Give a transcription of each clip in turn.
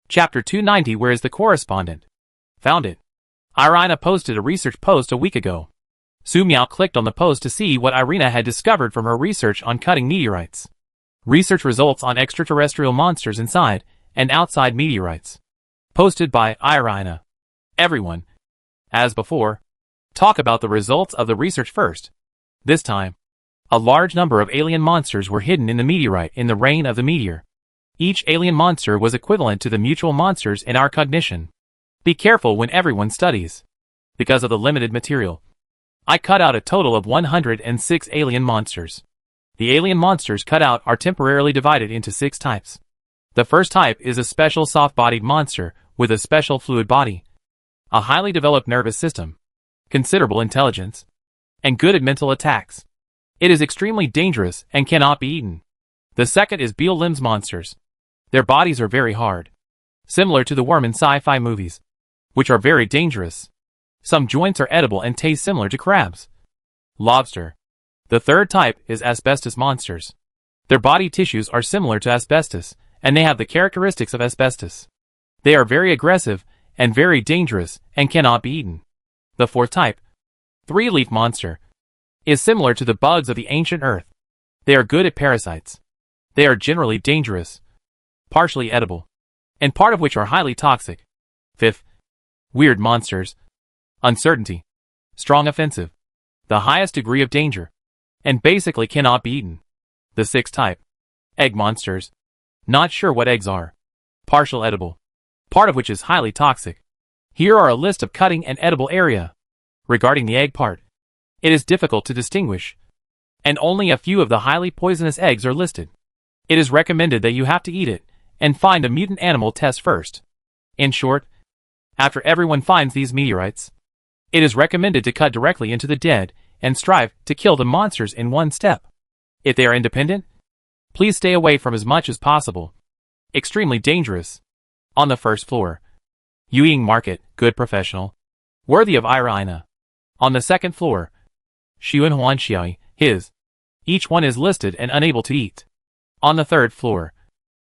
Chapter 290. Where is the correspondent? Found it. Irina posted a research post a week ago. Su Miao clicked on the post to see what Irina had discovered from her research on cutting meteorites. Research results on extraterrestrial monsters inside and outside meteorites. Posted by Irina. Everyone, as before, talk about the results of the research first. This time, a large number of alien monsters were hidden in the meteorite in the reign of the meteor. Each alien monster was equivalent to the mutual monsters in our cognition. Be careful when everyone studies. Because of the limited material, I cut out a total of 106 alien monsters. The alien monsters cut out are temporarily divided into 6 types. The first type is a special soft-bodied monster with a special fluid body, a highly developed nervous system, considerable intelligence, and good at mental attacks. It is extremely dangerous and cannot be eaten. The second is Beal limbs monsters. Their bodies are very hard, similar to the worm in sci-fi movies, which are very dangerous. Some joints are edible and taste similar to crabs. Lobster. The third type is asbestos monsters. Their body tissues are similar to asbestos, and they have the characteristics of asbestos. They are very aggressive and very dangerous and cannot be eaten. The fourth type, three-leaf monster, is similar to the bugs of the ancient earth. They are good at parasites. They are generally dangerous, partially edible, and part of which are highly toxic. Fifth, weird monsters. Uncertainty. Strong offensive. The highest degree of danger. And basically cannot be eaten. The sixth type. Egg monsters. Not sure what eggs are. Partial edible. Part of which is highly toxic. Here are a list of cutting and edible area. Regarding the egg part, it is difficult to distinguish, and only a few of the highly poisonous eggs are listed. It is recommended that you have to eat it, and find a mutant animal test first. In short, after everyone finds these meteorites, it is recommended to cut directly into the dead, and strive to kill the monsters in one step. If they are independent, please stay away from as much as possible. Extremely dangerous. On the first floor, Yuying Market, good professional, worthy of Irina. On the second floor, Xuan Huan Xiaoyi, his. Each one is listed and unable to eat. On the third floor,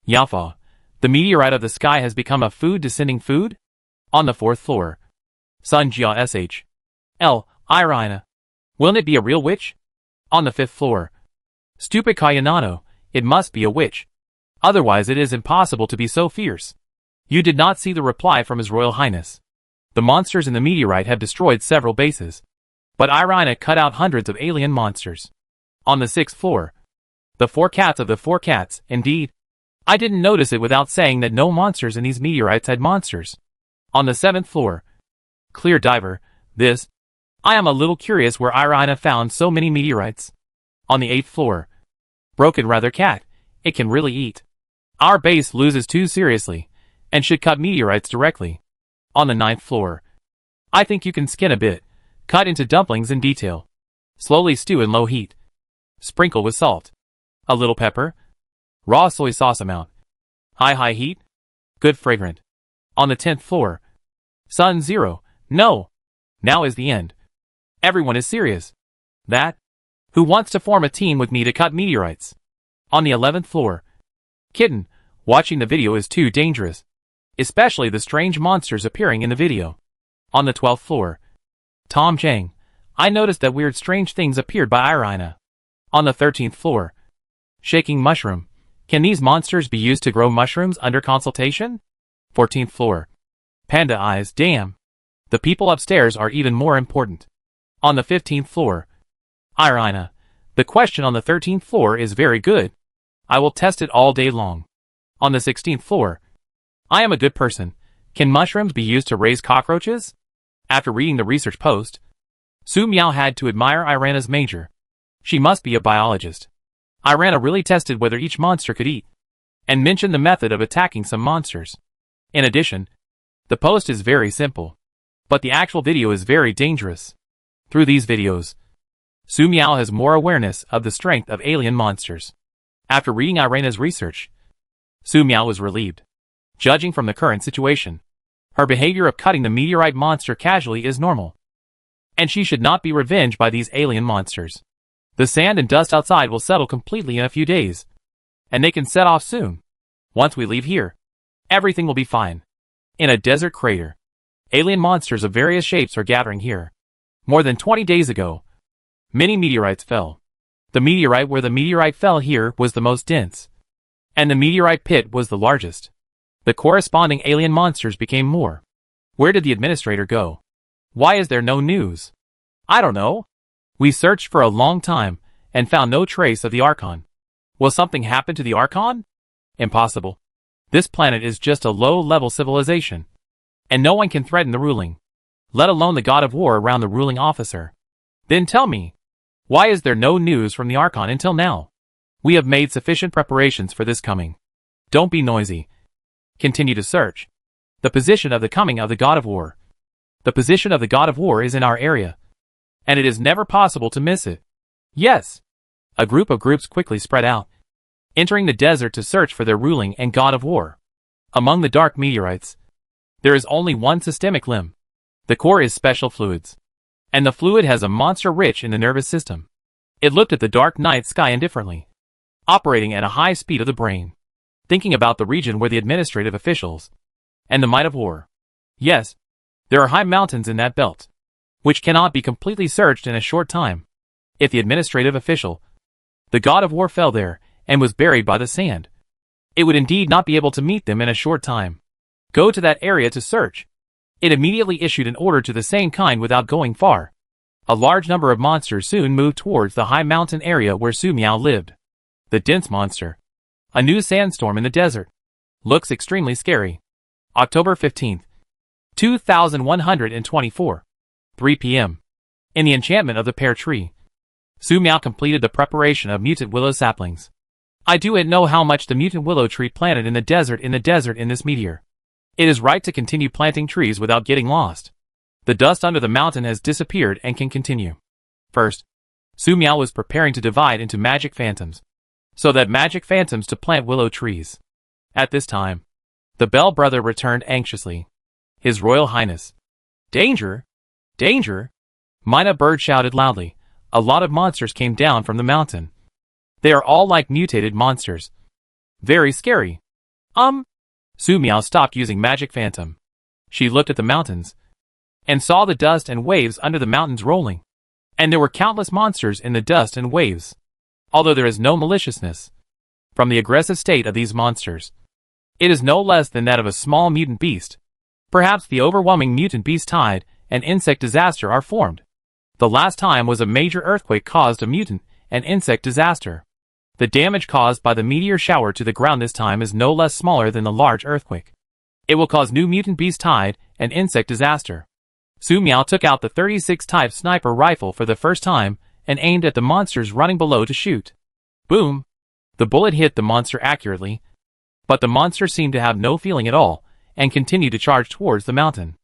Yafa, the meteorite of the sky has become a food descending food. On the fourth floor, Sun Jia Sh. L. Irina. Will it be a real witch? On the fifth floor, Stupid Kayanano, it must be a witch. Otherwise it is impossible to be so fierce. You did not see the reply from His Royal Highness. The monsters in the meteorite have destroyed several bases, but Irina cut out hundreds of alien monsters. On the sixth floor, the 4 cats of the 4 cats, indeed. I didn't notice it without saying that no monsters in these meteorites had monsters. On the 7th floor, Clear Diver, this. I am a little curious where Irina found so many meteorites. On the 8th floor, Broken Rather Cat, it can really eat. Our base loses too seriously, and should cut meteorites directly. On the 9th floor, I think you can skin a bit, cut into dumplings in detail. Slowly stew in low heat. Sprinkle with salt. A little pepper. Raw soy sauce amount. High heat. Good fragrant. On the 10th floor, Sun Zero, no. Now is the end. Everyone is serious. That? Who wants to form a team with me to cut meteorites? On the 11th floor, Kitten, watching the video is too dangerous. Especially the strange monsters appearing in the video. On the 12th floor, Tom Chang, I noticed that weird strange things appeared by Irina. On the 13th floor, Shaking Mushroom, can these monsters be used to grow mushrooms under consultation? 14th floor, Panda Eyes, damn. The people upstairs are even more important. On the 15th floor, Irina, the question on the 13th floor is very good. I will test it all day long. On the 16th floor, I am a good person. Can mushrooms be used to raise cockroaches? After reading the research post, Su Miao had to admire Irina's major. She must be a biologist. Irina really tested whether each monster could eat, and mentioned the method of attacking some monsters. In addition, the post is very simple, but the actual video is very dangerous. Through these videos, Su Miao has more awareness of the strength of alien monsters. After reading Irina's research, Su Miao was relieved. Judging from the current situation, her behavior of cutting the meteorite monster casually is normal, and she should not be revenged by these alien monsters. The sand and dust outside will settle completely in a few days, and they can set off soon. Once we leave here, Everything will be fine. In a desert crater, alien monsters of various shapes are gathering here. More than 20 days ago, many meteorites fell. The meteorite where the meteorite fell here was the most dense, and the meteorite pit was the largest. The corresponding alien monsters became more. Where did the administrator go? Why is there no news? I don't know. We searched for a long time and found no trace of the Archon. Will something happen to the Archon? Impossible. This planet is just a low-level civilization, and no one can threaten the ruling, let alone the god of war around the ruling officer. Then tell me, why is there no news from the Archon until now? We have made sufficient preparations for this coming. Don't be noisy. Continue to search. The position of the coming of the god of war. The position of the god of war is in our area, and it is never possible to miss it. Yes. A group of groups quickly spread out, entering the desert to search for their ruling and god of war. Among the dark meteorites, there is only one systemic limb. The core is special fluids, and the fluid has a monster rich in the nervous system. It looked at the dark night sky indifferently, operating at a high speed of the brain, thinking about the region where the administrative officials and the might of war. Yes, there are high mountains in that belt, which cannot be completely searched in a short time. If the administrative official, the god of war, fell there and was buried by the sand, it would indeed not be able to meet them in a short time. Go to that area to search. It immediately issued an order to the same kind without going far. A large number of monsters soon moved towards the high mountain area where Su Miao lived. The dense monster, a new sandstorm in the desert, looks extremely scary. October 15th, 2124, 3 p.m. In the enchantment of the pear tree, Su Miao completed the preparation of mutant willow saplings. I do know how much the mutant willow tree planted in the desert in this meteor. It is right to continue planting trees without getting lost. The dust under the mountain has disappeared and can continue. First, Su Miao was preparing to divide into magic phantoms, so that magic phantoms to plant willow trees. At this time, the Bell brother returned anxiously. His Royal Highness. Danger! Danger! Mina Bird shouted loudly. A lot of monsters came down from the mountain. They are all like mutated monsters. Very scary. Su Miao stopped using magic phantom. She looked at the mountains and saw the dust and waves under the mountains rolling. And there were countless monsters in the dust and waves. Although there is no maliciousness from the aggressive state of these monsters, it is no less than that of a small mutant beast. Perhaps the overwhelming mutant beast tide and insect disaster are formed. The last time was a major earthquake caused a mutant and insect disaster. The damage caused by the meteor shower to the ground this time is no less smaller than the large earthquake. It will cause new mutant beast tide and insect disaster. Su Miao took out the 36 type sniper rifle for the first time and aimed at the monsters running below to shoot. Boom! The bullet hit the monster accurately, but the monster seemed to have no feeling at all and continued to charge towards the mountain.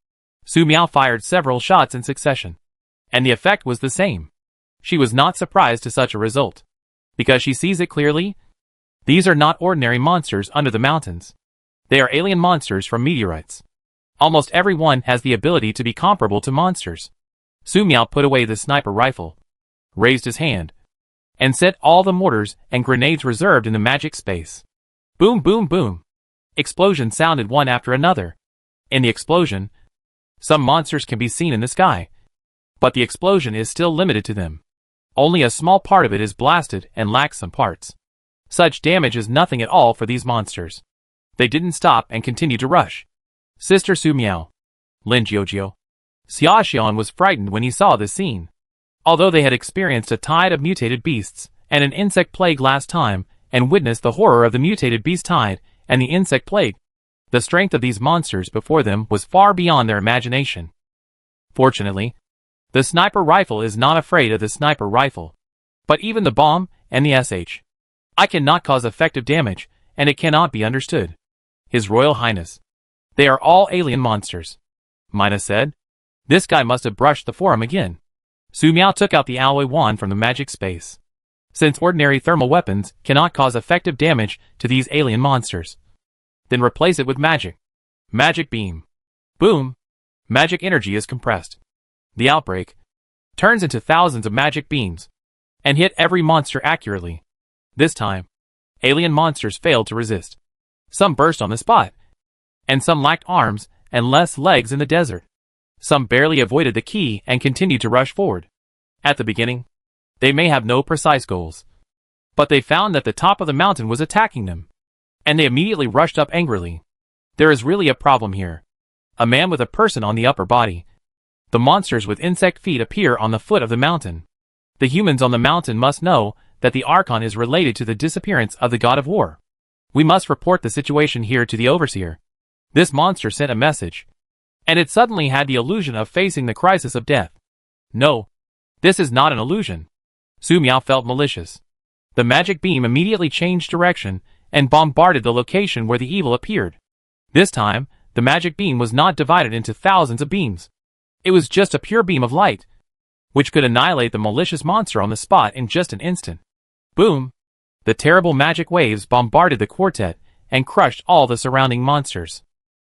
Su Miao fired several shots in succession, and the effect was the same. She was not surprised to such a result, because she sees it clearly. These are not ordinary monsters under the mountains. They are alien monsters from meteorites. Almost everyone has the ability to be comparable to monsters. Su Miao put away the sniper rifle, raised his hand, and set all the mortars and grenades reserved in the magic space. Boom, boom, boom. Explosions sounded one after another. In the explosion, some monsters can be seen in the sky, but the explosion is still limited to them. Only a small part of it is blasted and lacks some parts. Such damage is nothing at all for these monsters. They didn't stop and continued to rush. Sister Su Miao, Lin Jiujio, Xiaoxian was frightened when he saw this scene. Although they had experienced a tide of mutated beasts and an insect plague last time and witnessed the horror of the mutated beast tide and the insect plague, the strength of these monsters before them was far beyond their imagination. Fortunately, the sniper rifle is not afraid of the sniper rifle. But even the bomb and the SHI cannot cause effective damage, and it cannot be understood. His Royal Highness. They are all alien monsters. Mina said. This guy must have brushed the forum again. Su Miao took out the alloy wand from the magic space. Since ordinary thermal weapons cannot cause effective damage to these alien monsters, then replace it with magic. Magic beam. Boom. Magic energy is compressed. The outbreak turns into thousands of magic beams and hit every monster accurately. This time, alien monsters failed to resist. Some burst on the spot and some lacked arms and less legs in the desert. Some barely avoided the key and continued to rush forward. At the beginning, they may have no precise goals, but they found that the top of the mountain was attacking them, and they immediately rushed up angrily. There is really a problem here. A man with a person on the upper body. The monsters with insect feet appear on the foot of the mountain. The humans on the mountain must know that the Archon is related to the disappearance of the god of war. We must report the situation here to the overseer. This monster sent a message, and it suddenly had the illusion of facing the crisis of death. No, this is not an illusion. Su Miao felt malicious. The magic beam immediately changed direction and bombarded the location where the evil appeared. This time, the magic beam was not divided into thousands of beams. It was just a pure beam of light, which could annihilate the malicious monster on the spot in just an instant. Boom! The terrible magic waves bombarded the quartet and crushed all the surrounding monsters.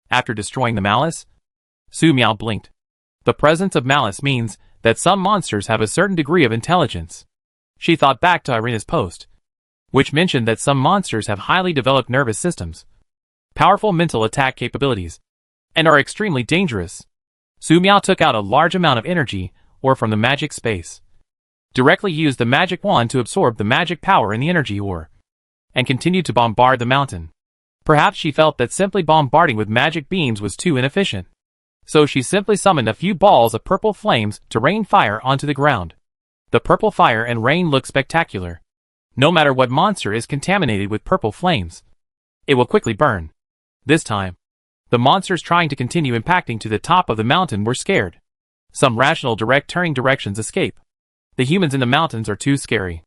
After destroying the malice, Su Miao blinked. The presence of malice means that some monsters have a certain degree of intelligence. She thought back to Irina's post, which mentioned that some monsters have highly developed nervous systems, powerful mental attack capabilities, and are extremely dangerous. Su Miao took out a large amount of energy ore from the magic space, directly used the magic wand to absorb the magic power in the energy ore, and continued to bombard the mountain. Perhaps she felt that simply bombarding with magic beams was too inefficient, so she simply summoned a few balls of purple flames to rain fire onto the ground. The purple fire and rain look spectacular. No matter what monster is contaminated with purple flames, it will quickly burn. This time, the monsters trying to continue impacting to the top of the mountain were scared. Some rational direct turning directions escape. The humans in the mountains are too scary.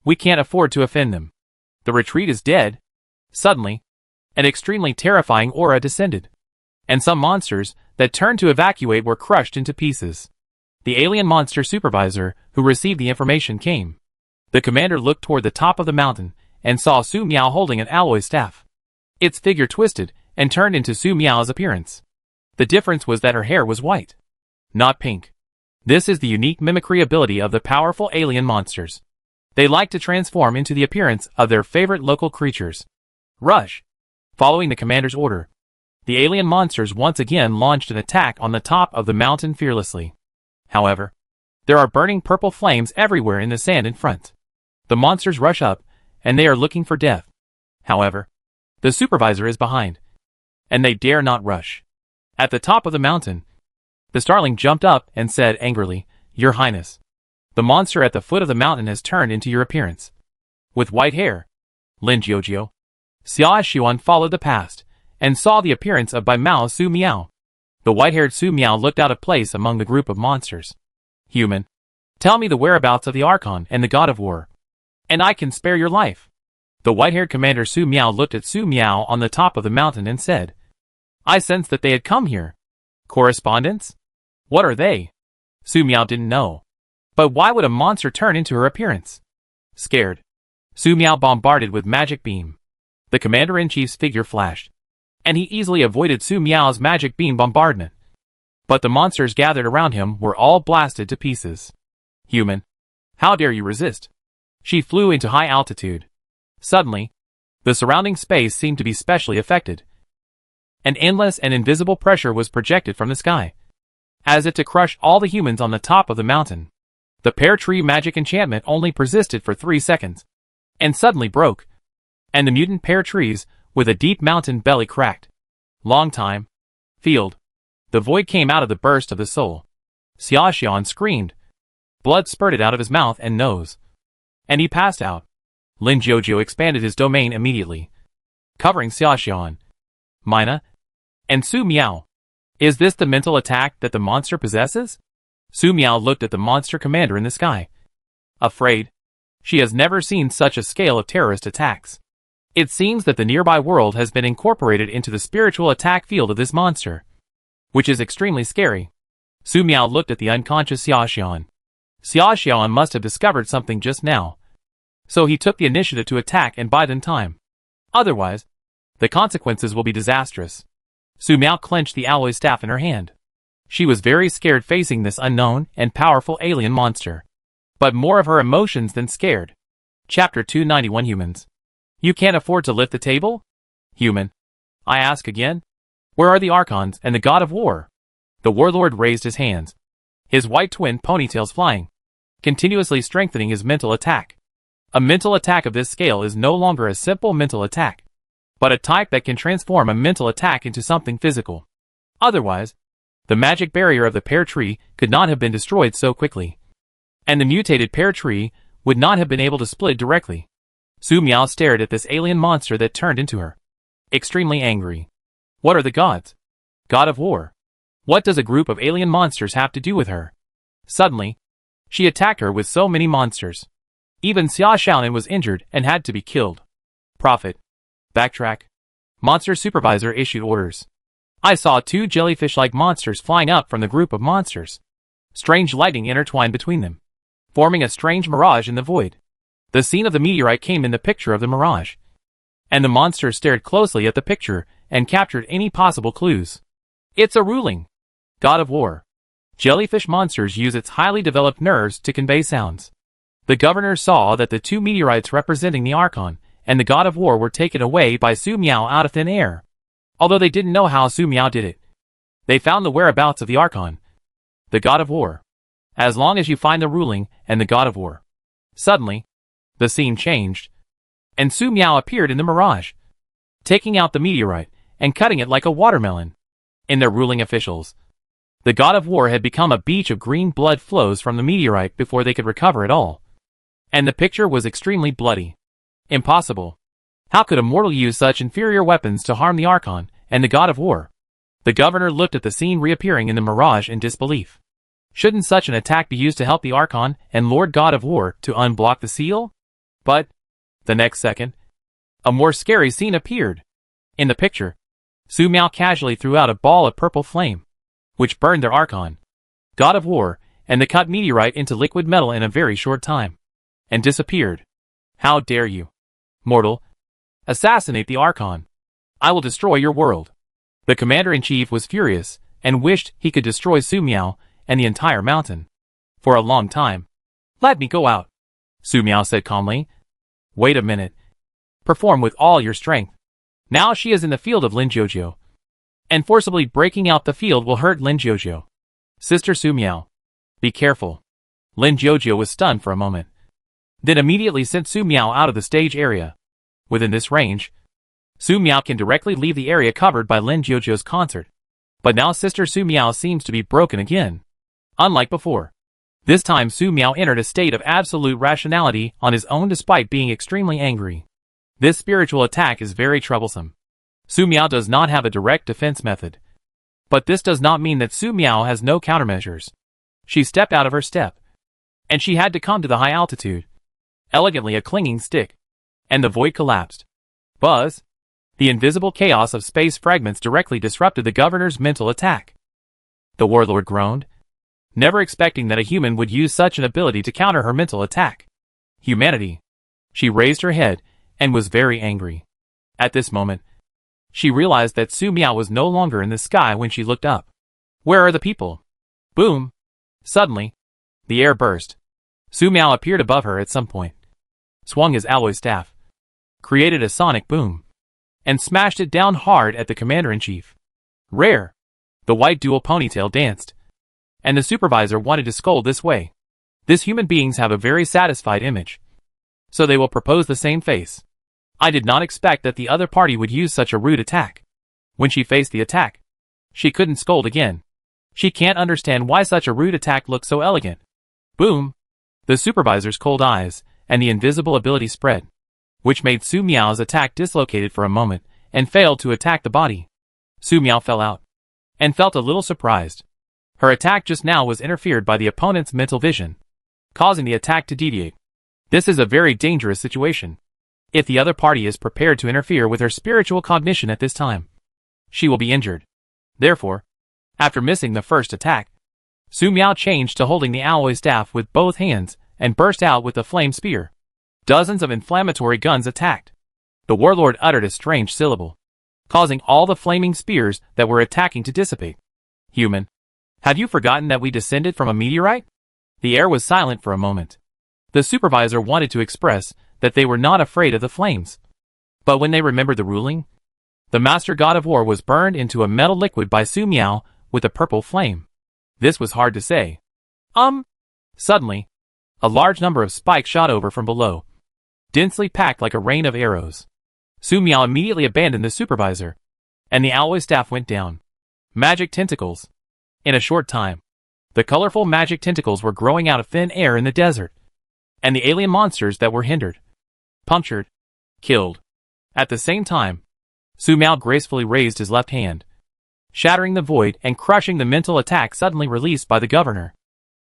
We can't afford to offend them. The retreat is dead. Suddenly, an extremely terrifying aura descended, and some monsters that turned to evacuate were crushed into pieces. The alien monster supervisor who received the information came. The commander looked toward the top of the mountain and saw Su Miao holding an alloy staff. Its figure twisted and turned into Su Miao's appearance. The difference was that her hair was white, not pink. This is the unique mimicry ability of the powerful alien monsters. They like to transform into the appearance of their favorite local creatures. Rush! Following the commander's order, the alien monsters once again launched an attack on the top of the mountain fearlessly. However, there are burning purple flames everywhere in the sand in front. The monsters rush up, and they are looking for death. However, the supervisor is behind, and they dare not rush. At the top of the mountain, the starling jumped up and said angrily, "Your Highness, the monster at the foot of the mountain has turned into your appearance. With white hair." Lin Jiujio. Xia Xuan followed the past, and saw the appearance of Bai Mao Su Miao. The white-haired Su Miao looked out of place among the group of monsters. "Human, tell me the whereabouts of the Archon and the God of War, and I can spare your life." The white-haired commander Su Miao looked at Su Miao on the top of the mountain and said, "I sensed that they had come here. Correspondents? What are they?" Su Miao didn't know. But why would a monster turn into her appearance? Scared, Su Miao bombarded with magic beam. The commander-in-chief's figure flashed, and he easily avoided Su Miao's magic beam bombardment. But the monsters gathered around him were all blasted to pieces. "Human, how dare you resist?" She flew into high altitude. Suddenly, the surrounding space seemed to be specially affected. An endless and invisible pressure was projected from the sky, as if to crush all the humans on the top of the mountain. The pear tree magic enchantment only persisted for 3 seconds, and suddenly broke, and the mutant pear trees with a deep mountain belly cracked. Long time. Field. The void came out of the burst of the soul. Xia Xian screamed. Blood spurted out of his mouth and nose, and he passed out. Lin Jiujio expanded his domain immediately, covering Xia Xian, Mina, and Su Miao. Is this the mental attack that the monster possesses? Su Miao looked at the monster commander in the sky. Afraid. She has never seen such a scale of terrorist attacks. It seems that the nearby world has been incorporated into the spiritual attack field of this monster, which is extremely scary. Su Miao looked at the unconscious Xia Xian. Xia Xian must have discovered something just now, so he took the initiative to attack and buy them time. Otherwise, the consequences will be disastrous. Su Miao clenched the alloy staff in her hand. She was very scared facing this unknown and powerful alien monster, but more of her emotions than scared. Chapter 291 Humans. You can't afford to lift the table? Human. I ask again? Where are the Archons and the God of War? The warlord raised his hands, his white twin ponytails flying, continuously strengthening his mental attack. A mental attack of this scale is no longer a simple mental attack, but a type that can transform a mental attack into something physical. Otherwise, the magic barrier of the pear tree could not have been destroyed so quickly, and the mutated pear tree would not have been able to split directly. Su Miao stared at this alien monster that turned into her, extremely angry. What are the gods? God of War. What does a group of alien monsters have to do with her? Suddenly, she attacked her with so many monsters. Even Xia Xiaonan was injured and had to be killed. Prophet. Backtrack. Monster supervisor issued orders. I saw two jellyfish-like monsters flying up from the group of monsters. Strange lightning intertwined between them, forming a strange mirage in the void. The scene of the meteorite came in the picture of the mirage, and the monsters stared closely at the picture and captured any possible clues. It's a ruling. God of War. Jellyfish monsters use its highly developed nerves to convey sounds. The governor saw that the two meteorites representing the Archon and the God of War were taken away by Su Miao out of thin air. Although they didn't know how Su Miao did it, they found the whereabouts of the Archon, the God of War. As long as you find the ruling and the God of War. Suddenly, the scene changed, and Su Miao appeared in the mirage, taking out the meteorite and cutting it like a watermelon. In their ruling officials, the God of War had become a beach of green blood flows from the meteorite before they could recover it all. And the picture was extremely bloody. Impossible. How could a mortal use such inferior weapons to harm the Archon and the God of War? The governor looked at the scene reappearing in the mirage in disbelief. Shouldn't such an attack be used to help the Archon and Lord God of War to unblock the seal? But, the next second, a more scary scene appeared. In the picture, Su Miao casually threw out a ball of purple flame, which burned their Archon, God of War, and the cut meteorite into liquid metal in a very short time, and disappeared. How dare you, mortal, assassinate the Archon? I will destroy your world. The commander-in-chief was furious, and wished he could destroy Su Miao and the entire mountain. For a long time. Let me go out, Su Miao said calmly. Wait a minute. Perform with all your strength. Now she is in the field of Lin Jiujiu, and forcibly breaking out the field will hurt Lin Jiujiu. Sister Su Miao, be careful. Lin Jiujiu was stunned for a moment, then immediately sent Su Miao out of the stage area. Within this range, Su Miao can directly leave the area covered by Lin Jiujiu's concert. But now Sister Su Miao seems to be broken again. Unlike before, this time Su Miao entered a state of absolute rationality on his own despite being extremely angry. This spiritual attack is very troublesome. Su Miao does not have a direct defense method. But this does not mean that Su Miao has no countermeasures. She stepped out of her step, and she had to come to the high altitude. Elegantly a clinging stick, and the void collapsed. Buzz! The invisible chaos of space fragments directly disrupted the governor's mental attack. The warlord groaned, never expecting that a human would use such an ability to counter her mental attack. Humanity. She raised her head and was very angry. At this moment, she realized that Su Miao was no longer in the sky when she looked up. Where are the people? Boom! Suddenly, the air burst. Su Miao appeared above her at some point, swung his alloy staff, created a sonic boom, and smashed it down hard at the commander-in-chief. Rare! The white dual ponytail danced, and the supervisor wanted to scold this way. This human beings have a very satisfied image, so they will propose the same face. I did not expect that the other party would use such a rude attack. When she faced the attack, she couldn't scold again. She can't understand why such a rude attack looked so elegant. Boom! The supervisor's cold eyes and the invisible ability spread, which made Su Miao's attack dislocated for a moment and failed to attack the body. Su Miao fell out and felt a little surprised. Her attack just now was interfered by the opponent's mental vision, causing the attack to deviate. This is a very dangerous situation. If the other party is prepared to interfere with her spiritual cognition at this time, she will be injured. Therefore, after missing the first attack, Su Miao changed to holding the alloy staff with both hands and burst out with the flame spear. Dozens of inflammatory guns attacked. The warlord uttered a strange syllable, causing all the flaming spears that were attacking to dissipate. Human, have you forgotten that we descended from a meteorite? The air was silent for a moment. The supervisor wanted to express that they were not afraid of the flames. But when they remembered the ruling, The master god of war was burned into a metal liquid by Su Miao with a purple flame. This was hard to say. Suddenly, a large number of spikes shot over from below, densely packed like a rain of arrows. Su Miao immediately abandoned the supervisor, and the alloy staff went down. Magic tentacles. In a short time, the colorful magic tentacles were growing out of thin air in the desert, and the alien monsters that were hindered, punctured, killed. At the same time, Su Miao gracefully raised his left hand, shattering the void and crushing the mental attack suddenly released by the governor.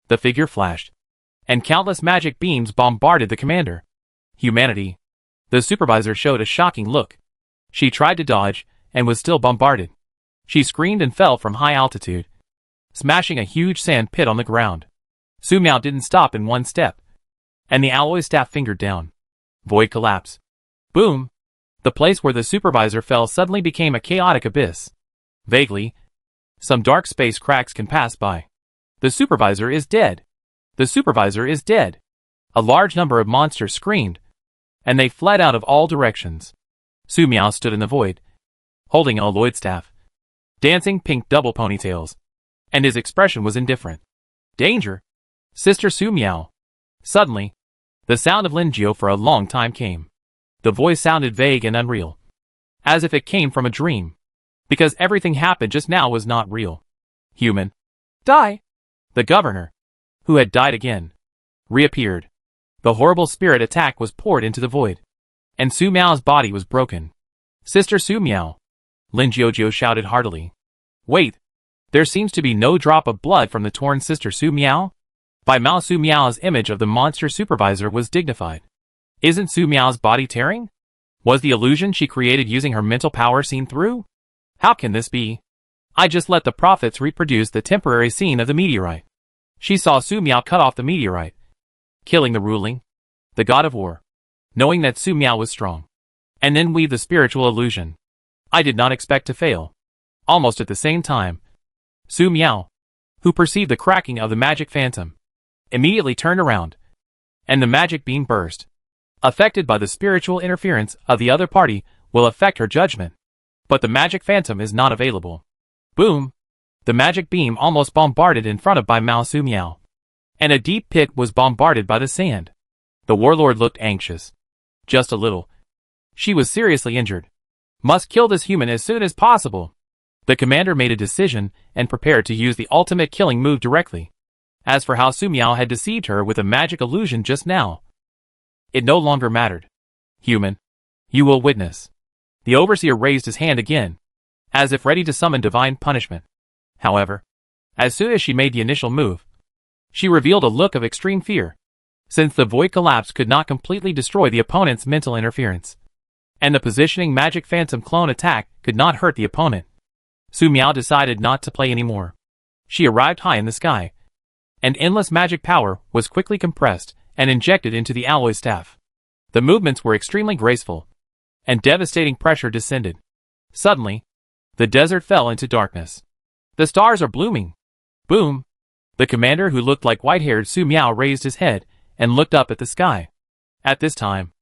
The figure flashed, and countless magic beams bombarded the commander. Humanity. The supervisor showed a shocking look. She tried to dodge, and was still bombarded. She screamed and fell from high altitude, smashing a huge sand pit on the ground. Su Miao didn't stop in one step, and the alloy staff fingered down. Void collapse. Boom! The place where the supervisor fell suddenly became a chaotic abyss. Vaguely, some dark space cracks can pass by. The supervisor is dead. The supervisor is dead. A large number of monsters screamed, and they fled out of all directions. Su Miao stood in the void, holding a alloyed staff, dancing pink double ponytails, and his expression was indifferent. Danger! Sister Su Miao! Suddenly, the sound of Lin Jiao for a long time came. The voice sounded vague and unreal, as if it came from a dream, because everything happened just now was not real. Human. Die! The governor, who had died again, reappeared. The horrible spirit attack was poured into the void, and Su Miao's body was broken. Sister Su Miao! Lin Jiao shouted heartily. Wait! There seems to be no drop of blood from the torn Sister Su Miao? By Mao Su Miao's image of the monster supervisor was dignified. Isn't Su Miao's body tearing? Was the illusion she created using her mental power seen through? How can this be? I just let the prophets reproduce the temporary scene of the meteorite. She saw Su Miao cut off the meteorite, killing the ruling, the god of war, knowing that Su Miao was strong, and then weave the spiritual illusion. I did not expect to fail. Almost at the same time, Su Miao, who perceived the cracking of the magic phantom, immediately turned around, and the magic beam burst. Affected by the spiritual interference of the other party will affect her judgment, but the magic phantom is not available. Boom! The magic beam almost bombarded in front of by Mao Su Miao, and a deep pit was bombarded by the sand. The warlord looked anxious. Just a little. She was seriously injured. Must kill this human as soon as possible. The commander made a decision and prepared to use the ultimate killing move directly. As for how Su Miao had deceived her with a magic illusion just now, it no longer mattered. Human, you will witness. The overseer raised his hand again, as if ready to summon divine punishment. However, as soon as she made the initial move, she revealed a look of extreme fear, since the void collapse could not completely destroy the opponent's mental interference, and the positioning magic phantom clone attack could not hurt the opponent. Su Miao decided not to play anymore. She arrived high in the sky, and endless magic power was quickly compressed and injected into the alloy staff. The movements were extremely graceful, and devastating pressure descended. Suddenly, the desert fell into darkness. The stars are blooming. Boom! The commander, who looked like white-haired Su Miao, raised his head and looked up at the sky. At this time,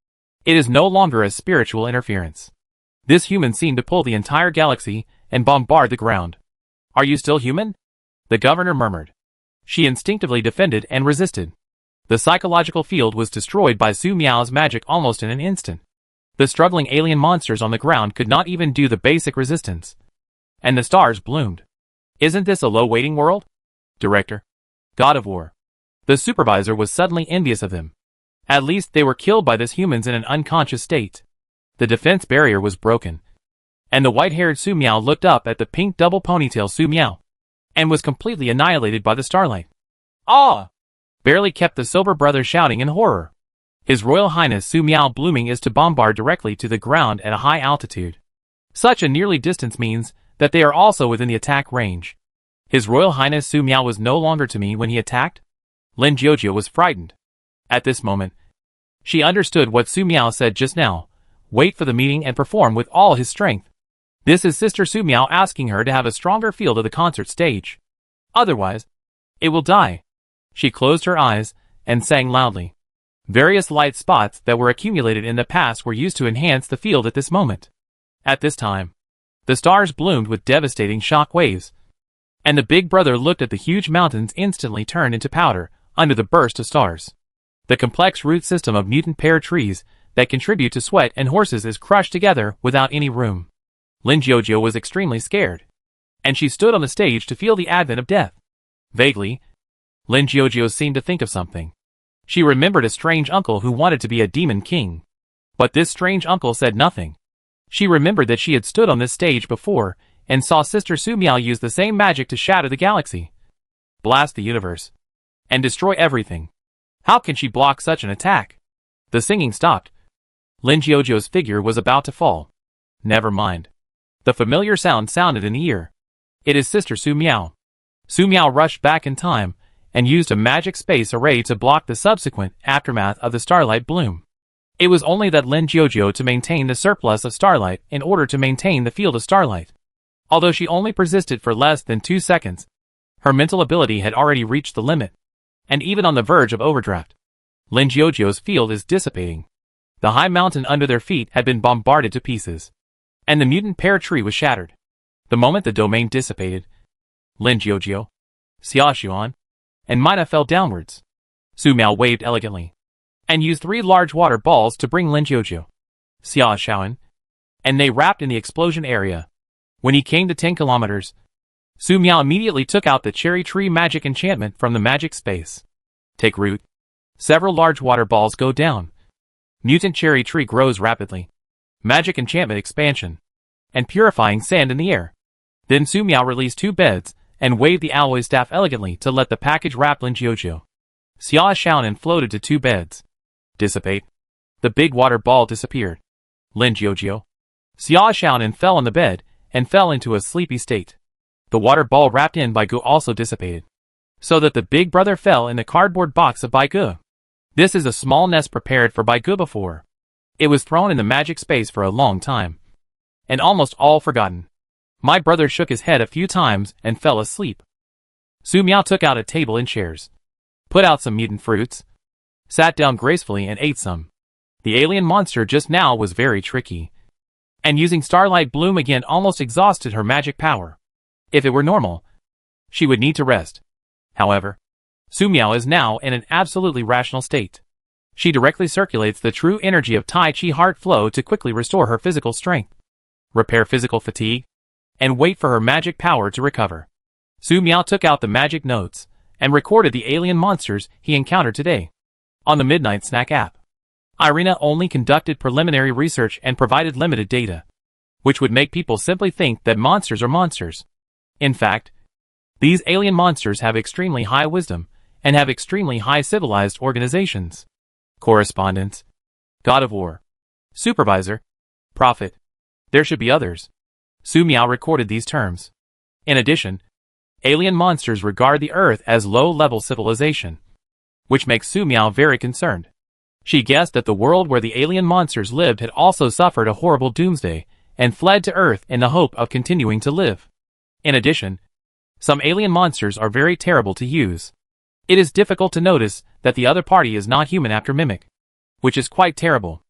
it is no longer a spiritual interference. This human seemed to pull the entire galaxy and bombard the ground. Are you still human? The governor murmured. She instinctively defended and resisted. The psychological field was destroyed by Su Miao's magic almost in an instant. The struggling alien monsters on the ground could not even do the basic resistance. And the stars bloomed. Isn't this a low-waiting world? Director. God of War. The supervisor was suddenly envious of them. At least they were killed by this humans in an unconscious state. The defense barrier was broken, and the white-haired Su Miao looked up at the pink double ponytail Su Miao, and was completely annihilated by the starlight. Ah! Barely kept the sober brother shouting in horror. His Royal Highness Su Miao blooming is to bombard directly to the ground at a high altitude. Such a nearly distance means that they are also within the attack range. His Royal Highness Su Miao was no longer to me when he attacked? Lin Jiao was frightened. At this moment, she understood what Su Miao said just now. Wait for the meeting and perform with all his strength. This is Sister Su Miao asking her to have a stronger feel of the concert stage. Otherwise, it will die. She closed her eyes and sang loudly. Various light spots that were accumulated in the past were used to enhance the field at this moment. At this time, The stars bloomed with devastating shock waves, and the big brother looked at the huge mountains instantly turn into powder under the burst of stars. The complex root system of mutant pear trees that contribute to sweat and horses is crushed together without any room. Lin Jiujiu was extremely scared, and she stood on the stage to feel the advent of death. Vaguely, Lin Jiujiu seemed to think of something. She remembered a strange uncle who wanted to be a demon king. But this strange uncle said nothing. She remembered that she had stood on this stage before and saw Sister Su Miao use the same magic to shatter the galaxy, blast the universe, and destroy everything. How can she block such an attack? The singing stopped. Lin Jiujiu's figure was about to fall. Never mind. The familiar sound sounded in the ear. It is Sister Su Miao. Su Miao rushed back in time and used a magic space array to block the subsequent aftermath of the starlight bloom. It was only that Lin Jiujiu to maintain the surplus of starlight in order to maintain the field of starlight. Although she only persisted for less than 2 seconds, her mental ability had already reached the limit, and even on the verge of overdraft. Lin Jiujiu's field is dissipating. The high mountain under their feet had been bombarded to pieces, and the mutant pear tree was shattered. The moment the domain dissipated, Lin Jiujiu, Xia Xuan, and Mina fell downwards. Su Miao waved elegantly, and used 3 large water balls to bring Lin Jiujiu, Xia Xuan, and they wrapped in the explosion area. When he came to 10 kilometers, Su Miao immediately took out the cherry tree magic enchantment from the magic space. Take root. Several large water balls go down. Mutant cherry tree grows rapidly. Magic enchantment expansion. And purifying sand in the air. Then Su Miao released 2 beds and waved the alloy staff elegantly to let the package wrap Lin Jiujiu. Xia Xiaonan floated to 2 beds. Dissipate. The big water ball disappeared. Lin Jiujiu, Xia Xiaonan fell on the bed and fell into a sleepy state. The water ball wrapped in Bai Gu also dissipated, so that the big brother fell in the cardboard box of Bai Gu. This is a small nest prepared for Bai Gu before. It was thrown in the magic space for a long time, and almost all forgotten. My brother shook his head a few times and fell asleep. Su Miao took out a table and chairs, put out some mutant fruits, sat down gracefully and ate some. The alien monster just now was very tricky, and using Starlight Bloom again almost exhausted her magic power. If it were normal, she would need to rest. However, Su Miao is now in an absolutely rational state. She directly circulates the true energy of Tai Chi heart flow to quickly restore her physical strength, repair physical fatigue, and wait for her magic power to recover. Su Miao took out the magic notes and recorded the alien monsters he encountered today. On the Midnight Snack app, Irina only conducted preliminary research and provided limited data, which would make people simply think that monsters are monsters. In fact, these alien monsters have extremely high wisdom and have extremely high civilized organizations. Correspondence, God of War, Supervisor, Prophet. There should be others. Su Miao recorded these terms. In addition, alien monsters regard the Earth as low-level civilization, which makes Su Miao very concerned. She guessed that the world where the alien monsters lived had also suffered a horrible doomsday and fled to Earth in the hope of continuing to live. In addition, some alien monsters are very terrible to use. It is difficult to notice that the other party is not human after Mimic, which is quite terrible.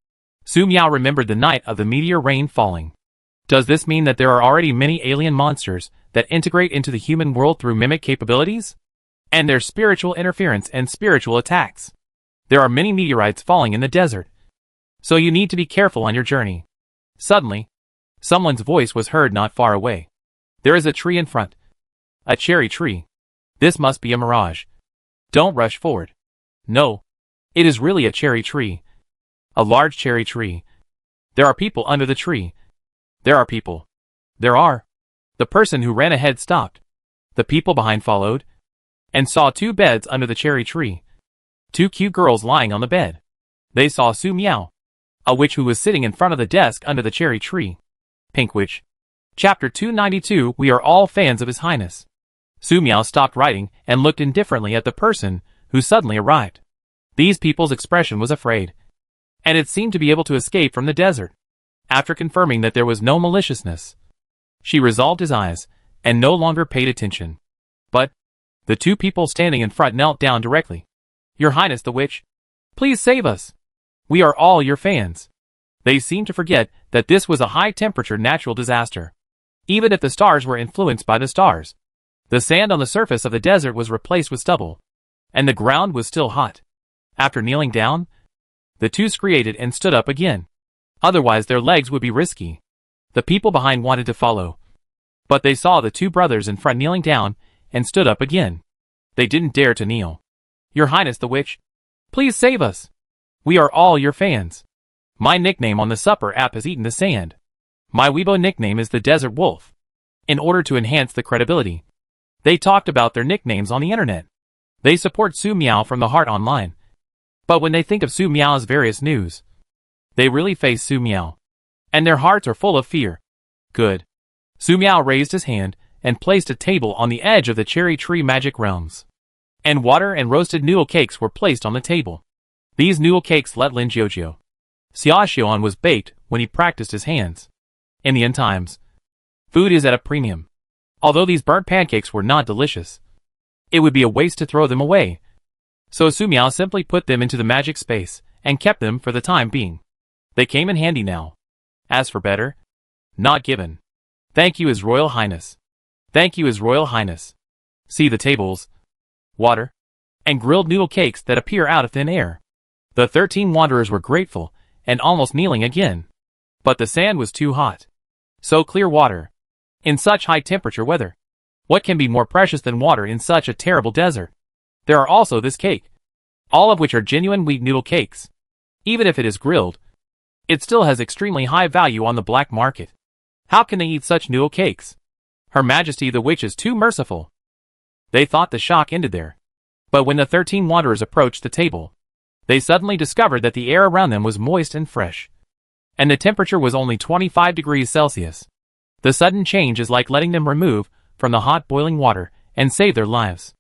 Su Miao remembered the night of the meteor rain falling. Does this mean that there are already many alien monsters that integrate into the human world through Mimic capabilities? And their spiritual interference and spiritual attacks. There are many meteorites falling in the desert, so you need to be careful on your journey. Suddenly, someone's voice was heard not far away. There is a tree in front. A cherry tree. This must be a mirage. Don't rush forward. No. It is really a cherry tree. A large cherry tree. There are people under the tree. There are people. There are. The person who ran ahead stopped. The people behind followed, and saw 2 beds under the cherry tree. 2 cute girls lying on the bed. They saw Su Miao, a witch who was sitting in front of the desk under the cherry tree. Pink Witch. Chapter 292. We are all fans of His Highness. Su Miao stopped writing and looked indifferently at the person who suddenly arrived. These people's expression was afraid, and it seemed to be able to escape from the desert. After confirming that there was no maliciousness, she resolved his eyes and no longer paid attention. But the 2 people standing in front knelt down directly. Your Highness the Witch, please save us. We are all your fans. They seemed to forget that this was a high-temperature natural disaster. even if the stars were influenced by the stars. The sand on the surface of the desert was replaced with stubble, and the ground was still hot. After kneeling down, the two screamed and stood up again. Otherwise their legs would be risky. The people behind wanted to follow, but they saw the two brothers in front kneeling down and stood up again. They didn't dare to kneel. "Your Highness the Witch, please save us. We are all your fans. My nickname on the supper app has eaten the sand. My Weibo nickname is the Desert Wolf." In order to enhance the credibility, they talked about their nicknames on the internet. They support Su Miao from the heart online. But when they think of Su Miao's various news, they really face Su Miao, and their hearts are full of fear. Good. Su Miao raised his hand and placed a table on the edge of the cherry tree magic realms. And water and roasted noodle cakes were placed on the table. These noodle cakes let Lin Jiujiu. Xiaoxian was baked when he practiced his hands. In the end times, food is at a premium. Although these burnt pancakes were not delicious, it would be a waste to throw them away. So Su Miao simply put them into the magic space and kept them for the time being. They came in handy now. As for better, not given. Thank you, His Royal Highness. Thank you, His Royal Highness. See the tables, water, and grilled noodle cakes that appear out of thin air. The 13 wanderers were grateful and almost kneeling again. But the sand was too hot. So clear water, in such high temperature weather. What can be more precious than water in such a terrible desert? There are also this cake, all of which are genuine wheat noodle cakes. Even if it is grilled, it still has extremely high value on the black market. How can they eat such noodle cakes? Her Majesty the Witch is too merciful. They thought the shock ended there. But when the 13 wanderers approached the table, they suddenly discovered that the air around them was moist and fresh, and the temperature was only 25 degrees Celsius. The sudden change is like letting them remove from the hot boiling water and save their lives.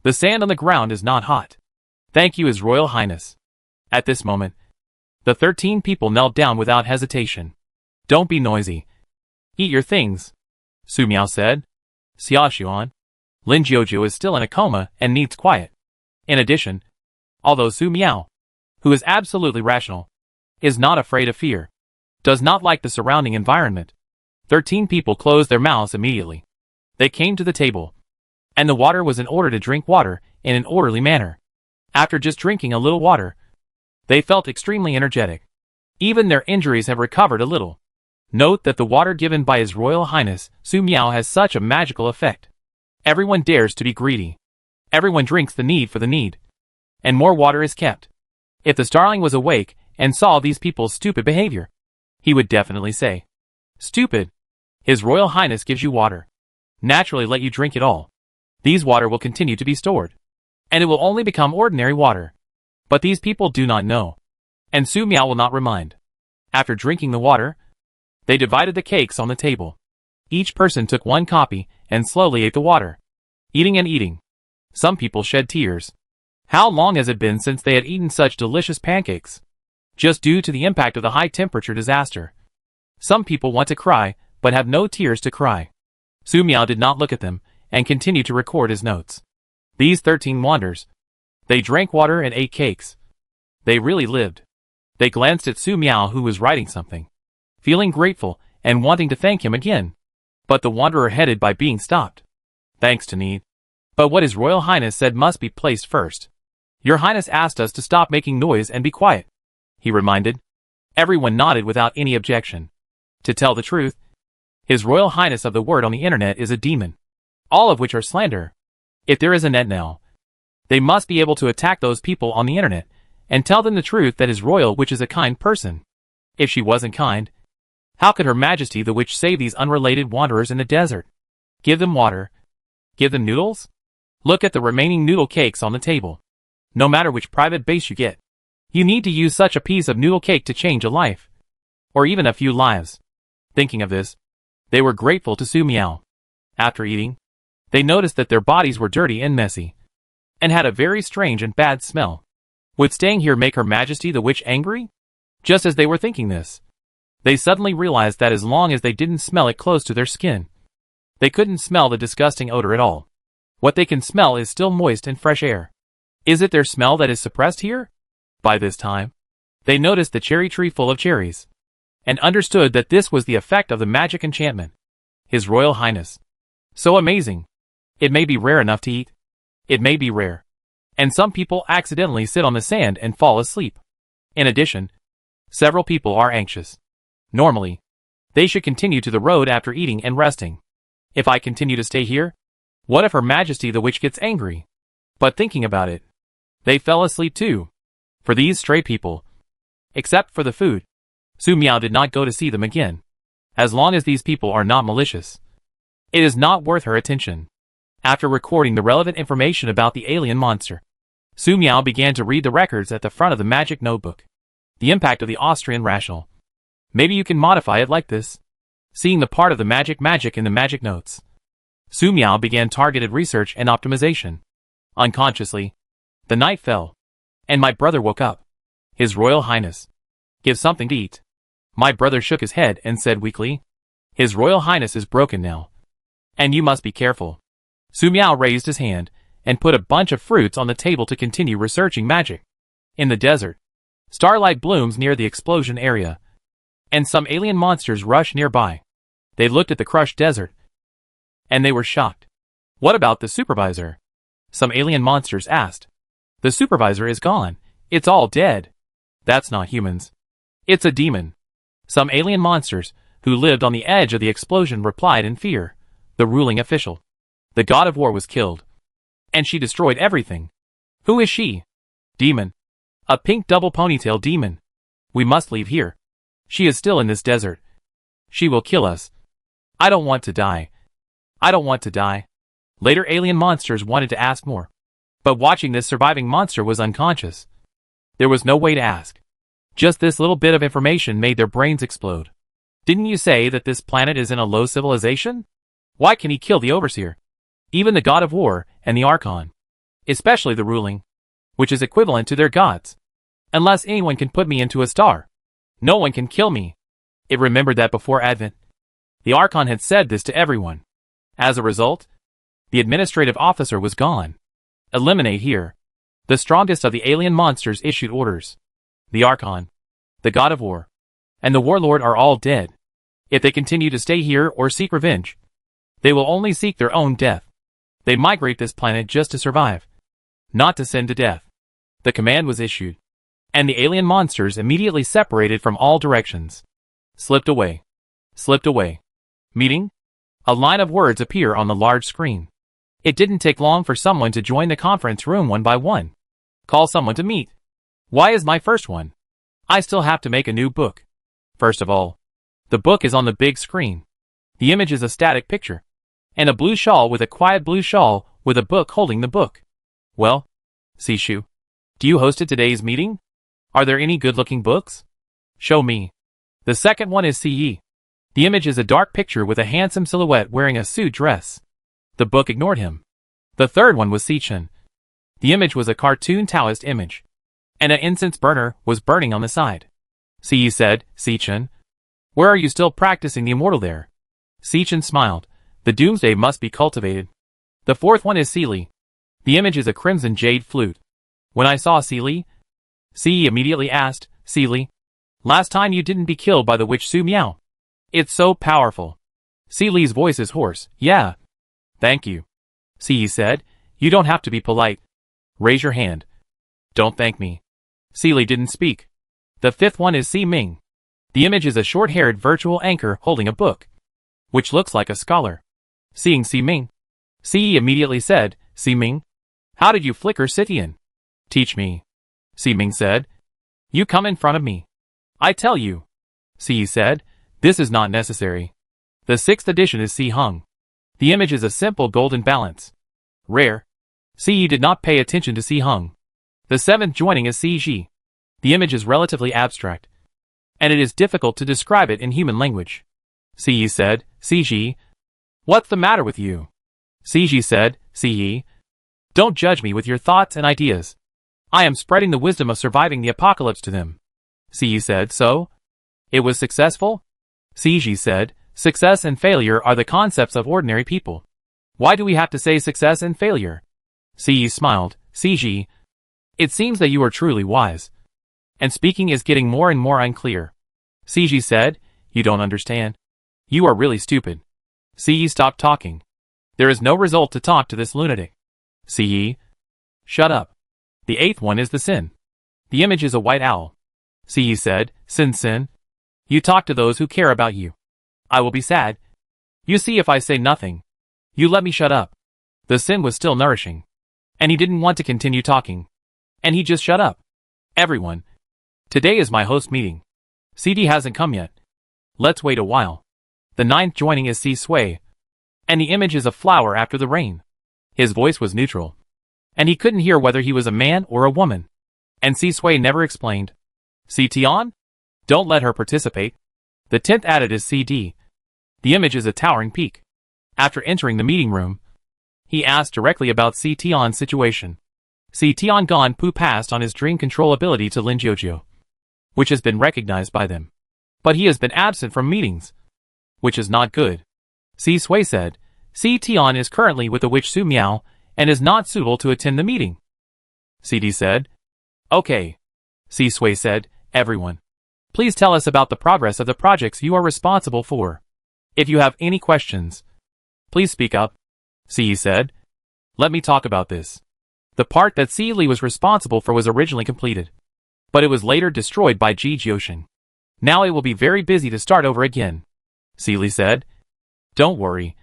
The sand on the ground is not hot. Thank you, His Royal Highness. At this moment, the 13 people knelt down without hesitation. Don't be noisy. Eat your things, Su Miao said. Xiaoxian, Lin Jiujiu is still in a coma and needs quiet. In addition, although Su Miao, who is absolutely rational, is not afraid of fear, does not like the surrounding environment, 13 people closed their mouths immediately. They came to the table, and the water was in order to drink water in an orderly manner. After just drinking a little water, they felt extremely energetic. Even their injuries have recovered a little. Note that the water given by His Royal Highness Su Miao has such a magical effect. Everyone dares to be greedy. Everyone drinks the need for the need, and more water is kept. If the starling was awake and saw these people's stupid behavior, he would definitely say, "Stupid. His Royal Highness gives you water. Naturally let you drink it all. These water will continue to be stored, and it will only become ordinary water." But these people do not know, and Su Miao will not remind. After drinking the water, they divided the cakes on the table. Each person took one copy and slowly ate the water, eating and eating. Some people shed tears. How long has it been since they had eaten such delicious pancakes? Just due to the impact of the high temperature disaster. Some people want to cry, but have no tears to cry. Su Miao did not look at them, and continued to record his notes. These 13 wanderers. They drank water and ate cakes. They really lived. They glanced at Su Miao, who was writing something, feeling grateful and wanting to thank him again. But the wanderer headed by being stopped. Thanks to need. But what His Royal Highness said must be placed first. Your Highness asked us to stop making noise and be quiet, he reminded. Everyone nodded without any objection. To tell the truth, His Royal Highness of the word on the internet is a demon, all of which are slander. If there is a net now, they must be able to attack those people on the internet and tell them the truth that His Royal Witch is a kind person. If she wasn't kind, how could Her Majesty the Witch save these unrelated wanderers in the desert? Give them water. Give them noodles? Look at the remaining noodle cakes on the table. No matter which private base you get, you need to use such a piece of noodle cake to change a life, or even a few lives. Thinking of this, they were grateful to Su Miao. After eating, they noticed that their bodies were dirty and messy, and had a very strange and bad smell. Would staying here make Her Majesty the Witch angry? Just as they were thinking this, they suddenly realized that as long as they didn't smell it close to their skin, they couldn't smell the disgusting odor at all. What they can smell is still moist and fresh air. Is it their smell that is suppressed here? By this time, they noticed the cherry tree full of cherries, and understood that this was the effect of the magic enchantment. His Royal Highness. So amazing. It may be rare enough to eat. It may be rare. And some people accidentally sit on the sand and fall asleep. In addition, several people are anxious. Normally, they should continue to the road after eating and resting. If I continue to stay here, what if Her Majesty the Witch gets angry? But thinking about it, they fell asleep too. For these stray people, except for the food, Su Miao did not go to see them again. As long as these people are not malicious, it is not worth her attention. After recording the relevant information about the alien monster, Su Miao began to read the records at the front of the magic notebook. The impact of the Austrian rational. Maybe you can modify it like this. Seeing the part of the magic in the magic notes, Su Miao began targeted research and optimization. Unconsciously, the night fell, and my brother woke up. His Royal Highness. Give something to eat. My brother shook his head and said weakly, His Royal Highness is broken now. And you must be careful. Su Miao raised his hand and put a bunch of fruits on the table to continue researching magic. In the desert, starlight blooms near the explosion area, and some alien monsters rush nearby. They looked at the crushed desert, and they were shocked. What about the supervisor? Some alien monsters asked. The supervisor is gone. It's all dead. That's not humans. It's a demon. Some alien monsters, who lived on the edge of the explosion, replied in fear. The ruling official, the god of war, was killed. And she destroyed everything. Who is she? Demon. A pink double ponytail demon. We must leave here. She is still in this desert. She will kill us. I don't want to die. I don't want to die. Later alien monsters wanted to ask more. But watching this surviving monster was unconscious. There was no way to ask. Just this little bit of information made their brains explode. Didn't you say that this planet is in a low civilization? Why can he kill the overseer? Even the god of war and the archon. Especially the ruling, which is equivalent to their gods. Unless anyone can put me into a star, no one can kill me. It remembered that before Advent, the archon had said this to everyone. As a result, the administrative officer was gone. Eliminate here. The strongest of the alien monsters issued orders. The archon, the god of war, and the warlord are all dead. If they continue to stay here or seek revenge, they will only seek their own death. They migrate this planet just to survive, not to send to death. The command was issued, and the alien monsters immediately separated from all directions. Slipped away. Slipped away. Meeting? A line of words appear on the large screen. It didn't take long for someone to join the conference room one by one. Call someone to meet. Why is my first one? I still have to make a new book. First of all, the book is on the big screen. The image is a static picture. And a blue shawl with a quiet blue shawl with a book holding the book. Well, Sishu, do you hosted today's meeting? Are there any good-looking books? Show me. The second one is CE. The image is a dark picture with a handsome silhouette wearing a suit dress. The book ignored him. The third one was Sichun. The image was a cartoon Taoist image, and an incense burner was burning on the side. CE said, Sichun, where are you still practicing the immortal there? Sichun smiled. The Doomsday must be cultivated. The fourth one is Seely. The image is a crimson jade flute. When I saw Seely, CE immediately asked, Seely, last time you didn't be killed by the witch Su Miao. It's so powerful. Seely's voice is hoarse. Yeah. Thank you. CE said, you don't have to be polite. Raise your hand. Don't thank me. Seely didn't speak. The fifth one is Si Ming. The image is a short-haired virtual anchor holding a book, which looks like a scholar. Seeing Si Ming, CE immediately said, Si Ming, how did you flicker Sitian? Teach me. Si Ming said, you come in front of me. I tell you. CE said, this is not necessary. The sixth edition is Si Hung. The image is a simple golden balance. Rare. CE did not pay attention to Si Hung. The seventh joining is Si Ji. The image is relatively abstract, and it is difficult to describe it in human language. CE said, Si Ji, what's the matter with you? Si Ji said, CE, don't judge me with your thoughts and ideas. I am spreading the wisdom of surviving the apocalypse to them. CE said, so? It was successful? CG said, success and failure are the concepts of ordinary people. Why do we have to say success and failure? CE smiled, CG, it seems that you are truly wise. And speaking is getting more and more unclear. CG said, you don't understand. You are really stupid. Ce stopped talking. There is no result to talk to this lunatic. Ce. Shut up. The eighth one is the sin. The image is a white owl. Ce said, Sin. You talk to those who care about you. I will be sad. You see, if I say nothing, you let me shut up. The sin was still nourishing. And he didn't want to continue talking. And he just shut up. Everyone. Today is my host meeting. CD hasn't come yet. Let's wait a while. The ninth joining is C Sway. And the image is a flower after the rain. His voice was neutral. And he couldn't hear whether he was a man or a woman. And C Sway never explained. C Tion? Don't let her participate. The 10th added is CD. The image is a towering peak. After entering the meeting room, he asked directly about C Tion's situation. C Tion Gon Poo passed on his dream control ability to Lin Jiujiu, which has been recognized by them. But he has been absent from meetings, which is not good. C Sway said, C Tion is currently with the witch Su Miao and is not suitable to attend the meeting. CD said, Okay. C Sway said, Everyone, please tell us about the progress of the projects you are responsible for. If you have any questions, please speak up. Ce said, Let me talk about this. The part that C Li was responsible for was originally completed, but it was later destroyed by Ji Jiusheng. Now it will be very busy to start over again. C Li said, Don't worry.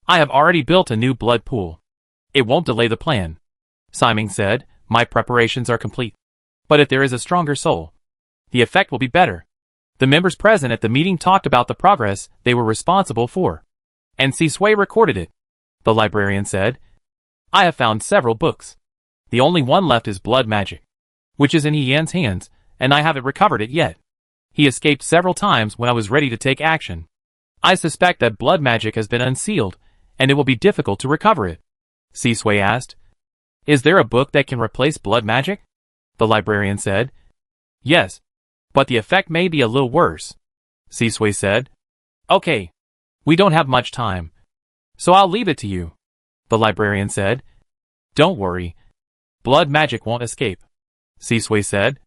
I have already built a new blood pool. It won't delay the plan. Siming said, My preparations are complete. But if there is a stronger soul, the effect will be better. The members present at the meeting talked about the progress they were responsible for. And C Sway recorded it. The librarian said, I have found several books. The only one left is Blood Magic, which is in He Yan's hands, and I haven't recovered it yet. He escaped several times when I was ready to take action. I suspect that Blood Magic has been unsealed, and it will be difficult to recover it. C Sway asked, Is there a book that can replace Blood Magic? The librarian said, Yes, but the effect may be a little worse. C Sway said, Okay, we don't have much time, so I'll leave it to you. The librarian said, Don't worry. Blood Magic won't escape. C Sway said,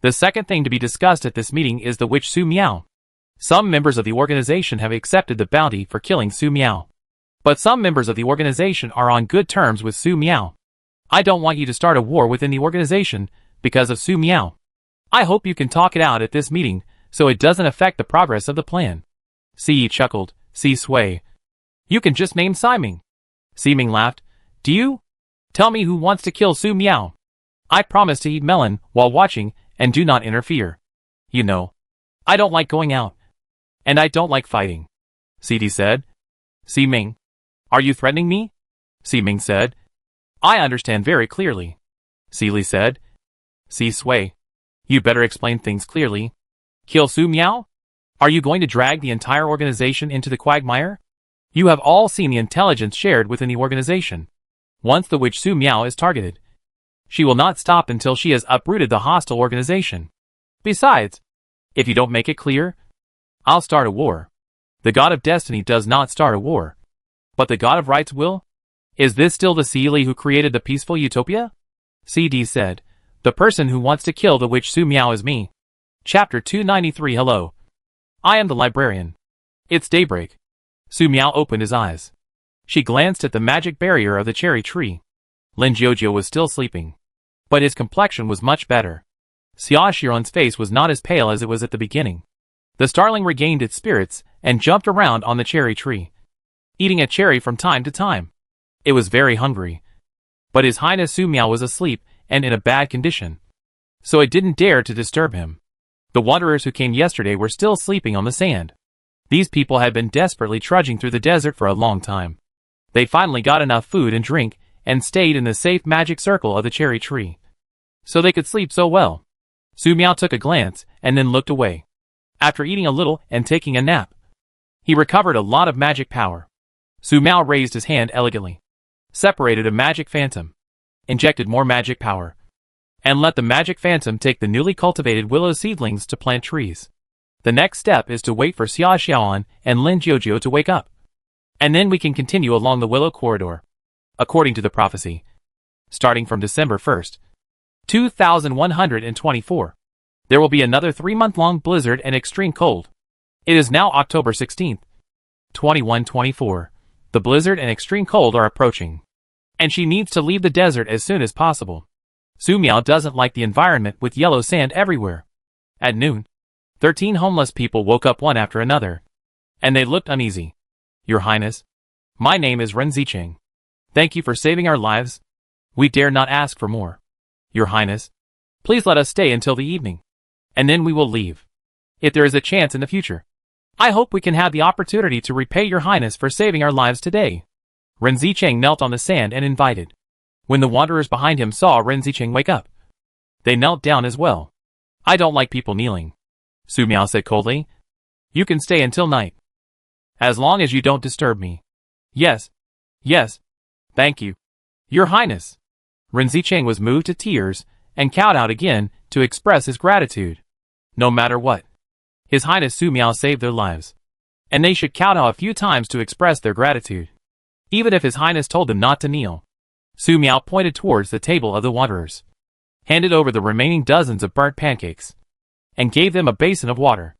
The second thing to be discussed at this meeting is the witch Su Miao. Some members of the organization have accepted the bounty for killing Su Miao. But some members of the organization are on good terms with Su Miao. I don't want you to start a war within the organization because of Su Miao. I hope you can talk it out at this meeting so it doesn't affect the progress of the plan. Ce chuckled, C Sway. You can just name Siming. Siming laughed. Do you? Tell me who wants to kill Su Miao. I promise to eat melon while watching and do not interfere. You know, I don't like going out. And I don't like fighting. CD said. Siming, are you threatening me? Siming said. I understand very clearly. Li said. C Sway, you better explain things clearly. Kill Su Miao? Are you going to drag the entire organization into the quagmire? You have all seen the intelligence shared within the organization. Once the witch Su Miao is targeted, she will not stop until she has uprooted the hostile organization. Besides, if you don't make it clear, I'll start a war. The God of Destiny does not start a war, but the God of Rights will? Is this still the Li who created the peaceful utopia? CD said, The person who wants to kill the witch Su Miao is me. Chapter 293. Hello. I am the librarian. It's daybreak. Su Miao opened his eyes. She glanced at the magic barrier of the cherry tree. Lin Jiujiu was still sleeping, but his complexion was much better. Xia Xiron's face was not as pale as it was at the beginning. The starling regained its spirits and jumped around on the cherry tree, eating a cherry from time to time. It was very hungry, but His Highness Su Miao was asleep and in a bad condition, so it didn't dare to disturb him. The wanderers who came yesterday were still sleeping on the sand. These people had been desperately trudging through the desert for a long time. They finally got enough food and drink and stayed in the safe magic circle of the cherry tree, so they could sleep so well. Su Miao took a glance and then looked away. After eating a little and taking a nap, he recovered a lot of magic power. Su Miao raised his hand elegantly, separated a magic phantom, injected more magic power, and let the magic phantom take the newly cultivated willow seedlings to plant trees. The next step is to wait for Xia Xiaoan and Lin Jiujiu to wake up, and then we can continue along the willow corridor. According to the prophecy, starting from December 1st, 2124, there will be another 3-month-long blizzard and extreme cold. It is now October 16th. 2124. The blizzard and extreme cold are approaching, and she needs to leave the desert as soon as possible. Su Miao doesn't like the environment with yellow sand everywhere. At noon, 13 homeless people woke up one after another, and they looked uneasy. Your Highness, my name is Ren Zicheng. Thank you for saving our lives. We dare not ask for more. Your Highness, please let us stay until the evening, and then we will leave. If there is a chance in the future, I hope we can have the opportunity to repay your Highness for saving our lives today. Ren Zicheng knelt on the sand and invited. When the wanderers behind him saw Ren Zicheng wake up, they knelt down as well. I don't like people kneeling, Su Miao said coldly. You can stay until night, as long as you don't disturb me. Yes, yes, thank you, Your Highness. Ren Zicheng was moved to tears and kowed out again to express his gratitude. No matter what, His Highness Su Miao saved their lives, and they should kowtow a few times to express their gratitude, even if His Highness told them not to kneel. Su Miao pointed towards the table of the wanderers, handed over the remaining dozens of burnt pancakes, and gave them a basin of water.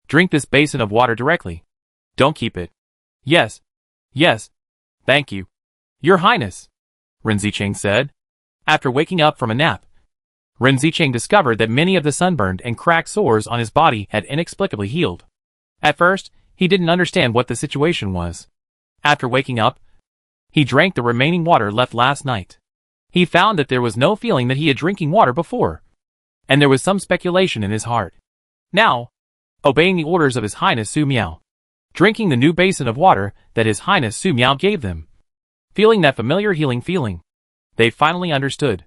Drink this basin of water directly. Don't keep it. Yes, yes, thank you, Your Highness, Ren Zicheng said. After waking up from a nap, Ren Zicheng discovered that many of the sunburned and cracked sores on his body had inexplicably healed. At first, he didn't understand what the situation was. After waking up, he drank the remaining water left last night. He found that there was no feeling that he had drinking water before, and there was some speculation in his heart. Now, obeying the orders of His Highness Su Miao, drinking the new basin of water that His Highness Su Miao gave them, feeling that familiar healing feeling, they finally understood.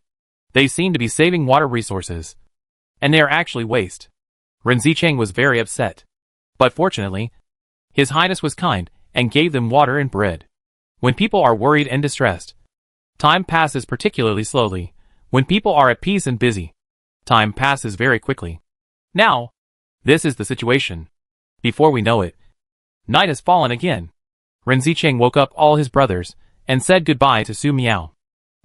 They seem to be saving water resources, and they are actually waste. Ren Zicheng was very upset, but fortunately, His Highness was kind and gave them water and bread. When people are worried and distressed, time passes particularly slowly. When people are at peace and busy, time passes very quickly. Now, this is the situation. Before we know it, night has fallen again. Ren Zicheng woke up all his brothers and said goodbye to Su Miao.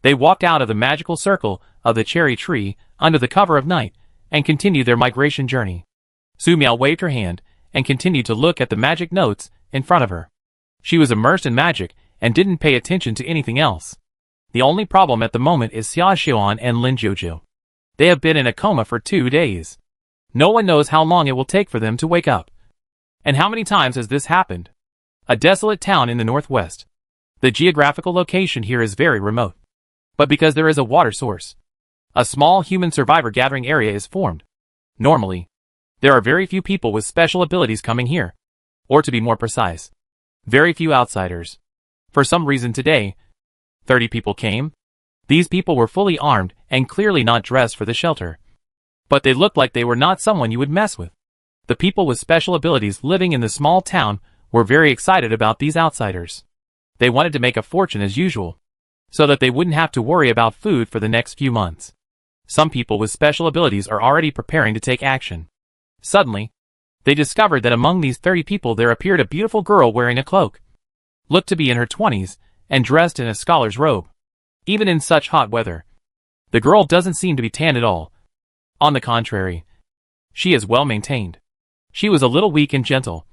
They walked out of the magical circle of the cherry tree under the cover of night and continued their migration journey. Su Miao waved her hand and continued to look at the magic notes in front of her. She was immersed in magic and didn't pay attention to anything else. The only problem at the moment is Xia Xiuan and Lin Jiujiu. They have been in a coma for 2 days. No one knows how long it will take for them to wake up. And how many times has this happened? A desolate town in the northwest. The geographical location here is very remote. But because there is a water source, a small human survivor gathering area is formed. Normally, there are very few people with special abilities coming here. Or to be more precise, very few outsiders. For some reason today, 30 people came. These people were fully armed and clearly not dressed for the shelter. But they looked like they were not someone you would mess with. The people with special abilities living in the small town were very excited about these outsiders. They wanted to make a fortune as usual, so that they wouldn't have to worry about food for the next few months. Some people with special abilities are already preparing to take action. Suddenly, they discovered that among these 30 people there appeared a beautiful girl wearing a cloak. Looked to be in her 20s, and dressed in a scholar's robe. Even in such hot weather, the girl doesn't seem to be tan at all. On the contrary, she is well maintained. She was a little weak and gentle.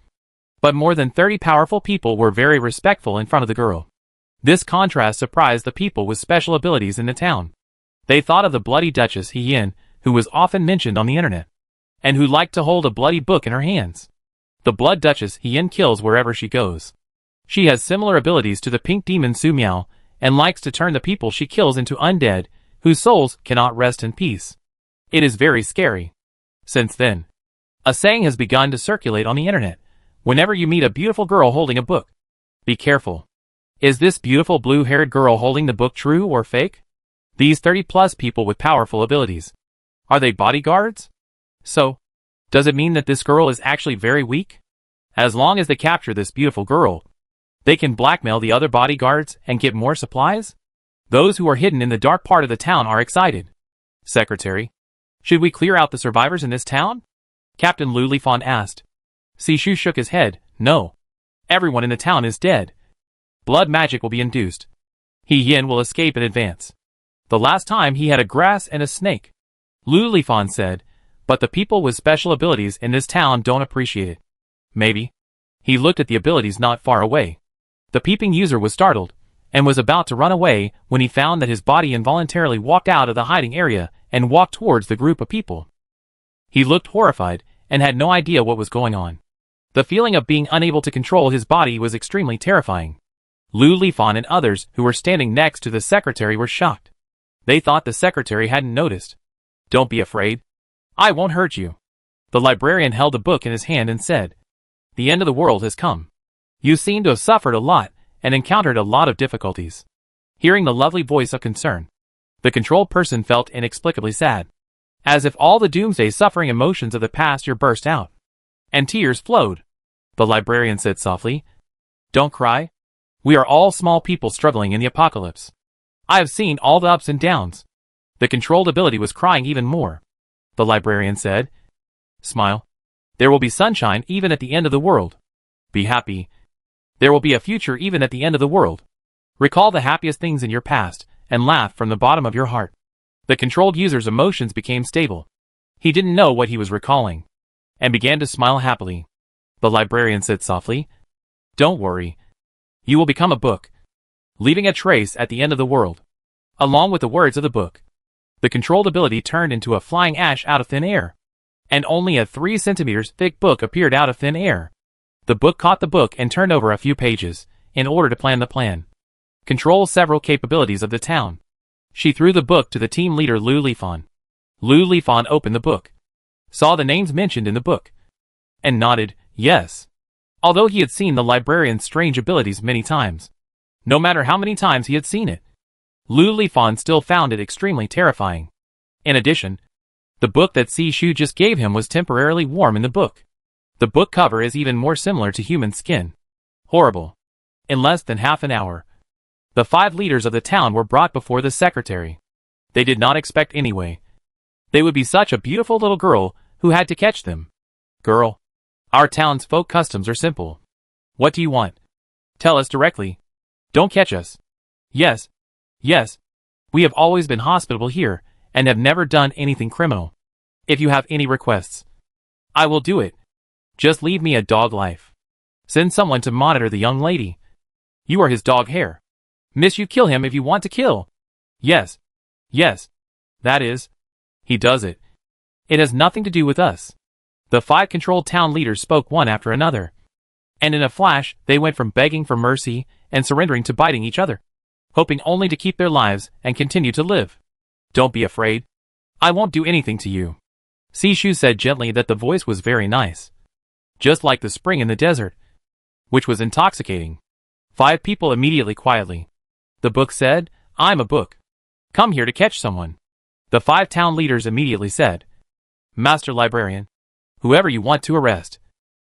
But more than 30 powerful people were very respectful in front of the girl. This contrast surprised the people with special abilities in the town. They thought of the bloody Duchess Hien, who was often mentioned on the internet, and who liked to hold a bloody book in her hands. The Blood Duchess Hien kills wherever she goes. She has similar abilities to the pink demon Su Miao, and likes to turn the people she kills into undead, whose souls cannot rest in peace. It is very scary. Since then, a saying has begun to circulate on the internet. Whenever you meet a beautiful girl holding a book, be careful. Is this beautiful blue-haired girl holding the book true or fake? These 30-plus people with powerful abilities, are they bodyguards? So, does it mean that this girl is actually very weak? As long as they capture this beautiful girl, they can blackmail the other bodyguards and get more supplies? Those who are hidden in the dark part of the town are excited. Secretary, should we clear out the survivors in this town? Captain Lu Lifan asked. Sishu shook his head. No. Everyone in the town is dead. Blood magic will be induced. He Yin will escape in advance. The last time he had a grass and a snake. Lu Lifan said, but the people with special abilities in this town don't appreciate it. Maybe. He looked at the abilities not far away. The peeping user was startled, and was about to run away when he found that his body involuntarily walked out of the hiding area and walked towards the group of people. He looked horrified and had no idea what was going on. The feeling of being unable to control his body was extremely terrifying. Lu Lifan and others who were standing next to the secretary were shocked. They thought the secretary hadn't noticed. "Don't be afraid. I won't hurt you." The librarian held a book in his hand and said, "The end of the world has come. You seem to have suffered a lot and encountered a lot of difficulties." Hearing the lovely voice of concern, the control person felt inexplicably sad, as if all the Doomsday suffering emotions of the past year burst out, and tears flowed. The librarian said softly, "Don't cry. We are all small people struggling in the apocalypse. I have seen all the ups and downs." The controlled ability was crying even more. The librarian said, "Smile. There will be sunshine even at the end of the world. Be happy. There will be a future even at the end of the world. Recall the happiest things in your past and laugh from the bottom of your heart." The controlled user's emotions became stable. He didn't know what he was recalling, and began to smile happily. The librarian said softly, "Don't worry. You will become a book, leaving a trace at the end of the world, along with the words of the book." The controlled ability turned into a flying ash out of thin air, and only a 3 centimeters thick book appeared out of thin air. The book caught the book and turned over a few pages, in order to plan the plan. Control several capabilities of the town. She threw the book to the team leader Lu Lifan. Lu Lifan opened the book, saw the names mentioned in the book, and nodded, yes. Although he had seen the librarian's strange abilities many times, no matter how many times he had seen it, Lu Lifan still found it extremely terrifying. In addition, the book that Sishu just gave him was temporarily warm in the book. The book cover is even more similar to human skin. Horrible. In less than half an hour, the 5 leaders of the town were brought before the secretary. They did not expect anyway. They would be such a beautiful little girl who had to catch them. "Girl, our town's folk customs are simple. What do you want? Tell us directly. Don't catch us." Yes. We have always been hospitable here, and have never done anything criminal. If you have any requests, I will do it. Just leave me a dog life. Send someone to monitor the young lady. You are his dog hair. Miss, you kill him if you want to kill." Yes. That is. He does it. It has nothing to do with us." The 5 controlled town leaders spoke one after another, and in a flash they went from begging for mercy and surrendering to biting each other, hoping only to keep their lives and continue to live. "Don't be afraid. I won't do anything to you." Sishu said gently that the voice was very nice, just like the spring in the desert, which was intoxicating. 5 people immediately quietly. The book said, "I'm a book. Come here to catch someone." The 5 town leaders immediately said, "Master Librarian, whoever you want to arrest,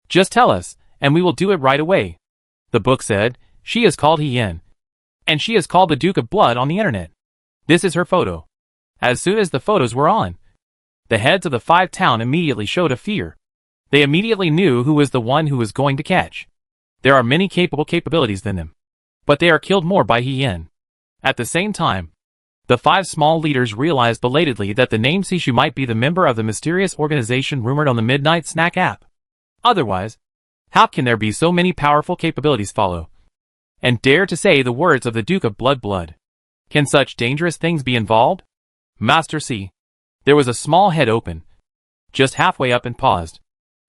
just tell us, and we will do it right away." The book said, "She is called Hien, and she is called the Duke of Blood on the internet. This is her photo." As soon as the photos were on, the heads of the 5 town immediately showed a fear. They immediately knew who was the one who was going to catch. There are many capabilities than them, but they are killed more by Hien. At the same time, the 5 small leaders realized belatedly that the name Sishu might be the member of the mysterious organization rumored on the Midnight Snack app. Otherwise, how can there be so many powerful capabilities follow, and dare to say the words of the Duke of Blood? Can such dangerous things be involved? Master C. There was a small head open, just halfway up, and paused.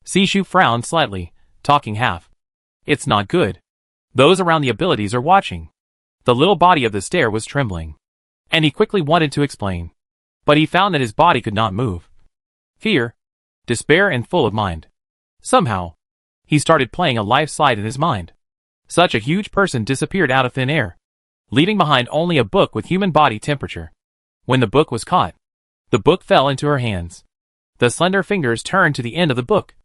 Sishu frowned slightly, talking half. "It's not good. Those around the abilities are watching." The little body of the stair was trembling, and he quickly wanted to explain, but he found that his body could not move. Fear, despair, and full of mind. Somehow, he started playing a life slide in his mind. Such a huge person disappeared out of thin air, leaving behind only a book with human body temperature. When the book was caught, the book fell into her hands. The slender fingers turned to the end of the book,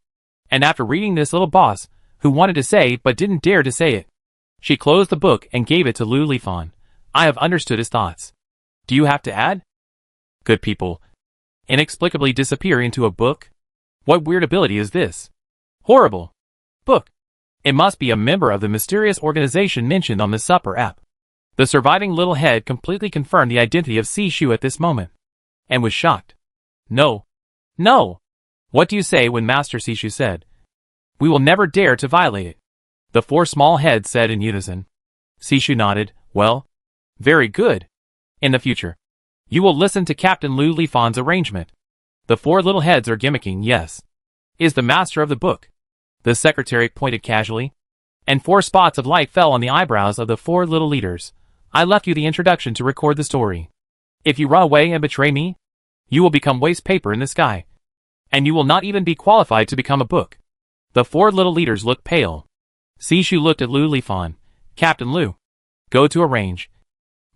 and after reading this little boss, who wanted to say but didn't dare to say it, she closed the book and gave it to Lu Lifan. "I have understood his thoughts. Do you have to add? Good people inexplicably disappear into a book? What weird ability is this? Horrible. Book. It must be a member of the mysterious organization mentioned on the Supper app." The surviving little head completely confirmed the identity of Sishu at this moment, and was shocked. No. What do you say when Master Sishu said, "We will never dare to violate it"? The four small heads said in unison. Sishu nodded. Well, very good. In the future, you will listen to Captain Lu Lifan's arrangement. The four little heads are gimmicking, yes. Is the master of the book. The secretary pointed casually, and 4 spots of light fell on the eyebrows of the 4 little leaders. I left you the introduction to record the story. If you run away and betray me, you will become waste paper in the sky. And you will not even be qualified to become a book. The 4 little leaders looked pale. Sishu looked at Lu Lifan. Captain Lu. Go to arrange.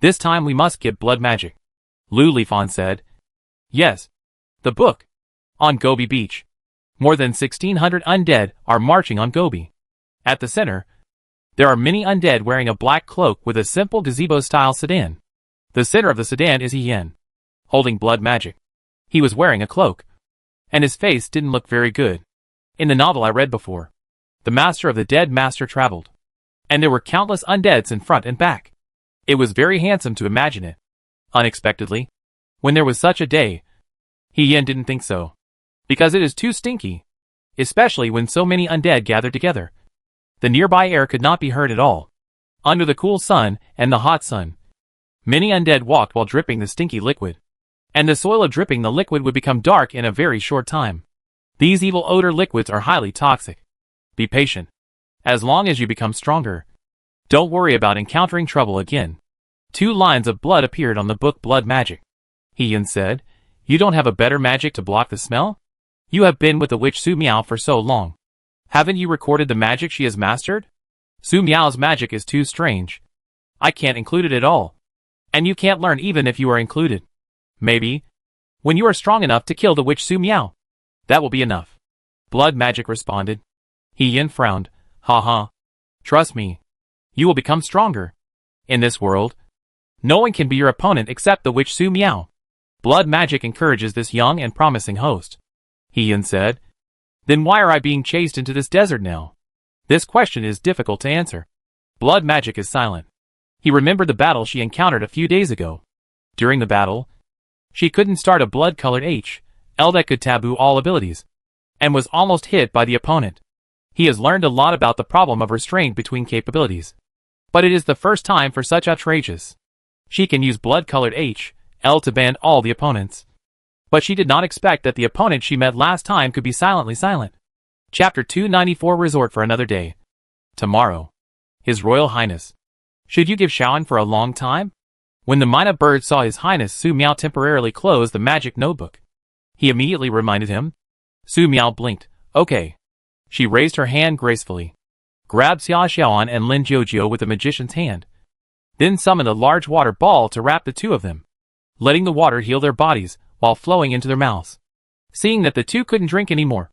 This time we must get blood magic. Lu Lifan said. Yes. The book. On Gobi Beach. More than 1,600 undead are marching on Gobi. At the center, there are many undead wearing a black cloak with a simple gazebo-style sedan. The center of the sedan is Yen, holding blood magic. He was wearing a cloak, and his face didn't look very good. In the novel I read before, the master of the dead master traveled, and there were countless undeads in front and back. It was very handsome to imagine it. Unexpectedly, when there was such a day, Yen didn't think so, because it is too stinky, especially when so many undead gathered together. The nearby air could not be heard at all. Under the cool sun and the hot sun, many undead walked while dripping the stinky liquid. And the soil of dripping the liquid would become dark in a very short time. These evil odor liquids are highly toxic. Be patient. As long as you become stronger, don't worry about encountering trouble again. 2 lines of blood appeared on the book Blood Magic. Yen said, You don't have a better magic to block the smell? You have been with the witch Su Miao for so long. Haven't you recorded the magic she has mastered? Su Miao's magic is too strange. I can't include it at all. And you can't learn even if you are included. Maybe, when you are strong enough to kill the witch Su Miao, that will be enough. Blood Magic responded. Yen frowned. Ha. Trust me. You will become stronger. In this world, no one can be your opponent except the witch Su Miao. Blood Magic encourages this young and promising host. Yen said. Then why are I being chased into this desert now? This question is difficult to answer. Blood Magic is silent. He remembered the battle she encountered a few days ago. During the battle, she couldn't start a blood-colored L that could taboo all abilities, and was almost hit by the opponent. He has learned a lot about the problem of restraint between capabilities. But it is the first time for such outrageous. She can use blood-colored L to ban all the opponents. But she did not expect that the opponent she met last time could be silently silent. Chapter 294 Resort for another day. Tomorrow. His Royal Highness. Should you give Shaoan for a long time? When the Mina bird saw His Highness Su Miao temporarily close the magic notebook, he immediately reminded him. Su Miao blinked. Okay. She raised her hand gracefully, grabbed Xia Xiaoan and Lin Jiujio with the magician's hand, then summoned a large water ball to wrap the 2 of them, letting the water heal their bodies while flowing into their mouths. Seeing that the 2 couldn't drink anymore,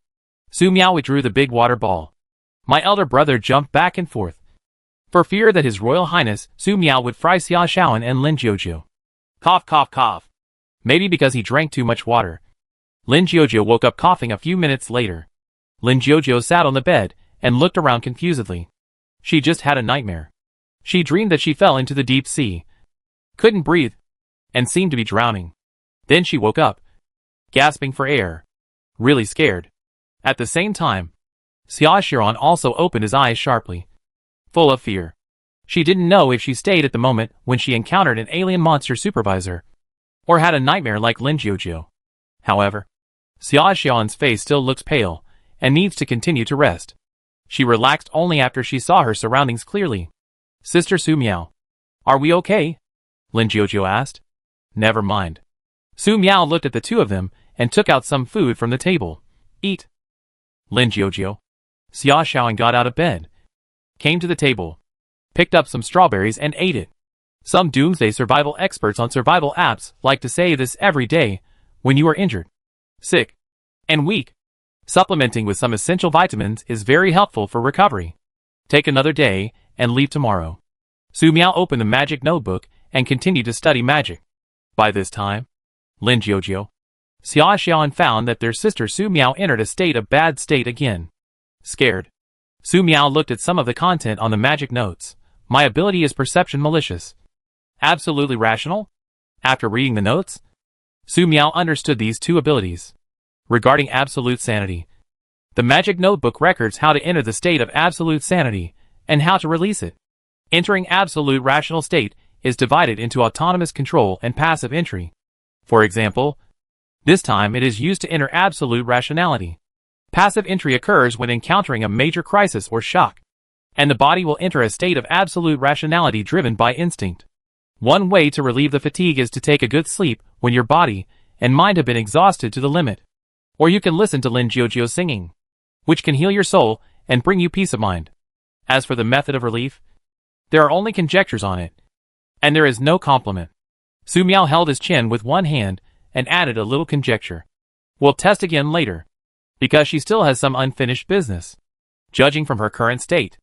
Su Miao withdrew the big water ball. My elder brother jumped back and forth, for fear that His Royal Highness Su Miao would fry Xia Xiaoan and Lin Jiujio. Cough. Maybe because he drank too much water. Lin Jiujio woke up coughing a few minutes later. Lin Jiujio sat on the bed and looked around confusedly. She just had a nightmare. She dreamed that she fell into the deep sea, couldn't breathe, and seemed to be drowning. Then she woke up, gasping for air, really scared. At the same time, Xia Xiaoan also opened his eyes sharply, full of fear. She didn't know if she stayed at the moment when she encountered an alien monster supervisor, or had a nightmare like Lin Jiujio. However, Xia Xiaoan's face still looks pale, and needs to continue to rest. She relaxed only after she saw her surroundings clearly. Sister Su Miao, are we okay? Lin Jiujio asked. Never mind. Su Miao looked at the 2 of them and took out some food from the table. Eat. Lin Jiujio. Xia Xiaoan got out of bed, came to the table, picked up some strawberries and ate it. Some Doomsday survival experts on survival apps like to say this every day when you are injured, sick, and weak. Supplementing with some essential vitamins is very helpful for recovery. Take another day and leave tomorrow. Su Miao opened the magic notebook and continued to study magic. By this time, Lin Jiujio, Xia Xiaoan found that their sister Su Miao entered a bad state again. Scared, Su Miao looked at some of the content on the magic notes. My ability is perception malicious. Absolutely rational? After reading the notes, Su Miao understood these 2 abilities. Regarding absolute sanity, the magic notebook records how to enter the state of absolute sanity, and how to release it. Entering absolute rational state is divided into autonomous control and passive entry. For example, this time it is used to enter absolute rationality. Passive entry occurs when encountering a major crisis or shock, and the body will enter a state of absolute rationality driven by instinct. One way to relieve the fatigue is to take a good sleep when your body and mind have been exhausted to the limit. Or you can listen to Lin Jiujio singing, which can heal your soul and bring you peace of mind. As for the method of relief, there are only conjectures on it, and there is no compliment. Su Miao held his chin with one hand and added a little conjecture. We'll test again later, because she still has some unfinished business. Judging from her current state,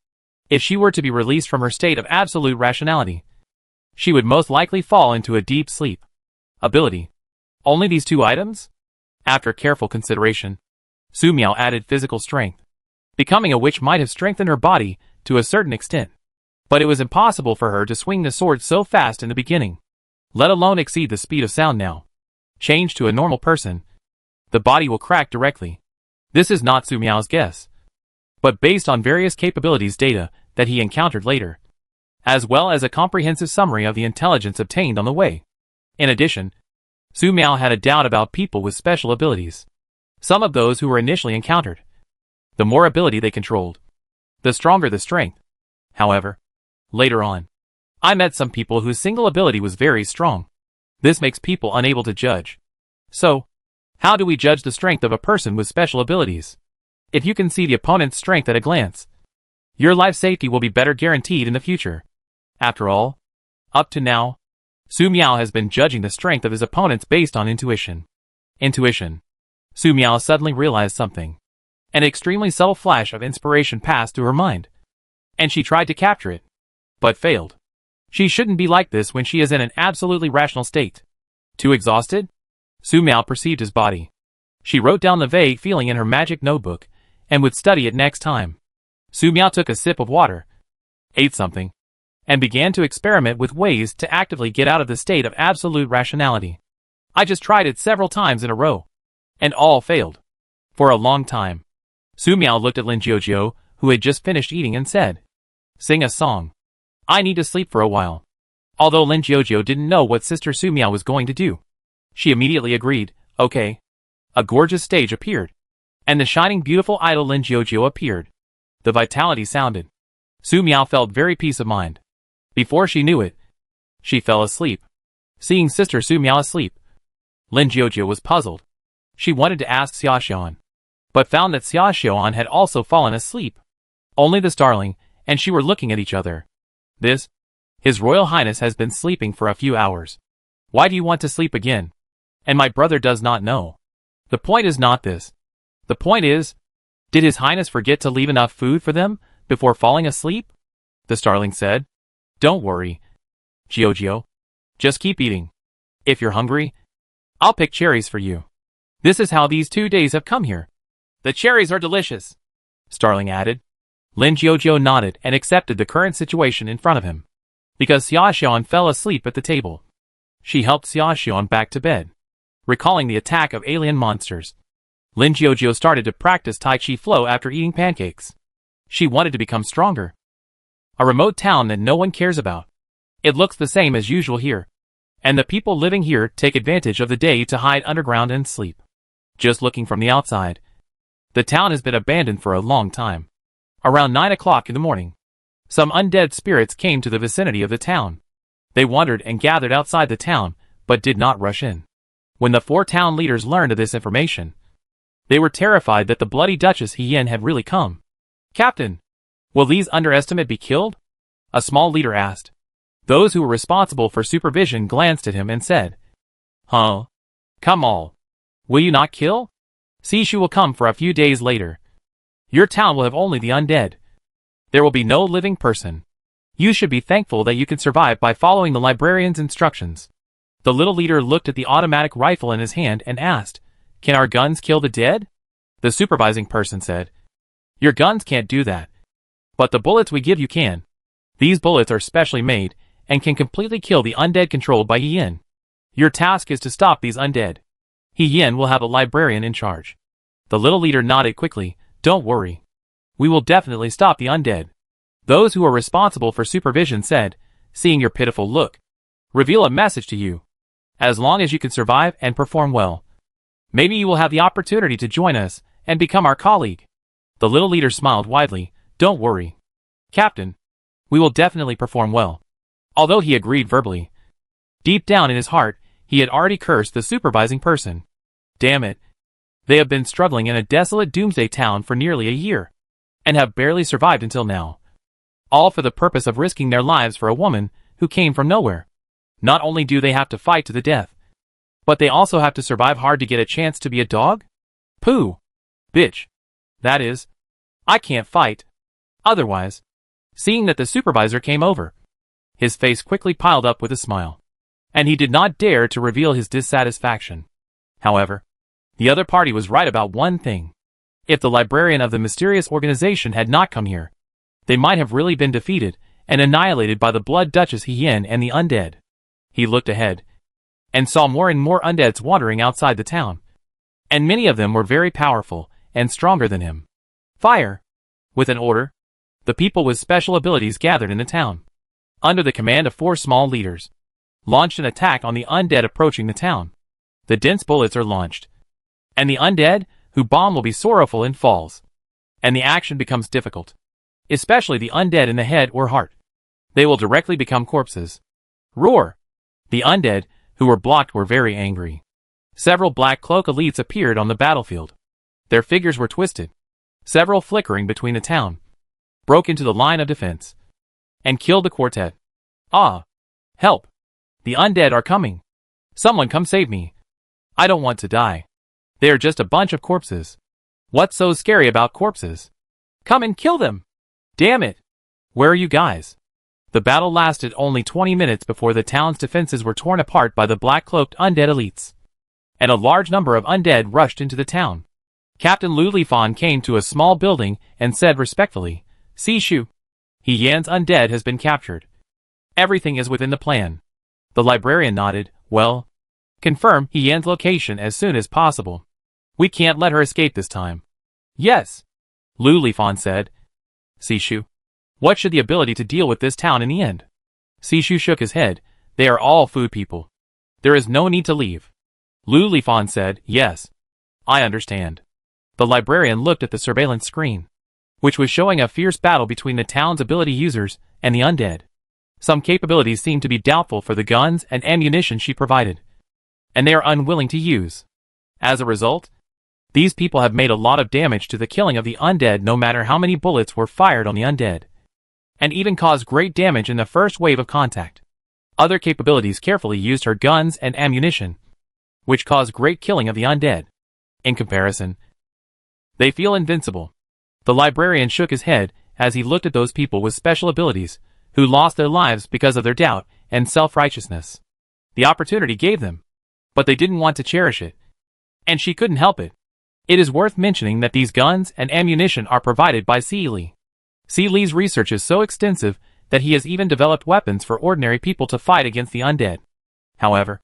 if she were to be released from her state of absolute rationality, she would most likely fall into a deep sleep. Ability. Only these two items? After careful consideration, Su Miao added physical strength. Becoming a witch might have strengthened her body to a certain extent, but it was impossible for her to swing the sword so fast in the beginning, let alone exceed the speed of sound now. Change to a normal person, the body will crack directly. This is not Su Miao's guess, but based on various capabilities data that he encountered later, as well as a comprehensive summary of the intelligence obtained on the way. In addition, Su Miao had a doubt about people with special abilities. Some of those who were initially encountered, the more ability they controlled, the stronger the strength. However, later on, I met some people whose single ability was very strong. This makes people unable to judge. So, how do we judge the strength of a person with special abilities? If you can see the opponent's strength at a glance, your life safety will be better guaranteed in the future. After all, up to now, Su Miao has been judging the strength of his opponents based on intuition. Intuition. Su Miao suddenly realized something. An extremely subtle flash of inspiration passed through her mind, and she tried to capture it, but failed. She shouldn't be like this when she is in an absolutely rational state. Too exhausted? Su Miao perceived his body. She wrote down the vague feeling in her magic notebook, and would study it next time. Su Miao took a sip of water, ate something, and began to experiment with ways to actively get out of the state of absolute rationality. I just tried it several times in a row, and all failed. For a long time, Su Miao looked at Lin Jiujio, who had just finished eating, and said, "Sing a song. I need to sleep for a while." Although Lin Jiujio didn't know what Sister Su Miao was going to do, she immediately agreed, "Okay." A gorgeous stage appeared, and the shining beautiful idol Lin Jiujio appeared. The vitality sounded. Su Miao felt very peace of mind. Before she knew it, she fell asleep. Seeing Sister Su Miao asleep, Lin Jiujio was puzzled. She wanted to ask Xia Xian, but found that Xia Xian had also fallen asleep. Only the starling and she were looking at each other. His Royal Highness has been sleeping for a few hours. Why do you want to sleep again? And my brother does not know. The point is not this. The point is, did His Highness forget to leave enough food for them before falling asleep? The starling said. Don't worry, Jiujio. Just keep eating. If you're hungry, I'll pick cherries for you. This is how these 2 days have come here. The cherries are delicious, Starling added. Lin Jiujio nodded and accepted the current situation in front of him. Because Xia Xian fell asleep at the table, she helped Xia Xian back to bed. Recalling the attack of alien monsters, Lin Jiujio started to practice Tai Chi flow after eating pancakes. She wanted to become stronger. A remote town that no one cares about. It looks the same as usual here, and the people living here take advantage of the day to hide underground and sleep. Just looking from the outside, the town has been abandoned for a long time. Around 9 o'clock in the morning, some undead spirits came to the vicinity of the town. They wandered and gathered outside the town, but did not rush in. When the 4 town leaders learned of this information, they were terrified that the bloody Duchess Hien had really come. Captain, will these underestimates be killed? A small leader asked. Those who were responsible for supervision glanced at him and said, Huh? Come all. Will you not kill? Sishu will come for a few days later. Your town will have only the undead. There will be no living person. You should be thankful that you can survive by following the librarian's instructions. The little leader looked at the automatic rifle in his hand and asked, Can our guns kill the dead? The supervising person said, Your guns can't do that. But the bullets we give you can. These bullets are specially made and can completely kill the undead controlled by Hien. Your task is to stop these undead. Hien will have a librarian in charge. The little leader nodded quickly. Don't worry. We will definitely stop the undead. Those who are responsible for supervision said, seeing your pitiful look, reveal a message to you. As long as you can survive and perform well, maybe you will have the opportunity to join us and become our colleague. The little leader smiled widely. Don't worry, Captain. We will definitely perform well. Although he agreed verbally, deep down in his heart, he had already cursed the supervising person. Damn it. They have been struggling in a desolate Doomsday town for nearly a year, and have barely survived until now. All for the purpose of risking their lives for a woman who came from nowhere. Not only do they have to fight to the death, but they also have to survive hard to get a chance to be a dog? Pooh. Bitch. That is, I can't fight. Otherwise. Seeing that the supervisor came over, his face quickly piled up with a smile, and he did not dare to reveal his dissatisfaction. However, the other party was right about one thing. If the librarian of the mysterious organization had not come here, they might have really been defeated and annihilated by the Blood Duchess Hien and the undead. He looked ahead, and saw more and more undeads wandering outside the town, and many of them were very powerful and stronger than him. Fire! With an order, the people with special abilities gathered in the town, under the command of 4 small leaders, launched an attack on the undead approaching the town. The dense bullets are launched, and the undead who bomb will be sorrowful in falls, and the action becomes difficult, especially the undead in the head or heart. They will directly become corpses. Roar! The undead who were blocked were very angry. Several black cloak elites appeared on the battlefield. Their figures were twisted, several flickering between the town, broke into the line of defense, and killed the quartet. Ah! Help! The undead are coming! Someone come save me! I don't want to die. They are just a bunch of corpses. What's so scary about corpses? Come and kill them! Damn it! Where are you guys? The battle lasted only 20 minutes before the town's defenses were torn apart by the black-cloaked undead elites, and a large number of undead rushed into the town. Captain Lu Lifan came to a small building and said respectfully, Sishu, Hiyan's undead has been captured. Everything is within the plan. The librarian nodded. Well, confirm Hiyan's location as soon as possible. We can't let her escape this time. Yes, Lu Lifan said. Sishu, what should the ability to deal with this town in the end? Sishu shook his head. They are all food people. There is no need to leave. Lu Lifan said, yes, I understand. The librarian looked at the surveillance screen, which was showing a fierce battle between the town's ability users and the undead. Some capabilities seemed to be doubtful for the guns and ammunition she provided, and they are unwilling to use. As a result, these people have made a lot of damage to the killing of the undead no matter how many bullets were fired on the undead, and even caused great damage in the first wave of contact. Other capabilities carefully used her guns and ammunition, which caused great killing of the undead. In comparison, they feel invincible. The librarian shook his head as he looked at those people with special abilities who lost their lives because of their doubt and self-righteousness. The opportunity gave them, but they didn't want to cherish it, and she couldn't help it. It is worth mentioning that these guns and ammunition are provided by Si Li. Si Li's research is so extensive that he has even developed weapons for ordinary people to fight against the undead. However,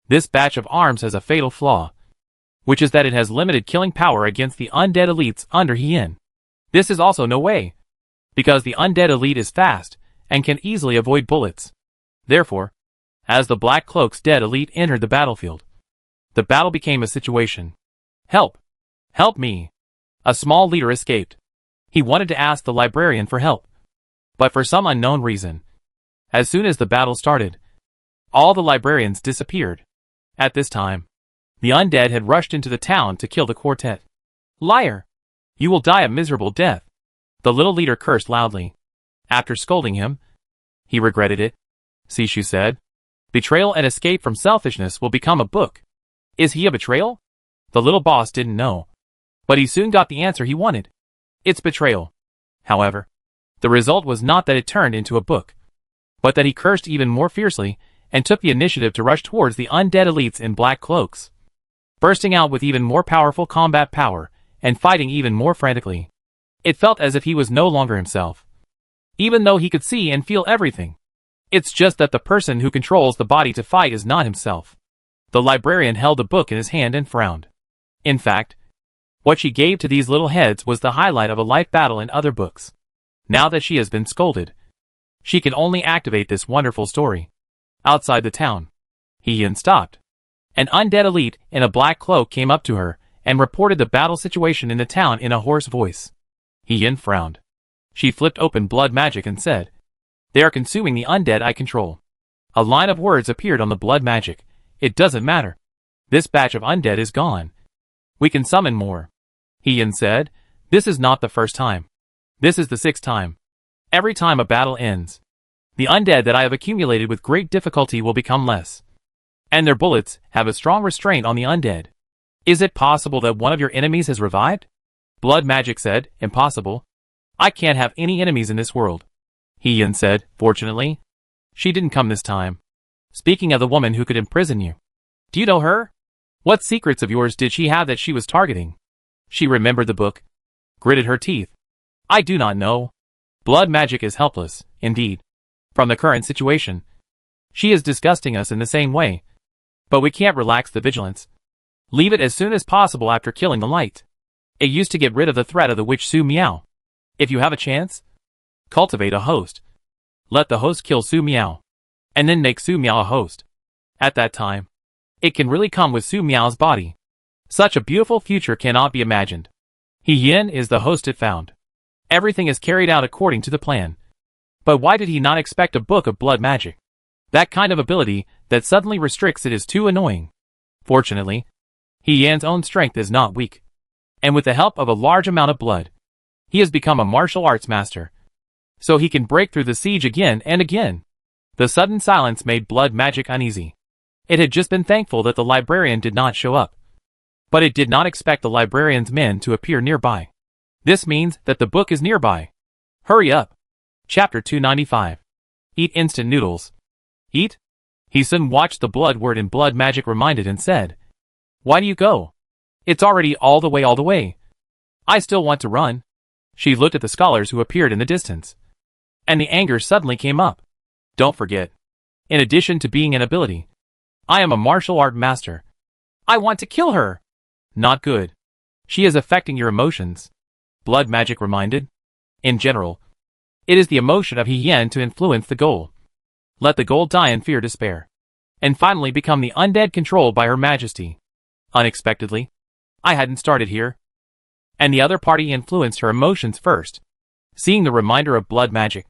this batch of arms has a fatal flaw, which is that it has limited killing power against the undead elites under Hien. This is also no way, because the undead elite is fast and can easily avoid bullets. Therefore, as the Black Cloak's dead elite entered the battlefield, the battle became a situation. Help! Help me! A small leader escaped. He wanted to ask the librarian for help, but for some unknown reason, as soon as the battle started, all the librarians disappeared. At this time, the undead had rushed into the town to kill the quartet. Liar! You will die a miserable death. The little leader cursed loudly. After scolding him, he regretted it. Sishu said, betrayal and escape from selfishness will become a book. Is he a betrayal? The little boss didn't know, but he soon got the answer he wanted. It's betrayal. However, the result was not that it turned into a book, but that he cursed even more fiercely and took the initiative to rush towards the undead elites in black cloaks, bursting out with even more powerful combat power and fighting even more frantically. It felt as if he was no longer himself, even though he could see and feel everything. It's just that the person who controls the body to fight is not himself. The librarian held a book in his hand and frowned. In fact, what she gave to these little heads was the highlight of a life battle in other books. Now that she has been scolded, she can only activate this wonderful story. Outside the town, Hien stopped. An undead elite in a black cloak came up to her and reported the battle situation in the town in a hoarse voice. Hien frowned. She flipped open blood magic and said, "They are consuming the undead I control." A line of words appeared on the blood magic. "It doesn't matter. This batch of undead is gone. We can summon more." Hien said, "This is not the first time. This is the 6th time. Every time a battle ends, the undead that I have accumulated with great difficulty will become less. And their bullets have a strong restraint on the undead. Is it possible that one of your enemies has revived?" Blood magic said, "Impossible. I can't have any enemies in this world." Hien said, "Fortunately, she didn't come this time. Speaking of the woman who could imprison you, do you know her? What secrets of yours did she have that she was targeting?" She remembered the book, gritted her teeth. "I do not know. Blood magic is helpless, indeed, from the current situation. She is disgusting us in the same way. But we can't relax the vigilance. Leave it as soon as possible after killing the light. It used to get rid of the threat of the witch Su Miao. If you have a chance, cultivate a host. Let the host kill Su Miao, and then make Su Miao a host. At that time, it can really come with Su Miao's body. Such a beautiful future cannot be imagined. Hien is the host it found. Everything is carried out according to the plan. But why did he not expect a book of blood magic? That kind of ability that suddenly restricts it is too annoying. Fortunately, Hien's own strength is not weak. And with the help of a large amount of blood, he has become a martial arts master. So he can break through the siege again and again. The sudden silence made blood magic uneasy. It had just been thankful that the librarian did not show up. But it did not expect the librarian's men to appear nearby. This means that the book is nearby. Hurry up. Chapter 295. Eat instant noodles. Eat? Hien watched the blood word in blood magic reminded and said, "Why do you go? It's already all the way. I still want to run." She looked at the scholars who appeared in the distance. And the anger suddenly came up. "Don't forget. In addition to being an ability, I am a martial art master. I want to kill her." "Not good. She is affecting your emotions," blood magic reminded. "In general, it is the emotion of Hien to influence the goal. Let the goal die in fear despair. And finally become the undead controlled by Her Majesty." Unexpectedly, I hadn't started here. And the other party influenced her emotions first. Seeing the reminder of blood magic,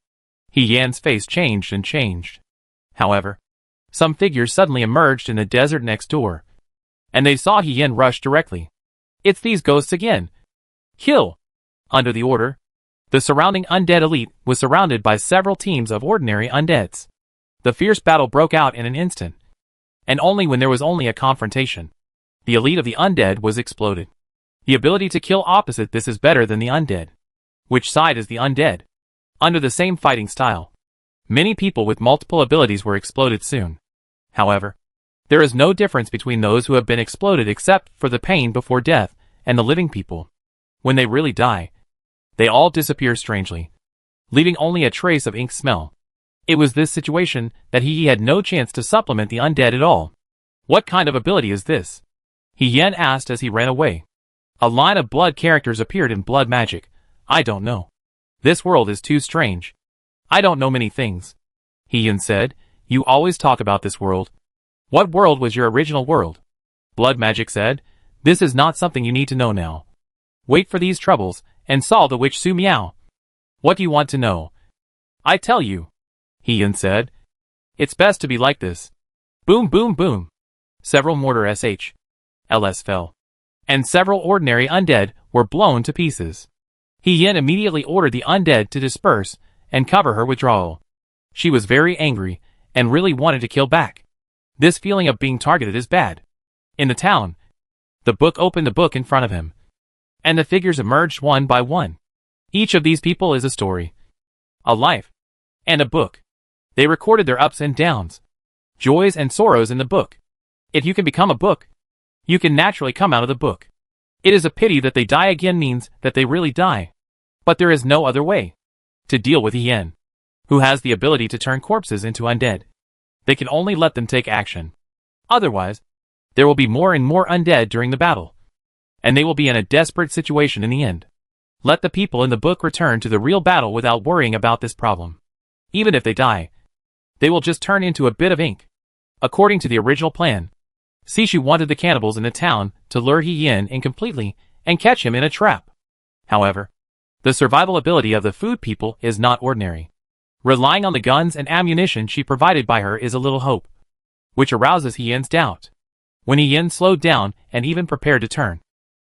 Hien's face changed and changed. However, some figures suddenly emerged in the desert next door. And they saw Hien rush directly. "It's these ghosts again. Kill!" Under the order, the surrounding undead elite was surrounded by several teams of ordinary undeads. The fierce battle broke out in an instant. And only when there was only a confrontation, the elite of the undead was exploded. The ability to kill opposite this is better than the undead. Which side is the undead? Under the same fighting style, many people with multiple abilities were exploded soon. However, there is no difference between those who have been exploded except for the pain before death and the living people. When they really die, they all disappear strangely, leaving only a trace of ink smell. It was this situation that he had no chance to supplement the undead at all. "What kind of ability is this?" Hien asked as he ran away. A line of blood characters appeared in blood magic. "I don't know. This world is too strange. I don't know many things." Hien said, "You always talk about this world. What world was your original world?" Blood magic said, "This is not something you need to know now. Wait for these troubles and solve the witch Su Miao. What do you want to know?" "I tell you," Hien said. "It's best to be like this." Boom boom boom. Several mortar SHLs fell. And several ordinary undead were blown to pieces. Hien immediately ordered the undead to disperse and cover her withdrawal. She was very angry and really wanted to kill back. This feeling of being targeted is bad. In the town, the book opened the book in front of him. And the figures emerged one by one. Each of these people is a story, a life, and a book. They recorded their ups and downs, joys and sorrows in the book. If you can become a book, you can naturally come out of the book. It is a pity that they die again means that they really die. But there is no other way to deal with Hien, who has the ability to turn corpses into undead. They can only let them take action. Otherwise, there will be more and more undead during the battle. And they will be in a desperate situation in the end. Let the people in the book return to the real battle without worrying about this problem. Even if they die, they will just turn into a bit of ink. According to the original plan, Sishu wanted the cannibals in the town to lure He Yin in completely and catch him in a trap. However, the survival ability of the food people is not ordinary. Relying on the guns and ammunition she provided by her is a little hope, which arouses He Yin's doubt. When He Yin slowed down and even prepared to turn,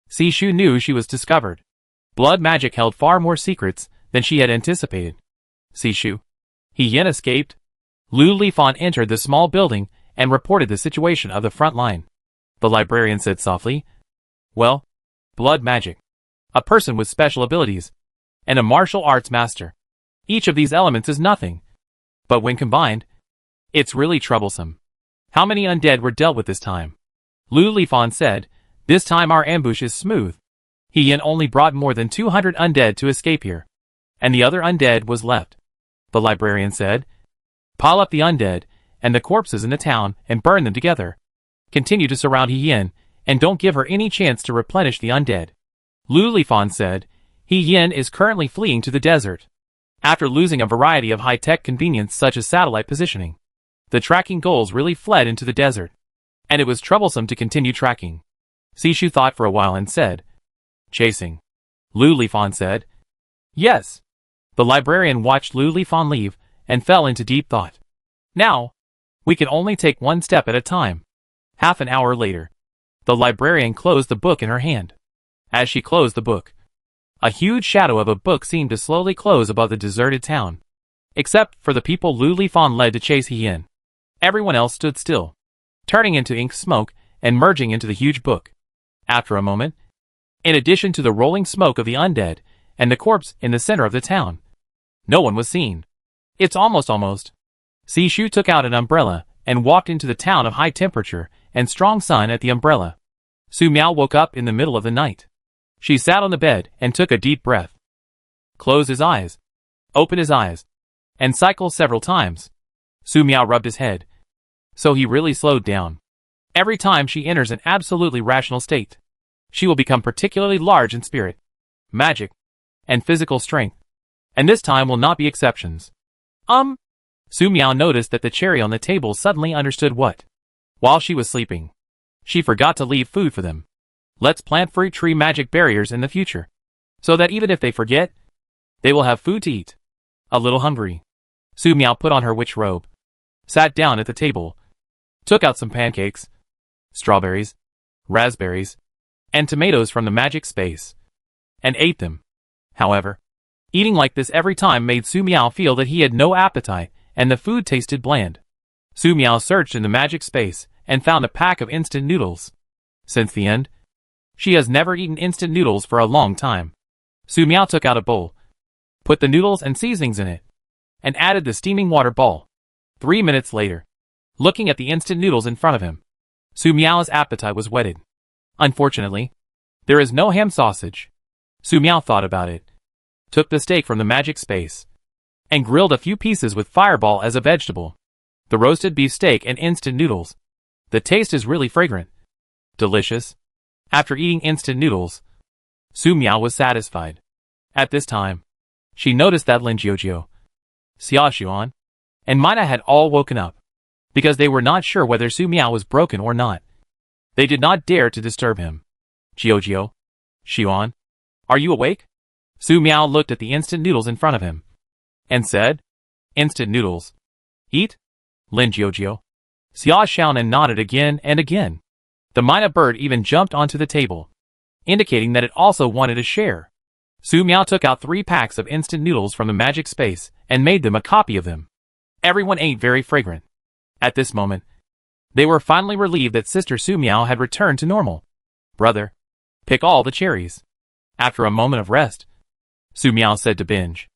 Sishu knew she was discovered. Blood magic held far more secrets than she had anticipated. Sishu. He Yin escaped. Lu Lifan entered the small building and reported the situation of the front line. The librarian said softly, "Well, blood magic. A person with special abilities. And a martial arts master. Each of these elements is nothing. But when combined, it's really troublesome. How many undead were dealt with this time?" Lu Lifan said, "This time our ambush is smooth. He Yin only brought more than 200 undead to escape here. And the other undead was left." The librarian said, "Pile up the undead and the corpses in the town and burn them together. Continue to surround He Yin and don't give her any chance to replenish the undead." Lu Lifan said, "He Yin is currently fleeing to the desert. After losing a variety of high-tech convenience such as satellite positioning, the tracking goals really fled into the desert. And it was troublesome to continue tracking." Sishu thought for a while and said, "Chasing." Lu Lifan said, "Yes." The librarian watched Lu Lifan leave and fell into deep thought. "Now, we can only take one step at a time." Half an hour later, the librarian closed the book in her hand. As she closed the book, a huge shadow of a book seemed to slowly close above the deserted town. Except for the people Lu Lifan led to chase He Yin. Everyone else stood still, turning into ink smoke and merging into the huge book. After a moment, in addition to the rolling smoke of the undead and the corpse in the center of the town, no one was seen. It's almost. Sishu took out an umbrella and walked into the town of high temperature and strong sun at the umbrella. Su Miao woke up in the middle of the night. She sat on the bed and took a deep breath. Closed his eyes, opened his eyes, and cycled several times. Su Miao rubbed his head. So he really slowed down. Every time she enters an absolutely rational state, she will become particularly large in spirit, magic, and physical strength. And this time will not be exceptions. Su Miao noticed that the cherry on the table suddenly understood what. While she was sleeping, she forgot to leave food for them. Let's plant fruit tree magic barriers in the future, so that even if they forget, they will have food to eat. A little hungry, Su Miao put on her witch robe, sat down at the table, took out some pancakes, strawberries, raspberries, and tomatoes from the magic space, and ate them. However, eating like this every time made Su Miao feel that he had no appetite and the food tasted bland. Su Miao searched in the magic space and found a pack of instant noodles. Since the end, she has never eaten instant noodles for a long time. Su Miao took out a bowl, put the noodles and seasonings in it, and added the steaming water ball. 3 minutes later, looking at the instant noodles in front of him, Su Miao's appetite was whetted. Unfortunately, there is no ham sausage. Su Miao thought about it, took the steak from the magic space, and grilled a few pieces with fireball as a vegetable. The roasted beef steak and instant noodles. The taste is really fragrant. Delicious. After eating instant noodles, Su Miao was satisfied. At this time, she noticed that Lin Jiujio, Xia Xuan, and Mina had all woken up, because they were not sure whether Su Miao was broken or not. They did not dare to disturb him. "Jiujio, Xuan, are you awake?" Su Miao looked at the instant noodles in front of him, and said, "Instant noodles. Eat?" Lin Jiujio, Xia Xuan nodded again and again. The Mina bird even jumped onto the table, indicating that it also wanted a share. Su Miao took out 3 packs of instant noodles from the magic space and made them a copy of them. Everyone ate very fragrant. At this moment, they were finally relieved that Sister Su Miao had returned to normal. "Brother, pick all the cherries." After a moment of rest, Su Miao said to Binge,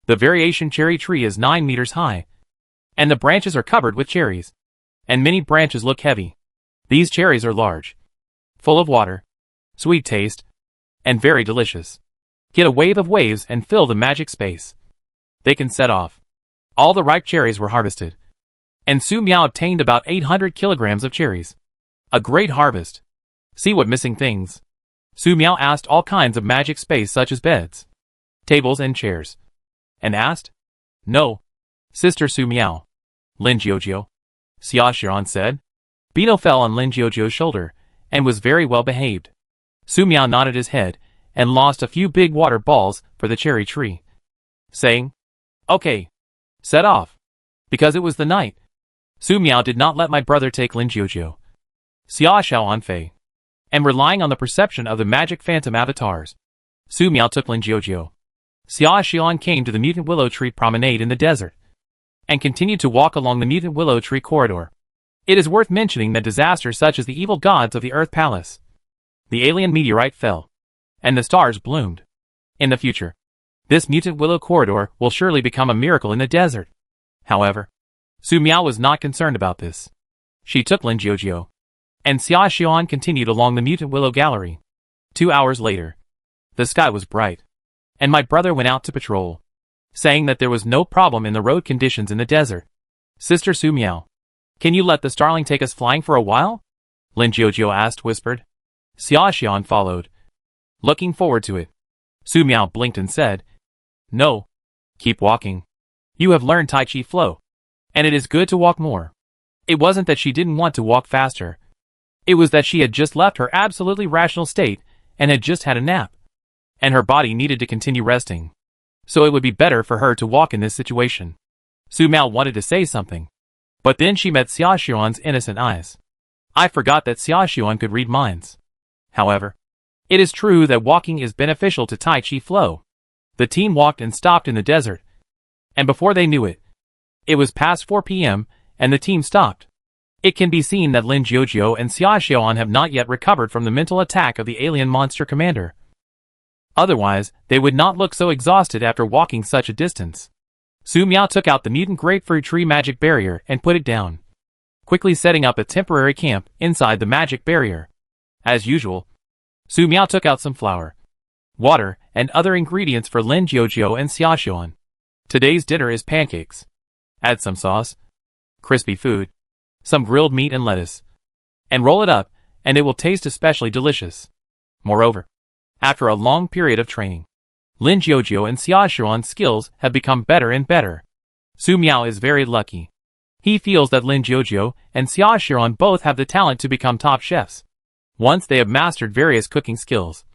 "The variation cherry tree is 9 meters high, and the branches are covered with cherries, and many branches look heavy. These cherries are large, full of water, sweet taste, and very delicious. Get a wave of waves and fill the magic space. They can set off." All the ripe cherries were harvested, and Su Miao obtained about 800 kilograms of cherries. A great harvest. See what missing things. Su Miao asked all kinds of magic space such as beds, tables and chairs, and asked, "No, Sister Su Miao." "Lin Jiujio," Xia Xian said. Bino fell on Lin Jiujio's shoulder, and was very well behaved. Su Miao nodded his head, and lost a few big water balls for the cherry tree, saying, "Okay, set off." Because it was the night, Su Miao did not let my brother take Lin Jiujio, Xia Xiao Fei, and relying on the perception of the magic phantom avatars, Su Miao took Lin Jiujio. Xia Xian came to the mutant willow tree promenade in the desert, and continued to walk along the mutant willow tree corridor. It is worth mentioning that disasters such as the evil gods of the Earth Palace, the alien meteorite fell, and the stars bloomed. In the future, this mutant willow corridor will surely become a miracle in the desert. However, Su Miao was not concerned about this. She took Lin Jiujio, and Xia Xian continued along the mutant willow gallery. 2 hours later, the sky was bright, and my brother went out to patrol, saying that there was no problem in the road conditions in the desert. "Sister Su Miao, can you let the starling take us flying for a while?" Lin Jiujio asked, whispered. Xia Xian followed, looking forward to it. Su Miao blinked and said, "No, keep walking. You have learned Tai Chi flow, and it is good to walk more." It wasn't that she didn't want to walk faster. It was that she had just left her absolutely rational state and had just had a nap, and her body needed to continue resting. So it would be better for her to walk in this situation. Su Miao wanted to say something, but then she met Xia Xian's innocent eyes. I forgot that Xia Xian could read minds. However, it is true that walking is beneficial to Tai Chi flow. The team walked and stopped in the desert, and before they knew it, it was past 4 p.m., and the team stopped. It can be seen that Lin Jiujio and Xia Xian have not yet recovered from the mental attack of the alien monster commander. Otherwise, they would not look so exhausted after walking such a distance. Su Miao took out the mutant grapefruit tree magic barrier and put it down, quickly setting up a temporary camp inside the magic barrier. As usual, Su Miao took out some flour, water, and other ingredients for Lin Jiujio and Xia Xian. Today's dinner is pancakes. Add some sauce, crispy food, some grilled meat and lettuce, and roll it up, and it will taste especially delicious. Moreover, after a long period of training, Lin Jiujio and Xia Xian's skills have become better and better. Su Miao is very lucky. He feels that Lin Jiujio and Xia Xian both have the talent to become top chefs. Once they have mastered various cooking skills,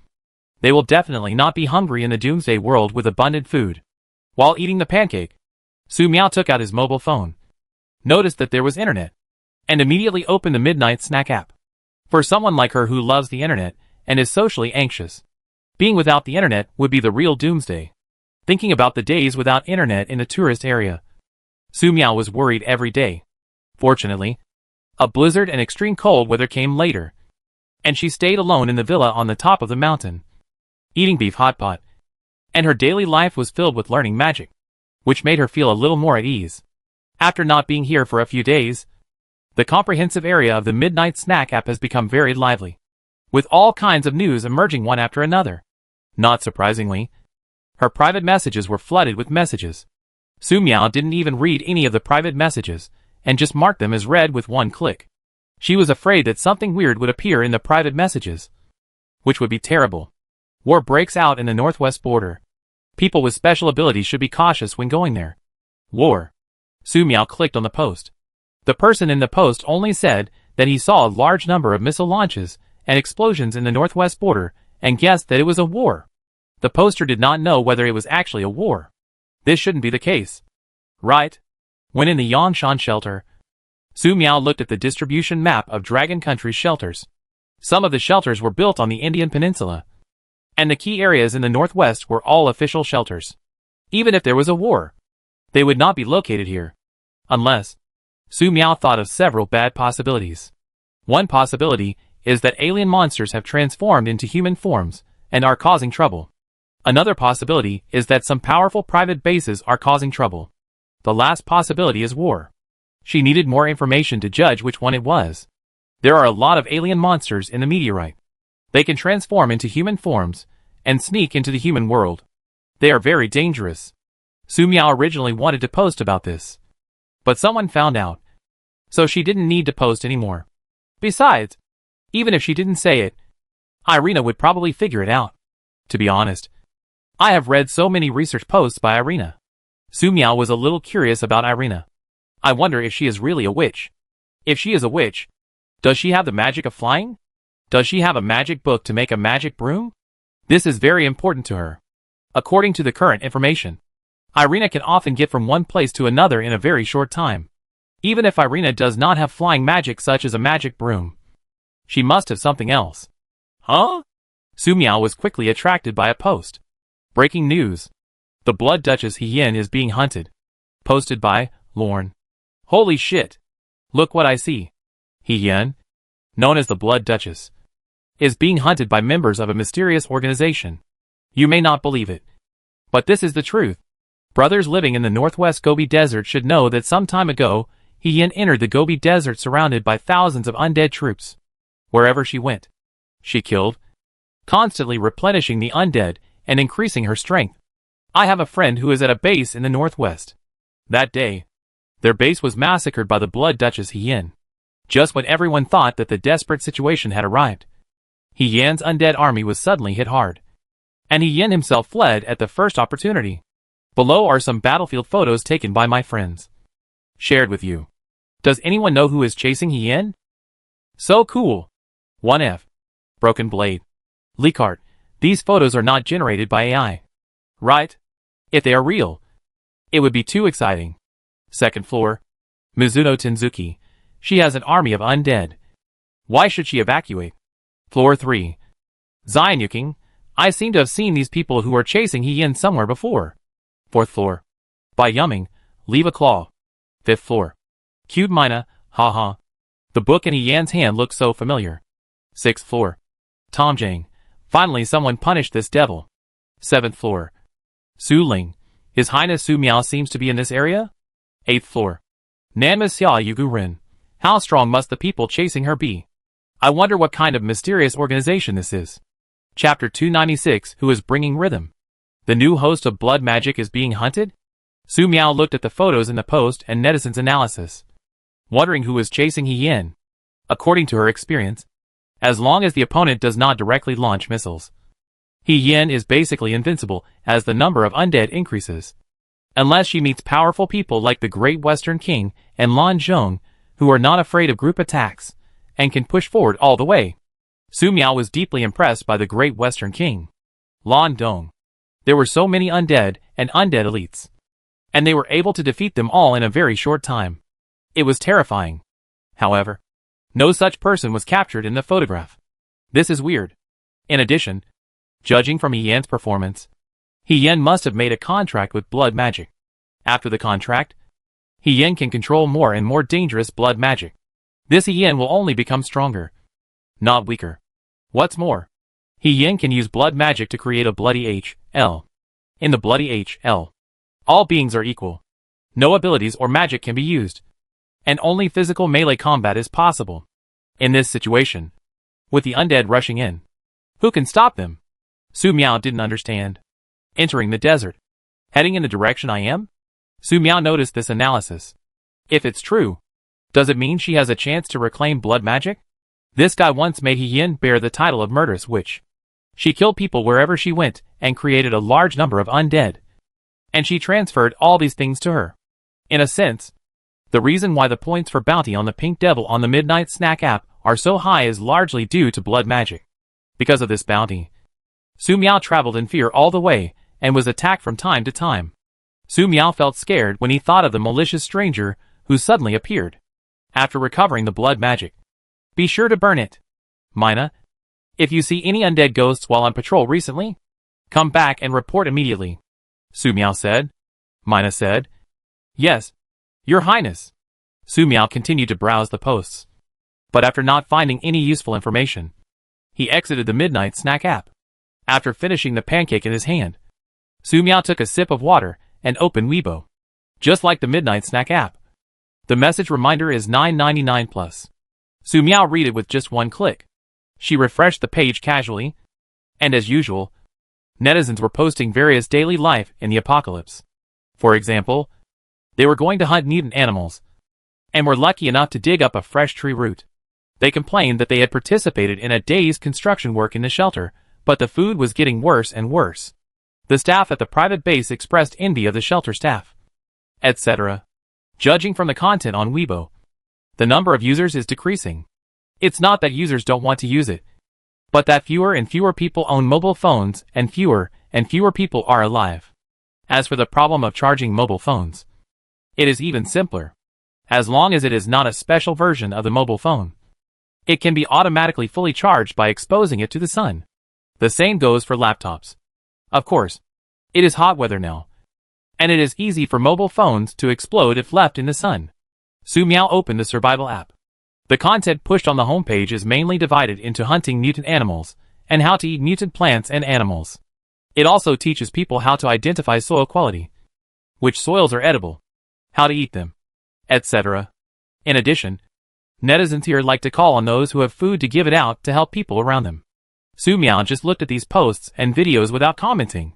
they will definitely not be hungry in the Doomsday world with abundant food. While eating the pancake, Su Miao took out his mobile phone, noticed that there was internet, and immediately opened the Midnight Snack app. For someone like her who loves the internet and is socially anxious, being without the internet would be the real doomsday. Thinking about the days without internet in the tourist area, Su Miao was worried every day. Fortunately, a blizzard and extreme cold weather came later, and she stayed alone in the villa on the top of the mountain, eating beef hot pot, and her daily life was filled with learning magic, which made her feel a little more at ease. After not being here for a few days, the comprehensive area of the Midnight Snack app has become very lively, with all kinds of news emerging one after another. Not surprisingly, her private messages were flooded with messages. Su Miao didn't even read any of the private messages, and just marked them as read with one click. She was afraid that something weird would appear in the private messages, which would be terrible. War breaks out in the northwest border. People with special abilities should be cautious when going there. War. Su Miao clicked on the post. The person in the post only said that he saw a large number of missile launches and explosions in the northwest border and guessed that it was a war. The poster did not know whether it was actually a war. This shouldn't be the case, right? When in the Yangshan shelter, Su Miao looked at the distribution map of Dragon Country's shelters. Some of the shelters were built on the Indian Peninsula, and the key areas in the northwest were all official shelters. Even if there was a war, they would not be located here. Unless, Su Miao thought of several bad possibilities. One possibility is that alien monsters have transformed into human forms and are causing trouble. Another possibility is that some powerful private bases are causing trouble. The last possibility is war. She needed more information to judge which one it was. There are a lot of alien monsters in the meteorite. They can transform into human forms and sneak into the human world. They are very dangerous. Su Miao originally wanted to post about this, but someone found out, so she didn't need to post anymore. Besides, even if she didn't say it, Irina would probably figure it out. To be honest, I have read so many research posts by Irina. Su Miao was a little curious about Irina. I wonder if she is really a witch. If she is a witch, does she have the magic of flying? Does she have a magic book to make a magic broom? This is very important to her. According to the current information, Irina can often get from one place to another in a very short time. Even if Irina does not have flying magic such as a magic broom, she must have something else. Huh? Su Miao was quickly attracted by a post. Breaking news. The Blood Duchess He Yin is being hunted. Posted by Lorne. Holy shit. Look what I see. He Yin, known as the Blood Duchess, is being hunted by members of a mysterious organization. You may not believe it, but this is the truth. Brothers living in the northwest Gobi Desert should know that some time ago, He Yin entered the Gobi Desert surrounded by thousands of undead troops. Wherever she went, she killed, constantly replenishing the undead and increasing her strength. I have a friend who is at a base in the northwest. That day, their base was massacred by the Blood Duchess He Yin. Just when everyone thought that the desperate situation had arrived, He Yin's undead army was suddenly hit hard, and He Yin himself fled at the first opportunity. Below are some battlefield photos taken by my friends. Shared with you. Does anyone know who is chasing He Yin? So cool. 1F. Broken Blade. Leakart, these photos are not generated by AI. Right? If they are real, it would be too exciting. Second floor. Mizuno Tenzuki. She has an army of undead. Why should she evacuate? Floor 3. Zionyuking. I seem to have seen these people who are chasing He Yin somewhere before. Fourth floor. By Yumming. Leave a claw. Fifth floor. Cute Mina. Haha. The book in He Yan's hand looks so familiar. Sixth floor. Tom Jang. Finally someone punished this devil. Seventh floor. Su Ling. His Highness Su Miao seems to be in this area? Eighth floor. Nanma Xia Yugu Rin. How strong must the people chasing her be? I wonder what kind of mysterious organization this is. Chapter 296. Who is bringing rhythm? The new host of blood magic is being hunted? Su Miao looked at the photos in the post and netizens' analysis, wondering who is chasing He Yin. According to her experience, as long as the opponent does not directly launch missiles, He Yin is basically invincible as the number of undead increases. Unless she meets powerful people like the Great Western King and Lan Zhong, who are not afraid of group attacks and can push forward all the way. Su Miao was deeply impressed by the Great Western King, Lan Dong. There were so many undead and undead elites, and they were able to defeat them all in a very short time. It was terrifying. However, no such person was captured in the photograph. This is weird. In addition, judging from He Yan's performance, He Yin must have made a contract with blood magic. After the contract, He Yin can control more and more dangerous blood magic. This He Yin will only become stronger, not weaker. What's more, He Yin can use blood magic to create a bloody HL. In the bloody HL, all beings are equal. No abilities or magic can be used, and only physical melee combat is possible. In this situation, with the undead rushing in, who can stop them? Su Miao didn't understand. Entering the desert, heading in the direction I am? Su Miao noticed this analysis. If it's true, does it mean she has a chance to reclaim blood magic? This guy once made He Yin bear the title of murderous witch. She killed people wherever she went and created a large number of undead. And she transferred all these things to her. In a sense, the reason why the points for bounty on the Pink Devil on the Midnight Snack app are so high is largely due to blood magic. Because of this bounty, Su Miao traveled in fear all the way and was attacked from time to time. Su Miao felt scared when he thought of the malicious stranger who suddenly appeared. After recovering the blood magic, be sure to burn it. Mina, if you see any undead ghosts while on patrol recently, come back and report immediately. Su Miao said. Mina said, yes, Your Highness. Su Miao continued to browse the posts, but after not finding any useful information, he exited the Midnight Snack app. After finishing the pancake in his hand, Su Miao took a sip of water and opened Weibo. Just like the Midnight Snack app, the message reminder is $9.99 plus. Su Miao read it with just one click. She refreshed the page casually, and as usual, netizens were posting various daily life in the apocalypse. For example, they were going to hunt mutant animals, and were lucky enough to dig up a fresh tree root. They complained that they had participated in a day's construction work in the shelter, but the food was getting worse and worse. The staff at the private base expressed envy of the shelter staff, etc. Judging from the content on Weibo, the number of users is decreasing. It's not that users don't want to use it, but that fewer and fewer people own mobile phones and fewer people are alive. As for the problem of charging mobile phones, it is even simpler. As long as it is not a special version of the mobile phone, it can be automatically fully charged by exposing it to the sun. The same goes for laptops. Of course, it is hot weather now, and it is easy for mobile phones to explode if left in the sun. Su Miao opened the survival app. The content pushed on the homepage is mainly divided into hunting mutant animals and how to eat mutant plants and animals. It also teaches people how to identify soil quality, which soils are edible, how to eat them, etc. In addition, netizens here like to call on those who have food to give it out to help people around them. Su Miao just looked at these posts and videos without commenting.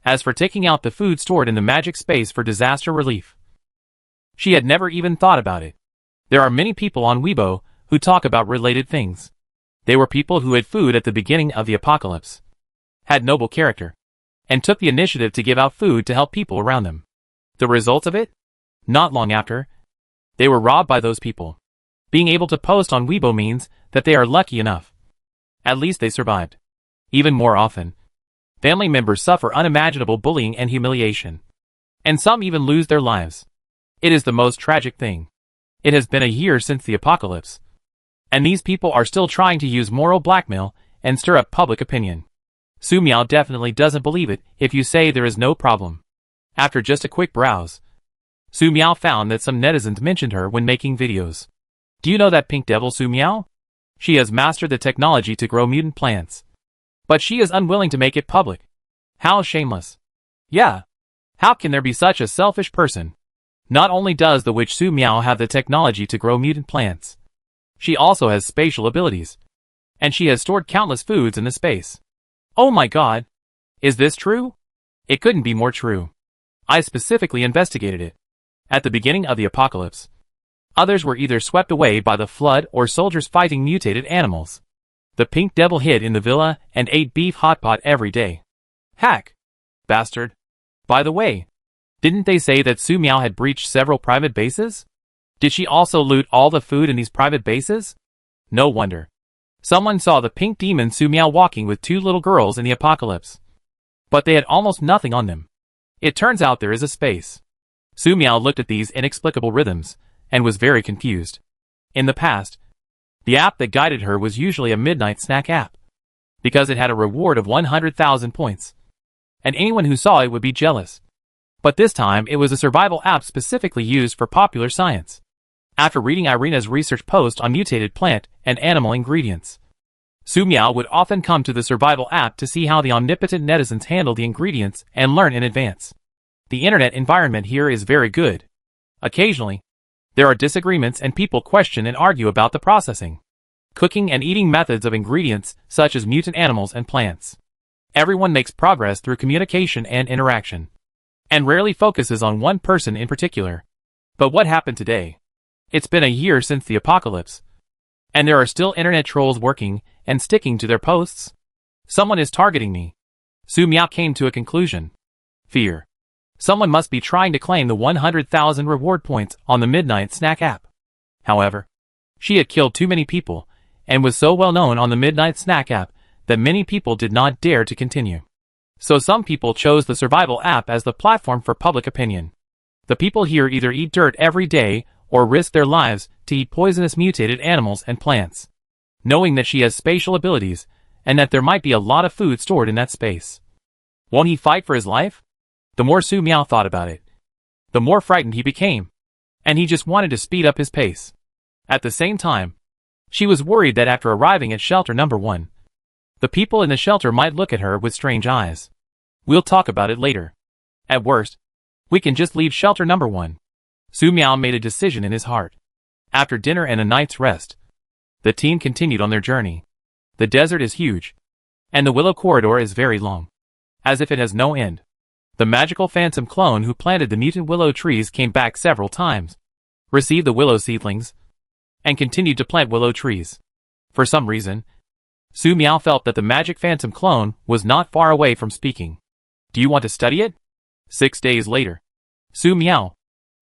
As for taking out the food stored in the magic space for disaster relief, she had never even thought about it. There are many people on Weibo who talk about related things. They were people who had food at the beginning of the apocalypse, had noble character, and took the initiative to give out food to help people around them. The results of it? Not long after, they were robbed by those people. Being able to post on Weibo means that they are lucky enough. At least they survived. Even more often, family members suffer unimaginable bullying and humiliation, and some even lose their lives. It is the most tragic thing. It has been a year since the apocalypse, and these people are still trying to use moral blackmail and stir up public opinion. Su Miao definitely doesn't believe it if you say there is no problem. After just a quick browse, Su Miao found that some netizens mentioned her when making videos. Do you know that pink devil Su Miao? She has mastered the technology to grow mutant plants, but she is unwilling to make it public. How shameless. Yeah. How can there be such a selfish person? Not only does the witch Su Miao have the technology to grow mutant plants, she also has spatial abilities, and she has stored countless foods in the space. Oh my god! Is this true? It couldn't be more true. I specifically investigated it. At the beginning of the apocalypse, others were either swept away by the flood or soldiers fighting mutated animals. The pink devil hid in the villa and ate beef hot pot every day. Hack! Bastard! By the way, didn't they say that Su Miao had breached several private bases? Did she also loot all the food in these private bases? No wonder. Someone saw the pink demon Su Miao walking with two little girls in the apocalypse, but they had almost nothing on them. It turns out there is a space. Su Miao looked at these inexplicable rhythms and was very confused. In the past, the app that guided her was usually a midnight snack app, because it had a reward of 100,000 points, and anyone who saw it would be jealous. But this time it was a survival app specifically used for popular science. After reading Irina's research post on mutated plant and animal ingredients, Su Miao would often come to the survival app to see how the omnipotent netizens handle the ingredients and learn in advance. The internet environment here is very good. Occasionally, there are disagreements and people question and argue about the processing, cooking and eating methods of ingredients such as mutant animals and plants. Everyone makes progress through communication and interaction, and rarely focuses on one person in particular. But what happened today? It's been a year since the apocalypse, and there are still internet trolls working and sticking to their posts. Someone is targeting me. Su Miao came to a conclusion. Fear. Someone must be trying to claim the 100,000 reward points on the Midnight Snack app. However, she had killed too many people, and was so well known on the Midnight Snack app that many people did not dare to continue. So some people chose the survival app as the platform for public opinion. The people here either eat dirt every day or risk their lives to eat poisonous mutated animals and plants, knowing that she has spatial abilities and that there might be a lot of food stored in that space. Won't he fight for his life? The more Su Miao thought about it, the more frightened he became, and he just wanted to speed up his pace. At the same time, she was worried that after arriving at shelter number 1, the people in the shelter might look at her with strange eyes. We'll talk about it later. At worst, we can just leave shelter number 1. Su Miao made a decision in his heart. After dinner and a night's rest, the team continued on their journey. The desert is huge, and the willow corridor is very long, as if it has no end. The magical phantom clone who planted the mutant willow trees came back several times, received the willow seedlings, and continued to plant willow trees. For some reason, Su Miao felt that the magic phantom clone was not far away from speaking. Do Do you want to study it? 6 days later. Su Miao,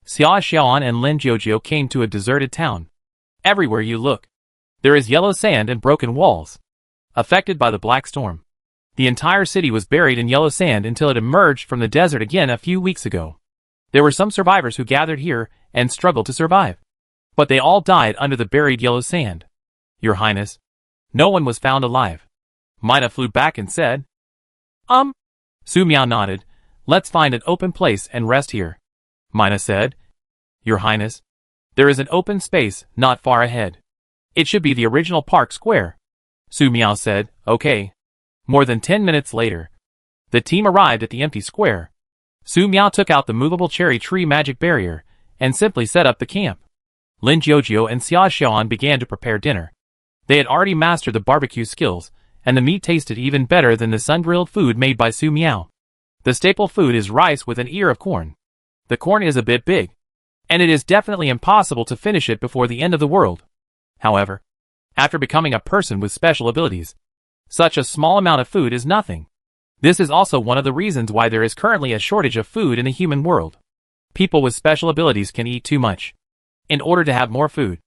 Xia Xiaoan and Lin Jiujiu came to a deserted town. Everywhere you look, there is yellow sand and broken walls. Affected by the black storm, the entire city was buried in yellow sand until it emerged from the desert again a few weeks ago. There were some survivors who gathered here and struggled to survive, but they all died under the buried yellow sand. Your Highness, no one was found alive. Mina flew back and said, Su Miao nodded. Let's find an open place and rest here. Mina said, Your Highness, there is an open space not far ahead. It should be the original park square. Su Miao said, Okay. More than 10 minutes later, the team arrived at the empty square. Su Miao took out the movable cherry tree magic barrier and simply set up the camp. Lin Jiujiu and Xia Xiaoan began to prepare dinner. They had already mastered the barbecue skills, and the meat tasted even better than the sun-grilled food made by Su Miao. The staple food is rice with an ear of corn. The corn is a bit big, and it is definitely impossible to finish it before the end of the world. However, after becoming a person with special abilities, such a small amount of food is nothing. This is also one of the reasons why there is currently a shortage of food in the human world. People with special abilities can eat too much. In order to have more food,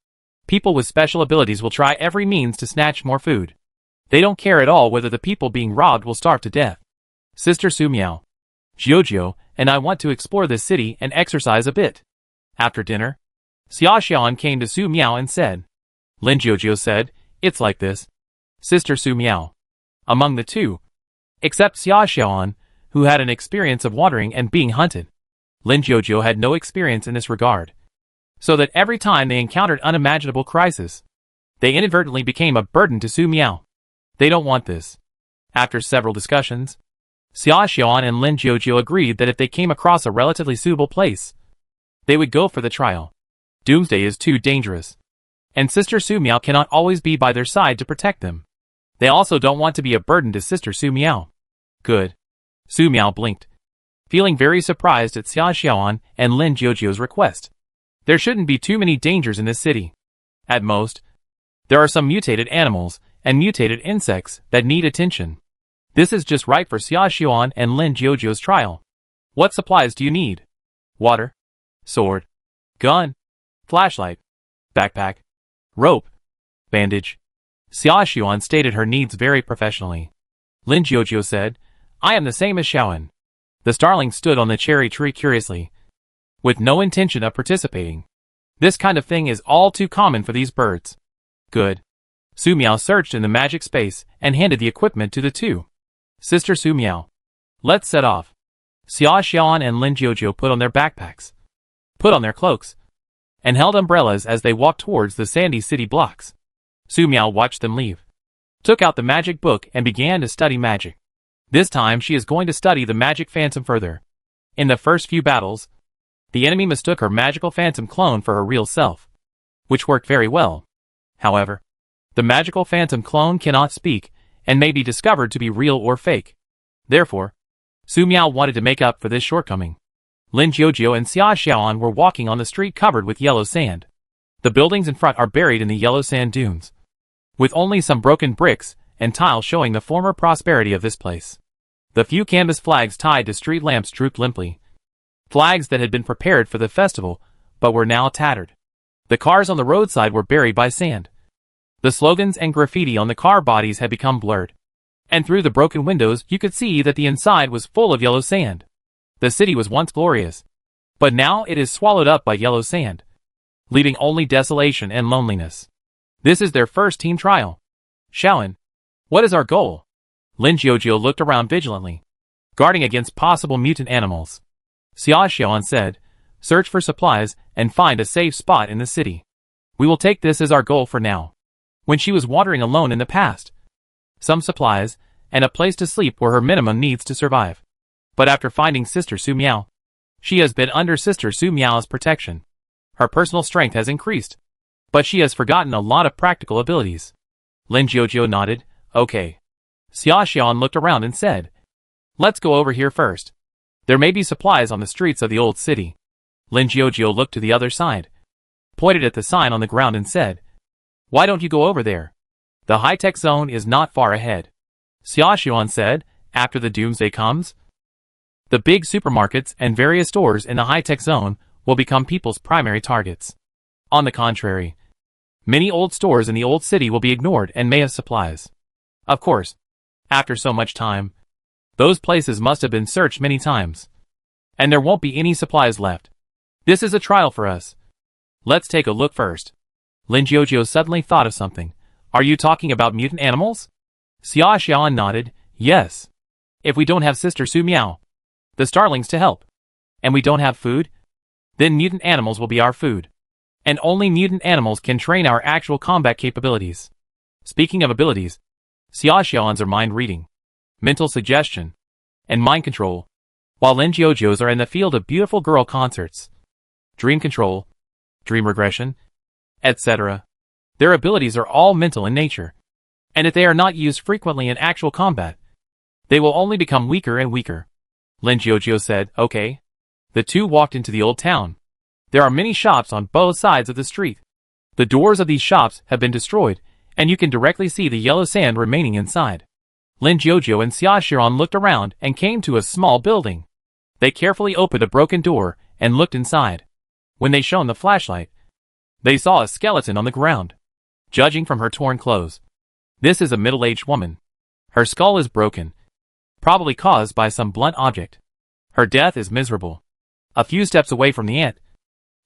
people with special abilities will try every means to snatch more food. They don't care at all whether the people being robbed will starve to death. Sister Su Miao, Jiujiu, and I want to explore this city and exercise a bit. After dinner, Xia Xiaoan came to Su Miao and said. Lin Jiujiu said, It's like this. Sister Su Miao. Among the two, except Xia Xiaoan, who had an experience of wandering and being hunted, Lin Jiujiu had no experience in this regard. So that every time they encountered unimaginable crisis, they inadvertently became a burden to Su Miao. They don't want this. After several discussions, Xia Xiaoan and Lin Jiujiu agreed that if they came across a relatively suitable place, they would go for the trial. Doomsday is too dangerous, and Sister Su Miao cannot always be by their side to protect them. They also don't want to be a burden to Sister Su Miao. Good. Su Miao blinked, feeling very surprised at Xia Xiaoan and Lin Jiujiu's request. There shouldn't be too many dangers in this city. At most, there are some mutated animals and mutated insects that need attention. This is just right for Xia Xiaoan and Lin Jiujiu's trial. What supplies do you need? Water, sword, gun, flashlight, backpack, rope, bandage. Xia Xiaoan stated her needs very professionally. Lin Jiujiu said, I am the same as Xiaoan. The starling stood on the cherry tree curiously, with no intention of participating. This kind of thing is all too common for these birds. Good. Su Miao searched in the magic space and handed the equipment to the two. Sister Su Miao, let's set off. Xia Xiaoan and Lin Jiujiu put on their backpacks, put on their cloaks, and held umbrellas as they walked towards the sandy city blocks. Su Miao watched them leave, took out the magic book and began to study magic. This time she is going to study the magic phantom further. In the first few battles, the enemy mistook her magical phantom clone for her real self, which worked very well. However, the magical phantom clone cannot speak and may be discovered to be real or fake. Therefore, Su Miao wanted to make up for this shortcoming. Lin Jiujiu and Xia Xiaoan were walking on the street covered with yellow sand. The buildings in front are buried in the yellow sand dunes, with only some broken bricks and tile showing the former prosperity of this place. The few canvas flags tied to street lamps drooped limply. Flags that had been prepared for the festival, but were now tattered. The cars on the roadside were buried by sand. The slogans and graffiti on the car bodies had become blurred, and through the broken windows you could see that the inside was full of yellow sand. The city was once glorious, but now it is swallowed up by yellow sand, leaving only desolation and loneliness. This is their first team trial. Xiaoan, what is our goal? Lin Jiujiu looked around vigilantly, guarding against possible mutant animals. Xia Xiaoan said, search for supplies and find a safe spot in the city. We will take this as our goal for now. When she was wandering alone in the past, some supplies and a place to sleep were her minimum needs to survive. But after finding Sister Su Miao, she has been under Sister Su Miao's protection. Her personal strength has increased, but she has forgotten a lot of practical abilities. Lin Jiujiu nodded, okay. Xia Xiaoan looked around and said, let's go over here first. There may be supplies on the streets of the old city. Lin Jiujiu looked to the other side, pointed at the sign on the ground and said, why don't you go over there? The high-tech zone is not far ahead. Xia Xiaoan said, after the Doomsday comes, The big supermarkets and various stores in the high-tech zone will become people's primary targets. On the contrary, many old stores in the old city will be ignored and may have supplies. Of course, after so much time, those places must have been searched many times. And there won't be any supplies left. This is a trial for us. Let's take a look first. Lin Jiujiu suddenly thought of something. Are you talking about mutant animals? Xia Xiaoan nodded. Yes. If we don't have Sister Su Miao, the starlings to help, and we don't have food, then mutant animals will be our food. And only mutant animals can train our actual combat capabilities. Speaking of abilities, Xia Xiaoans are mind reading, mental suggestion, and mind control, while Lin Jiujiu's are in the field of beautiful girl concerts, dream control, dream regression, etc. Their abilities are all mental in nature, and if they are not used frequently in actual combat, they will only become weaker and weaker. Lin Jiujiu said, okay. The two walked into the old town. There are many shops on both sides of the street. The doors of these shops have been destroyed, and you can directly see the yellow sand remaining inside. Lin Jiujiu and Xia Xiaoan looked around and came to a small building. They carefully opened a broken door and looked inside. When they shone the flashlight, they saw a skeleton on the ground. Judging from her torn clothes, this is a middle-aged woman. Her skull is broken, probably caused by some blunt object. Her death is miserable. A few steps away from the ant,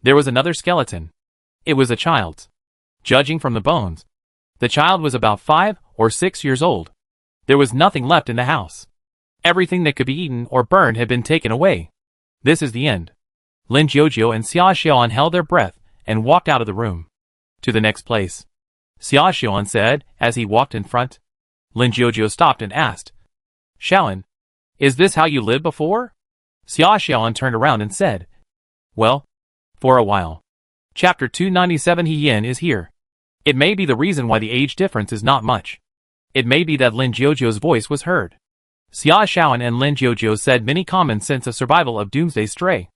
there was another skeleton. It was a child's. Judging from the bones, the child was about 5 or 6 years old. There was nothing left in the house. Everything that could be eaten or burned had been taken away. This is the end. Lin Jiujiu and Xia Xiaoan held their breath and walked out of the room. To the next place, Xia Xiaoan said as he walked in front. Lin Jiujiu stopped and asked, Xiaoan, is this how you lived before? Xia Xiaoan turned around and said, well, for a while. Chapter 297 He Yin is here. It may be the reason why the age difference is not much. It may be that Lin Jiujiu's voice was heard. Xia Xiaoan and Lin Jiujiu said many common sense of survival of Doomsday stray.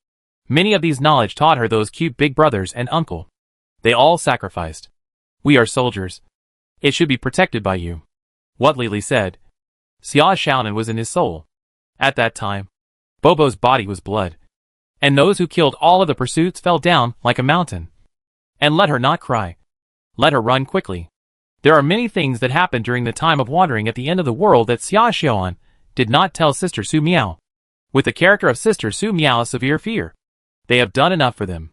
Many of these knowledge taught her those cute big brothers and uncle. They all sacrificed. We are soldiers. It should be protected by you. What Li Li said. Xia Xiaonan was in his soul. At that time, Bobo's body was blood. And those who killed all of the pursuits fell down like a mountain. And let her not cry. Let her run quickly. There are many things that happened during the time of wandering at the end of the world that Xia Xiaoan did not tell Sister Su Miao. With the character of Sister Su Miao's severe fear, they have done enough for them.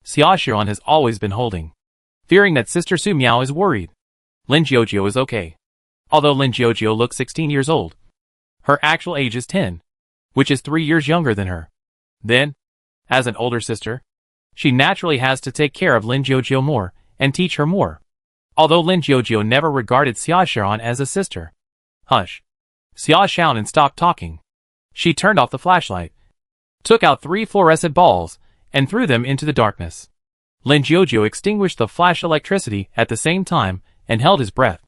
Xia Xiaoan has always been holding, fearing that Sister Su Miao is worried. Lin Jiujiu is okay. Although Lin Jiujiu looks 16 years old, her actual age is 10, which is 3 years younger than her. Then, as an older sister, she naturally has to take care of Lin Jiujiu more and teach her more. Although Lin Jiujiu never regarded Xia Xiaoan as a sister. Hush. Xia Xiaonan stopped talking. She turned off the flashlight, took out 3 fluorescent balls, and threw them into the darkness. Lin Jiujiu extinguished the flash electricity at the same time and held his breath.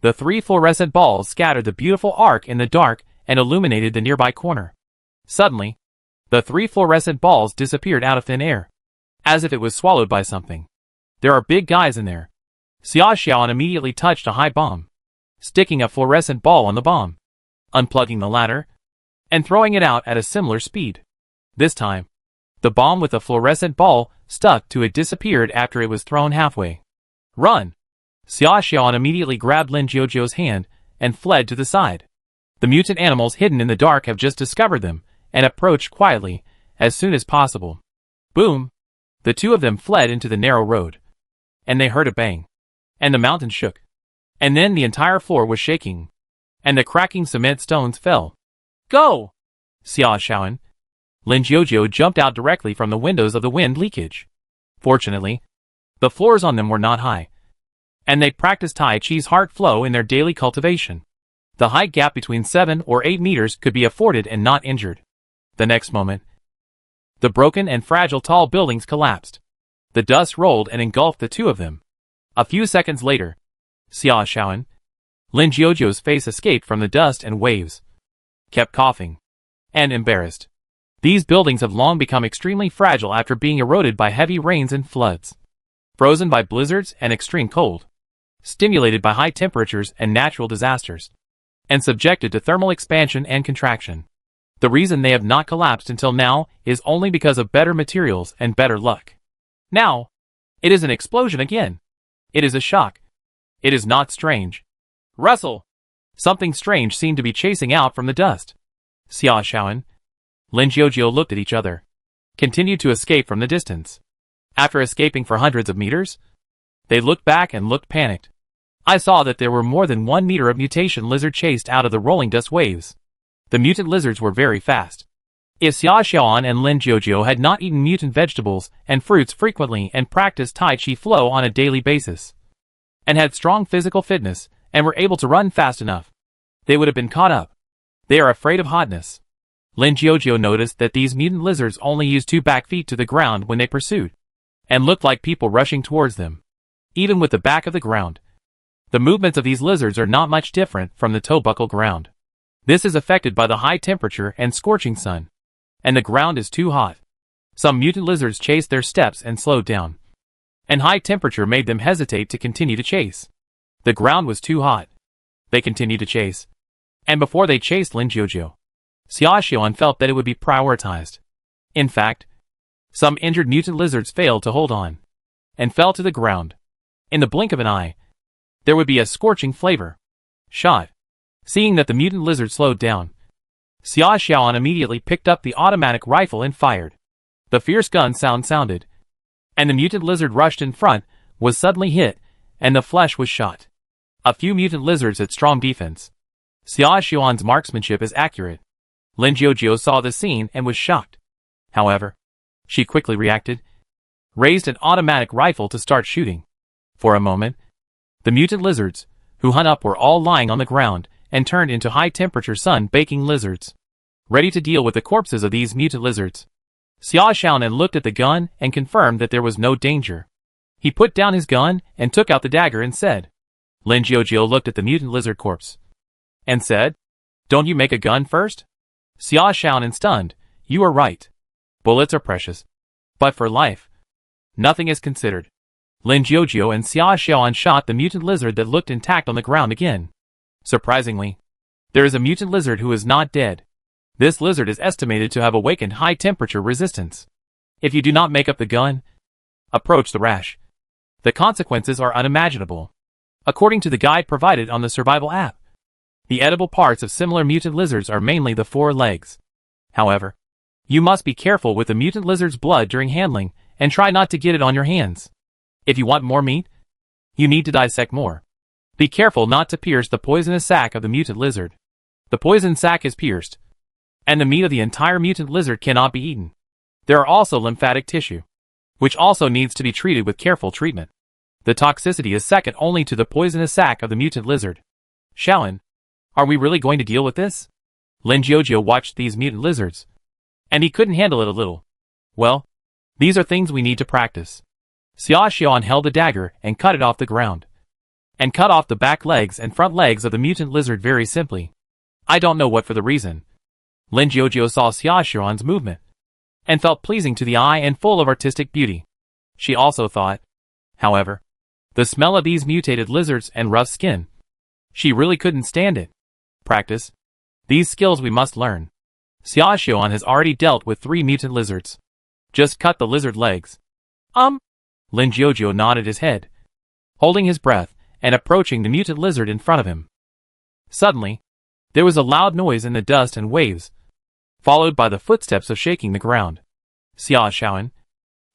The 3 fluorescent balls scattered the beautiful arc in the dark and illuminated the nearby corner. Suddenly, the 3 fluorescent balls disappeared out of thin air, as if it was swallowed by something. There are big guys in there. Xia Xiaoan immediately touched a high bomb, sticking a fluorescent ball on the bomb, unplugging the latter, and throwing it out at a similar speed. This time, the bomb with the fluorescent ball stuck to it disappeared after it was thrown halfway. Run! Xia Xiaoan immediately grabbed Lin Jiujiu's hand and fled to the side. The mutant animals hidden in the dark have just discovered them and approached quietly as soon as possible. Boom! The two of them fled into the narrow road. And they heard a bang. And the mountain shook. And then the entire floor was shaking. And the cracking cement stones fell. Go! Xia Xiaoan. Lin Jiujiu jumped out directly from the windows of the wind leakage. Fortunately, the floors on them were not high, and they practiced Tai Chi's heart flow in their daily cultivation. The height gap between 7 or 8 meters could be afforded and not injured. The next moment, the broken and fragile tall buildings collapsed. The dust rolled and engulfed the two of them. A few seconds later, Xia Xiaoan, Lin Jiujiu's face escaped from the dust and waves, kept coughing, and embarrassed. These buildings have long become extremely fragile after being eroded by heavy rains and floods, frozen by blizzards and extreme cold, stimulated by high temperatures and natural disasters, and subjected to thermal expansion and contraction. The reason they have not collapsed until now is only because of better materials and better luck. Now, it is an explosion again. It is a shock. It is not strange. Russell! Something strange seemed to be chasing out from the dust. Xia Xiaoan, Lin Jiujio looked at each other. Continued to escape from the distance. After escaping for hundreds of meters, they looked back and looked panicked. I saw that there were more than 1 meter of mutation lizard chased out of the rolling dust waves. The mutant lizards were very fast. If Xia Xiaoan and Lin Jiujio had not eaten mutant vegetables and fruits frequently and practiced Tai Chi flow on a daily basis, and had strong physical fitness, and were able to run fast enough, they would have been caught up. They are afraid of hotness. Lin Jiujio noticed that these mutant lizards only used 2 back feet to the ground when they pursued, and looked like people rushing towards them. Even with the back of the ground, the movements of these lizards are not much different from the toe buckle ground. This is affected by the high temperature and scorching sun, and the ground is too hot. Some mutant lizards chased their steps and slowed down, and high temperature made them hesitate to continue to chase. The ground was too hot. They continued to chase, and before they chased Lin Jiujio, Xia Xiaoan felt that it would be prioritized. In fact, some injured mutant lizards failed to hold on, and fell to the ground. In the blink of an eye, there would be a scorching flavor. Shot. Seeing that the mutant lizard slowed down, Xia Xiaoan immediately picked up the automatic rifle and fired. The fierce gun sounded, and the mutant lizard rushed in front, was suddenly hit, and the flesh was shot. A few mutant lizards had strong defense. Xia Xiaoan's marksmanship is accurate. Lin Jiujio saw the scene and was shocked. However, she quickly reacted, raised an automatic rifle to start shooting. For a moment, the mutant lizards, who hung up, were all lying on the ground and turned into high-temperature sun-baking lizards, ready to deal with the corpses of these mutant lizards. Xia Xiaonan looked at the gun and confirmed that there was no danger. He put down his gun and took out the dagger and said. Lin Jiujio looked at the mutant lizard corpse and said, "Don't you make a gun first?" Xia Xiaonan stunned. "You are right. Bullets are precious. But for life, nothing is considered." Lin Jiujio and Xia Xiaoan shot the mutant lizard that looked intact on the ground again. Surprisingly, there is a mutant lizard who is not dead. This lizard is estimated to have awakened high-temperature resistance. If you do not make up the gun, approach the rash, the consequences are unimaginable. According to the guide provided on the survival app, the edible parts of similar mutant lizards are mainly the 4 legs. However, you must be careful with the mutant lizard's blood during handling and try not to get it on your hands. If you want more meat, you need to dissect more. Be careful not to pierce the poisonous sac of the mutant lizard. The poison sac is pierced, and the meat of the entire mutant lizard cannot be eaten. There are also lymphatic tissue, which also needs to be treated with careful treatment. The toxicity is second only to the poisonous sac of the mutant lizard. Xiaoan, are we really going to deal with this? Lin Jiujio watched these mutant lizards, and he couldn't handle it a little. Well, these are things we need to practice. Xia Xiaoan held a dagger and cut it off the ground, and cut off the back legs and front legs of the mutant lizard very simply. I don't know what for the reason. Lin Jiujio saw Xia Xiaoan's movement, and felt pleasing to the eye and full of artistic beauty. She also thought, however, the smell of these mutated lizards and rough skin. She really couldn't stand it. Practice. These skills we must learn. Xia Xiaoan has already dealt with 3 mutant lizards. Just cut the lizard legs. Lin Jiujio nodded his head, holding his breath and approaching the mutant lizard in front of him. Suddenly, there was a loud noise in the dust and waves, followed by the footsteps of shaking the ground. Xia Xiaoan,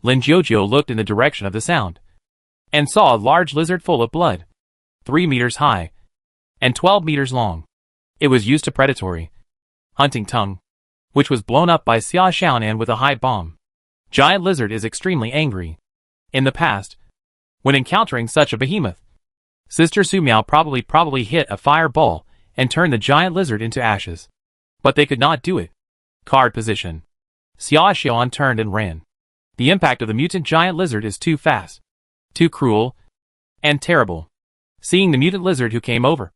Lin Jiujio looked in the direction of the sound, and saw a large lizard full of blood, 3 meters high, and 12 meters long. It was used to predatory hunting tongue, which was blown up by Xia Xiaonan with a high bomb. Giant lizard is extremely angry. In the past, when encountering such a behemoth, Sister Su Miao probably hit a fireball and turned the giant lizard into ashes. But they could not do it. Card position. Xia Xiaoan turned and ran. The impact of the mutant giant lizard is too fast, too cruel, and terrible. Seeing the mutant lizard who came over,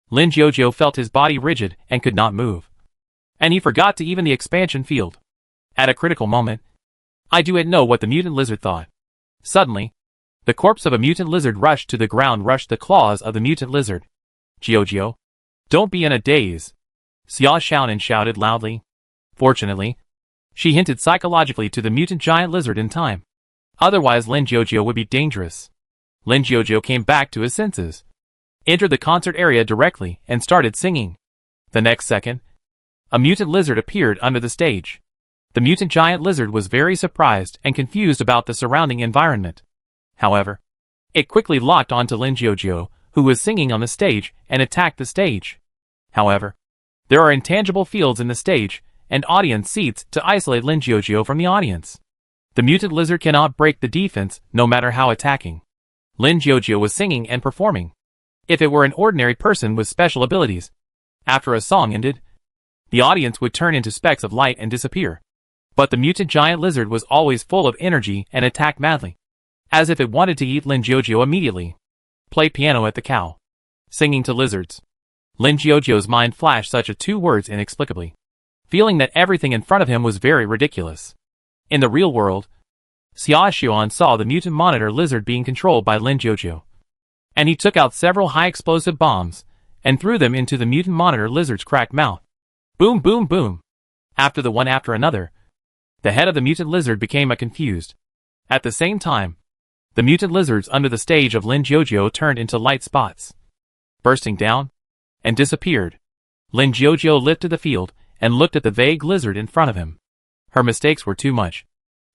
Lin Jiujio felt his body rigid and could not move. And he forgot to even the expansion field. At a critical moment, I do not know what the mutant lizard thought. Suddenly, the corpse of a mutant lizard rushed to the ground, rushed the claws of the mutant lizard. Jiujio, don't be in a daze. Xia Xiaonan shouted loudly. Fortunately, she hinted psychologically to the mutant giant lizard in time. Otherwise Lin Jiujie would be dangerous. Lin Jiujie came back to his senses, entered the concert area directly, and started singing. The next second, a mutant lizard appeared under the stage. The mutant giant lizard was very surprised and confused about the surrounding environment. However, it quickly locked onto Lin Jiujie, who was singing on the stage, and attacked the stage. However, there are intangible fields in the stage and audience seats to isolate Lin Jiujie from the audience. The mutant lizard cannot break the defense, no matter how attacking. Lin Jiujie was singing and performing. If it were an ordinary person with special abilities, after a song ended, the audience would turn into specks of light and disappear. But the mutant giant lizard was always full of energy and attacked madly, as if it wanted to eat Lin Jiujie immediately. Play piano at the cow. Singing to lizards. Lin Jiujie's mind flashed such two words inexplicably, feeling that everything in front of him was very ridiculous. In the real world, Xia Xuan saw the mutant monitor lizard being controlled by Lin Jiujie, and he took out several high-explosive bombs and threw them into the mutant monitor lizard's cracked mouth. Boom, boom, boom. After the one after another, the head of the mutant lizard became confused. At the same time, the mutant lizards under the stage of Lin Jiujie turned into light spots, bursting down, and disappeared. Lin Jiujie lifted the field and looked at the vague lizard in front of him. Her mistakes were too much,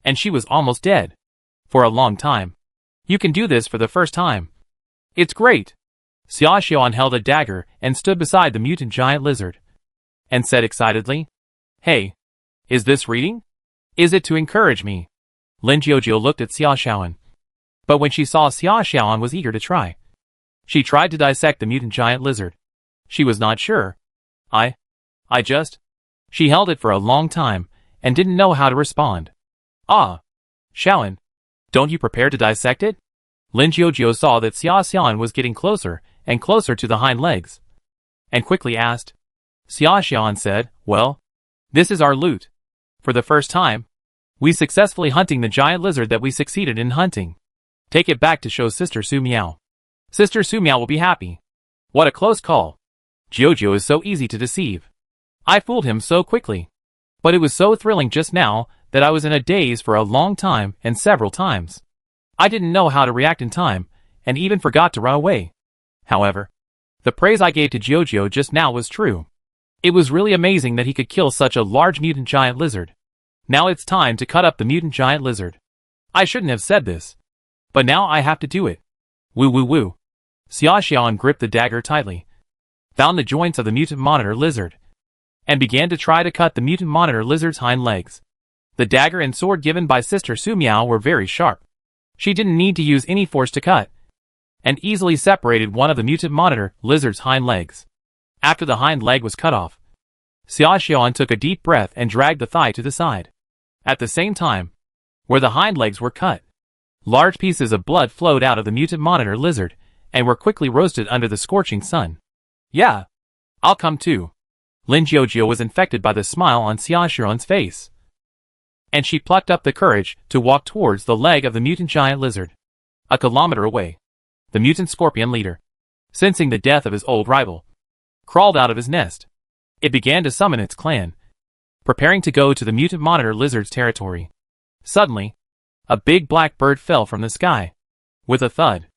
and she was almost dead. For a long time. You can do this for the first time. It's great. Xia Xuan held a dagger and stood beside the mutant giant lizard, and said excitedly, "Hey, is this reading? Is it to encourage me?" Lin Jiujie looked at Xia Xuan, but when she saw Xia Xuan was eager to try, she tried to dissect the mutant giant lizard. She was not sure. I just... She held it for a long time, and didn't know how to respond. "Ah, Xuan, don't you prepare to dissect it?" Lin Jiujie saw that Xia Xuan was getting closer and closer to the hind legs, and quickly asked. Xia Xuan said, "Well, this is our loot. For the first time, we successfully hunting the giant lizard that we succeeded in hunting. Take it back to show Sister Su Miao. Sister Su Miao will be happy." What a close call. Jiujie is so easy to deceive. I fooled him so quickly. But it was so thrilling just now that I was in a daze for a long time and several times. I didn't know how to react in time, and even forgot to run away. However, the praise I gave to Jiujie just now was true. It was really amazing that he could kill such a large mutant giant lizard. Now it's time to cut up the mutant giant lizard. I shouldn't have said this, but now I have to do it. Woo woo woo. Xia Xuan gripped the dagger tightly, found the joints of the mutant monitor lizard, and began to try to cut the mutant monitor lizard's hind legs. The dagger and sword given by Sister Su Miao were very sharp. She didn't need to use any force to cut, and easily separated one of the mutant monitor lizard's hind legs. After the hind leg was cut off, Xia Xuan took a deep breath and dragged the thigh to the side. At the same time, where the hind legs were cut, large pieces of blood flowed out of the mutant monitor lizard and were quickly roasted under the scorching sun. "Yeah, I'll come too." Lin Jiujie was infected by the smile on Xia Xuan's face, and she plucked up the courage to walk towards the leg of the mutant giant lizard. A kilometer away, the mutant scorpion leader, sensing the death of his old rival, crawled out of his nest. It began to summon its clan, preparing to go to the mutant monitor lizard's territory. Suddenly, a big black bird fell from the sky. With a thud,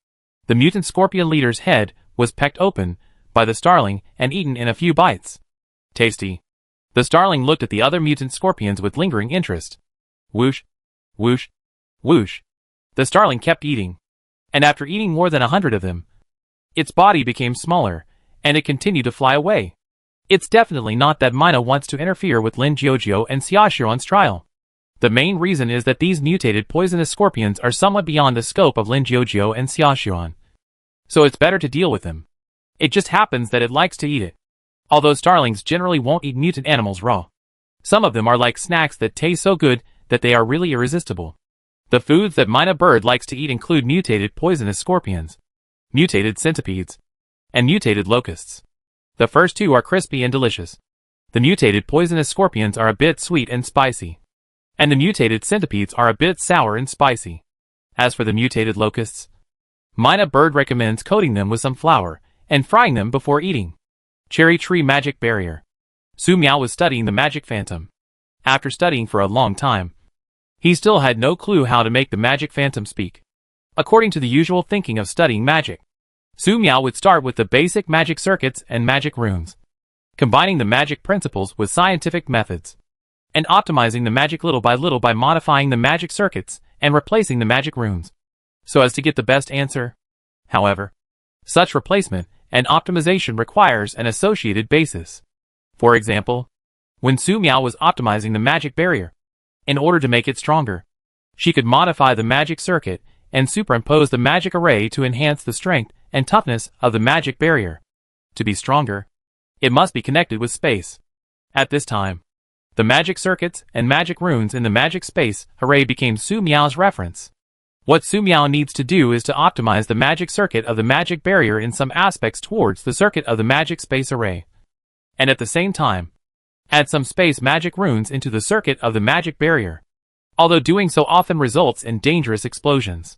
the mutant scorpion leader's head was pecked open by the starling and eaten in a few bites. Tasty. The starling looked at the other mutant scorpions with lingering interest. Whoosh, whoosh, whoosh. The starling kept eating, and after eating more than 100 of them, its body became smaller, and it continued to fly away. It's definitely not that Mina wants to interfere with Lin Jiujie and Xia Xuan's trial. The main reason is that these mutated poisonous scorpions are somewhat beyond the scope of Lin Jiujie and Xia Xuan, so it's better to deal with them. It just happens that it likes to eat it. Although starlings generally won't eat mutant animals raw, some of them are like snacks that taste so good that they are really irresistible. The foods that Mina bird likes to eat include mutated poisonous scorpions, mutated centipedes, and mutated locusts. The first two are crispy and delicious. The mutated poisonous scorpions are a bit sweet and spicy, and the mutated centipedes are a bit sour and spicy. As for the mutated locusts, Mina bird recommends coating them with some flour and frying them before eating. Cherry tree magic barrier. Su Miao was studying the magic phantom, After studying for a long time, he still had no clue how to make the magic phantom speak. According to the usual thinking of studying magic, Su Miao would start with the basic magic circuits and magic runes, combining the magic principles with scientific methods, and optimizing the magic little by modifying the magic circuits and replacing the magic runes, so as to get the best answer. However, such replacement and optimization requires an associated basis. For example, when Su Miao was optimizing the magic barrier, in order to make it stronger, she could modify the magic circuit and superimpose the magic array to enhance the strength and toughness of the magic barrier. To be stronger, it must be connected with space. At this time, the magic circuits and magic runes in the magic space array became Su Miao's reference. What Su Miao needs to do is to optimize the magic circuit of the magic barrier in some aspects towards the circuit of the magic space array, and at the same time, add some space magic runes into the circuit of the magic barrier. Although doing so often results in dangerous explosions.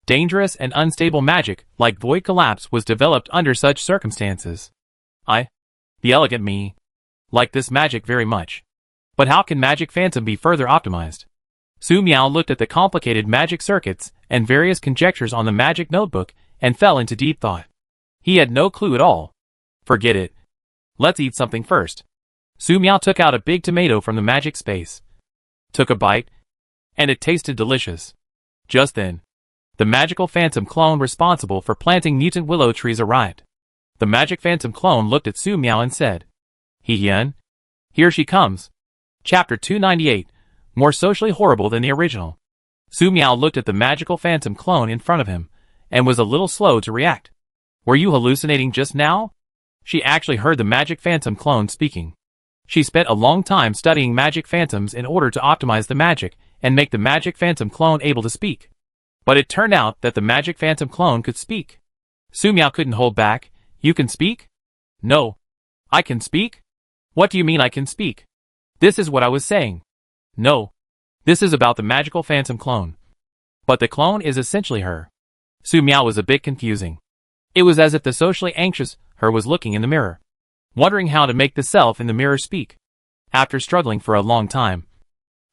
Dangerous and unstable magic, like void collapse, was developed under such circumstances. The elegant me, like this magic very much. But how can magic phantom be further optimized? Su Miao looked at the complicated magic circuits and various conjectures on the magic notebook and fell into deep thought. He had no clue at all. Forget it. Let's eat something first. Su Miao took out a big tomato from the magic space, took a bite, and it tasted delicious. Just then, the magical phantom clone responsible for planting mutant willow trees arrived. The magic phantom clone looked at Su Miao and said, "He-Hien, here she comes." Chapter 298, more socially horrible than the original. Su Miao looked at the magical phantom clone in front of him, and was a little slow to react. "Were you hallucinating just now?" She actually heard the magic phantom clone speaking. She spent a long time studying magic phantoms in order to optimize the magic and make the magic phantom clone able to speak. But it turned out that the magic phantom clone could speak. Su Miao couldn't hold back. "You can speak?" "No. I can speak?" "What do you mean I can speak?" "This is what I was saying." "No. This is about the magical phantom clone." "But the clone is essentially her." Su Miao was a bit confusing. It was as if the socially anxious her was looking in the mirror, wondering how to make the self in the mirror speak. After struggling for a long time,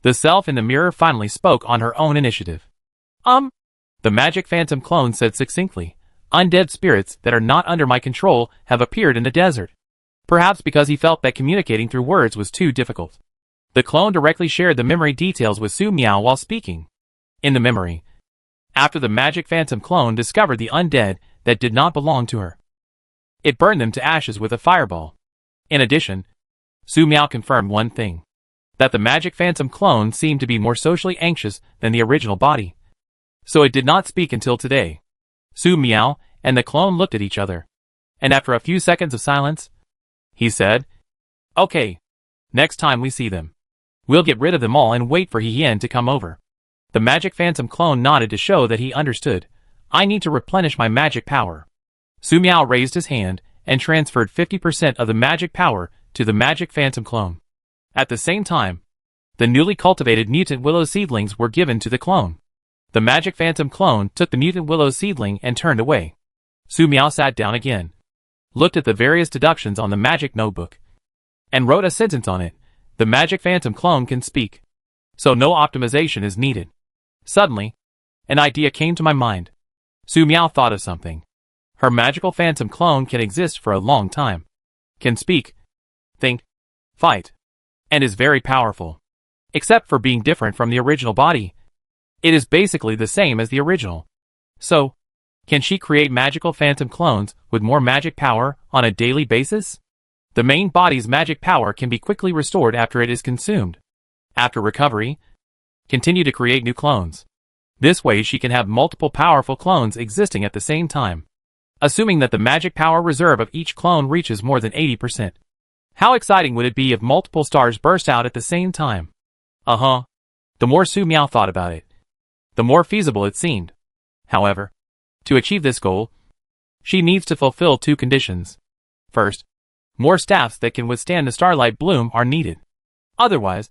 the self in the mirror finally spoke on her own initiative. The magic phantom clone said succinctly, "Undead spirits that are not under my control have appeared in the desert." Perhaps because he felt that communicating through words was too difficult, the clone directly shared the memory details with Su Miao while speaking. In the memory, after the magic phantom clone discovered the undead that did not belong to her, it burned them to ashes with a fireball. In addition, Su Miao confirmed one thing, that the magic phantom clone seemed to be more socially anxious than the original body. So it did not speak until today. Su Miao and the clone looked at each other, and after a few seconds of silence, he said, "Okay, next time we see them, we'll get rid of them all and wait for He-Hien to come over." The magic phantom clone nodded to show that he understood. "I need to replenish my magic power." Su Miao raised his hand and transferred 50% of the magic power to the magic phantom clone. At the same time, the newly cultivated mutant willow seedlings were given to the clone. The magic phantom clone took the mutant willow seedling and turned away. Su Miao sat down again, looked at the various deductions on the magic notebook, and wrote a sentence on it. The magic phantom clone can speak, so no optimization is needed. Suddenly, an idea came to my mind. Su Miao thought of something. Her magical phantom clone can exist for a long time, can speak, think, fight, and is very powerful. Except for being different from the original body, it is basically the same as the original. So, can she create magical phantom clones with more magic power on a daily basis? The main body's magic power can be quickly restored after it is consumed. After recovery, continue to create new clones. This way she can have multiple powerful clones existing at the same time, assuming that the magic power reserve of each clone reaches more than 80%. How exciting would it be if multiple stars burst out at the same time? The more Su Miao thought about it, the more feasible it seemed. However, to achieve this goal, she needs to fulfill two conditions. First, more staffs that can withstand the starlight bloom are needed. Otherwise,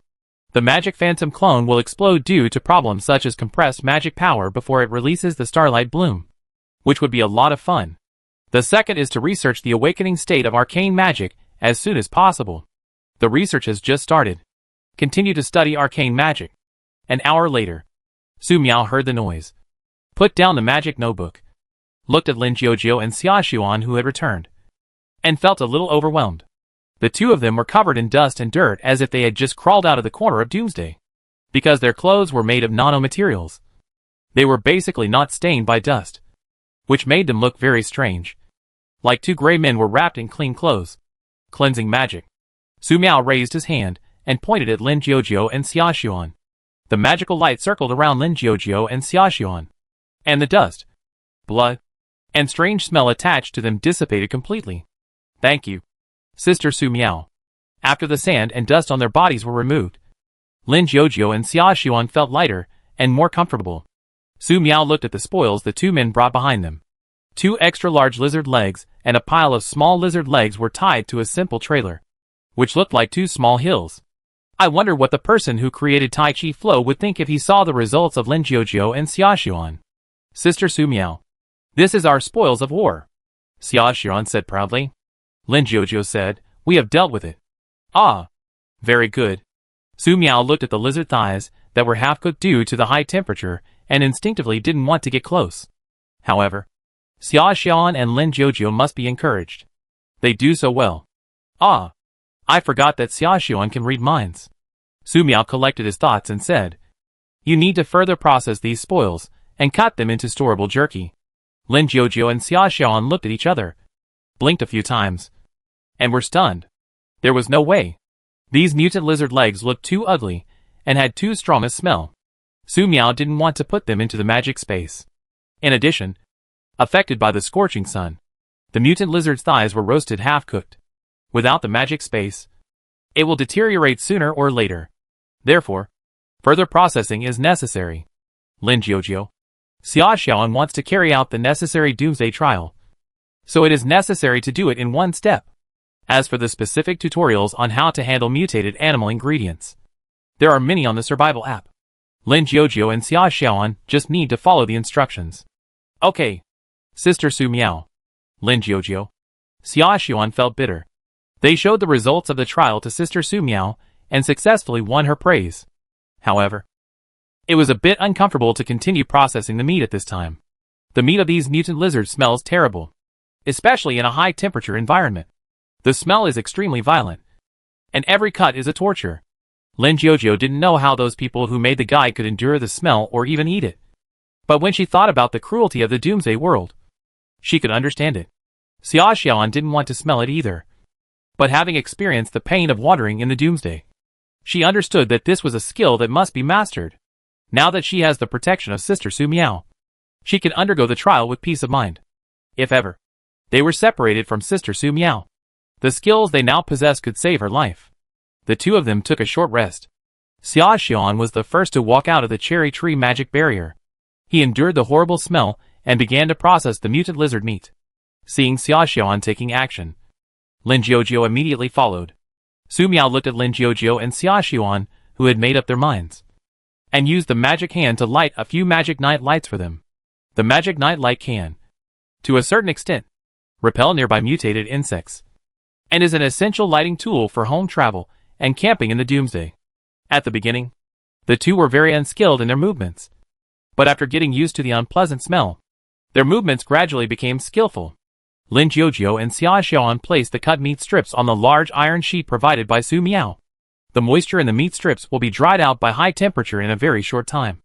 the magic phantom clone will explode due to problems such as compressed magic power before it releases the starlight bloom, which would be a lot of fun. The second is to research the awakening state of arcane magic as soon as possible. The research has just started. continued to study arcane magic. An hour later, Su Miao heard the noise, put down the magic notebook, looked at Lin Jiujiu and Xia Xuan who had returned, and felt a little overwhelmed. The two of them were covered in dust and dirt as if they had just crawled out of the corner of Doomsday. Because their clothes were made of nanomaterials, they were basically not stained by dust, which made them look very strange. Like two gray men were wrapped in clean clothes. Cleansing magic. Su Miao raised his hand and pointed at Lin Jiujiu and Xia Xuan. The magical light circled around Lin Jiujiu and Xia Xuan, and the dust, blood, and strange smell attached to them dissipated completely. Thank you, Sister Su Miao. After the sand and dust on their bodies were removed, Lin Jiujiu and Xia Xuan felt lighter and more comfortable. Su Miao looked at the spoils the two men brought behind them. 2 extra-large lizard legs and a pile of small lizard legs were tied to a simple trailer, which looked like 2 small hills. I wonder what the person who created Tai Chi Flow would think if he saw the results of Lin Jiujiu and Xia Xuan. Sister Su Miao, this is our spoils of war, Xia Xuan said proudly. Lin Jiujiu said, we have dealt with it. Ah, very good. Su Miao looked at the lizard thighs that were half-cooked due to the high temperature and instinctively didn't want to get close. However, Xia Xuan and Lin Jiujiu must be encouraged. They do so well. Ah, I forgot that Xia Xuan can read minds. Su Miao collected his thoughts and said, you need to further process these spoils and cut them into storable jerky. Lin Jiujiu and Xia Xuan looked at each other, blinked a few times, and were stunned. There was no way. These mutant lizard legs looked too ugly and had too strong a smell. Su Miao didn't want to put them into the magic space. In addition, affected by the scorching sun, the mutant lizard's thighs were roasted half-cooked. Without the magic space, it will deteriorate sooner or later. Therefore, further processing is necessary. Lin Jiujiu, Xia Xuan wants to carry out the necessary Doomsday trial, so it is necessary to do it in one step. As for the specific tutorials on how to handle mutated animal ingredients, there are many on the survival app. Lin Jiujiu and Xia Xuan just need to follow the instructions. Okay, Sister Su Miao. Lin Jiujiu, Xia Xuan felt bitter. They showed the results of the trial to Sister Su Miao and successfully won her praise. However, it was a bit uncomfortable to continue processing the meat at this time. The meat of these mutant lizards smells terrible, especially in a high-temperature environment. The smell is extremely violent, and every cut is a torture. Lin Jiujiu didn't know how those people who made the guide could endure the smell or even eat it. But when she thought about the cruelty of the Doomsday world, she could understand it. Xia Xuan didn't want to smell it either. But having experienced the pain of wandering in the Doomsday, she understood that this was a skill that must be mastered. Now that she has the protection of Sister Su Miao, she can undergo the trial with peace of mind. If ever they were separated from Sister Su Miao, the skills they now possess could save her life. The two of them took a short rest. Xia Xuan was the first to walk out of the cherry tree magic barrier. He endured the horrible smell and began to process the mutant lizard meat. Seeing Xia Xuan taking action, Lin Jiujiu immediately followed. Su Miao looked at Lin Jiujiu and Xia Xuan, who had made up their minds, and used the magic hand to light a few magic night lights for them. The magic night light can, to a certain extent, repel nearby mutated insects, and is an essential lighting tool for home travel and camping in the Doomsday. At the beginning, the two were very unskilled in their movements, but after getting used to the unpleasant smell, their movements gradually became skillful. Lin Jiujiu and Xia Xuan placed the cut meat strips on the large iron sheet provided by Su Miao. The moisture in the meat strips will be dried out by high temperature in a very short time,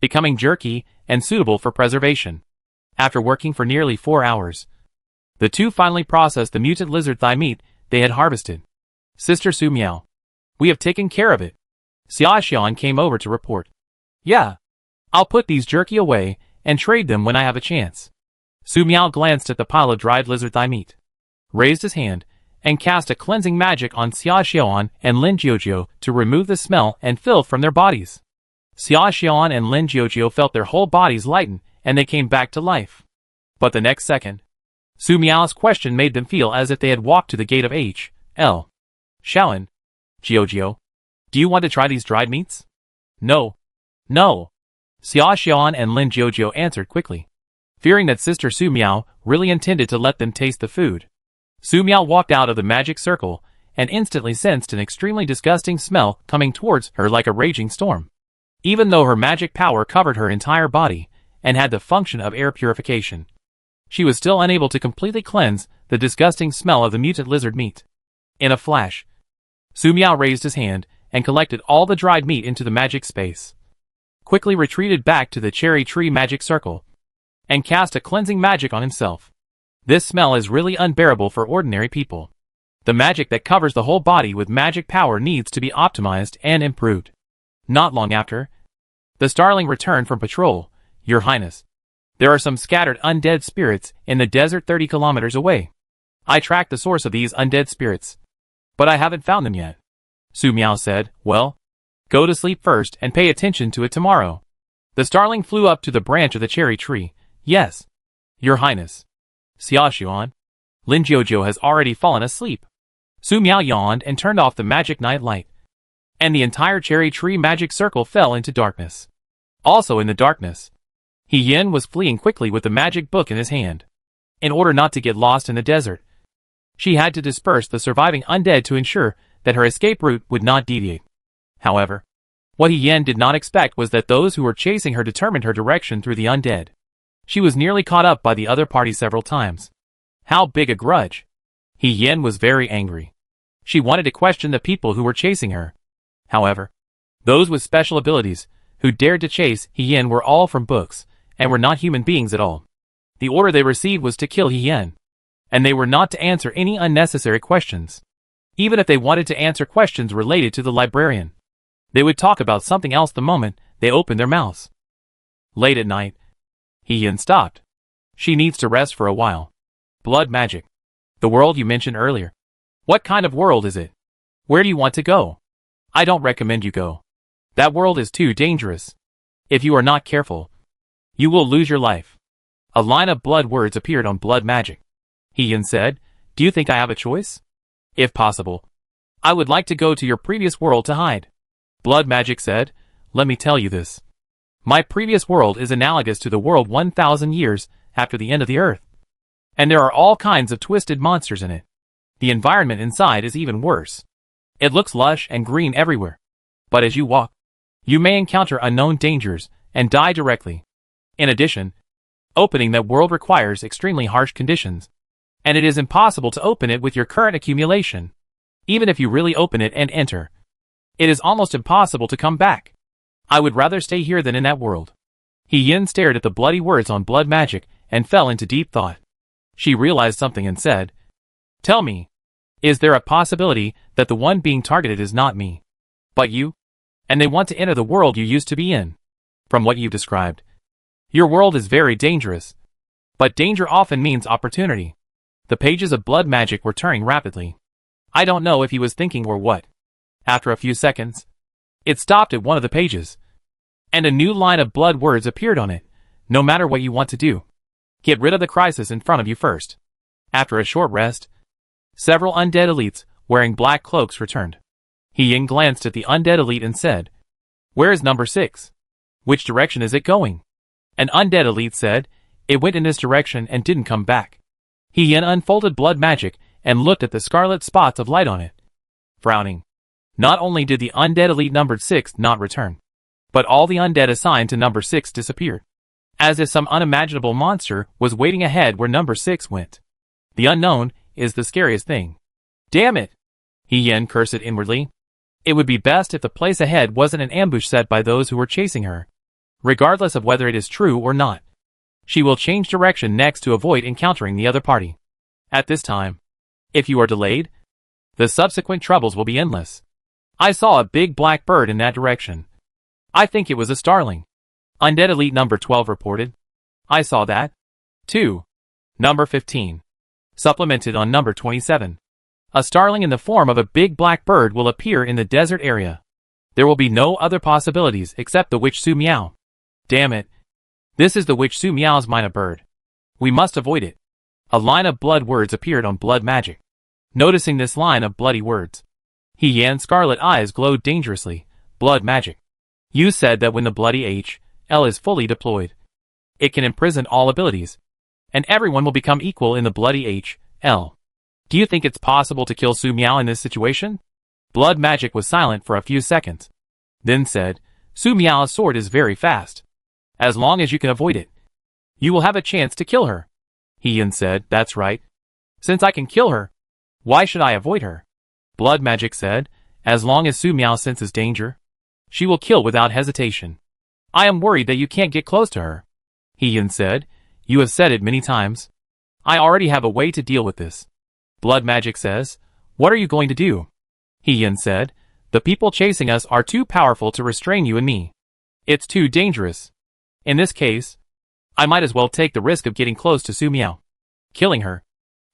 becoming jerky and suitable for preservation. After working for nearly 4 hours, the two finally processed the mutant lizard thigh meat they had harvested. Sister Su Miao, we have taken care of it. Xia Xuan came over to report. Yeah, I'll put these jerky away and trade them when I have a chance. Su Miao glanced at the pile of dried lizard thigh meat, raised his hand, and cast a cleansing magic on Xia Xuan and Lin Jiujiu to remove the smell and filth from their bodies. Xia Xuan and Lin Jiujiu felt their whole bodies lighten and they came back to life. But the next second, Su Miao's question made them feel as if they had walked to the gate of H.L. Shaolin. Jiujiu, do you want to try these dried meats? No. No. Xia Xuan and Lin Jiujiu answered quickly, fearing that Sister Su Miao really intended to let them taste the food. Su Miao walked out of the magic circle and instantly sensed an extremely disgusting smell coming towards her like a raging storm. Even though her magic power covered her entire body and had the function of air purification, she was still unable to completely cleanse the disgusting smell of the mutant lizard meat. In a flash, Su Miao raised his hand and collected all the dried meat into the magic space, quickly retreated back to the cherry tree magic circle, and cast a cleansing magic on himself. This smell is really unbearable for ordinary people. The magic that covers the whole body with magic power needs to be optimized and improved. Not long after, the Starling returned from patrol. Your Highness, there are some scattered undead spirits in the desert 30 kilometers away. I tracked the source of these undead spirits, but I haven't found them yet. Su Miao said, well, go to sleep first and pay attention to it tomorrow. The Starling flew up to the branch of the cherry tree. Yes, Your Highness. Xiaoxuan, Lin Jiujiu has already fallen asleep. Su Miao yawned and turned off the magic night light, and the entire cherry tree magic circle fell into darkness. Also in the darkness, He Yin was fleeing quickly with the magic book in his hand. In order not to get lost in the desert, she had to disperse the surviving undead to ensure that her escape route would not deviate. However, what He Yin did not expect was that those who were chasing her determined her direction through the undead. She was nearly caught up by the other party several times. How big a grudge! He Yin was very angry. She wanted to question the people who were chasing her. However, those with special abilities who dared to chase He Yin were all from books, and were not human beings at all. The order they received was to kill He Yin, and they were not to answer any unnecessary questions. Even if they wanted to answer questions related to the librarian, they would talk about something else the moment they opened their mouths. Late at night, He Yin stopped. She needs to rest for a while. Blood magic. The world you mentioned earlier. What kind of world is it? Where do you want to go? I don't recommend you go. That world is too dangerous. If you are not careful, you will lose your life. A line of blood words appeared on blood magic. He Yin said, do you think I have a choice? If possible, I would like to go to your previous world to hide. Blood magic said, let me tell you this. My previous world is analogous to the world 1,000 years after the end of the earth. And there are all kinds of twisted monsters in it. The environment inside is even worse. It looks lush and green everywhere. But as you walk, you may encounter unknown dangers and die directly. In addition, opening that world requires extremely harsh conditions, and it is impossible to open it with your current accumulation. Even if you really open it and enter, it is almost impossible to come back. I would rather stay here than in that world. He Yin stared at the bloody words on blood magic and fell into deep thought. She realized something and said, tell me, is there a possibility that the one being targeted is not me, but you? And they want to enter the world you used to be in? From what you've described, your world is very dangerous. But danger often means opportunity. The pages of blood magic were turning rapidly. I don't know if he was thinking or what. After a few seconds, it stopped at one of the pages, and a new line of blood words appeared on it. No matter what you want to do, get rid of the crisis in front of you first. After a short rest, several undead elites wearing black cloaks returned. He Yin glanced at the undead elite and said, where is number 6? Which direction is it going? An undead elite said, it went in this direction and didn't come back. He Yin unfolded blood magic and looked at the scarlet spots of light on it. Frowning, not only did the undead elite numbered 6 not return, but all the undead assigned to number 6 disappeared, as if some unimaginable monster was waiting ahead where number 6 went. The unknown is the scariest thing. Damn it! He Yin cursed inwardly. It would be best if the place ahead wasn't an ambush set by those who were chasing her. Regardless of whether it is true or not, she will change direction next to avoid encountering the other party. At this time, if you are delayed, the subsequent troubles will be endless. I saw a big black bird in that direction. I think it was a starling. Undead Elite number 12 reported. I saw that, too. Number 15. Supplemented on number 27. A starling in the form of a big black bird will appear in the desert area. There will be no other possibilities except the witch Su Miao. Damn it. This is the witch Su Miao's mina bird. We must avoid it. A line of blood words appeared on blood magic. Noticing this line of bloody words, He Yan's scarlet eyes glowed dangerously. Blood magic. You said that when the bloody HL is fully deployed, it can imprison all abilities, and everyone will become equal in the bloody HL. Do you think it's possible to kill Su Miao in this situation? Blood Magic was silent for a few seconds. Then said, Su Miao's sword is very fast. As long as you can avoid it, you will have a chance to kill her. He said, that's right. Since I can kill her, why should I avoid her? Blood Magic said, as long as Su Miao senses danger, she will kill without hesitation. I am worried that you can't get close to her. He said, you have said it many times. I already have a way to deal with this. Blood Magic says, what are you going to do? He said, the people chasing us are too powerful to restrain you and me. It's too dangerous. In this case, I might as well take the risk of getting close to Su Miao, killing her,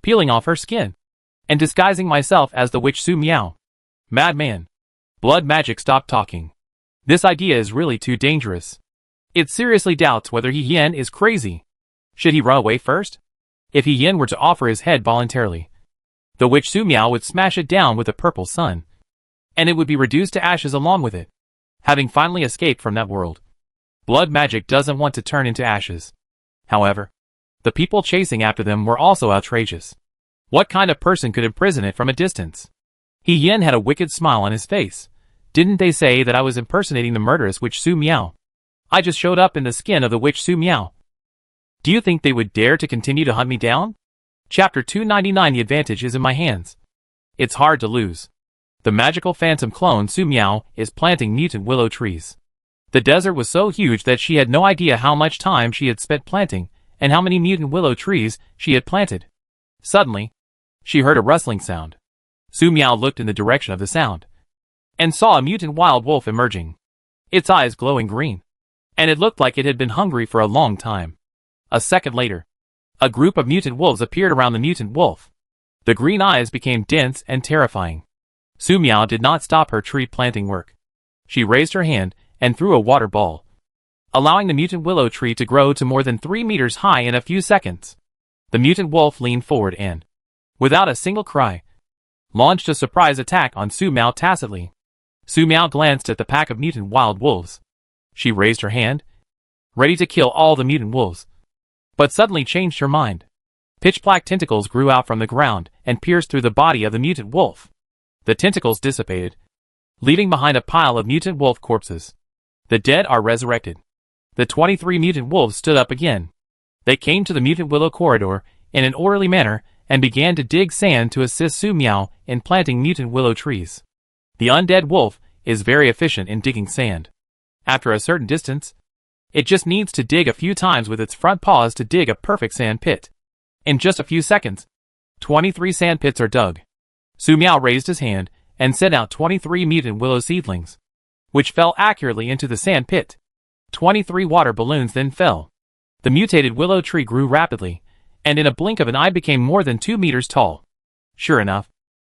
peeling off her skin, and disguising myself as the witch Su Miao. Madman. Blood Magic stopped talking. This idea is really too dangerous. It seriously doubts whether He Yin is crazy. Should he run away first? If He Yin were to offer his head voluntarily, the witch Su Miao would smash it down with the purple sun, and it would be reduced to ashes along with it, having finally escaped from that world. Blood Magic doesn't want to turn into ashes. However, the people chasing after them were also outrageous. What kind of person could imprison it from a distance? He Yin had a wicked smile on his face. Didn't they say that I was impersonating the murderous witch Su Miao? I just showed up in the skin of the witch Su Miao. Do you think they would dare to continue to hunt me down? Chapter 299. The advantage is in my hands. It's hard to lose. The magical phantom clone Su Miao is planting mutant willow trees. The desert was so huge that she had no idea how much time she had spent planting, and how many mutant willow trees she had planted. Suddenly, she heard a rustling sound. Su Miao looked in the direction of the sound, and saw a mutant wild wolf emerging, its eyes glowing green, and it looked like it had been hungry for a long time. A second later, a group of mutant wolves appeared around the mutant wolf. The green eyes became dense and terrifying. Su Miao did not stop her tree planting work. She raised her hand and threw a water ball, allowing the mutant willow tree to grow to more than 3 meters high in a few seconds. The mutant wolf leaned forward and, without a single cry, launched a surprise attack on Su Miao tacitly. Su Miao glanced at the pack of mutant wild wolves. She raised her hand, ready to kill all the mutant wolves, but suddenly changed her mind. Pitch-black tentacles grew out from the ground and pierced through the body of the mutant wolf. The tentacles dissipated, leaving behind a pile of mutant wolf corpses. The dead are resurrected. The 23 mutant wolves stood up again. They came to the mutant willow corridor in an orderly manner and began to dig sand to assist Su Miao in planting mutant willow trees. The undead wolf is very efficient in digging sand. After a certain distance, it just needs to dig a few times with its front paws to dig a perfect sand pit. In just a few seconds, 23 sand pits are dug. Su Miao raised his hand and sent out 23 mutant willow seedlings, which fell accurately into the sand pit. 23 water balloons then fell. The mutated willow tree grew rapidly, and in a blink of an eye became more than 2 meters tall. Sure enough,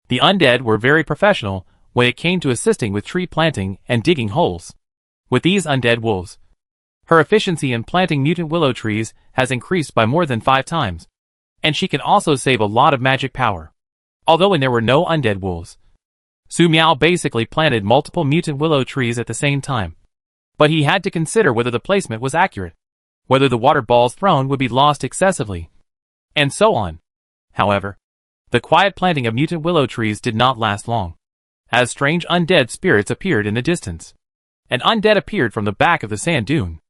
the undead were very professional when it came to assisting with tree planting and digging holes. With these undead wolves, her efficiency in planting mutant willow trees has increased by more than 5 times, and she can also save a lot of magic power. Although when there were no undead wolves, Su Miao basically planted multiple mutant willow trees at the same time. But he had to consider whether the placement was accurate, whether the water balls thrown would be lost excessively, and so on. However, the quiet planting of mutant willow trees did not last long, as strange undead spirits appeared in the distance. An undead appeared from the back of the sand dune.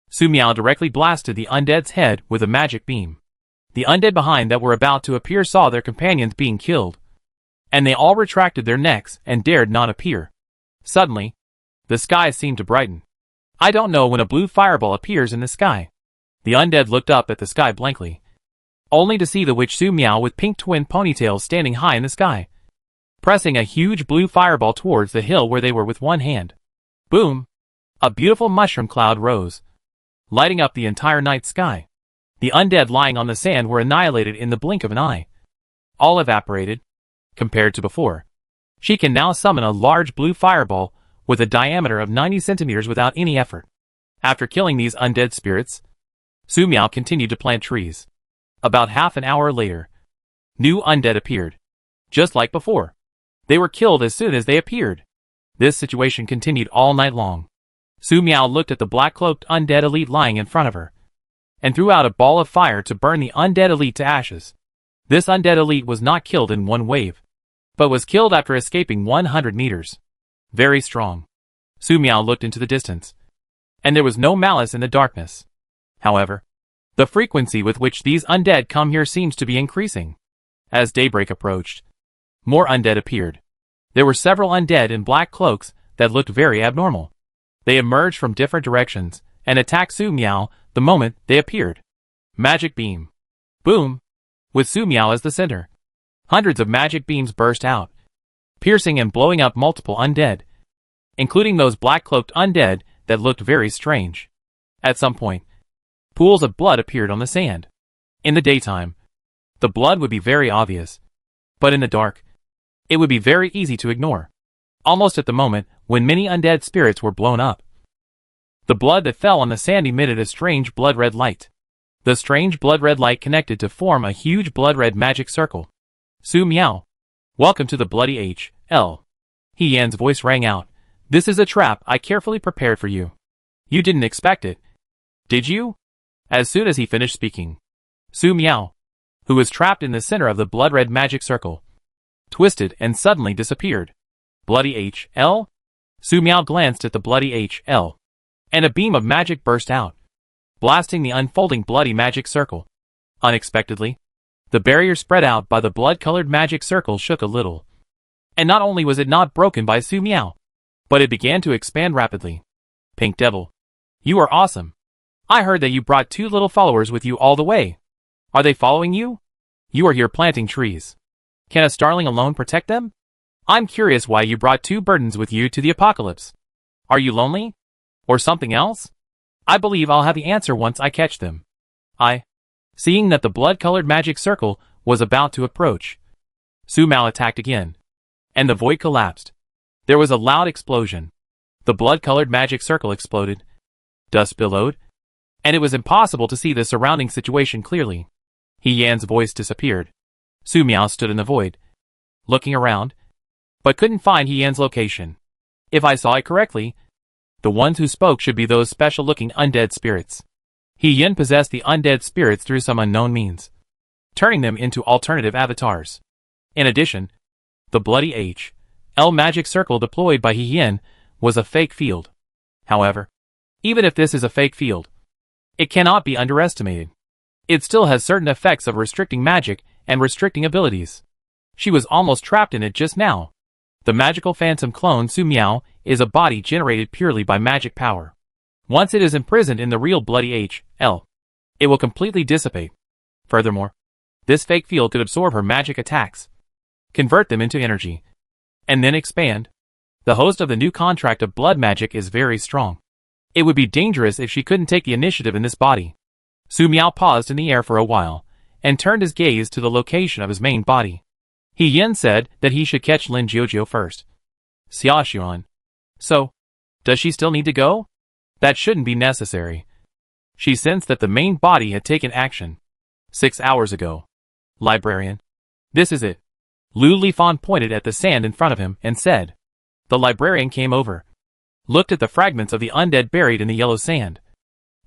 Su Miao directly blasted the undead's head with a magic beam. The undead behind that were about to appear saw their companions being killed, and they all retracted their necks and dared not appear. Suddenly, the sky seemed to brighten. I don't know when a blue fireball appears in the sky. The undead looked up at the sky blankly, only to see the witch Su Miao with pink twin ponytails standing high in the sky, pressing a huge blue fireball towards the hill where they were with one hand. Boom! A beautiful mushroom cloud rose, lighting up the entire night sky. The undead lying on the sand were annihilated in the blink of an eye. All evaporated, compared to before. She can now summon a large blue fireball with a diameter of 90 centimeters without any effort. After killing these undead spirits, Su Miao continued to plant trees. About half an hour later, new undead appeared. Just like before, they were killed as soon as they appeared. This situation continued all night long. Su Miao looked at the black-cloaked undead elite lying in front of her, and threw out a ball of fire to burn the undead elite to ashes. This undead elite was not killed in one wave, but was killed after escaping 100 meters. Very strong. Su Miao looked into the distance, and there was no malice in the darkness. However, the frequency with which these undead come here seems to be increasing. As daybreak approached, more undead appeared. There were several undead in black cloaks that looked very abnormal. They emerged from different directions and attacked Su Miao the moment they appeared. Magic beam. Boom! With Su Miao as the center, hundreds of magic beams burst out, piercing and blowing up multiple undead, including those black-cloaked undead that looked very strange. At some point, pools of blood appeared on the sand. In the daytime, the blood would be very obvious, but in the dark, it would be very easy to ignore. Almost at the moment when many undead spirits were blown up, the blood that fell on the sand emitted a strange blood-red light. The strange blood-red light connected to form a huge blood-red magic circle. Su Miao, welcome to the bloody H.L. He Yan's voice rang out. This is a trap I carefully prepared for you. You didn't expect it, did you? As soon as he finished speaking, Su Miao, who was trapped in the center of the blood-red magic circle, twisted and suddenly disappeared. Bloody H.L.? Su Miao glanced at the bloody H.L., and a beam of magic burst out, blasting the unfolding bloody magic circle. Unexpectedly, the barrier spread out by the blood-colored magic circle shook a little. And not only was it not broken by Su Miao, but it began to expand rapidly. Pink Devil, you are awesome. I heard that you brought 2 little followers with you all the way. Are they following you? You are here planting trees. Can a starling alone protect them? I'm curious why you brought 2 burdens with you to the apocalypse. Are you lonely? Or something else? I believe I'll have the answer once I catch them. Seeing that the blood-colored magic circle was about to approach, Su Miao attacked again, and the void collapsed. There was a loud explosion. The blood-colored magic circle exploded. Dust billowed, and it was impossible to see the surrounding situation clearly. He Yan's voice disappeared. Su Miao stood in the void, looking around, but couldn't find He Yan's location. If I saw it correctly, the ones who spoke should be those special-looking undead spirits. He Yan possessed the undead spirits through some unknown means, turning them into alternative avatars. In addition, the bloody H.L. magic circle deployed by He Yan was a fake field. However, even if this is a fake field, it cannot be underestimated. It still has certain effects of restricting magic and restricting abilities. She was almost trapped in it just now. The magical phantom clone Su Miao is a body generated purely by magic power. Once it is imprisoned in the real bloody H.L., it will completely dissipate. Furthermore, this fake field could absorb her magic attacks, convert them into energy, and then expand. The host of the new contract of blood magic is very strong. It would be dangerous if she couldn't take the initiative in this body. Su Miao paused in the air for a while, and turned his gaze to the location of his main body. He Yan said that he should catch Lin Jiujiu first. Xia Xuan. So, does she still need to go? That shouldn't be necessary. She sensed that the main body had taken action 6 hours ago. Librarian. This is it. Lu Lifan pointed at the sand in front of him and said. The librarian came over, looked at the fragments of the undead buried in the yellow sand,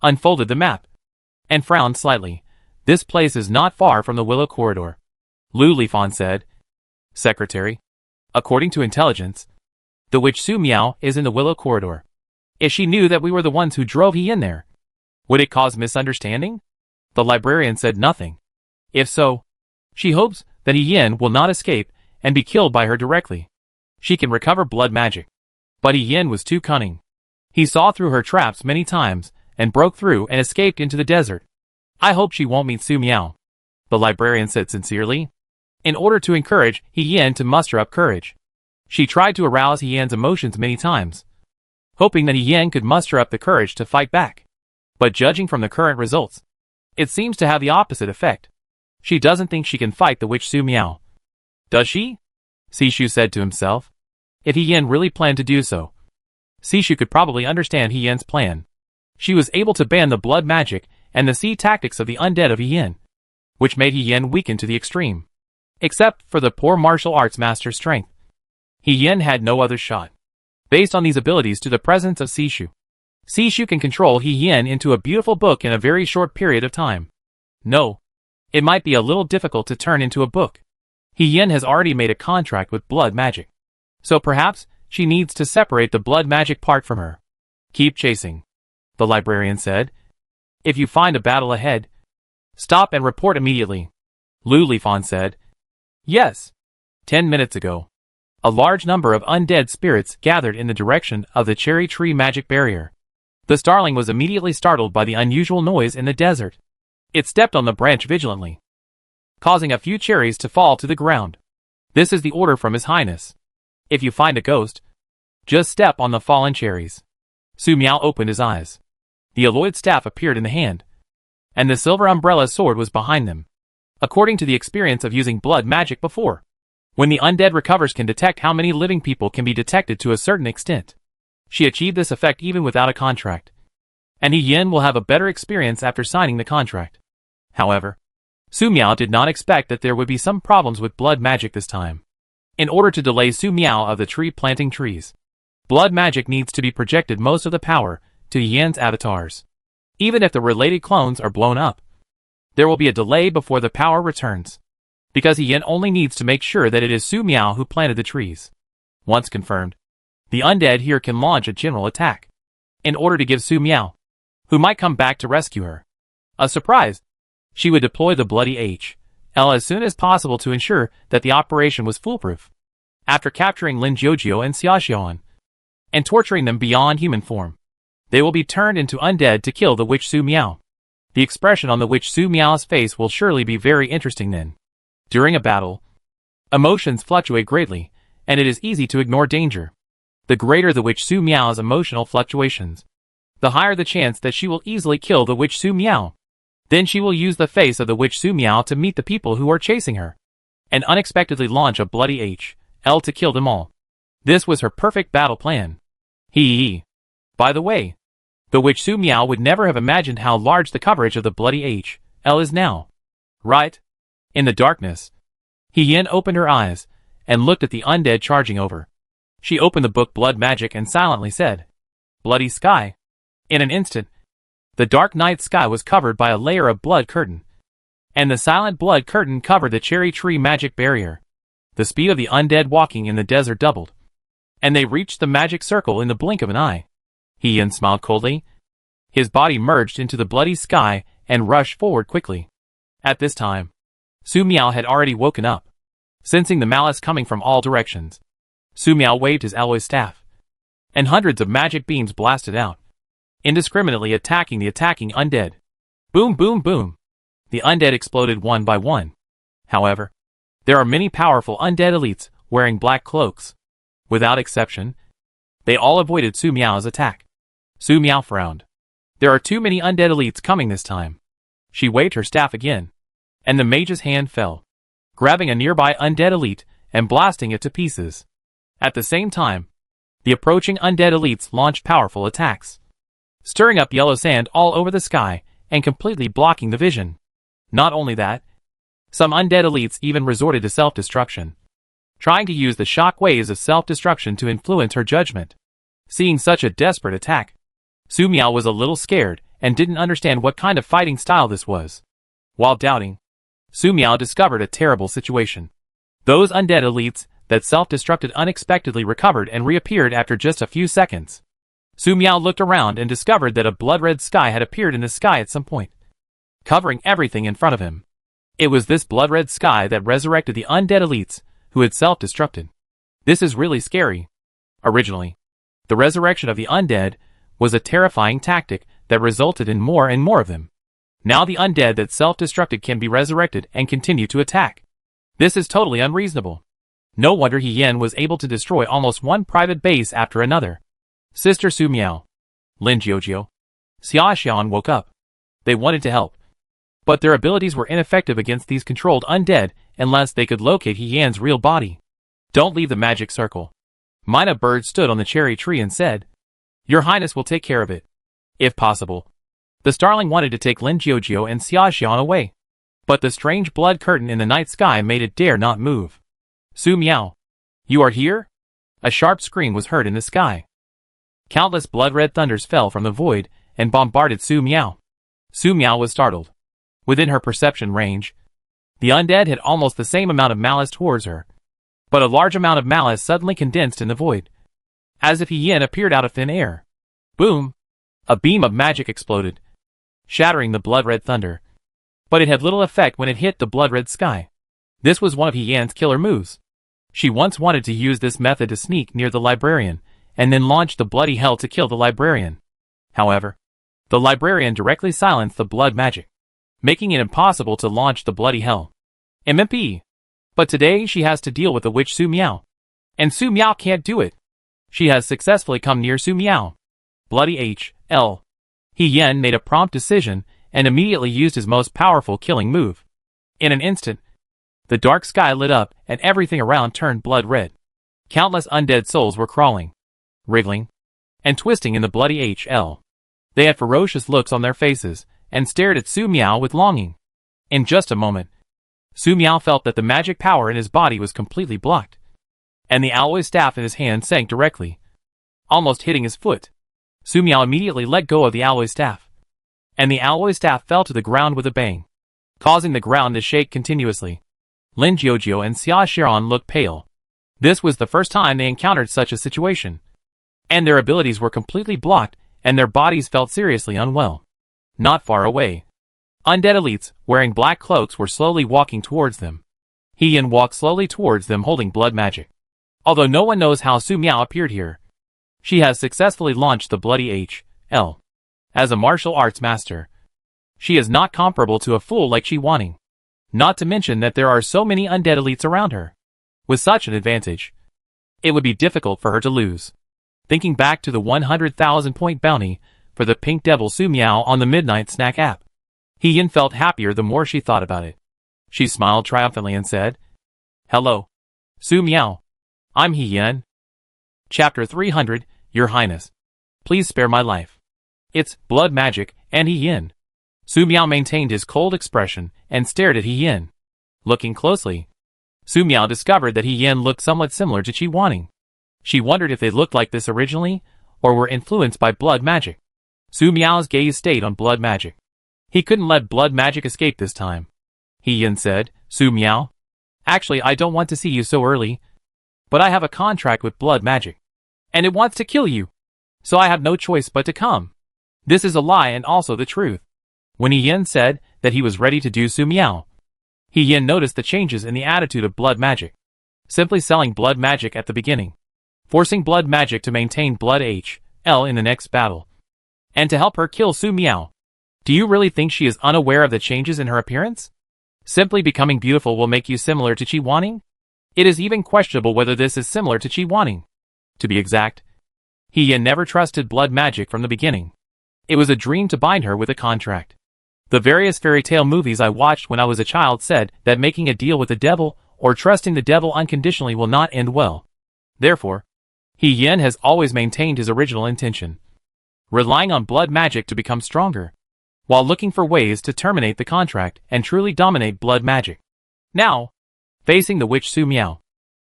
unfolded the map, and frowned slightly. This place is not far from the Willow Corridor. Lu Lifan said. Secretary. According to intelligence, the witch Su Miao is in the Willow Corridor. If she knew that we were the ones who drove He in there, would it cause misunderstanding? The librarian said nothing. If so, she hopes that He Yin will not escape and be killed by her directly. She can recover blood magic. But He Yin was too cunning. He saw through her traps many times and broke through and escaped into the desert. I hope she won't meet Su Miao, the librarian said sincerely. In order to encourage He Yin to muster up courage, she tried to arouse He Yan's emotions many times, hoping that He Yin could muster up the courage to fight back. But judging from the current results, it seems to have the opposite effect. She doesn't think she can fight the witch Su Miao. Does she? Sishu said to himself. If He Yin really planned to do so, Sishu could probably understand He Yin's plan. She was able to ban the blood magic and the sea tactics of the undead of He Yin, which made He Yin weaken to the extreme. Except for the poor martial arts master's strength, He Yin had no other shot. Based on these abilities to the presence of Sishu, Sishu can control He Yin into a beautiful book in a very short period of time. No. It might be a little difficult to turn into a book. He Yin has already made a contract with blood magic. So perhaps she needs to separate the blood magic part from her. Keep chasing, the librarian said. If you find a battle ahead, stop and report immediately. Lu Lifan said. Yes. 10 minutes ago, a large number of undead spirits gathered in the direction of the cherry tree magic barrier. The starling was immediately startled by the unusual noise in the desert. It stepped on the branch vigilantly, causing a few cherries to fall to the ground. This is the order from His Highness. If you find a ghost, just step on the fallen cherries. Su Miao opened his eyes. The alloyed staff appeared in the hand, and the silver umbrella sword was behind them. According to the experience of using blood magic before, when the undead recovers can detect how many living people can be detected to a certain extent. She achieved this effect even without a contract. And He Yin will have a better experience after signing the contract. However, Su Miao did not expect that there would be some problems with blood magic this time. In order to delay Su Miao of the tree planting trees, blood magic needs to be projected most of the power to Yin's avatars. Even if the related clones are blown up, there will be a delay before the power returns, because He Yin only needs to make sure that it is Su Miao who planted the trees. Once confirmed, the undead here can launch a general attack, in order to give Su Miao, who might come back to rescue her, a surprise. She would deploy the bloody HL as soon as possible to ensure that the operation was foolproof. After capturing Lin Jiujiu and Xia Xiaoan, and torturing them beyond human form, they will be turned into undead to kill the witch Su Miao. The expression on the witch Su Miao's face will surely be very interesting then. During a battle, emotions fluctuate greatly, and it is easy to ignore danger. The greater the witch Su Miao's emotional fluctuations, the higher the chance that she will easily kill the witch Su Miao. Then she will use the face of the witch Su Miao to meet the people who are chasing her, and unexpectedly launch a bloody HL to kill them all. This was her perfect battle plan. By the way, the witch Su Miao would never have imagined how large the coverage of the bloody HL is now. Right? In the darkness, He Yin opened her eyes, and looked at the undead charging over. She opened the book Blood Magic and silently said, "Bloody sky." In an instant, the dark night sky was covered by a layer of blood curtain, and the silent blood curtain covered the cherry tree magic barrier. The speed of the undead walking in the desert doubled, and they reached the magic circle in the blink of an eye. He Yin smiled coldly. His body merged into the bloody sky and rushed forward quickly. At this time, Su Miao had already woken up. Sensing the malice coming from all directions, Su Miao waved his alloy staff, and hundreds of magic beams blasted out, indiscriminately attacking the attacking undead. Boom, boom, boom. The undead exploded one by one. However, there are many powerful undead elites wearing black cloaks. Without exception, they all avoided Su Miao's attack. Su Miao frowned. There are too many undead elites coming this time. She waved her staff again, and the mage's hand fell, grabbing a nearby undead elite and blasting it to pieces. At the same time, the approaching undead elites launched powerful attacks, stirring up yellow sand all over the sky and completely blocking the vision. Not only that, some undead elites even resorted to self-destruction, trying to use the shock waves of self-destruction to influence her judgment. Seeing such a desperate attack, Su Miao was a little scared and didn't understand what kind of fighting style this was. While doubting, Su Miao discovered a terrible situation. Those undead elites that self-destructed unexpectedly recovered and reappeared after just a few seconds. Su Miao looked around and discovered that a blood-red sky had appeared in the sky at some point, covering everything in front of him. It was this blood-red sky that resurrected the undead elites who had self-destructed. This is really scary. Originally, the resurrection of the undead was a terrifying tactic that resulted in more and more of them. Now the undead that self-destructed can be resurrected and continue to attack. This is totally unreasonable. No wonder He Yin was able to destroy almost one private base after another. Sister Su Miao, Lin Jiujiu, Xia Xiaoan woke up. They wanted to help, but their abilities were ineffective against these controlled undead unless they could locate He Yan's real body. Don't leave the magic circle. Mina Bird stood on the cherry tree and said, "Your Highness will take care of it. If possible." The starling wanted to take Lin Jiujiu and Xia Xiaoan away, but the strange blood curtain in the night sky made it dare not move. "Su Miao, you are here?" A sharp scream was heard in the sky. Countless blood-red thunders fell from the void and bombarded Su Miao. Su Miao was startled. Within her perception range, The undead had almost the same amount of malice towards her, but a large amount of malice suddenly condensed in the void, as if Yin appeared out of thin air. Boom! A beam of magic exploded, shattering the blood-red thunder. But it had little effect when it hit the blood-red sky. This was one of Yan's killer moves. She once wanted to use this method to sneak near the librarian, and then launch the bloody hell to kill the librarian. However, the librarian directly silenced the blood magic, making it impossible to launch the bloody hell. MMP. But today she has to deal with the witch Su Miao. And Su Miao can't do it. She has successfully come near Su Miao. Bloody H.L. Yin made a prompt decision and immediately used his most powerful killing move. In an instant, the dark sky lit up and everything around turned blood red. Countless undead souls were crawling, wriggling, and twisting in the bloody H.L. They had ferocious looks on their faces and stared at Su Miao with longing. In just a moment, Su Miao felt that the magic power in his body was completely blocked, and the alloy staff in his hand sank directly, almost hitting his foot. Su Miao immediately let go of the alloy staff, and the alloy staff fell to the ground with a bang, causing the ground to shake continuously. Lin Jiuzhou and Xia Xiaoran looked pale. This was the first time they encountered such a situation, and their abilities were completely blocked and their bodies felt seriously unwell. Not far away, undead elites wearing black cloaks were slowly walking towards them. Yin walked slowly towards them holding blood magic. Although no one knows how Su Miao appeared here, she has successfully launched the bloody H.L. As a martial arts master, she is not comparable to a fool like Shi Wanning. Not to mention that there are so many undead elites around her. With such an advantage, it would be difficult for her to lose. Thinking back to the 100,000 point bounty for the Pink Devil Su Miao on the Midnight Snack app, Yin felt happier the more she thought about it. She smiled triumphantly and said, "Hello, Su Miao. I'm Yin. Chapter 300, Your Highness. Please spare my life. It's blood magic, and Yin." Su Miao maintained his cold expression and stared at Yin. Looking closely, Su Miao discovered that Yin looked somewhat similar to Shi Wanning. She wondered if they looked like this originally, or were influenced by blood magic. Su Miao's gaze stayed on blood magic. He couldn't let blood magic escape this time. Yin said, "Su Miao, actually I don't want to see you so early, but I have a contract with blood magic, and it wants to kill you, so I have no choice but to come." This is a lie and also the truth. When Yin said that he was ready to do Su Miao, Yin noticed the changes in the attitude of blood magic. Simply selling blood magic at the beginning, forcing blood magic to maintain blood H.L. in the next battle, and to help her kill Su Miao. Do you really think she is unaware of the changes in her appearance? Simply becoming beautiful will make you similar to Shi Wanning? It is even questionable whether this is similar to Shi Wanning. To be exact, Yin never trusted blood magic from the beginning. It was a dream to bind her with a contract. The various fairy tale movies I watched when I was a child said that making a deal with the devil or trusting the devil unconditionally will not end well. Therefore, Yin has always maintained his original intention, relying on blood magic to become stronger, while looking for ways to terminate the contract and truly dominate blood magic. Now, facing the witch Su Miao,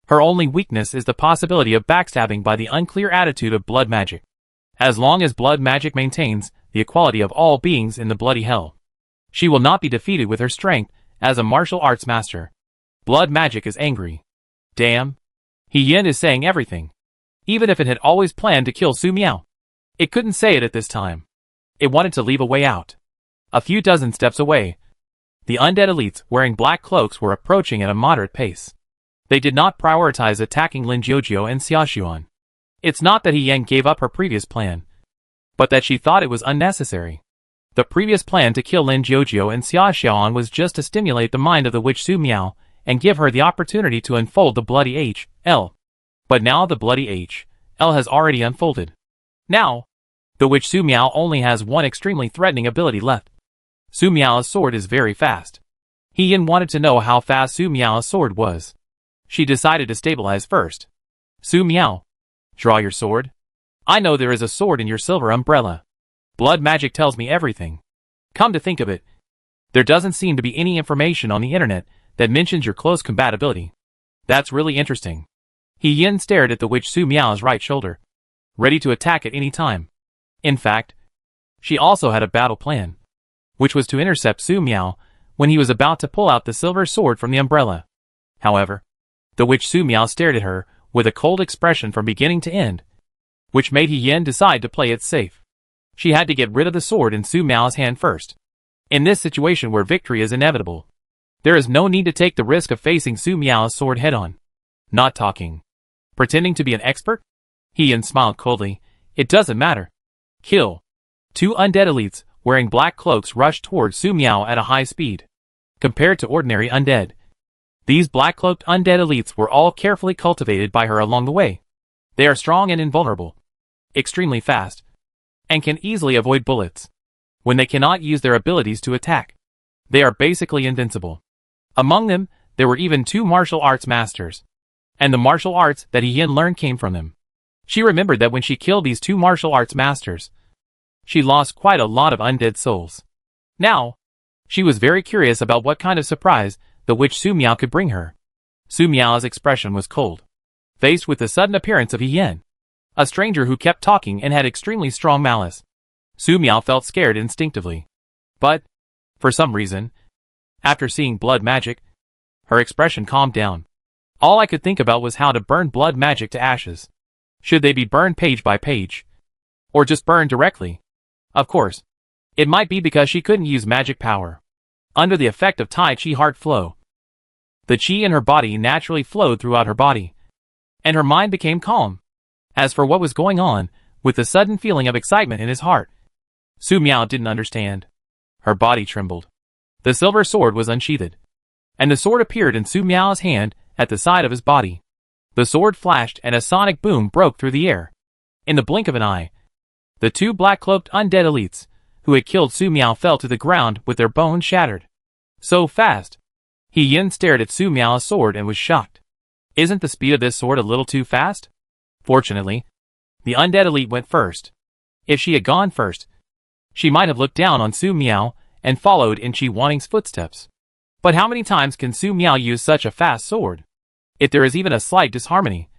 her only weakness is the possibility of backstabbing by the unclear attitude of blood magic. As long as blood magic maintains the equality of all beings in the bloody hell, she will not be defeated with her strength as a martial arts master. Blood magic is angry. Damn. Yin is saying everything. Even if it had always planned to kill Su Miao, it couldn't say it at this time. It wanted to leave a way out. A few dozen steps away, the undead elites wearing black cloaks were approaching at a moderate pace. They did not prioritize attacking Lin Jiuzhou and Xia Xiaoran. It's not that Yin gave up her previous plan, but that she thought it was unnecessary. The previous plan to kill Lin Jiuzhou and Xia Xiaoran was just to stimulate the mind of the witch Su Miao and give her the opportunity to unfold the bloody H.L. But now the bloody H.L. has already unfolded. Now, the witch Su Miao only has one extremely threatening ability left. Su Miao's sword is very fast. Yin wanted to know how fast Su Miao's sword was. She decided to stabilize first. Su Miao, draw your sword. I know there is a sword in your silver umbrella. Blood magic tells me everything. Come to think of it, there doesn't seem to be any information on the internet that mentions your close compatibility. That's really interesting. Yin stared at the witch Su Miao's right shoulder, ready to attack at any time. In fact, she also had a battle plan, which was to intercept Su Miao when he was about to pull out the silver sword from the umbrella. However, the witch Su Miao stared at her with a cold expression from beginning to end, which made He Yin decide to play it safe. She had to get rid of the sword in Su Miao's hand first. In this situation where victory is inevitable, there is no need to take the risk of facing Su Miao's sword head-on. Not talking. Pretending to be an expert? He Yin smiled coldly. It doesn't matter. Kill. Two undead elites, wearing black cloaks, rushed towards Su Miao at a high speed. Compared to ordinary undead, these black-cloaked undead elites were all carefully cultivated by her along the way. They are strong and invulnerable, extremely fast, and can easily avoid bullets. When they cannot use their abilities to attack, they are basically invincible. Among them, there were even two martial arts masters, and the martial arts that He Yin learned came from them. She remembered that when she killed these two martial arts masters, she lost quite a lot of undead souls. Now, she was very curious about what kind of surprise the witch Su Miao could bring her. Su Miao's expression was cold, faced with the sudden appearance of He Yin, a stranger who kept talking and had extremely strong malice. Su Miao felt scared instinctively. But, for some reason, after seeing blood magic, her expression calmed down. All I could think about was how to burn blood magic to ashes. Should they be burned page by page? Or just burned directly? Of course, it might be because she couldn't use magic power. Under the effect of Tai Chi heart flow, the Qi in her body naturally flowed throughout her body, and her mind became calm. As for what was going on, with the sudden feeling of excitement in his heart, Su Miao didn't understand. Her body trembled. The silver sword was unsheathed, and the sword appeared in Su Miao's hand at the side of his body. The sword flashed and a sonic boom broke through the air. In the blink of an eye, the two black-cloaked undead elites who had killed Su Miao fell to the ground with their bones shattered. So fast. He Yin stared at Su Miao's sword and was shocked. Isn't the speed of this sword a little too fast? Fortunately, the undead elite went first. If she had gone first, she might have looked down on Su Miao and followed in Qi Wanning's footsteps. But how many times can Su Miao use such a fast sword? If there is even a slight disharmony,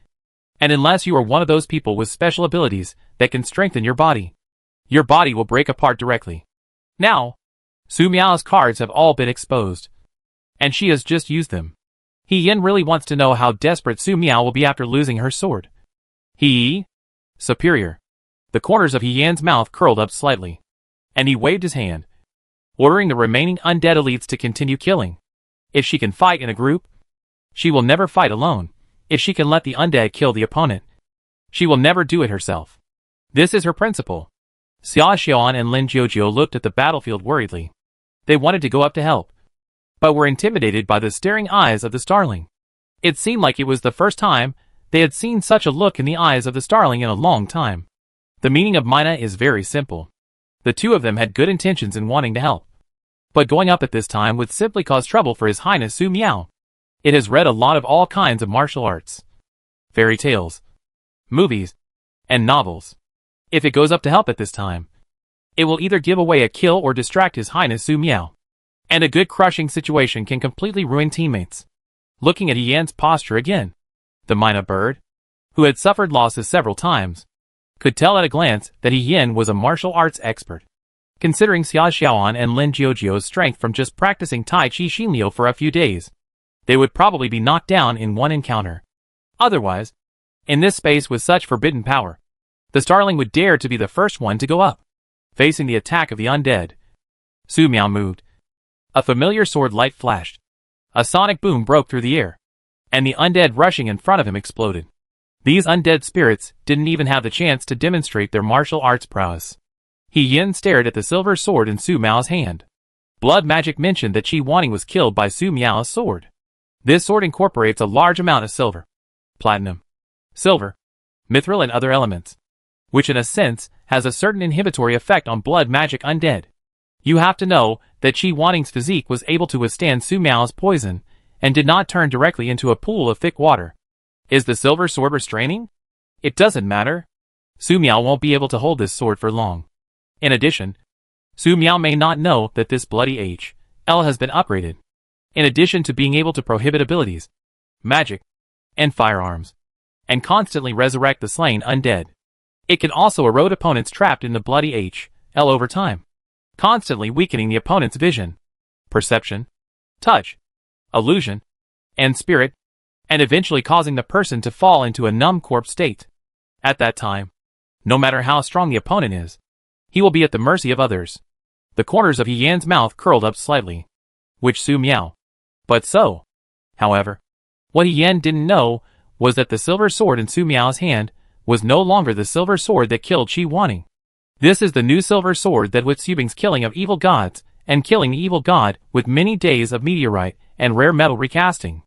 and unless you are one of those people with special abilities that can strengthen your body will break apart directly. Now, Su Miao's cards have all been exposed, and she has just used them. He Yin really wants to know how desperate Su Miao will be after losing her sword. Superior. The corners of He Yin's mouth curled up slightly, and he waved his hand, ordering the remaining undead elites to continue killing. If she can fight in a group, she will never fight alone. If she can let the undead kill the opponent, she will never do it herself. This is her principle. Xia Xiaoan and Lin Jiujiu looked at the battlefield worriedly. They wanted to go up to help, but were intimidated by the staring eyes of the starling. It seemed like it was the first time they had seen such a look in the eyes of the starling in a long time. The meaning of Mina is very simple. The two of them had good intentions in wanting to help, but going up at this time would simply cause trouble for His Highness Su Miao. It has read a lot of all kinds of martial arts, fairy tales, movies, and novels. If it goes up to help at this time, it will either give away a kill or distract His Highness Su Miao. And a good crushing situation can completely ruin teammates. Looking at He Yin's posture again, the Mina bird, who had suffered losses several times, could tell at a glance that He Yin was a martial arts expert. Considering Xia Xiaoan and Lin Jiujiu's strength from just practicing Tai Chi Xinliu for a few days, they would probably be knocked down in one encounter. Otherwise, in this space with such forbidden power, the starling would dare to be the first one to go up. Facing the attack of the undead, Su Miao moved. A familiar sword light flashed. A sonic boom broke through the air, and the undead rushing in front of him exploded. These undead spirits didn't even have the chance to demonstrate their martial arts prowess. He Yin stared at the silver sword in Su Miao's hand. Blood magic mentioned that Qi Wanning was killed by Su Miao's sword. This sword incorporates a large amount of silver, platinum, silver, mithril and other elements, which in a sense has a certain inhibitory effect on blood magic undead. You have to know that Qi Wanning's physique was able to withstand Su Miao's poison and did not turn directly into a pool of thick water. Is the silver sword restraining? It doesn't matter. Su Miao won't be able to hold this sword for long. In addition, Su Miao may not know that this bloody HL has been upgraded. In addition to being able to prohibit abilities, magic, and firearms, and constantly resurrect the slain undead, it can also erode opponents trapped in the bloody HL over time, constantly weakening the opponent's vision. perception, touch, illusion, and spirit, and eventually causing the person to fall into a numb corpse state. At that time, no matter how strong the opponent is, he will be at the mercy of others. The corners of He Yan's mouth curled up slightly, which Su Miao. But so, however, what He Yan didn't know was that the silver sword in Su Miao's hand was no longer the silver sword that killed Qi Wanning. This is the new silver sword that with Xubing's killing of evil gods, and killing the evil god with many days of meteorite and rare metal recasting.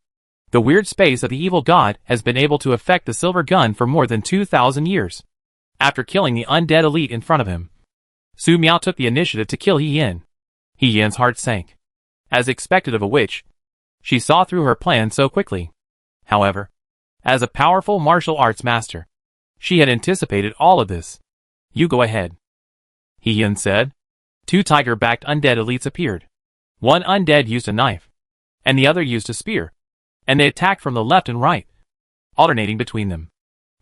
The weird space of the evil god has been able to affect the silver gun for more than 2,000 years. After killing the undead elite in front of him, Su Miao took the initiative to kill He Yan. He Yan's heart sank. As expected of a witch, she saw through her plan so quickly. However, as a powerful martial arts master, she had anticipated all of this. You go ahead, He Yan said. 2 tiger-backed undead elites appeared. One undead used a knife, and the other used a spear, and they attacked from the left and right, alternating between them.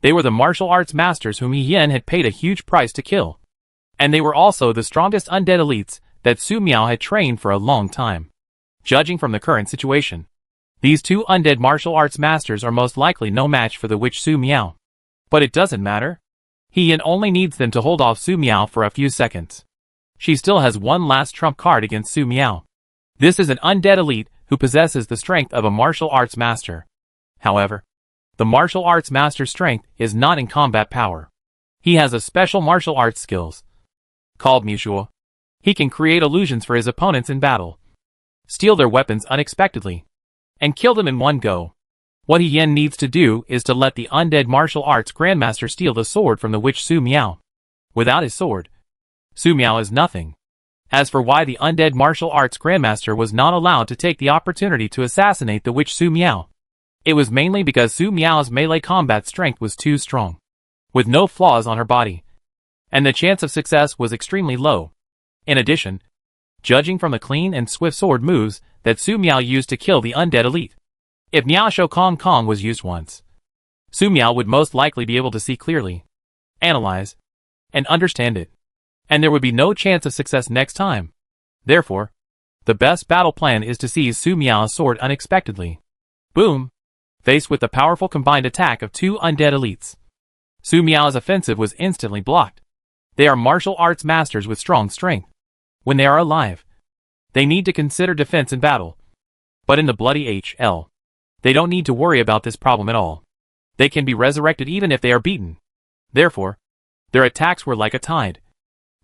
They were the martial arts masters whom He Yan had paid a huge price to kill, and they were also the strongest undead elites that Su Miao had trained for a long time. Judging from the current situation, these 2 undead martial arts masters are most likely no match for the witch Su Miao. But it doesn't matter. He Yan only needs them to hold off Su Miao for a few seconds. She still has one last trump card against Su Miao. This is an undead elite who possesses the strength of a martial arts master. However, the martial arts master's strength is not in combat power. He has a special martial arts skills called Mushuo. He can create illusions for his opponents in battle, steal their weapons unexpectedly, and kill them in one go. What He Yan needs to do is to let the undead martial arts grandmaster steal the sword from the witch Su Miao. Without his sword, Su Miao is nothing. As for why the undead martial arts grandmaster was not allowed to take the opportunity to assassinate the witch Su Miao, it was mainly because Su Miao's melee combat strength was too strong, with no flaws on her body, and the chance of success was extremely low. In addition, judging from the clean and swift sword moves that Su Miao used to kill the undead elite, if Miao Shou Kong Kong was used once, Su Miao would most likely be able to see clearly, analyze, and understand it, and there would be no chance of success next time. Therefore, the best battle plan is to seize Su Miao's sword unexpectedly. Boom! Faced with the powerful combined attack of 2 undead elites, Su Miao's offensive was instantly blocked. They are martial arts masters with strong strength. When they are alive, they need to consider defense in battle. But in the bloody HL, they don't need to worry about this problem at all. They can be resurrected even if they are beaten. Therefore, their attacks were like a tide,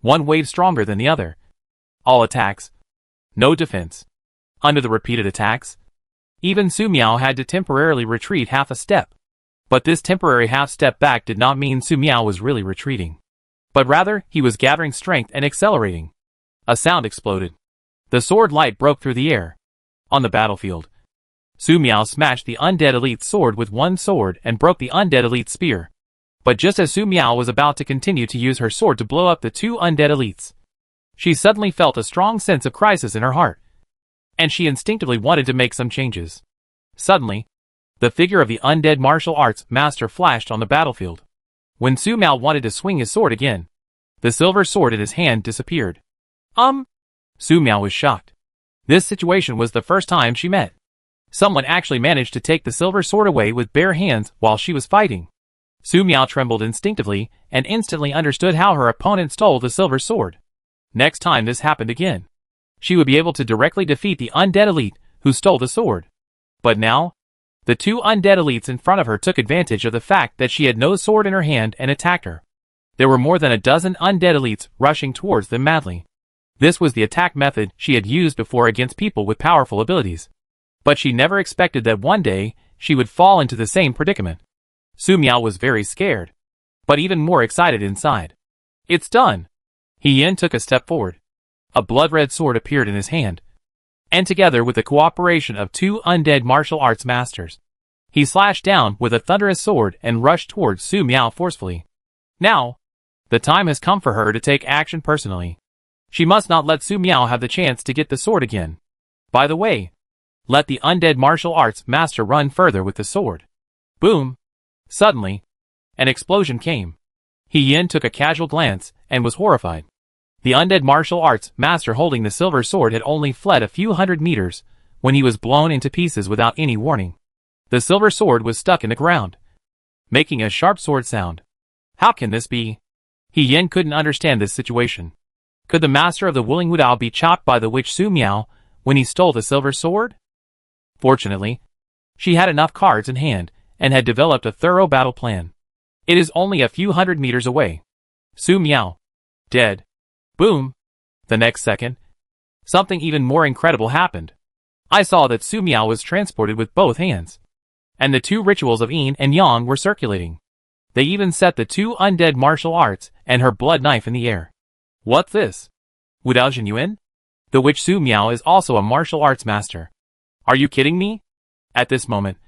one wave stronger than the other. All attacks, no defense. Under the repeated attacks, even Su Miao had to temporarily retreat half a step. But this temporary half step back did not mean Su Miao was really retreating, but rather he was gathering strength and accelerating. A sound exploded. The sword light broke through the air. On the battlefield, Su Miao smashed the undead elite's sword with one sword and broke the undead elite's spear. But just as Su Miao was about to continue to use her sword to blow up the 2 undead elites, she suddenly felt a strong sense of crisis in her heart, and she instinctively wanted to make some changes. Suddenly, the figure of the undead martial arts master flashed on the battlefield. When Su Miao wanted to swing his sword again, the silver sword in his hand disappeared. Su Miao was shocked. This situation was the first time she met. Someone actually managed to take the silver sword away with bare hands while she was fighting. Su Miao trembled instinctively and instantly understood how her opponent stole the silver sword. Next time this happened again, she would be able to directly defeat the undead elite who stole the sword. But now, the 2 undead elites in front of her took advantage of the fact that she had no sword in her hand and attacked her. There were more than a dozen undead elites rushing towards them madly. This was the attack method she had used before against people with powerful abilities. But she never expected that one day she would fall into the same predicament. Su Miao was very scared, but even more excited inside. It's done! He Yan took a step forward. A blood-red sword appeared in his hand, and together with the cooperation of 2 undead martial arts masters, he slashed down with a thunderous sword and rushed towards Su Miao forcefully. Now, the time has come for her to take action personally. She must not let Su Miao have the chance to get the sword again. By the way, let the undead martial arts master run further with the sword. Boom! Suddenly, an explosion came. He Yan took a casual glance and was horrified. The undead martial arts master holding the silver sword had only fled a few hundred meters when he was blown into pieces without any warning. The silver sword was stuck in the ground, making a sharp sword sound. How can this be? He Yin couldn't understand this situation. Could the master of the Wuling Wudao be chopped by the witch Su Miao when he stole the silver sword? Fortunately, she had enough cards in hand and had developed a thorough battle plan. It is only a few hundred meters away. Su Miao. Dead. Boom. The next second, something even more incredible happened. I saw that Su Miao was transported with both hands, and the two rituals of Yin and Yang were circulating. They even set the two undead martial arts and her blood knife in the air. What's this? Wudao Jinyuan? The witch Su Miao is also a martial arts master. Are you kidding me? At this moment,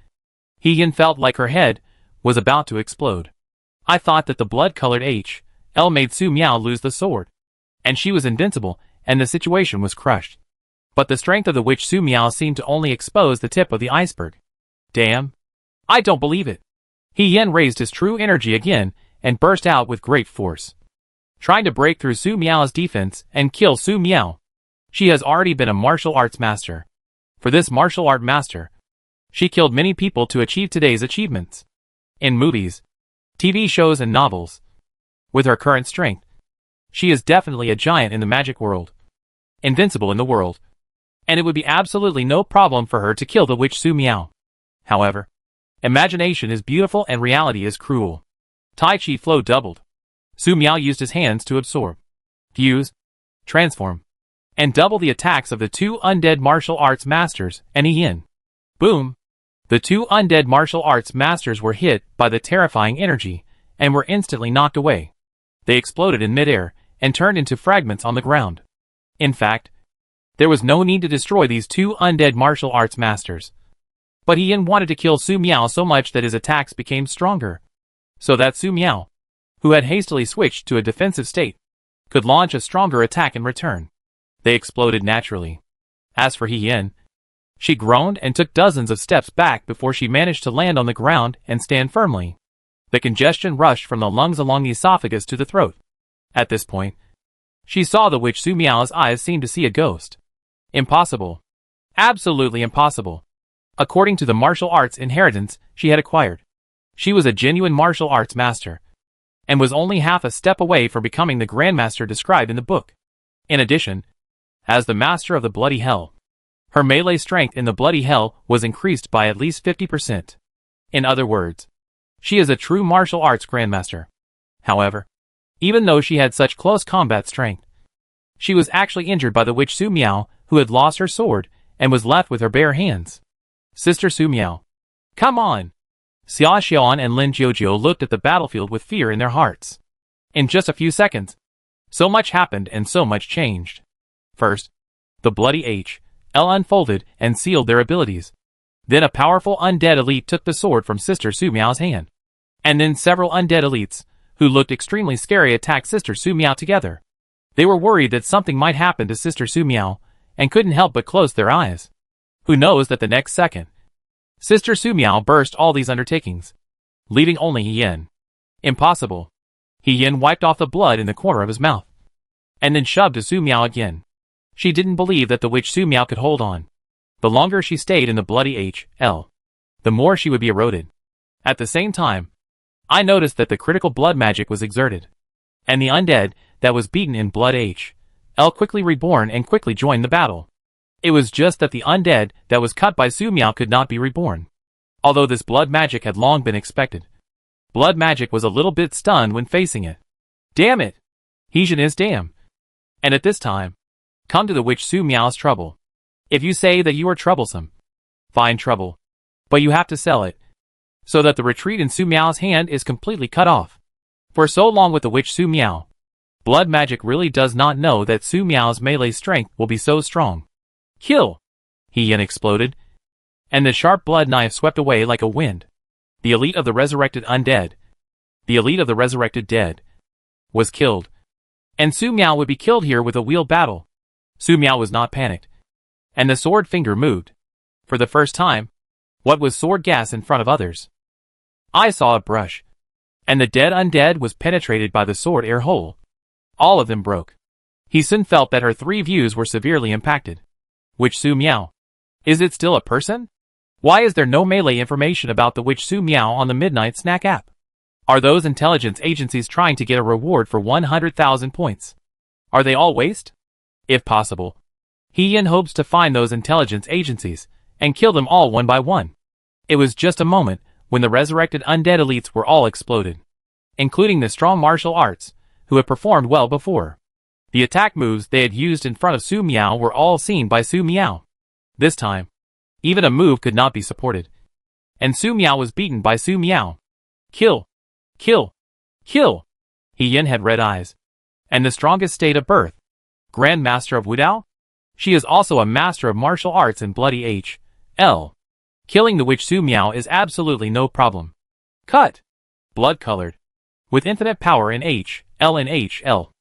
He Yin felt like her head was about to explode. I thought that the blood-colored H.L. made Su Miao lose the sword, and she was invincible, and the situation was crushed. But the strength of the witch Su Miao seemed to only expose the tip of the iceberg. Damn. I don't believe it. He Yin raised his true energy again and burst out with great force, trying to break through Su Miao's defense and kill Su Miao. She has already been a martial arts master. For this martial art master, she killed many people to achieve today's achievements. In movies, TV shows and novels. With her current strength, she is definitely a giant in the magic world. Invincible in the world. And it would be absolutely no problem for her to kill the witch Su Miao. However, imagination is beautiful and reality is cruel. Tai Chi flow doubled. Su Miao used his hands to absorb, fuse, transform, and double the attacks of the two undead martial arts masters and He Yin. Boom! The two undead martial arts masters were hit by the terrifying energy and were instantly knocked away. They exploded in midair and turned into fragments on the ground. In fact, there was no need to destroy these two undead martial arts masters. But He Yin wanted to kill Su Miao so much that his attacks became stronger, so that Su Miao, who had hastily switched to a defensive state, could launch a stronger attack in return. They exploded naturally. As for He Yin, she groaned and took dozens of steps back before she managed to land on the ground and stand firmly. The congestion rushed from the lungs along the esophagus to the throat. At this point, she saw the witch Su Miao's eyes seemed to see a ghost. Impossible. Absolutely impossible. According to the martial arts inheritance she had acquired, she was a genuine martial arts master, and was only half a step away from becoming the grandmaster described in the book. In addition, as the master of the Bloody Hell, her melee strength in the Bloody Hell was increased by at least 50%. In other words, she is a true martial arts grandmaster. However, even though she had such close combat strength, she was actually injured by the witch Su Miao, who had lost her sword and was left with her bare hands. Sister Su Miao. Come on! Xia Xiaoan and Lin Jiujiu looked at the battlefield with fear in their hearts. In just a few seconds, so much happened and so much changed. First, the bloody H.L. unfolded and sealed their abilities. Then a powerful undead elite took the sword from Sister Su Miao's hand. And then several undead elites, who looked extremely scary, attacked Sister Su Miao together. They were worried that something might happen to Sister Su Miao, and couldn't help but close their eyes. Who knows that the next second, Sister Su Miao burst all these undertakings, leaving only He Yin. Impossible. He Yin wiped off the blood in the corner of his mouth, and then shoved to Su Miao again. She didn't believe that the witch Su Miao could hold on. The longer she stayed in the bloody H.L., the more she would be eroded. At the same time, I noticed that the critical blood magic was exerted, and the undead that was beaten in blood H.L. quickly reborn and quickly joined the battle. It was just that the undead that was cut by Su Miao could not be reborn. Although this blood magic had long been expected, blood magic was a little bit stunned when facing it. Damn it! He Yin is damn. And at this time, come to the witch Su Miao's trouble. If you say that you are troublesome, find trouble. But you have to sell it, so that the retreat in Su Miao's hand is completely cut off. For so long with the witch Su Miao, blood magic really does not know that Su Miao's melee strength will be so strong. Kill! He Yin exploded, and the sharp blood knife swept away like a wind. The elite of the resurrected undead, the elite of the resurrected dead, was killed. And Su Miao would be killed here with a wheel battle. Su Miao was not panicked, and the sword finger moved. For the first time, what was sword gas in front of others? I saw a brush, and the dead undead was penetrated by the sword air hole. All of them broke. He soon felt that her three views were severely impacted. Witch Su Miao. Is it still a person? Why is there no melee information about the Witch Su Miao on the Midnight Snack app? Are those intelligence agencies trying to get a reward for 100,000 points? Are they all waste? If possible, He Yin hopes to find those intelligence agencies and kill them all one by one. It was just a moment when the resurrected undead elites were all exploded, including the strong martial arts, who had performed well before. The attack moves they had used in front of Su Miao were all seen by Su Miao. This time, even a move could not be supported, and Su Miao was beaten by Su Miao. Kill! Kill! Kill! He Yin had red eyes, and the strongest state of birth. Grand Master of Wudao? She is also a master of martial arts in bloody H.L. Killing the Witch Su Miao is absolutely no problem. Cut! Blood-colored, with infinite power in H.L. and H.L.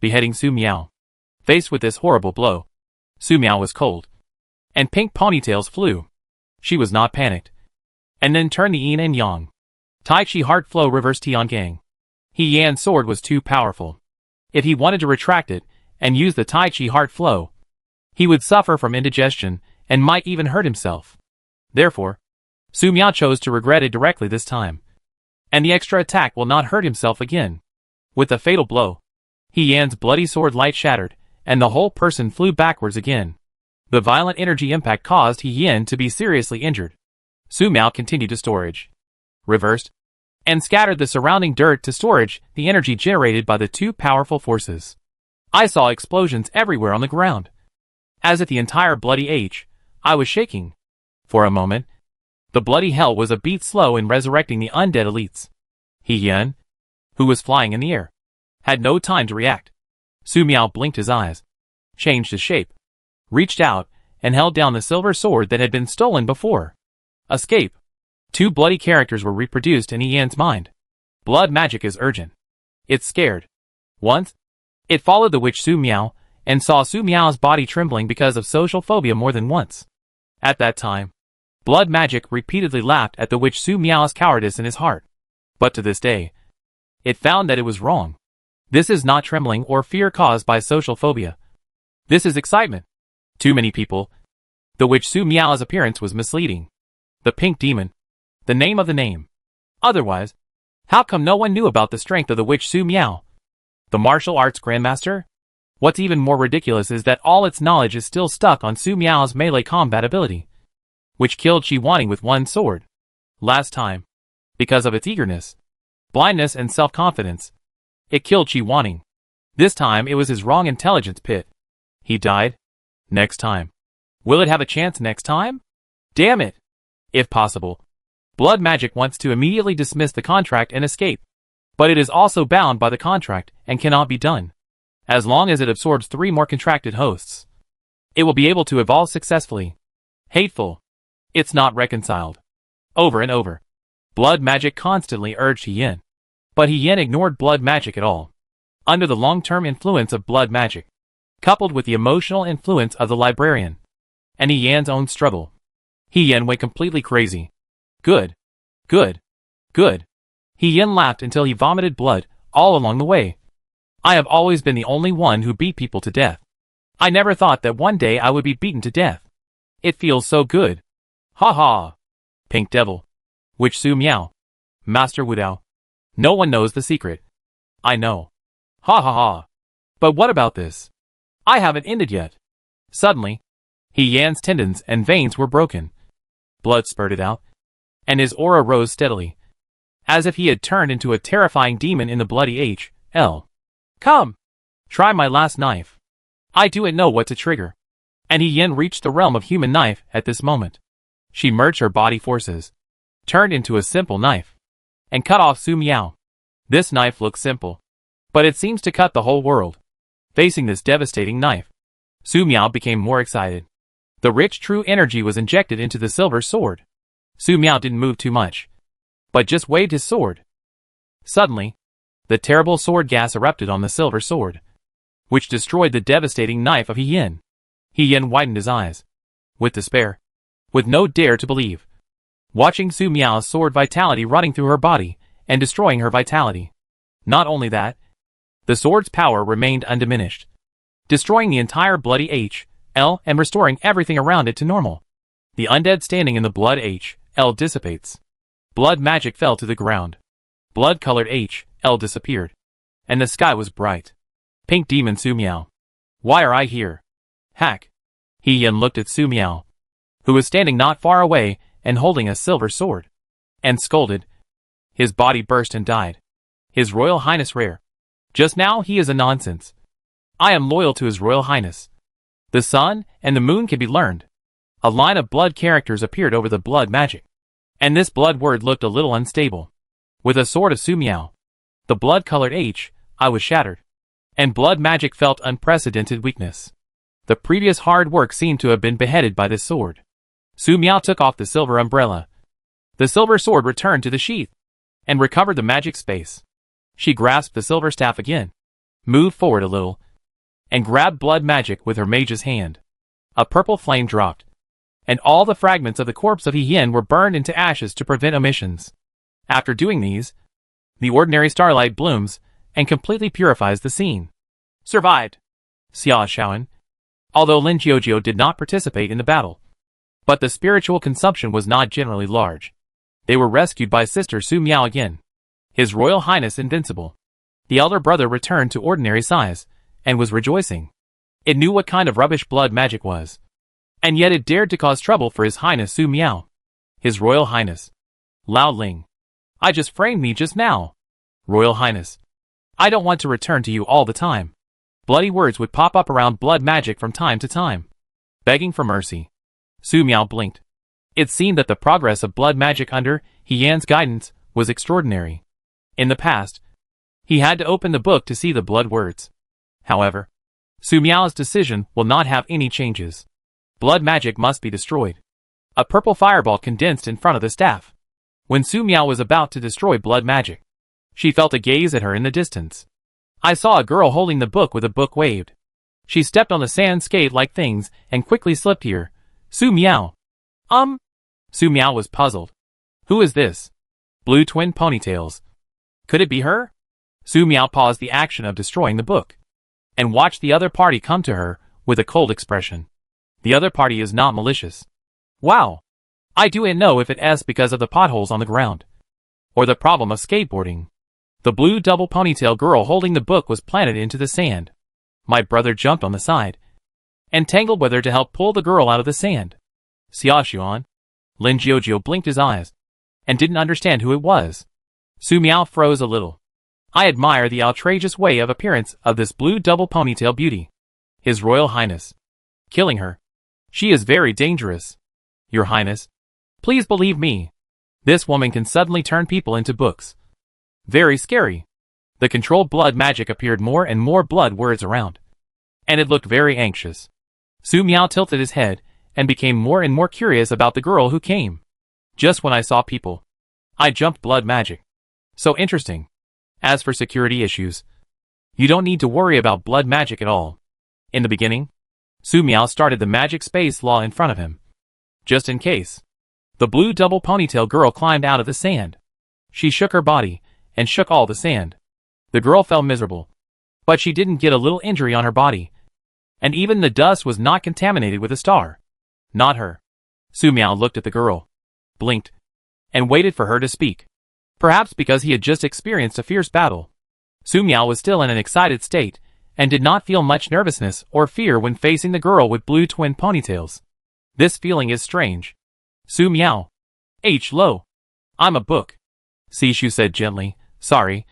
Beheading Su Miao. Faced with this horrible blow, Su Miao was cold, and pink ponytails flew. She was not panicked. And then turned the yin and yang. Tai Chi Heart Flow reversed Tiangang. He Yan's sword was too powerful. If he wanted to retract it and use the Tai Chi Heart Flow, he would suffer from indigestion and might even hurt himself. Therefore, Su Miao chose to regret it directly this time. And the extra attack will not hurt himself again. With the fatal blow, He Yan's bloody sword light shattered, and the whole person flew backwards again. The violent energy impact caused He Yin to be seriously injured. Su Miao continued to storage, reversed, and scattered the surrounding dirt to storage the energy generated by the two powerful forces. I saw explosions everywhere on the ground. As if the entire bloody I was shaking. For a moment, the bloody hell was a beat slow in resurrecting the undead elites. He Yin, who was flying in the air, had no time to react. Su Miao blinked his eyes, changed his shape, reached out, and held down the silver sword that had been stolen before. Escape. Two bloody characters were reproduced in He Yan's mind. Blood magic is urgent. It's scared. Once, it followed the Witch Su Miao, and saw Su Miao's body trembling because of social phobia more than once. At that time, blood magic repeatedly laughed at the Witch Su Miao's cowardice in his heart. But to this day, it found that it was wrong. This is not trembling or fear caused by social phobia. This is excitement. Too many people. The Witch Su Miao's appearance was misleading. The pink demon. The name of the name. Otherwise, how come no one knew about the strength of the Witch Su Miao? The martial arts grandmaster? What's even more ridiculous is that all its knowledge is still stuck on Su Miao's melee combat ability, which killed Qi Wanting with one sword. Last time, because of its eagerness, blindness and self-confidence, it killed Qi Wanting. This time it was his wrong intelligence pit. He died. Next time. Will it have a chance next time? Damn it! If possible, blood magic wants to immediately dismiss the contract and escape. But it is also bound by the contract and cannot be done. As long as it absorbs 3 more contracted hosts, it will be able to evolve successfully. Hateful. It's not reconciled. Over and over, blood magic constantly urged He Yin. But He Yin ignored blood magic at all. Under the long-term influence of blood magic, coupled with the emotional influence of the librarian, and He Yan's own struggle, He Yin went completely crazy. Good. Good. Good. He Yin laughed until he vomited blood all along the way. I have always been the only one who beat people to death. I never thought that one day I would be beaten to death. It feels so good. Ha ha. Pink Devil. Witch Su Miao. Master Wudao. No one knows the secret. I know. Ha ha ha. But what about this? I haven't ended yet. Suddenly, He Yan's tendons and veins were broken. Blood spurted out, and his aura rose steadily, as if he had turned into a terrifying demon in the bloody H.L. Come! Try my last knife. I do know what to trigger. And He Yin reached the realm of human knife at this moment. She merged her body forces, turned into a simple knife, and cut off Su Miao. This knife looks simple, but it seems to cut the whole world. Facing this devastating knife, Su Miao became more excited. The rich true energy was injected into the silver sword. Su Miao didn't move too much, but just waved his sword. Suddenly, the terrible sword gas erupted on the silver sword, which destroyed the devastating knife of He Yin. He Yin widened his eyes, with despair, with no dare to believe, watching Su Miao's sword vitality running through her body and destroying her vitality. Not only that, the sword's power remained undiminished. destroying the entire bloody H.L. and restoring everything around it to normal. The undead standing in the blood H.L. dissipates. Blood magic fell to the ground. Blood-colored H.L. disappeared. And the sky was bright. Pink Demon Su Miao. Why are I here? Hack. He Yin looked at Su Miao, who was standing not far away and holding a silver sword, and scolded. His body burst and died. His Royal Highness rare. Just now he is a nonsense. I am loyal to His Royal Highness. The sun and the moon can be learned. A line of blood characters appeared over the blood magic. And this blood word looked a little unstable. With a sword of Su Miao, the blood-colored H.I. was shattered. And blood magic felt unprecedented weakness. The previous hard work seemed to have been beheaded by this sword. Su Miao took off the silver umbrella. The silver sword returned to the sheath, and recovered the magic space. She grasped the silver staff again, moved forward a little, and grabbed blood magic with her mage's hand. A purple flame dropped, and all the fragments of the corpse of He Yin were burned into ashes to prevent omissions. After doing these, the ordinary starlight blooms and completely purifies the scene. Survived. Xia Shaoan. Although Lin Jiujio did not participate in the battle, but the spiritual consumption was not generally large. They were rescued by Sister Su Miao again. His Royal Highness invincible. The elder brother returned to ordinary size, and was rejoicing. It knew what kind of rubbish blood magic was. And yet it dared to cause trouble for His Highness Su Miao. His Royal Highness. Lao Ling. I just framed me just now. Royal Highness. I don't want to return to you all the time. Bloody words would pop up around blood magic from time to time, begging for mercy. Su Miao blinked. It seemed that the progress of blood magic under He Yan's guidance was extraordinary. In the past, he had to open the book to see the blood words. However, Su Miao's decision will not have any changes. Blood magic must be destroyed. A purple fireball condensed in front of the staff. When Su Miao was about to destroy blood magic, she felt a gaze at her in the distance. I saw a girl holding the book with a book waved. She stepped on the sand skate-like things and quickly slipped here. Su Miao. Su Miao was puzzled. Who is this? Blue twin ponytails. Could it be her? Su Miao paused the action of destroying the book, and watched the other party come to her with a cold expression. The other party is not malicious. Wow. I don't know if it's because of the potholes on the ground, or the problem of skateboarding. The blue double ponytail girl holding the book was planted into the sand. My brother jumped on the side, and tangled with her to help pull the girl out of the sand. Xia Xuan. Lin Jiujio blinked his eyes, and didn't understand who it was. Su Miao froze a little. I admire the outrageous way of appearance of this blue double ponytail beauty. His Royal Highness. Killing her. She is very dangerous. Your Highness. Please believe me. This woman can suddenly turn people into books. Very scary. The controlled blood magic appeared more and more blood words around, and it looked very anxious. Su Miao tilted his head, and became more and more curious about the girl who came. Just when I saw people, I jumped blood magic. So interesting. As for security issues, you don't need to worry about blood magic at all. In the beginning, Su Miao started the magic space law in front of him. Just in case. The blue double ponytail girl climbed out of the sand. She shook her body, and shook all the sand. The girl fell miserable. But she didn't get a little injury on her body. And even the dust was not contaminated with a star. Not her. Su Miao looked at the girl, blinked, and waited for her to speak. Perhaps because he had just experienced a fierce battle. Su Miao was still in an excited state, and did not feel much nervousness or fear when facing the girl with blue twin ponytails. This feeling is strange. Su Miao. Lo. I'm a book. Sishu said gently, sorry.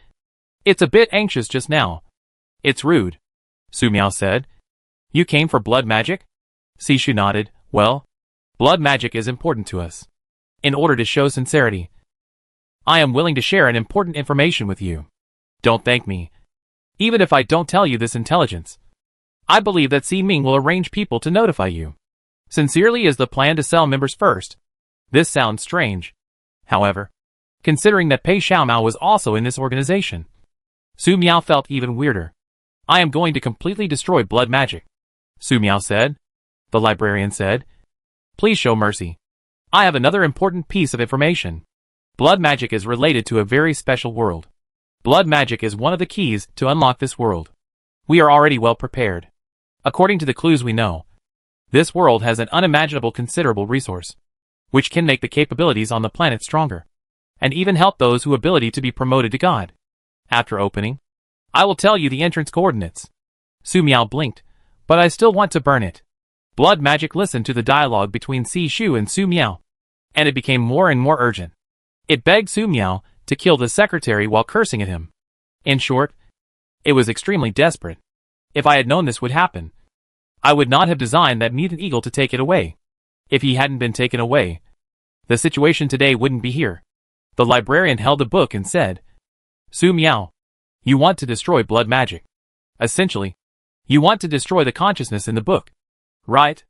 It's a bit anxious just now. It's rude. Su Miao said. You came for blood magic? Sishu nodded. Well, blood magic is important to us. In order to show sincerity, I am willing to share an important information with you. Don't thank me. Even if I don't tell you this intelligence, I believe that Si Ming will arrange people to notify you. Sincerely is the plan to sell members first. This sounds strange. However, considering that Pei Xiaomao was also in this organization, Su Miao felt even weirder. I am going to completely destroy blood magic. Su Miao said. The librarian said. Please show mercy. I have another important piece of information. Blood magic is related to a very special world. Blood magic is one of the keys to unlock this world. We are already well prepared. According to the clues we know, this world has an unimaginable considerable resource, which can make the capabilities on the planet stronger, and even help those who ability to be promoted to God. After opening, I will tell you the entrance coordinates. Su Miao blinked, but I still want to burn it. Blood Magic listened to the dialogue between Si Shu and Su Miao, and it became more and more urgent. It begged Su Miao to kill the secretary while cursing at him. In short, it was extremely desperate. If I had known this would happen, I would not have designed that mutant eagle to take it away. If he hadn't been taken away, the situation today wouldn't be here. The librarian held the book and said, Su Miao, you want to destroy blood magic. Essentially, you want to destroy the consciousness in the book. Right?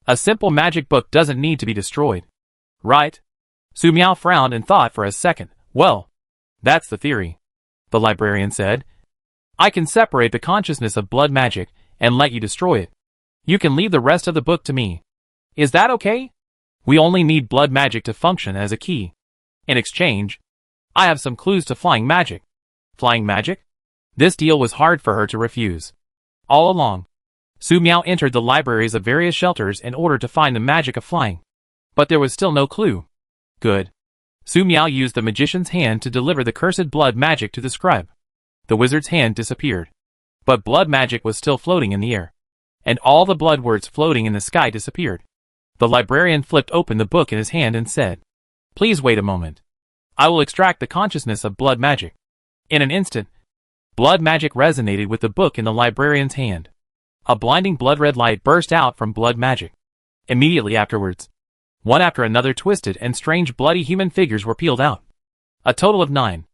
A simple magic book doesn't need to be destroyed. Right? Su Miao frowned and thought for a second. Well, that's the theory. The librarian said. I can separate the consciousness of blood magic and let you destroy it. You can leave the rest of the book to me. Is that okay? We only need blood magic to function as a key. In exchange, I have some clues to flying magic. Flying magic? This deal was hard for her to refuse. All along, Su Miao entered the libraries of various shelters in order to find the magic of flying. But there was still no clue. Good. Su Miao used the magician's hand to deliver the cursed blood magic to the scribe. The wizard's hand disappeared. But blood magic was still floating in the air. And all the blood words floating in the sky disappeared. The librarian flipped open the book in his hand and said, Please wait a moment. I will extract the consciousness of blood magic. In an instant, blood magic resonated with the book in the librarian's hand. A blinding blood-red light burst out from blood magic. Immediately afterwards, one after another twisted and strange bloody human figures were peeled out. A total of 9.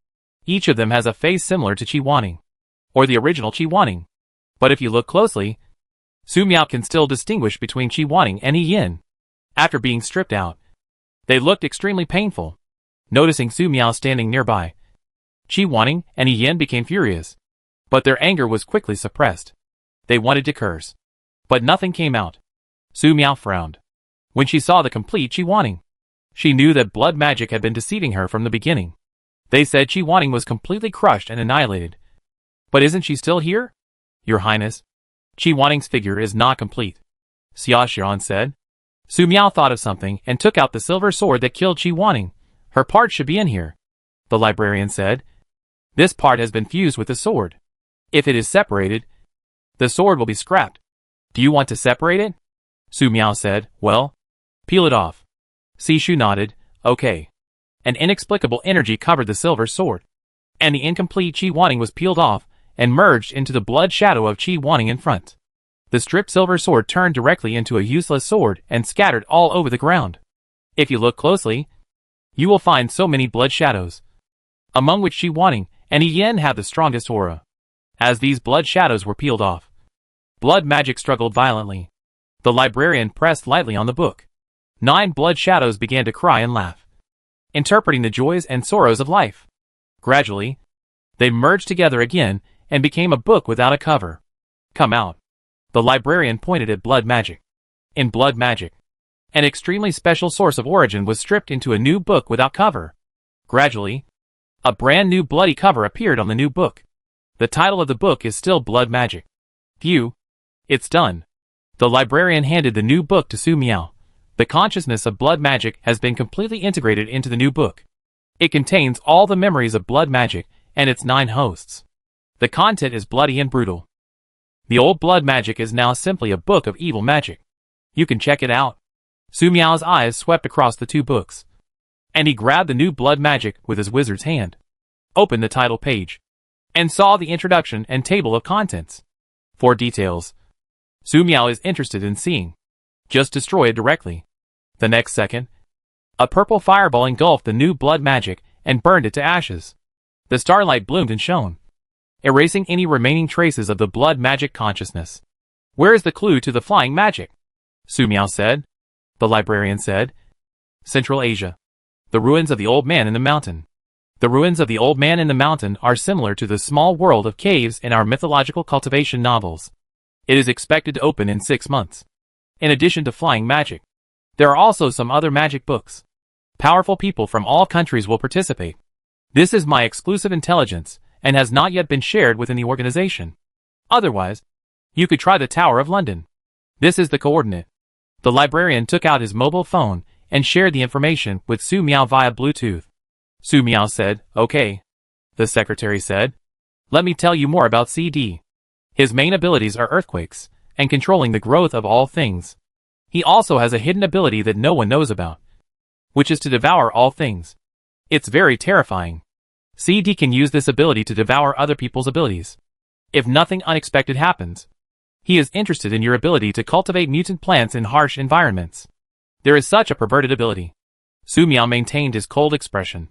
Each of them has a face similar to Qi Wanning, or the original Qi Wanning. But if you look closely, Su Miao can still distinguish between Qi Wanning and Yi Yin. After being stripped out, they looked extremely painful. Noticing Su Miao standing nearby, Qi Wanning and Yi Yin became furious. But their anger was quickly suppressed. They wanted to curse, but nothing came out. Su Miao frowned when she saw the complete Qi Wanning. She knew that blood magic had been deceiving her from the beginning. They said Qi Wanning was completely crushed and annihilated. But isn't she still here? Your Highness, Qi Wanning's figure is not complete, Xia Xian said. Su Miao thought of something and took out the silver sword that killed Qi Wanning. Her part should be in here, the librarian said. This part has been fused with the sword. If it is separated, the sword will be scrapped. Do you want to separate it? Su Miao said. Well, peel it off. Si Shu nodded. Okay. An inexplicable energy covered the silver sword, and the incomplete Qi Wanning was peeled off and merged into the blood shadow of Qi Wanning in front. The stripped silver sword turned directly into a useless sword and scattered all over the ground. If you look closely, you will find so many blood shadows, among which Qi Wanning and Yi Yin have the strongest aura. As these blood shadows were peeled off, blood magic struggled violently. The librarian pressed lightly on the book. 9 blood shadows began to cry and laugh, interpreting the joys and sorrows of life. Gradually, they merged together again and became a book without a cover. Come out. The librarian pointed at blood magic. In blood magic, an extremely special source of origin was stripped into a new book without cover. Gradually, a brand new bloody cover appeared on the new book. The title of the book is still Blood Magic. Phew. It's done. The librarian handed the new book to Su Miao. The consciousness of blood magic has been completely integrated into the new book. It contains all the memories of blood magic and its 9 hosts. The content is bloody and brutal. The old blood magic is now simply a book of evil magic. You can check it out. Su Miao's eyes swept across the 2 books, and he grabbed the new blood magic with his wizard's hand, opened the title page, and saw the introduction and table of contents. For details, Su Miao is interested in seeing. Just destroy it directly. The next second, a purple fireball engulfed the new blood magic and burned it to ashes. The starlight bloomed and shone, erasing any remaining traces of the blood magic consciousness. Where is the clue to the flying magic? Su Miao said. The librarian said. Central Asia. The ruins of the old man in the mountain. The ruins of the old man in the mountain are similar to the small world of caves in our mythological cultivation novels. It is expected to open in 6 months. In addition to flying magic, there are also some other magic books. Powerful people from all countries will participate. This is my exclusive intelligence and has not yet been shared within the organization. Otherwise, You could try the Tower of London. This is the coordinate. The librarian took out his mobile phone and shared the information with Su Miao via Bluetooth. Su Miao said, "Okay." The secretary said, "Let me tell you more about CD. His main abilities are earthquakes and controlling the growth of all things. He also has a hidden ability that no one knows about, which is to devour all things. It's very terrifying. CD can use this ability to devour other people's abilities. If nothing unexpected happens, he is interested in your ability to cultivate mutant plants in harsh environments. There is such a perverted ability." Su Miao maintained his cold expression.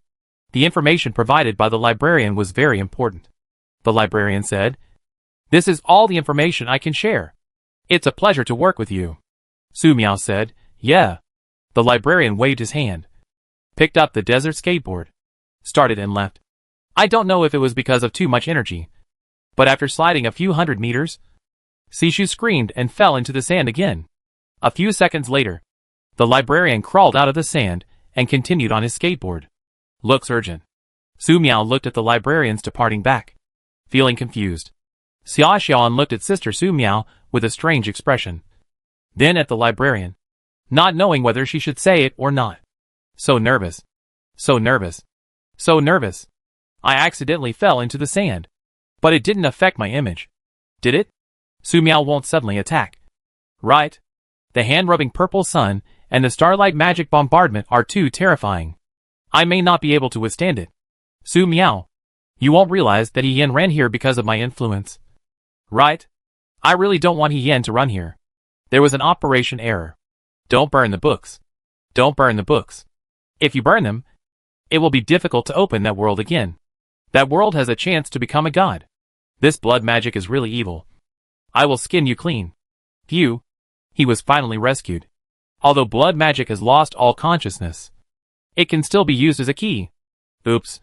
The information provided by the librarian was very important. The librarian said, "This is all the information I can share. It's a pleasure to work with you." Su Miao said, "Yeah." The librarian waved his hand, picked up the desert skateboard, started and left. I don't know if it was because of too much energy, but after sliding a few hundred meters, Sishu screamed and fell into the sand again. A few seconds later, the librarian crawled out of the sand and continued on his skateboard. "Looks urgent." Su Miao looked at the librarians departing back, feeling confused. Xia Xiaoan looked at Sister Su Miao with a strange expression, then at the librarian, not knowing whether she should say it or not. So nervous. So nervous. So nervous. I accidentally fell into the sand. But it didn't affect my image. Did it? Su Miao won't suddenly attack. Right? The hand-rubbing purple sun and the starlight magic bombardment are too terrifying. I may not be able to withstand it. Su Miao, you won't realize that He Yan ran here because of my influence. Right? I really don't want He Yan to run here. There was an operation error. Don't burn the books. Don't burn the books. If you burn them, it will be difficult to open that world again. That world has a chance to become a god. This blood magic is really evil. I will skin you clean. Phew. He was finally rescued. Although blood magic has lost all consciousness, it can still be used as a key. Oops.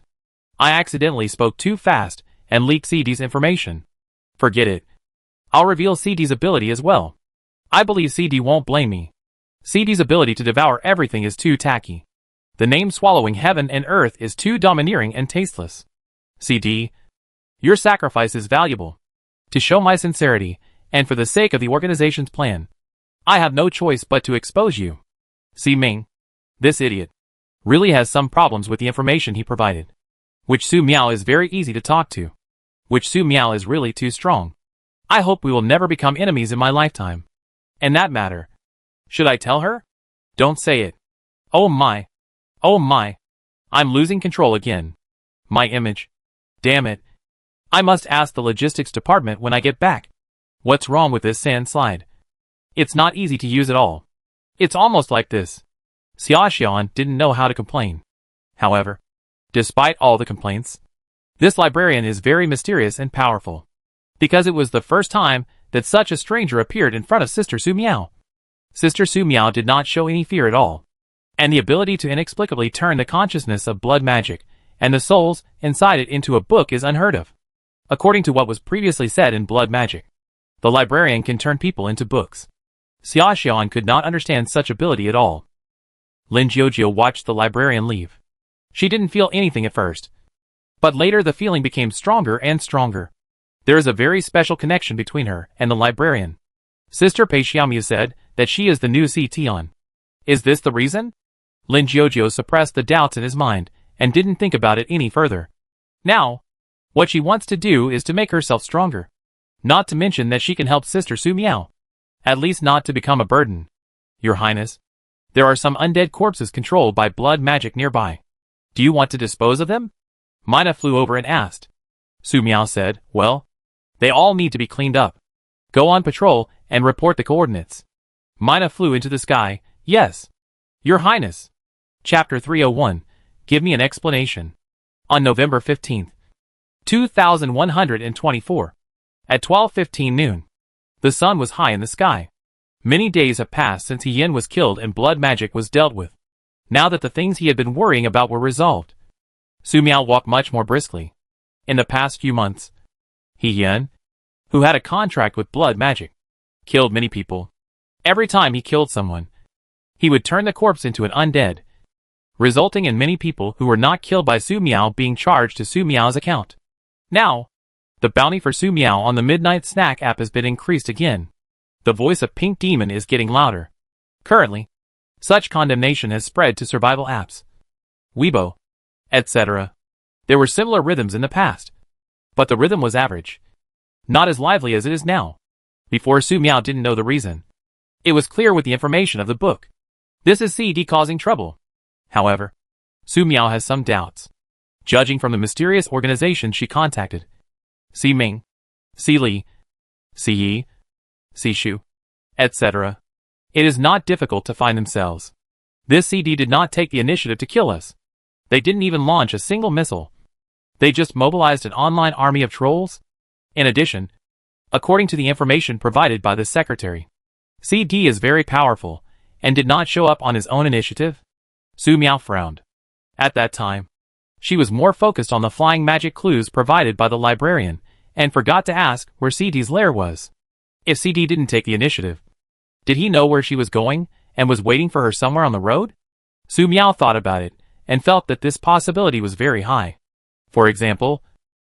I accidentally spoke too fast and leaked CD's information. Forget it. I'll reveal CD's ability as well. I believe CD won't blame me. CD's ability to devour everything is too tacky. The name swallowing heaven and earth is too domineering and tasteless. CD, your sacrifice is valuable. To show my sincerity, and for the sake of the organization's plan, I have no choice but to expose you. Si Ming, this idiot, really has some problems with the information he provided. Which Su Miao is very easy to talk to. Which Su Miao is really too strong. I hope we will never become enemies in my lifetime. And that matter. Should I tell her? Don't say it. Oh my. Oh my. I'm losing control again. My image. Damn it. I must ask the logistics department when I get back. What's wrong with this sand slide? It's not easy to use at all. It's almost like this. Xia Xiaoan didn't know how to complain. However, despite all the complaints, this librarian is very mysterious and powerful. Because it was the first time that such a stranger appeared in front of Sister Su Miao. Sister Su Miao did not show any fear at all. And the ability to inexplicably turn the consciousness of blood magic and the souls inside it into a book is unheard of. According to what was previously said in blood magic, the librarian can turn people into books. Xia Xiaoan could not understand such ability at all. Lin Jiujie watched the librarian leave. She didn't feel anything at first, but later the feeling became stronger and stronger. There is a very special connection between her and the librarian. Sister Pei Xiaomu said that she is the new Tian. Is this the reason? Lin Jiujie suppressed the doubts in his mind and didn't think about it any further. Now, what she wants to do is to make herself stronger. Not to mention that she can help Sister Su Miao. At least not to become a burden. Your Highness, there are some undead corpses controlled by blood magic nearby. Do you want to dispose of them? Mina flew over and asked. Su Miao said, well, they all need to be cleaned up. Go on patrol and report the coordinates. Mina flew into the sky. Yes. Your Highness. Chapter 301. Give me an explanation. On November 15th, 2124, at 12:15 noon, the sun was high in the sky. Many days have passed since He Yan was killed and blood magic was dealt with. Now that the things he had been worrying about were resolved, Su Miao walked much more briskly. In the past few months, He Yan, who had a contract with blood magic, killed many people. Every time he killed someone, he would turn the corpse into an undead, resulting in many people who were not killed by Su Miao being charged to Su Miao's account. Now, The bounty for Su Miao on the Midnight Snack app has been increased again. The voice of Pink Demon is getting louder. Currently, such condemnation has spread to survival apps, Weibo, etc. There were similar rhythms in the past, but the rhythm was average. Not as lively as it is now. Before, Su Miao didn't know the reason. It was clear with the information of the book. This is CD causing trouble. However, Su Miao has some doubts. Judging from the mysterious organization she contacted, Si Ming, Si Li, Si Yi, Si Shu, etc. It is not difficult to find themselves. This CD did not take the initiative to kill us. They didn't even launch a single missile. They just mobilized an online army of trolls. In addition, according to the information provided by the secretary, CD is very powerful and did not show up on his own initiative. Su Miao frowned. At that time, she was more focused on the flying magic clues provided by the librarian and forgot to ask where CD's lair was. If CD didn't take the initiative, did he know where she was going and was waiting for her somewhere on the road? Su Miao thought about it and felt that this possibility was very high. For example,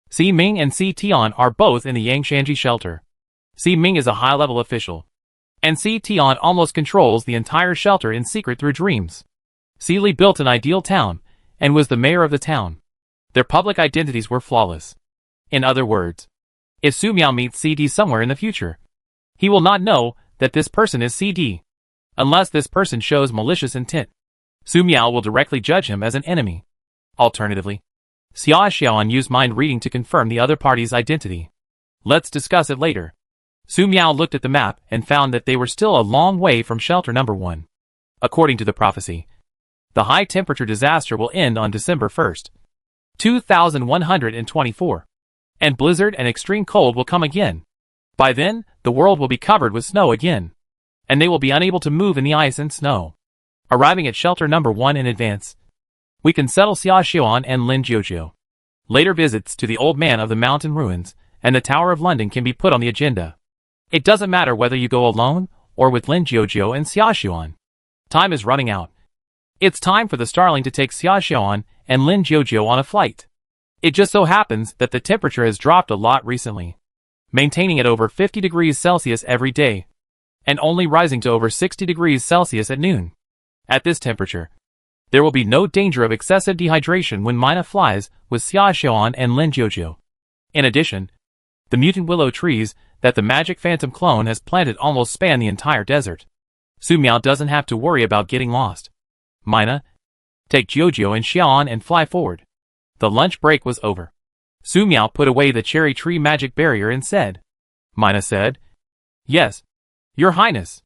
Si Ming and Si Tian are both in the Yangshanji shelter. Si Ming is a high-level official, and Si Tian almost controls the entire shelter in secret through dreams. Si Li built an ideal town and was the mayor of the town. Their public identities were flawless. In other words, if Su Miao meets CD somewhere in the future, he will not know that this person is CD. Unless this person shows malicious intent, Su Miao will directly judge him as an enemy. Alternatively, Xia Xiaoan used mind reading to confirm the other party's identity. Let's discuss it later. Su Miao looked at the map and found that they were still a long way from shelter number 1. According to the prophecy, the high-temperature disaster will end on December 1st, 2124, and blizzard and extreme cold will come again. By then, the world will be covered with snow again, and they will be unable to move in the ice and snow. Arriving at shelter number 1 in advance, we can settle Xia Xiaoan and Lin Jiujiu. Later visits to the Old Man of the Mountain Ruins and the Tower of London can be put on the agenda. It doesn't matter whether you go alone or with Lin Jiujiu and Xia Xiaoan. Time is running out. It's time for the Starling to take Xia Xiaoan and Lin Jiujiu on a flight. It just so happens that the temperature has dropped a lot recently, maintaining at over 50 degrees Celsius every day, and only rising to over 60 degrees Celsius at noon. At this temperature, there will be no danger of excessive dehydration when Mina flies with Xia Xiaoan and Lin Jiujiu. In addition, the mutant willow trees that the magic phantom clone has planted almost span the entire desert. Su Miao doesn't have to worry about getting lost. Mina, take Jiujiu and Xiaoan and fly forward. The lunch break was over. Su Miao put away the cherry tree magic barrier and said. Mina said, "Yes, Your Highness."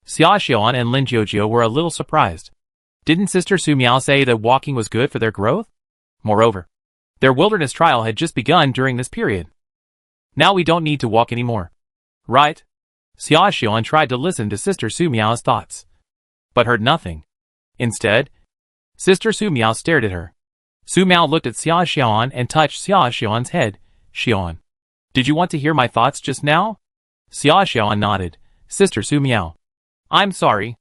Xia Xiaoan and Lin Jiujiu were a little surprised. Didn't Sister Su Miao say that walking was good for their growth? Moreover, their wilderness trial had just begun during this period. Now we don't need to walk anymore. Right? Xia Xiaoan tried to listen to Sister Su Miao's thoughts, but heard nothing. Instead, Sister Su Miao stared at her. Su Miao looked at Xia Xiaoan and touched Xia Xiaoan's head. Xiaoan, did you want to hear my thoughts just now? Xia Xiaoan nodded. Sister Su Miao, I'm sorry.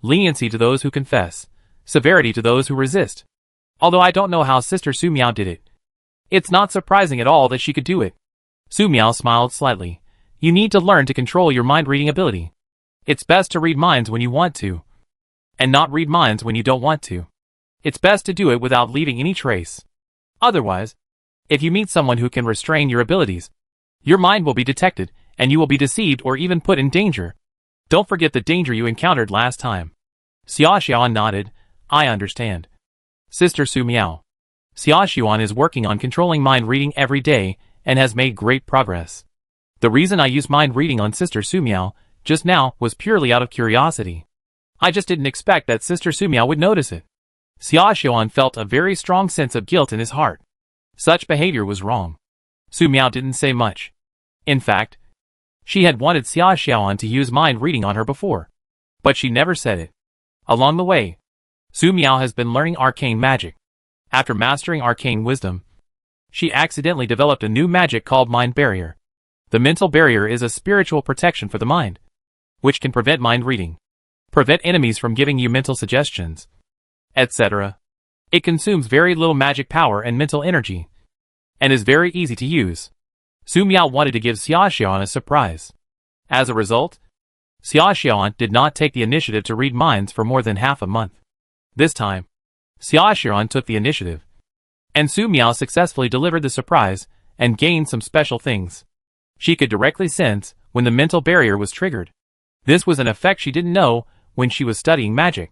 Leniency to those who confess, severity to those who resist. Although I don't know how Sister Su Miao did it. It's not surprising at all that she could do it. Su Miao smiled slightly. You need to learn to control your mind-reading ability. It's best to read minds when you want to, and not read minds when you don't want to. It's best to do it without leaving any trace. Otherwise, if you meet someone who can restrain your abilities, your mind will be detected, and you will be deceived or even put in danger. Don't forget the danger you encountered last time. Xia Xiaoan nodded. I understand. Sister Su Miao. Xia Xiaoan is working on controlling mind reading every day and has made great progress. The reason I used mind reading on Sister Su Miao just now was purely out of curiosity. I just didn't expect that Sister Su Miao would notice it. Xia Xiaoan felt a very strong sense of guilt in his heart. Such behavior was wrong. Su Miao didn't say much. In fact, she had wanted Xia Xiaoan to use mind reading on her before, but she never said it. Along the way, Su Miao has been learning arcane magic. After mastering arcane wisdom, she accidentally developed a new magic called Mind Barrier. The mental barrier is a spiritual protection for the mind, which can prevent mind reading, prevent enemies from giving you mental suggestions, etc. It consumes very little magic power and mental energy, and is very easy to use. Su Miao wanted to give Xia Xiaoan a surprise. As a result, Xia Xiaoan did not take the initiative to read minds for more than half a month. This time, Xia Xiaoan took the initiative, and Su Miao successfully delivered the surprise and gained some special things. She could directly sense when the mental barrier was triggered. This was an effect she didn't know when she was studying magic.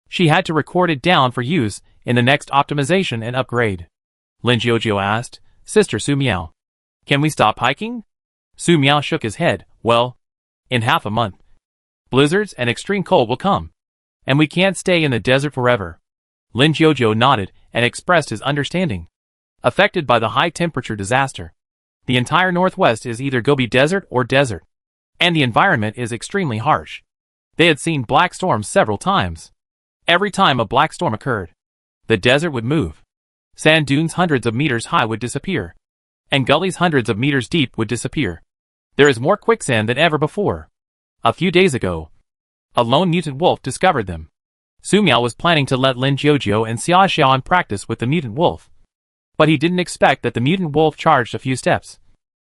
She had to record it down for use in the next optimization and upgrade. Lin Jiujiu asked, "Sister Su Miao, can we stop hiking?" Su Miao shook his head. "Well, in half a month, blizzards and extreme cold will come, and we can't stay in the desert forever." Lin Jiujiu nodded and expressed his understanding. Affected by the high-temperature disaster, the entire northwest is either Gobi Desert or desert, and the environment is extremely harsh. They had seen black storms several times. Every time a black storm occurred, the desert would move. Sand dunes hundreds of meters high would disappear, and gullies hundreds of meters deep would disappear. There is more quicksand than ever before. A few days ago, a lone mutant wolf discovered them. Su Miao was planning to let Lin Jiujiu and Xia Xiaoan practice with the mutant wolf, but he didn't expect that the mutant wolf charged a few steps,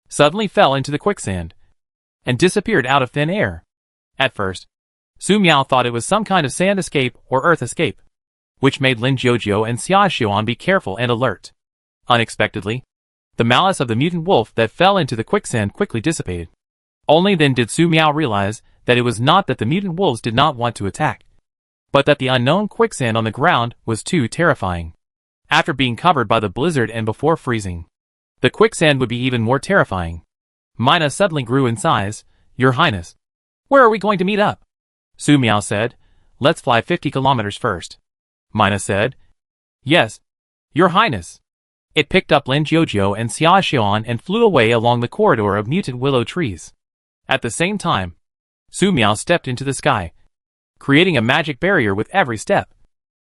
suddenly fell into the quicksand, and disappeared out of thin air. At first, Su Miao thought it was some kind of sand escape or earth escape, which made Lin Jiujiu and Xia Xiaoan be careful and alert. Unexpectedly, the malice of the mutant wolf that fell into the quicksand quickly dissipated. Only then did Su Miao realize that it was not that the mutant wolves did not want to attack, but that the unknown quicksand on the ground was too terrifying. After being covered by the blizzard and before freezing, the quicksand would be even more terrifying. Mina suddenly grew in size. "Your Highness, where are we going to meet up?" Su Miao said. "Let's fly 50 kilometers first." Mina said. "Yes, Your Highness." It picked up Lin Jiujiu and Xia Xiaoan and flew away along the corridor of mutant willow trees. At the same time, Su Miao stepped into the sky, creating a magic barrier with every step,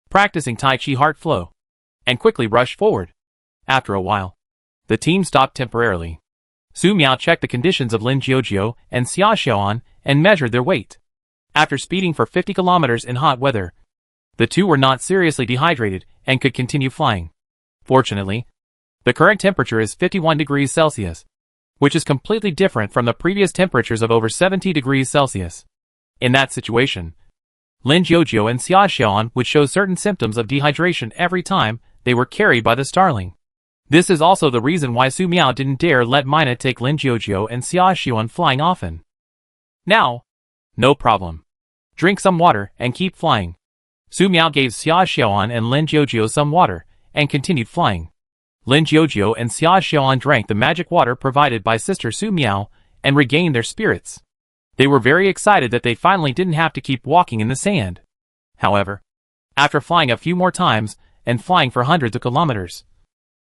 practicing Tai Chi heart flow, and quickly rushed forward. After a while, the team stopped temporarily. Su Miao checked the conditions of Lin Jiujiu and Xia Xiaoan and measured their weight. After speeding for 50 kilometers in hot weather, the two were not seriously dehydrated and could continue flying. Fortunately, the current temperature is 51 degrees Celsius, which is completely different from the previous temperatures of over 70 degrees Celsius. In that situation, Lin Jiujiu and Xia Xiaoan would show certain symptoms of dehydration every time they were carried by the starling. This is also the reason why Su Miao didn't dare let Mina take Lin Jiujiu and Xia Xiaoan flying often. "Now, no problem. Drink some water and keep flying." Su Miao gave Xia Xiaoan and Lin Jiujiu some water and continued flying. Lin Jiujiu and Xia Xiaoan drank the magic water provided by Sister Su Miao and regained their spirits. They were very excited that they finally didn't have to keep walking in the sand. However, after flying a few more times and flying for hundreds of kilometers,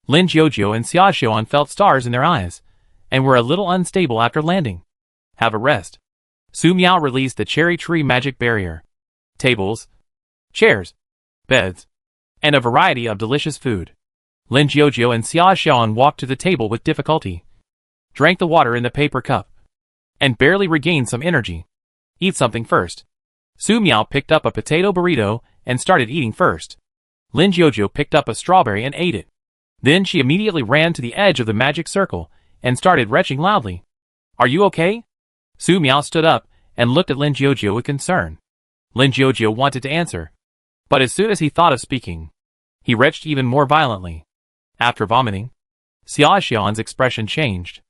Lin Jiujiu and Xia Xiaoan felt stars in their eyes and were a little unstable after landing. "Have a rest." Su Miao released the cherry tree magic barrier. Tables, chairs, beds, and a variety of delicious food. Lin Jiujiu and Xia Xiaoan walked to the table with difficulty, drank the water in the paper cup, and barely regained some energy. "Eat something first." Su Miao picked up a potato burrito and started eating first. Lin Jiujiu picked up a strawberry and ate it. Then she immediately ran to the edge of the magic circle and started retching loudly. "Are you okay?" Su Miao stood up and looked at Lin Jiujiu with concern. Lin Jiujiu wanted to answer, but as soon as he thought of speaking, he retched even more violently. After vomiting, Xia Xiaoan's expression changed.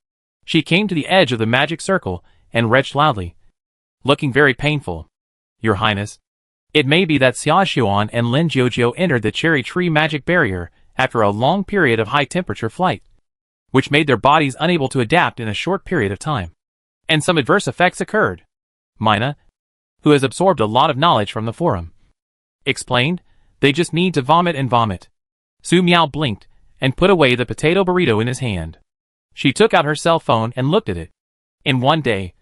She came to the edge of the magic circle and retched loudly, looking very painful. "Your Highness, it may be that Xia Xiaoan and Lin Jiujiu entered the cherry tree magic barrier after a long period of high-temperature flight, which made their bodies unable to adapt in a short period of time, and some adverse effects occurred." Mina, who has absorbed a lot of knowledge from the forum, explained. "They just need to vomit and vomit." Su Miao blinked and put away the potato burrito in his hand. She took out her cell phone and looked at it. In one day,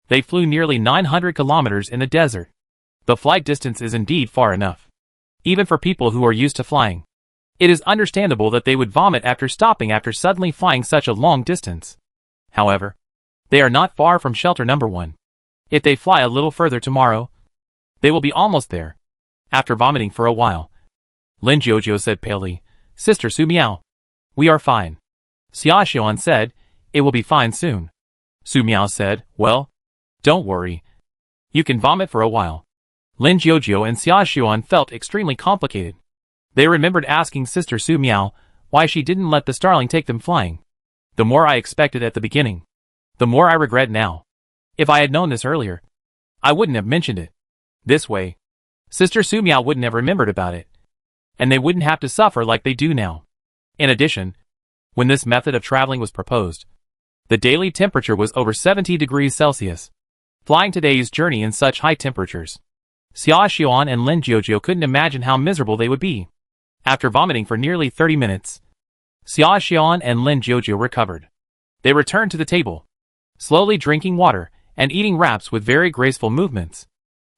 they flew nearly 900 kilometers in the desert. The flight distance is indeed far enough, even for people who are used to flying. It is understandable that they would vomit after stopping after suddenly flying such a long distance. However, they are not far from shelter number 1. If they fly a little further tomorrow, they will be almost there. After vomiting for a while, Lin Jiujiu said palely, "Sister Su Miao, we are fine." Xia Xiaoan said, It will be fine soon. Su Miao said, well, don't worry. You can vomit for a while. Lin Jiujiu and Xia Xuan felt extremely complicated. They remembered asking Sister Su Miao why she didn't let the starling take them flying. The more I expected at the beginning, the more I regret now. If I had known this earlier, I wouldn't have mentioned it. This way, Sister Su Miao wouldn't have remembered about it, and they wouldn't have to suffer like they do now. In addition, when this method of traveling was proposed, the daily temperature was over 70 degrees Celsius. Flying today's journey in such high temperatures, Xia Xuan and Lin Jiujiu couldn't imagine how miserable they would be. After vomiting for nearly 30 minutes, Xia Xuan and Lin Jiujiu recovered. They returned to the table, slowly drinking water and eating wraps with very graceful movements.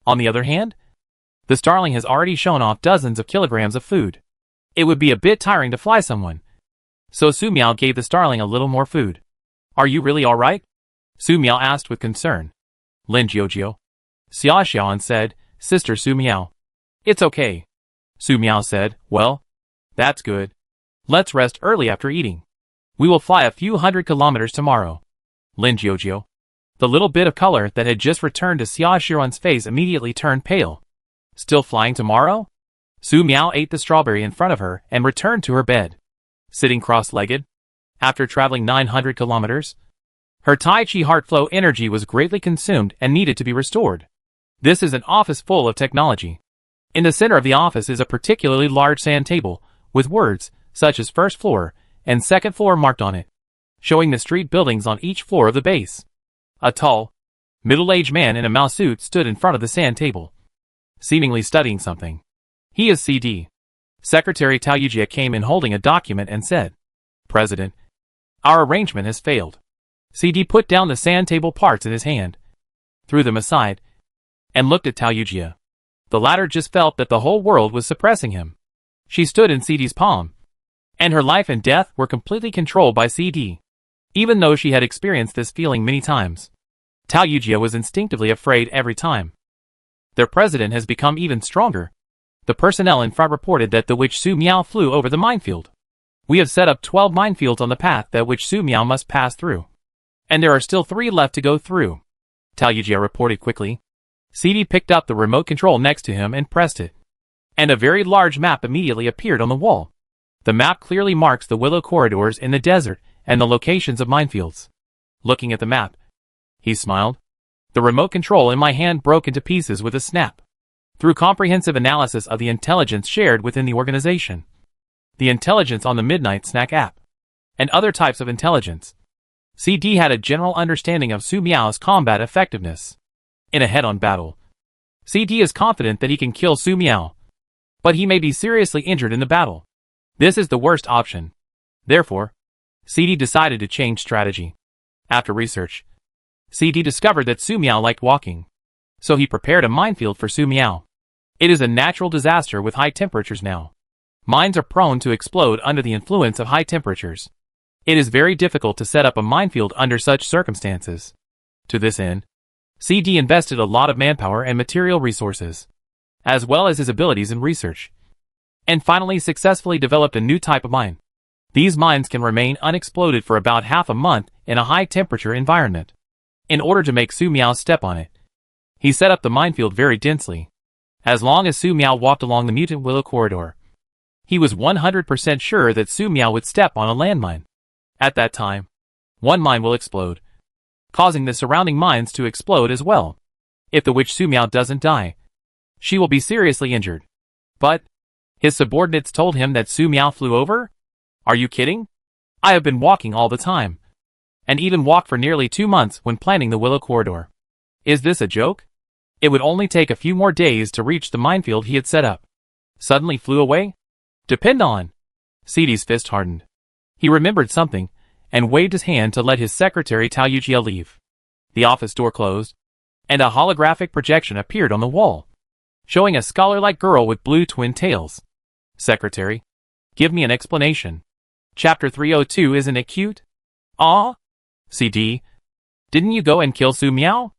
On the other hand, the starling has already shown off dozens of kilograms of food. It would be a bit tiring to fly someone. So Su Miao gave the starling a little more food. Are you really alright? Su Miao asked with concern. Lin Jiujiu. Xia Xuan said, Sister Su Miao. It's okay. Su Miao said, well, that's good. Let's rest early after eating. We will fly a few hundred kilometers tomorrow. Lin Jiujiu. The little bit of color that had just returned to Xia Xuan's face immediately turned pale. Still flying tomorrow? Su Miao ate the strawberry in front of her and returned to her bed. Sitting cross-legged, after traveling 900 kilometers, her Tai Chi heart flow energy was greatly consumed and needed to be restored. This is an office full of technology. In the center of the office is a particularly large sand table, with words, such as first floor and second floor marked on it, showing the street buildings on each floor of the base. A tall, middle-aged man in a mouse suit stood in front of the sand table, seemingly studying something. He is CD. Secretary Tao Yujia came in holding a document and said, President, our arrangement has failed. CD put down the sand table parts in his hand, threw them aside, and looked at Tao Yujia. The latter just felt that the whole world was suppressing him. She stood in CD's palm, and her life and death were completely controlled by CD. Even though she had experienced this feeling many times, Tao Yujia was instinctively afraid every time. Their president has become even stronger. The personnel in front reported that the witch Su Miao flew over the minefield. We have set up 12 minefields on the path that witch Su Miao must pass through, and there are still 3 left to go through. Tao Yujia reported quickly. CD picked up the remote control next to him and pressed it, and a very large map immediately appeared on the wall. The map clearly marks the willow corridors in the desert and the locations of minefields. Looking at the map, he smiled. The remote control in my hand broke into pieces with a snap. Through comprehensive analysis of the intelligence shared within the organization, the intelligence on the Midnight Snack app, and other types of intelligence, CD had a general understanding of Su Miao's combat effectiveness. In a head-on battle, CD is confident that he can kill Su Miao, but he may be seriously injured in the battle. This is the worst option. Therefore, CD decided to change strategy. After research, CD discovered that Su Miao liked walking, so he prepared a minefield for Su Miao. It is a natural disaster with high temperatures now. Mines are prone to explode under the influence of high temperatures. It is very difficult to set up a minefield under such circumstances. To this end, CD invested a lot of manpower and material resources, as well as his abilities in research, and finally successfully developed a new type of mine. These mines can remain unexploded for about half a month in a high-temperature environment. In order to make Su Miao step on it, he set up the minefield very densely. As long as Su Miao walked along the mutant willow corridor, he was 100% sure that Su Miao would step on a landmine. At that time, one mine will explode, causing the surrounding mines to explode as well. If the witch Su Miao doesn't die, she will be seriously injured. But his subordinates told him that Su Miao flew over? Are you kidding? I have been walking all the time, and even walked for nearly 2 months when planning the willow corridor. Is this a joke? It would only take a few more days to reach the minefield he had set up. Suddenly flew away? Depend on. CD's fist hardened. He remembered something, and waved his hand to let his secretary Tao Yujia leave. The office door closed, and a holographic projection appeared on the wall, showing a scholar-like girl with blue twin tails. Secretary, give me an explanation. Chapter 302, isn't it cute? Ah? CD, didn't you go and kill Su Miao?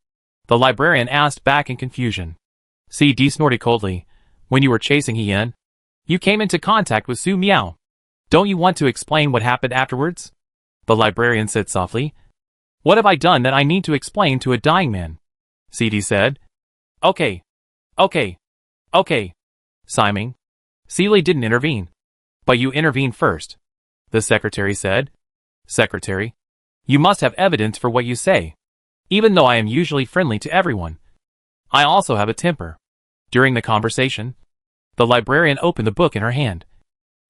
The librarian asked back in confusion. CD snorted coldly. When you were chasing Hien, you came into contact with Su Miao. Don't you want to explain what happened afterwards? The librarian said softly. What have I done that I need to explain to a dying man? CD said. Okay. Simon. Seeley didn't intervene. But you intervened first. The secretary said. Secretary. You must have evidence for what you say. Even though I am usually friendly to everyone, I also have a temper. During the conversation, the librarian opened the book in her hand,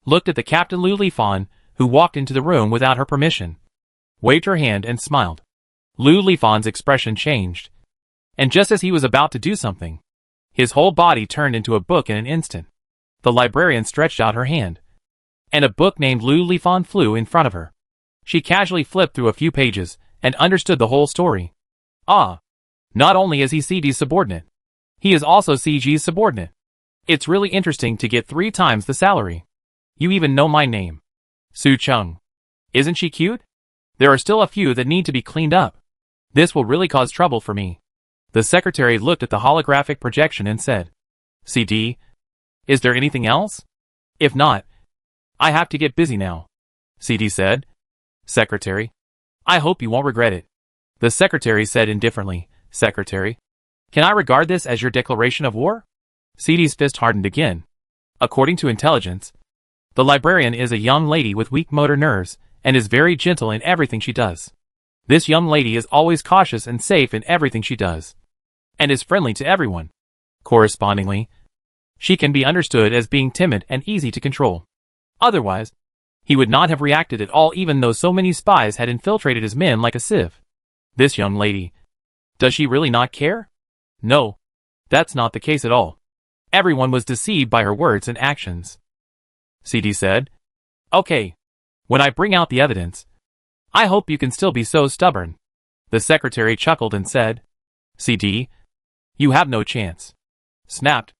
looked at the Captain Lu Lifan, who walked into the room without her permission, waved her hand and smiled. Lu Lifan's expression changed, and just as he was about to do something, his whole body turned into a book in an instant. The librarian stretched out her hand, and a book named Lu Lifan flew in front of her. She casually flipped through a few pages and understood the whole story. Ah! Not only is he CD's subordinate, he is also CG's subordinate. It's really interesting to get 3 times the salary. You even know my name. Su Chung. Isn't she cute? There are still a few that need to be cleaned up. This will really cause trouble for me. The secretary looked at the holographic projection and said, CD, is there anything else? If not, I have to get busy now. CD said. Secretary, I hope you won't regret it. The secretary said indifferently, Secretary, can I regard this as your declaration of war? CD's fist hardened again. According to intelligence, the librarian is a young lady with weak motor nerves and is very gentle in everything she does. This young lady is always cautious and safe in everything she does, and is friendly to everyone. Correspondingly, she can be understood as being timid and easy to control. Otherwise, he would not have reacted at all even though so many spies had infiltrated his men like a sieve. This young lady, does she really not care? No, that's not the case at all. Everyone was deceived by her words and actions. CD said. Okay. When I bring out the evidence, I hope you can still be so stubborn. The secretary chuckled and said, CD, you have no chance. Snapped.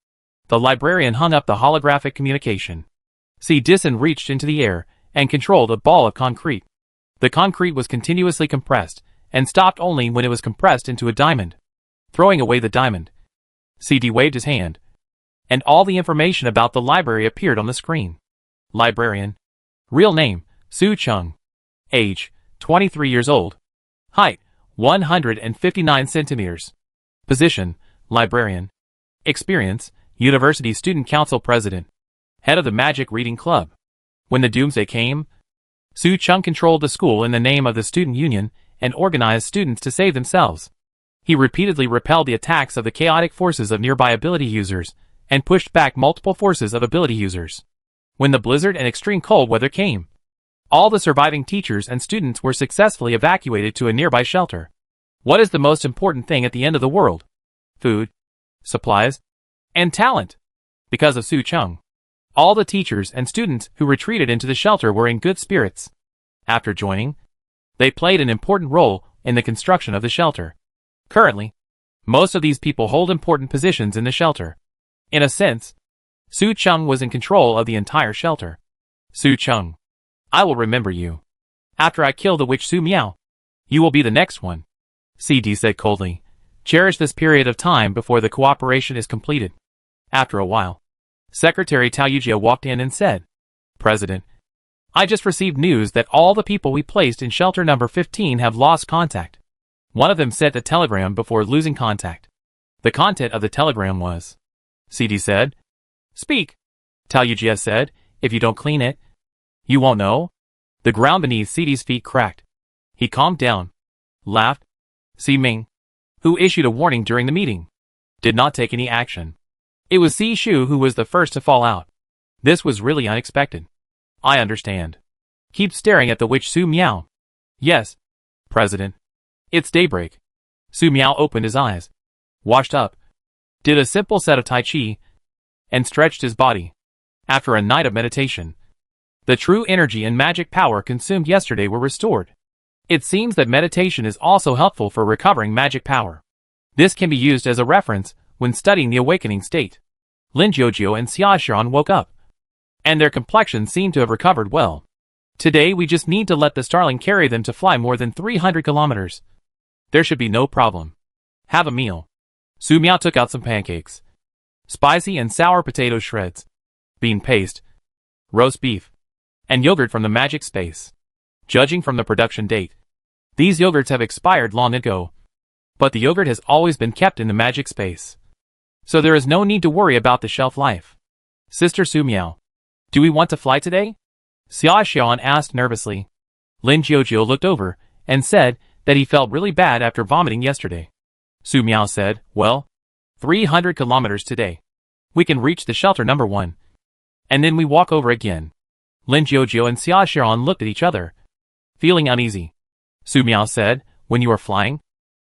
The librarian hung up the holographic communication. Dison reached into the air and controlled a ball of concrete. The concrete was continuously compressed and stopped only when it was compressed into a diamond. Throwing away the diamond, CD waved his hand, and all the information about the library appeared on the screen. Librarian. Real name, Su Chung. Age, 23 years old. Height, 159 centimeters. Position, librarian. Experience, University Student Council President. Head of the Magic Reading Club. When the Doomsday came, Su Chung controlled the school in the name of the student union and organized students to save themselves. He repeatedly repelled the attacks of the chaotic forces of nearby ability users and pushed back multiple forces of ability users. When the blizzard and extreme cold weather came, all the surviving teachers and students were successfully evacuated to a nearby shelter. What is the most important thing at the end of the world? Food, supplies, and talent. Because of Su Chung, all the teachers and students who retreated into the shelter were in good spirits. After joining, they played an important role in the construction of the shelter. Currently, most of these people hold important positions in the shelter. In a sense, Su Chung was in control of the entire shelter. Su Chung, I will remember you. After I kill the witch Su Miao, you will be the next one. CD said coldly. Cherish this period of time before the cooperation is completed. After a while, Secretary Tao Yujia walked in and said, President, I just received news that all the people we placed in shelter number 15 have lost contact. One of them sent a telegram before losing contact. The content of the telegram was, CD said. Speak. Tao Yujia said, if you don't clean it, you won't know. The ground beneath CD's feet cracked. He calmed down, laughed. Si Ming, who issued a warning during the meeting, did not take any action. It was Si Shu who was the first to fall out. This was really unexpected. I understand. Keep staring at the witch Su Miao. Yes, President. It's daybreak. Su Miao opened his eyes, washed up, did a simple set of Tai Chi, and stretched his body. After a night of meditation, the true energy and magic power consumed yesterday were restored. It seems that meditation is also helpful for recovering magic power. This can be used as a reference when studying the awakening state. Lin Jiujio and Xia Xian woke up, and their complexions seemed to have recovered well. Today we just need to let the Starling carry them to fly more than 300 kilometers. There should be no problem. Have a meal. Su Miao took out some pancakes, spicy and sour potato shreds, bean paste, roast beef, and yogurt from the magic space. Judging from the production date, these yogurts have expired long ago. But the yogurt has always been kept in the magic space. So there is no need to worry about the shelf life. Sister Su Miao, do we want to fly today? Xia Xiaoan asked nervously. Lin Jiujiu looked over and said that he felt really bad after vomiting yesterday. Su Miao said, well, 300 kilometers today. We can reach the shelter number 1. And then we walk over again. Lin Jiujiu and Xia Xiaoan looked at each other, feeling uneasy. Su Miao said, when you are flying,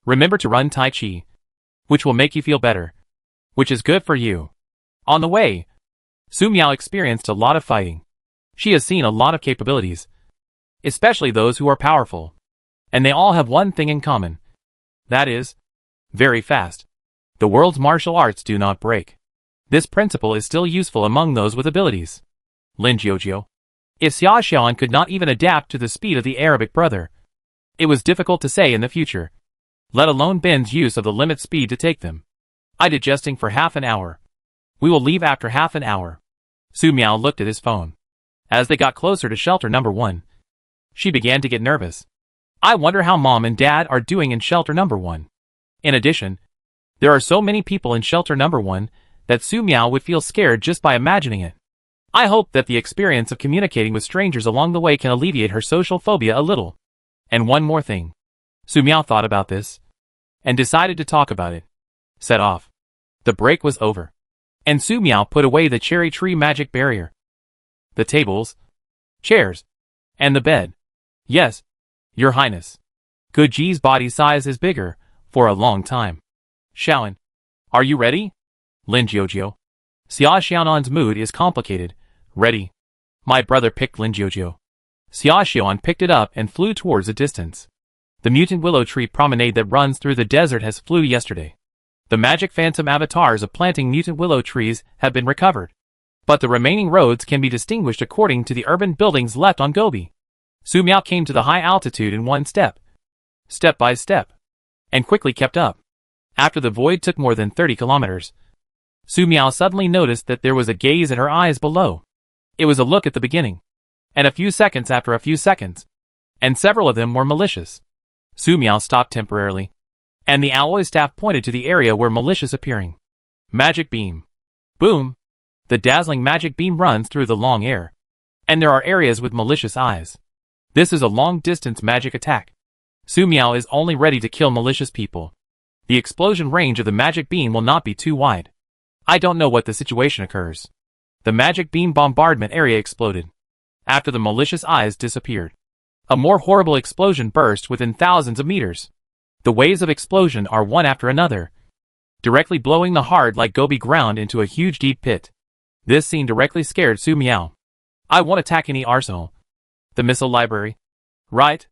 remember to run Tai Chi, which will make you feel better, which is good for you. On the way, Su Miao experienced a lot of fighting. She has seen a lot of capabilities, especially those who are powerful. And they all have one thing in common. That is, very fast. The world's martial arts do not break. This principle is still useful among those with abilities. Lin Jiujiu. If Xia Xiaoan could not even adapt to the speed of the Arabic brother, it was difficult to say in the future, let alone Ben's use of the limit speed to take them. I digesting for half an hour. We will leave after half an hour. Su Miao looked at his phone. As they got closer to shelter number 1, she began to get nervous. I wonder how Mom and Dad are doing in shelter number 1. In addition, there are so many people in shelter number 1 that Su Miao would feel scared just by imagining it. I hope that the experience of communicating with strangers along the way can alleviate her social phobia a little. And one more thing. Su Miao thought about this and decided to talk about it. Set off. The break was over, and Su Miao put away the cherry tree magic barrier. The tables, chairs, and the bed. Yes, Your Highness. Guji's body size is bigger, for a long time. Xiaoan, are you ready? Lin Jiujiu. Xia Xiaonan's mood is complicated. Ready. My brother picked Lin Jiujiu. Xia Xiaoan picked it up and flew towards a distance. The mutant willow tree promenade that runs through the desert has flew yesterday. The magic phantom avatars of planting mutant willow trees have been recovered. But the remaining roads can be distinguished according to the urban buildings left on Gobi. Su Miao came to the high altitude in one step by step, and quickly kept up. After the void took more than 30 kilometers, Su Miao suddenly noticed that there was a gaze in her eyes below. It was a look at the beginning, and a few seconds after a few seconds, and several of them were malicious. Su Miao stopped temporarily, and the alloy staff pointed to the area where malicious appearing. Magic beam. Boom! The dazzling magic beam runs through the long air, and there are areas with malicious eyes. This is a long-distance magic attack. Su Miao is only ready to kill malicious people. The explosion range of the magic beam will not be too wide. I don't know what the situation occurs. The magic beam bombardment area exploded. After the malicious eyes disappeared, a more horrible explosion burst within thousands of meters. The waves of explosion are one after another, directly blowing the hard like Gobi ground into a huge deep pit. This scene directly scared Su Miao. I won't attack any arsenal. The missile library. Right?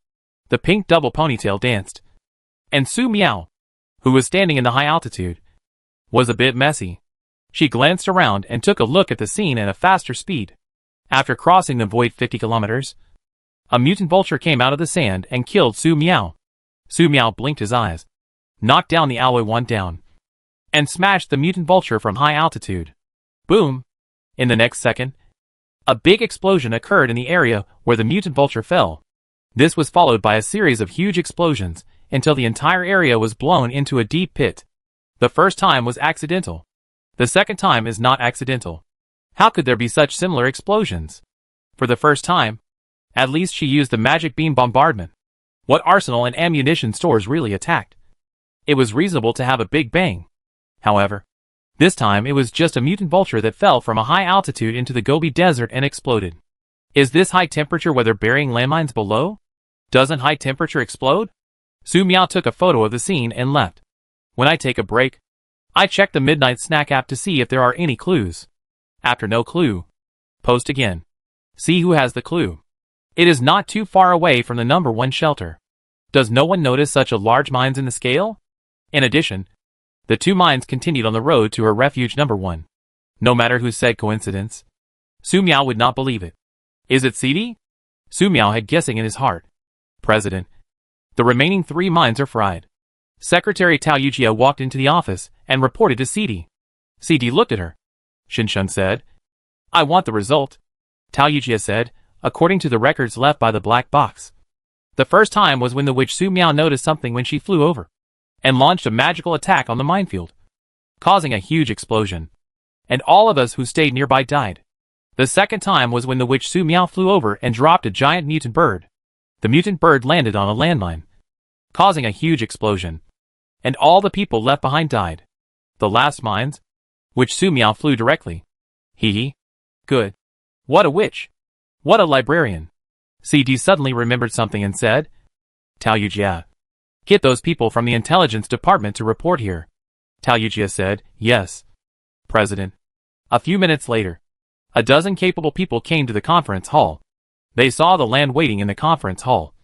The pink double ponytail danced. And Su Miao, who was standing in the high altitude, was a bit messy. She glanced around and took a look at the scene at a faster speed. After crossing the void 50 kilometers, a mutant vulture came out of the sand and killed Su Miao. Su Miao blinked his eyes, knocked down the alloy one down, and smashed the mutant vulture from high altitude. Boom! In the next second, a big explosion occurred in the area where the mutant vulture fell. This was followed by a series of huge explosions until the entire area was blown into a deep pit. The first time was accidental. The second time is not accidental. How could there be such similar explosions? For the first time, at least she used the magic beam bombardment. What arsenal and ammunition stores really attacked? It was reasonable to have a big bang. However, this time it was just a mutant vulture that fell from a high altitude into the Gobi Desert and exploded. Is this high temperature weather burying landmines below? Doesn't high temperature explode? Su Miao took a photo of the scene and left. When I take a break, I check the Midnight Snack app to see if there are any clues. After no clue, post again. See who has the clue. It is not too far away from the number 1 shelter. Does no one notice such a large mines in the scale? In addition, the 2 mines continued on the road to her refuge number 1. No matter who said coincidence, Su Miao would not believe it. Is it CD? Su Miao had guessing in his heart. President. The remaining 3 mines are fried. Secretary Tao Yujia walked into the office and reported to CD. CD looked at her. Shinshun said, I want the result. Tao Yujia said, according to the records left by the black box. The first time was when the witch Su Miao noticed something when she flew over, and launched a magical attack on the minefield, causing a huge explosion, and all of us who stayed nearby died. The second time was when the witch Su Miao flew over and dropped a giant mutant bird. The mutant bird landed on a landmine, causing a huge explosion, and all the people left behind died. The last mines, which Su Miao flew directly. Hee. Good. What a witch. What a librarian. CD suddenly remembered something and said, Tao Yujia, get those people from the intelligence department to report here. Tao Yujia said, yes, President. A few minutes later, a dozen capable people came to the conference hall. They saw the land waiting in the conference hall,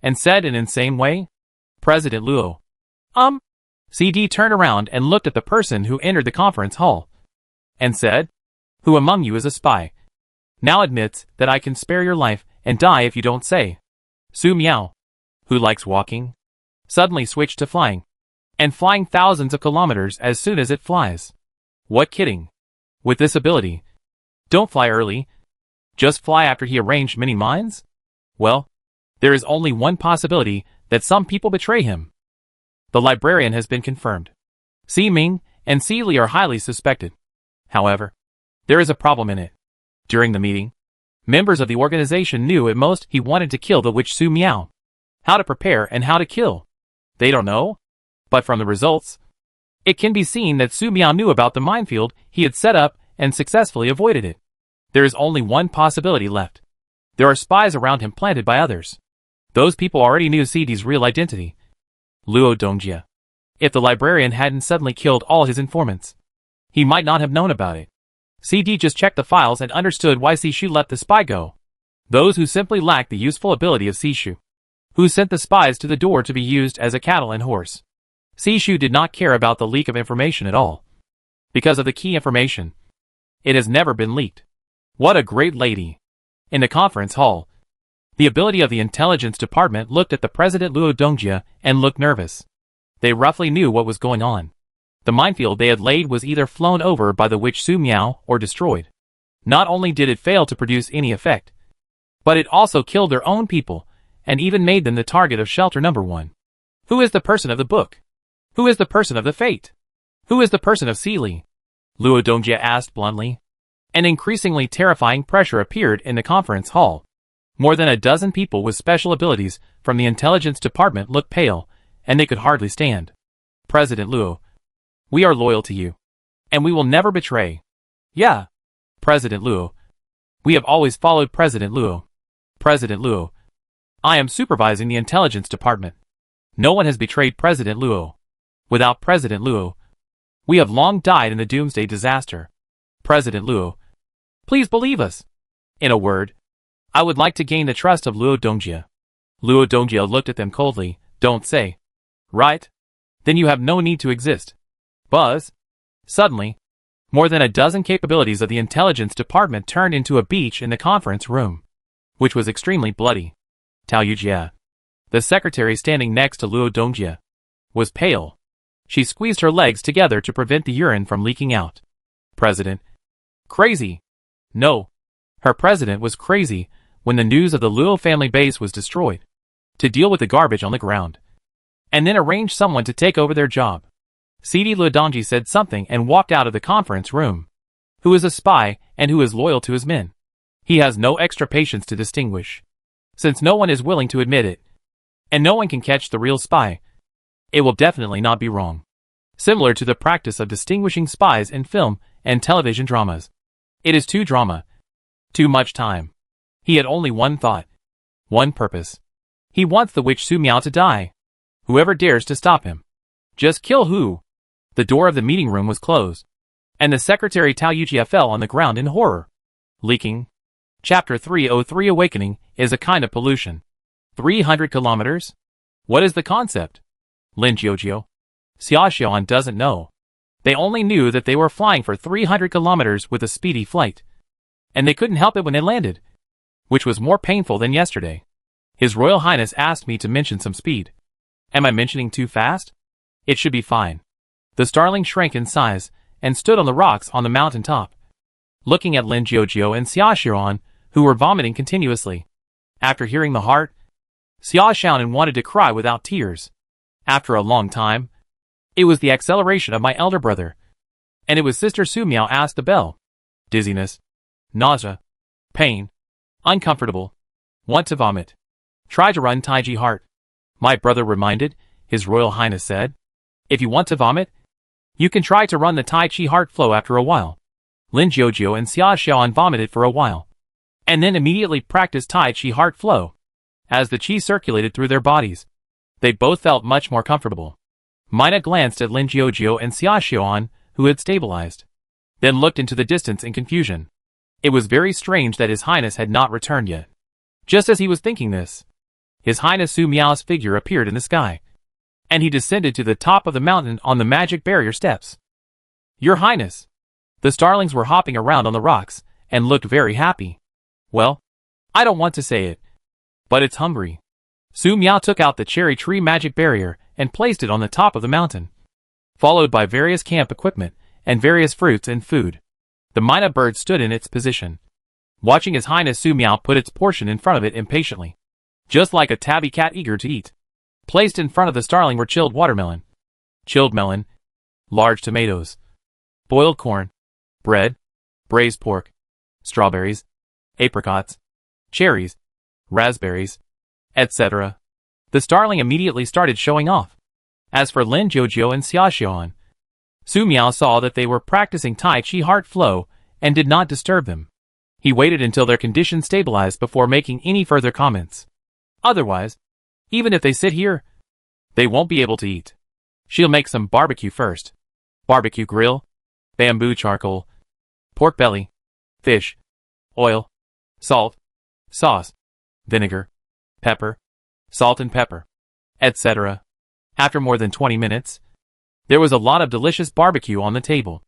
and said in an insane way, President Luo. CD turned around and looked at the person who entered the conference hall, and said, who among you is a spy? Now admits that I can spare your life and die if you don't say. Su Miao, who likes walking, suddenly switched to flying, and flying thousands of kilometers as soon as it flies. What kidding? With this ability, don't fly early, just fly after he arranged many mines? Well, there is only one possibility that some people betray him. The librarian has been confirmed. Si Ming and Si Li are highly suspected. However, there is a problem in it. During the meeting, members of the organization knew at most he wanted to kill the witch Su Miao. How to prepare and how to kill, they don't know. But from the results, it can be seen that Su Miao knew about the minefield he had set up and successfully avoided it. There is only one possibility left. There are spies around him planted by others. Those people already knew CD's real identity. Luo Dongjia. If the librarian hadn't suddenly killed all his informants, he might not have known about it. CD just checked the files and understood why Sishu let the spy go. Those who simply lacked the useful ability of Sishu, who sent the spies to the door to be used as a cattle and horse. Sishu did not care about the leak of information at all. Because of the key information, it has never been leaked. What a great lady. In the conference hall, the ability of the intelligence department looked at the President Luo Dongjia and looked nervous. They roughly knew what was going on. The minefield they had laid was either flown over by the witch Su Miao or destroyed. Not only did it fail to produce any effect, but it also killed their own people, and even made them the target of shelter number 1. Who is the person of the book? Who is the person of the fate? Who is the person of Sealy? Luo Dongjia asked bluntly. An increasingly terrifying pressure appeared in the conference hall. More than a dozen people with special abilities from the intelligence department looked pale, and they could hardly stand. President Luo, we are loyal to you, and we will never betray. Yeah, President Luo. We have always followed President Luo. President Luo, I am supervising the intelligence department. No one has betrayed President Luo. Without President Luo, we have long died in the Doomsday disaster. President Luo, please believe us. In a word, I would like to gain the trust of Luo Dongjia. Luo Dongjia looked at them coldly. Don't say. Right? Then you have no need to exist. Buzz. Suddenly, more than a dozen capabilities of the intelligence department turned into a beach in the conference room, which was extremely bloody. Tao Yujia, the secretary standing next to Luo Dongjia, was pale. She squeezed her legs together to prevent the urine from leaking out. President. Crazy. No. Her president was crazy when the news of the Luo family base was destroyed. To deal with the garbage on the ground, and then arrange someone to take over their job. CD Luo Dongji said something and walked out of the conference room. Who is a spy and who is loyal to his men? He has no extra patience to distinguish. Since no one is willing to admit it, and no one can catch the real spy, it will definitely not be wrong. Similar to the practice of distinguishing spies in film and television dramas. It is too drama. Too much time. He had only one thought. One purpose. He wants the witch Su Miao to die. Whoever dares to stop him. Just kill who? The door of the meeting room was closed, and the secretary Tao Yujia fell on the ground in horror. Leaking. Chapter 303 Awakening is a kind of pollution. 300 kilometers? What is the concept? Lin Jiujio. Xiaoxian doesn't know. They only knew that they were flying for 300 kilometers with a speedy flight. And they couldn't help it when they landed, which was more painful than yesterday. His Royal Highness asked me to mention some speed. Am I mentioning too fast? It should be fine. The starling shrank in size and stood on the rocks on the mountain top, looking at Lin Jiujio and Xiaoxian, who were vomiting continuously. After hearing the heart, Xia Xiaonan wanted to cry without tears. After a long time, it was the acceleration of my elder brother. And it was Sister Su Miao asked the bell. Dizziness. Nausea. Pain. Uncomfortable. Want to vomit. Try to run Taiji heart. My brother reminded, His Royal Highness said. If you want to vomit, you can try to run the Tai Chi heart flow after a while. Lin Jiujio and Xia Xiaoan vomited for a while. And then immediately practiced Tai Chi heart flow. As the Qi circulated through their bodies, they both felt much more comfortable. Mina glanced at Lin Jiujio and Xia Xiaoan, who had stabilized. Then looked into the distance in confusion. It was very strange that His Highness had not returned yet. Just as he was thinking this, His Highness Su Miao's figure appeared in the sky. And he descended to the top of the mountain on the magic barrier steps. Your Highness! The starlings were hopping around on the rocks, and looked very happy. Well, I don't want to say it, but it's hungry. Su Miao took out the cherry tree magic barrier, and placed it on the top of the mountain. Followed by various camp equipment, and various fruits and food. The Mina bird stood in its position, watching His Highness Su Miao put its portion in front of it impatiently. Just like a tabby cat eager to eat. Placed in front of the starling were chilled watermelon, chilled melon, large tomatoes, boiled corn, bread, braised pork, strawberries, apricots, cherries, raspberries, etc. The starling immediately started showing off. As for Lin Jiujio and Xia Xiaoan, Su Miao saw that they were practicing Tai Chi heart flow and did not disturb them. He waited until their condition stabilized before making any further comments. Otherwise, even if they sit here, they won't be able to eat. She'll make some barbecue first. Barbecue grill, bamboo charcoal, pork belly, fish, oil, salt, sauce, vinegar, pepper, salt and pepper, etc. After more than 20 minutes, there was a lot of delicious barbecue on the table.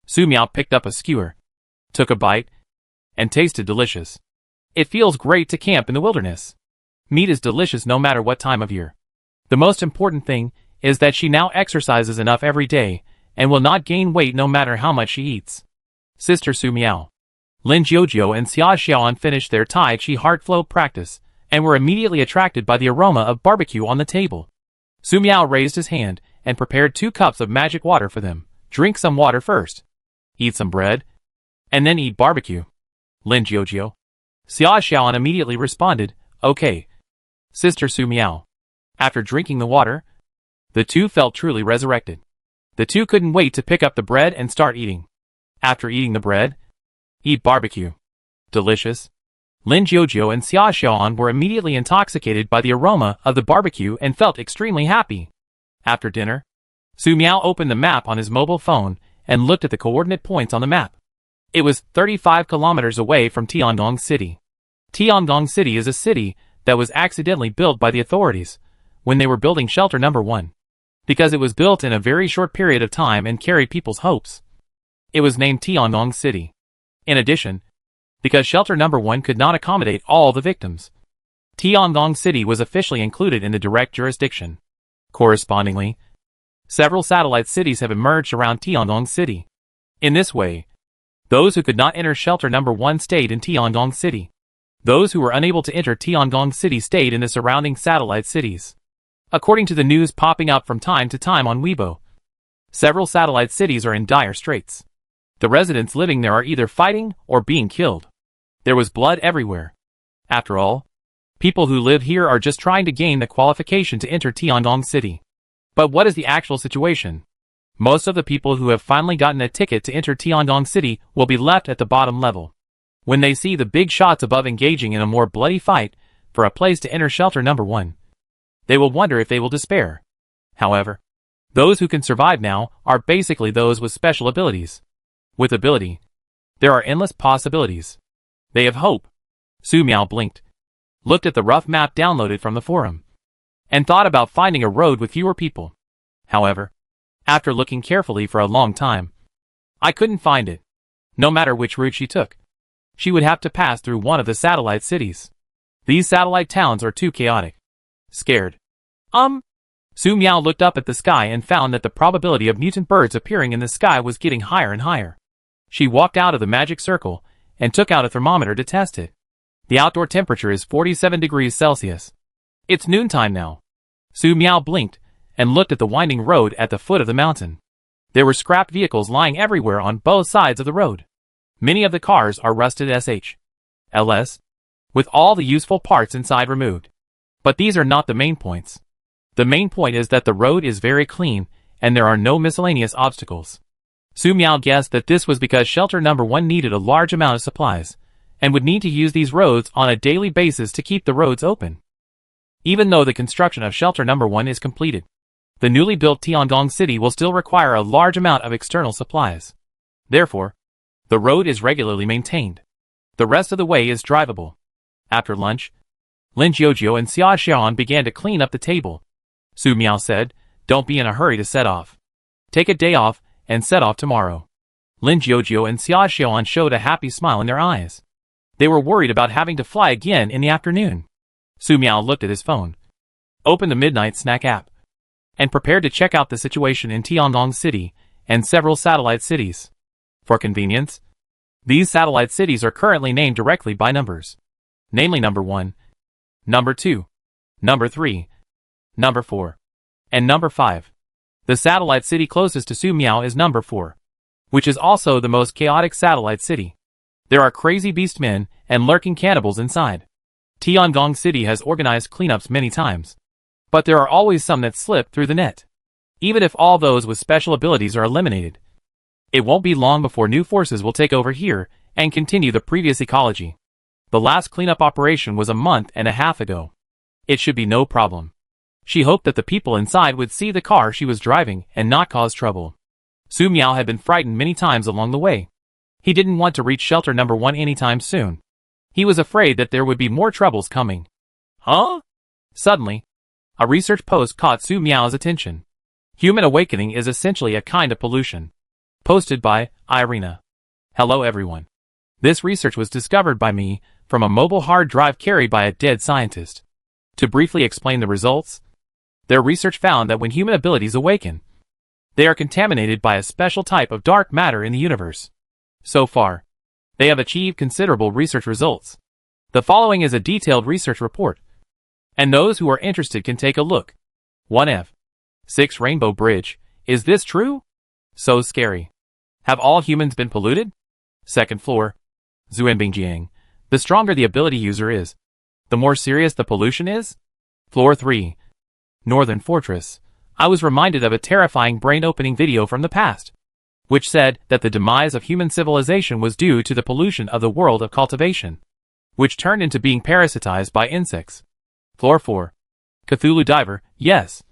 Su Miao picked up a skewer, took a bite, and tasted delicious. It feels great to camp in the wilderness. Meat is delicious no matter what time of year. The most important thing is that she now exercises enough every day and will not gain weight no matter how much she eats. Sister Su Miao, Lin Jiujio and Xia Xiaoan finished their Tai Chi heart flow practice and were immediately attracted by the aroma of barbecue on the table. Su Miao raised his hand and prepared 2 cups of magic water for them. Drink some water first. Eat some bread. And then eat barbecue. Lin Jiujio. Xia Xiaoan immediately responded, Okay. Sister Su Miao. After drinking the water, the two felt truly resurrected. The two couldn't wait to pick up the bread and start eating. After eating the bread, eat barbecue. Delicious. Lin Jiujio and Xia Xiaoan were immediately intoxicated by the aroma of the barbecue and felt extremely happy. After dinner, Su Miao opened the map on his mobile phone and looked at the coordinate points on the map. It was 35 kilometers away from Tiangong City. Tiangong City is a city that was accidentally built by the authorities when they were building shelter number 1. Because it was built in a very short period of time and carried people's hopes. It was named Tiangong City. In addition, because shelter number 1 could not accommodate all the victims, Tiangong City was officially included in the direct jurisdiction. Correspondingly, several satellite cities have emerged around Tiangong City. In this way, those who could not enter shelter number 1 stayed in Tiangong City. Those who were unable to enter Tiangong City stayed in the surrounding satellite cities. According to the news popping up from time to time on Weibo, several satellite cities are in dire straits. The residents living there are either fighting or being killed. There was blood everywhere. After all, people who live here are just trying to gain the qualification to enter Tiangong City. But what is the actual situation? Most of the people who have finally gotten a ticket to enter Tiangong City will be left at the bottom level. When they see the big shots above engaging in a more bloody fight for a place to enter shelter number 1, they will wonder if they will despair. However, those who can survive now are basically those with special abilities. With ability, there are endless possibilities. They have hope. Su Miao blinked, looked at the rough map downloaded from the forum, and thought about finding a road with fewer people. However, after looking carefully for a long time, I couldn't find it. No matter which route she took, she would have to pass through one of the satellite cities. These satellite towns are too chaotic. Scared. Su Miao looked up at the sky and found that the probability of mutant birds appearing in the sky was getting higher and higher. She walked out of the magic circle and took out a thermometer to test it. The outdoor temperature is 47 degrees Celsius. It's noontime now. Su Miao blinked and looked at the winding road at the foot of the mountain. There were scrap vehicles lying everywhere on both sides of the road. Many of the cars are rusted LS, with all the useful parts inside removed. But these are not the main points. The main point is that the road is very clean and there are no miscellaneous obstacles. Su Miao guessed that this was because shelter number 1 needed a large amount of supplies and would need to use these roads on a daily basis to keep the roads open. Even though the construction of shelter number 1 is completed, the newly built Tiangong City will still require a large amount of external supplies. Therefore, the road is regularly maintained. The rest of the way is drivable. After lunch, Lin Jiujiu and Xia Xiaoan began to clean up the table. Su Miao said, "Don't be in a hurry to set off. Take a day off and set off tomorrow." Lin Jiujiu and Xia Xiaoan showed a happy smile in their eyes. They were worried about having to fly again in the afternoon. Su Miao looked at his phone, opened the Midnight Snack app, and prepared to check out the situation in Tiangong City and several satellite cities. For convenience, these satellite cities are currently named directly by numbers, namely number 1, number 2, number 3, number 4, and number 5. The satellite city closest to Su Miao is number 4, which is also the most chaotic satellite city. There are crazy beast men and lurking cannibals inside. Tiangong City has organized cleanups many times, but there are always some that slip through the net. Even if all those with special abilities are eliminated, it won't be long before new forces will take over here and continue the previous ecology. The last cleanup operation was a month and a half ago. It should be no problem. She hoped that the people inside would see the car she was driving and not cause trouble. Su Miao had been frightened many times along the way. He didn't want to reach shelter number 1 anytime soon. He was afraid that there would be more troubles coming. Huh? Suddenly, a research post caught Su Miao's attention. Human awakening is essentially a kind of pollution. Posted by Irina. Hello everyone. This research was discovered by me from a mobile hard drive carried by a dead scientist. To briefly explain the results, their research found that when human abilities awaken, they are contaminated by a special type of dark matter in the universe. So far, they have achieved considerable research results. The following is a detailed research report, and those who are interested can take a look. 1F. 6 Rainbow Bridge. Is this true? So scary. Have all humans been polluted? Second floor. Zuanbingjiang. The stronger the ability user is, the more serious the pollution is? Floor 3. Northern Fortress. I was reminded of a terrifying brain-opening video from the past, which said that the demise of human civilization was due to the pollution of the world of cultivation, which turned into being parasitized by insects. Floor 4. Cthulhu Diver. Yes.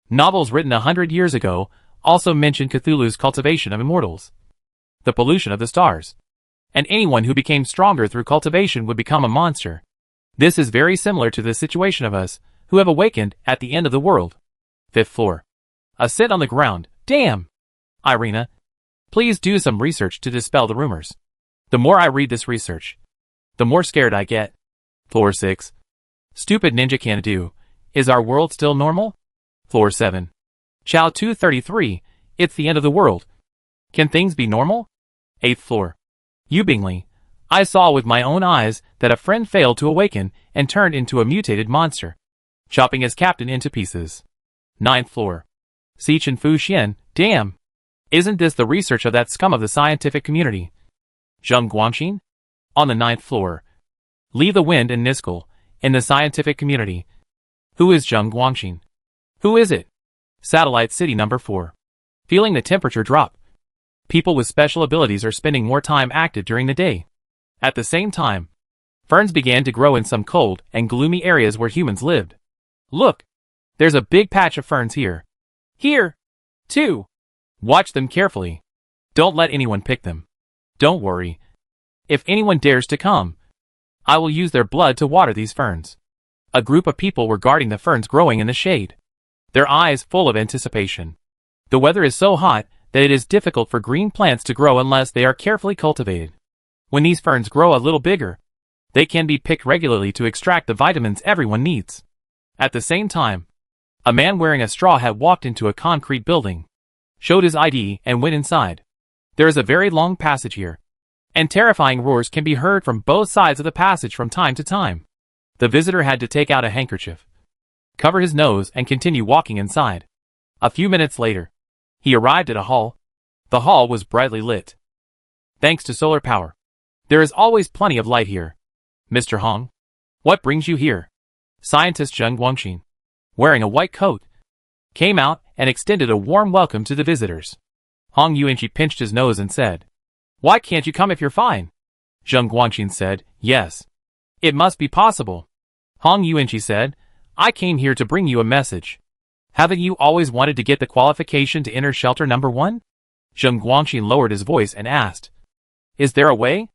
Novels written 100 years ago also mentioned Cthulhu's cultivation of immortals, the pollution of the stars, and anyone who became stronger through cultivation would become a monster. This is very similar to the situation of us, who have awakened at the end of the world. 5th floor. A sit on the ground. Damn! Irina, please do some research to dispel the rumors. The more I read this research, the more scared I get. Floor 6. Stupid Ninja Can Do. Is our world still normal? Floor 7. Chow 233. It's the end of the world. Can things be normal? 8th floor. Yu Bingli. I saw with my own eyes that a friend failed to awaken and turned into a mutated monster, chopping his captain into pieces. 9th floor. Sichin Fu Xian. Damn! Isn't this the research of that scum of the scientific community? Zheng Guangxin? On the 9th floor. Leave the Wind and Niskel, in the scientific community. Who is Zheng Guangxin? Who is it? Satellite City number 4. Feeling the temperature drop. People with special abilities are spending more time active during the day. At the same time, ferns began to grow in some cold and gloomy areas where humans lived. Look! There's a big patch of ferns here. Here! Too! Watch them carefully. Don't let anyone pick them. Don't worry. If anyone dares to come, I will use their blood to water these ferns. A group of people were guarding the ferns growing in the shade, their eyes full of anticipation. The weather is so hot that it is difficult for green plants to grow unless they are carefully cultivated. When these ferns grow a little bigger, they can be picked regularly to extract the vitamins everyone needs. At the same time, a man wearing a straw hat walked into a concrete building, showed his ID and went inside. There is a very long passage here, and terrifying roars can be heard from both sides of the passage from time to time. The visitor had to take out a handkerchief, covered his nose and continued walking inside. A few minutes later, he arrived at a hall. The hall was brightly lit. Thanks to solar power, there is always plenty of light here. Mr. Hong, what brings you here? Scientist Zheng Guangxin, wearing a white coat, came out and extended a warm welcome to the visitors. Hong Yuanqi pinched his nose and said, "Why can't you come if you're fine?" Zheng Guangxin said, "Yes. It must be possible." Hong Yuanqi said, "I came here to bring you a message. Haven't you always wanted to get the qualification to enter shelter number 1? Zheng Guangxin lowered his voice and asked, "Is there a way?"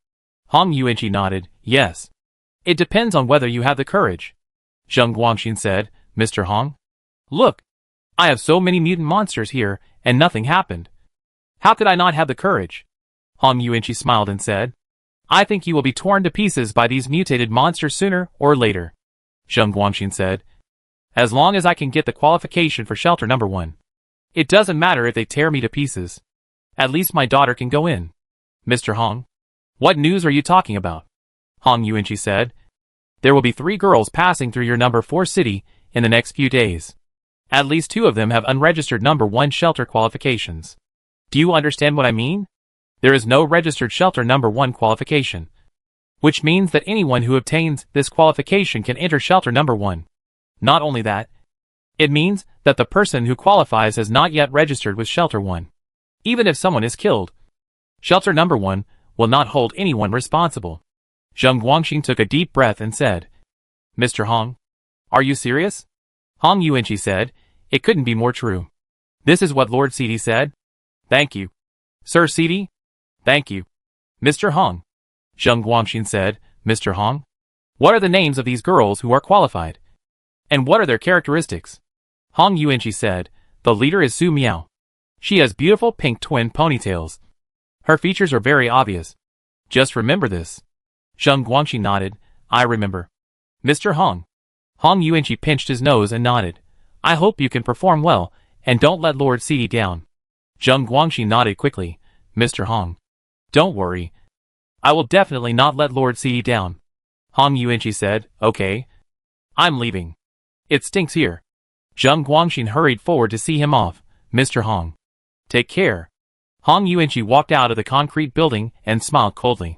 Hong Yuanqi nodded, "Yes. It depends on whether you have the courage." Zheng Guangxin said, "Mr. Hong, look, I have so many mutant monsters here, and nothing happened. How could I not have the courage?" Hong Yuanqi smiled and said, "I think you will be torn to pieces by these mutated monsters sooner or later." Zheng Guangxin said, "As long as I can get the qualification for shelter number 1, it doesn't matter if they tear me to pieces. At least my daughter can go in." "Mr. Hong, what news are you talking about?" Hong Yuanqi said, "There will be 3 girls passing through your number 4 city in the next few days. At least 2 of them have unregistered number 1 shelter qualifications. Do you understand what I mean? There is no registered shelter number 1 qualification, which means that anyone who obtains this qualification can enter shelter number 1. Not only that, it means that the person who qualifies has not yet registered with shelter 1. Even if someone is killed, shelter number 1 will not hold anyone responsible." Zheng Guangxin took a deep breath and said, "Mr. Hong, are you serious?" Hong Yuanqi said, "It couldn't be more true. This is what Lord Cidi said." "Thank you, Sir Cidi. Thank you, Mr. Hong." Zheng Guangxin said, "Mr. Hong, what are the names of these girls who are qualified? And what are their characteristics?" Hong Yuanqi said, "The leader is Su Miao. She has beautiful pink twin ponytails. Her features are very obvious. Just remember this." Zheng Guangxin nodded, "I remember." "Mr. Hong." Hong Yuanqi pinched his nose and nodded, "I hope you can perform well, and don't let Lord Cidi down." Zheng Guangxin nodded quickly, "Mr. Hong, don't worry. I will definitely not let Lord Cidi down." Hong Yuanqi said, "Okay. I'm leaving. It stinks here." Zheng Guangxin hurried forward to see him off. "Mr. Hong, take care." Hong Yuanqi walked out of the concrete building and smiled coldly.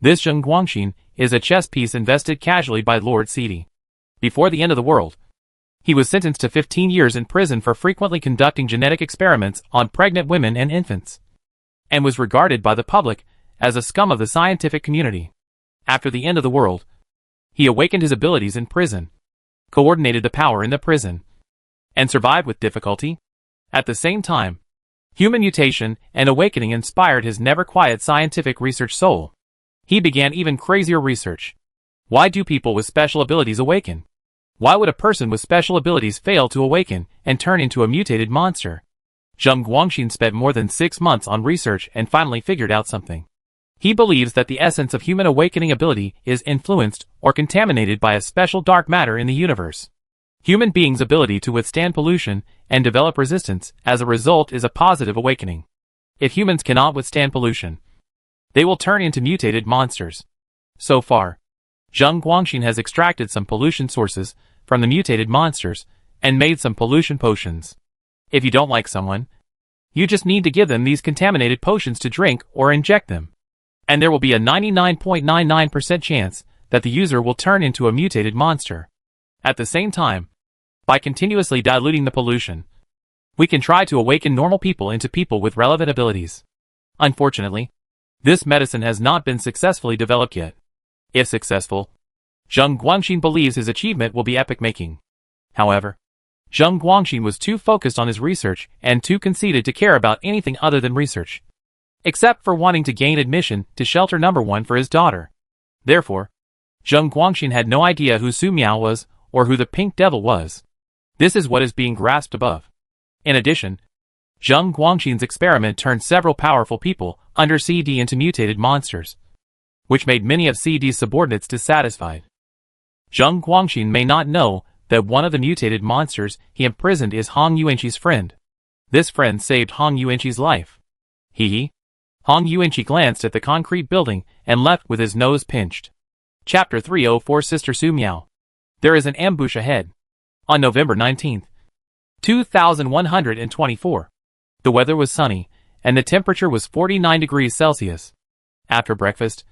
This Zheng Guangxin is a chess piece invested casually by Lord Cidi. Before the end of the world, he was sentenced to 15 years in prison for frequently conducting genetic experiments on pregnant women and infants, and was regarded by the public as a scum of the scientific community. After the end of the world, he awakened his abilities in prison, coordinated the power in the prison, and survived with difficulty. At the same time, human mutation and awakening inspired his never-quiet scientific research soul. He began even crazier research. Why do people with special abilities awaken? Why would a person with special abilities fail to awaken and turn into a mutated monster? Zheng Guangxin spent more than 6 months on research and finally figured out something. He believes that the essence of human awakening ability is influenced or contaminated by a special dark matter in the universe. Human beings' ability to withstand pollution and develop resistance as a result is a positive awakening. If humans cannot withstand pollution, they will turn into mutated monsters. So far, Zheng Guangxin has extracted some pollution sources from the mutated monsters and made some pollution potions. If you don't like someone, you just need to give them these contaminated potions to drink or inject them, and there will be a 99.99% chance that the user will turn into a mutated monster. At the same time, by continuously diluting the pollution, we can try to awaken normal people into people with relevant abilities. Unfortunately, this medicine has not been successfully developed yet. If successful, Zheng Guangxin believes his achievement will be epic-making. However, Zheng Guangxin was too focused on his research and too conceited to care about anything other than research, except for wanting to gain admission to shelter number 1 for his daughter. Therefore, Zheng Guangxin had no idea who Su Miao was or who the Pink Devil was. This is what is being grasped above. In addition, Zheng Guangxin's experiment turned several powerful people under CD into mutated monsters, which made many of CD's subordinates dissatisfied. Zheng Guangxin may not know that one of the mutated monsters he imprisoned is Hong Yuanqi's friend. This friend saved Hong Yuanqi's life. Hong Yuanqi glanced at the concrete building and left with his nose pinched. Chapter 304 Sister Su Miao. There is an ambush ahead. On November 19, 2124, the weather was sunny, and the temperature was 49 degrees Celsius. After breakfast,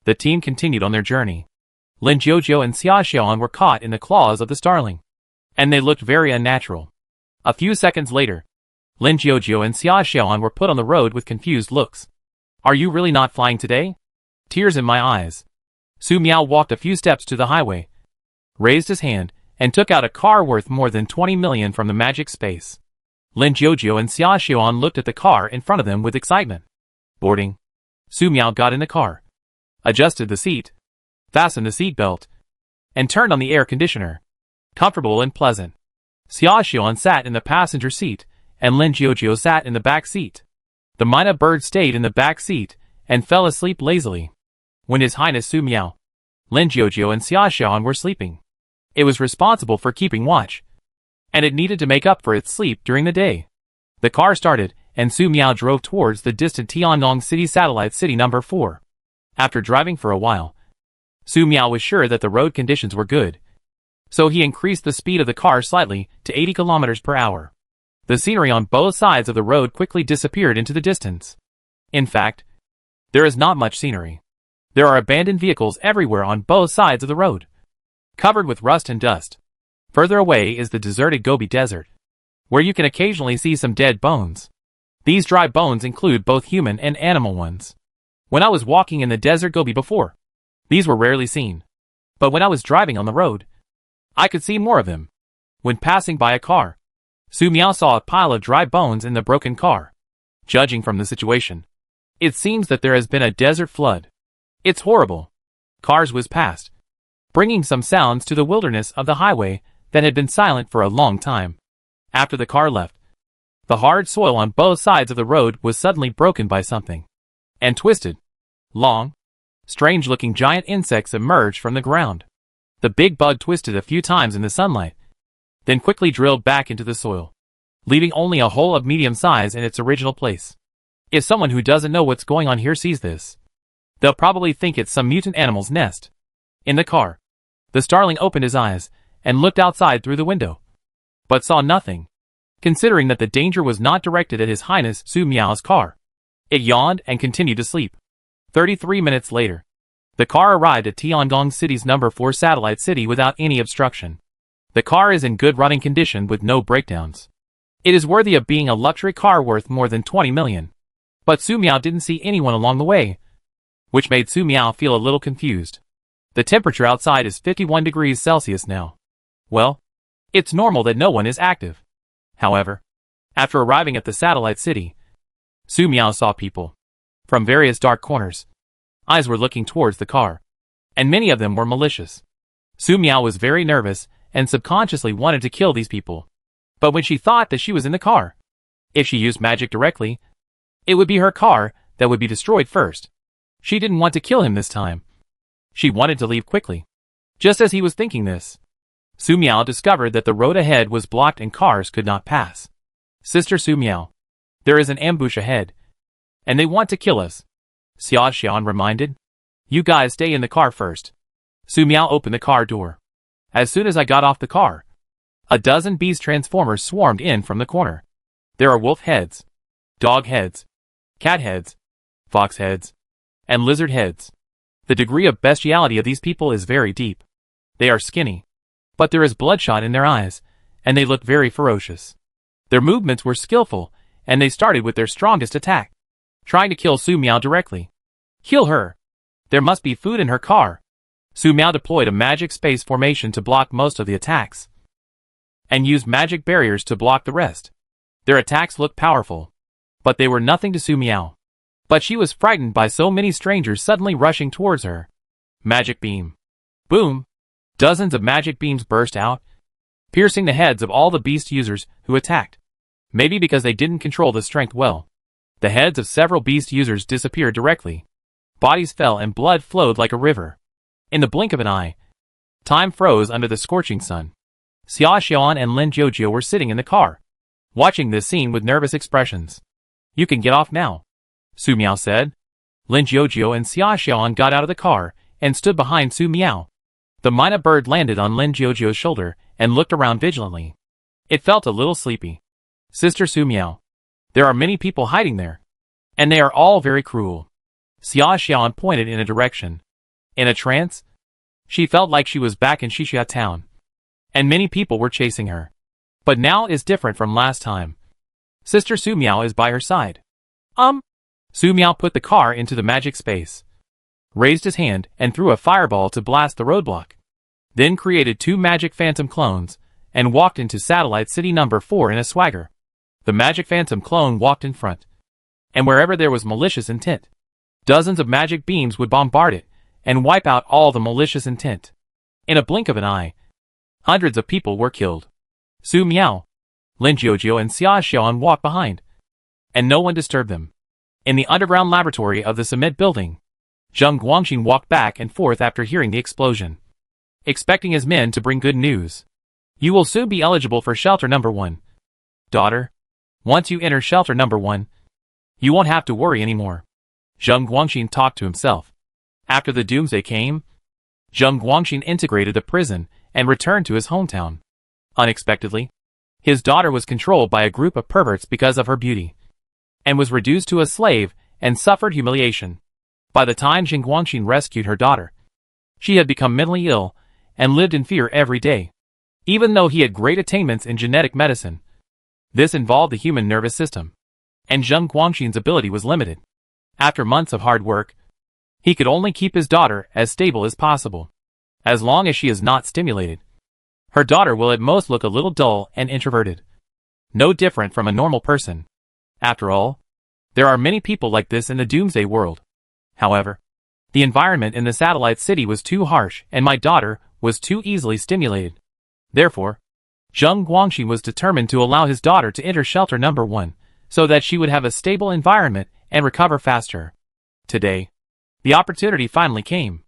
the team continued on their journey. Lin Jiujiu and Xia Xiaoan were caught in the claws of the starling, and they looked very unnatural. A few seconds later, Lin Jiujiu and Xia Xiaoan were put on the road with confused looks. Are you really not flying today? Tears in my eyes. Su Miao walked a few steps to the highway, raised his hand, and took out a car worth more than 20 million from the magic space. Lin Jiujiu and Xia Xiaoan looked at the car in front of them with excitement. Boarding. Su Miao got in the car, adjusted the seat, fastened the seat belt, and turned on the air conditioner. Comfortable and pleasant. Xia Xiaoan sat in the passenger seat, and Lin Jiujiu sat in the back seat. The Mina bird stayed in the back seat and fell asleep lazily. When His Highness Su Miao, Lin Jiujiu and Xia Xiaoan were sleeping, it was responsible for keeping watch, and it needed to make up for its sleep during the day. The car started, and Su Miao drove towards the distant Tiangong City satellite city number 4. After driving for a while, Su Miao was sure that the road conditions were good, so he increased the speed of the car slightly to 80 kilometers per hour. The scenery on both sides of the road quickly disappeared into the distance. In fact, there is not much scenery. There are abandoned vehicles everywhere on both sides of the road, covered with rust and dust. Further away is the deserted Gobi Desert, where you can occasionally see some dead bones. These dry bones include both human and animal ones. When I was walking in the desert Gobi before, these were rarely seen. But when I was driving on the road, I could see more of them. When passing by a car, Su Miao saw a pile of dry bones in the broken car. Judging from the situation, it seems that there has been a desert flood. It's horrible. Cars whizzed past, bringing some sounds to the wilderness of the highway that had been silent for a long time. After the car left, the hard soil on both sides of the road was suddenly broken by something, and twisted. Long, strange-looking giant insects emerged from the ground. The big bug twisted a few times in the sunlight, then quickly drilled back into the soil, leaving only a hole of medium size in its original place. If someone who doesn't know what's going on here sees this, they'll probably think it's some mutant animal's nest. In the car, the starling opened his eyes and looked outside through the window, but saw nothing. Considering that the danger was not directed at His Highness Su Miao's car, it yawned and continued to sleep. 33 minutes later, the car arrived at Tiangong City's number 4 satellite city without any obstruction. The car is in good running condition with no breakdowns. It is worthy of being a luxury car worth more than 20 million. But Su Miao didn't see anyone along the way, which made Su Miao feel a little confused. The temperature outside is 51 degrees Celsius now. Well, it's normal that no one is active. However, after arriving at the satellite city, Su Miao saw people from various dark corners. Eyes were looking towards the car, and many of them were malicious. Su Miao was very nervous and subconsciously wanted to kill these people. But when she thought that she was in the car, if she used magic directly, it would be her car that would be destroyed first. She didn't want to kill him this time. She wanted to leave quickly. Just as he was thinking this, Su Miao discovered that the road ahead was blocked and cars could not pass. Sister Su Miao, there is an ambush ahead, and they want to kill us, Xia Xian reminded. You guys stay in the car first. Su Miao opened the car door. As soon as I got off the car, a dozen beast transformers swarmed in from the corner. There are wolf heads, dog heads, cat heads, fox heads, and lizard heads. The degree of bestiality of these people is very deep. They are skinny, but there is bloodshot in their eyes, and they look very ferocious. Their movements were skillful, and they started with their strongest attack, trying to kill Su Miao directly. Kill her! There must be food in her car. Su Miao deployed a magic space formation to block most of the attacks, and used magic barriers to block the rest. Their attacks looked powerful, but they were nothing to Su Miao. But she was frightened by so many strangers suddenly rushing towards her. Magic beam. Boom! Dozens of magic beams burst out, piercing the heads of all the beast users who attacked. Maybe because they didn't control the strength well, the heads of several beast users disappeared directly. Bodies fell and blood flowed like a river. In the blink of an eye, time froze under the scorching sun. Xia Xian and Lin Jiujiu were sitting in the car, watching this scene with nervous expressions. You can get off now, Su Miao said. Lin Jiujiu and Xia Xian got out of the car and stood behind Su Miao. The Mina bird landed on Lin Jiujiu's shoulder and looked around vigilantly. It felt a little sleepy. Sister Su Miao. There are many people hiding there. And they are all very cruel. Xia Xiaoan pointed in a direction. In a trance, she felt like she was back in Xixia town. And many people were chasing her. But now is different from last time. Sister Su Miao is by her side. Su Miao put the car into the magic space, raised his hand and threw a fireball to blast the roadblock, then created 2 magic phantom clones, and walked into Satellite City number 4 in a swagger. The magic phantom clone walked in front, and wherever there was malicious intent, dozens of magic beams would bombard it, and wipe out all the malicious intent. In a blink of an eye, hundreds of people were killed. Su Miao, Lin Jiujiu and Xia Xiaoan walked behind, and no one disturbed them. In the underground laboratory of the cement building, Zheng Guangxin walked back and forth after hearing the explosion, expecting his men to bring good news. You will soon be eligible for shelter number 1. Daughter, once you enter shelter number 1, you won't have to worry anymore. Zheng Guangxin talked to himself. After the Doomsday came, Zheng Guangxin integrated the prison and returned to his hometown. Unexpectedly, his daughter was controlled by a group of perverts because of her beauty, and was reduced to a slave and suffered humiliation. By the time Zheng Guangxin rescued her daughter, she had become mentally ill and lived in fear every day. Even though he had great attainments in genetic medicine, this involved the human nervous system, and Zheng Guangxin's ability was limited. After months of hard work, he could only keep his daughter as stable as possible. As long as she is not stimulated, her daughter will at most look a little dull and introverted, no different from a normal person. After all, there are many people like this in the Doomsday world. However, the environment in the satellite city was too harsh and my daughter was too easily stimulated. Therefore, Zheng Guangxin was determined to allow his daughter to enter shelter number 1, so that she would have a stable environment and recover faster. Today, the opportunity finally came.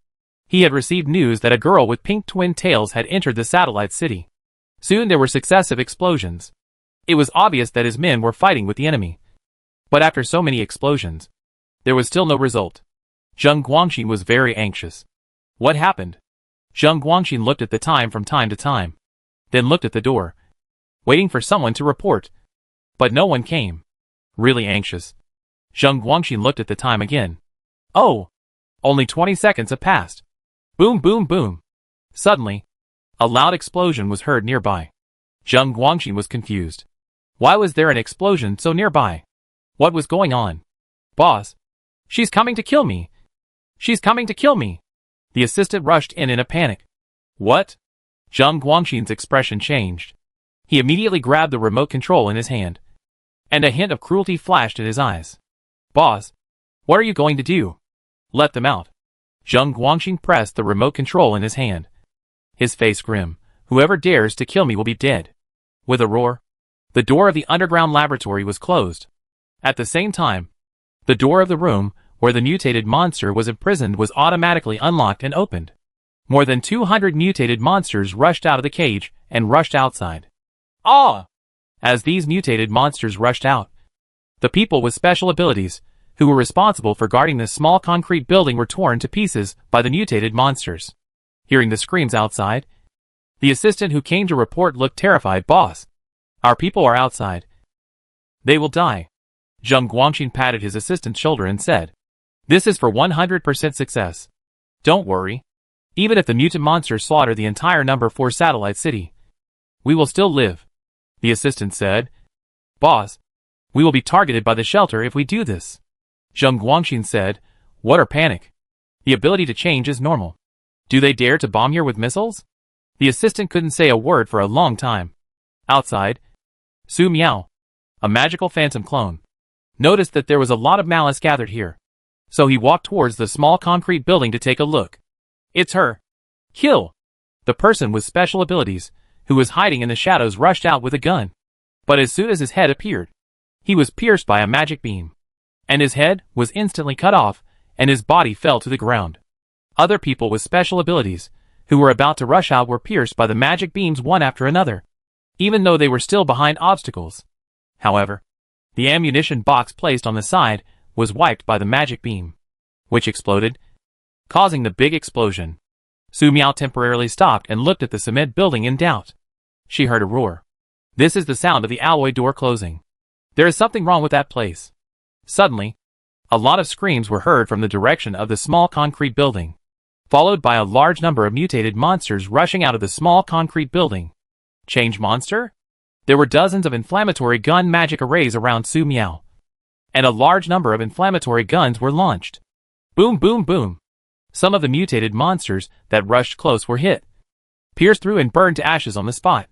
He had received news that a girl with pink twin tails had entered the satellite city. Soon there were successive explosions. It was obvious that his men were fighting with the enemy. But after so many explosions, there was still no result. Zheng Guangxin was very anxious. What happened? Zheng Guangxin looked at the time from time to time, then looked at the door, waiting for someone to report. But no one came. Really anxious, Zheng Guangxin looked at the time again. Oh! Only 20 seconds have passed. Boom boom boom. Suddenly, a loud explosion was heard nearby. Zheng Guangxin was confused. Why was there an explosion so nearby? What was going on? Boss! She's coming to kill me! She's coming to kill me! The assistant rushed in a panic. What? Zheng Guangxin's expression changed. He immediately grabbed the remote control in his hand, and a hint of cruelty flashed in his eyes. Boss! What are you going to do? Let them out. Zheng Guangxin pressed the remote control in his hand, his face grim. Whoever dares to kill me will be dead. With a roar, the door of the underground laboratory was closed. At the same time, the door of the room where the mutated monster was imprisoned was automatically unlocked and opened. More than 200 mutated monsters rushed out of the cage and rushed outside. Ah! As these mutated monsters rushed out, the people with special abilities, who were responsible for guarding this small concrete building, were torn to pieces by the mutated monsters. Hearing the screams outside, the assistant who came to report looked terrified. Boss! Our people are outside. They will die. Zheng Guangxin patted his assistant's shoulder and said, This is for 100% success. Don't worry. Even if the mutant monsters slaughter the entire number 4 satellite city, we will still live. The assistant said, Boss, we will be targeted by the shelter if we do this. Zheng Guangxin said, What are panic? The ability to change is normal. Do they dare to bomb here with missiles? The assistant couldn't say a word for a long time. Outside, Su Miao, a magical phantom clone, noticed that there was a lot of malice gathered here. So he walked towards the small concrete building to take a look. It's her. Kill! The person with special abilities, who was hiding in the shadows, rushed out with a gun. But as soon as his head appeared, he was pierced by a magic beam, and his head was instantly cut off, and his body fell to the ground. Other people with special abilities, who were about to rush out, were pierced by the magic beams one after another, even though they were still behind obstacles. However, the ammunition box placed on the side was wiped by the magic beam, which exploded, causing the big explosion. Su Miao temporarily stopped and looked at the cement building in doubt. She heard a roar. This is the sound of the alloy door closing. There is something wrong with that place. Suddenly, a lot of screams were heard from the direction of the small concrete building, followed by a large number of mutated monsters rushing out of the small concrete building. Change monster? There were dozens of inflammatory gun magic arrays around Su Miao, and a large number of inflammatory guns were launched. Boom, boom, boom. Some of the mutated monsters that rushed close were hit, pierced through and burned to ashes on the spot.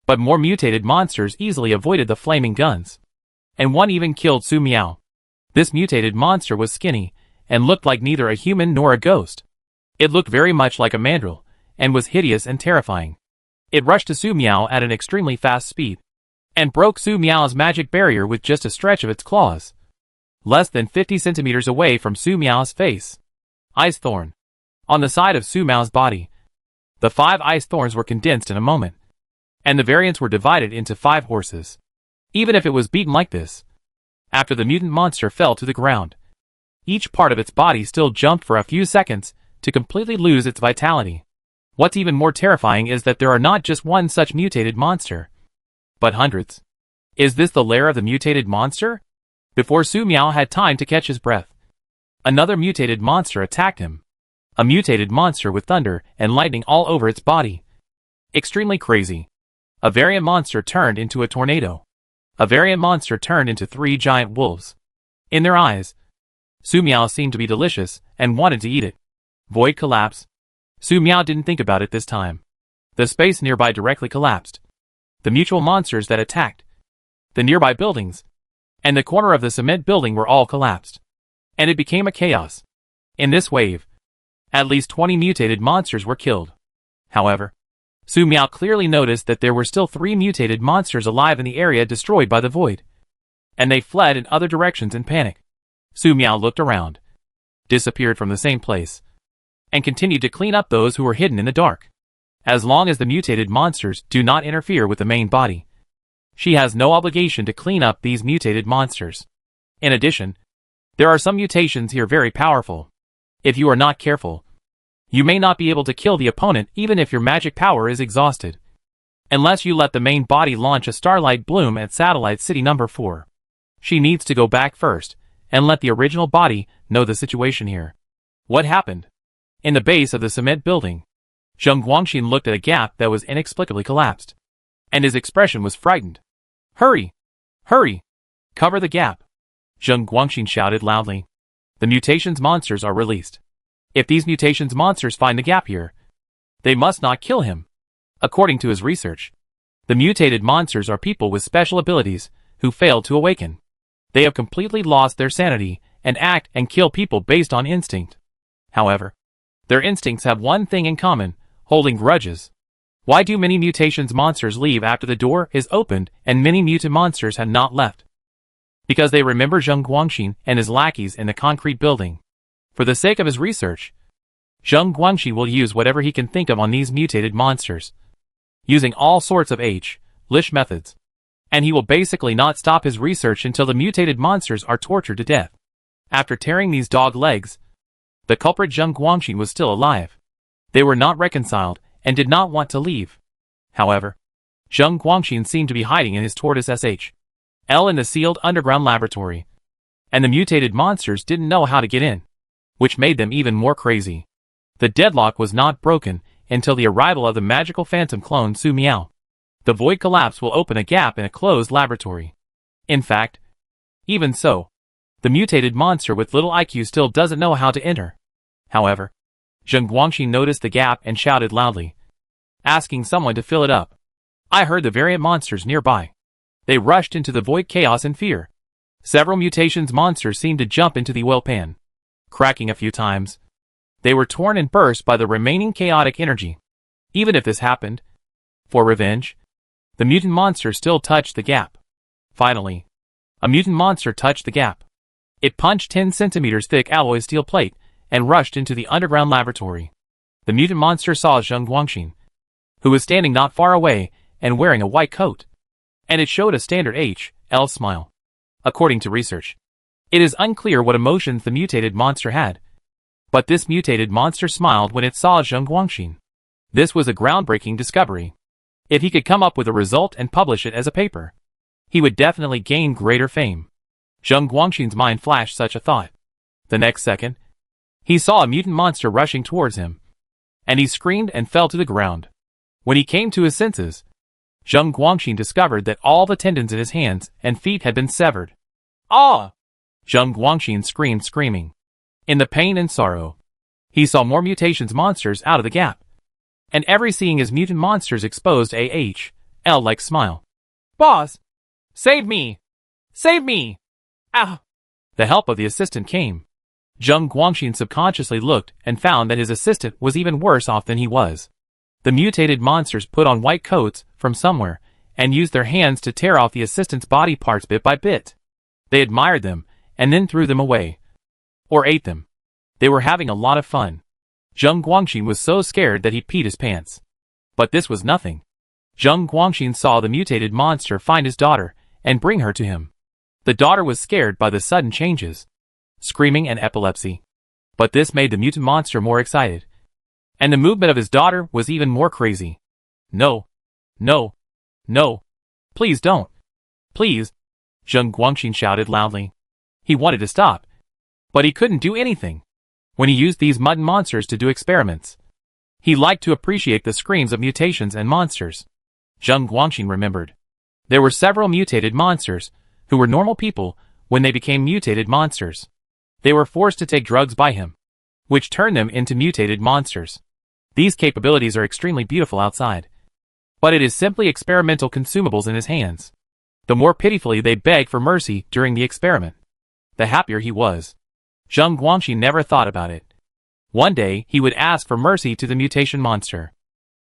But more mutated monsters easily avoided the flaming guns, and one even killed Su Miao. This mutated monster was skinny, and looked like neither a human nor a ghost. It looked very much like a mandrill, and was hideous and terrifying. It rushed to Su Miao at an extremely fast speed, and broke Su Miao's magic barrier with just a stretch of its claws. Less than 50 centimeters away from Su Miao's face. Ice thorn. On the side of Su Miao's body, the 5 ice thorns were condensed in a moment, and the variants were divided into 5 horses. Even if it was beaten like this, after the mutant monster fell to the ground, each part of its body still jumped for a few seconds to completely lose its vitality. What's even more terrifying is that there are not just one such mutated monster, but hundreds. Is this the lair of the mutated monster? Before Su Miao had time to catch his breath, another mutated monster attacked him. A mutated monster with thunder and lightning all over its body. Extremely crazy. A variant monster turned into a tornado. A variant monster turned into 3 giant wolves. In their eyes, Su Miao seemed to be delicious and wanted to eat it. Void collapse. Su Miao didn't think about it this time. The space nearby directly collapsed. The mutual monsters that attacked, the nearby buildings, and the corner of the cement building were all collapsed. And it became a chaos. In this wave, at least 20 mutated monsters were killed. However, Su Miao clearly noticed that there were still 3 mutated monsters alive in the area destroyed by the void, and they fled in other directions in panic. Su Miao looked around, disappeared from the same place, and continued to clean up those who were hidden in the dark. As long as the mutated monsters do not interfere with the main body, she has no obligation to clean up these mutated monsters. In addition, there are some mutations here very powerful. If you are not careful, you may not be able to kill the opponent even if your magic power is exhausted, unless you let the main body launch a starlight bloom at Satellite City number 4. She needs to go back first, and let the original body know the situation here. What happened? In the base of the cement building, Zheng Guangxin looked at a gap that was inexplicably collapsed, and his expression was frightened. Hurry! Hurry! Cover the gap! Zheng Guangxin shouted loudly. The mutations monsters are released. If these mutations monsters find the gap here, they must not kill him. According to his research, the mutated monsters are people with special abilities who fail to awaken. They have completely lost their sanity and act and kill people based on instinct. However, their instincts have one thing in common: holding grudges. Why do many mutations monsters leave after the door is opened and many mutant monsters have not left? Because they remember Zheng Guangxin and his lackeys in the concrete building. For the sake of his research, Zheng Guangxin will use whatever he can think of on these mutated monsters, using all sorts of Lish methods. And he will basically not stop his research until the mutated monsters are tortured to death. After tearing these dog legs, the culprit Zheng Guangxin was still alive. They were not reconciled and did not want to leave. However, Zheng Guangxin seemed to be hiding in his tortoise SHL in the sealed underground laboratory, and the mutated monsters didn't know how to get in, which made them even more crazy. The deadlock was not broken until the arrival of the magical phantom clone Su Miao. The void collapse will open a gap in a closed laboratory. In fact, even so, the mutated monster with little IQ still doesn't know how to enter. However, Zheng Guangxin noticed the gap and shouted loudly, asking someone to fill it up. I heard the variant monsters nearby. They rushed into the void chaos in fear. Several mutations monsters seemed to jump into the oil pan, cracking a few times. They were torn and burst by the remaining chaotic energy. Even if this happened for revenge, the mutant monster still touched the gap. Finally, a mutant monster touched the gap. It punched 10 centimeters thick alloy steel plate and rushed into the underground laboratory. The mutant monster saw Zheng Guangxin, who was standing not far away and wearing a white coat, and it showed a standard HL smile. According to research, it is unclear what emotions the mutated monster had, but this mutated monster smiled when it saw Zheng Guangxin. This was a groundbreaking discovery. If he could come up with a result and publish it as a paper, he would definitely gain greater fame. Zheng Guangxin's mind flashed such a thought. The next second, he saw a mutant monster rushing towards him, and he screamed and fell to the ground. When he came to his senses, Zheng Guangxin discovered that all the tendons in his hands and feet had been severed. Ah! Zheng Guangxin screamed, screaming. In the pain and sorrow, he saw more mutations monsters out of the gap, and every seeing his mutant monsters exposed a L-like smile. Boss! Save me! Save me! Ah! The help of the assistant came. Zheng Guangxin subconsciously looked and found that his assistant was even worse off than he was. The mutated monsters put on white coats from somewhere and used their hands to tear off the assistant's body parts bit by bit. They admired them and then threw them away. Or ate them. They were having a lot of fun. Zheng Guangxin was so scared that he peed his pants. But this was nothing. Zheng Guangxin saw the mutated monster find his daughter and bring her to him. The daughter was scared by the sudden changes, screaming and epilepsy. But this made the mutant monster more excited. And the movement of his daughter was even more crazy. No. No. No. Please don't. Please. Zheng Guangxin shouted loudly. He wanted to stop, but he couldn't do anything. When he used these mutant monsters to do experiments, he liked to appreciate the screams of mutations and monsters. Zheng Guangxin remembered. There were several mutated monsters, who were normal people when they became mutated monsters. They were forced to take drugs by him, which turned them into mutated monsters. These capabilities are extremely beautiful outside, but it is simply experimental consumables in his hands. The more pitifully they begged for mercy during the experiment, the happier he was. Zheng Guangxin never thought about it. One day he would ask for mercy to the mutation monster.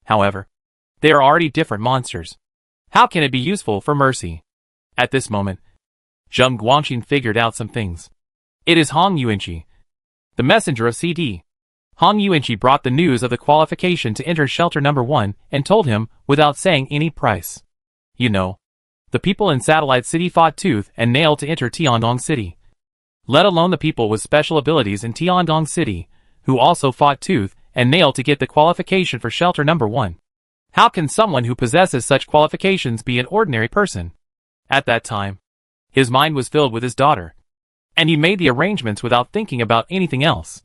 However, they are already different monsters. How can it be useful for mercy? At this moment, Zheng Guangxin figured out some things. It is Hong Yuanqi, the messenger of CD. Hong Yuanqi brought the news of the qualification to enter shelter number 1 and told him without saying any price. You know, the people in Satellite City fought tooth and nail to enter Tiandong City. Let alone the people with special abilities in Tiandong City, who also fought tooth and nail to get the qualification for shelter number 1. How can someone who possesses such qualifications be an ordinary person? At that time, his mind was filled with his daughter, and he made the arrangements without thinking about anything else.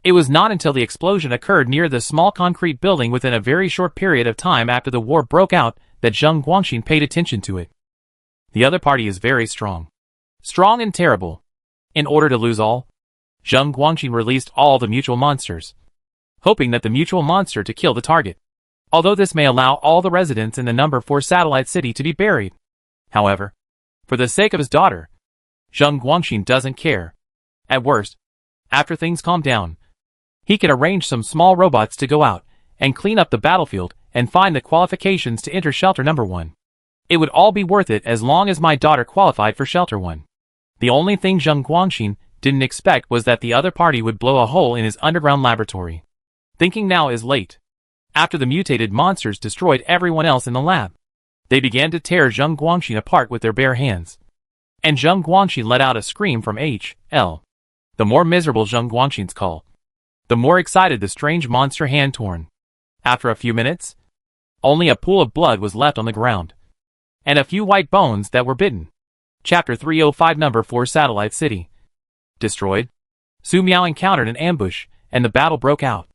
It was not until the explosion occurred near the small concrete building within a very short period of time after the war broke out that Zheng Guangxin paid attention to it. The other party is very strong. Strong and terrible. In order to lose all, Zheng Guangxin released all the mutual monsters, hoping that the mutual monster to kill the target. Although this may allow all the residents in the number 4 satellite city to be buried. However, for the sake of his daughter, Zheng Guangxin doesn't care. At worst, after things calm down, he can arrange some small robots to go out and clean up the battlefield and find the qualifications to enter shelter number 1. It would all be worth it as long as my daughter qualified for shelter 1. The only thing Zheng Guangxin didn't expect was that the other party would blow a hole in his underground laboratory. Thinking now is late. After the mutated monsters destroyed everyone else in the lab, they began to tear Zheng Guangxin apart with their bare hands. And Zheng Guangxin let out a scream from H.L. The more miserable Zheng Guangxin's call, the more excited the strange monster hand torn. After a few minutes, only a pool of blood was left on the ground, and a few white bones that were bitten. Chapter 305 Number 4 Satellite City. Destroyed. Su Miao encountered an ambush, and the battle broke out.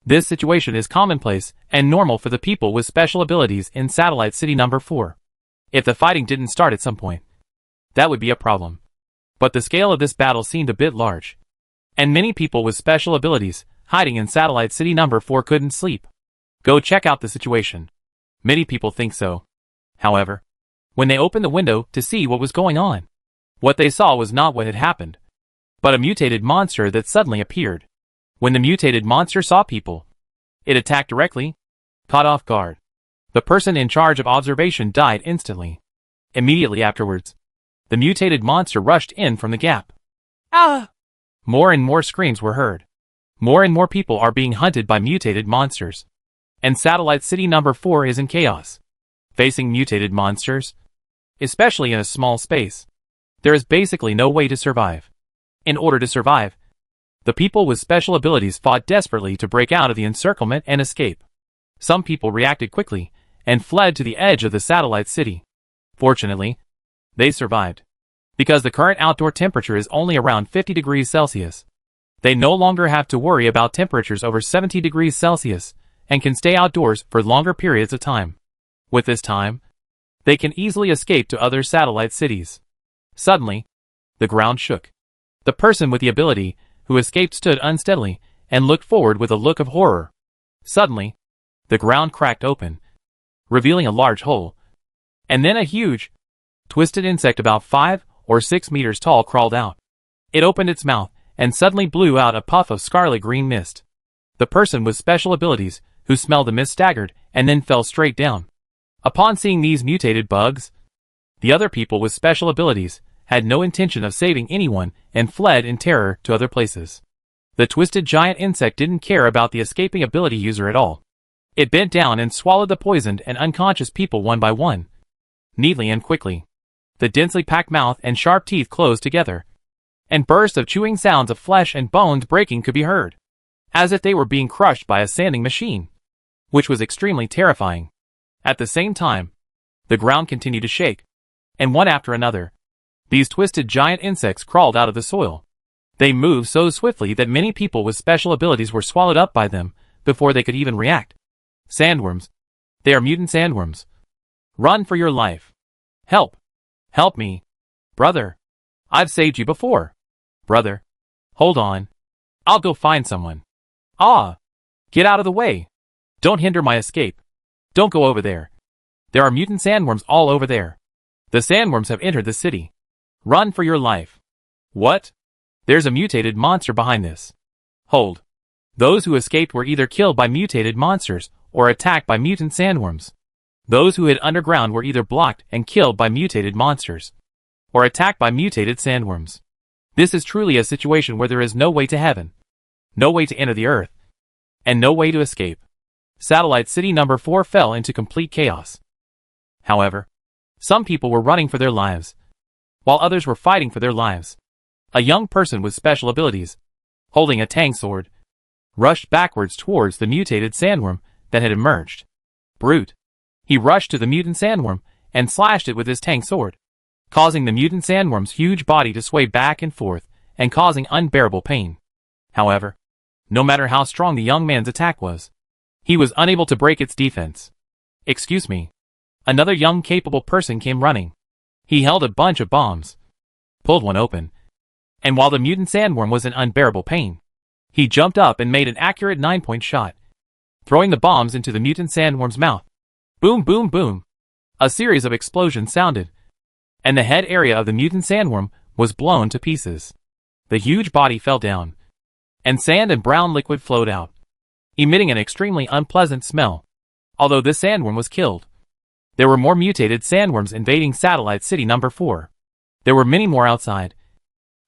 This situation is commonplace and normal for the people with special abilities in Satellite City number 4. If the fighting didn't start at some point, that would be a problem. But the scale of this battle seemed a bit large, and many people with special abilities hiding in Satellite City number 4 couldn't sleep. Go check out the situation. Many people think so. However, when they opened the window to see what was going on, what they saw was not what had happened, but a mutated monster that suddenly appeared. When the mutated monster saw people, it attacked directly, caught off guard. The person in charge of observation died instantly. Immediately afterwards, the mutated monster rushed in from the gap. Ah! More and more screams were heard. More and more people are being hunted by mutated monsters. And Satellite City number 4 is in chaos. Facing mutated monsters, especially in a small space, there is basically no way to survive. In order to survive, the people with special abilities fought desperately to break out of the encirclement and escape. Some people reacted quickly and fled to the edge of the satellite city. Fortunately, they survived. Because the current outdoor temperature is only around 50 degrees Celsius. They no longer have to worry about temperatures over 70 degrees Celsius and can stay outdoors for longer periods of time. With this time, they can easily escape to other satellite cities. Suddenly, the ground shook. The person with the ability who escaped stood unsteadily and looked forward with a look of horror. Suddenly, the ground cracked open, revealing a large hole. And then a huge, twisted insect about 5 or 6 meters tall crawled out. It opened its mouth and suddenly blew out a puff of scarlet-green mist. The person with special abilities who smelled the mist staggered and then fell straight down. Upon seeing these mutated bugs, the other people with special abilities had no intention of saving anyone and fled in terror to other places. The twisted giant insect didn't care about the escaping ability user at all. It bent down and swallowed the poisoned and unconscious people one by one, neatly and quickly. The densely packed mouth and sharp teeth closed together, and bursts of chewing sounds of flesh and bones breaking could be heard, as if they were being crushed by a sanding machine, which was extremely terrifying. At the same time, the ground continued to shake, and one after another, these twisted giant insects crawled out of the soil. They moved so swiftly that many people with special abilities were swallowed up by them before they could even react. Sandworms. They are mutant sandworms. Run for your life. Help. Help me. Brother. I've saved you before. Brother. Hold on. I'll go find someone. Ah. Get out of the way. Don't hinder my escape. Don't go over there. There are mutant sandworms all over there. The sandworms have entered the city. Run for your life. What? There's a mutated monster behind this. Hold. Those who escaped were either killed by mutated monsters or attacked by mutant sandworms. Those who hid underground were either blocked and killed by mutated monsters or attacked by mutated sandworms. This is truly a situation where there is no way to heaven, no way to enter the earth, and no way to escape. Satellite City number 4 fell into complete chaos. However, some people were running for their lives, while others were fighting for their lives. A young person with special abilities, holding a tang sword, rushed backwards towards the mutated sandworm that had emerged. Brute. He rushed to the mutant sandworm and slashed it with his tang sword, causing the mutant sandworm's huge body to sway back and forth and causing unbearable pain. However, no matter how strong the young man's attack was, he was unable to break its defense. Excuse me. Another young capable person came running. He held a bunch of bombs, pulled one open, and while the mutant sandworm was in unbearable pain, he jumped up and made an accurate 9-point shot, throwing the bombs into the mutant sandworm's mouth. Boom, boom, boom. A series of explosions sounded, and the head area of the mutant sandworm was blown to pieces. The huge body fell down, and sand and brown liquid flowed out, emitting an extremely unpleasant smell. Although this sandworm was killed, there were more mutated sandworms invading Satellite City number 4. There were many more outside,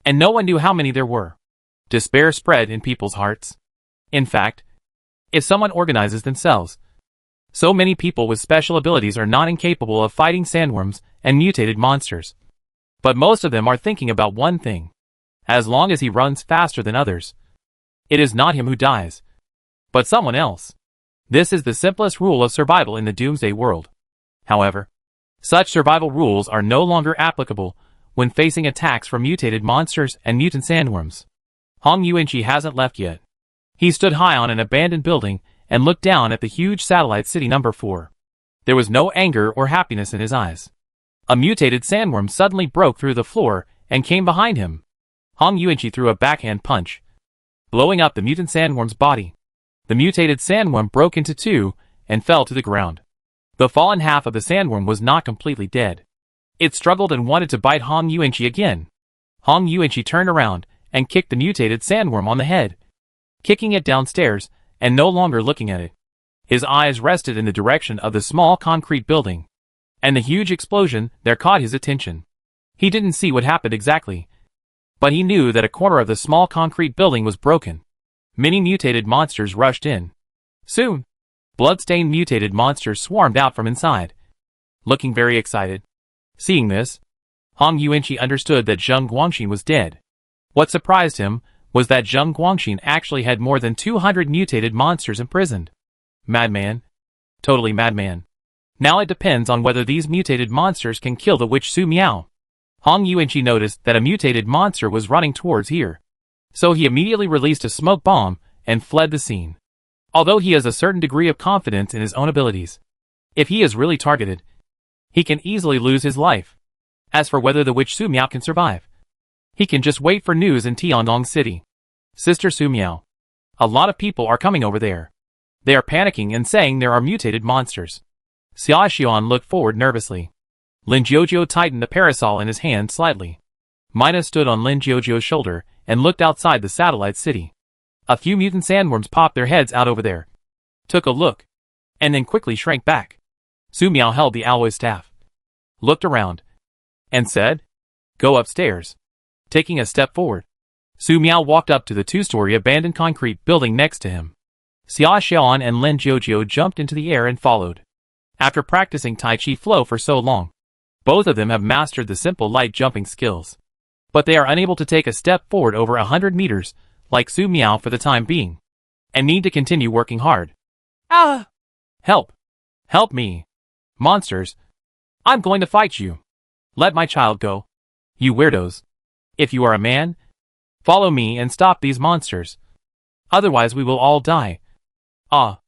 and no one knew how many there were. Despair spread in people's hearts. In fact, if someone organizes themselves, so many people with special abilities are not incapable of fighting sandworms and mutated monsters. But most of them are thinking about one thing. As long as he runs faster than others, it is not him who dies, but someone else. This is the simplest rule of survival in the Doomsday world. However, such survival rules are no longer applicable when facing attacks from mutated monsters and mutant sandworms. Hong Yuanqi hasn't left yet. He stood high on an abandoned building and looked down at the huge Satellite City number 4. There was no anger or happiness in his eyes. A mutated sandworm suddenly broke through the floor and came behind him. Hong Yuanqi threw a backhand punch, blowing up the mutant sandworm's body. The mutated sandworm broke into two and fell to the ground. The fallen half of the sandworm was not completely dead. It struggled and wanted to bite Hong Yuanqi again. Hong Yuanqi turned around and kicked the mutated sandworm on the head, kicking it downstairs and no longer looking at it. His eyes rested in the direction of the small concrete building, and the huge explosion there caught his attention. He didn't see what happened exactly, but he knew that a corner of the small concrete building was broken. Many mutated monsters rushed in. Soon, blood-stained mutated monsters swarmed out from inside, looking very excited. Seeing this, Hong Yuanqi understood that Zheng Guangxin was dead. What surprised him was that Zheng Guangxin actually had more than 200 mutated monsters imprisoned. Madman. Totally madman. Now it depends on whether these mutated monsters can kill the witch Su Miao. Hong Yuanqi noticed that a mutated monster was running towards here. So he immediately released a smoke bomb and fled the scene. Although he has a certain degree of confidence in his own abilities, if he is really targeted, he can easily lose his life. As for whether the witch Su Miao can survive, he can just wait for news in Tiandong City. Sister Su Miao, a lot of people are coming over there. They are panicking and saying there are mutated monsters. Xia Xian looked forward nervously. Lin Jiujiu tightened the parasol in his hand slightly. Mina stood on Lin Jiujiu's shoulder and looked outside the satellite city. A few mutant sandworms popped their heads out over there, took a look, and then quickly shrank back. Su Miao held the alloy staff, looked around, and said, "Go upstairs." Taking a step forward, Su Miao walked up to the two-story abandoned concrete building next to him. Xia Xian and Lin Jiujiu jumped into the air and followed. After practicing Tai Chi flow for so long, both of them have mastered the simple light jumping skills. But they are unable to take a step forward over 100 meters, like Su Miao for the time being, and need to continue working hard. Ah! Help! Help me! Monsters! I'm going to fight you! Let my child go! You weirdos! If you are a man, follow me and stop these monsters. Otherwise we will all die. Ah!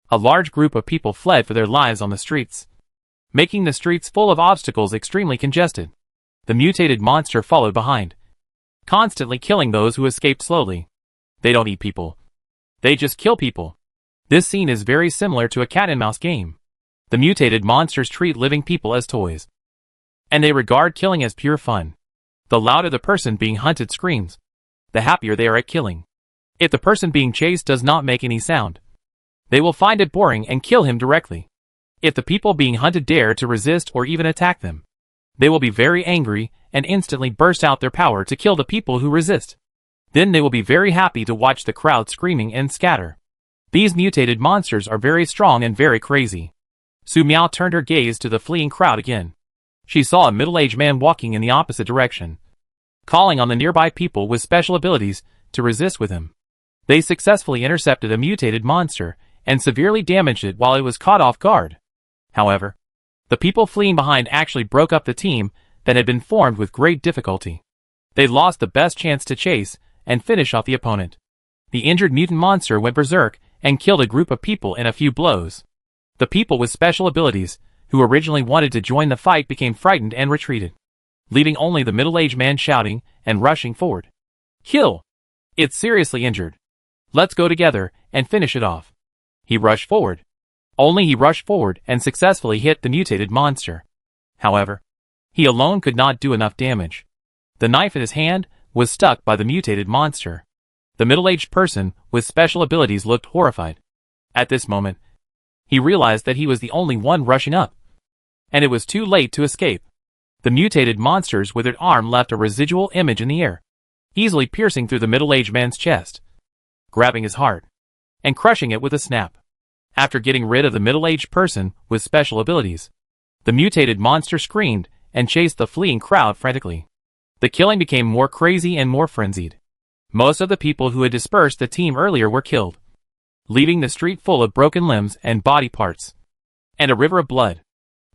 A large group of people fled for their lives on the streets, making the streets full of obstacles extremely congested. The mutated monster followed behind, constantly killing those who escaped slowly. They don't eat people. They just kill people. This scene is very similar to a cat and mouse game. The mutated monsters treat living people as toys, and they regard killing as pure fun. The louder the person being hunted screams, the happier they are at killing. If the person being chased does not make any sound, they will find it boring and kill him directly. If the people being hunted dare to resist or even attack them, they will be very angry and instantly burst out their power to kill the people who resist. Then they will be very happy to watch the crowd screaming and scatter. These mutated monsters are very strong and very crazy. Su Miao turned her gaze to the fleeing crowd again. She saw a middle-aged man walking in the opposite direction, calling on the nearby people with special abilities to resist with him. They successfully intercepted a mutated monster and severely damaged it while it was caught off guard. However, the people fleeing behind actually broke up the team that had been formed with great difficulty. They lost the best chance to chase and finish off the opponent. The injured mutant monster went berserk and killed a group of people in a few blows. The people with special abilities, who originally wanted to join the fight, became frightened and retreated, leaving only the middle-aged man shouting and rushing forward. "Kill! It's seriously injured. Let's go together and finish it off." He rushed forward. Only he rushed forward and successfully hit the mutated monster. However, he alone could not do enough damage. The knife in his hand was stuck by the mutated monster. The middle-aged person with special abilities looked horrified. At this moment, he realized that he was the only one rushing up, and it was too late to escape. The mutated monster's withered arm left a residual image in the air, easily piercing through the middle-aged man's chest, grabbing his heart, and crushing it with a snap. After getting rid of the middle-aged person with special abilities, the mutated monster screamed and chased the fleeing crowd frantically. The killing became more crazy and more frenzied. Most of the people who had dispersed the team earlier were killed, leaving the street full of broken limbs and body parts, and a river of blood.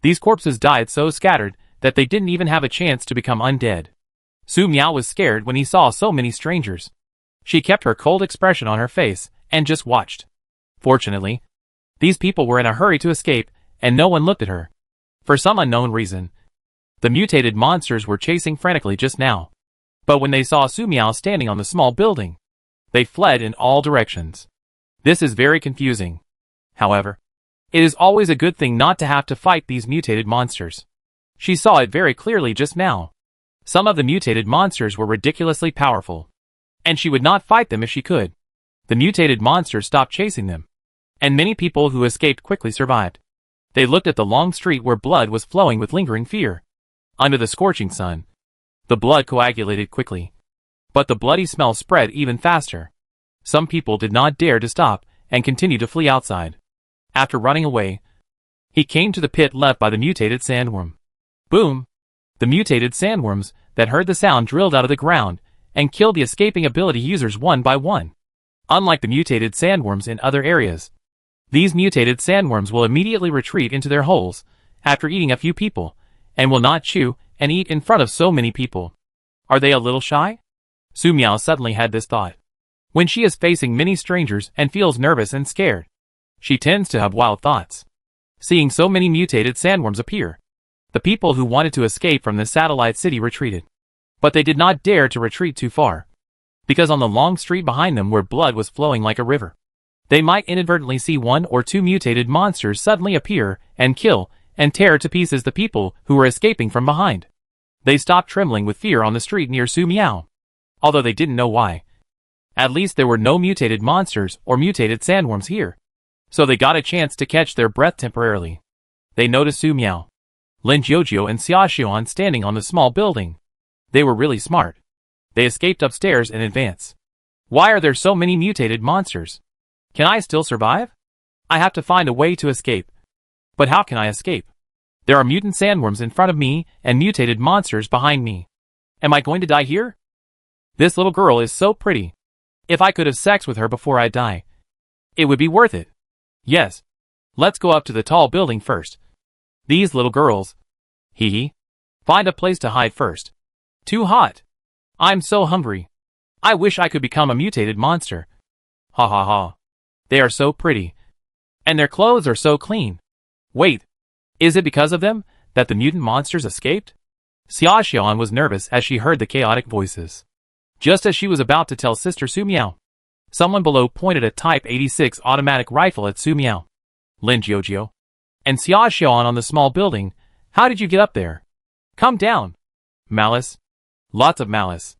These corpses died so scattered that they didn't even have a chance to become undead. Su Miao was scared when he saw so many strangers. She kept her cold expression on her face and just watched. Fortunately, these people were in a hurry to escape, and no one looked at her. For some unknown reason, the mutated monsters were chasing frantically just now. But when they saw Su Miao standing on the small building, they fled in all directions. This is very confusing. However, it is always a good thing not to have to fight these mutated monsters. She saw it very clearly just now. Some of the mutated monsters were ridiculously powerful, and she would not fight them if she could. The mutated monsters stopped chasing them, and many people who escaped quickly survived. They looked at the long street where blood was flowing with lingering fear. Under the scorching sun, the blood coagulated quickly, but the bloody smell spread even faster. Some people did not dare to stop and continued to flee outside. After running away, he came to the pit left by the mutated sandworm. Boom! The mutated sandworms that heard the sound drilled out of the ground and killed the escaping ability users one by one. Unlike the mutated sandworms in other areas, These mutated sandworms will immediately retreat into their holes after eating a few people, and will not chew and eat in front of so many people. Are they a little shy? Su Miao suddenly had this thought. When she is facing many strangers and feels nervous and scared, she tends to have wild thoughts. Seeing so many mutated sandworms appear, the people who wanted to escape from the satellite city retreated. But they did not dare to retreat too far, because on the long street behind them where blood was flowing like a river, they might inadvertently see one or two mutated monsters suddenly appear and kill and tear to pieces the people who were escaping from behind. They stopped trembling with fear on the street near Su Miao, although they didn't know why. At least there were no mutated monsters or mutated sandworms here, so they got a chance to catch their breath temporarily. They noticed Su Miao, Lin Jiujiu and Xia Xuan standing on the small building. They were really smart. They escaped upstairs in advance. Why are there so many mutated monsters? Can I still survive? I have to find a way to escape. But how can I escape? There are mutant sandworms in front of me and mutated monsters behind me. Am I going to die here? This little girl is so pretty. If I could have sex with her before I die, it would be worth it. Yes. Let's go up to the tall building first. These little girls. Hee hee. Find a place to hide first. Too hot. I'm so hungry. I wish I could become a mutated monster. Ha ha ha. They are so pretty. And their clothes are so clean. Wait. Is it because of them that the mutant monsters escaped? Xia Xian was nervous as she heard the chaotic voices. Just as she was about to tell Sister Su Miao, someone below pointed a Type 86 automatic rifle at Su Miao, Lin Jiujiu, and Xia Xian on the small building. How did you get up there? Come down. Malice. Lots of malice.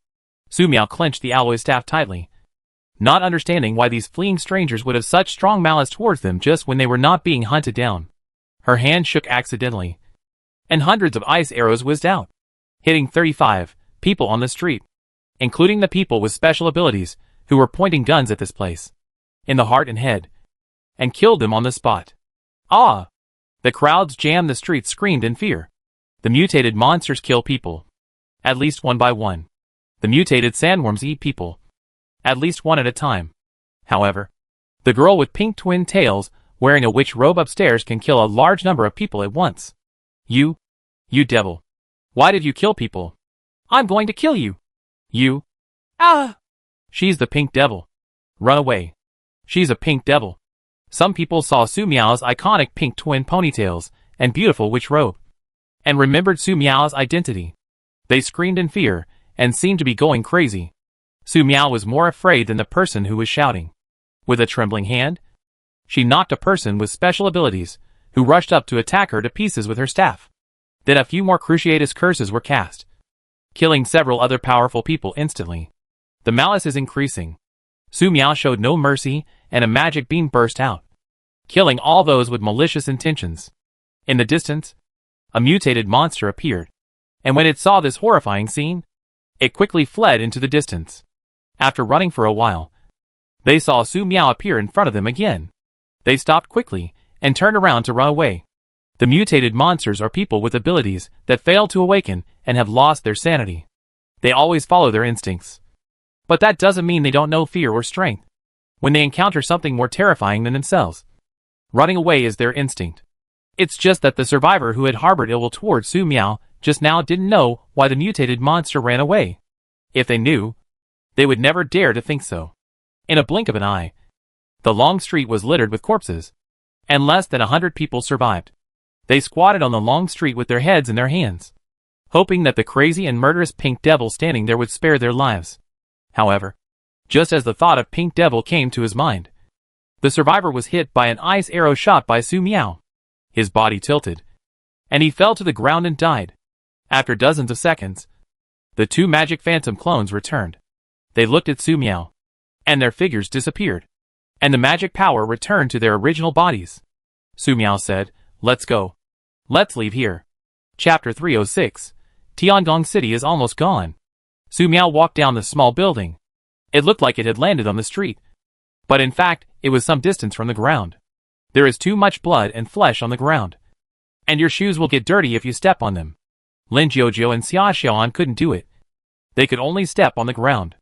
Su Miao clenched the alloy staff tightly, not understanding why these fleeing strangers would have such strong malice towards them just when they were not being hunted down. Her hand shook accidentally, and hundreds of ice arrows whizzed out, hitting 35 people on the street, including the people with special abilities who were pointing guns at this place, in the heart and head, and killed them on the spot. Ah! The crowds jammed the streets, screamed in fear. The mutated monsters kill people, at least one by one. The mutated sandworms eat people, at least one at a time. However, the girl with pink twin tails wearing a witch robe upstairs can kill a large number of people at once. You devil. Why did you kill people? I'm going to kill you. You. Ah! She's the pink devil. Run away. She's a pink devil. Some people saw Su Miao's iconic pink twin ponytails and beautiful witch robe, and remembered Su Miao's identity. They screamed in fear and seemed to be going crazy. Su Miao was more afraid than the person who was shouting. With a trembling hand, she knocked a person with special abilities, who rushed up to attack her to pieces with her staff. Then a few more cruciatus curses were cast, killing several other powerful people instantly. The malice is increasing. Su Miao showed no mercy, and a magic beam burst out, killing all those with malicious intentions. In the distance, a mutated monster appeared, and when it saw this horrifying scene, it quickly fled into the distance. After running for a while, they saw Su Miao appear in front of them again. They stopped quickly and turned around to run away. The mutated monsters are people with abilities that fail to awaken and have lost their sanity. They always follow their instincts. But that doesn't mean they don't know fear or strength. When they encounter something more terrifying than themselves, running away is their instinct. It's just that the survivor who had harbored ill will towards Su Miao just now didn't know why the mutated monster ran away. If they knew, they would never dare to think so. In a blink of an eye, the long street was littered with corpses, and less than 100 people survived. They squatted on the long street with their heads in their hands, hoping that the crazy and murderous pink devil standing there would spare their lives. However, just as the thought of pink devil came to his mind, the survivor was hit by an ice arrow shot by Su Miao. His body tilted, and he fell to the ground and died. After dozens of seconds, the two magic phantom clones returned. They looked at Su Miao, and their figures disappeared, and the magic power returned to their original bodies. Su Miao said, "Let's go. Let's leave here." Chapter 306. Tiangong City is almost gone. Su Miao walked down the small building. It looked like it had landed on the street, but in fact, it was some distance from the ground. There is too much blood and flesh on the ground, and your shoes will get dirty if you step on them. Lin Jiujiu and Xia Xiaoan couldn't do it. They could only step on the ground.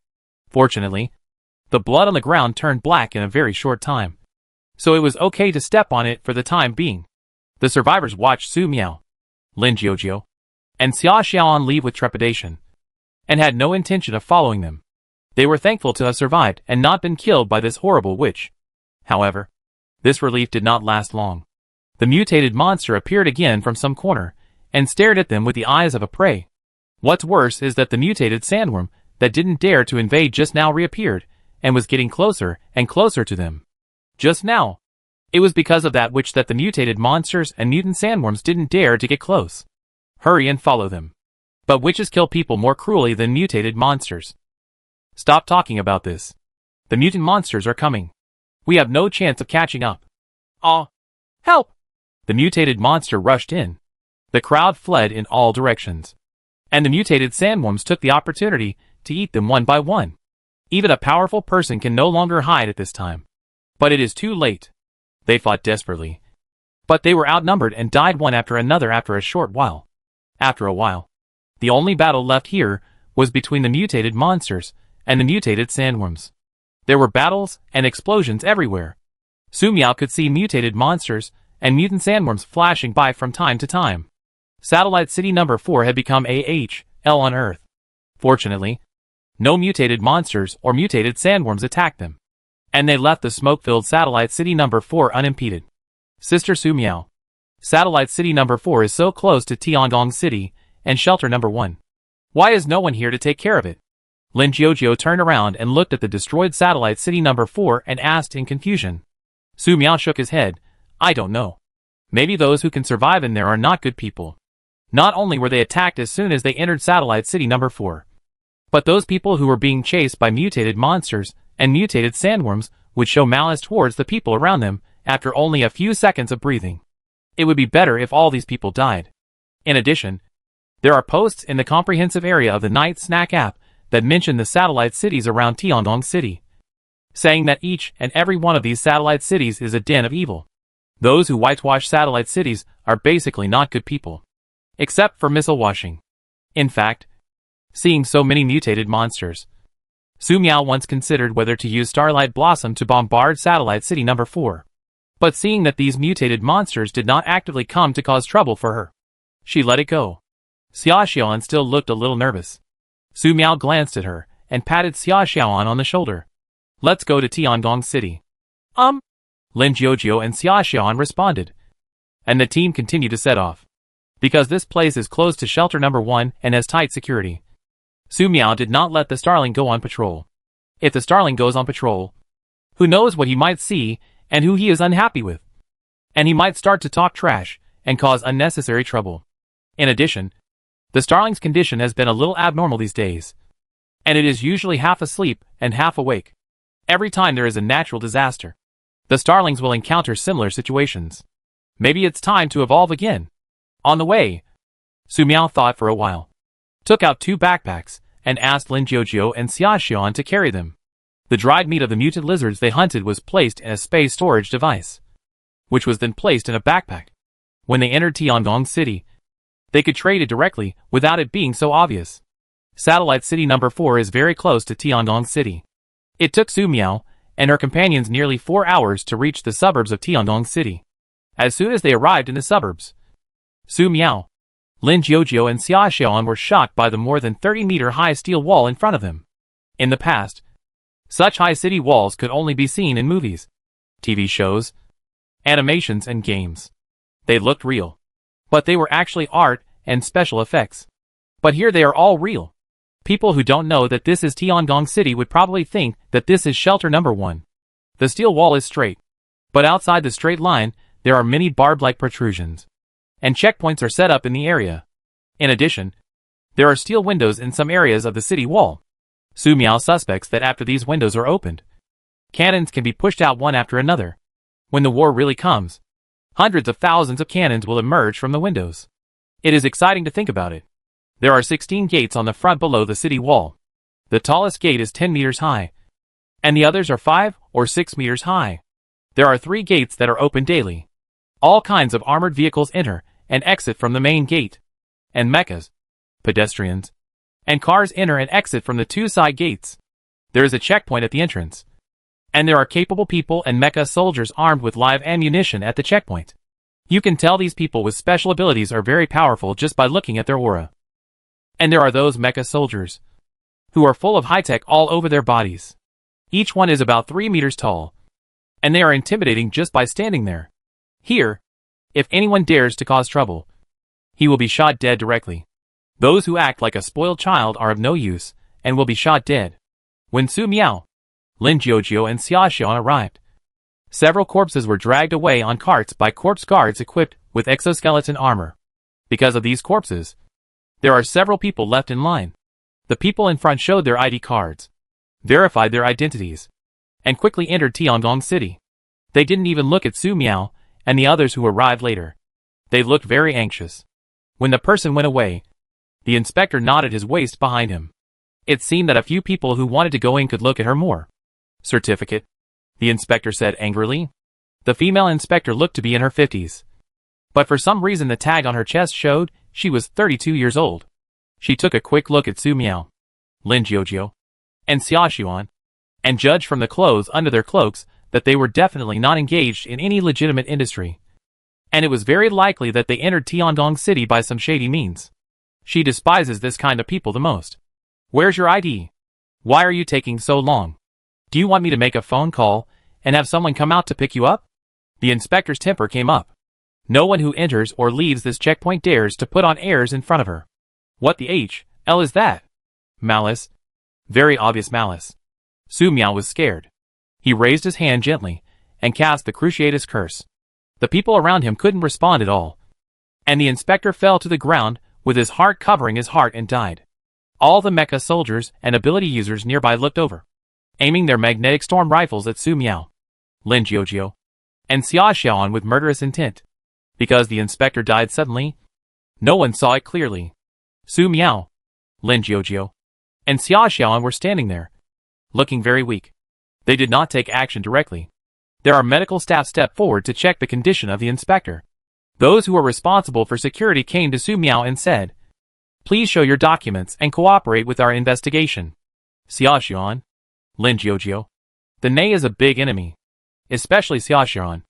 Fortunately, the blood on the ground turned black in a very short time. so it was okay to step on it for the time being. The survivors watched Su Miao, Lin Jiujio, and Xia Xiaoan leave with trepidation, and had no intention of following them. They were thankful to have survived and not been killed by this horrible witch. However, this relief did not last long. The mutated monster appeared again from some corner, and stared at them with the eyes of a prey. What's worse is that the mutated sandworm that didn't dare to invade just now reappeared, and was getting closer and closer to them. Just now, it was because of that witch that the mutated monsters and mutant sandworms didn't dare to get close. Hurry and follow them. But witches kill people more cruelly than mutated monsters. Stop talking about this. The mutant monsters are coming. We have no chance of catching up. Ah! Help! The mutated monster rushed in. The crowd fled in all directions. And the mutated sandworms took the opportunity to eat them one by one. Even a powerful person can no longer hide at this time. But it is too late. They fought desperately. But they were outnumbered and died one after another after a short while. After a while, the only battle left here was between the mutated monsters and the mutated sandworms. There were battles and explosions everywhere. Su Miao could see mutated monsters and mutant sandworms flashing by from time to time. Satellite City number 4 had become AHL on Earth. Fortunately, no mutated monsters or mutated sandworms attacked them, and they left the smoke-filled Satellite City number 4 unimpeded. Sister Su Miao, Satellite City number 4 is so close to Tiangong City and shelter number 1. Why is no one here to take care of it? Lin Jiujio turned around and looked at the destroyed Satellite City number 4 and asked in confusion. Su Miao shook his head. I don't know. Maybe those who can survive in there are not good people. Not only were they attacked as soon as they entered Satellite City number 4, but those people who were being chased by mutated monsters and mutated sandworms would show malice towards the people around them after only a few seconds of breathing. It would be better if all these people died. In addition, there are posts in the comprehensive area of the Night Snack app that mention the satellite cities around Tiangong City, saying that each and every one of these satellite cities is a den of evil. Those who whitewash satellite cities are basically not good people. Except for missile washing. In fact, seeing so many mutated monsters, Su Miao once considered whether to use Starlight Blossom to bombard Satellite City number 4. But seeing that these mutated monsters did not actively come to cause trouble for her, she let it go. Xia Xiaoan still looked a little nervous. Su Miao glanced at her and patted Xia Xiaoan on the shoulder. Let's go to Tiangong City. Lin Jiujio and Xia Xiaoan responded. And the team continued to set off. Because this place is close to shelter number 1 and has tight security, Su Miao did not let the Starling go on patrol. If the Starling goes on patrol, who knows what he might see and who he is unhappy with. And he might start to talk trash and cause unnecessary trouble. In addition, the Starling's condition has been a little abnormal these days, and it is usually half asleep and half awake. Every time there is a natural disaster, the Starlings will encounter similar situations. Maybe it's time to evolve again. On the way, Su Miao thought for a while, took out 2 backpacks, and asked Lin Jiujio and Xia Xiaoan to carry them. The dried meat of the mutant lizards they hunted was placed in a space storage device, which was then placed in a backpack. When they entered Tiangong City, they could trade it directly without it being so obvious. Satellite City number 4 is very close to Tiangong City. It took Su Miao and her companions nearly 4 hours to reach the suburbs of Tiangong City. As soon as they arrived in the suburbs, Su Miao, Lin Jiujio and Xia Xiaoan were shocked by the more than 30-meter-high steel wall in front of them. In the past, such high city walls could only be seen in movies, TV shows, animations and games. They looked real, but they were actually art and special effects. But here they are all real. People who don't know that this is Tiangong City would probably think that this is shelter number 1. The steel wall is straight, but outside the straight line, there are many barb-like protrusions, and checkpoints are set up in the area. In addition, there are steel windows in some areas of the city wall. Su Miao suspects that after these windows are opened, cannons can be pushed out one after another. When the war really comes, hundreds of thousands of cannons will emerge from the windows. It is exciting to think about it. There are 16 gates on the front below the city wall. The tallest gate is 10 meters high, and the others are 5 or 6 meters high. There are 3 gates that are open daily. All kinds of armored vehicles enter and exit from the main gate, and mechas, pedestrians, and cars enter and exit from the 2 side gates. There is a checkpoint at the entrance, And there are capable people and mecha soldiers armed with live ammunition at the checkpoint. You can tell these people with special abilities are very powerful just by looking at their aura. And there are those mecha soldiers who are full of high-tech all over their bodies. Each one is about 3 meters tall, and they are intimidating just by standing there. Here, if anyone dares to cause trouble, he will be shot dead directly. Those who act like a spoiled child are of no use, and will be shot dead. When Su Miao, Lin Jiujio and Xia Xian arrived, several corpses were dragged away on carts by corpse guards equipped with exoskeleton armor. Because of these corpses, there are several people left in line. The people in front showed their ID cards, verified their identities, and quickly entered Tiangong City. They didn't even look at Su Miao and the others who arrived later. They looked very anxious. When the person went away, the inspector nodded his waist behind him. It seemed that a few people who wanted to go in could look at her more. Certificate, the inspector said angrily. The female inspector looked to be in her 50s. But for some reason the tag on her chest showed she was 32 years old. She took a quick look at Su Miao, Lin Jiujio, and Xia Xian, and judged from the clothes under their cloaks that they were definitely not engaged in any legitimate industry. And it was very likely that they entered Tiangong City by some shady means. She despises this kind of people the most. Where's your ID? Why are you taking so long? Do you want me to make a phone call and have someone come out to pick you up? The inspector's temper came up. No one who enters or leaves this checkpoint dares to put on airs in front of her. What the hell is that? Malice. Very obvious malice. Su Miao was scared. He raised his hand gently and cast the Cruciatus curse. The people around him couldn't respond at all. And the inspector fell to the ground with his heart covering his heart and died. All the mecha soldiers and ability users nearby looked over, aiming their magnetic storm rifles at Su Miao, Lin Jiujio, and Xia Xian with murderous intent. Because the inspector died suddenly, no one saw it clearly. Su Miao, Lin Jiujio, and Xia Xian were standing there, looking very weak. They did not take action directly. Our medical staff stepped forward to check the condition of the inspector. Those who were responsible for security came to Su Miao and said, "Please show your documents and cooperate with our investigation." Xia Xian, Lin Jiujio. The Nei is a big enemy, especially Xia Xian.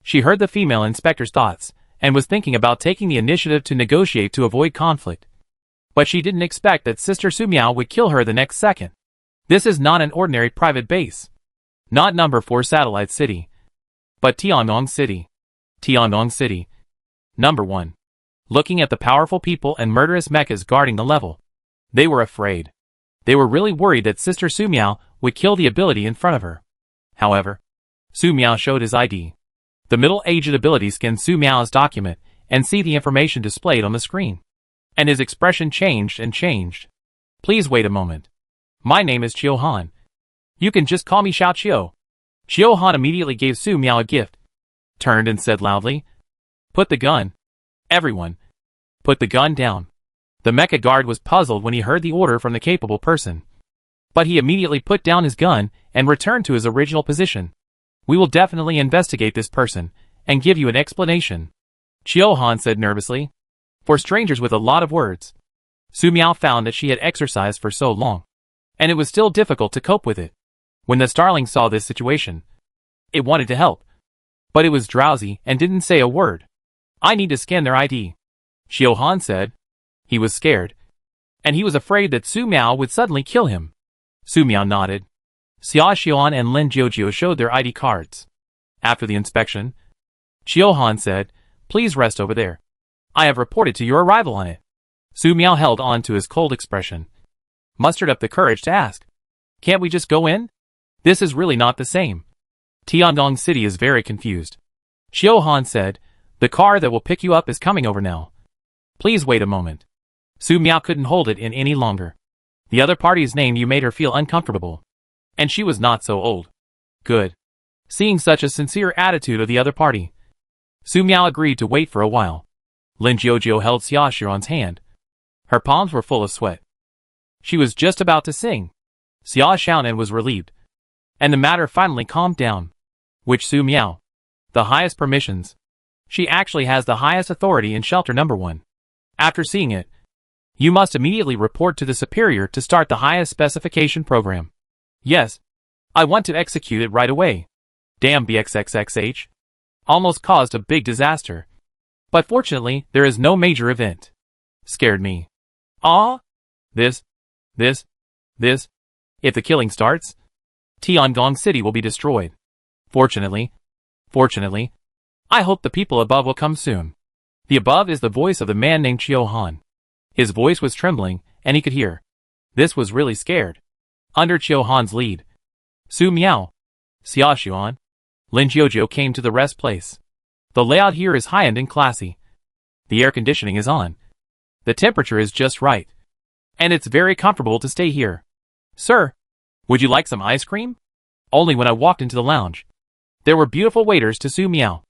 She heard the female inspector's thoughts and was thinking about taking the initiative to negotiate to avoid conflict. But she didn't expect that Sister Su Miao would kill her the next second. This is not an ordinary private base. Not number 4 satellite city, but Tiangong City. Tiangong City. Number 1. Looking at the powerful people and murderous mechas guarding the level, they were afraid. They were really worried that Sister Su Miao would kill the ability in front of her. However, Su Miao showed his ID. The middle-aged ability scanned Su Miao's document and see the information displayed on the screen. And his expression changed and changed. "Please wait a moment. My name is Chiu Han. You can just call me Xiao Chiu." Chiu Han immediately gave Su Miao a gift, turned and said loudly, "Put the gun. Everyone, put the gun down." The mecha guard was puzzled when he heard the order from the capable person. But he immediately put down his gun and returned to his original position. "We will definitely investigate this person and give you an explanation," Chiu Han said nervously. For strangers with a lot of words, Su Miao found that she had exercised for so long, and it was still difficult to cope with it. When the starling saw this situation, it wanted to help, but it was drowsy and didn't say a word. "I need to scan their ID," Chiu Han said. He was scared, and he was afraid that Su Miao would suddenly kill him. Su Miao nodded. Xia Xian and Lin Jiujio showed their ID cards. After the inspection, Chiu Han said, "Please rest over there. I have reported to your arrival on it." Su Miao held on to his cold expression, mustered up the courage to ask, "Can't we just go in? This is really not the same." Tiangong City is very confused. Chiu Han said, "The car that will pick you up is coming over now. Please wait a moment." Su Miao couldn't hold it in any longer. The other party's name you made her feel uncomfortable. And she was not so old. Good. Seeing such a sincere attitude of the other party, Su Miao agreed to wait for a while. Lin Jiujio held Xia Xian's hand. Her palms were full of sweat. She was just about to sing. Xia Xian was relieved, and the matter finally calmed down. Which Su Miao? The highest permissions. She actually has the highest authority in shelter number 1. After seeing it, you must immediately report to the superior to start the highest specification program. Yes, I want to execute it right away. Damn BXXXH. Almost caused a big disaster. But fortunately, there is no major event. Scared me. This. If the killing starts, Tiangong City will be destroyed. Fortunately, I hope the people above will come soon. The above is the voice of the man named Chiu Han. His voice was trembling, and he could hear. This was really scared. Under Chiu Han's lead, Su Miao, Xia Xuan, Lin Jiujiu came to the rest place. The layout here is high-end and classy. The air conditioning is on. The temperature is just right. And it's very comfortable to stay here. Sir, would you like some ice cream? Only when I walked into the lounge, there were beautiful waiters to Su Miao,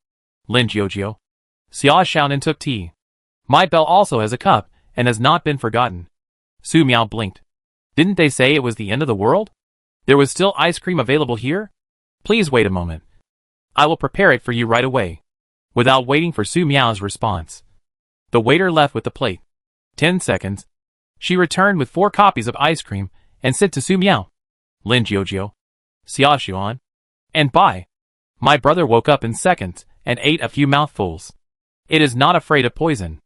Lin Jiujiu, Xia Xiaonan took tea. My belle also has a cup, and has not been forgotten. Su Miao blinked. Didn't they say it was the end of the world? There was still ice cream available here? Please wait a moment. I will prepare it for you right away. Without waiting for Su Miao's response, the waiter left with the plate. 10 seconds. She returned with 4 copies of ice cream and said to Su Miao, Lin Jiujiu, Xia Xuan, and bye. My brother woke up in seconds and ate a few mouthfuls. It is not afraid of poison.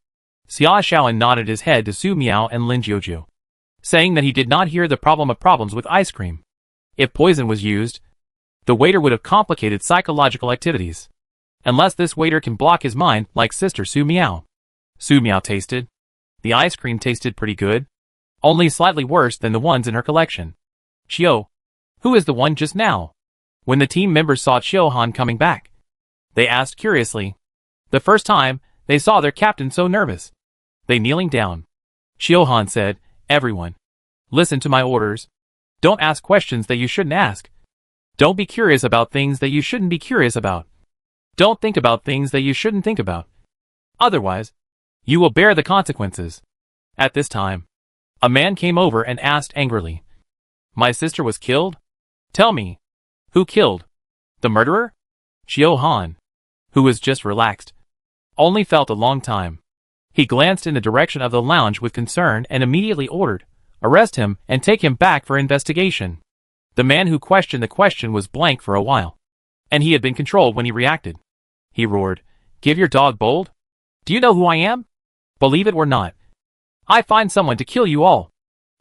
Xia Xiaoan nodded his head to Su Miao and Lin Jiujiu, saying that he did not hear the problem of problems with ice cream. If poison was used, the waiter would have complicated psychological activities. Unless this waiter can block his mind like Sister Su Miao. Su Miao tasted. The ice cream tasted pretty good. Only slightly worse than the ones in her collection. Chiu, who is the one just now? When the team members saw Chiu Han coming back, they asked curiously. The first time, they saw their captain so nervous. They kneeling down. Chiu Han said, Everyone, listen to my orders. Don't ask questions that you shouldn't ask. Don't be curious about things that you shouldn't be curious about. Don't think about things that you shouldn't think about. Otherwise, you will bear the consequences. At this time, a man came over and asked angrily. My sister was killed? Tell me. Who killed? The murderer? Chiu Han, who was just relaxed, only felt a long time. He glanced in the direction of the lounge with concern and immediately ordered, arrest him and take him back for investigation. The man who questioned the question was blank for a while. And he had been controlled when he reacted. He roared, Give your dog bold? Do you know who I am? Believe it or not, I find someone to kill you all.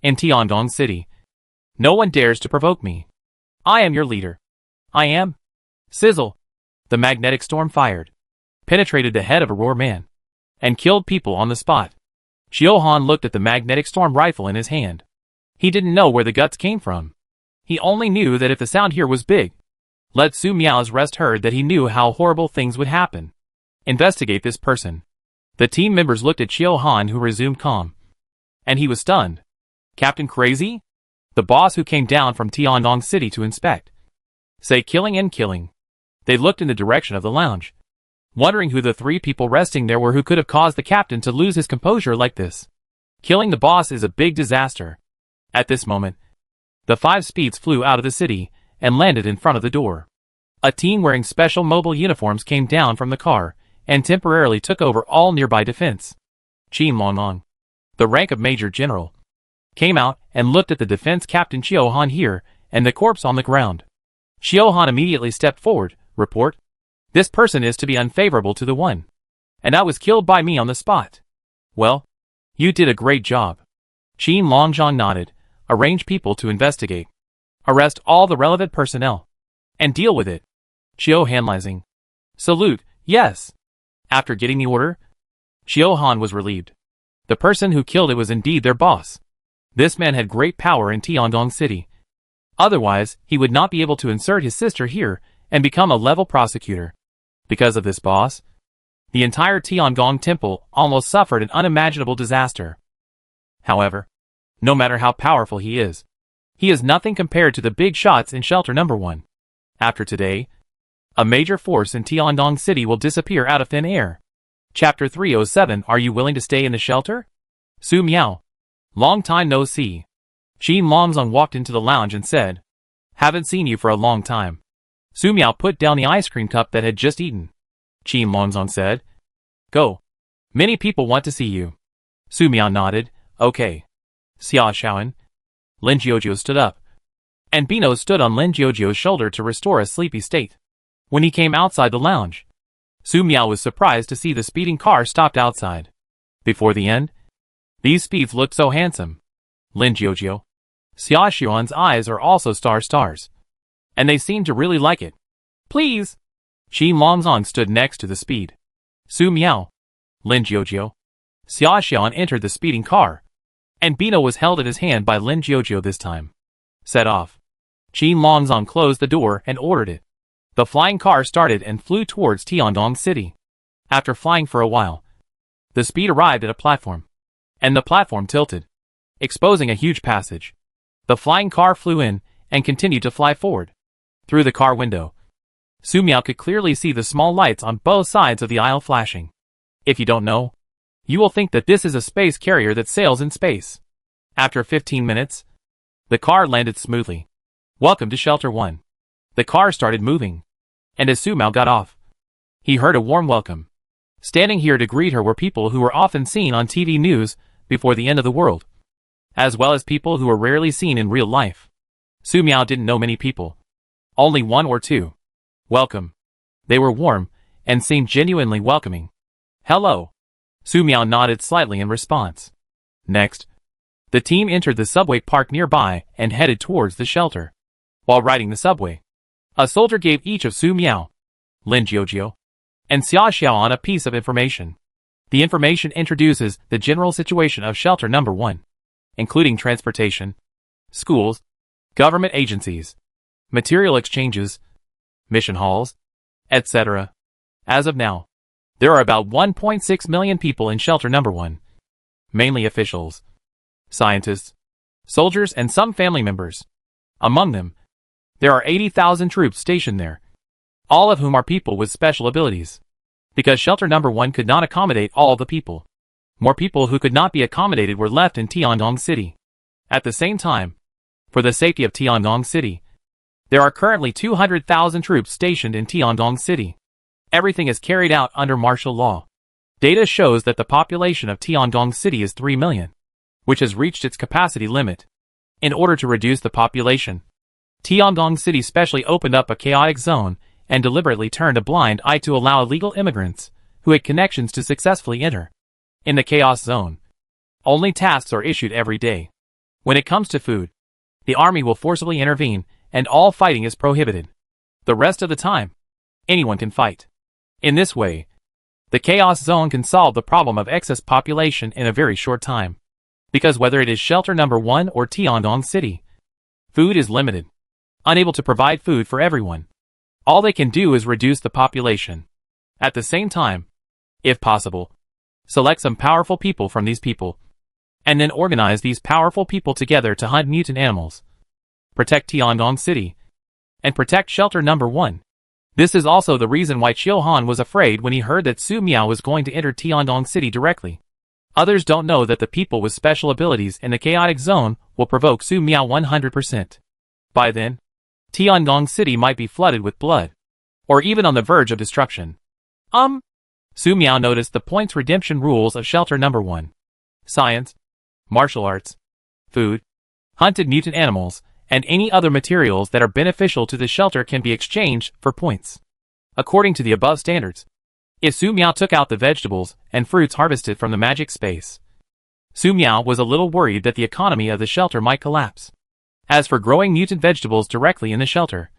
In Tiangong City, no one dares to provoke me. I am your leader. I am. Sizzle. The magnetic storm fired, penetrated the head of a Roar man, and killed people on the spot. Chiu Han looked at the magnetic storm rifle in his hand. He didn't know where the guts came from. He only knew that if the sound here was big, let Su Miao's rest heard that he knew how horrible things would happen. Investigate this person. The team members looked at Chiu Han, who resumed calm. And he was stunned. Captain Crazy? The boss who came down from Tiangong City to inspect. Say killing and killing. They looked in the direction of the lounge, wondering who the 3 people resting there were who could have caused the captain to lose his composure like this. Killing the boss is a big disaster. At this moment, the 5 speeds flew out of the city and landed in front of the door. A team wearing special mobile uniforms came down from the car and temporarily took over all nearby defense. Qin Longlong, the rank of Major General, came out and looked at the defense captain Chiu Han here and the corpse on the ground. Chiu Han immediately stepped forward. Report. This person is to be unfavorable to the one. And I was killed by me on the spot. Well, you did a great job. Qin Longlong nodded. Arrange people to investigate. Arrest all the relevant personnel. And deal with it. Chiu Han. Salute, yes. After getting the order, Chiu Han was relieved. The person who killed it was indeed their boss. This man had great power in Tiangong City. Otherwise, he would not be able to insert his sister here and become a level prosecutor. Because of this boss, the entire Tiangong temple almost suffered an unimaginable disaster. However, no matter how powerful he is nothing compared to the big shots in shelter number 1. After today, a major force in Tiangong City will disappear out of thin air. Chapter 307. Are you willing to stay in the shelter? Su Miao. Long time no see. Qin Longlong walked into the lounge and said, Haven't seen you for a long time. Su Miao put down the ice cream cup that had just eaten. Qin Longlong said, Go. Many people want to see you. Su Miao nodded, Okay. Xia Xiaoan. Lin Jiujiu stood up. and Bino stood on Lin Jiujio's shoulder to restore a sleepy state. When he came outside the lounge, Su Miao was surprised to see the speeding car stopped outside. Before the end, these speeds looked so handsome. Lin Jiujio, Xia Xuan's eyes are also stars, and they seemed to really like it. Please! Qin Longzong stood next to the speed. Su Miao, Lin Jiujio, Xia Xuan entered the speeding car, and Bino was held in his hand by Lin Jiujio this time. Set off. Qin Longzong closed the door and ordered it. The flying car started and flew towards Tiandong City. After flying for a while, the speed arrived at a platform, and the platform tilted, exposing a huge passage. The flying car flew in and continued to fly forward. Through the car window, Su Miao could clearly see the small lights on both sides of the aisle flashing. If you don't know, you will think that this is a space carrier that sails in space. After 15 minutes, the car landed smoothly. Welcome to Shelter 1. The car started moving, and as Su Miao got off, he heard a warm welcome. Standing here to greet her were people who were often seen on TV news before the end of the world, as well as people who were rarely seen in real life. Su Miao didn't know many people, only one or two. Welcome. They were warm and seemed genuinely welcoming. Hello. Su Miao nodded slightly in response. Next, the team entered the subway park nearby and headed towards the shelter. While riding the subway, a soldier gave each of Su Miao, Lin Jiujio, and Xia Xiaoan a piece of information. The information introduces the general situation of Shelter Number 1, including transportation, schools, government agencies, material exchanges, mission halls, etc. As of now, there are about 1.6 million people in Shelter Number 1, mainly officials, scientists, soldiers, and some family members. Among them, there are 80,000 troops stationed there, all of whom are people with special abilities. Because Shelter Number 1 could not accommodate all the people, more people who could not be accommodated were left in Tiandong City. At the same time, for the safety of Tiandong City, there are currently 200,000 troops stationed in Tiandong City. Everything is carried out under martial law. Data shows that the population of Tiandong City is 3 million, which has reached its capacity limit. In order to reduce the population, Tiandong City specially opened up a chaotic zone and deliberately turned a blind eye to allow illegal immigrants who had connections to successfully enter. In the chaos zone, only tasks are issued every day. When it comes to food, the army will forcibly intervene and all fighting is prohibited. The rest of the time, anyone can fight. In this way, the chaos zone can solve the problem of excess population in a very short time. Because whether it is Shelter Number 1 or Tiandong City, food is limited. Unable to provide food for everyone, all they can do is reduce the population. At the same time, if possible, select some powerful people from these people, and then organize these powerful people together to hunt mutant animals, protect Tiandong City, and protect Shelter Number 1. This is also the reason why Qiu Han was afraid when he heard that Su Miao was going to enter Tiandong City directly. Others don't know that the people with special abilities in the chaotic zone will provoke Su Miao 100%. By then, Tiandong City might be flooded with blood, or even on the verge of destruction. Su Miao noticed the points redemption rules of Shelter Number 1. Science, martial arts, food, hunted mutant animals, and any other materials that are beneficial to the shelter can be exchanged for points. According to the above standards, if Su Miao took out the vegetables and fruits harvested from the magic space, Su Miao was a little worried that the economy of the shelter might collapse. As for growing mutant vegetables directly in the shelter,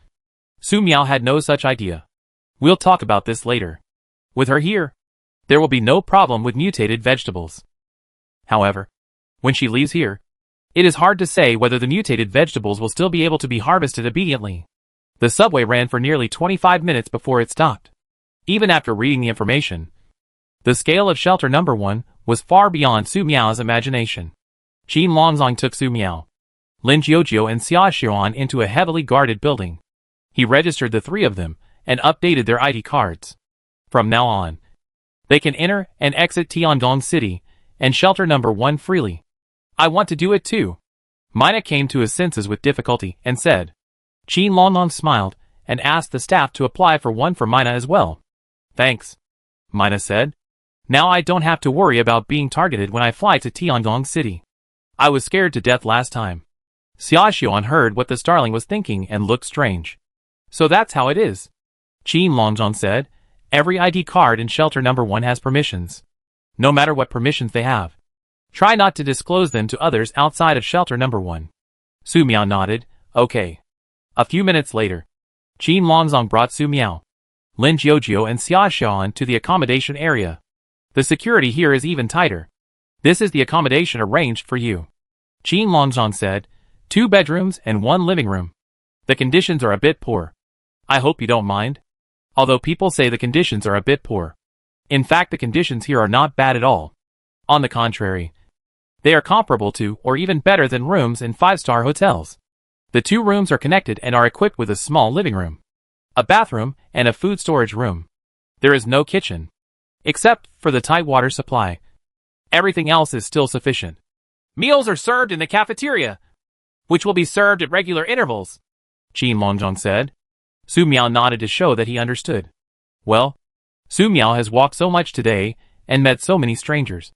Su Miao had no such idea. We'll talk about this later. With her here, there will be no problem with mutated vegetables. However, when she leaves here, it is hard to say whether the mutated vegetables will still be able to be harvested immediately. The subway ran for nearly 25 minutes before it stopped. Even after reading the information, the scale of Shelter Number 1 was far beyond Su Miao's imagination. Qin Longzong took Su Miao, Lin Jiujio, and Xia Xiaoan into a heavily guarded building. He registered the three of them and updated their ID cards. From now on, they can enter and exit Tiandong City and Shelter Number 1 freely. I want to do it too. Mina came to his senses with difficulty and said. Qin Longzong smiled and asked the staff to apply for one for Mina as well. Thanks, Mina said. Now I don't have to worry about being targeted when I fly to Tiandong City. I was scared to death last time. Xia Xiuan heard what the starling was thinking and looked strange. So that's how it is. Qin Longzhong said, every ID card in shelter number 1 has permissions. No matter what permissions they have. Try not to disclose them to others outside of shelter number 1. Su Miao nodded, okay. A few minutes later, Qin Longzhong brought Su Miao, Lin Jiujio and Xia Xiuan to the accommodation area. The security here is even tighter. This is the accommodation arranged for you. Qin Longzhong said, 2 bedrooms and 1 living room. The conditions are a bit poor. I hope you don't mind. Although people say the conditions are a bit poor. In fact, the conditions here are not bad at all. On the contrary, they are comparable to or even better than rooms in 5-star hotels. The 2 rooms are connected and are equipped with a small living room, a bathroom, and a food storage room. There is no kitchen, except for the tight water supply. Everything else is still sufficient. Meals are served in the cafeteria, which will be served at regular intervals, Qin Longzhong said. Su Miao nodded to show that he understood. Well, Su Miao has walked so much today and met so many strangers.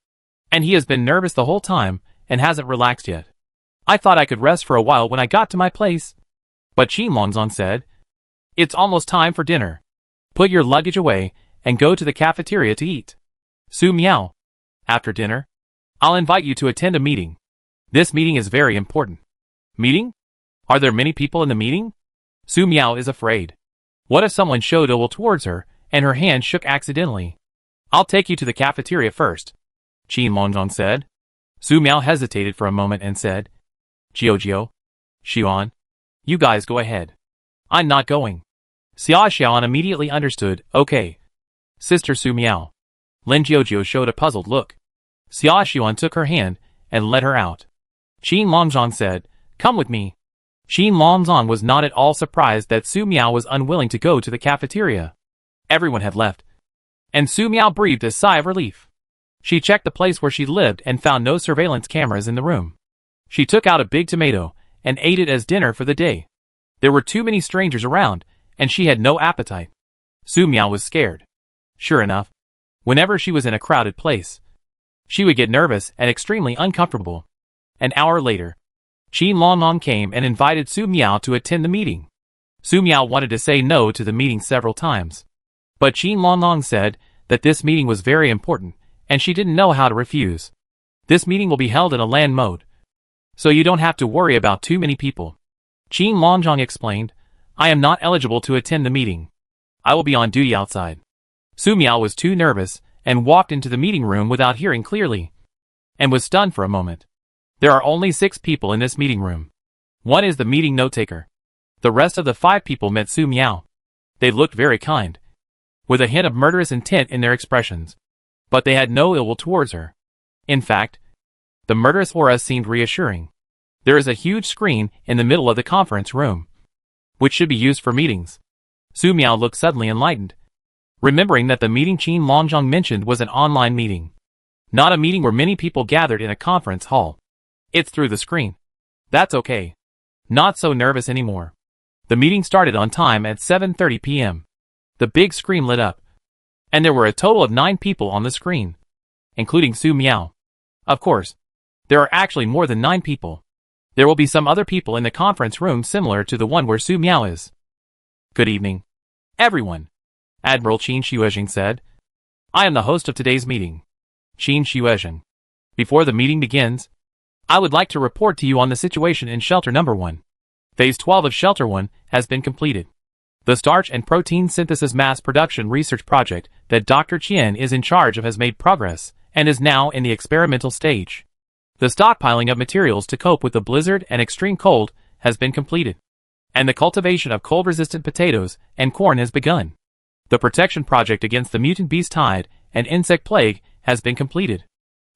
And he has been nervous the whole time and hasn't relaxed yet. I thought I could rest for a while when I got to my place. But Qin Longzhong said, it's almost time for dinner. Put your luggage away and go to the cafeteria to eat. Su Miao, after dinner, I'll invite you to attend a meeting. This meeting is very important. Meeting? Are there many people in the meeting? Su Miao is afraid. What if someone showed ill will towards her and her hand shook accidentally? I'll take you to the cafeteria first, Qin Longzhong said. Su Miao hesitated for a moment and said, Jiujio, Xiuan, you guys go ahead. I'm not going. Xia Xiuan immediately understood, okay. Sister Su Miao. Lin Jiujio showed a puzzled look. Xia Xiuan took her hand and led her out. Qin Longzhong said, come with me. Qin Longzhong was not at all surprised that Su Miao was unwilling to go to the cafeteria. Everyone had left. And Su Miao breathed a sigh of relief. She checked the place where she lived and found no surveillance cameras in the room. She took out a big tomato and ate it as dinner for the day. There were too many strangers around, and she had no appetite. Su Miao was scared. Sure enough, whenever she was in a crowded place, she would get nervous and extremely uncomfortable. An hour later, Qin Longzhong came and invited Su Miao to attend the meeting. Su Miao wanted to say no to the meeting several times. But Qin Longzhong said that this meeting was very important, and she didn't know how to refuse. This meeting will be held in a LAN mode, so you don't have to worry about too many people. Qin Longzhong explained, I am not eligible to attend the meeting. I will be on duty outside. Su Miao was too nervous and walked into the meeting room without hearing clearly, and was stunned for a moment. There are only 6 people in this meeting room. One is the meeting note-taker. The rest of the 5 people met Su Miao. They looked very kind, with a hint of murderous intent in their expressions. But they had no ill will towards her. In fact, the murderous aura seemed reassuring. There is a huge screen in the middle of the conference room, which should be used for meetings. Su Miao looked suddenly enlightened, remembering that the meeting Qin Longzhong mentioned was an online meeting, not a meeting where many people gathered in a conference hall. It's through the screen. That's okay. Not so nervous anymore. The meeting started on time at 7:30 p.m. The big screen lit up, and there were a total of 9 people on the screen, including Su Miao. Of course, there are actually more than 9 people. There will be some other people in the conference room similar to the one where Su Miao is. Good evening, everyone, Admiral Qin Shuizheng said. I am the host of today's meeting, Qin Shuizheng. Before the meeting begins, I would like to report to you on the situation in Shelter Number 1. Phase 12 of Shelter 1 has been completed. The starch and protein synthesis mass production research project that Dr. Qian is in charge of has made progress and is now in the experimental stage. The stockpiling of materials to cope with the blizzard and extreme cold has been completed, and the cultivation of cold-resistant potatoes and corn has begun. The protection project against the mutant beast tide and insect plague has been completed.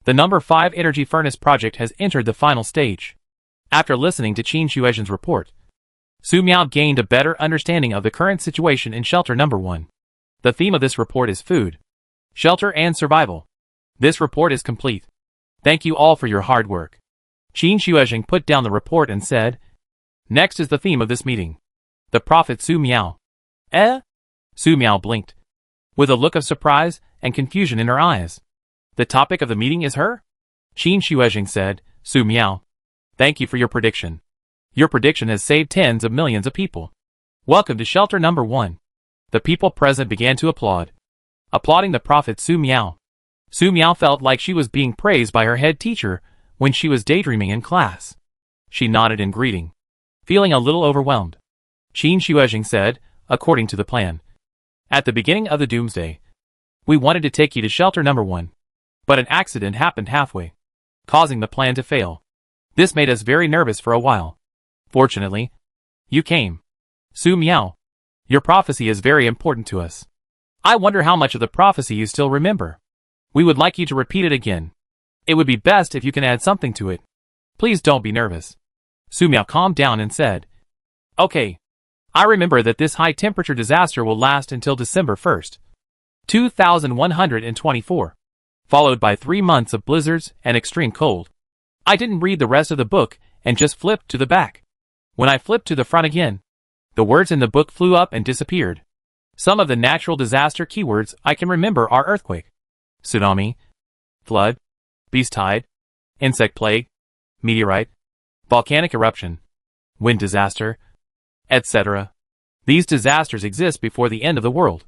The number 5 energy furnace project has entered the final stage. After listening to Qin Shuizheng's report, Su Miao gained a better understanding of the current situation in Shelter Number 1. The theme of this report is food, shelter and survival. This report is complete. Thank you all for your hard work. Qin Shuizheng put down the report and said, next is the theme of this meeting. The prophet Su Miao. Su Miao blinked, with a look of surprise and confusion in her eyes. The topic of the meeting is her? Qin Shuizheng said, Su Miao, thank you for your prediction. Your prediction has saved tens of millions of people. Welcome to shelter number 1. The people present began to applaud. Applauding the prophet Su Miao. Su Miao felt like she was being praised by her head teacher when she was daydreaming in class. She nodded in greeting, feeling a little overwhelmed. Qin Shuijing said, according to the plan. At the beginning of the Doomsday, we wanted to take you to shelter number 1. But an accident happened halfway, causing the plan to fail. This made us very nervous for a while. Fortunately, you came. Su Miao, your prophecy is very important to us. I wonder how much of the prophecy you still remember. We would like you to repeat it again. It would be best if you can add something to it. Please don't be nervous. Su Miao calmed down and said, Okay. I remember that this high-temperature disaster will last until December 1st, 2124, followed by 3 months of blizzards and extreme cold. I didn't read the rest of the book and just flipped to the back. When I flipped to the front again, the words in the book flew up and disappeared. Some of the natural disaster keywords I can remember are earthquake, tsunami, flood, beast tide, insect plague, meteorite, volcanic eruption, wind disaster, etc. These disasters exist before the end of the world,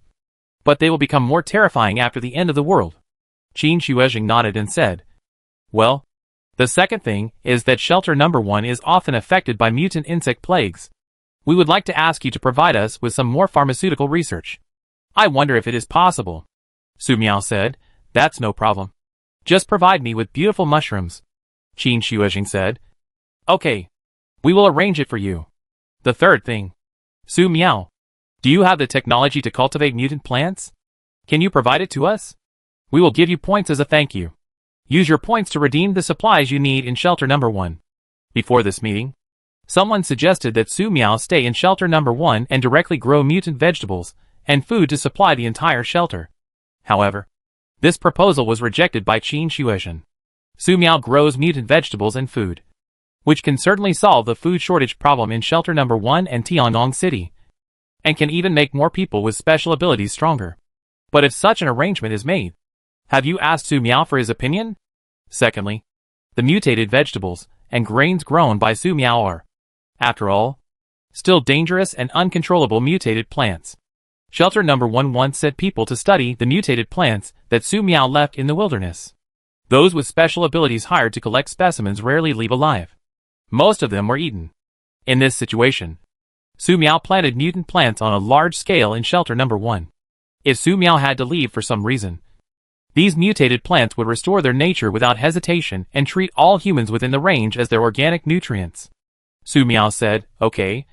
but they will become more terrifying after the end of the world. Qin Shuijing nodded and said, Well, the second thing is that shelter number 1 is often affected by mutant insect plagues. We would like to ask you to provide us with some more pharmaceutical research. I wonder if it is possible. Su Miao said, That's no problem. Just provide me with beautiful mushrooms. Qin Shuijing said, Okay. We will arrange it for you. The third thing. Su Miao, do you have the technology to cultivate mutant plants? Can you provide it to us? We will give you points as a thank you. Use your points to redeem the supplies you need in shelter number 1. Before this meeting, someone suggested that Su Miao stay in shelter number 1 and directly grow mutant vegetables and food to supply the entire shelter. However, this proposal was rejected by Qin Shuijing. Su Miao grows mutant vegetables and food, which can certainly solve the food shortage problem in shelter number 1 and Tiangong City, and can even make more people with special abilities stronger. But if such an arrangement is made, have you asked Su Miao for his opinion? Secondly, the mutated vegetables and grains grown by Su Miao are, after all, still dangerous and uncontrollable mutated plants. Shelter number 1 once sent people to study the mutated plants that Su Miao left in the wilderness. Those with special abilities hired to collect specimens rarely leave alive. Most of them were eaten. In this situation, Su Miao planted mutant plants on a large scale in shelter number 1. If Su Miao had to leave for some reason, these mutated plants would restore their nature without hesitation and treat all humans within the range as their organic nutrients. Su Miao said, Okay.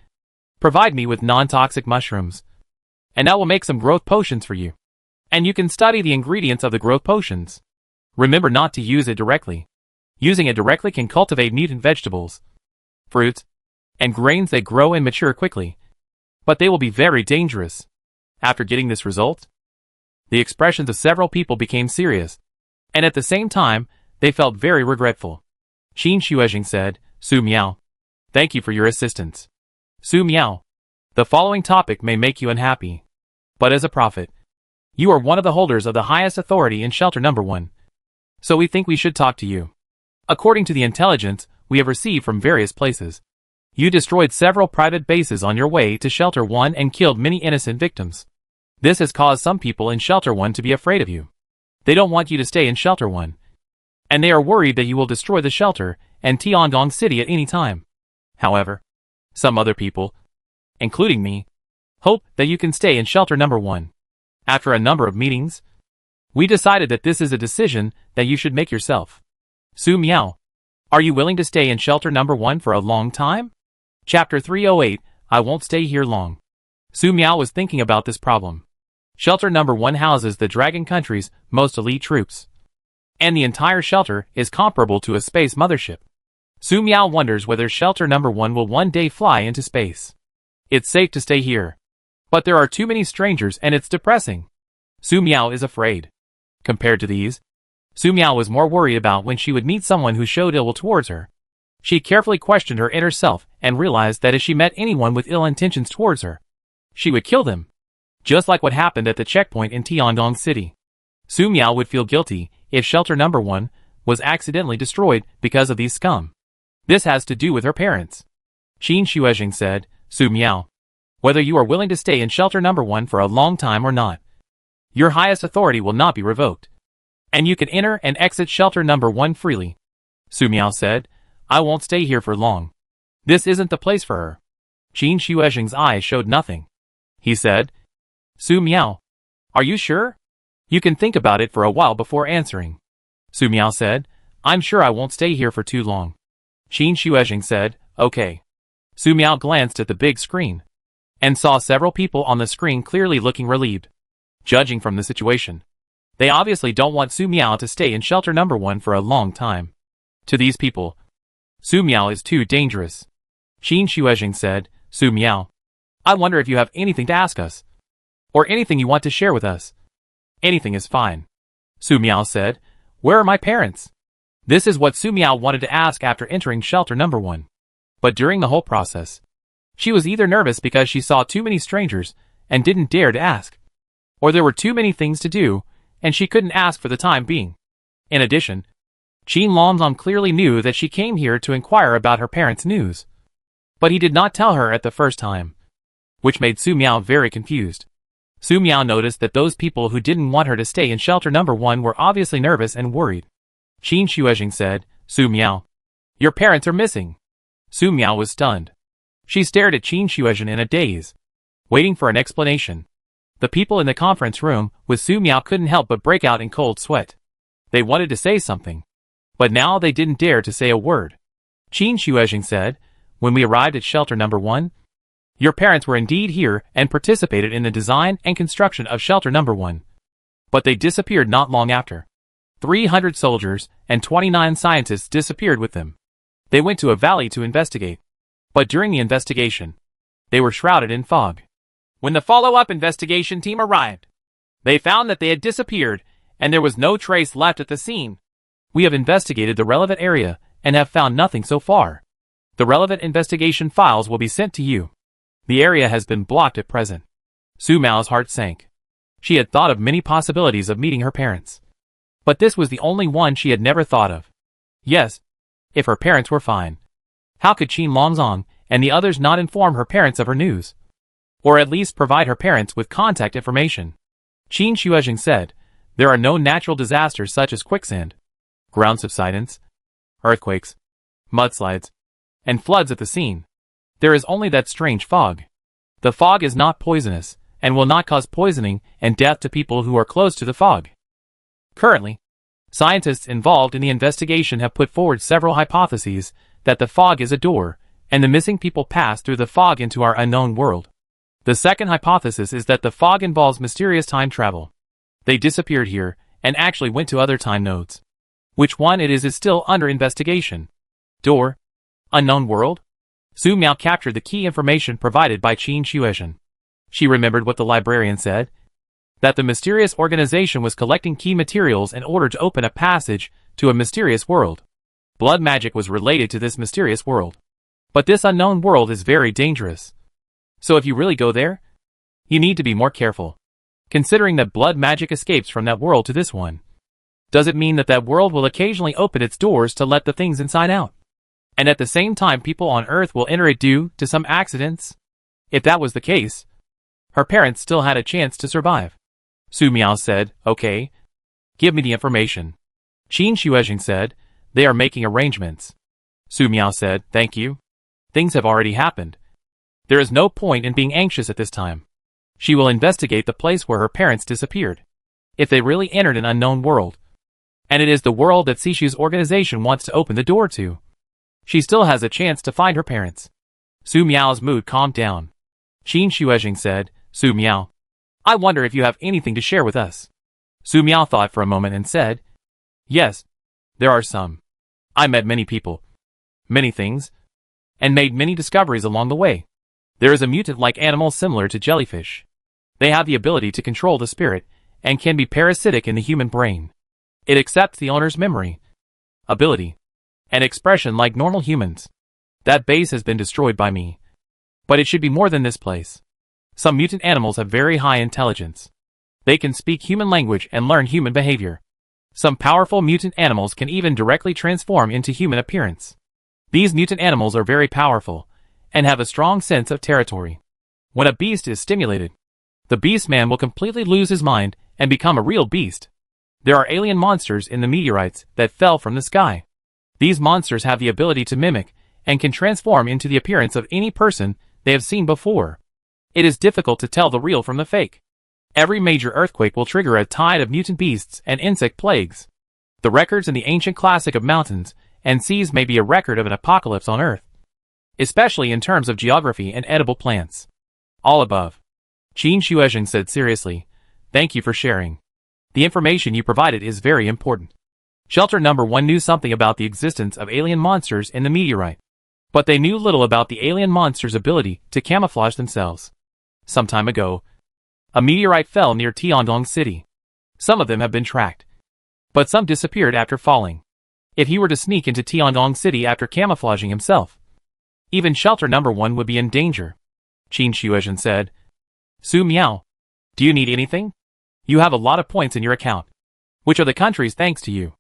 Provide me with non-toxic mushrooms, and I will make some growth potions for you. And you can study the ingredients of the growth potions. Remember not to use it directly. Using it directly can cultivate mutant vegetables, fruits, and grains that grow and mature quickly. But they will be very dangerous. After getting this result, the expressions of several people became serious, and at the same time, they felt very regretful. Qin Shuijing said, Su Miao, thank you for your assistance. Su Miao, the following topic may make you unhappy, but as a prophet, you are one of the holders of the highest authority in shelter number 1. So we think we should talk to you. According to the intelligence we have received from various places, you destroyed several private bases on your way to shelter 1 and killed many innocent victims. This has caused some people in shelter 1 to be afraid of you. They don't want you to stay in shelter 1, and they are worried that you will destroy the shelter and Tiangong City at any time. However, some other people, including me, hope that you can stay in shelter number 1. After a number of meetings, we decided that this is a decision that you should make yourself. Su Miao, are you willing to stay in shelter number 1 for a long time? Chapter 308, I won't stay here long. Su Miao was thinking about this problem. Shelter number 1 houses the Dragon Country's most elite troops, and the entire shelter is comparable to a space mothership. Su Miao wonders whether shelter number 1 will one day fly into space. It's safe to stay here, but there are too many strangers and it's depressing. Su Miao is afraid. Compared to these, Su Miao was more worried about when she would meet someone who showed ill will towards her. She carefully questioned her inner self and realized that if she met anyone with ill intentions towards her, she would kill them. Just like what happened at the checkpoint in Tiangong City. Su Miao would feel guilty if shelter number 1 was accidentally destroyed because of these scum. This has to do with her parents. Qin Shuezheng said, Su Miao. Whether you are willing to stay in shelter number 1 for a long time or not, your highest authority will not be revoked. And you can enter and exit shelter number 1 freely. Su Miao said, I won't stay here for long. This isn't the place for her. Qin Shuezheng's eyes showed nothing. He said, Su Miao, are you sure? You can think about it for a while before answering. Su Miao said, I'm sure I won't stay here for too long. Qin Shuezheng said, okay. Su Miao glanced at the big screen and saw several people on the screen clearly looking relieved. Judging from the situation, they obviously don't want Su Miao to stay in shelter number 1 for a long time. To these people, Su Miao is too dangerous. Qin Shuezheng said, Su Miao, I wonder if you have anything to ask us, or anything you want to share with us. Anything is fine. Su Miao said, where are my parents? This is what Su Miao wanted to ask after entering shelter number 1. But during the whole process, she was either nervous because she saw too many strangers and didn't dare to ask, or there were too many things to do and she couldn't ask for the time being. In addition, Qin Longzong clearly knew that she came here to inquire about her parents' news, but he did not tell her at the first time, which made Su Miao very confused. Su Miao noticed that those people who didn't want her to stay in shelter number 1 were obviously nervous and worried. Qin Shuezheng said, Su Miao, your parents are missing. Su Miao was stunned. She stared at Qin Shuezheng in a daze, waiting for an explanation. The people in the conference room with Su Miao couldn't help but break out in cold sweat. They wanted to say something, but now they didn't dare to say a word. Qin Shuezheng said, when we arrived at shelter number 1, your parents were indeed here and participated in the design and construction of shelter number 1. But they disappeared not long after. 300 soldiers and 29 scientists disappeared with them. They went to a valley to investigate. But during the investigation, they were shrouded in fog. When the follow-up investigation team arrived, they found that they had disappeared and there was no trace left at the scene. We have investigated the relevant area and have found nothing so far. The relevant investigation files will be sent to you. The area has been blocked at present. Su Miao's heart sank. She had thought of many possibilities of meeting her parents, but this was the only one she had never thought of. Yes, if her parents were fine. How could Qin Longzong and the others not inform her parents of her news? Or at least provide her parents with contact information? Qin Shuezheng said, there are no natural disasters such as quicksand, ground subsidence, earthquakes, mudslides, and floods at the scene. There is only that strange fog. The fog is not poisonous and will not cause poisoning and death to people who are close to the fog. Currently, scientists involved in the investigation have put forward several hypotheses that the fog is a door, and the missing people pass through the fog into our unknown world. The second hypothesis is that the fog involves mysterious time travel. They disappeared here and actually went to other time nodes. Which one it is still under investigation. Door, unknown world? Su Miao captured the key information provided by Qin Shuezheng. She remembered what the librarian said, that the mysterious organization was collecting key materials in order to open a passage to a mysterious world. Blood magic was related to this mysterious world. But this unknown world is very dangerous. So if you really go there, you need to be more careful. Considering that blood magic escapes from that world to this one, does it mean that that world will occasionally open its doors to let the things inside out? And at the same time people on Earth will enter it due to some accidents? If that was the case, her parents still had a chance to survive. Su Miao said, okay, give me the information. Qin Shuezheng said, they are making arrangements. Su Miao said, thank you. Things have already happened. There is no point in being anxious at this time. She will investigate the place where her parents disappeared. If they really entered an unknown world, and it is the world that Sishu's organization wants to open the door to, she still has a chance to find her parents. Su Miao's mood calmed down. Qin Shuezheng said, Su Miao, I wonder if you have anything to share with us. Su Miao thought for a moment and said, yes, there are some. I met many people, many things, and made many discoveries along the way. There is a mutant-like animal similar to jellyfish. They have the ability to control the spirit and can be parasitic in the human brain. It accepts the owner's memory, ability, and expression like normal humans. That base has been destroyed by me. But it should be more than this place. Some mutant animals have very high intelligence. They can speak human language and learn human behavior. Some powerful mutant animals can even directly transform into human appearance. These mutant animals are very powerful, and have a strong sense of territory. When a beast is stimulated, the beastman will completely lose his mind and become a real beast. There are alien monsters in the meteorites that fell from the sky. These monsters have the ability to mimic and can transform into the appearance of any person they have seen before. It is difficult to tell the real from the fake. Every major earthquake will trigger a tide of mutant beasts and insect plagues. The records in the ancient classic of mountains and seas may be a record of an apocalypse on Earth, especially in terms of geography and edible plants. All above. Qin Shuezheng said seriously, "Thank you for sharing. The information you provided is very important." Shelter number 1 knew something about the existence of alien monsters in the meteorite, but they knew little about the alien monsters' ability to camouflage themselves. Some time ago, a meteorite fell near Tiandong City. Some of them have been tracked, but some disappeared after falling. If he were to sneak into Tiandong City after camouflaging himself, even shelter number 1 would be in danger. Qin Shuezhen said, "Su Miao, do you need anything? You have a lot of points in your account, which are the country's thanks to you,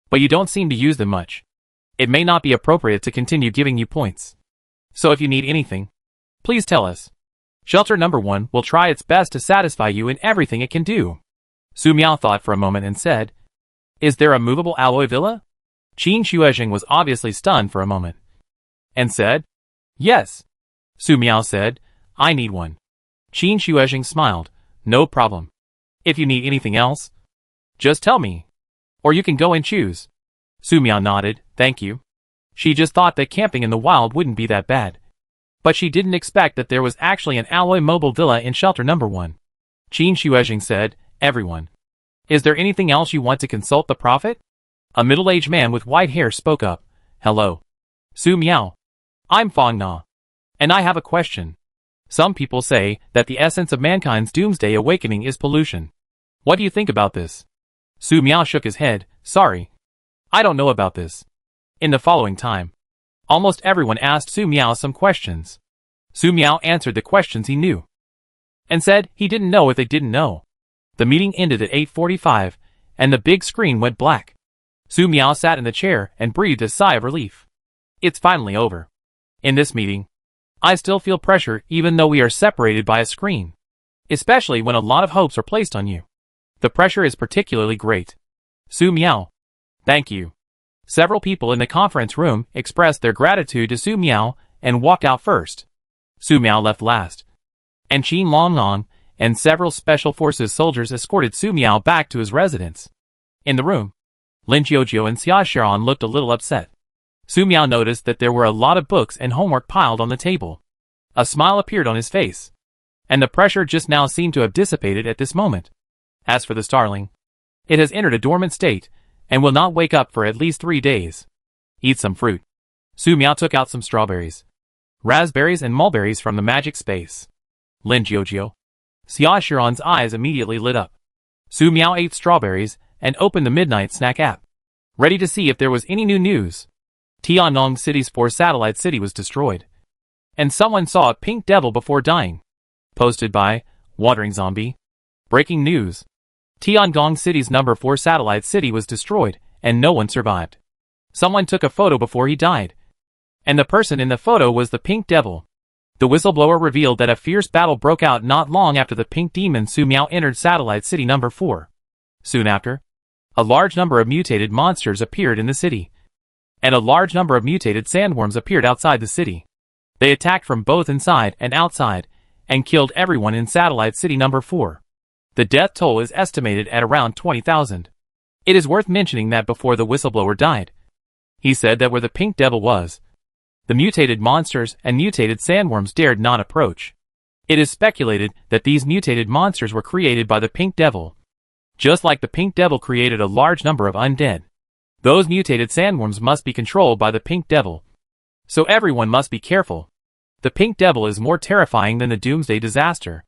but you don't seem to use them much. It may not be appropriate to continue giving you points. So if you need anything, please tell us. Shelter number 1 will try its best to satisfy you in everything it can do." Su Miao thought for a moment and said, "Is there a movable alloy villa?" Qin Shuezheng was obviously stunned for a moment, and said, "Yes." Su Miao said, "I need one." Qin Shuezheng smiled, "No problem. If you need anything else, just tell me. Or you can go and choose." Su Miao nodded, "Thank you." She just thought that camping in the wild wouldn't be that bad. But she didn't expect that there was actually an alloy mobile villa in shelter number 1. Qin Shuezheng said, "Everyone. Is there anything else you want to consult the prophet?" A middle-aged man with white hair spoke up. "Hello. Su Miao. I'm Fong Na. And I have a question. Some people say that the essence of mankind's doomsday awakening is pollution. What do you think about this?" Su Miao shook his head, "Sorry. I don't know about this." In the following time, almost everyone asked Su Miao some questions. Su Miao answered the questions he knew, and said he didn't know if they didn't know. The meeting ended at 8:45, and the big screen went black. Su Miao sat in the chair and breathed a sigh of relief. It's finally over. In this meeting, I still feel pressure even though we are separated by a screen, especially when a lot of hopes are placed on you. The pressure is particularly great. Su Miao. Thank you. Several people in the conference room expressed their gratitude to Su Miao and walked out first. Su Miao left last, and Qin Longlong and several special forces soldiers escorted Su Miao back to his residence. In the room, Lin Jiuzhou and Xia Xiaoran looked a little upset. Su Miao noticed that there were a lot of books and homework piled on the table. A smile appeared on his face, and the pressure just now seemed to have dissipated at this moment. As for the starling, it has entered a dormant state and will not wake up for at least 3 days. Eat some fruit. Su Miao took out some strawberries, raspberries and mulberries from the magic space. Lin Jiuzhou. Xia Xiaoran's eyes immediately lit up. Su Miao ate strawberries and opened the Midnight Snack app, ready to see if there was any new news. Tiandong City's 4-satellite city was destroyed, and someone saw a pink devil before dying. Posted by Wandering Zombie. Breaking news. Tiandong City's number 4 satellite city was destroyed, and no one survived. Someone took a photo before he died, and the person in the photo was the pink devil. The whistleblower revealed that a fierce battle broke out not long after the pink demon Su Miao entered satellite city number 4. Soon after, a large number of mutated monsters appeared in the city, and a large number of mutated sandworms appeared outside the city. They attacked from both inside and outside, and killed everyone in satellite city number 4. The death toll is estimated at around 20,000. It is worth mentioning that before the whistleblower died, he said that where the pink devil was, the mutated monsters and mutated sandworms dared not approach. It is speculated that these mutated monsters were created by the pink devil, just like the pink devil created a large number of undead. Those mutated sandworms must be controlled by the pink devil, so everyone must be careful. The pink devil is more terrifying than the Doomsday disaster.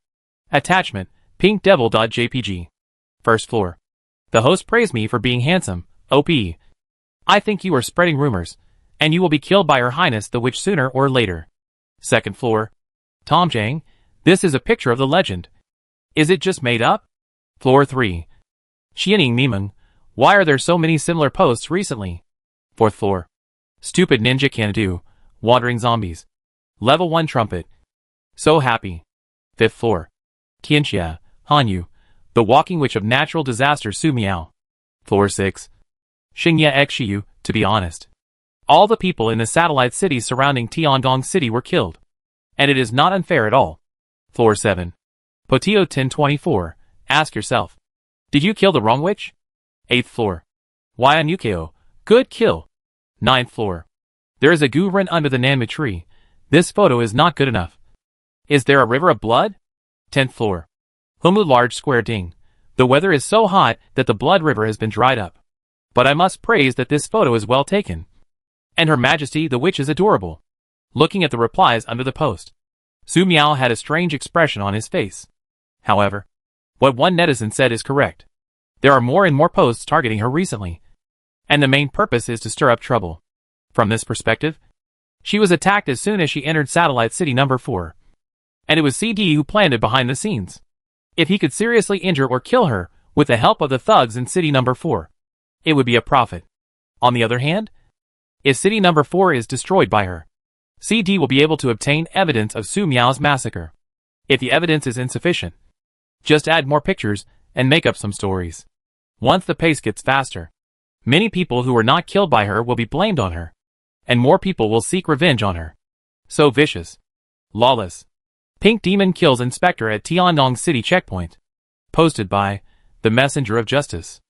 Attachment, pinkdevil.jpg. First floor. The host praised me for being handsome, OP. I think you are spreading rumors, and you will be killed by Her Highness the Witch sooner or later. Second floor. Tom Jang, this is a picture of the legend. Is it just made up? Floor 3. Xianing Mimeng, why are there so many similar posts recently? Fourth floor. Stupid ninja can do, wandering zombies. Level 1 trumpet. So happy. 5th floor. Tianxia, Hanyu, the walking witch of natural disaster Su Miao. Floor 6. Xingye Xiyu, to be honest. All the people in the satellite cities surrounding Tiangong City were killed. And it is not unfair at all. Floor 7. Potio 1024, ask yourself. Did you kill the wrong witch? 8th floor. Yan Yukio, good kill. 9th floor. There is a gu ren under the Nanma tree. This photo is not good enough. Is there a river of blood? 10th floor. Humu large square ding. The weather is so hot that the blood river has been dried up. But I must praise that this photo is well taken. And Her Majesty the witch is adorable. Looking at the replies under the post, Su Miao had a strange expression on his face. However, what one netizen said is correct. There are more and more posts targeting her recently. And the main purpose is to stir up trouble. From this perspective, she was attacked as soon as she entered Satellite City number 4. And it was CD who planned it behind the scenes. If he could seriously injure or kill her, with the help of the thugs in City number 4, it would be a profit. On the other hand, if City number 4 is destroyed by her, CD will be able to obtain evidence of Su Miao's massacre. If the evidence is insufficient, just add more pictures and make up some stories. Once the pace gets faster, many people who were not killed by her will be blamed on her. And more people will seek revenge on her. So vicious. Lawless. Pink Demon kills Inspector at Tiandong City checkpoint. Posted by The Messenger of Justice.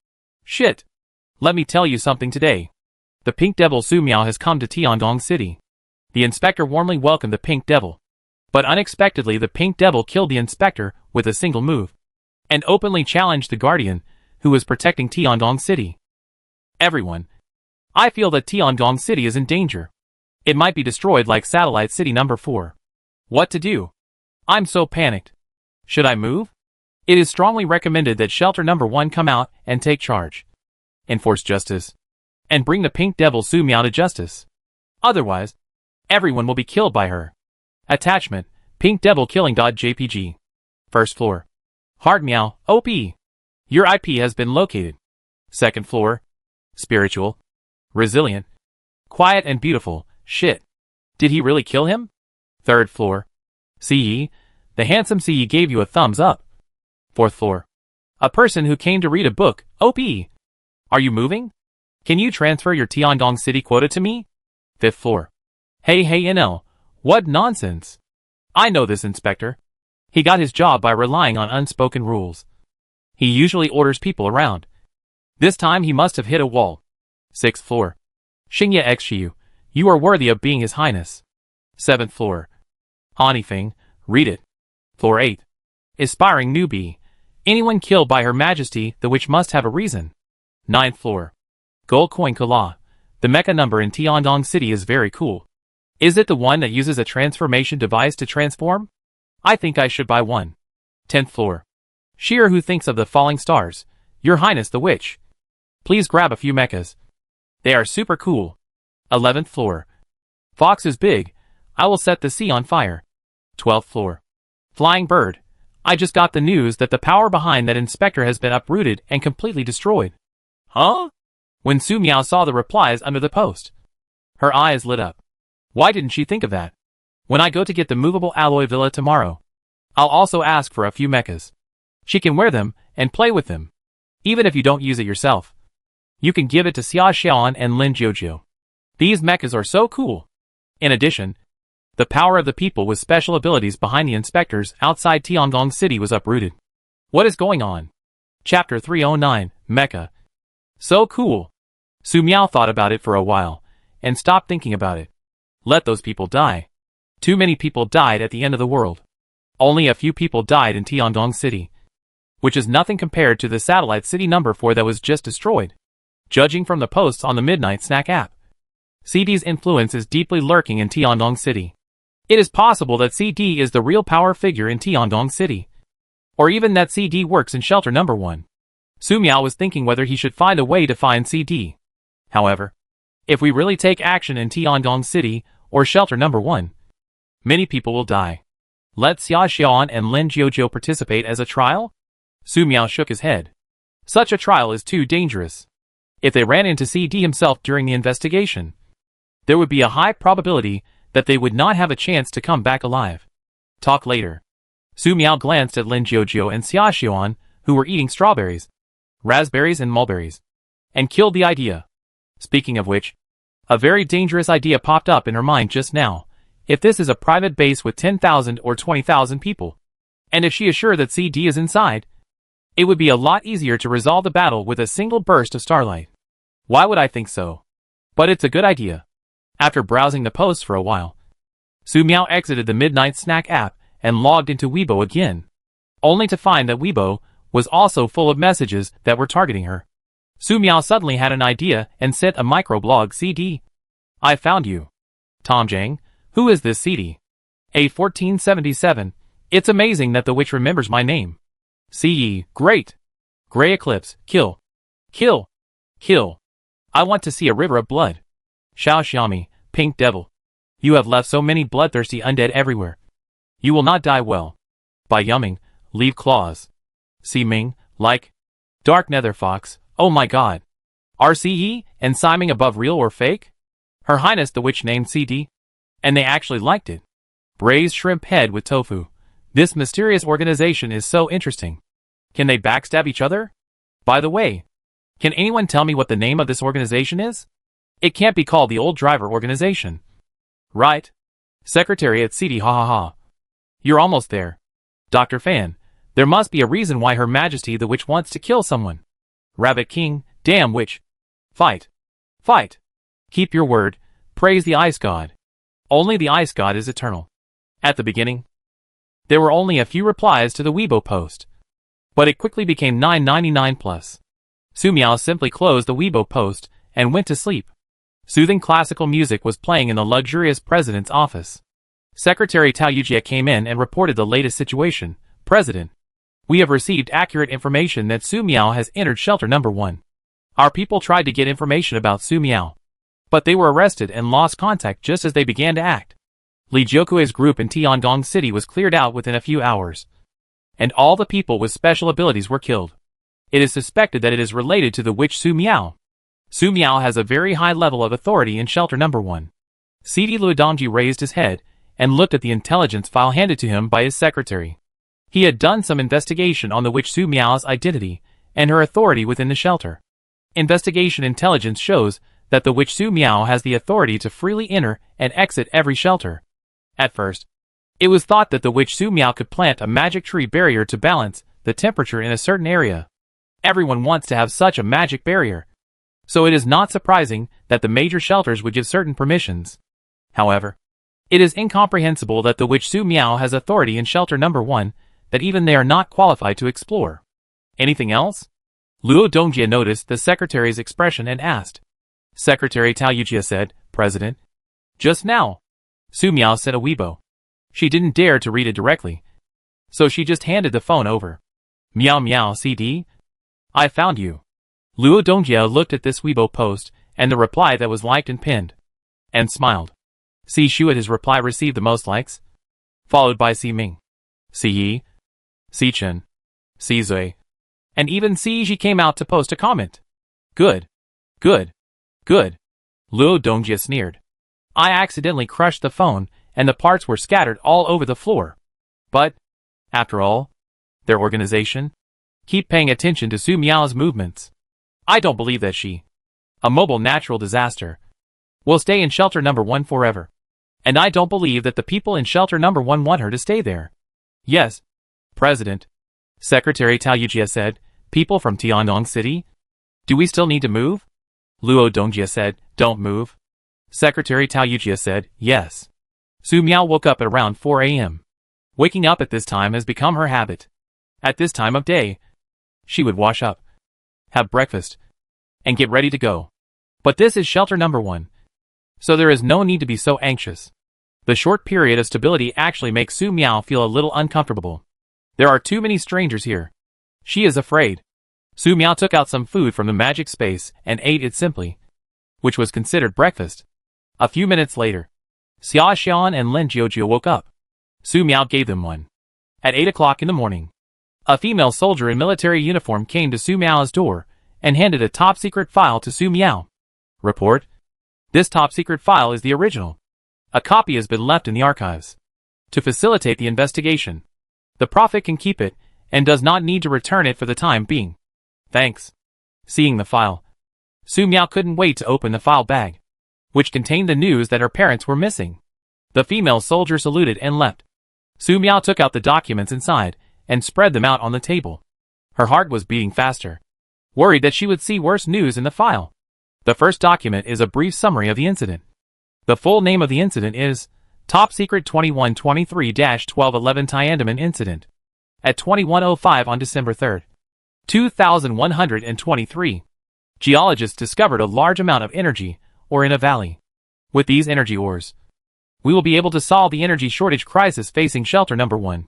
Shit. Let me tell you something today. The Pink Devil Su Miao has come to Tiandong City. The Inspector warmly welcomed the Pink Devil. But unexpectedly the Pink Devil killed the Inspector with a single move. And openly challenged the Guardian, who was protecting Tiandong City. Everyone. I feel that Tiangong City is in danger. It might be destroyed like Satellite City number 4. What to do? I'm so panicked. Should I move? It is strongly recommended that Shelter number 1 come out and take charge. Enforce justice. And bring the Pink Devil Su Miao to justice. Otherwise, everyone will be killed by her. Attachment, Pink Devil Killing.jpg. First floor. Hard Meow, OP. Your IP has been located. Second floor. Spiritual. Resilient. Quiet and beautiful. Shit. Did he really kill him? Third floor. CE. The handsome CE gave you a thumbs up. Fourth floor. A person who came to read a book. OP. Are you moving? Can you transfer your Tiandong City quota to me? Fifth floor. Hey NL. What nonsense. I know this inspector. He got his job by relying on unspoken rules. He usually orders people around. This time he must have hit a wall. 6th floor. Xingye Xiyu, you are worthy of being His Highness. 7th floor. Hanifeng, read it. Floor 8. Aspiring newbie. Anyone killed by Her Majesty the witch must have a reason. 9th floor. Gold coin Kala. The mecha number in Tiandong City is very cool. Is it the one that uses a transformation device to transform? I think I should buy one. 10th floor. Sheer who thinks of the falling stars. Your Highness the witch. Please grab a few mechas. They are super cool. 11th floor. Fox is big. I will set the sea on fire. 12th floor. Flying bird. I just got the news that the power behind that inspector has been uprooted and completely destroyed. Huh? When Su Miao saw the replies under the post, her eyes lit up. Why didn't she think of that? When I go to get the movable alloy villa tomorrow, I'll also ask for a few mechas. She can wear them and play with them. Even if you don't use it yourself. You can give it to Xia Xiaoan and Lin Jiujiu. These mechas are so cool. In addition, the power of the people with special abilities behind the inspectors outside Tiangong City was uprooted. What is going on? Chapter 309, Mecha. So cool. Su Miao thought about it for a while, and stopped thinking about it. Let those people die. Too many people died at the end of the world. Only a few people died in Tiangong City. Which is nothing compared to the Satellite City number 4 that was just destroyed. Judging from the posts on the Midnight Snack app, CD's influence is deeply lurking in Tiandong City. It is possible that CD is the real power figure in Tiandong City. Or even that CD works in Shelter number 1. Su Miao was thinking whether he should find a way to find CD. However, if we really take action in Tiandong City or Shelter number 1, many people will die. Let Xia Xiaoan and Lin Jiujiu participate as a trial? Su Miao shook his head. Such a trial is too dangerous. If they ran into CD himself during the investigation, there would be a high probability that they would not have a chance to come back alive. Talk later. Su Miao glanced at Lin Jiujiu and Xia Xiuan, who were eating strawberries, raspberries and mulberries, and killed the idea. Speaking of which, a very dangerous idea popped up in her mind just now. If this is a private base with 10,000 or 20,000 people, and if she is sure that CD is inside, it would be a lot easier to resolve the battle with a single burst of starlight. Why would I think so? But it's a good idea. After browsing the posts for a while, Su Miao exited the Midnight Snack app and logged into Weibo again, only to find that Weibo was also full of messages that were targeting her. Su Miao suddenly had an idea and sent a microblog CD. I found you. Tom Jang, who is this CD? A1477, it's amazing that the witch remembers my name. CE, great. Gray Eclipse, kill. Kill. Kill. I want to see a river of blood. Xiao Xiaomi, Pink Devil. You have left so many bloodthirsty undead everywhere. You will not die well. By Yumming, leave claws. Si Ming, like. Dark Nether Fox, oh my god. RCE and Siming above real or fake? Her Highness the Witch named CD. And they actually liked it. Braised shrimp head with tofu. This mysterious organization is so interesting. Can they backstab each other? By the way, can anyone tell me what the name of this organization is? It can't be called the Old Driver Organization. Right? Secretary at CD, ha ha ha. You're almost there. Dr. Fan, there must be a reason why Her Majesty the Witch wants to kill someone. Rabbit King, damn witch. Fight. Fight. Keep your word, praise the Ice God. Only the Ice God is eternal. At the beginning, there were only a few replies to the Weibo post, but it quickly became 999 plus. Su Miao simply closed the Weibo post and went to sleep. Soothing classical music was playing in the luxurious president's office. Secretary Tao Yujie came in and reported the latest situation. President, we have received accurate information that Su Miao has entered shelter number 1. Our people tried to get information about Su Miao, but they were arrested and lost contact just as they began to act. Li Jiukui's group in Tiangong City was cleared out within a few hours, and all the people with special abilities were killed. It is suspected that it is related to the witch Su Miao. Su Miao has a very high level of authority in shelter number 1. CD Luodongji raised his head and looked at the intelligence file handed to him by his secretary. He had done some investigation on the witch Su Miao's identity and her authority within the shelter. Investigation intelligence shows that the witch Su Miao has the authority to freely enter and exit every shelter. At first, it was thought that the witch Su Miao could plant a magic tree barrier to balance the temperature in a certain area. Everyone wants to have such a magic barrier, so it is not surprising that the major shelters would give certain permissions. However, it is incomprehensible that the witch Su Miao has authority in shelter number 1 that even they are not qualified to explore. Anything else? Luo Dongjie noticed the secretary's expression and asked. Secretary Tao Yujie said, President. Just now, Su Miao sent a Weibo. She didn't dare to read it directly, so she just handed the phone over. Meow meow CD? I found you. Luo Dongjie looked at this Weibo post and the reply that was liked and pinned, and smiled. Si Shuat his reply received the most likes, followed by Si Ming, Si Yi, Si Chen, Si Zui, and even Si Ji came out to post a comment. Good. Good. Good. Luo Dongjie sneered. I accidentally crushed the phone and the parts were scattered all over the floor. But, after all, their organization? Keep paying attention to Su Miao's movements. I don't believe that she, a mobile natural disaster, will stay in shelter number 1 forever. And I don't believe that the people in shelter number 1 want her to stay there. Yes, President. Secretary Tao Yujie said, people from Tiangong City? Do we still need to move? Luo Dongjie said, don't move. Secretary Tao Yujie said, yes. Su Miao woke up at around 4 a.m. Waking up at this time has become her habit. At this time of day, she would wash up, have breakfast, and get ready to go. But this is shelter number 1, so there is no need to be so anxious. The short period of stability actually makes Su Miao feel a little uncomfortable. There are too many strangers here. She is afraid. Su Miao took out some food from the magic space and ate it simply, which was considered breakfast. A few minutes later, Xia Xian and Lin Jiujiu woke up. Su Miao gave them one. At 8 o'clock in the morning, a female soldier in military uniform came to Su Miao's door and handed a top-secret file to Su Miao. Report. This top-secret file is the original. A copy has been left in the archives to facilitate the investigation. The Prophet can keep it and does not need to return it for the time being. Thanks. Seeing the file, Su Miao couldn't wait to open the file bag, which contained the news that her parents were missing. The female soldier saluted and left. Su Miao took out the documents inside and spread them out on the table. Her heart was beating faster, worried that she would see worse news in the file. The first document is a brief summary of the incident. The full name of the incident is Top Secret 2123-1211 Tiananmen Incident. At 21:05 on December 3, 2123, geologists discovered a large amount of energy ore in a valley. With these energy ores, we will be able to solve the energy shortage crisis facing Shelter Number 1.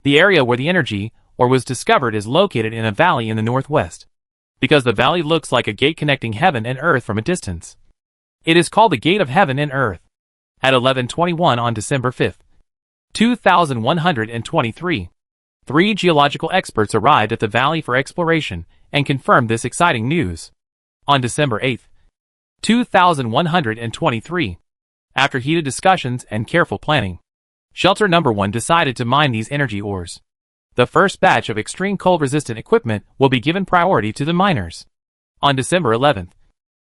The area where the energy ore was discovered is located in a valley in the northwest, because the valley looks like a gate connecting heaven and earth from a distance. It is called the Gate of Heaven and Earth. At 11:21 on December 5, 2123, 3 geological experts arrived at the valley for exploration and confirmed this exciting news. On December 8, 2123, after heated discussions and careful planning, Shelter Number 1 decided to mine these energy ores. The first batch of extreme cold-resistant equipment will be given priority to the miners. On December 11,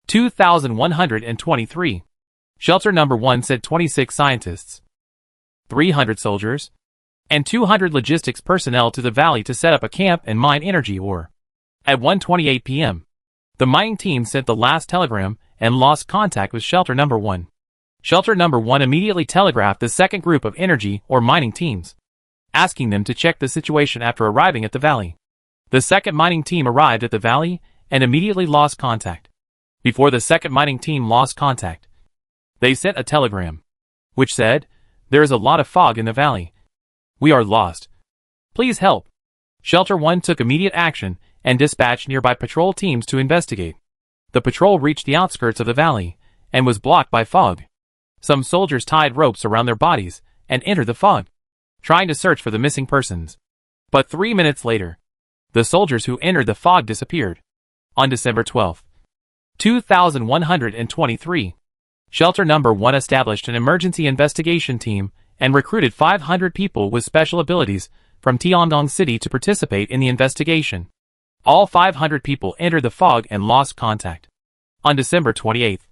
2123, Shelter Number 1 sent 26 scientists, 300 soldiers, and 200 logistics personnel to the valley to set up a camp and mine energy ore. At 1:28 p.m., the mining team sent the last telegram and lost contact with Shelter Number 1. Shelter Number 1 immediately telegraphed the second group of energy or mining teams, asking them to check the situation after arriving at the valley. The second mining team arrived at the valley and immediately lost contact. Before the second mining team lost contact, they sent a telegram, which said, "There is a lot of fog in the valley. We are lost. Please help." Shelter 1 took immediate action and dispatched nearby patrol teams to investigate. The patrol reached the outskirts of the valley and was blocked by fog. Some soldiers tied ropes around their bodies and entered the fog, trying to search for the missing persons. But 3 minutes later, the soldiers who entered the fog disappeared. On December 12, 2123, Shelter Number 1 established an emergency investigation team and recruited 500 people with special abilities from Tiangong City to participate in the investigation. All 500 people entered the fog and lost contact. On December 28,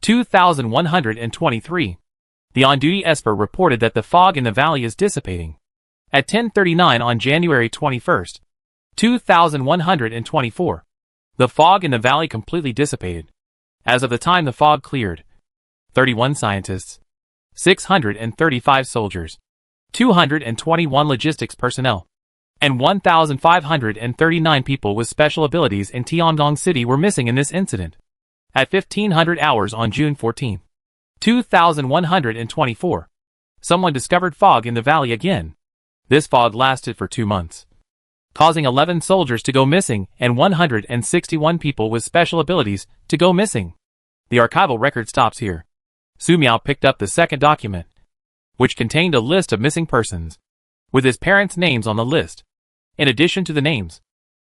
2123, the on-duty Esper reported that the fog in the valley is dissipating. At 10:39 on January 21, 2124, the fog in the valley completely dissipated. As of the time the fog cleared, 31 scientists, 635 soldiers, 221 logistics personnel, and 1,539 people with special abilities in Tiangong City were missing in this incident. At 1500 hours on June 14, 2124, someone discovered fog in the valley again. This fog lasted for 2 months, causing 11 soldiers to go missing and 161 people with special abilities to go missing. The archival record stops here. Su Miao picked up the second document, which contained a list of missing persons, with his parents' names on the list. In addition to the names,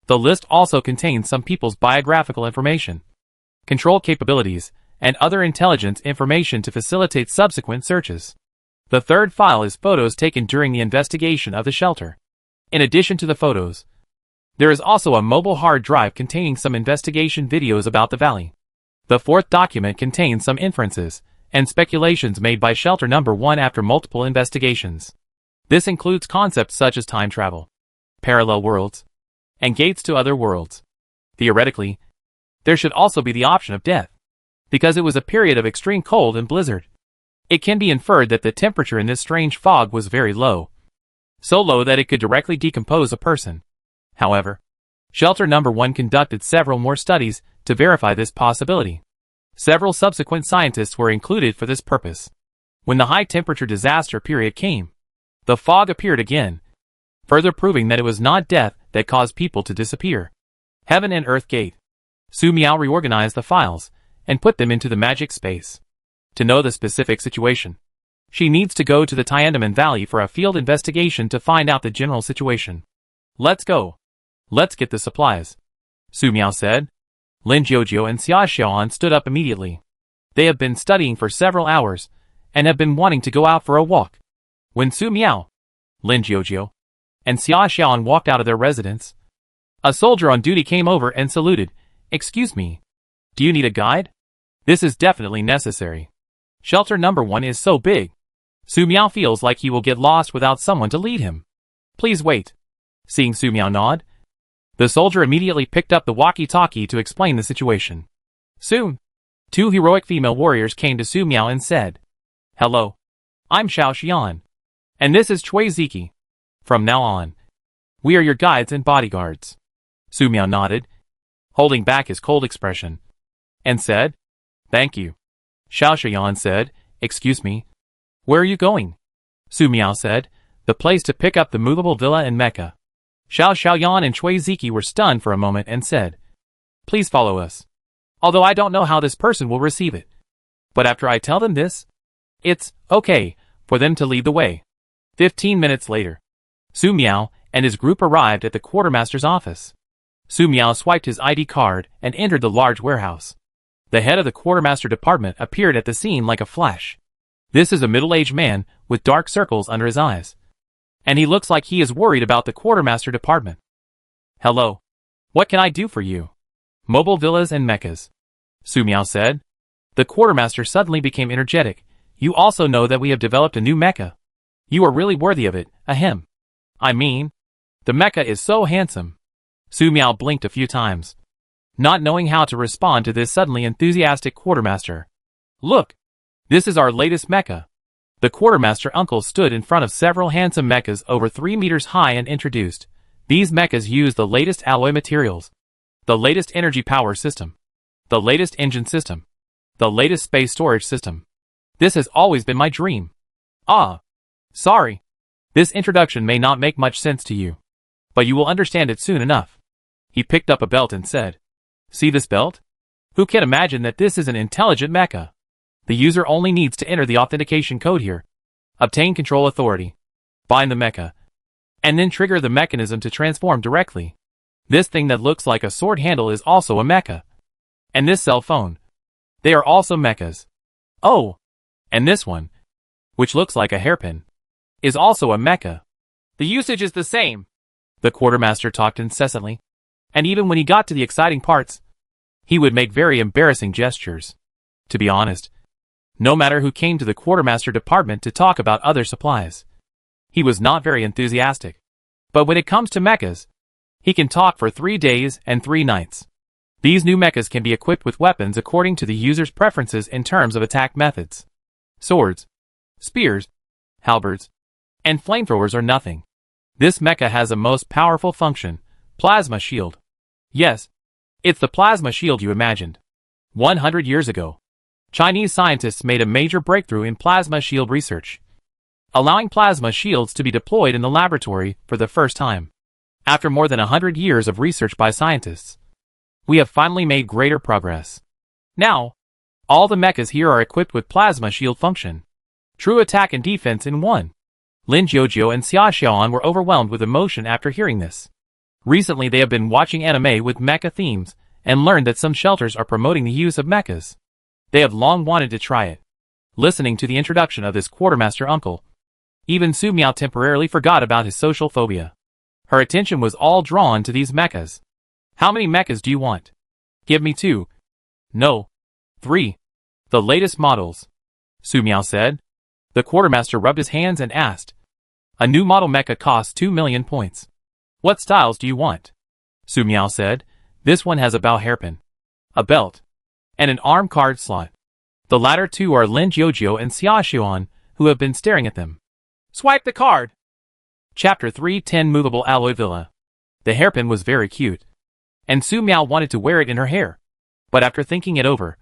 the list also contains some people's biographical information, control capabilities, and other intelligence information to facilitate subsequent searches. The third file is photos taken during the investigation of the shelter. In addition to the photos, there is also a mobile hard drive containing some investigation videos about the valley. The fourth document contains some inferences and speculations made by Shelter Number 1 after multiple investigations. This includes concepts such as time travel, parallel worlds, and gates to other worlds. Theoretically, there should also be the option of death, because it was a period of extreme cold and blizzard. It can be inferred that the temperature in this strange fog was very low, so low that it could directly decompose a person. However, Shelter Number 1 conducted several more studies to verify this possibility. Several subsequent scientists were included for this purpose. When the high-temperature disaster period came, the fog appeared again, further proving that it was not death that caused people to disappear. Heaven and Earth Gate. Su Miao reorganized the files and put them into the magic space. To know the specific situation, she needs to go to the Tiananmen Valley for a field investigation to find out the general situation. "Let's go. Let's get the supplies," Su Miao said. Lin Jiujiu and Xia Xiaoan stood up immediately. They have been studying for several hours, and have been wanting to go out for a walk. When Su Miao, Lin Jiujiu, and Xia Xiaoan walked out of their residence, a soldier on duty came over and saluted. "Excuse me. Do you need a guide? This is definitely necessary. Shelter number 1 is so big. Su Miao feels like he will get lost without someone to lead him. Please wait." Seeing Su Miao nod, the soldier immediately picked up the walkie-talkie to explain the situation. Soon, 2 heroic female warriors came to Su Miao and said, "Hello. I'm Xiao Xian. And this is Cui Ziki. From now on, we are your guides and bodyguards." Su Miao nodded, holding back his cold expression, and said, "Thank you." Xiao Xian said, "Excuse me. Where are you going?" Su Miao said, "The place to pick up the movable villa in Mecca." Xiao Xiaoyan and Cui Ziki were stunned for a moment and said, "Please follow us. Although I don't know how this person will receive it. But after I tell them this, it's okay for them to lead the way." 15 minutes later, Su Miao and his group arrived at the quartermaster's office. Su Miao swiped his ID card and entered the large warehouse. The head of the quartermaster department appeared at the scene like a flash. This is a middle-aged man with dark circles under his eyes, and he looks like he is worried about the quartermaster department. "Hello. What can I do for you?" "Mobile villas and mechas," Su Miao said. The quartermaster suddenly became energetic. "You also know that we have developed a new mecha. You are really worthy of it, ahem. I mean, the mecha is so handsome." Su Miao blinked a few times, not knowing how to respond to this suddenly enthusiastic quartermaster. "Look, this is our latest mecha." The quartermaster uncle stood in front of several handsome mechas over 3 meters high and introduced. These mechas use the latest alloy materials, the latest energy power system, the latest engine system, the latest space storage system. This has always been my dream. Ah, sorry. This introduction may not make much sense to you, but you will understand it soon enough. He picked up a belt and said, "See this belt? Who can imagine that this is an intelligent mecha? The user only needs to enter the authentication code here, obtain control authority, bind the mecha, and then trigger the mechanism to transform directly. This thing that looks like a sword handle is also a mecha. And this cell phone. They are also mechas. Oh, and this one, which looks like a hairpin, is also a mecha. The usage is the same." The quartermaster talked incessantly, and even when he got to the exciting parts, he would make very embarrassing gestures. To be honest, no matter who came to the quartermaster department to talk about other supplies, he was not very enthusiastic. But when it comes to mechas, he can talk for 3 days and 3 nights. These new mechas can be equipped with weapons according to the user's preferences in terms of attack methods. Swords, spears, halberds, and flamethrowers are nothing. This mecha has a most powerful function, plasma shield. Yes, it's the plasma shield you imagined. 100 years ago, Chinese scientists made a major breakthrough in plasma shield research, allowing plasma shields to be deployed in the laboratory for the first time. After more than 100 years of research by scientists, we have finally made greater progress. Now, all the mechas here are equipped with plasma shield function. True attack and defense in one. Lin Jiujiu and Xia Xiaoan were overwhelmed with emotion after hearing this. Recently they have been watching anime with mecha themes, and learned that some shelters are promoting the use of mechas. They have long wanted to try it. Listening to the introduction of this quartermaster uncle, even Su Miao temporarily forgot about his social phobia. Her attention was all drawn to these mechas. "How many mechas do you want?" "Give me 2. "No. 3. The latest models," Su Miao said. The quartermaster rubbed his hands and asked, "A new model mecha costs 2 million points. What styles do you want?" Su Miao said, "This one has a bow hairpin, a belt, and an arm card slot." The latter 2 are Lin Jiujiu and Xia Xiaoan, who have been staring at them. Swipe the card. Chapter 310 Movable Alloy Villa. The hairpin was very cute, and Su Miao wanted to wear it in her hair. But after thinking it over,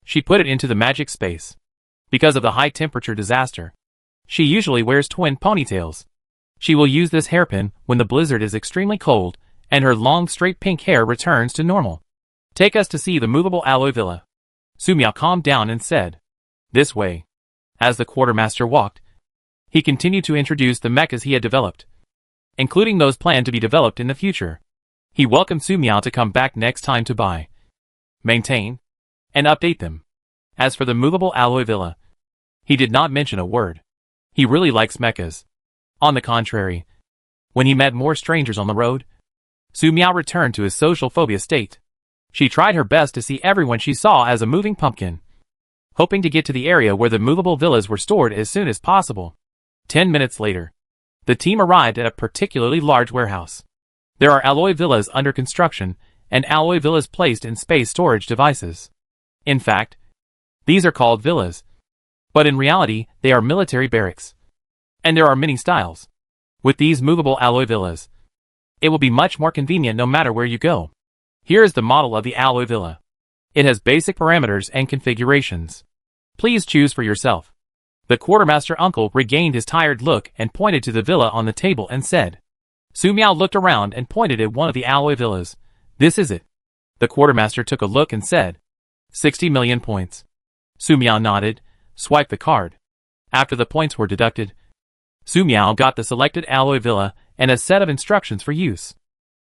she put it into the magic space. Because of the high temperature disaster, she usually wears twin ponytails. She will use this hairpin when the blizzard is extremely cold, and her long straight pink hair returns to normal. "Take us to see the movable alloy villa." Su Miao calmed down and said, "This way." As the quartermaster walked, he continued to introduce the mechas he had developed, including those planned to be developed in the future. He welcomed Su Miao to come back next time to buy, maintain, and update them. As for the movable alloy villa, He did not mention a word. He really likes mechas. On the contrary, when he met more strangers on the road, Su Miao returned to his social phobia state. She tried her best to see everyone she saw as a moving pumpkin, hoping to get to the area where the movable villas were stored as soon as possible. 10 minutes later, the team arrived at a particularly large warehouse. There are alloy villas under construction, and alloy villas placed in space storage devices. In fact, these are called villas, but in reality, they are military barracks. And there are many styles. With these movable alloy villas, it will be much more convenient no matter where you go. Here is the model of the alloy villa. It has basic parameters and configurations. Please choose for yourself. The quartermaster uncle regained his tired look and pointed to the villa on the table and said. Su Miao looked around and pointed at one of the alloy villas. This is it. The quartermaster took a look and said, 60 million points. Su Miao nodded, swiped the card. After the points were deducted, Su Miao got the selected alloy villa and a set of instructions for use.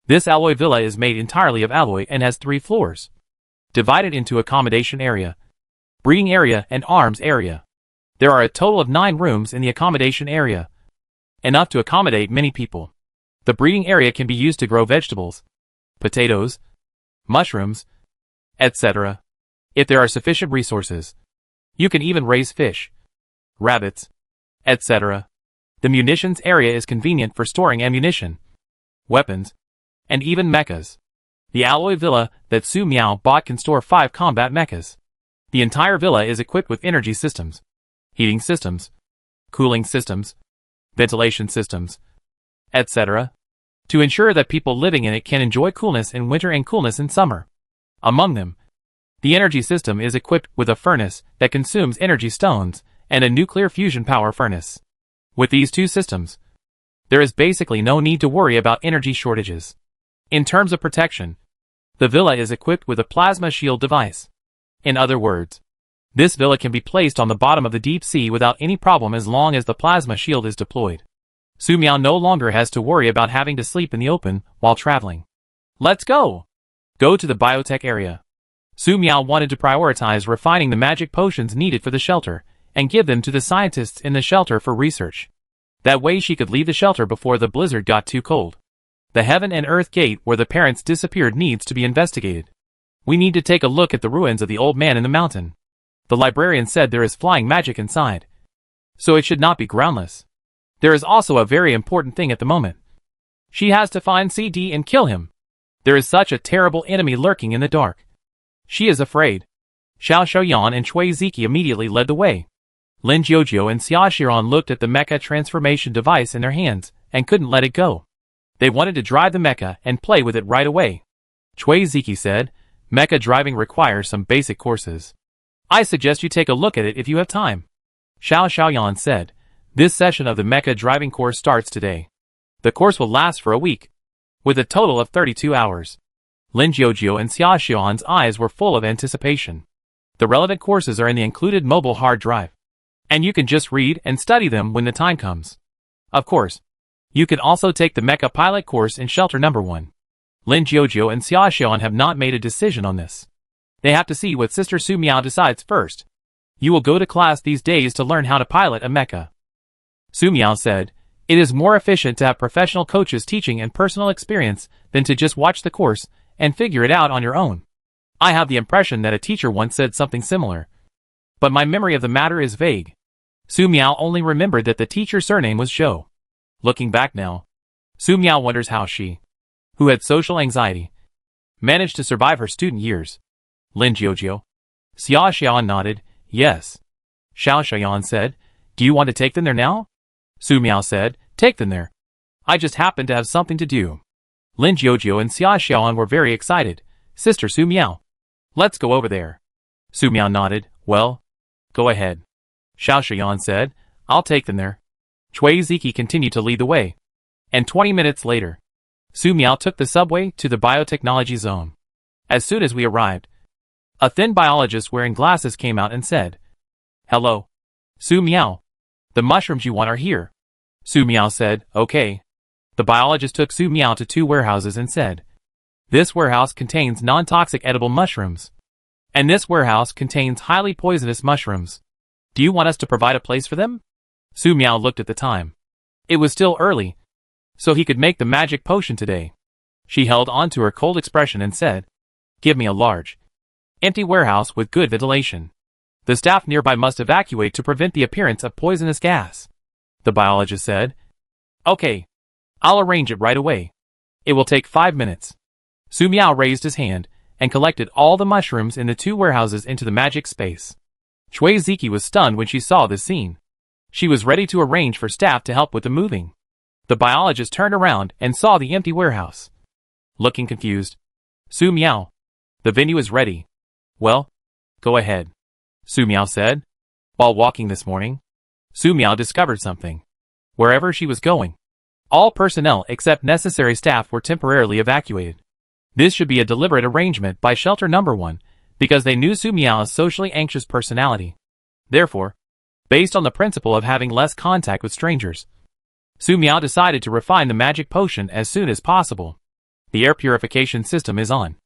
This alloy villa is made entirely of alloy and has 3 floors, divided into accommodation area, breeding area, and arms area. There are a total of 9 rooms in the accommodation area, enough to accommodate many people. The breeding area can be used to grow vegetables, potatoes, mushrooms, etc. If there are sufficient resources, you can even raise fish, rabbits, etc. The munitions area is convenient for storing ammunition, weapons, and even mechas. The alloy villa that Su Miao bought can store 5 combat mechas. The entire villa is equipped with energy systems, heating systems, cooling systems, ventilation systems, etc. to ensure that people living in it can enjoy coolness in winter and coolness in summer. Among them, the energy system is equipped with a furnace that consumes energy stones and a nuclear fusion power furnace. With these 2 systems, there is basically no need to worry about energy shortages. In terms of protection, the villa is equipped with a plasma shield device. In other words, this villa can be placed on the bottom of the deep sea without any problem as long as the plasma shield is deployed. Su Miao no longer has to worry about having to sleep in the open while traveling. Let's go! Go to the biotech area. Su Miao wanted to prioritize refining the magic potions needed for the shelter and give them to the scientists in the shelter for research. That way she could leave the shelter before the blizzard got too cold. The heaven and earth gate where the parents disappeared needs to be investigated. We need to take a look at the ruins of the old man in the mountain. The librarian said there is flying magic inside, so it should not be groundless. There is also a very important thing at the moment. She has to find CD and kill him. There is such a terrible enemy lurking in the dark. She is afraid. Xiao Xiaoyan and Cui Ziki immediately led the way. Lin Jiuzhou and Xia Xiran looked at the mecha transformation device in their hands and couldn't let it go. They wanted to drive the mecha and play with it right away. Cui Ziki said, mecha driving requires some basic courses. I suggest you take a look at it if you have time. Xiao Xiaoyan said, this session of the mecha driving course starts today. The course will last for a week, with a total of 32 hours. Lin Jiuzhou and Xia Xian's eyes were full of anticipation. The relevant courses are in the included mobile hard drive, and you can just read and study them when the time comes. Of course, you can also take the mecha pilot course in shelter number 1. Lin Jiuzhou and Xia Xian have not made a decision on this. They have to see what Sister Su Miao decides first. You will go to class these days to learn how to pilot a mecha. Su Miao said, it is more efficient to have professional coaches teaching and personal experience than to just watch the course and figure it out on your own. I have the impression that a teacher once said something similar, but my memory of the matter is vague. Su Miao only remembered that the teacher's surname was Zhou. Looking back now, Su Miao wonders how she, who had social anxiety, managed to survive her student years. Lin Jiuzhou. Xia Xian nodded, yes. Xiao Xiaoyan said, do you want to take them there now? Su Miao said, take them there. I just happen to have something to do. Lin Jiuzhou and Xia Xiaoyan were very excited. Sister Su Miao, let's go over there. Su Miao nodded, well, go ahead. Xiao Xiaoyan said, I'll take them there. Cui Ziki continued to lead the way. And 20 minutes later, Su Miao took the subway to the biotechnology zone. As soon as we arrived, a thin biologist wearing glasses came out and said, hello, Su Miao. The mushrooms you want are here. Su Miao said, okay. The biologist took Su Miao to 2 warehouses and said, this warehouse contains non-toxic edible mushrooms. And this warehouse contains highly poisonous mushrooms. Do you want us to provide a place for them? Su Miao looked at the time. It was still early, so he could make the magic potion today. She held on to her cold expression and said, "Give me a large, empty warehouse with good ventilation. The staff nearby must evacuate to prevent the appearance of poisonous gas." The biologist said, "Okay, I'll arrange it right away. It will take 5 minutes." Su Miao raised his hand and collected all the mushrooms in the 2 warehouses into the magic space. Shui Ziki was stunned when she saw this scene. She was ready to arrange for staff to help with the moving. The biologist turned around and saw the empty warehouse. Looking confused, "Su Miao, the venue is ready." "Well, go ahead," Su Miao said. While walking this morning, Su Miao discovered something. Wherever she was going, all personnel except necessary staff were temporarily evacuated. This should be a deliberate arrangement by shelter number 1, because they knew Su Miao's socially anxious personality. Therefore, based on the principle of having less contact with strangers, Su Miao decided to refine the magic potion as soon as possible. "The air purification system is on,"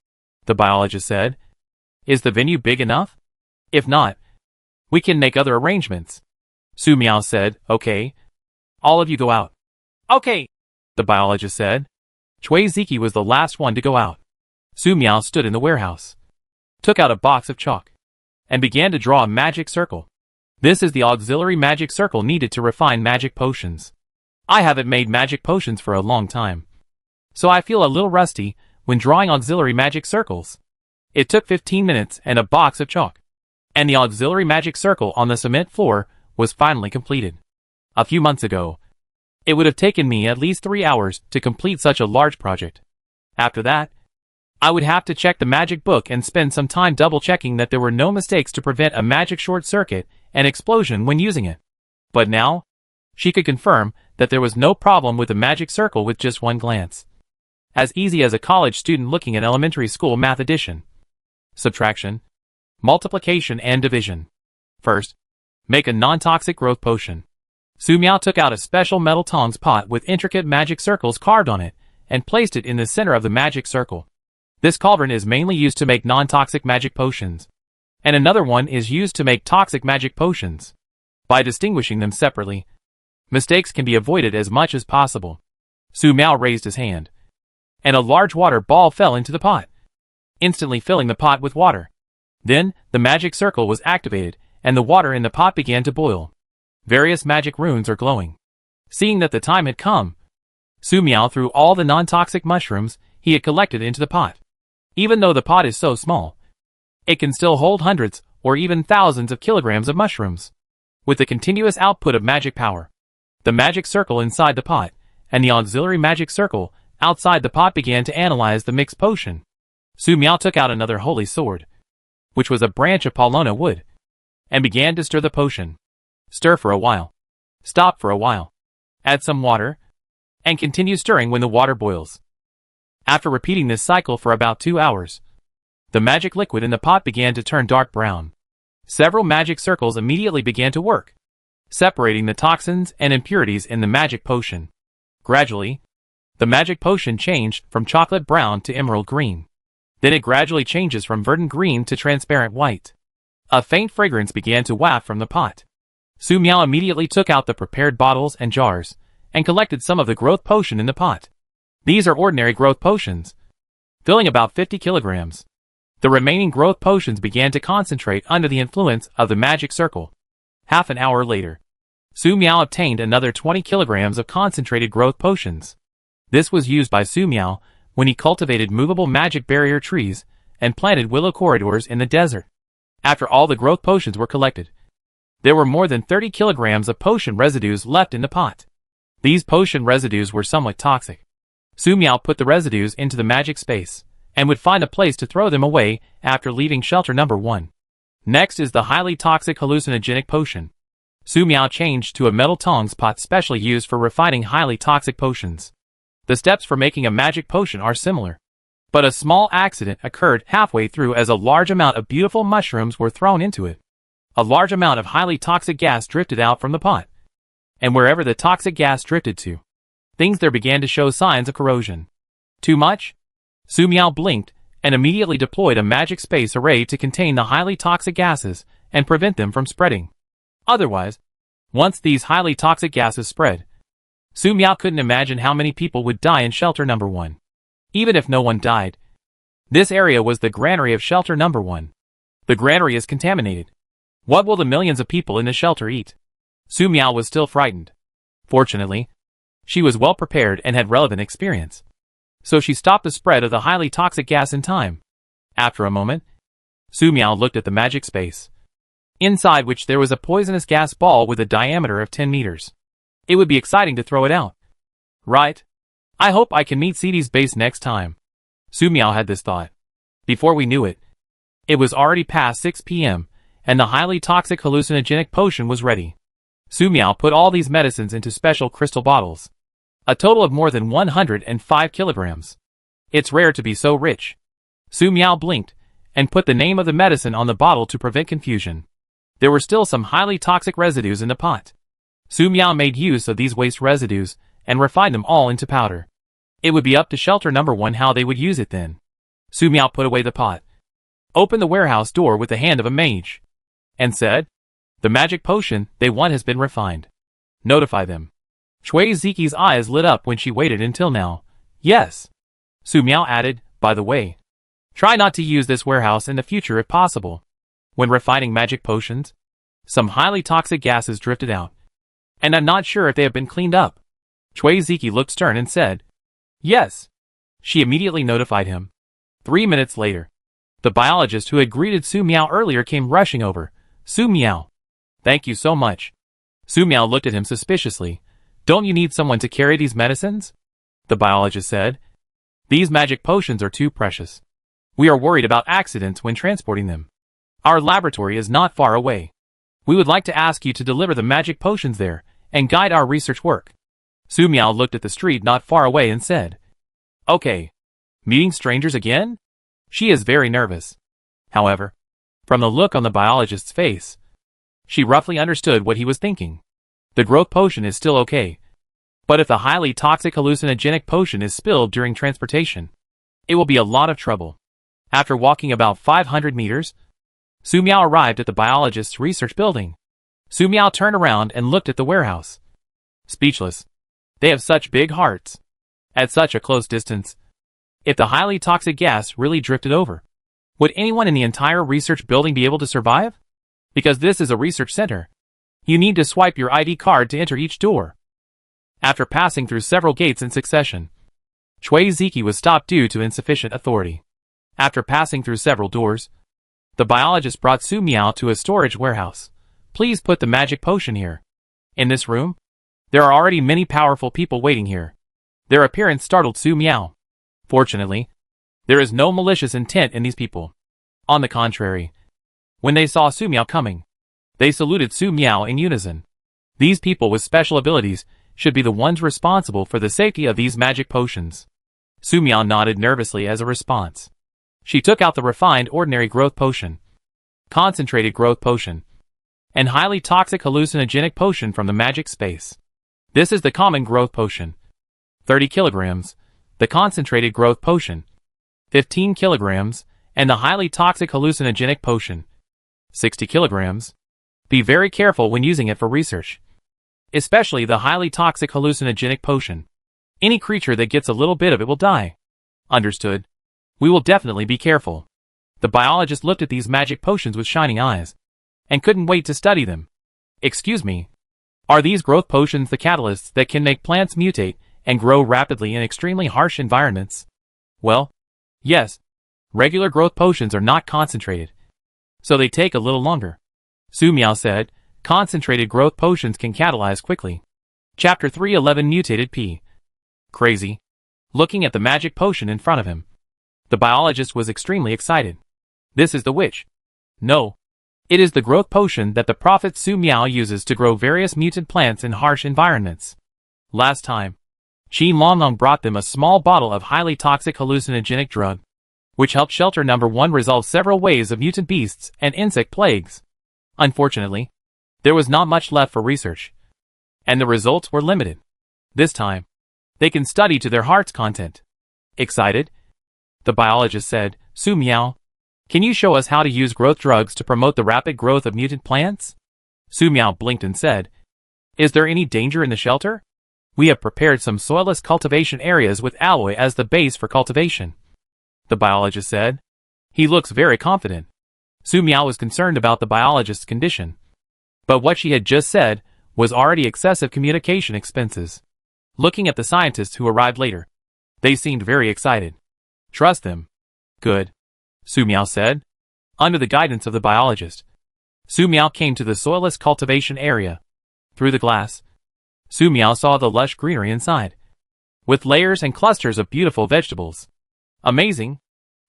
the biologist said. "Is the venue big enough? If not, we can make other arrangements." Su Miao said, "Okay. All of you go out." "Okay," the biologist said. Shui Ziki was the last one to go out. Su Miao stood in the warehouse, took out a box of chalk, and began to draw a magic circle. This is the auxiliary magic circle needed to refine magic potions. I haven't made magic potions for a long time, so I feel a little rusty when drawing auxiliary magic circles. It took 15 minutes and a box of chalk, and the auxiliary magic circle on the cement floor was finally completed. A few months ago, it would have taken me at least 3 hours to complete such a large project. After that, I would have to check the magic book and spend some time double-checking that there were no mistakes to prevent a magic short circuit and explosion when using it. But now, she could confirm that there was no problem with the magic circle with just one glance. As easy as a college student looking at elementary school math addition, subtraction, multiplication and division. First, make a non-toxic growth potion. Su Miao took out a special metal tongs pot with intricate magic circles carved on it and placed it in the center of the magic circle. This cauldron is mainly used to make non-toxic magic potions, and another one is used to make toxic magic potions. By distinguishing them separately, mistakes can be avoided as much as possible. Su Miao raised his hand, and a large water ball fell into the pot, instantly filling the pot with water. Then, the magic circle was activated, and the water in the pot began to boil. Various magic runes are glowing. Seeing that the time had come, Su Miao threw all the non-toxic mushrooms he had collected into the pot. Even though the pot is so small, it can still hold hundreds or even thousands of kilograms of mushrooms. With the continuous output of magic power, the magic circle inside the pot and the auxiliary magic circle outside the pot began to analyze the mixed potion. Su Miao took out another holy sword, which was a branch of Paulownia wood, and began to stir the potion. Stir for a while. Stop for a while. Add some water, and continue stirring when the water boils. After repeating this cycle for about 2 hours, the magic liquid in the pot began to turn dark brown. Several magic circles immediately began to work, separating the toxins and impurities in the magic potion. Gradually, the magic potion changed from chocolate brown to emerald green. Then it gradually changes from verdant green to transparent white. A faint fragrance began to waft from the pot. Su Miao immediately took out the prepared bottles and jars, and collected some of the growth potion in the pot. These are ordinary growth potions, filling about 50 kilograms. The remaining growth potions began to concentrate under the influence of the magic circle. Half an hour later, Su Miao obtained another 20 kilograms of concentrated growth potions. This was used by Su Miao when he cultivated movable magic barrier trees and planted willow corridors in the desert. After all the growth potions were collected, there were more than 30 kilograms of potion residues left in the pot. These potion residues were somewhat toxic. Su Miao put the residues into the magic space, and would find a place to throw them away after leaving shelter number 1. Next is the highly toxic hallucinogenic potion. Su Miao changed to a metal tongs pot specially used for refining highly toxic potions. The steps for making a magic potion are similar, but a small accident occurred halfway through as a large amount of beautiful mushrooms were thrown into it. A large amount of highly toxic gas drifted out from the pot, and wherever the toxic gas drifted to, things there began to show signs of corrosion. Too much? Su Miao blinked and immediately deployed a magic space array to contain the highly toxic gases and prevent them from spreading. Otherwise, once these highly toxic gases spread, Su Miao couldn't imagine how many people would die in shelter number 1. Even if no one died, this area was the granary of shelter number 1. The granary is contaminated. What will the millions of people in the shelter eat? Su Miao was still frightened. Fortunately, she was well prepared and had relevant experience. So she stopped the spread of the highly toxic gas in time. After a moment, Su Miao looked at the magic space, inside which there was a poisonous gas ball with a diameter of 10 meters. It would be exciting to throw it out. Right? I hope I can meet CD's base next time. Su Miao had this thought. Before we knew it, it was already past 6 p.m., and the highly toxic hallucinogenic potion was ready. Su Miao put all these medicines into special crystal bottles. A total of more than 105 kilograms. It's rare to be so rich. Su Miao blinked, and put the name of the medicine on the bottle to prevent confusion. There were still some highly toxic residues in the pot. Su Miao made use of these waste residues, and refined them all into powder. It would be up to shelter number 1 how they would use it then. Su Miao put away the pot, opened the warehouse door with the hand of a mage, and said, "The magic potion they want has been refined. Notify them." Chui Ziki's eyes lit up when she waited until now. "Yes." Su Miao added, "By the way, try not to use this warehouse in the future if possible." When refining magic potions, some highly toxic gases drifted out, and I'm not sure if they have been cleaned up. Chui Ziki looked stern and said, "Yes." She immediately notified him. 3 minutes later, the biologist who had greeted Su Miao earlier came rushing over. "Su Miao, thank you so much." Su Miao looked at him suspiciously. "Don't you need someone to carry these medicines?" The biologist said, "These magic potions are too precious. We are worried about accidents when transporting them. Our laboratory is not far away. We would like to ask you to deliver the magic potions there, and guide our research work." Su Miao looked at the street not far away and said, "Okay. Meeting strangers again?" She is very nervous. However, from the look on the biologist's face, she roughly understood what he was thinking. The growth potion is still okay. But if the highly toxic hallucinogenic potion is spilled during transportation, it will be a lot of trouble. After walking about 500 meters, Su Miao arrived at the biologist's research building. Su Miao turned around and looked at the warehouse. Speechless. They have such big hearts. At such a close distance, if the highly toxic gas really drifted over, would anyone in the entire research building be able to survive? Because this is a research center, you need to swipe your ID card to enter each door. After passing through several gates in succession, Chui Ziki was stopped due to insufficient authority. After passing through several doors, the biologist brought Su Miao to a storage warehouse. "Please put the magic potion here. In this room, there are already many powerful people waiting here." Their appearance startled Su Miao. Fortunately, there is no malicious intent in these people. On the contrary, when they saw Su Miao coming, they saluted Su Miao in unison. These people with special abilities should be the ones responsible for the safety of these magic potions. Su Miao nodded nervously as a response. She took out the refined ordinary growth potion, concentrated growth potion, and highly toxic hallucinogenic potion from the magic space. This is the common growth potion. 30 kilograms, the concentrated growth potion. 15 kilograms, and the highly toxic hallucinogenic potion. 60 kilograms. Be very careful when using it for research, especially the highly toxic hallucinogenic potion. Any creature that gets a little bit of it will die. Understood. We will definitely be careful. The biologist looked at these magic potions with shining eyes, and couldn't wait to study them. Excuse me. Are these growth potions the catalysts that can make plants mutate and grow rapidly in extremely harsh environments? Well, yes. Regular growth potions are not concentrated, so they take a little longer. Su Miao said, concentrated growth potions can catalyze quickly. Chapter 311 Mutated P. Crazy. Looking at the magic potion in front of him, the biologist was extremely excited. This is the witch. No. It is the growth potion that the prophet Su Miao uses to grow various mutant plants in harsh environments. Last time, Qin Longlong brought them a small bottle of highly toxic hallucinogenic drug, which helped shelter number 1 resolve several waves of mutant beasts and insect plagues. Unfortunately, there was not much left for research, and the results were limited. This time, they can study to their heart's content. Excited? The biologist said, Su Miao, can you show us how to use growth drugs to promote the rapid growth of mutant plants? Su Miao blinked and said, "Is there any danger in the shelter? We have prepared some soilless cultivation areas with alloy as the base for cultivation," the biologist said. He looks very confident. Su Miao was concerned about the biologist's condition. But what she had just said was already excessive communication expenses. Looking at the scientists who arrived later, they seemed very excited. "Trust them." "Good," Su Miao said. Under the guidance of the biologist, Su Miao came to the soilless cultivation area. Through the glass, Su Miao saw the lush greenery inside, with layers and clusters of beautiful vegetables. "Amazing,"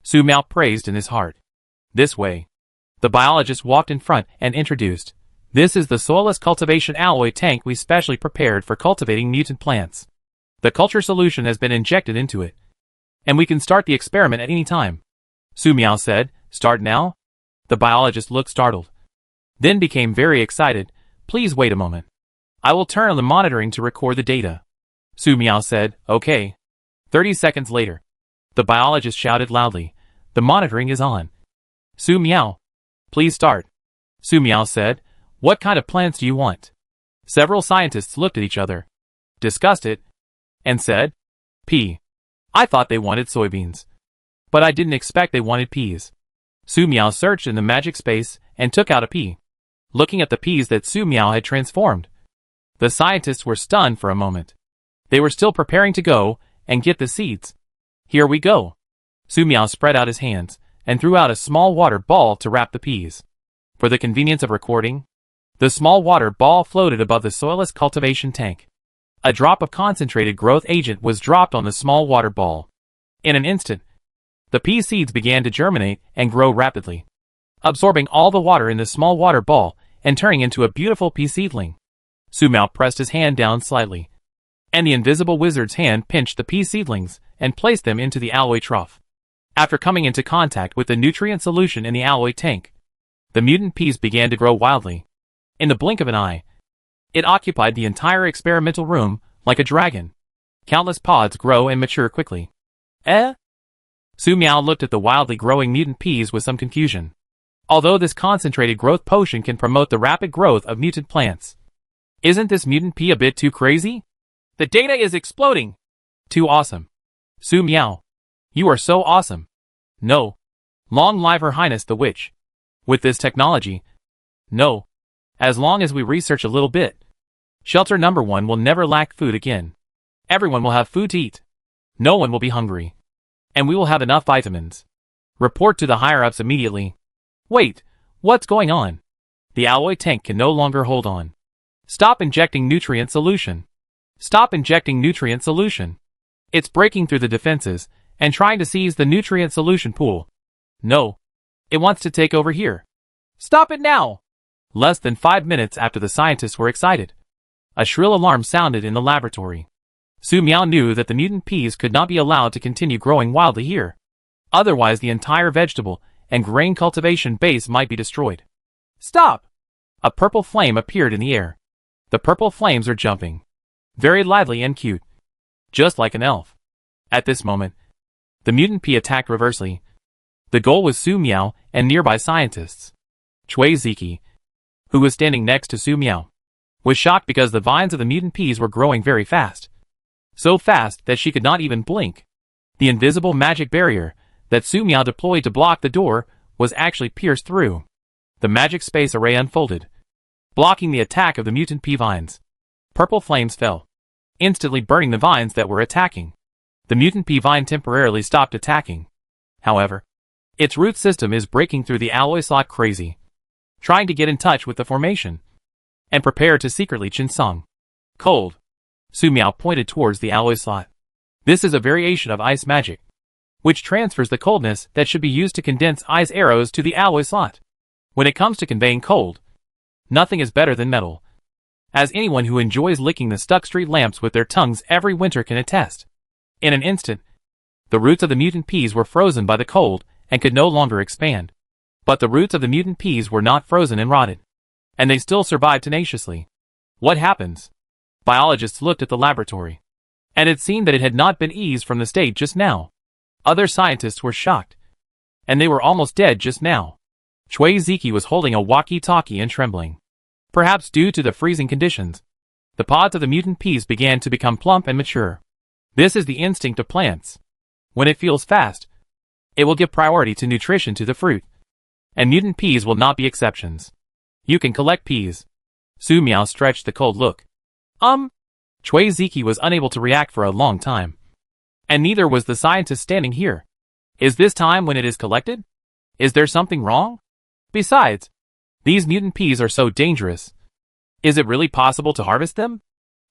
Su Miao praised in his heart. "This way." The biologist walked in front and introduced, "This is the soilless cultivation alloy tank we specially prepared for cultivating mutant plants. The culture solution has been injected into it, and we can start the experiment at any time." Su Miao said, "Start now?" The biologist looked startled, then became very excited. "Please wait a moment. I will turn on the monitoring to record the data." Su Miao said, "Okay." 30 seconds later, the biologist shouted loudly, "The monitoring is on." "Su Miao, please start." Su Miao said, "What kind of plants do you want?" Several scientists looked at each other, discussed it, and said, "Pea. I thought they wanted soybeans, but I didn't expect they wanted peas." Su Miao searched in the magic space and took out a pea. Looking at the peas that Su Miao had transformed, the scientists were stunned for a moment. They were still preparing to go and get the seeds. "Here we go." Su Miao spread out his hands and threw out a small water ball to wrap the peas. For the convenience of recording, the small water ball floated above the soilless cultivation tank. A drop of concentrated growth agent was dropped on the small water ball. In an instant, the pea seeds began to germinate and grow rapidly, absorbing all the water in the small water ball and turning into a beautiful pea seedling. Su Miao pressed his hand down slightly, and the invisible wizard's hand pinched the pea seedlings and placed them into the alloy trough. After coming into contact with the nutrient solution in the alloy tank, the mutant peas began to grow wildly. In the blink of an eye, it occupied the entire experimental room like a dragon. Countless pods grow and mature quickly. Su Miao looked at the wildly growing mutant peas with some confusion. Although this concentrated growth potion can promote the rapid growth of mutant plants, isn't this mutant pea a bit too crazy? The data is exploding. Too awesome. Su Miao, you are so awesome. No. Long live Her Highness the Witch. With this technology, no. As long as we research a little bit, shelter number 1 will never lack food again. Everyone will have food to eat. No one will be hungry. And we will have enough vitamins. Report to the higher-ups immediately. Wait, what's going on? The alloy tank can no longer hold on. Stop injecting nutrient solution. Stop injecting nutrient solution. It's breaking through the defenses and trying to seize the nutrient solution pool. No. It wants to take over here. Stop it now! Less than 5 minutes after the scientists were excited, a shrill alarm sounded in the laboratory. Su Miao knew that the mutant peas could not be allowed to continue growing wildly here. Otherwise the entire vegetable and grain cultivation base might be destroyed. Stop! A purple flame appeared in the air. The purple flames are jumping. Very lively and cute. Just like an elf. At this moment, the mutant pea attacked reversely. The goal was Su Miao and nearby scientists. Chui Ziki, who was standing next to Su Miao, was shocked because the vines of the mutant peas were growing very fast. So fast that she could not even blink. The invisible magic barrier that Su Miao deployed to block the door was actually pierced through. The magic space array unfolded, blocking the attack of the mutant pea vines. Purple flames fell, instantly burning the vines that were attacking. The mutant pea vine temporarily stopped attacking. However, its root system is breaking through the alloy slot crazy, trying to get in touch with the formation, and prepare to secretly Chinsong. Cold. Su Miao pointed towards the alloy slot. This is a variation of ice magic, which transfers the coldness that should be used to condense ice arrows to the alloy slot. When it comes to conveying cold, nothing is better than metal. As anyone who enjoys licking the stuck street lamps with their tongues every winter can attest. In an instant, the roots of the mutant peas were frozen by the cold and could no longer expand. But the roots of the mutant peas were not frozen and rotted, and they still survived tenaciously. What happens? Biologists looked at the laboratory, and it seemed that it had not been eased from the state just now. Other scientists were shocked, and they were almost dead just now. Chui Ziki was holding a walkie-talkie and trembling. Perhaps due to the freezing conditions, the pods of the mutant peas began to become plump and mature. This is the instinct of plants. When it feels fast, it will give priority to nutrition to the fruit. And mutant peas will not be exceptions. You can collect peas. Su Miao stretched the cold look. Chui Ziki was unable to react for a long time. And neither was the scientist standing here. Is this time when it is collected? Is there something wrong? Besides, these mutant peas are so dangerous. Is it really possible to harvest them?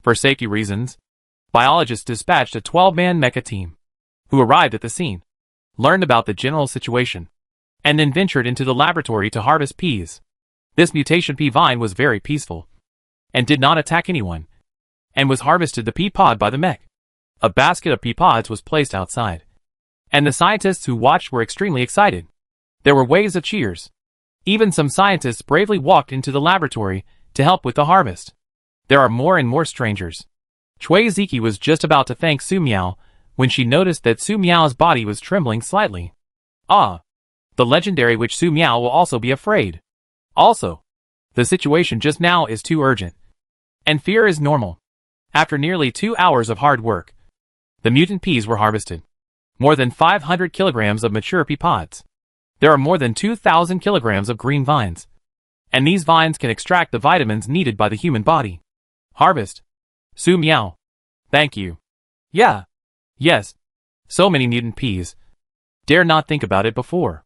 For safety reasons, biologists dispatched a 12-man mecha team, who arrived at the scene, learned about the general situation, and then ventured into the laboratory to harvest peas. This mutation pea vine was very peaceful, and did not attack anyone, and was harvested the pea pod by the mech. A basket of pea pods was placed outside, and the scientists who watched were extremely excited. There were waves of cheers. Even some scientists bravely walked into the laboratory to help with the harvest. There are more and more strangers. Chui Ziki was just about to thank Su Miao when she noticed that Su Miao's body was trembling slightly. The legendary witch Su Miao will also be afraid. Also, the situation just now is too urgent. And fear is normal. After nearly 2 hours of hard work, the mutant peas were harvested. More than 500 kilograms of mature pea pods. There are more than 2,000 kilograms of green vines. And these vines can extract the vitamins needed by the human body. Harvest. Su Miao. Thank you. Yeah. Yes. So many mutant peas. Dare not think about it before.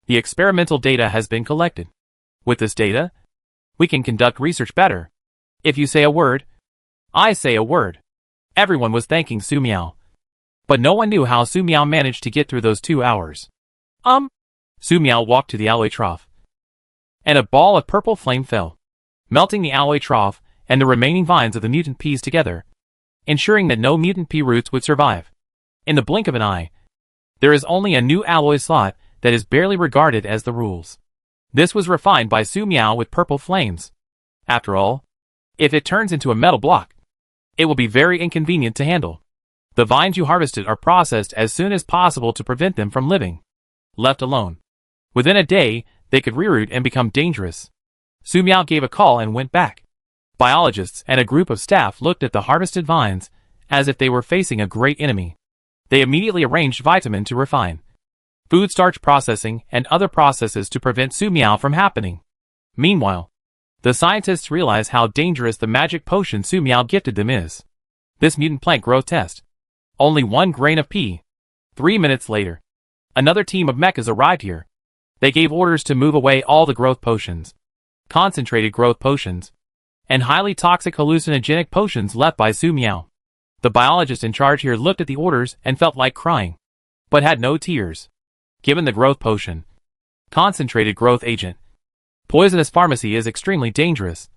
The experimental data has been collected. With this data, we can conduct research better. If you say a word, I say a word. Everyone was thanking Su Miao. But no one knew how Su Miao managed to get through those 2 hours. Su Miao walked to the alloy trough, and a ball of purple flame fell, melting the alloy trough and the remaining vines of the mutant peas together, ensuring that no mutant pea roots would survive. In the blink of an eye, there is only a new alloy slot that is barely regarded as the rules. This was refined by Su Miao with purple flames. After all, if it turns into a metal block, it will be very inconvenient to handle. The vines you harvested are processed as soon as possible to prevent them from living. Left alone, within a day, they could reroot and become dangerous. Su Miao gave a call and went back. Biologists and a group of staff looked at the harvested vines as if they were facing a great enemy. They immediately arranged vitamin to refine, food starch processing, and other processes to prevent Su Miao from happening. Meanwhile, the scientists realize how dangerous the magic potion Su Miao gifted them is. This mutant plant growth test. Only 1 grain of pea. 3 minutes later, another team of mechas arrived here. They gave orders to move away all the growth potions, concentrated growth potions, and highly toxic hallucinogenic potions left by Su Miao. The biologist in charge here looked at the orders and felt like crying, but had no tears. Given the growth potion, concentrated growth agent, poisonous pharmacy is extremely dangerous,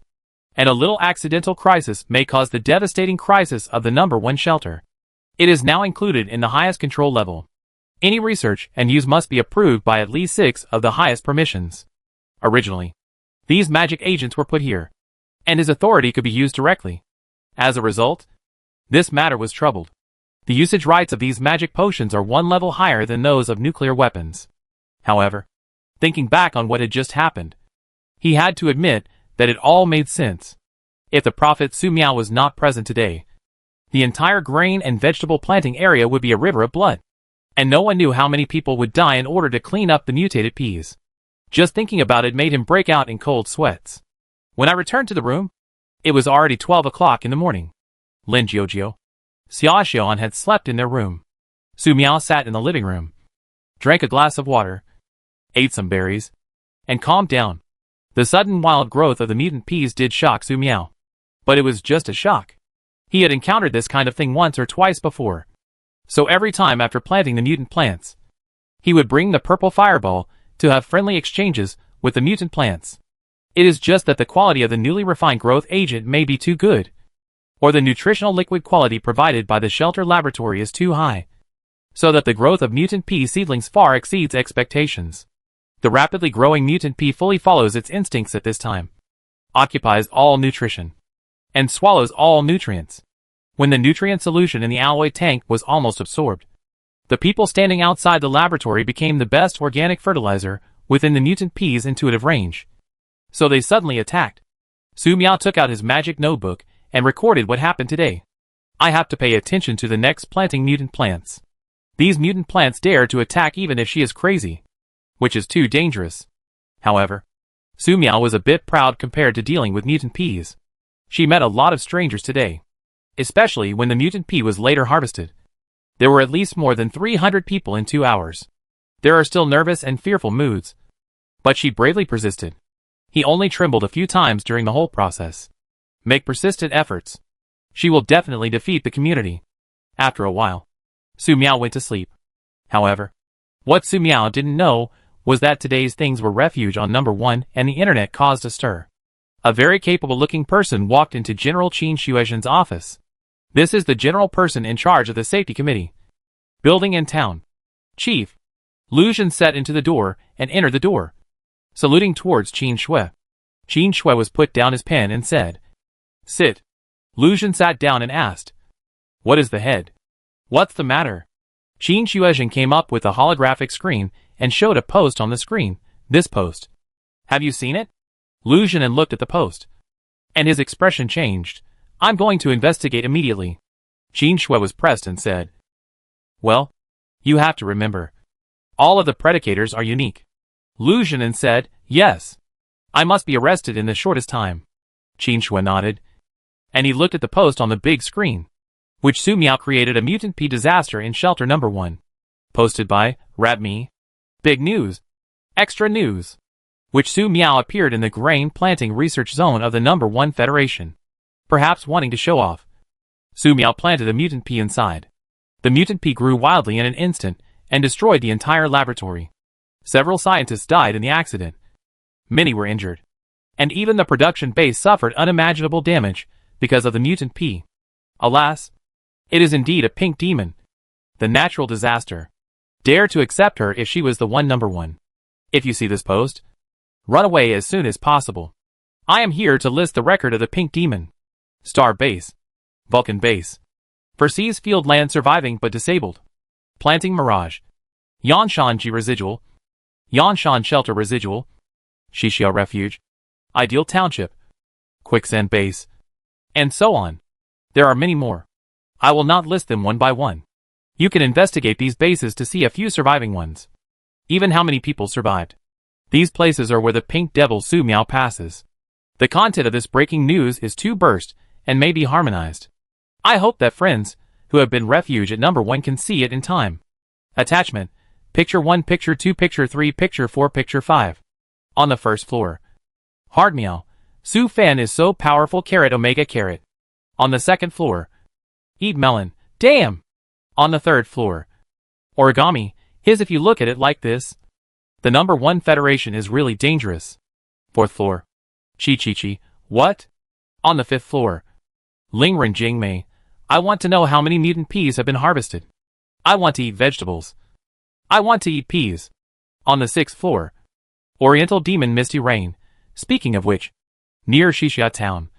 and a little accidental crisis may cause the devastating crisis of the #1 shelter. It is now included in the highest control level. Any research and use must be approved by at least 6 of the highest permissions. Originally, these magic agents were put here, and his authority could be used directly. As a result, this matter was troubled. The usage rights of these magic potions are 1 level higher than those of nuclear weapons. However, thinking back on what had just happened, he had to admit that it all made sense. If the prophet Su Miao was not present today, the entire grain and vegetable planting area would be a river of blood. And no one knew how many people would die in order to clean up the mutated peas. Just thinking about it made him break out in cold sweats. When I returned to the room, it was already 12 o'clock in the morning. Lin Jiujio, Xia Xiaoan had slept in their room. Su Miao sat in the living room, drank a glass of water, ate some berries, and calmed down. The sudden wild growth of the mutant peas did shock Su Miao. But it was just a shock. He had encountered this kind of thing once or twice before. So every time after planting the mutant plants, he would bring the purple fireball to have friendly exchanges with the mutant plants. It is just that the quality of the newly refined growth agent may be too good, or the nutritional liquid quality provided by the shelter laboratory is too high, so that the growth of mutant pea seedlings far exceeds expectations. The rapidly growing mutant pea fully follows its instincts at this time, occupies all nutrition, and swallows all nutrients. When the nutrient solution in the alloy tank was almost absorbed, the people standing outside the laboratory became the best organic fertilizer within the mutant pea's intuitive range. So they suddenly attacked. Su Miao took out his magic notebook and recorded what happened today. I have to pay attention to the next planting mutant plants. These mutant plants dare to attack even if she is crazy, which is too dangerous. However, Su Miao was a bit proud compared to dealing with mutant peas. She met a lot of strangers today, especially when the mutant pea was later harvested. There were at least more than 300 people in 2 hours. There are still nervous and fearful moods, but she bravely persisted. He only trembled a few times during the whole process. Make persistent efforts. She will definitely defeat the community. After a while, Su Miao went to sleep. However, what Su Miao didn't know was that today's things were refuge on number 1 and the internet caused a stir. A very capable-looking person walked into General Qin Shuizhen's office. This is the general person in charge of the safety committee. Building in town. Chief. Lu Zhen stepped into the door and entered the door, saluting towards Qin Shui. Qin Shui was put down his pen and said, "Sit." Lu Zhen sat down and asked, "What is the head? What's the matter?" Qin Shuizhen came up with a holographic screen and showed a post on the screen. This post. Have you seen it? Lu Zhen looked at the post, and his expression changed. I'm going to investigate immediately. Qin Shui was pressed and said, "Well, you have to remember, all of the predicators are unique." Lu Zhen said, "Yes. I must be arrested in the shortest time." Qin Shui nodded, and he looked at the post on the big screen, which Su Miao created a mutant pea disaster in shelter number 1. Posted by Rabmi. Big news. Extra news. Which Su Miao appeared in the grain planting research zone of the number 1 Federation. Perhaps wanting to show off, Su Miao planted a mutant pea inside. The mutant pea grew wildly in an instant and destroyed the entire laboratory. Several scientists died in the accident. Many were injured. And even the production base suffered unimaginable damage because of the mutant pea. Alas, it is indeed a pink demon. The natural disaster. Dare to accept her if she was the number 1. If you see this post, run away as soon as possible. I am here to list the record of the pink demon. Star Base. Vulcan Base. Versailles Field Land surviving but disabled. Planting Mirage. Yanshanji Residual. Yanshan Shelter Residual. Shishia Refuge. Ideal Township. Quicksand Base. And so on. There are many more. I will not list them one by one. You can investigate these bases to see a few surviving ones. Even how many people survived. These places are where the pink devil Su Miao passes. The content of this breaking news is too burst and may be harmonized. I hope that friends who have been refuge at number 1 can see it in time. Attachment. Picture 1, Picture 2, Picture 3, Picture 4, Picture 5. On the first floor. Hard meow. Su Fan is so powerful carrot omega carrot. On the second floor. Eat melon. Damn! On the third floor. Origami. His if you look at it like this. The number 1 Federation is really dangerous. Fourth floor. Chi. What? On the fifth floor. Lingren Jingmei. I want to know how many mutant peas have been harvested. I want to eat vegetables. I want to eat peas. On the sixth floor. Oriental Demon Misty Rain. Speaking of which, near Shixia Town.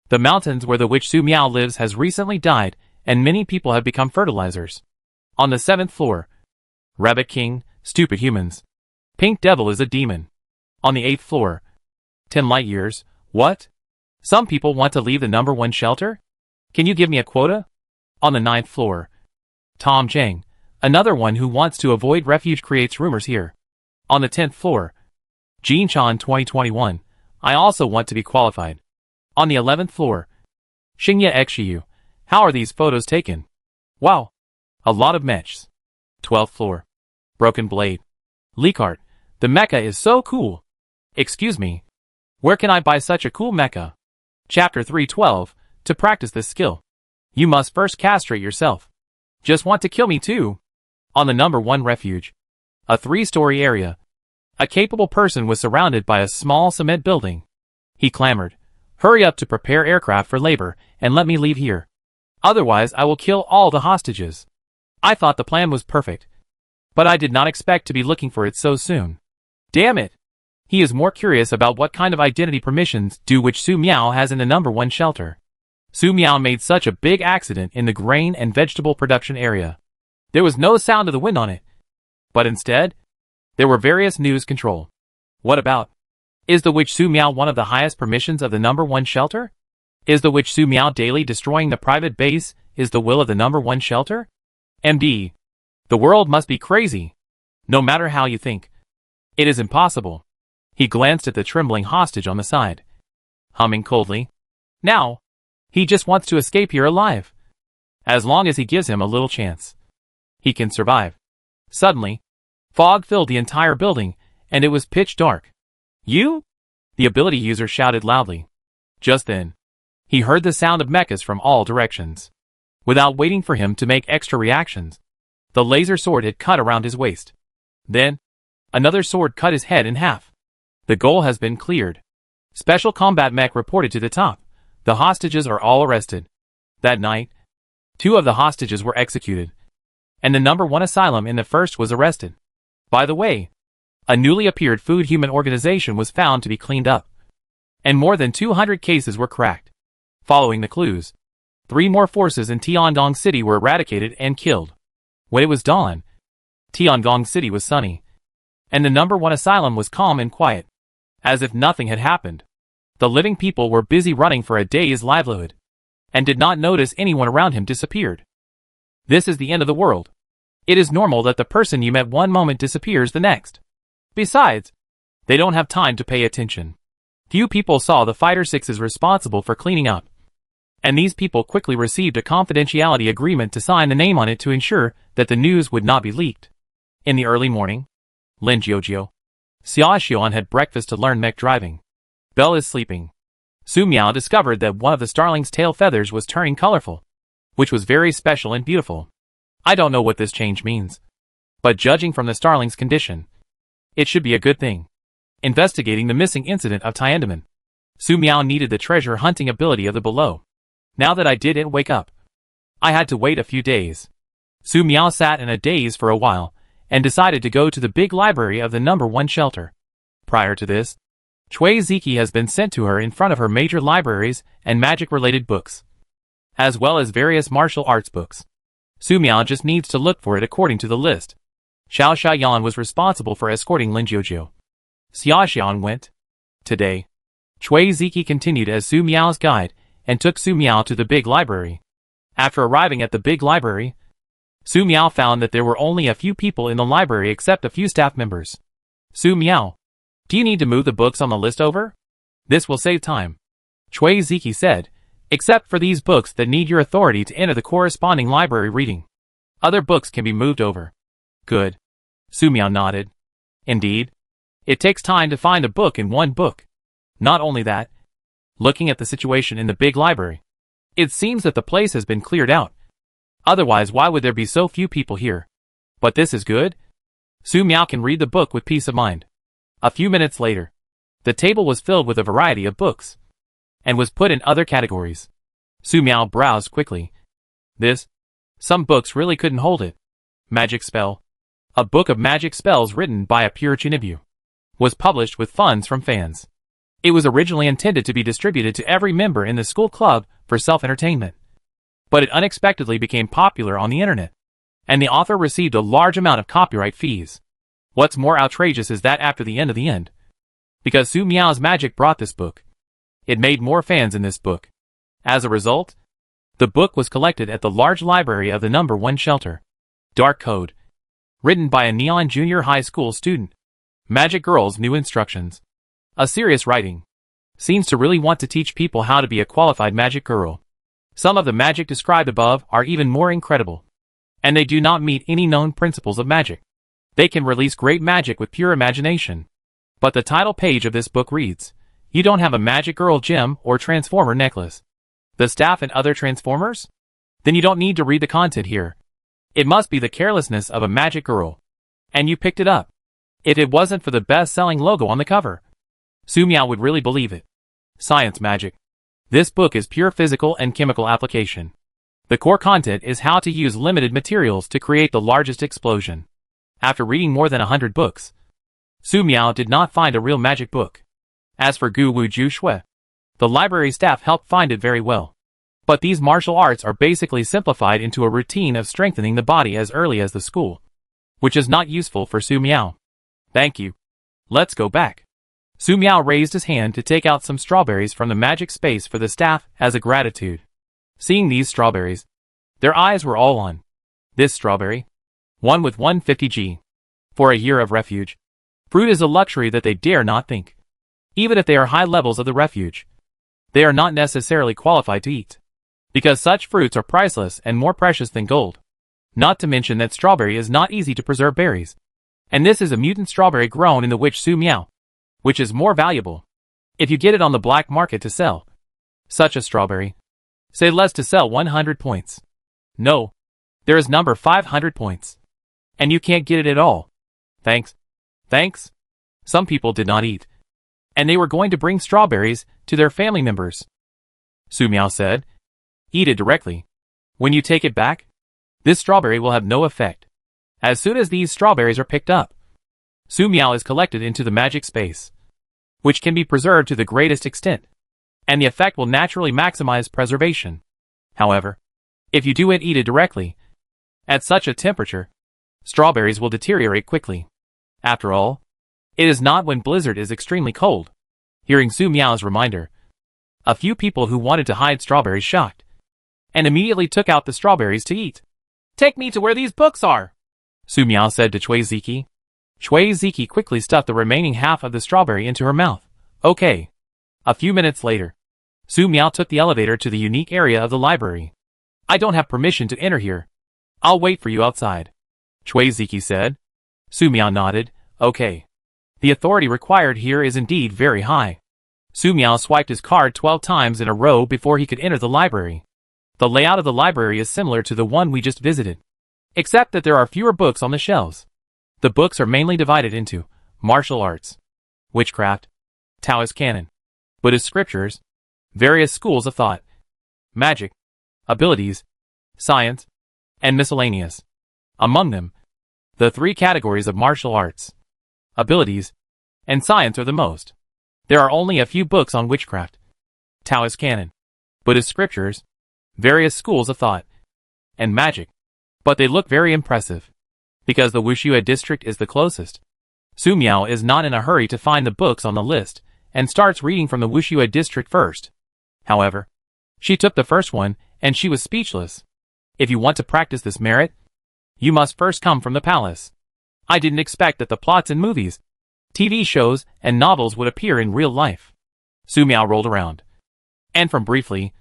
The mountains where the witch Su Miao lives has recently died, and many people have become fertilizers. On the 7th floor. Rabbit King, Stupid Humans. Pink Devil is a demon. On the 8th floor. 10 light years. What? Some people want to leave the number 1 shelter? Can you give me a quota? On the 9th floor. Tom Chang, another one who wants to avoid refuge creates rumors here. On the 10th floor. Jinchan 2021. I also want to be qualified. On the 11th floor. Xingye Xiyu. How are these photos taken? Wow. A lot of mechs. 12th floor. Broken Blade. Leakart. The mecha is so cool. Excuse me. Where can I buy such a cool mecha? Chapter 312. To practice this skill, you must first castrate yourself. Just want to kill me too. On the number 1 refuge. A 3-story area. A capable person was surrounded by a small cement building. He clamored, "Hurry up to prepare aircraft for labor and let me leave here. Otherwise I will kill all the hostages." I thought the plan was perfect, but I did not expect to be looking for it so soon. Damn it! He is more curious about what kind of identity permissions do which Su Miao has in the number 1 shelter. Su Miao made such a big accident in the grain and vegetable production area. There was no sound of the wind on it. But instead, there were various news control. What about? Is the witch Su Miao one of the highest permissions of the #1 shelter? Is the witch Su Miao daily destroying the private base is the will of the #1 shelter? MD. The world must be crazy. No matter how you think. It is impossible. He glanced at the trembling hostage on the side, humming coldly. Now, he just wants to escape here alive. As long as he gives him a little chance, he can survive. Suddenly, fog filled the entire building, and it was pitch dark. You? The ability user shouted loudly. Just then, he heard the sound of mechas from all directions. Without waiting for him to make extra reactions, the laser sword had cut around his waist. Then, another sword cut his head in half. The goal has been cleared. Special Combat Mech reported to the top. The hostages are all arrested. That night, 2 of the hostages were executed, and the #1 asylum in the first was arrested. By the way, a newly appeared food human organization was found to be cleaned up, and more than 200 cases were cracked. Following the clues, 3 more forces in Tiangong City were eradicated and killed. When it was dawn, Tiangong City was sunny, and the #1 asylum was calm and quiet, as if nothing had happened. The living people were busy running for a day's livelihood, and did not notice anyone around him disappeared. This is the end of the world. It is normal that the person you met one moment disappears the next. Besides, they don't have time to pay attention. Few people saw the Fighter Sixes responsible for cleaning up, and these people quickly received a confidentiality agreement to sign the name on it to ensure that the news would not be leaked. In the early morning, Lin Jiujio, Xia Xian had breakfast to learn mech driving. Belle is sleeping. Su Miao discovered that one of the starling's tail feathers was turning colorful, which was very special and beautiful. I don't know what this change means, but judging from the starling's condition, it should be a good thing. Investigating the missing incident of Tiandamen, Su Miao needed the treasure hunting ability of the below. Now that I didn't wake up, I had to wait a few days. Su Miao sat in a daze for a while, and decided to go to the big library of the #1 shelter. Prior to this, Chui Ziki has been sent to her in front of her major libraries and magic-related books, as well as various martial arts books. Su Miao just needs to look for it according to the list. Xiao Xiaoyan was responsible for escorting Lin Jiujio. Xia Xian went. Today, Chui Ziki continued as Su Miao's guide and took Su Miao to the big library. After arriving at the big library, Su Miao found that there were only a few people in the library except a few staff members. Su Miao, do you need to move the books on the list over? This will save time, Chui Ziki said, except for these books that need your authority to enter the corresponding library reading. Other books can be moved over. Good. Su Miao nodded. Indeed, it takes time to find a book in one book. Not only that, looking at the situation in the big library, it seems that the place has been cleared out. Otherwise, why would there be so few people here? But this is good. Su Miao can read the book with peace of mind. A few minutes later, the table was filled with a variety of books, and was put in other categories. Su Miao browsed quickly. Some books really couldn't hold it. Magic Spell, a book of magic spells written by a pure Chinibu, was published with funds from fans. It was originally intended to be distributed to every member in the school club for self-entertainment, but it unexpectedly became popular on the internet, and the author received a large amount of copyright fees. What's more outrageous is that after the end of the end, because Su Miao's magic brought this book, it made more fans in this book. As a result, the book was collected at the large library of the #1 shelter. Dark Code, written by a Neon Junior High School student. Magic Girl's New Instructions. A serious writing. Seems to really want to teach people how to be a qualified magic girl. Some of the magic described above are even more incredible, and they do not meet any known principles of magic. They can release great magic with pure imagination. But the title page of this book reads, "You don't have a magic girl gem or transformer necklace. The staff and other transformers? Then you don't need to read the content here. It must be the carelessness of a magic girl. And you picked it up. If it wasn't for the best-selling logo on the cover, Su Miao would really believe it." Science Magic. This book is pure physical and chemical application. The core content is how to use limited materials to create the largest explosion. After reading more than 100 books, Su Miao did not find a real magic book. As for Gu Wu Ju Shui, the library staff helped find it very well. But these martial arts are basically simplified into a routine of strengthening the body as early as the school, which is not useful for Su Miao. Thank you. Let's go back. Su Miao raised his hand to take out some strawberries from the magic space for the staff as a gratitude. Seeing these strawberries, their eyes were all on this strawberry. One with 150g. For a year of refuge. Fruit is a luxury that they dare not think. Even if they are high levels of the refuge, they are not necessarily qualified to eat. Because such fruits are priceless and more precious than gold. Not to mention that strawberry is not easy to preserve berries. And this is a mutant strawberry grown in the witch Su Miao, which is more valuable. If you get it on the black market to sell such a strawberry, say less to sell 100 points. No. There is number 500 points. And you can't get it at all. Thanks. Thanks. Some people did not eat. And they were going to bring strawberries to their family members. Su Miao said, eat it directly. When you take it back, this strawberry will have no effect. As soon as these strawberries are picked up, Su Miao is collected into the magic space, which can be preserved to the greatest extent, and the effect will naturally maximize preservation. However, if you do eat it directly, at such a temperature, strawberries will deteriorate quickly. After all, it is not when blizzard is extremely cold. Hearing Su Miao's reminder, a few people who wanted to hide strawberries shocked, and immediately took out the strawberries to eat. Take me to where these books are, Su Miao said to Cui Ziki. Cui Ziki quickly stuffed the remaining half of the strawberry into her mouth. Okay. A few minutes later, Su Miao took the elevator to the unique area of the library. I don't have permission to enter here. I'll wait for you outside, Cui Ziki said. Su Miao nodded. Okay. The authority required here is indeed very high. Su Miao swiped his card 12 times in a row before he could enter the library. The layout of the library is similar to the one we just visited, except that there are fewer books on the shelves. The books are mainly divided into martial arts, witchcraft, Taoist canon, Buddhist scriptures, various schools of thought, magic, abilities, science, and miscellaneous. Among them, the three categories of martial arts, abilities, and science are the most. There are only a few books on witchcraft, Taoist canon, Buddhist scriptures, various schools of thought, and magic. But they look very impressive. Because the Wuxia district is the closest, Su Miao is not in a hurry to find the books on the list, and starts reading from the Wuxia district first. However, she took the first one, and she was speechless. If you want to practice this merit, you must first come from the palace. I didn't expect that the plots in movies, TV shows, and novels would appear in real life. Su Miao rolled around. And from briefly,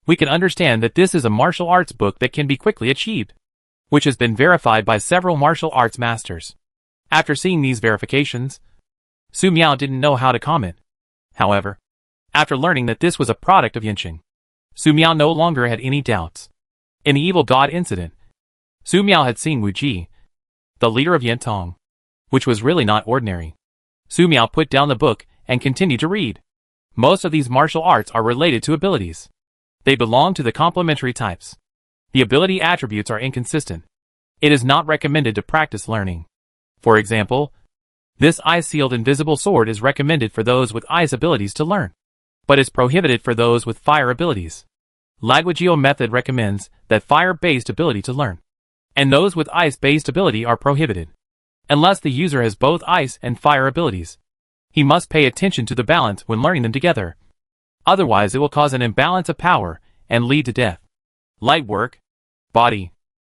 we can understand that this is a martial arts book that can be quickly achieved, which has been verified by several martial arts masters. After seeing these verifications, Su Miao didn't know how to comment. However, after learning that this was a product of Yanqing, Su Miao no longer had any doubts. In the evil god incident, Su Miao had seen Wu Ji, the leader of Yantong, which was really not ordinary. Su Miao put down the book and continued to read. Most of these martial arts are related to abilities. They belong to the complementary types. The ability attributes are inconsistent. It is not recommended to practice learning. For example, this ice-sealed invisible sword is recommended for those with ice abilities to learn, but is prohibited for those with fire abilities. Languageo method recommends that fire-based ability to learn, and those with ice-based ability are prohibited. Unless the user has both ice and fire abilities, he must pay attention to the balance when learning them together. Otherwise it will cause an imbalance of power and lead to death. Light work, body,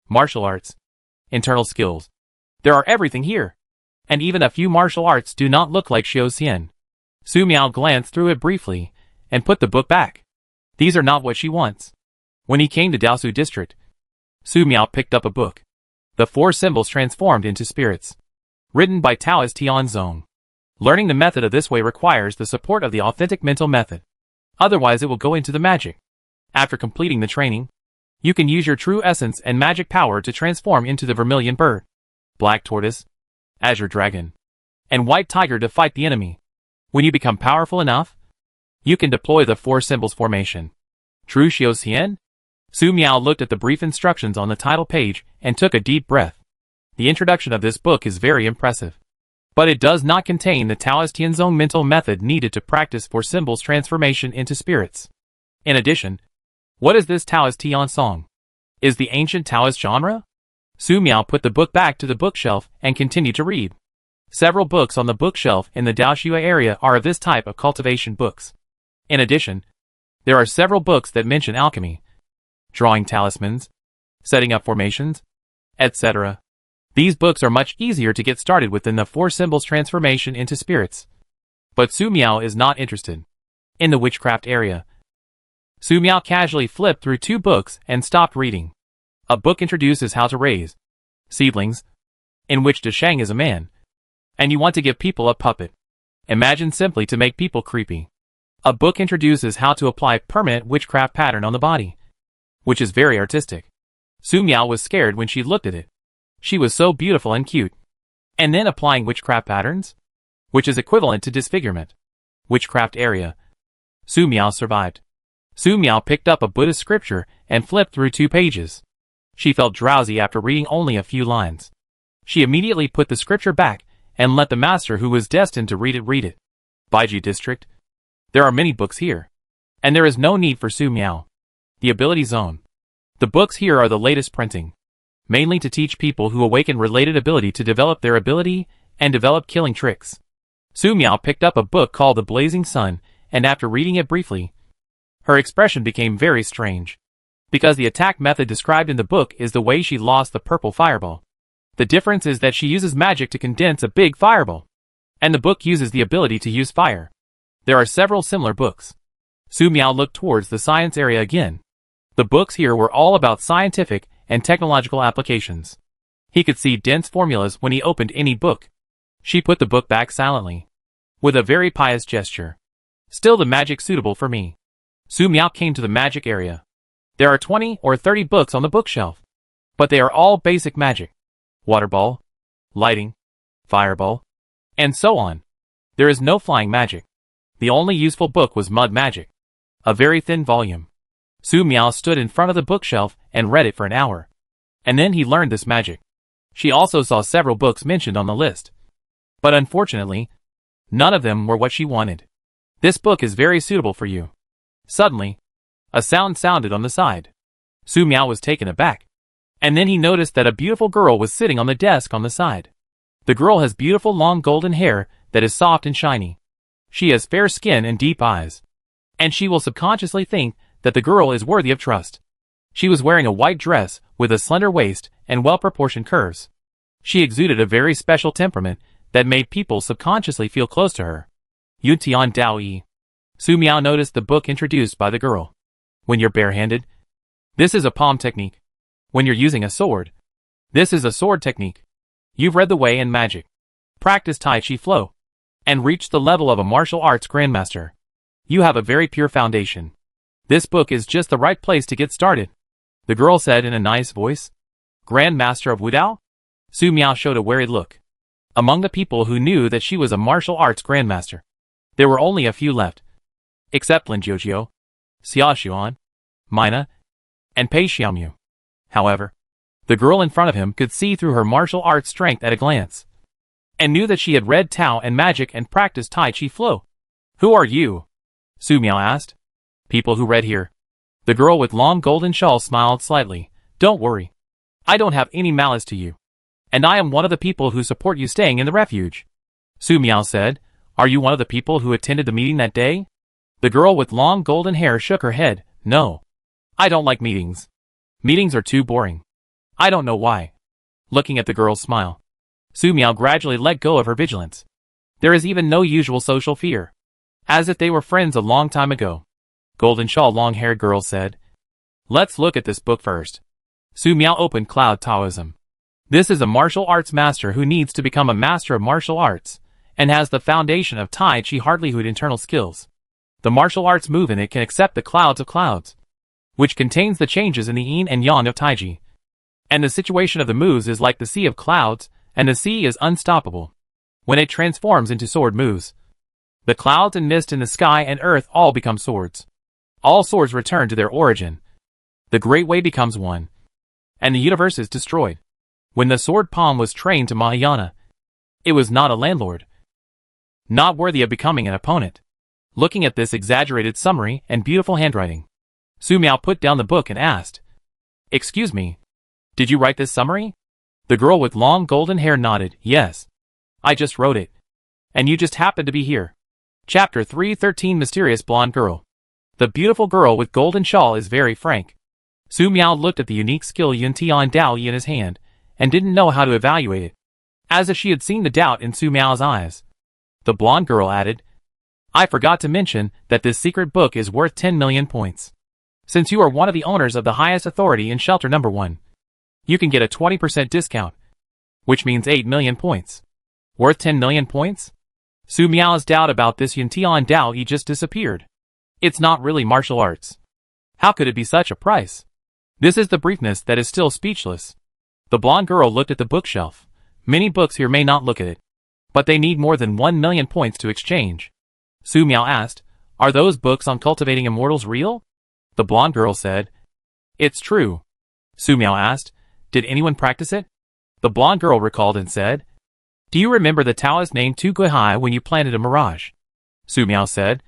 martial arts, internal skills. There are everything here. And even a few martial arts do not look like Xiaoxian. Su Miao glanced through it briefly and put the book back. These are not what she wants. When he came to Daosu district, Su Miao picked up a book. The four symbols transformed into spirits. Written by Taoist Tianzong. Learning the method of this way requires the support of the authentic mental method. Otherwise it will go into the magic. After completing the training, you can use your true essence and magic power to transform into the vermilion bird, black tortoise, azure dragon, and white tiger to fight the enemy. When you become powerful enough, you can deploy the four symbols formation. True Xiaoxian? Su Miao looked at the brief instructions on the title page and took a deep breath. The introduction of this book is very impressive. But it does not contain the Taoist Tianzong mental method needed to practice for symbols transformation into spirits. In addition, what is this Taoist Tianzong? Is the ancient Taoist genre? Su Miao put the book back to the bookshelf and continued to read. Several books on the bookshelf in the Daoxue area are of this type of cultivation books. In addition, there are several books that mention alchemy, drawing talismans, setting up formations, etc. These books are much easier to get started with than the four symbols transformation into spirits. But Su Miao is not interested in the witchcraft area. Su Miao casually flipped through two books and stopped reading. A book introduces how to raise seedlings, in which Deshang is a man, and you want to give people a puppet. Imagine simply to make people creepy. A book introduces how to apply permanent witchcraft pattern on the body, which is very artistic. Su Miao was scared when she looked at it. She was so beautiful and cute. And then applying witchcraft patterns, which is equivalent to disfigurement. Witchcraft area. Su Miao survived. Su Miao picked up a Buddhist scripture and flipped through 2 pages. She felt drowsy after reading only a few lines. She immediately put the scripture back and let the master who was destined to read it. Baiji District. There are many books here. And there is no need for Su Miao. The ability zone. The books here are the latest printing, mainly to teach people who awaken related ability to develop their ability and develop killing tricks. Su Miao picked up a book called The Blazing Sun, and after reading it briefly, her expression became very strange. Because the attack method described in the book is the way she lost the purple fireball. The difference is that she uses magic to condense a big fireball, and the book uses the ability to use fire. There are several similar books. Su Miao looked towards the science area again. The books here were all about scientific and technological applications. He could see dense formulas when he opened any book. She put the book back silently, with a very pious gesture. Still the magic suitable for me. Su Miao came to the magic area. There are 20 or 30 books on the bookshelf, but they are all basic magic. Water ball, lighting, fireball, and so on. There is no flying magic. The only useful book was mud magic, a very thin volume. Su Miao stood in front of the bookshelf and read it for an hour. And then he learned this magic. She also saw several books mentioned on the list. But unfortunately, none of them were what she wanted. This book is very suitable for you. Suddenly, a sound sounded on the side. Su Miao was taken aback. And then he noticed that a beautiful girl was sitting on the desk on the side. The girl has beautiful long golden hair that is soft and shiny. She has fair skin and deep eyes. And she will subconsciously think that the girl is worthy of trust. She was wearing a white dress with a slender waist and well-proportioned curves. She exuded a very special temperament that made people subconsciously feel close to her. Yuntian Dao Yi. Su Miao noticed the book introduced by the girl. When you're barehanded, this is a palm technique. When you're using a sword, this is a sword technique. You've read the way and magic, practiced Tai Chi flow, and reached the level of a martial arts grandmaster. You have a very pure foundation. This book is just the right place to get started, the girl said in a nice voice. Grandmaster of Wudao? Su Miao showed a worried look. Among the people who knew that she was a martial arts grandmaster, there were only a few left, except Lin Jiujiu, Xia Xuan, Mina, and Pei Xiaomu. However, the girl in front of him could see through her martial arts strength at a glance, and knew that she had read Tao and magic and practiced Tai Chi flow. Who are you? Su Miao asked. People who read here. The girl with long golden shawl smiled slightly. Don't worry. I don't have any malice to you. And I am one of the people who support you staying in the refuge. Su Miao said. Are you one of the people who attended the meeting that day? The girl with long golden hair shook her head. No. I don't like meetings. Meetings are too boring. I don't know why. Looking at the girl's smile, Su Miao gradually let go of her vigilance. There is even no usual social fear. As if they were friends a long time ago. Golden shawl long-haired girl said. Let's look at this book first. Su Miao opened Cloud Taoism. This is a martial arts master who needs to become a master of martial arts, and has the foundation of Tai Chi Hartleyhood internal skills. The martial arts move in it can accept the clouds of clouds, which contains the changes in the yin and yang of Taiji. And the situation of the moves is like the sea of clouds, and the sea is unstoppable. When it transforms into sword moves, the clouds and mist in the sky and earth all become swords. All swords return to their origin. The great way becomes one, and the universe is destroyed. When the sword palm was trained to Mahayana, it was not a landlord, not worthy of becoming an opponent. Looking at this exaggerated summary and beautiful handwriting, Su Miao put down the book and asked, Excuse me, did you write this summary? The girl with long golden hair nodded, yes. I just wrote it. And you just happened to be here. Chapter 313 Mysterious Blonde Girl. The beautiful girl with golden shawl is very frank. Su Miao looked at the unique skill Yuntian in his hand, and didn't know how to evaluate it. As if she had seen the doubt in Su Miao's eyes. The blonde girl added, I forgot to mention that this secret book is worth 10 million points. Since you are one of the owners of the highest authority in shelter number 1, you can get a 20% discount, which means 8 million points. Worth 10 million points? Su Miao's doubt about this Yuntian Dao just disappeared. It's not really martial arts. How could it be such a price? This is the briefness that is still speechless. The blonde girl looked at the bookshelf. Many books here may not look at it, but they need more than 1 million points to exchange. Su Miao asked, Are those books on cultivating immortals real? The blonde girl said, It's true. Su Miao asked, Did anyone practice it? The blonde girl recalled and said, Do you remember the Taoist named Tu Guihai when you planted a mirage? Su Miao said,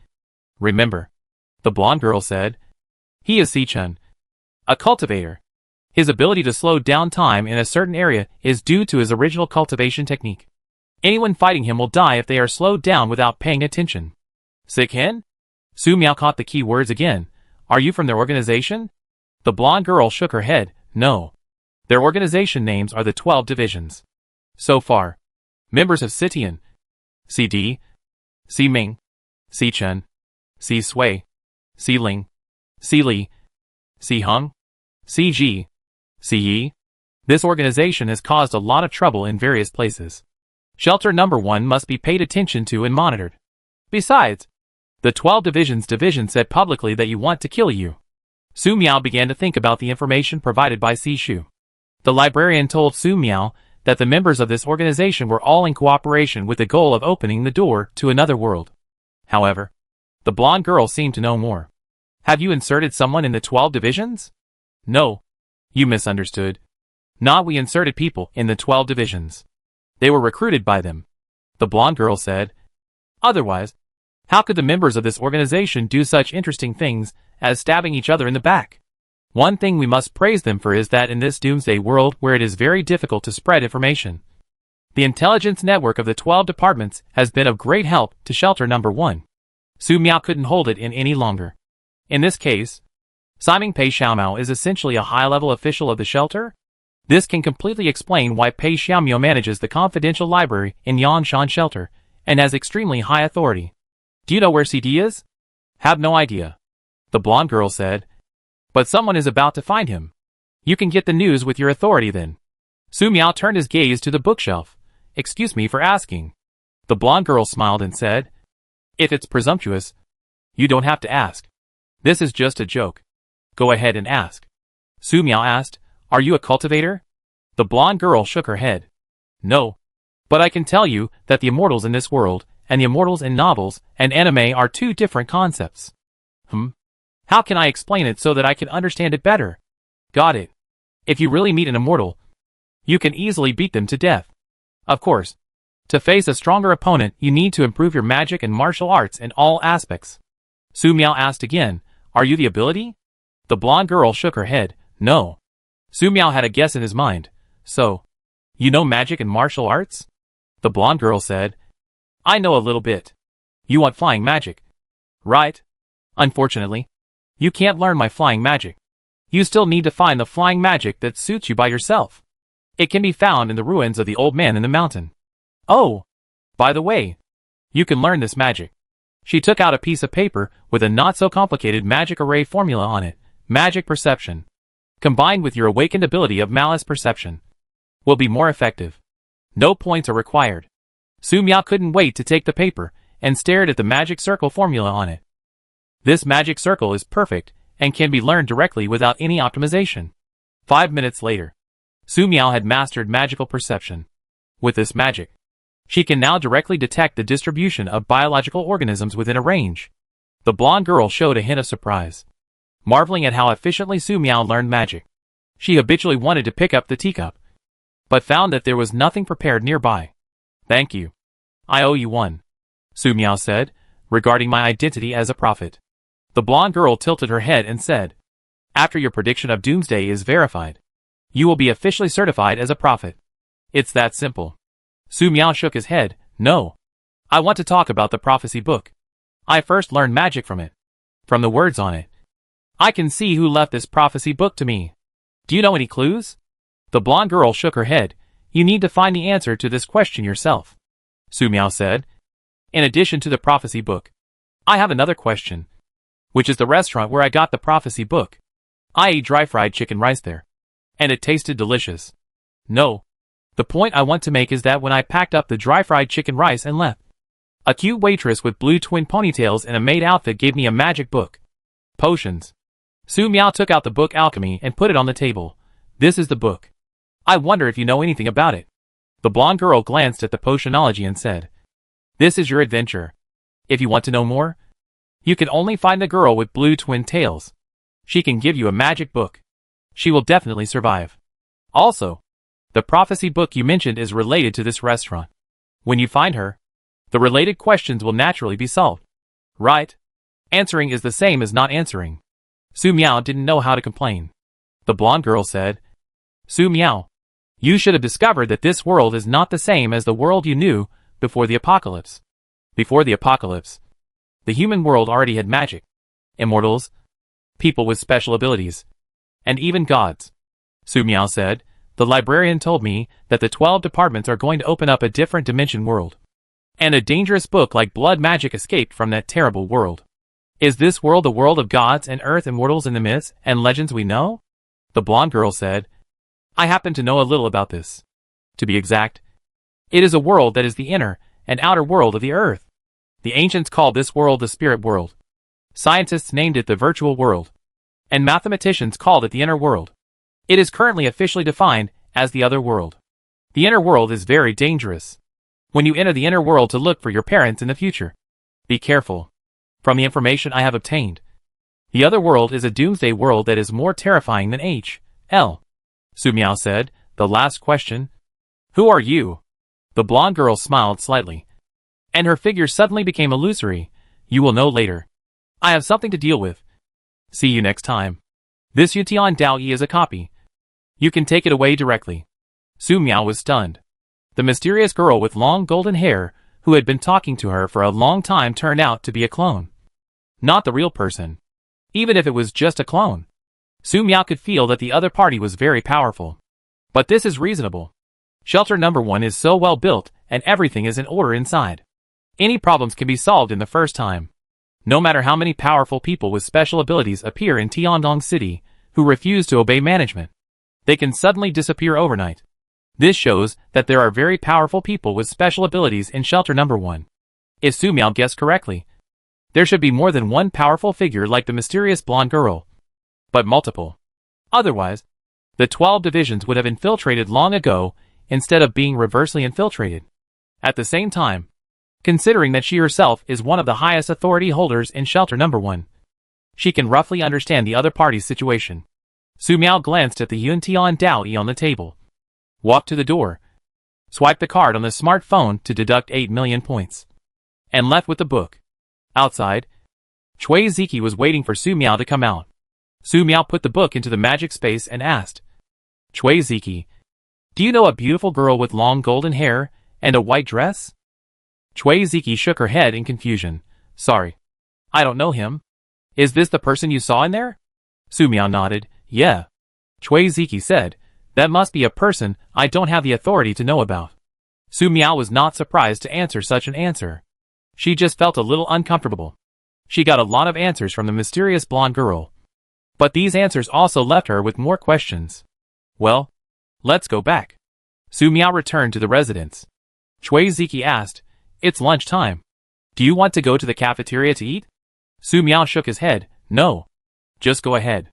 Remember. The blonde girl said, He is Sichun, a cultivator. His ability to slow down time in a certain area is due to his original cultivation technique. Anyone fighting him will die if they are slowed down without paying attention. Sick hen? Su Miao caught the key words again. Are you from their organization? The blonde girl shook her head. No. Their organization names are the 12 divisions. So far, members of Sitian, CD, Si Ming, Si Chen, Si Sui, Si Ling, Si Li, Si Hung, Si Ji, Si Yi. This organization has caused a lot of trouble in various places. Shelter number 1 must be paid attention to and monitored. Besides, the 12 division said publicly that you want to kill you. Su Miao began to think about the information provided by Si Shu. The librarian told Su Miao that the members of this organization were all in cooperation with the goal of opening the door to another world. However, the blonde girl seemed to know more. Have you inserted someone in the 12 divisions? No. You misunderstood. Not we inserted people in the 12 divisions. They were recruited by them. The blonde girl said. Otherwise, how could the members of this organization do such interesting things as stabbing each other in the back? One thing we must praise them for is that in this Doomsday world where it is very difficult to spread information, the intelligence network of the 12 departments has been of great help to shelter number 1. Su Miao couldn't hold it in any longer. In this case, Simon Pei Xiaomao is essentially a high-level official of the shelter? This can completely explain why Pei Xiaomao manages the confidential library in Yanshan Shelter and has extremely high authority. Do you know where CD is? Have no idea. The blonde girl said. But someone is about to find him. You can get the news with your authority then. Su Miao turned his gaze to the bookshelf. Excuse me for asking. The blonde girl smiled and said, If it's presumptuous, you don't have to ask. This is just a joke. Go ahead and ask. Su Miao asked, Are you a cultivator? The blonde girl shook her head. No. But I can tell you that the immortals in this world and the immortals in novels and anime are two different concepts. How can I explain it so that I can understand it better? Got it. If you really meet an immortal, you can easily beat them to death. Of course, to face a stronger opponent you need to improve your magic and martial arts in all aspects. Su Miao asked again, Are you the ability? The blonde girl shook her head. No. Su Miao had a guess in his mind. So, you know magic and martial arts? The blonde girl said, I know a little bit. You want flying magic, right? Unfortunately, you can't learn my flying magic. You still need to find the flying magic that suits you by yourself. It can be found in the ruins of the old man in the mountain. Oh, by the way, you can learn this magic. She took out a piece of paper with a not-so-complicated magic array formula on it. Magic perception, combined with your awakened ability of malice perception, will be more effective. No points are required. Su Miao couldn't wait to take the paper and stared at the magic circle formula on it. This magic circle is perfect and can be learned directly without any optimization. 5 minutes later, Su Miao had mastered magical perception. With this magic, she can now directly detect the distribution of biological organisms within a range. The blonde girl showed a hint of surprise, marveling at how efficiently Su Miao learned magic. She habitually wanted to pick up the teacup, but found that there was nothing prepared nearby. Thank you. I owe you one, Su Miao said, regarding my identity as a prophet. The blonde girl tilted her head and said, After your prediction of Doomsday is verified, you will be officially certified as a prophet. It's that simple. Su Miao shook his head. No. I want to talk about the prophecy book. I first learned magic from it. From the words on it. I can see who left this prophecy book to me. Do you know any clues? The blonde girl shook her head. You need to find the answer to this question yourself. Su Miao said. In addition to the prophecy book, I have another question. Which is the restaurant where I got the prophecy book? I ate dry-fried chicken rice there. And it tasted delicious. No. The point I want to make is that when I packed up the dry-fried chicken rice and left, a cute waitress with blue twin ponytails and a maid outfit gave me a magic book. Potions. Su Miao took out the book Alchemy and put it on the table. This is the book. I wonder if you know anything about it. The blonde girl glanced at the potionology and said, This is your adventure. If you want to know more, you can only find the girl with blue twin tails. She can give you a magic book. She will definitely survive. Also, the prophecy book you mentioned is related to this restaurant. When you find her, the related questions will naturally be solved. Right? Answering is the same as not answering. Su Miao didn't know how to complain. The blonde girl said, Su Miao, you should have discovered that this world is not the same as the world you knew before the apocalypse. Before the apocalypse, the human world already had magic, immortals, people with special abilities, and even gods. Su Miao said, the librarian told me that the 12 departments are going to open up a different dimension world. And a dangerous book like blood magic escaped from that terrible world. Is this world the world of gods and earth immortals in the myths and legends we know? The blonde girl said, I happen to know a little about this. To be exact, it is a world that is the inner and outer world of the earth. The ancients called this world the spirit world. Scientists named it the virtual world. And mathematicians called it the inner world. It is currently officially defined as the other world. The inner world is very dangerous. When you enter the inner world to look for your parents in the future, be careful. From the information I have obtained, the other world is a doomsday world that is more terrifying than H.L. Su Miao said, the last question. Who are you? The blonde girl smiled slightly, and her figure suddenly became illusory. You will know later. I have something to deal with. See you next time. This EP290 is a copy. You can take it away directly. Su Miao was stunned. The mysterious girl with long golden hair, who had been talking to her for a long time, turned out to be a clone. Not the real person. Even if it was just a clone. Su Miao could feel that the other party was very powerful. But this is reasonable. Shelter number 1 is so well built, and everything is in order inside. Any problems can be solved in the first time. No matter how many powerful people with special abilities appear in Tiandong City, who refuse to obey management, they can suddenly disappear overnight. This shows that there are very powerful people with special abilities in shelter number 1. If Su Miao guessed correctly, there should be more than one powerful figure like the mysterious blonde girl. But multiple. Otherwise, the 12 divisions would have infiltrated long ago instead of being reversely infiltrated. At the same time, considering that she herself is one of the highest authority holders in shelter number 1, she can roughly understand the other party's situation. Su Miao glanced at the EP290 on the table, walked to the door, swiped the card on the smartphone to deduct 8 million points, and left with the book. Outside, Chui Ziki was waiting for Su Miao to come out. Su Miao put the book into the magic space and asked, Chui Ziki, do you know a beautiful girl with long golden hair and a white dress? Chui Ziki shook her head in confusion. Sorry, I don't know him. Is this the person you saw in there? Su Miao nodded. Yeah. Chui Ziki said, that must be a person I don't have the authority to know about. Su Miao was not surprised to answer such an answer. She just felt a little uncomfortable. She got a lot of answers from the mysterious blonde girl. But these answers also left her with more questions. Well, let's go back. Su Miao returned to the residence. Chui Ziki asked, it's lunchtime. Do you want to go to the cafeteria to eat? Su Miao shook his head. No. Just go ahead.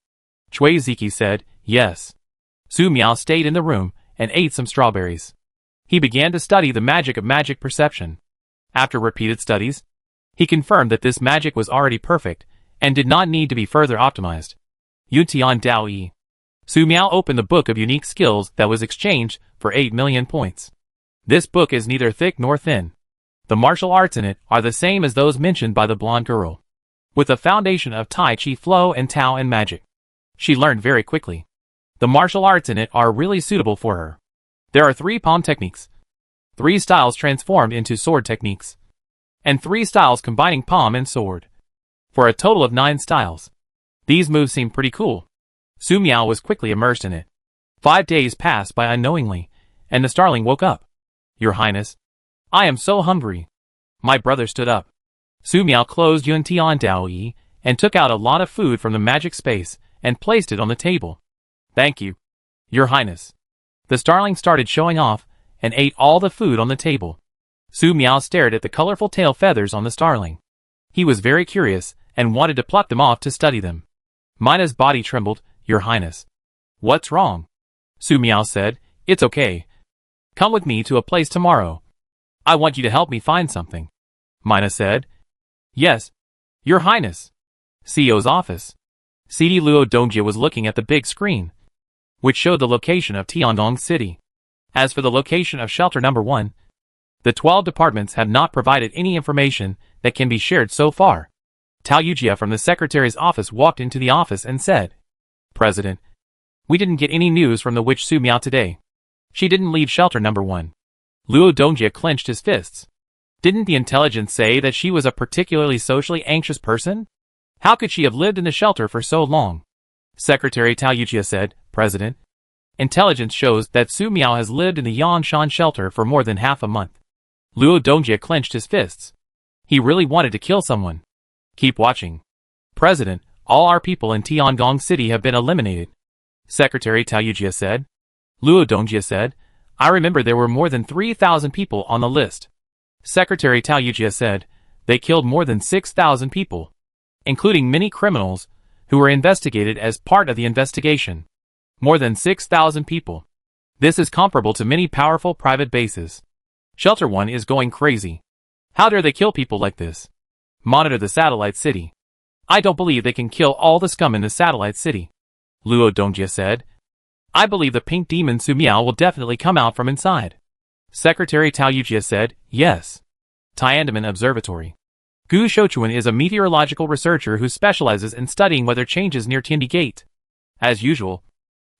Chui Ziki said, yes. Su Miao stayed in the room and ate some strawberries. He began to study the magic of magic perception. After repeated studies, he confirmed that this magic was already perfect and did not need to be further optimized. EP290. Su Miao opened the book of unique skills that was exchanged for 8 million points. This book is neither thick nor thin. The martial arts in it are the same as those mentioned by the blonde girl, with a foundation of Tai Chi flow and Tao and magic. She learned very quickly. The martial arts in it are really suitable for her. There are 3 palm techniques. 3 styles transformed into sword techniques, and 3 styles combining palm and sword, for a total of 9 styles. These moves seemed pretty cool. Su Miao was quickly immersed in it. 5 days passed by unknowingly, and the starling woke up. Your Highness, I am so hungry. My brother stood up. Su Miao closed Yun Tian Dao Yi and took out a lot of food from the magic space and placed it on the table. Thank you, Your Highness. The starling started showing off and ate all the food on the table. Su Miao stared at the colorful tail feathers on the starling. He was very curious and wanted to pluck them off to study them. Mina's body trembled. Your Highness. What's wrong? Su Miao said, It's okay. Come with me to a place tomorrow. I want you to help me find something. Mina said. Yes, Your Highness. CEO's office. CD Luo Dongjie was looking at the big screen, which showed the location of Tiangong City. As for the location of shelter number 1, the 12 departments have not provided any information that can be shared so far. Tao Yujia from the secretary's office walked into the office and said, President, we didn't get any news from the witch Su Miao today. She didn't leave shelter number 1. Luo Dongjie clenched his fists. Didn't the intelligence say that she was a particularly socially anxious person? How could she have lived in the shelter for so long? Secretary Tao Yujia said, President, intelligence shows that Su Miao has lived in the Yanshan shelter for more than half a month. Luo Dongjie clenched his fists. He really wanted to kill someone. Keep watching. President, all our people in Tiangong City have been eliminated. Secretary Tao Yujia said. Luo Dongjie said, I remember there were more than 3,000 people on the list. Secretary Tao Yujia said, they killed more than 6,000 people, including many criminals who were investigated as part of the investigation. More than 6,000 people. This is comparable to many powerful private bases. Shelter 1 is going crazy. How dare they kill people like this? Monitor the satellite city. I don't believe they can kill all the scum in the satellite city. Luo Dongjie said. I believe the pink demon Su Miao will definitely come out from inside. Secretary Tao Yujia said, yes. Tiananmen Observatory. Gu Shouchuan is a meteorological researcher who specializes in studying weather changes near Tiandi Gate. As usual,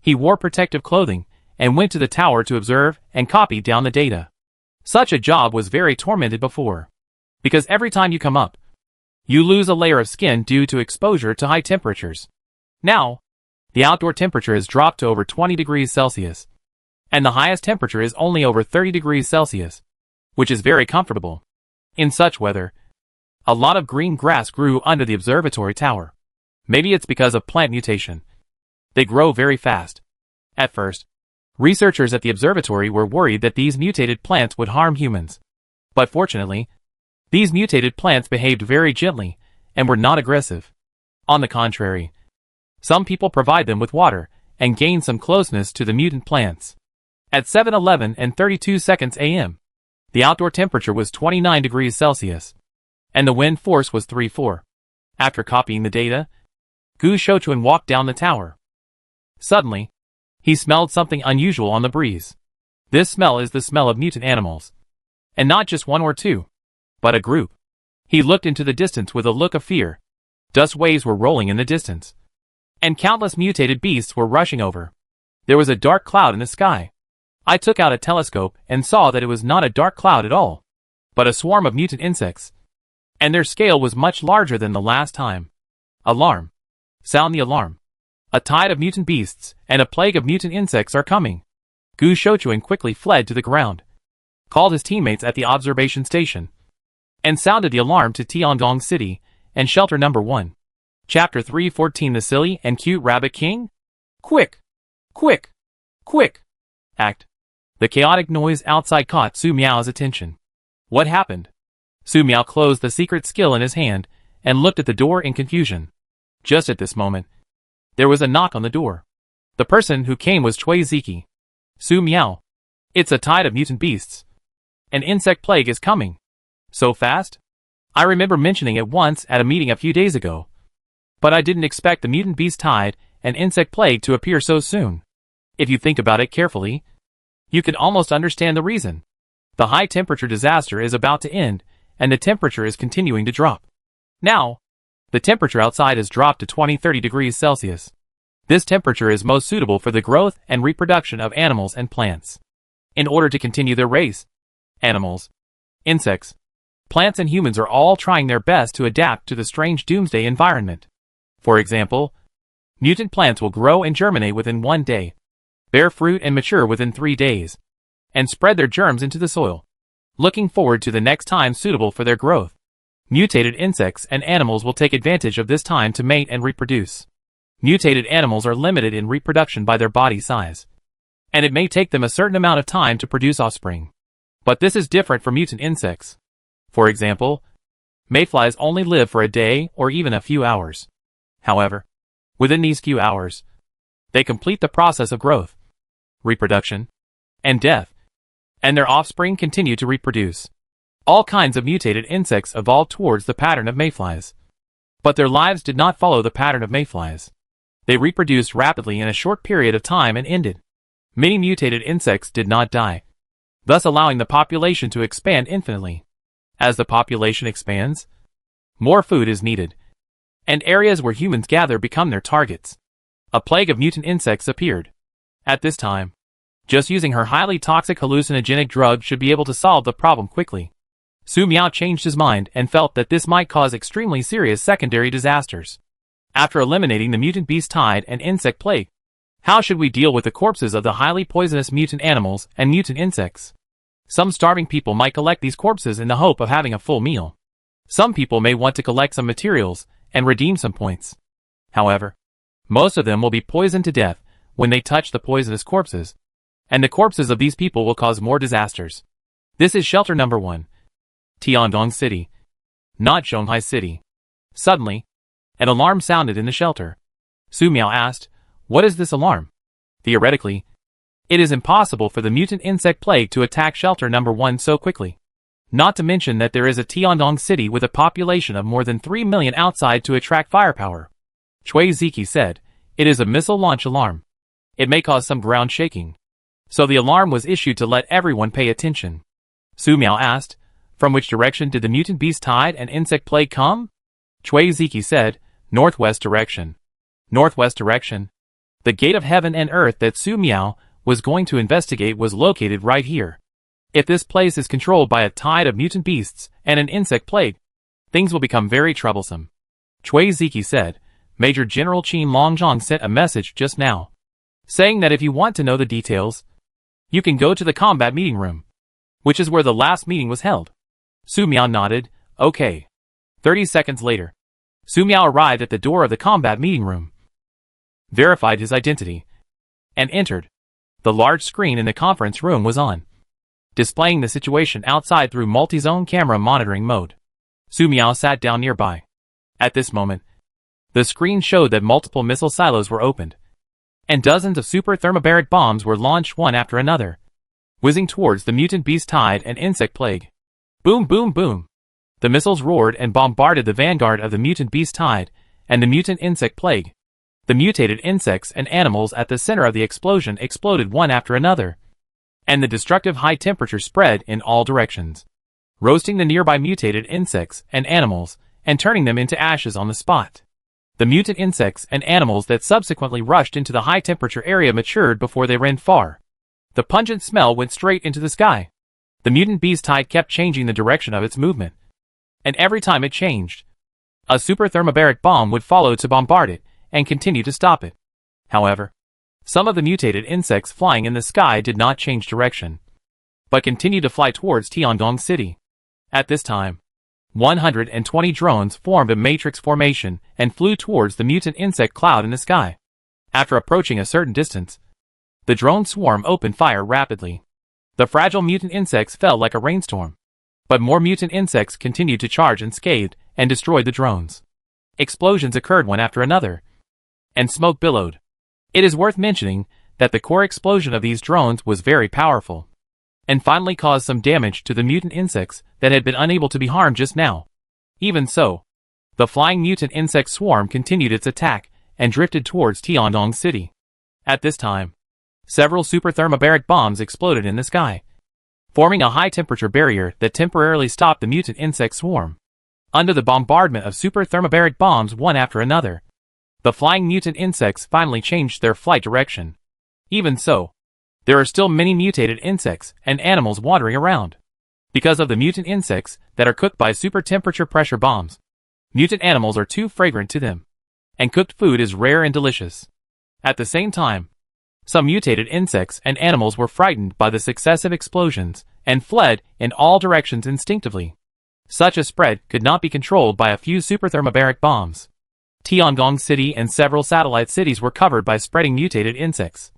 he wore protective clothing and went to the tower to observe and copy down the data. Such a job was very tormented before, because every time you come up, you lose a layer of skin due to exposure to high temperatures. Now, the outdoor temperature has dropped to over 20 degrees Celsius, and the highest temperature is only over 30 degrees Celsius, which is very comfortable. In such weather, a lot of green grass grew under the observatory tower. Maybe it's because of plant mutation. They grow very fast. At first, researchers at the observatory were worried that these mutated plants would harm humans. But fortunately, these mutated plants behaved very gently and were not aggressive. On the contrary, some people provide them with water and gain some closeness to the mutant plants. At 7:11 and 32 seconds a.m., the outdoor temperature was 29 degrees Celsius, and the wind force was 3/4. After copying the data, Gu Shouchuan walked down the tower. Suddenly, he smelled something unusual on the breeze. This smell is the smell of mutant animals. And not just one or two, but a group. He looked into the distance with a look of fear. Dust waves were rolling in the distance, and countless mutated beasts were rushing over. There was a dark cloud in the sky. I took out a telescope and saw that it was not a dark cloud at all, but a swarm of mutant insects. And their scale was much larger than the last time. Alarm. Sound the alarm. A tide of mutant beasts and a plague of mutant insects are coming. Gu Shouchuan quickly fled to the ground, called his teammates at the observation station, and sounded the alarm to Tiangong City and shelter number 1. Chapter 314 The Silly and Cute Rabbit King? Quick! Quick! Quick! Act. The chaotic noise outside caught Su Miao's attention. What happened? Su Miao closed the secret skill in his hand and looked at the door in confusion. Just at this moment, there was a knock on the door. The person who came was Cui Ziki. Su Miao. It's a tide of mutant beasts. An insect plague is coming. So fast? I remember mentioning it once at a meeting a few days ago. But I didn't expect the mutant beast tide and insect plague to appear so soon. If you think about it carefully, you can almost understand the reason. The high temperature disaster is about to end, and the temperature is continuing to drop. Now, the temperature outside has dropped to 20-30 degrees Celsius. This temperature is most suitable for the growth and reproduction of animals and plants. In order to continue their race, Animals, insects, plants and humans are all trying their best to adapt to the strange Doomsday environment. For example, mutant plants will grow and germinate within 1 day, bear fruit and mature within 3 days, and spread their germs into the soil, looking forward to the next time suitable for their growth. Mutated insects and animals will take advantage of this time to mate and reproduce. Mutated animals are limited in reproduction by their body size, and it may take them a certain amount of time to produce offspring. But this is different for mutant insects. For example, mayflies only live for a day or even a few hours. However, within these few hours, they complete the process of growth, reproduction, and death, and their offspring continue to reproduce. All kinds of mutated insects evolved towards the pattern of mayflies. But their lives did not follow the pattern of mayflies. They reproduced rapidly in a short period of time and ended. Many mutated insects did not die, thus allowing the population to expand infinitely. As the population expands, more food is needed, and areas where humans gather become their targets. A plague of mutant insects appeared. At this time, just using her highly toxic hallucinogenic drug should be able to solve the problem quickly. Su Miao changed his mind and felt that this might cause extremely serious secondary disasters. After eliminating the mutant beast tide and insect plague, how should we deal with the corpses of the highly poisonous mutant animals and mutant insects? Some starving people might collect these corpses in the hope of having a full meal. Some people may want to collect some materials and redeem some points. However, most of them will be poisoned to death when they touch the poisonous corpses, and the corpses of these people will cause more disasters. This is shelter number 1. Tiandong City, not Shanghai City. Suddenly, an alarm sounded in the shelter. Su Miao asked, "What is this alarm?" Theoretically, it is impossible for the mutant insect plague to attack shelter number 1 so quickly. Not to mention that there is a Tiandong City with a population of more than 3 million outside to attract firepower. Chui Ziki said, "It is a missile launch alarm. It may cause some ground shaking." So the alarm was issued to let everyone pay attention. Su Miao asked, "From which direction did the mutant beast tide and insect plague come?" Chui Ziki said, "Northwest direction." Northwest direction. The gate of heaven and earth that Su Miao was going to investigate was located right here. If this place is controlled by a tide of mutant beasts and an insect plague, things will become very troublesome. Chui Ziki said, "Major General Qin Longzhong sent a message just now, saying that if you want to know the details, you can go to the combat meeting room, which is where the last meeting was held." Su Miao nodded, "Okay." 30 seconds later, Su Miao arrived at the door of the combat meeting room, verified his identity, and entered. The large screen in the conference room was on, displaying the situation outside through multi-zone camera monitoring mode. Su Miao sat down nearby. At this moment, the screen showed that multiple missile silos were opened, and dozens of super thermobaric bombs were launched one after another, whizzing towards the mutant beast tide and insect plague. Boom, boom, boom. The missiles roared and bombarded the vanguard of the mutant beast tide and the mutant insect plague. The mutated insects and animals at the center of the explosion exploded one after another, and the destructive high temperature spread in all directions, roasting the nearby mutated insects and animals and turning them into ashes on the spot. The mutant insects and animals that subsequently rushed into the high temperature area matured before they ran far. The pungent smell went straight into the sky. The mutant beast tide kept changing the direction of its movement, and every time it changed, a super thermobaric bomb would follow to bombard it and continue to stop it. However, some of the mutated insects flying in the sky did not change direction, but continued to fly towards Tiandong City. At this time, 120 drones formed a matrix formation and flew towards the mutant insect cloud in the sky. After approaching a certain distance, the drone swarm opened fire rapidly. The fragile mutant insects fell like a rainstorm, but more mutant insects continued to charge unscathed and destroyed the drones. Explosions occurred one after another, and smoke billowed. It is worth mentioning that the core explosion of these drones was very powerful, and finally caused some damage to the mutant insects that had been unable to be harmed just now. Even so, the flying mutant insect swarm continued its attack and drifted towards Tiandong City. At this time, several super thermobaric bombs exploded in the sky, forming a high-temperature barrier that temporarily stopped the mutant insect swarm. Under the bombardment of super thermobaric bombs one after another, the flying mutant insects finally changed their flight direction. Even so, there are still many mutated insects and animals wandering around. Because of the mutant insects that are cooked by super temperature pressure bombs, mutant animals are too fragrant to them, and cooked food is rare and delicious. At the same time, some mutated insects and animals were frightened by the successive explosions and fled in all directions instinctively. Such a spread could not be controlled by a few superthermobaric bombs. Tiangong City and several satellite cities were covered by spreading mutated insects,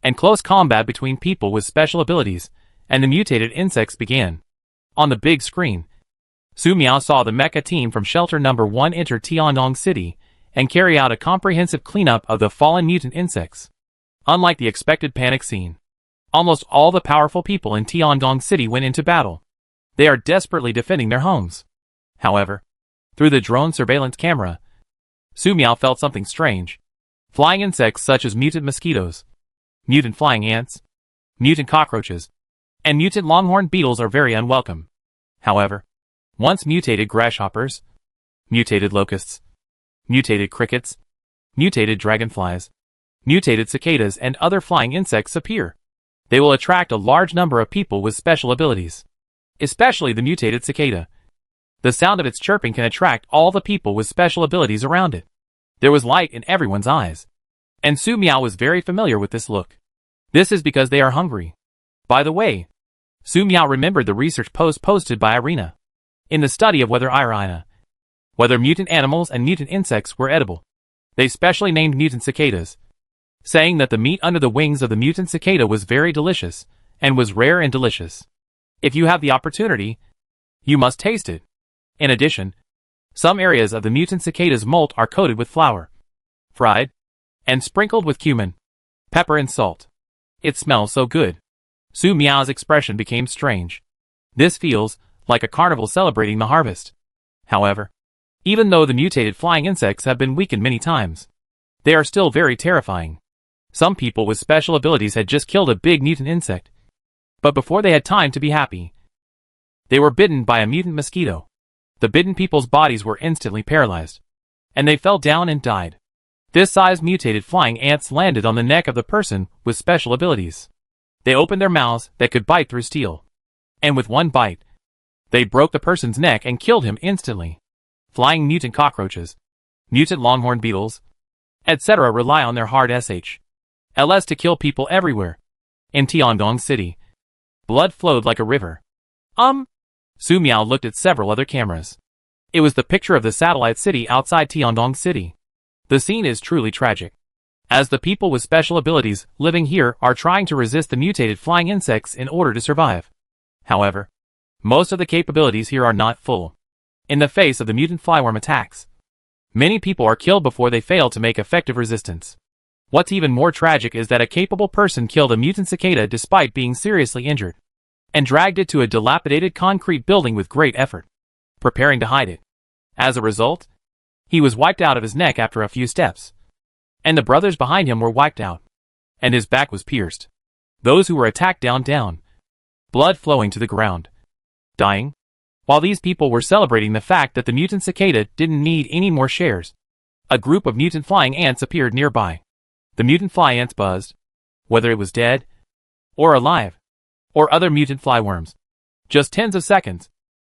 and close combat between people with special abilities and the mutated insects began. On the big screen, Su Miao saw the mecha team from Shelter Number 1 enter Tiangong City and carry out a comprehensive cleanup of the fallen mutant insects. Unlike the expected panic scene, almost all the powerful people in Tiangong City went into battle. They are desperately defending their homes. However, through the drone surveillance camera, Su Miao felt something strange. Flying insects such as mutant mosquitoes, mutant flying ants, mutant cockroaches, and mutant longhorn beetles are very unwelcome. However, once mutated grasshoppers, mutated locusts, mutated crickets, mutated dragonflies, mutated cicadas and other flying insects appear, they will attract a large number of people with special abilities. Especially the mutated cicada. The sound of its chirping can attract all the people with special abilities around it. There was light in everyone's eyes, and Su Miao was very familiar with this look. This is because they are hungry. By the way, Su Miao remembered the research post posted by Irina in the study of whether mutant animals and mutant insects were edible. They specially named mutant cicadas, saying that the meat under the wings of the mutant cicada was very delicious and was rare and delicious. If you have the opportunity, you must taste it. In addition, some areas of the mutant cicada's molt are coated with flour, fried, and sprinkled with cumin, pepper and salt. It smells so good. Su Miao's expression became strange. This feels like a carnival celebrating the harvest. However, even though the mutated flying insects have been weakened many times, they are still very terrifying. Some people with special abilities had just killed a big mutant insect, but before they had time to be happy, they were bitten by a mutant mosquito. The bitten people's bodies were instantly paralyzed, and they fell down and died. This size mutated flying ants landed on the neck of the person with special abilities. They opened their mouths that could bite through steel, and with one bite, they broke the person's neck and killed him instantly. Flying mutant cockroaches, mutant longhorn beetles, etc. rely on their hard LS to kill people everywhere. In Tiangong City, blood flowed like a river. Su Miao looked at several other cameras. It was the picture of the satellite city outside Tiangong City. The scene is truly tragic, as the people with special abilities living here are trying to resist the mutated flying insects in order to survive. However, most of the capabilities here are not full. In the face of the mutant flyworm attacks, many people are killed before they fail to make effective resistance. What's even more tragic is that a capable person killed a mutant cicada despite being seriously injured, and dragged it to a dilapidated concrete building with great effort, preparing to hide it. As a result, he was wiped out of his neck after a few steps, and the brothers behind him were wiped out, and his back was pierced. Those who were attacked down, blood flowing to the ground, dying, while these people were celebrating the fact that the mutant cicada didn't need any more shares. A group of mutant flying ants appeared nearby. The mutant fly ants buzzed, whether it was dead, or alive, or other mutant flyworms. Just tens of seconds,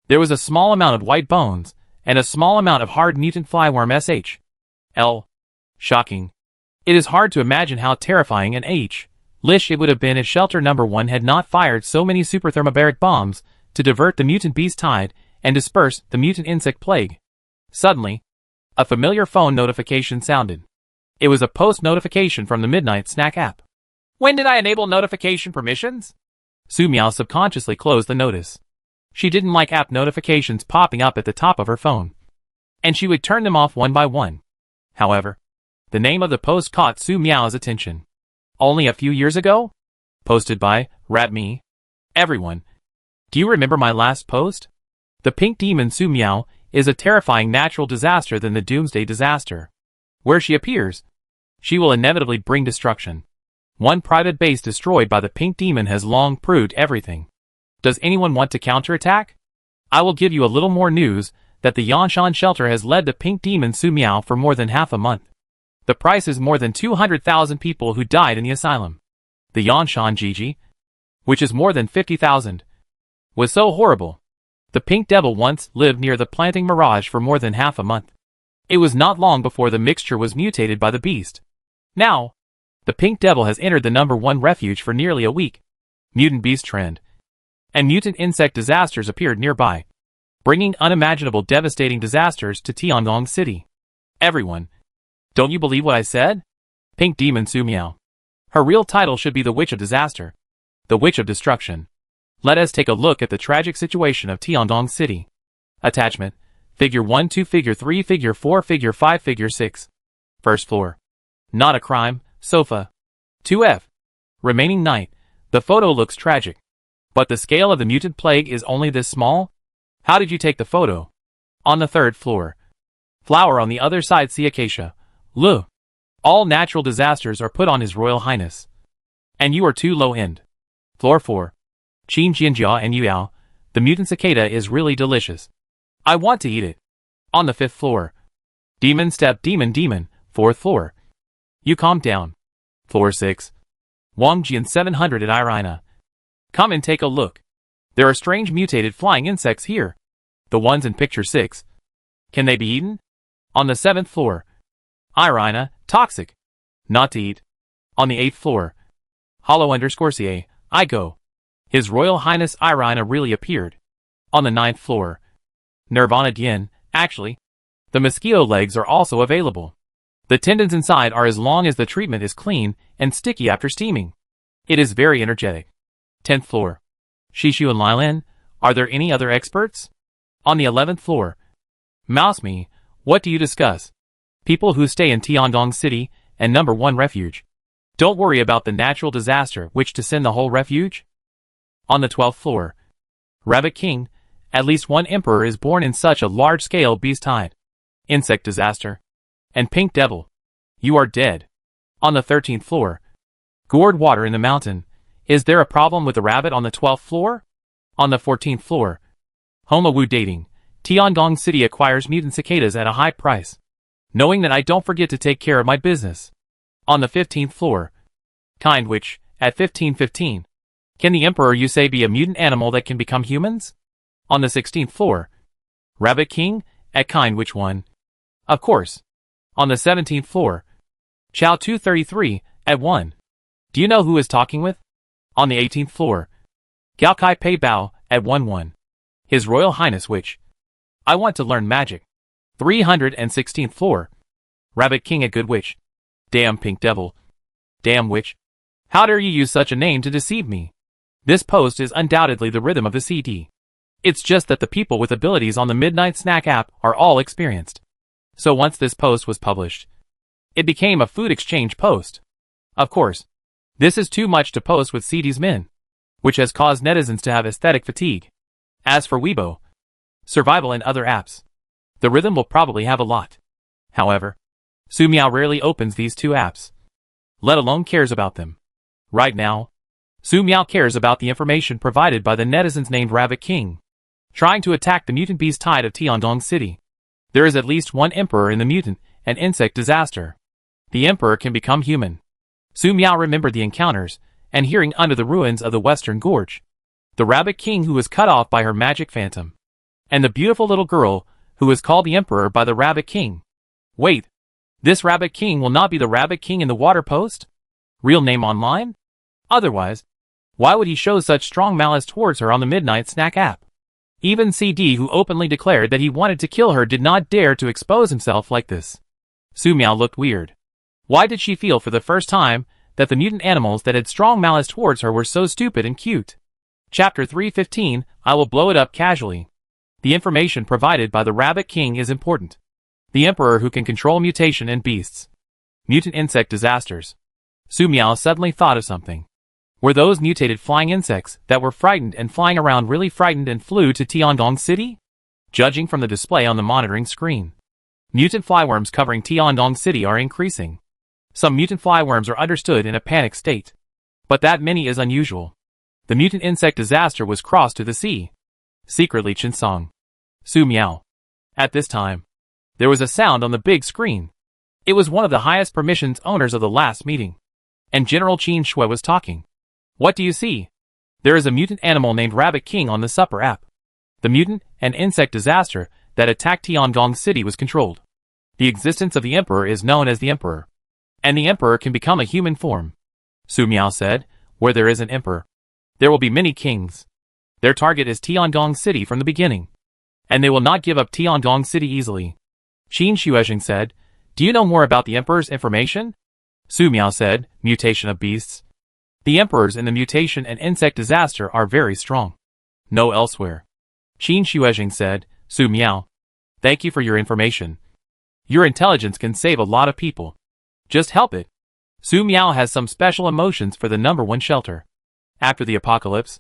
there was a small amount of white bones, and a small amount of hard mutant flyworm SHL. Shocking. It is hard to imagine how terrifying and lish it would have been if Shelter Number 1 had not fired so many superthermobaric bombs to divert the mutant beast tide and disperse the mutant insect plague. Suddenly, a familiar phone notification sounded. It was a post notification from the Midnight Snack app. When did I enable notification permissions? Su Miao subconsciously closed the notice. She didn't like app notifications popping up at the top of her phone, and she would turn them off one by one. However, the name of the post caught Su Miao's attention. Only a few years ago? Posted by Ratme. Everyone, do you remember my last post? The pink demon Su Miao is a terrifying natural disaster than the Doomsday disaster. Where she appears, she will inevitably bring destruction. One private base destroyed by the pink demon has long proved everything. Does anyone want to counterattack? I will give you a little more news that the Yanshan shelter has led the pink demon Su Miao for more than half a month. The price is more than 200,000 people who died in the asylum. The Yanshan Gigi, which is more than 50,000. was so horrible. The Pink Devil once lived near the planting mirage for more than half a month. It was not long before the mixture was mutated by the beast. Now, the Pink Devil has entered the #1 refuge for nearly a week. Mutant beast trend and mutant insect disasters appeared nearby, bringing unimaginable devastating disasters to Tiangong City. Everyone, don't you believe what I said? Pink Demon Su Miao. Her real title should be the Witch of Disaster, the Witch of Destruction. Let us take a look at the tragic situation of Tiangong City. Attachment: Figure 1, 2, Figure 3, Figure 4, Figure 5, Figure 6. First floor. Not a crime, sofa. 2F. Remaining night. The photo looks tragic. But the scale of the mutant plague is only this small? How did you take the photo? On the 3rd floor. Flower on the other side, see acacia. Lu. All natural disasters are put on His Royal Highness. And you are too low end. Floor 4. Qin Jianjia and Yuyao. The mutant cicada is really delicious. I want to eat it. On the 5th floor. Demon step, demon, 4th floor. You calm down. Floor 6. Wang Jian 700 at Irina. Come and take a look. There are strange mutated flying insects here. The ones in picture 6. Can they be eaten? On the 7th floor. Irina, toxic. Not to eat. On the 8th floor. Hollow_CA, I go. His Royal Highness Irina really appeared. On the 9th floor. Nirvana Dien, actually. The mosquito legs are also available. The tendons inside are as long as the treatment is clean and sticky after steaming. It is very energetic. 10th floor. Shishu and Lilan, are there any other experts? On the 11th floor. Mouse me, what do you discuss? People who stay in Tiangong City and #1 refuge. Don't worry about the natural disaster which to send the whole refuge. On the 12th floor. Rabbit King, at least one emperor is born in such a large-scale beast tide. Insect disaster. And Pink Devil. You are dead. On the 13th floor. Gourd water in the mountain. Is there a problem with the rabbit on the 12th floor? On the 14th floor. Homowu dating. Tiangong City acquires mutant cicadas at a high price, knowing that I don't forget to take care of my business. On the 15th floor. Kind Witch, at 1515. Can the Emperor you say be a mutant animal that can become humans? On the 16th floor. Rabbit King, at Kind Witch 1. Of course. On the 17th floor. Chow 233, at 1. Do you know who is talking with? On the 18th floor. Gaokai Pei Bao, at 1-1. His Royal Highness Witch. I want to learn magic. 316th floor. Rabbit King, a good witch. Damn Pink Devil. Damn witch. How dare you use such a name to deceive me? This post is undoubtedly the rhythm of the CD. It's just that the people with abilities on the Midnight Snack app are all experienced. So once this post was published, it became a food exchange post. Of course, this is too much to post with CD's min, which has caused netizens to have aesthetic fatigue. As for Weibo, Survival and other apps, the rhythm will probably have a lot. However, Su Miao rarely opens these two apps, let alone cares about them. Right now, Su Miao cares about the information provided by the netizens named Rabbit King, trying to attack the mutant beast tide of Tiangong City. There is at least one emperor in the mutant and insect disaster. The emperor can become human. Su Miao remembered the encounters and hearing under the ruins of the Western Gorge. The Rabbit King who was cut off by her magic phantom. And the beautiful little girl who was called the Emperor by the Rabbit King. Wait, this Rabbit King will not be the Rabbit King in the water post? Real name online? Otherwise, why would he show such strong malice towards her on the Midnight Snack app? Even CD, who openly declared that he wanted to kill her, did not dare to expose himself like this. Su Miao looked weird. Why did she feel for the first time that the mutant animals that had strong malice towards her were so stupid and cute? Chapter 315, I will blow it up casually. The information provided by the Rabbit King is important. The Emperor who can control mutation and beasts. Mutant insect disasters. Su Miao suddenly thought of something. Were those mutated flying insects that were frightened and flying around really frightened and flew to Tiangong City? Judging from the display on the monitoring screen, mutant flyworms covering Tiangong City are increasing. Some mutant flyworms are understood in a panic state, but that many is unusual. The mutant insect disaster was crossed to the sea. Secretly Chinsong. Su Miao. At this time, there was a sound on the big screen. It was one of the highest permissions owners of the last meeting. And General Qin Shui was talking. What do you see? There is a mutant animal named Rabbit King on the Supper app. The mutant and insect disaster that attacked Tiangong City was controlled. The existence of the Emperor is known as the Emperor. And the Emperor can become a human form. Su Miao said, where there is an Emperor, there will be many kings. Their target is Tiangong City from the beginning. And they will not give up Tiangong City easily. Qin Shuezheng said, do you know more about the Emperor's information? Su Miao said, mutation of beasts. The Emperors in the mutation and insect disaster are very strong. No elsewhere. Qin Shuezheng said, Su Miao, thank you for your information. Your intelligence can save a lot of people. Just help it. Su Miao has some special emotions for the #1 shelter. After the apocalypse,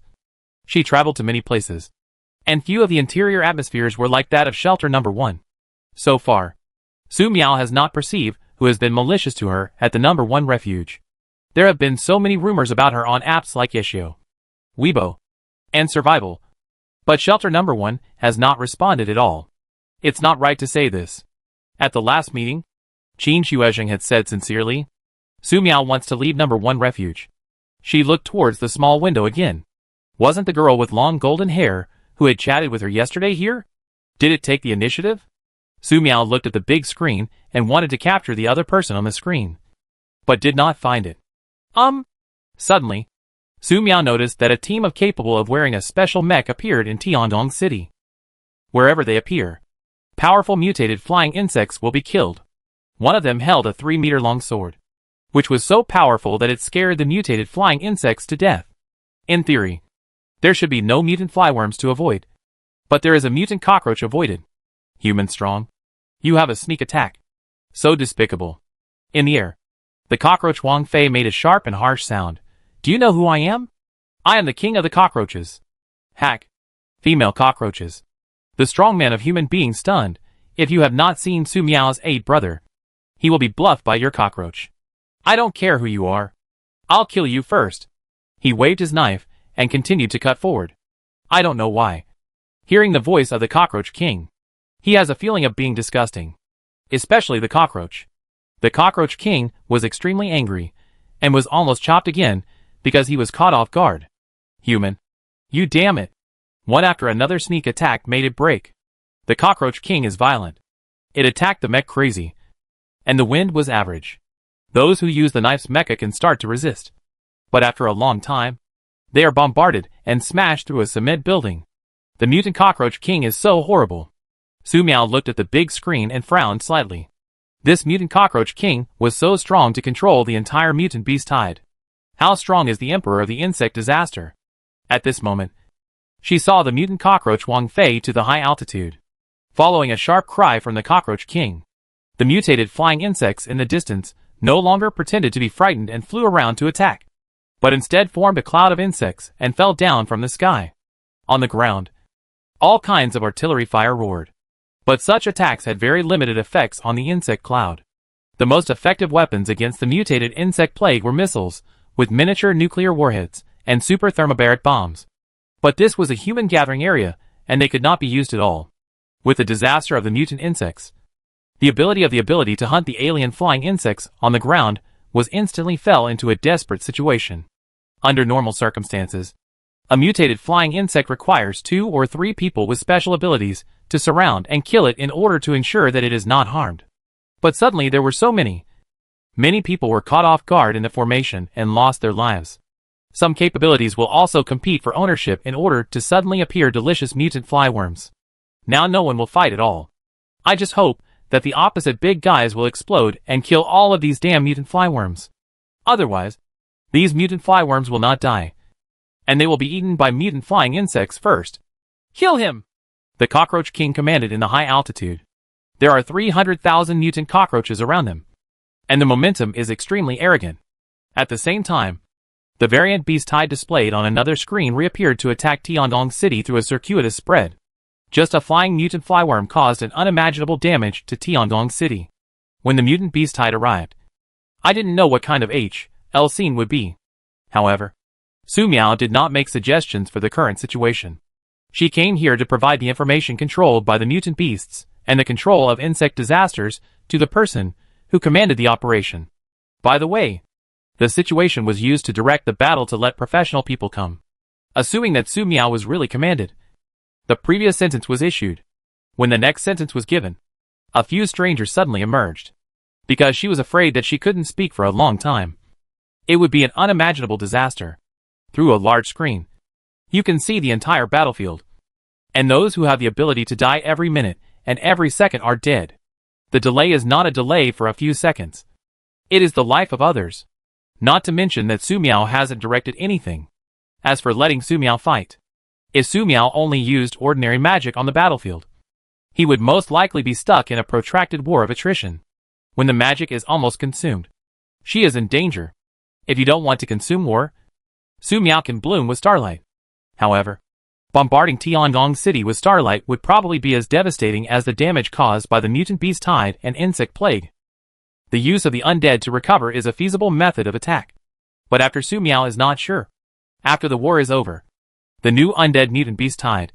she traveled to many places. And few of the interior atmospheres were like that of shelter #1. So far, Su Miao has not perceived who has been malicious to her at the #1 refuge. There have been so many rumors about her on apps like Ishio, Weibo, and Survival. But shelter #1 has not responded at all. It's not right to say this. At the last meeting, Qin Shuezheng had said sincerely, Su Miao wants to leave #1 refuge. She looked towards the small window again. Wasn't the girl with long golden hair who had chatted with her yesterday here? Did it take the initiative? Su Miao looked at the big screen and wanted to capture the other person on the screen, but did not find it. Suddenly, Su Miao noticed that a team of capable of wearing a special mech appeared in Tiangong City. Wherever they appear, powerful mutated flying insects will be killed. One of them held a 3-meter-long sword, which was so powerful that it scared the mutated flying insects to death. In theory, there should be no mutant flyworms to avoid. But there is a mutant cockroach avoided. Human strong. You have a sneak attack. So despicable. In the air, the cockroach Wang Fei made a sharp and harsh sound. Do you know who I am? I am the king of the cockroaches. Hack. Female cockroaches. The strongman of human beings stunned. If you have not seen Su Miao's 8 brother, he will be bluffed by your cockroach. I don't care who you are. I'll kill you first. He waved his knife and continued to cut forward. I don't know why. Hearing the voice of the cockroach king, he has a feeling of being disgusting. Especially the cockroach. The cockroach king was extremely angry and was almost chopped again because he was caught off guard. Human. You damn it. One after another sneak attack made it break. The cockroach king is violent. It attacked the mech crazy. And the wind was average. Those who use the knife's mecha can start to resist. But after a long time, they are bombarded and smashed through a cement building. The mutant cockroach king is so horrible. Su Miao looked at the big screen and frowned slightly. This mutant cockroach king was so strong to control the entire mutant beast tide. How strong is the emperor of the insect disaster? At this moment, she saw the mutant cockroach Wang Fei to the high altitude. Following a sharp cry from the cockroach king, the mutated flying insects in the distance no longer pretended to be frightened and flew around to attack, but instead formed a cloud of insects and fell down from the sky. On the ground, all kinds of artillery fire roared. But such attacks had very limited effects on the insect cloud. The most effective weapons against the mutated insect plague were missiles, with miniature nuclear warheads, and super thermobaric bombs. But this was a human gathering area, and they could not be used at all. With the disaster of the mutant insects, the ability to hunt the alien flying insects on the ground was instantly fell into a desperate situation. Under normal circumstances, a mutated flying insect requires 2 or 3 people with special abilities to surround and kill it in order to ensure that it is not harmed. But suddenly there were so many. Many people were caught off guard in the formation and lost their lives. Some capabilities will also compete for ownership in order to suddenly appear delicious mutant flyworms. Now no one will fight at all. I just hope that the opposite big guys will explode and kill all of these damn mutant flyworms. Otherwise, these mutant flyworms will not die. And they will be eaten by mutant flying insects first. Kill him! The cockroach king commanded in the high altitude. There are 300,000 mutant cockroaches around them. And the momentum is extremely arrogant. At the same time, the variant beast tide displayed on another screen reappeared to attack Tiangong City through a circuitous spread. Just a flying mutant flyworm caused an unimaginable damage to Tiangong City. When the mutant beast tide arrived, I didn't know what kind of HL scene would be. However, Su Miao did not make suggestions for the current situation. She came here to provide the information controlled by the mutant beasts and the control of insect disasters to the person who commanded the operation. By the way, the situation was used to direct the battle to let professional people come. assuming that Su Miao was really commanded. The previous sentence was issued. When the next sentence was given, a few strangers suddenly emerged. Because she was afraid that she couldn't speak for a long time. It would be an unimaginable disaster. Through a large screen, you can see the entire battlefield. And those who have the ability to die every minute and every second are dead. The delay is not a delay for a few seconds. It is the life of others. Not to mention that Su Miao hasn't directed anything. As for letting Su Miao fight, if Su Miao only used ordinary magic on the battlefield, he would most likely be stuck in a protracted war of attrition. When the magic is almost consumed, she is in danger. If you don't want to consume war, Su Miao can bloom with starlight. However, bombarding Tiangong City with starlight would probably be as devastating as the damage caused by the mutant beast tide and insect plague. The use of the undead to recover is a feasible method of attack. But after Su Miao is not sure. After the war is over, the new undead mutant beast tide,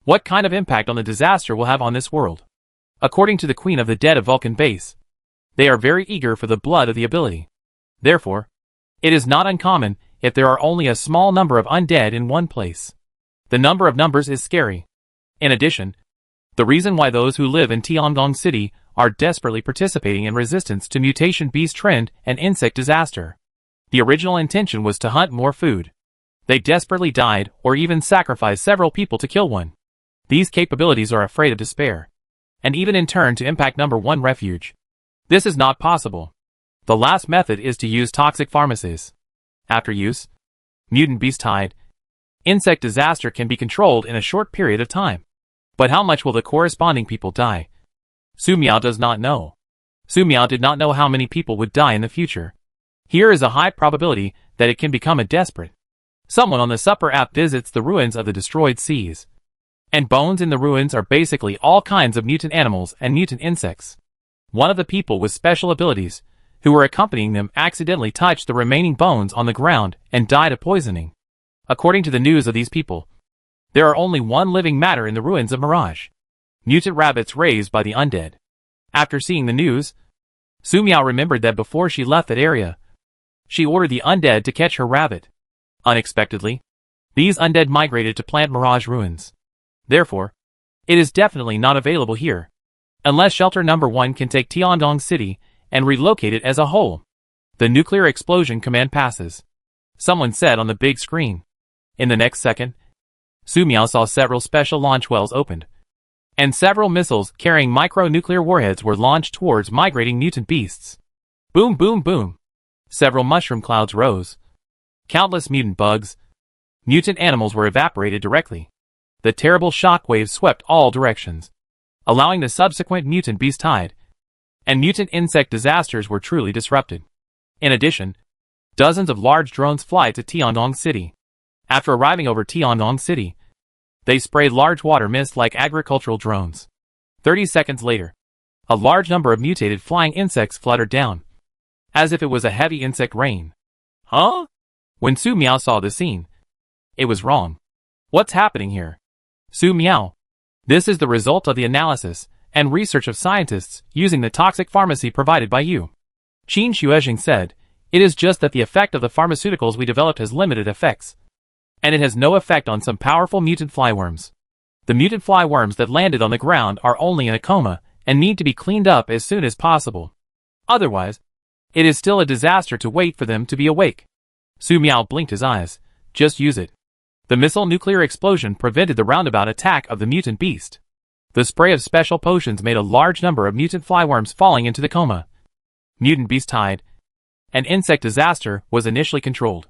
what kind of impact on the disaster will have on this world? According to the Queen of the Dead of Vulcan Base, they are very eager for the blood of the ability. Therefore, it is not uncommon if there are only a small number of undead in one place. The number of numbers is scary. In addition, the reason why those who live in Tiangong City are desperately participating in resistance to mutation beast trend and insect disaster. The original intention was to hunt more food. They desperately died or even sacrificed several people to kill one. These capabilities are afraid of despair, and even in turn to impact number one refuge. This is not possible. The last method is to use toxic pharmacies. After use, mutant beast tide, insect disaster can be controlled in a short period of time. But how much will the corresponding people die? Su Miao does not know. Su Miao did not know how many people would die in the future. Here is a high probability that it can become a desperate. Someone on the Supper app visits the ruins of the destroyed seas. And bones in the ruins are basically all kinds of mutant animals and mutant insects. One of the people with special abilities, who were accompanying them, accidentally touched the remaining bones on the ground and died of poisoning. According to the news of these people, there are only one living matter in the ruins of Mirage. Mutant rabbits raised by the undead. After seeing the news, Su Miao remembered that before she left that area, she ordered the undead to catch her rabbit. Unexpectedly, these undead migrated to Plant Mirage ruins. Therefore, it is definitely not available here, unless Shelter Number 1 can take Tiangong City and relocate it as a whole. The nuclear explosion command passes. Someone said on the big screen. In the next second, Su Miao saw several special launch wells opened, and several missiles carrying micro-nuclear warheads were launched towards migrating mutant beasts. Boom, boom, boom. Several mushroom clouds rose. Countless mutant bugs, mutant animals were evaporated directly. The terrible shockwaves swept all directions, allowing the subsequent mutant beast tide, and mutant insect disasters were truly disrupted. In addition, dozens of large drones fly to Tiangong City. After arriving over Tiangong City, they sprayed large water mist like agricultural drones. 30 seconds later, a large number of mutated flying insects fluttered down, as if it was a heavy insect rain. Huh? When Su Miao saw the scene, it was wrong. What's happening here? Su Miao. This is the result of the analysis and research of scientists using the toxic pharmacy provided by you. Qin Xuezheng said, it is just that the effect of the pharmaceuticals we developed has limited effects, and it has no effect on some powerful mutant flyworms. The mutant flyworms that landed on the ground are only in a coma and need to be cleaned up as soon as possible. Otherwise, it is still a disaster to wait for them to be awake. Su Miao blinked his eyes. Just use it. The missile nuclear explosion prevented the roundabout attack of the mutant beast. The spray of special potions made a large number of mutant flyworms falling into the coma. Mutant beast tide, an insect disaster, was initially controlled.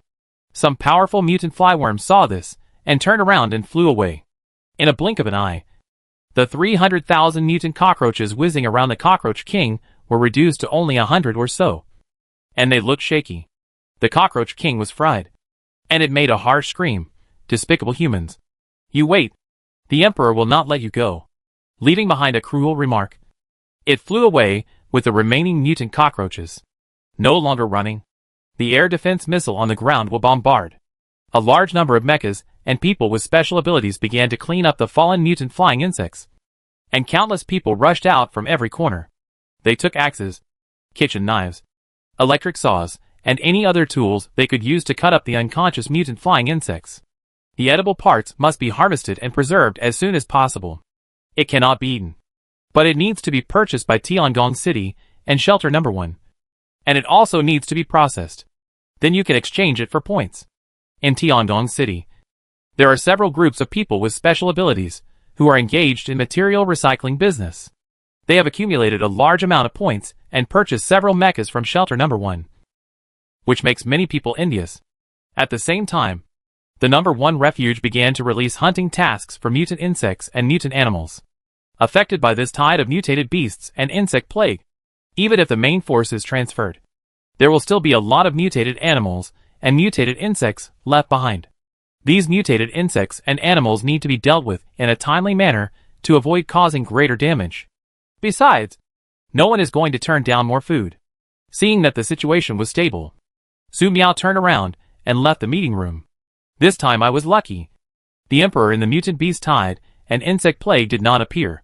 Some powerful mutant flyworms saw this and turned around and flew away. In a blink of an eye, the 300,000 mutant cockroaches whizzing around the Cockroach King were reduced to only 100 or so. And they looked shaky. The Cockroach King was fried. And it made a harsh scream. Despicable humans. You wait. The Emperor will not let you go. Leaving behind a cruel remark. It flew away with the remaining mutant cockroaches. No longer running. The air defense missile on the ground will bombard. A large number of mechas and people with special abilities began to clean up the fallen mutant flying insects. And countless people rushed out from every corner. They took axes, kitchen knives, electric saws, and any other tools they could use to cut up the unconscious mutant flying insects. The edible parts must be harvested and preserved as soon as possible. It cannot be eaten. But it needs to be purchased by Tiangong City and Shelter Number 1. And it also needs to be processed. Then you can exchange it for points. In Tiangong City, there are several groups of people with special abilities who are engaged in material recycling business. They have accumulated a large amount of points and purchased several mechas from Shelter Number 1, which makes many people envious. At the same time, the Number 1 refuge began to release hunting tasks for mutant insects and mutant animals affected by this tide of mutated beasts and insect plague. Even if the main force is transferred, there will still be a lot of mutated animals and mutated insects left behind. These mutated insects and animals need to be dealt with in a timely manner to avoid causing greater damage. Besides, no one is going to turn down more food. Seeing that the situation was stable, Su Miao turned around and left the meeting room. This time I was lucky. The Emperor in the mutant beast tide and insect plague did not appear.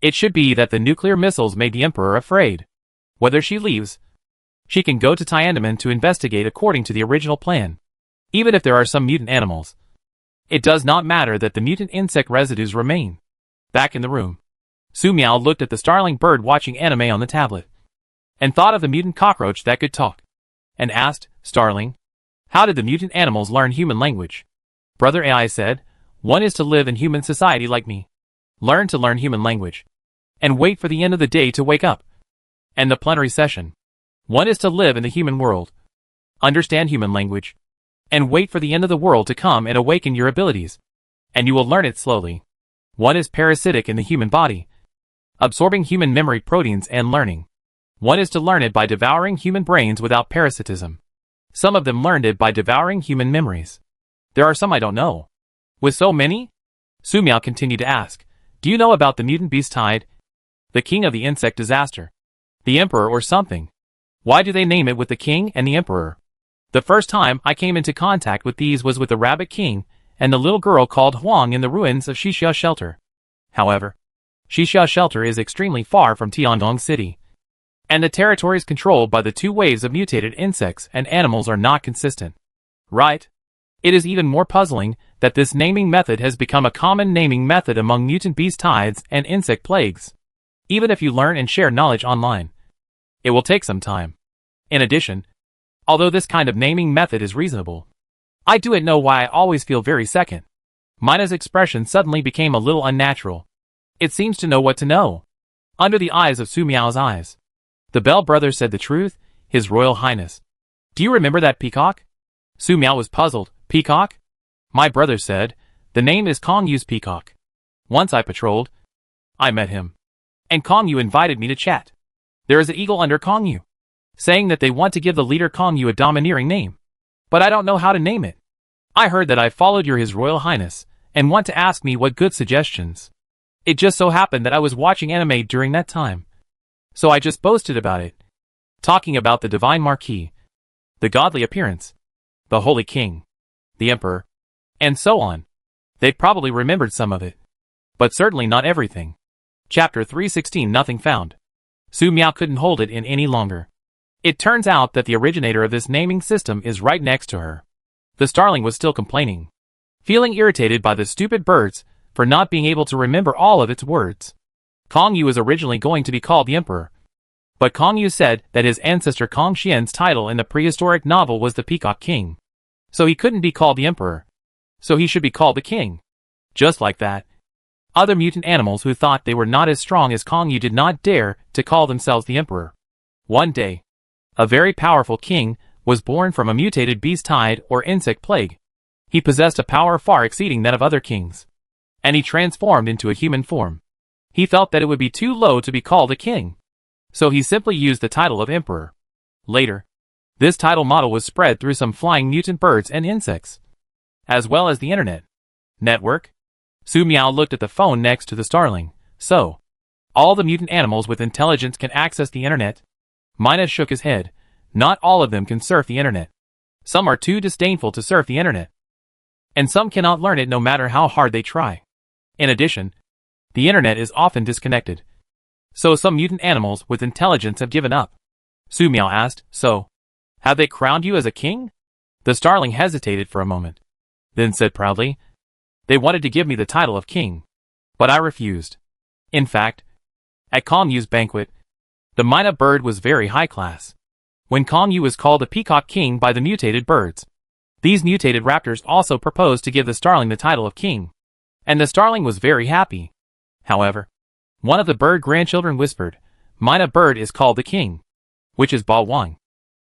It should be that the nuclear missiles made the Emperor afraid. Whether she leaves, she can go to Tiananmen to investigate according to the original plan. Even if there are some mutant animals, it does not matter that the mutant insect residues remain. Back in the room, Su Miao looked at the starling bird watching anime on the tablet, and thought of the mutant cockroach that could talk, and asked, "Starling, how did the mutant animals learn human language?" "Brother AI said, one is to live in human society like me. Learn to learn human language, and wait for the end of the day to wake up. And the plenary session. One is to live in the human world, understand human language, and wait for the end of the world to come and awaken your abilities, and you will learn it slowly. One is parasitic in the human body, absorbing human memory proteins and learning. One is to learn it by devouring human brains without parasitism. Some of them learned it by devouring human memories. There are some I don't know." "With so many?" Su Miao continued to ask. "Do you know about the mutant beast tide? The king of the insect disaster? The emperor or something? Why do they name it with the king and the emperor? The first time I came into contact with these was with the rabbit king and the little girl called Huang in the ruins of Xixia Shelter. However, Xixia Shelter is extremely far from Tiangong City, and the territories controlled by the two waves of mutated insects and animals are not consistent. Right? It is even more puzzling that this naming method has become a common naming method among mutant beast tides and insect plagues. Even if you learn and share knowledge online, it will take some time. In addition, although this kind of naming method is reasonable, I do know why I always feel very second. Mina's expression suddenly became a little unnatural. It seems to know what to know. Under the eyes of Su Miao's eyes, the Bell brother said the truth, His Royal Highness. "Do you remember that peacock?" Su Miao was puzzled. "Peacock?" "My brother said, the name is Kong Yu's peacock. Once I patrolled. I met him. And Kong Yu invited me to chat. There is an eagle under Kong Yu, saying that they want to give the leader Kong Yu a domineering name. But I don't know how to name it. I heard that I followed His Royal Highness, and want to ask me what good suggestions. It just so happened that I was watching anime during that time, so I just boasted about it. Talking about the divine marquis, the godly appearance, the holy king, the emperor, and so on. They probably remembered some of it, but certainly not everything." Chapter 316 Nothing Found. Su Miao couldn't hold it in any longer. It turns out that the originator of this naming system is right next to her. The starling was still complaining, feeling irritated by the stupid birds for not being able to remember all of its words. Kong Yu was originally going to be called the emperor, but Kong Yu said that his ancestor Kong Xian's title in the prehistoric novel was the Peacock King. So he couldn't be called the emperor. So he should be called the king. Just like that, other mutant animals who thought they were not as strong as Kong Yu did not dare to call themselves the emperor. One day, a very powerful king was born from a mutated beast tide or insect plague. He possessed a power far exceeding that of other kings, and he transformed into a human form. He felt that it would be too low to be called a king, so he simply used the title of emperor. Later, this title model was spread through some flying mutant birds and insects, as well as the internet. Network? Su Miao looked at the phone next to the starling. "So, all the mutant animals with intelligence can access the internet?" Mina shook his head. "Not all of them can surf the internet. Some are too disdainful to surf the internet, and some cannot learn it no matter how hard they try. In addition, the internet is often disconnected. So some mutant animals with intelligence have given up." Su Miao asked, "So, have they crowned you as a king?" The starling hesitated for a moment, then said proudly, They wanted to give me the title of king. But I refused. In fact, at Kong Yu's banquet, the Mina bird was very high class. When Kong Yu was called a peacock king by the mutated birds, these mutated raptors also proposed to give the starling the title of king. And the starling was very happy. However, one of the bird grandchildren whispered, Mina bird is called the king, which is Ba Wang.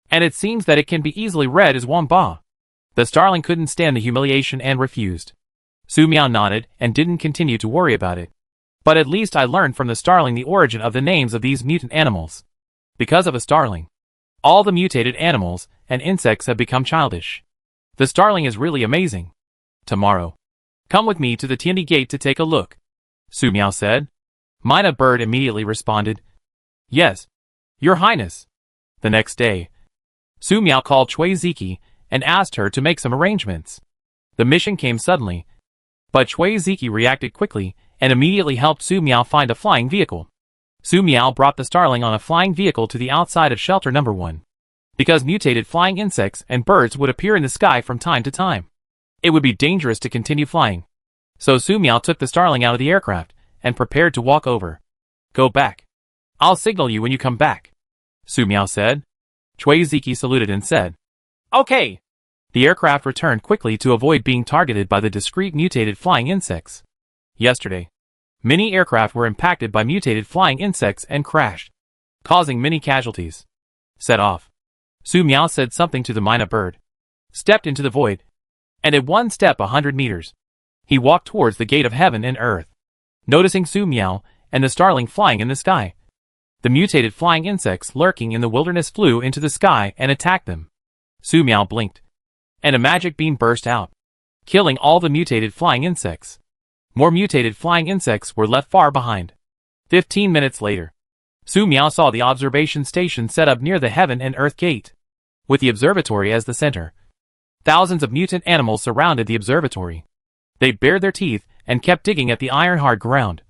And it seems that it can be easily read as Wang Ba. The starling couldn't stand the humiliation and refused. Su Miao nodded and didn't continue to worry about it. But at least I learned from the starling the origin of the names of these mutant animals. Because of a starling, all the mutated animals and insects have become childish. The starling is really amazing. Tomorrow, come with me to the Tiandi gate to take a look, Su Miao said. Mina bird immediately responded, Yes, Your Highness. The next day, Su Miao called Cui Ziki and asked her to make some arrangements. The mission came suddenly, but Cui Ziki reacted quickly and immediately helped Su Miao find a flying vehicle. Su Miao brought the starling on a flying vehicle to the outside of shelter number 1. Because mutated flying insects and birds would appear in the sky from time to time, it would be dangerous to continue flying. So Su Miao took the starling out of the aircraft and prepared to walk over. Go back. I'll signal you when you come back, Su Miao said. Cui Ziki saluted and said, Okay. The aircraft returned quickly to avoid being targeted by the discrete mutated flying insects. Yesterday, many aircraft were impacted by mutated flying insects and crashed, causing many casualties. Set off. Su Miao said something to the Mina bird, stepped into the void, and at one step 100 meters, he walked towards the gate of heaven and earth. Noticing Su Miao and the starling flying in the sky, the mutated flying insects lurking in the wilderness flew into the sky and attacked them. Su Miao blinked, and a magic beam burst out, killing all the mutated flying insects. More mutated flying insects were left far behind. 15 minutes later, Su Miao saw the observation station set up near the heaven and earth gate, with the observatory as the center. Thousands of mutant animals surrounded the observatory. They bared their teeth and kept digging at the iron-hard ground,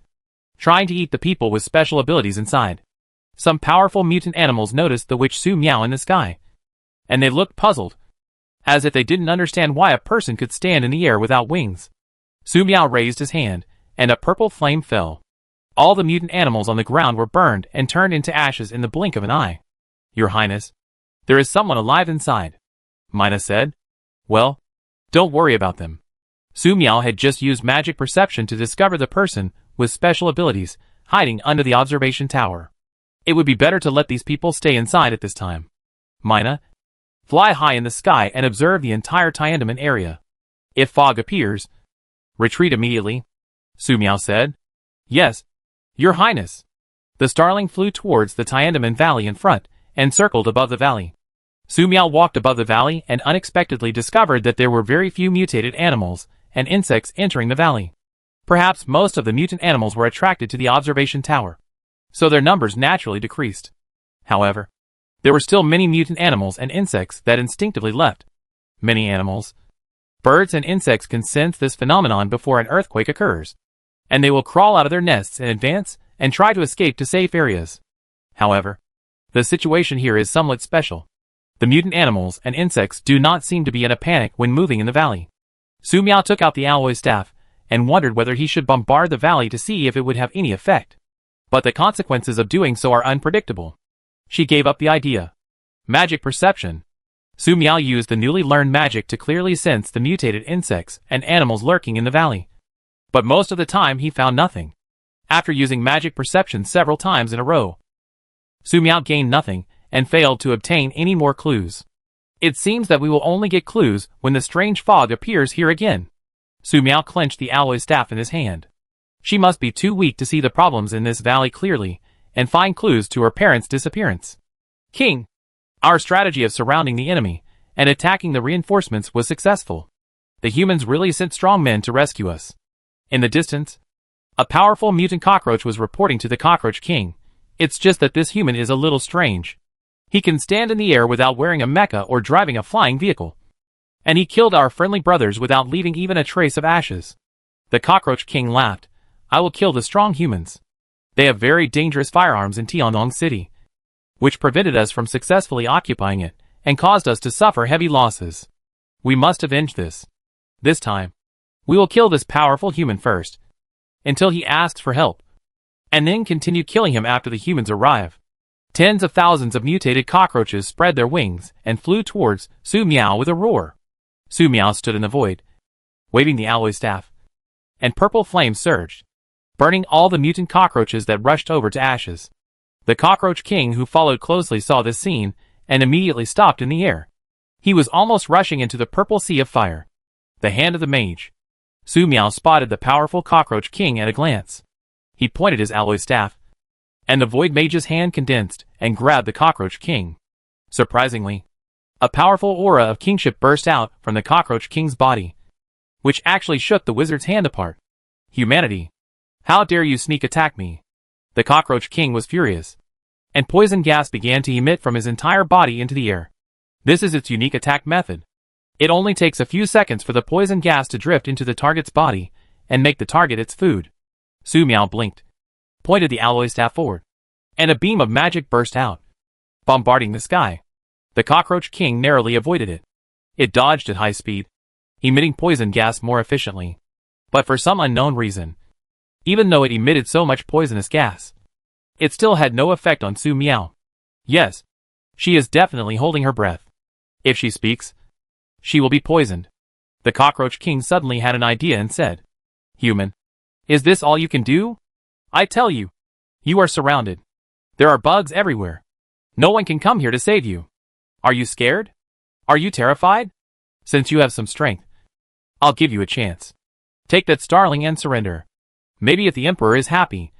trying to eat the people with special abilities inside. Some powerful mutant animals noticed the witch Su Miao in the sky, and they looked puzzled, as if they didn't understand why a person could stand in the air without wings. Su Miao raised his hand, and a purple flame fell. All the mutant animals on the ground were burned and turned into ashes in the blink of an eye. Your Highness, there is someone alive inside, Mina said. Well, don't worry about them. Su Miao had just used magic perception to discover the person with special abilities hiding under the observation tower. It would be better to let these people stay inside at this time. Mina, fly high in the sky and observe the entire Tiananmen area. If fog appears, retreat immediately, Su Miao said. Yes, Your Highness. The starling flew towards the Tiananmen Valley in front and circled above the valley. Su Miao walked above the valley and unexpectedly discovered that there were very few mutated animals and insects entering the valley. Perhaps most of the mutant animals were attracted to the observation tower, so their numbers naturally decreased. However, there were still many mutant animals and insects that instinctively left. Many animals, birds and insects can sense this phenomenon before an earthquake occurs, and they will crawl out of their nests in advance and try to escape to safe areas. However, the situation here is somewhat special. The mutant animals and insects do not seem to be in a panic when moving in the valley. Su Miao took out the alloy staff and wondered whether he should bombard the valley to see if it would have any effect. But the consequences of doing so are unpredictable. She gave up the idea. Magic perception. Su Miao used the newly learned magic to clearly sense the mutated insects and animals lurking in the valley. But most of the time he found nothing. After using magic perception several times in a row, Su Miao gained nothing and failed to obtain any more clues. It seems that we will only get clues when the strange fog appears here again. Su Miao clenched the alloy staff in his hand. She must be too weak to see the problems in this valley clearly and find clues to her parents' disappearance. King, our strategy of surrounding the enemy and attacking the reinforcements was successful. The humans really sent strong men to rescue us. In the distance, a powerful mutant cockroach was reporting to the Cockroach King. It's just that this human is a little strange. He can stand in the air without wearing a mecha or driving a flying vehicle. And he killed our friendly brothers without leaving even a trace of ashes. The Cockroach King laughed. I will kill the strong humans. They have very dangerous firearms in Tiandong City, which prevented us from successfully occupying it and caused us to suffer heavy losses. We must avenge this. This time, We will kill this powerful human first, until he asks for help, and then continue killing him after the humans arrive. Tens of thousands of mutated cockroaches spread their wings and flew towards Su Miao with a roar. Su Miao stood in the void, waving the alloy staff, and purple flames surged, burning all the mutant cockroaches that rushed over to ashes. The cockroach king who followed closely saw this scene and immediately stopped in the air. He was almost rushing into the purple sea of fire. The hand of the mage. Su Miao spotted the powerful cockroach king at a glance. He pointed his alloy staff, and the void mage's hand condensed and grabbed the cockroach king. Surprisingly, a powerful aura of kingship burst out from the cockroach king's body, which actually shook the wizard's hand apart. Humanity! How dare you sneak attack me? The cockroach king was furious, and poison gas began to emit from his entire body into the air. This is its unique attack method. It only takes a few seconds for the poison gas to drift into the target's body and make the target its food. Su Miao blinked, pointed the alloy staff forward, and a beam of magic burst out, bombarding the sky. The cockroach king narrowly avoided it. It dodged at high speed, emitting poison gas more efficiently. But for some unknown reason, even though it emitted so much poisonous gas, it still had no effect on Su Miao. Yes, she is definitely holding her breath. If she speaks, she will be poisoned. The cockroach king suddenly had an idea and said, "Human, is this all you can do? I tell you, you are surrounded. There are bugs everywhere. No one can come here to save you. Are you scared? Are you terrified? Since you have some strength, I'll give you a chance. Take that starling and surrender. Maybe if the emperor is happy,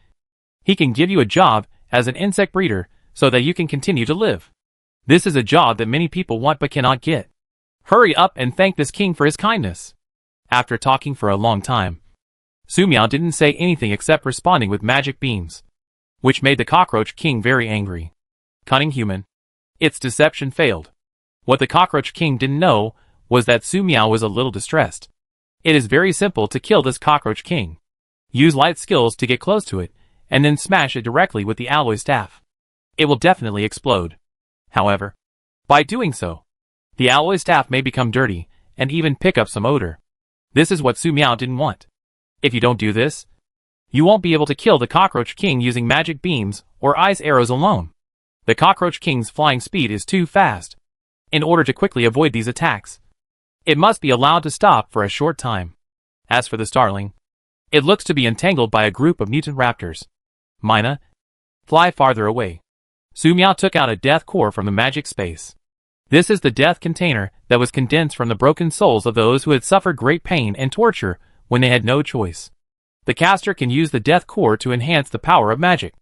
he can give you a job as an insect breeder so that you can continue to live. This is a job that many people want but cannot get. Hurry up and thank this king for his kindness." After talking for a long time, Su Miao didn't say anything except responding with magic beams, which made the cockroach king very angry. Cunning human. Its deception failed. What the cockroach king didn't know was that Su Miao was a little distressed. It is very simple to kill this cockroach king. Use light skills to get close to it, and then smash it directly with the alloy staff. It will definitely explode. However, by doing so, the alloy staff may become dirty, and even pick up some odor. This is what Su Miao didn't want. If you don't do this, you won't be able to kill the cockroach king using magic beams or ice arrows alone. The cockroach king's flying speed is too fast. In order to quickly avoid these attacks, it must be allowed to stop for a short time. As for the starling, it looks to be entangled by a group of mutant raptors. Mina, fly farther away. Su Miao took out a death core from the magic space. This is the death container that was condensed from the broken souls of those who had suffered great pain and torture when they had no choice. The caster can use the death core to enhance the power of magic,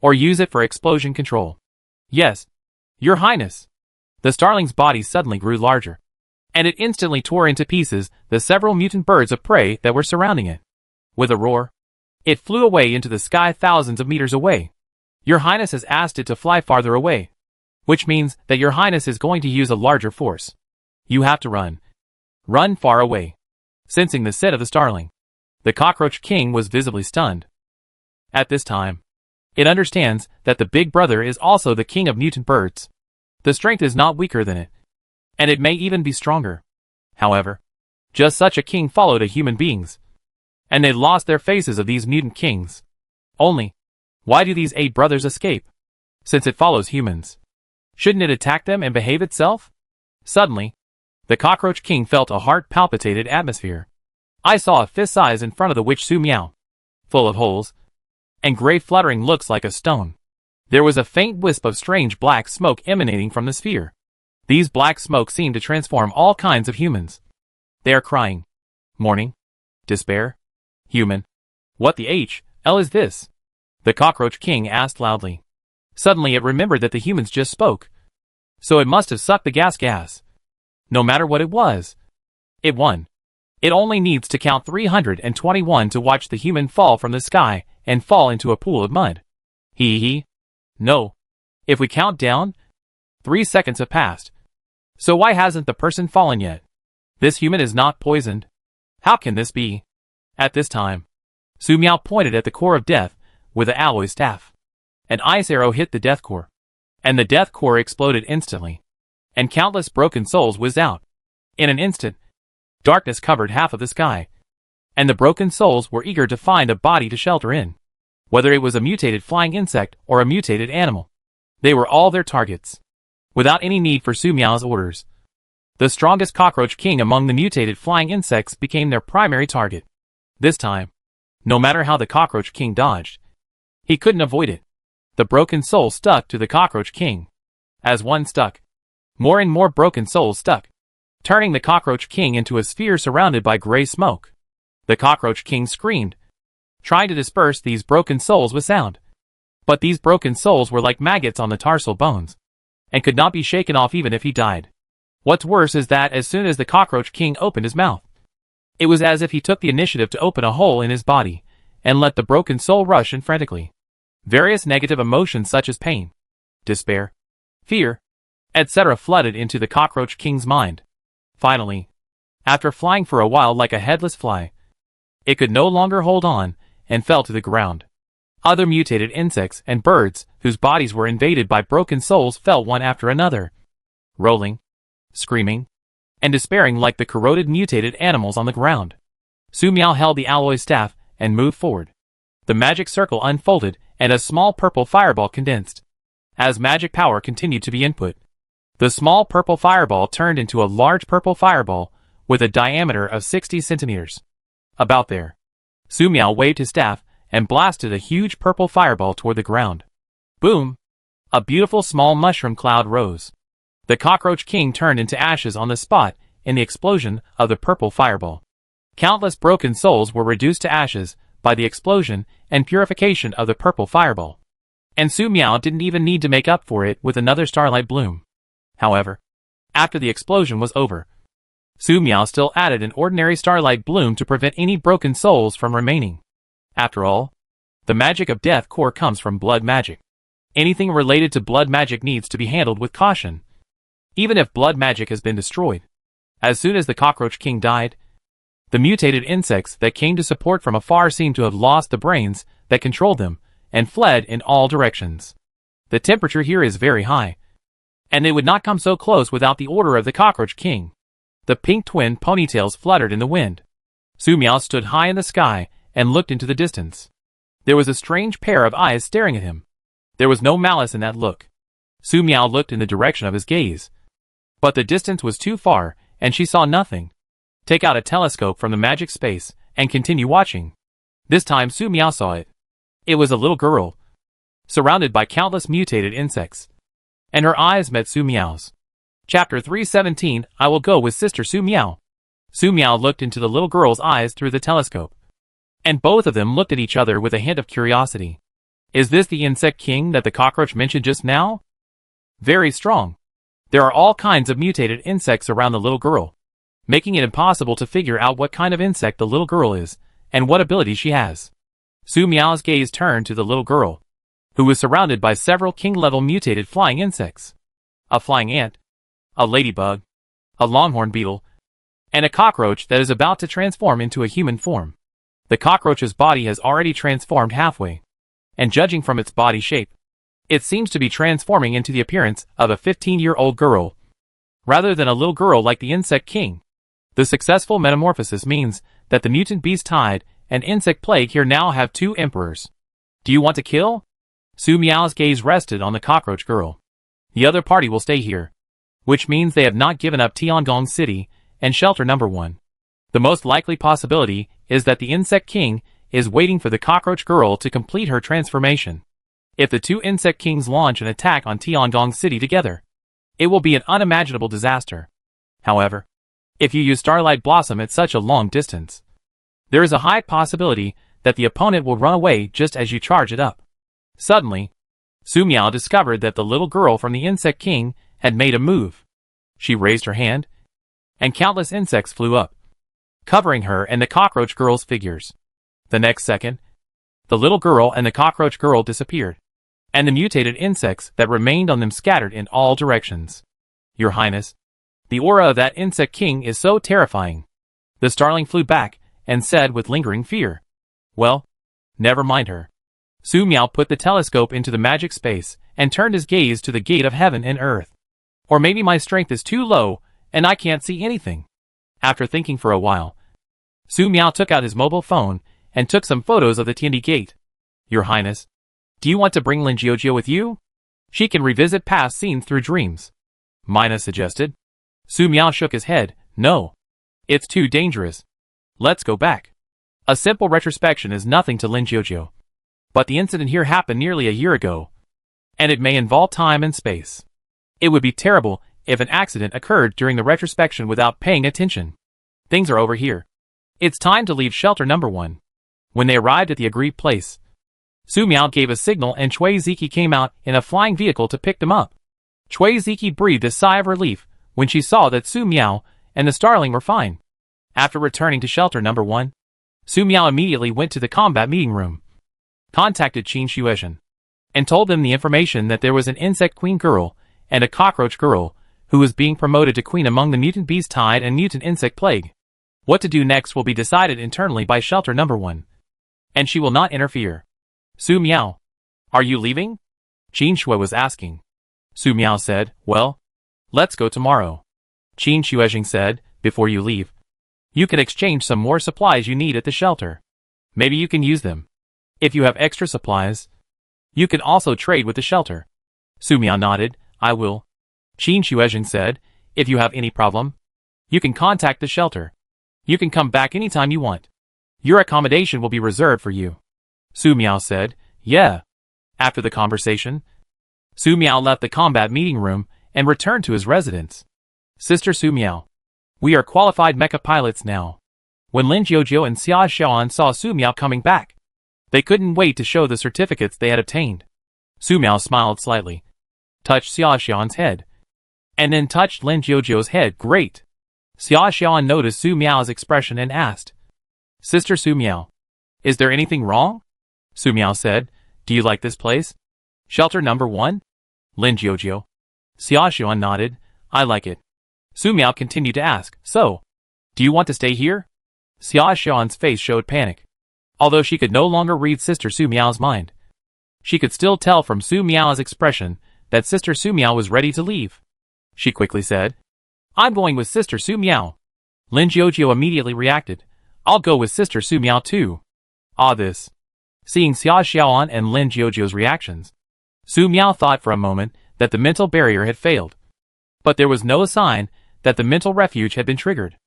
or use it for explosion control. Yes, Your Highness. The starling's body suddenly grew larger, and it instantly tore into pieces the several mutant birds of prey that were surrounding it. With a roar, it flew away into the sky thousands of meters away. Your Highness has asked it to fly farther away, which means that Your Highness is going to use a larger force. You have to run. Run far away. Sensing the set of the starling, the cockroach king was visibly stunned. At this time, it understands that the big brother is also the king of mutant birds. The strength is not weaker than it, and it may even be stronger. However, just such a king followed a human beings, and they lost their faces of these mutant kings. Only, why do these 8 brothers escape? Since it follows humans, shouldn't it attack them and behave itself? Suddenly, the cockroach king felt a heart-palpitated atmosphere. I saw a fist size in front of the witch Su Miao, full of holes, and gray fluttering looks like a stone. There was a faint wisp of strange black smoke emanating from the sphere. These black smoke seemed to transform all kinds of humans. They are crying, mourning, despair. Human. What the hell is this? The cockroach king asked loudly. Suddenly it remembered that the humans just spoke, so it must have sucked the gas. No matter what it was, it won. It only needs to count 321 to watch the human fall from the sky and fall into a pool of mud. No. If we count down, 3 seconds have passed. So why hasn't the person fallen yet? This human is not poisoned. How can this be? At this time, Su Miao pointed at the core of death with the alloy staff. An ice arrow hit the death core, and the death core exploded instantly, and countless broken souls whizzed out. In an instant, darkness covered half of the sky, and the broken souls were eager to find a body to shelter in. Whether it was a mutated flying insect or a mutated animal, they were all their targets, without any need for Su Miao's orders. The strongest cockroach king among the mutated flying insects became their primary target. This time, no matter how the cockroach king dodged, he couldn't avoid it. The broken soul stuck to the cockroach king. As one stuck, more and more broken souls stuck, turning the cockroach king into a sphere surrounded by gray smoke. The cockroach king screamed, trying to disperse these broken souls with sound. But these broken souls were like maggots on the tarsal bones, and could not be shaken off even if he died. What's worse is that as soon as the cockroach king opened his mouth, it was as if he took the initiative to open a hole in his body, and let the broken soul rush in frantically. Various negative emotions such as pain, despair, fear, etc. flooded into the cockroach king's mind. Finally, after flying for a while like a headless fly, it could no longer hold on, and fell to the ground. Other mutated insects and birds, whose bodies were invaded by broken souls, fell one after another, rolling, screaming, and despairing like the corroded mutated animals on the ground. Su Miao held the alloy staff and moved forward. The magic circle unfolded and a small purple fireball condensed. As magic power continued to be input, the small purple fireball turned into a large purple fireball with a diameter of 60 centimeters. About there, Su Miao waved his staff and blasted a huge purple fireball toward the ground. Boom! A beautiful small mushroom cloud rose. The cockroach king turned into ashes on the spot in the explosion of the purple fireball. Countless broken souls were reduced to ashes by the explosion and purification of the purple fireball. And Su Miao didn't even need to make up for it with another starlight bloom. However, after the explosion was over, Su Miao still added an ordinary starlight bloom to prevent any broken souls from remaining. After all, the magic of death core comes from blood magic. Anything related to blood magic needs to be handled with caution, even if blood magic has been destroyed. As soon as the cockroach king died, the mutated insects that came to support from afar seemed to have lost the brains that controlled them, and fled in all directions. The temperature here is very high, and they would not come so close without the order of the cockroach king. The pink twin ponytails fluttered in the wind. Su Miao stood high in the sky and looked into the distance. There was a strange pair of eyes staring at him. There was no malice in that look. Su Miao looked in the direction of his gaze, but the distance was too far, and she saw nothing. Take out a telescope from the magic space and continue watching. This time Su Miao saw it. It was a little girl, surrounded by countless mutated insects, and her eyes met Su Miao's. Chapter 317, I will go with Sister Su Miao. Su Miao looked into the little girl's eyes through the telescope, and both of them looked at each other with a hint of curiosity. Is this the insect king that the cockroach mentioned just now? Very strong. There are all kinds of mutated insects around the little girl, making it impossible to figure out what kind of insect the little girl is, and what abilities she has. Su Miao's gaze turned to the little girl, who was surrounded by several king-level mutated flying insects. A flying ant, a ladybug, a longhorn beetle, and a cockroach that is about to transform into a human form. The cockroach's body has already transformed halfway, and judging from its body shape, it seems to be transforming into the appearance of a 15-year-old girl, rather than a little girl like the insect king. The successful metamorphosis means that the mutant beast tide and insect plague here now have two emperors. Do you want to kill? Su Miao's gaze rested on the cockroach girl. The other party will stay here, which means they have not given up Tiangong City and shelter number 1. The most likely possibility is that the insect king is waiting for the cockroach girl to complete her transformation. If the two insect kings launch an attack on Tiangong City together, it will be an unimaginable disaster. However, if you use Starlight Blossom at such a long distance, there is a high possibility that the opponent will run away just as you charge it up. Suddenly, Su Miao discovered that the little girl from the insect king had made a move. She raised her hand, and countless insects flew up, covering her and the cockroach girl's figures. The next second, the little girl and the cockroach girl disappeared, and the mutated insects that remained on them scattered in all directions. Your Highness, the aura of that insect king is so terrifying. The starling flew back and said with lingering fear. Well, never mind her. Su Miao put the telescope into the magic space and turned his gaze to the gate of heaven and earth. Or maybe my strength is too low and I can't see anything. After thinking for a while, Su Miao took out his mobile phone and took some photos of the Tiandi gate. Your Highness, do you want to bring Lin Jiujie with you? She can revisit past scenes through dreams. Mina suggested. Su Miao shook his head. No. It's too dangerous. Let's go back. A simple retrospection is nothing to Lin Jiujie. But the incident here happened nearly a year ago, and it may involve time and space. It would be terrible if an accident occurred during the retrospection without paying attention. Things are over here. It's time to leave shelter number 1. When they arrived at the agreed place, Su Miao gave a signal and Cui Ziki came out in a flying vehicle to pick them up. Cui Ziki breathed a sigh of relief when she saw that Su Miao and the starling were fine. After returning to shelter number 1, Su Miao immediately went to the combat meeting room, contacted Qin Shueishan, and told them the information that there was an insect queen girl and a cockroach girl who was being promoted to queen among the mutant beast tide and mutant insect plague. What to do next will be decided internally by shelter number 1, and she will not interfere. Su Miao, are you leaving? Qin Shui was asking. Su Miao said, well, let's go tomorrow. Qin Shueishan said, before you leave, you can exchange some more supplies you need at the shelter. Maybe you can use them. If you have extra supplies, you can also trade with the shelter. Su Miao nodded. I will. Qin Shueishan said, if you have any problem, you can contact the shelter. You can come back anytime you want. Your accommodation will be reserved for you. Su Miao said, yeah. After the conversation, Su Miao left the combat meeting room and returned to his residence. Sister Su Miao, we are qualified mecha pilots now. When Lin Jiujie and Xia Xiaoan saw Su Miao coming back, they couldn't wait to show the certificates they had obtained. Su Miao smiled slightly, touched Xia Xiaoan's head, and then touched Lin Jiujie's head. Great. Xia Xiaoan noticed Su Miao's expression and asked, Sister Su Miao, is there anything wrong? Su Miao said, do you like this place? Shelter number 1? Lin Jiujie. Xia Xiaoan nodded, I like it. Su Miao continued to ask, so, do you want to stay here? Xia Xiaoan's face showed panic. Although she could no longer read Sister Su Miao's mind, she could still tell from Su Miao's expression that Sister Su Miao was ready to leave. She quickly said, I'm going with Sister Su Miao. Lin Jiujie immediately reacted, I'll go with Sister Su Miao too. This. Seeing Xia Xiaoan and Lin Jiujie's reactions, Su Miao thought for a moment that the mental barrier had failed. But there was no sign that the mental refuge had been triggered.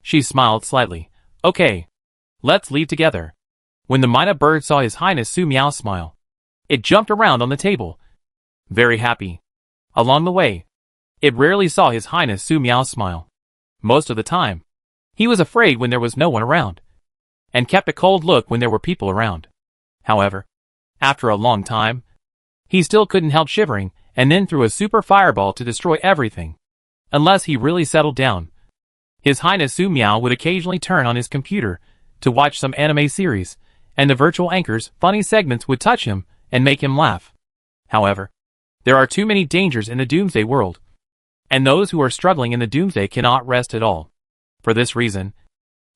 She smiled slightly. Okay. Let's leave together. When the Mina bird saw His Highness Su Miao smile, it jumped around on the table, very happy. Along the way, it rarely saw His Highness Su Miao smile. Most of the time, he was afraid when there was no one around, and kept a cold look when there were people around. However, after a long time, he still couldn't help shivering and then threw a super fireball to destroy everything. Unless he really settled down, His Highness Su Miao would occasionally turn on his computer to watch some anime series, and the virtual anchor's funny segments would touch him and make him laugh. However, there are too many dangers in the Doomsday world, and those who are struggling in the Doomsday cannot rest at all. For this reason,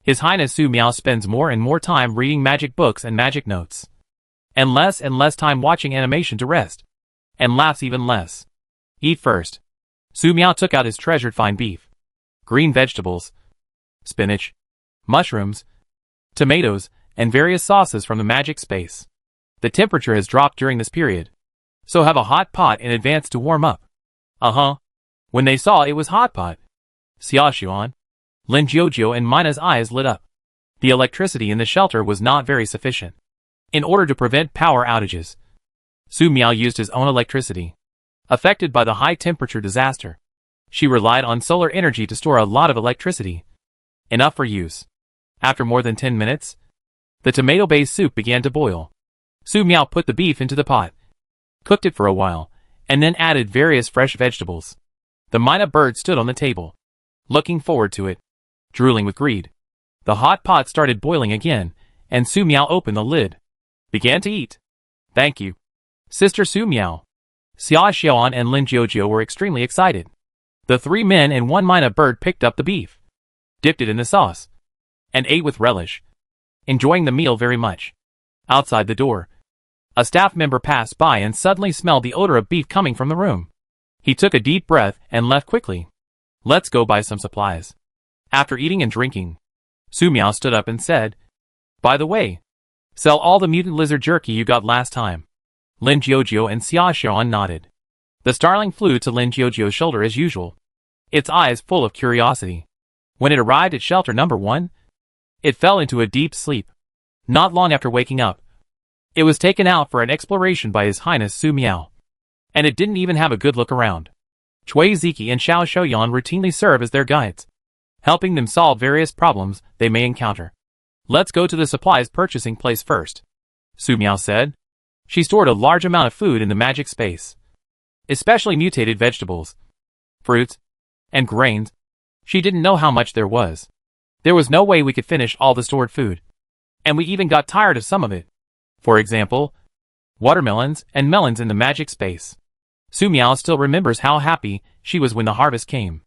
His Highness Su Miao spends more and more time reading magic books and magic notes, and less time watching animation to rest, and laughs even less. Eat first. Su Miao took out his treasured fine beef, green vegetables, spinach, mushrooms, tomatoes, and various sauces from the magic space. The temperature has dropped during this period, so have a hot pot in advance to warm up. When they saw it was hot pot, Xia Xiaoan, Lin Jiujie and Mina's eyes lit up. The electricity in the shelter was not very sufficient. In order to prevent power outages, Su Miao used his own electricity. Affected by the high temperature disaster, she relied on solar energy to store a lot of electricity, enough for use. After more than 10 minutes, the tomato-based soup began to boil. Su Miao put the beef into the pot, cooked it for a while, and then added various fresh vegetables. The Mina bird stood on the table, looking forward to it, drooling with greed. The hot pot started boiling again, and Su Miao opened the lid, began to eat. Thank you, Sister Su Miao. Xia Xiaoan and Lin Jiujie were extremely excited. The 3 men and 1 Mina bird picked up the beef, dipped it in the sauce, and ate with relish, enjoying the meal very much. Outside the door, a staff member passed by and suddenly smelled the odor of beef coming from the room. He took a deep breath and left quickly. Let's go buy some supplies. After eating and drinking, Su Miao stood up and said, "By the way, sell all the mutant lizard jerky you got last time." Lin Jiujio and Xia Xiaoan nodded. The starling flew to Lin Jiujio's shoulder as usual, its eyes full of curiosity. When it arrived at shelter number 1, it fell into a deep sleep. Not long after waking up, it was taken out for an exploration by His Highness Su Miao. And it didn't even have a good look around. Chui Ziki and Xiao Xiaoyan routinely serve as their guides, helping them solve various problems they may encounter. "Let's go to the supplies purchasing place first," Su Miao said. She stored a large amount of food in the magic space, especially mutated vegetables, fruits, and grains. She didn't know how much there was. There was no way we could finish all the stored food. And we even got tired of some of it. For example, watermelons and melons in the magic space. Su Miao still remembers how happy she was when the harvest came.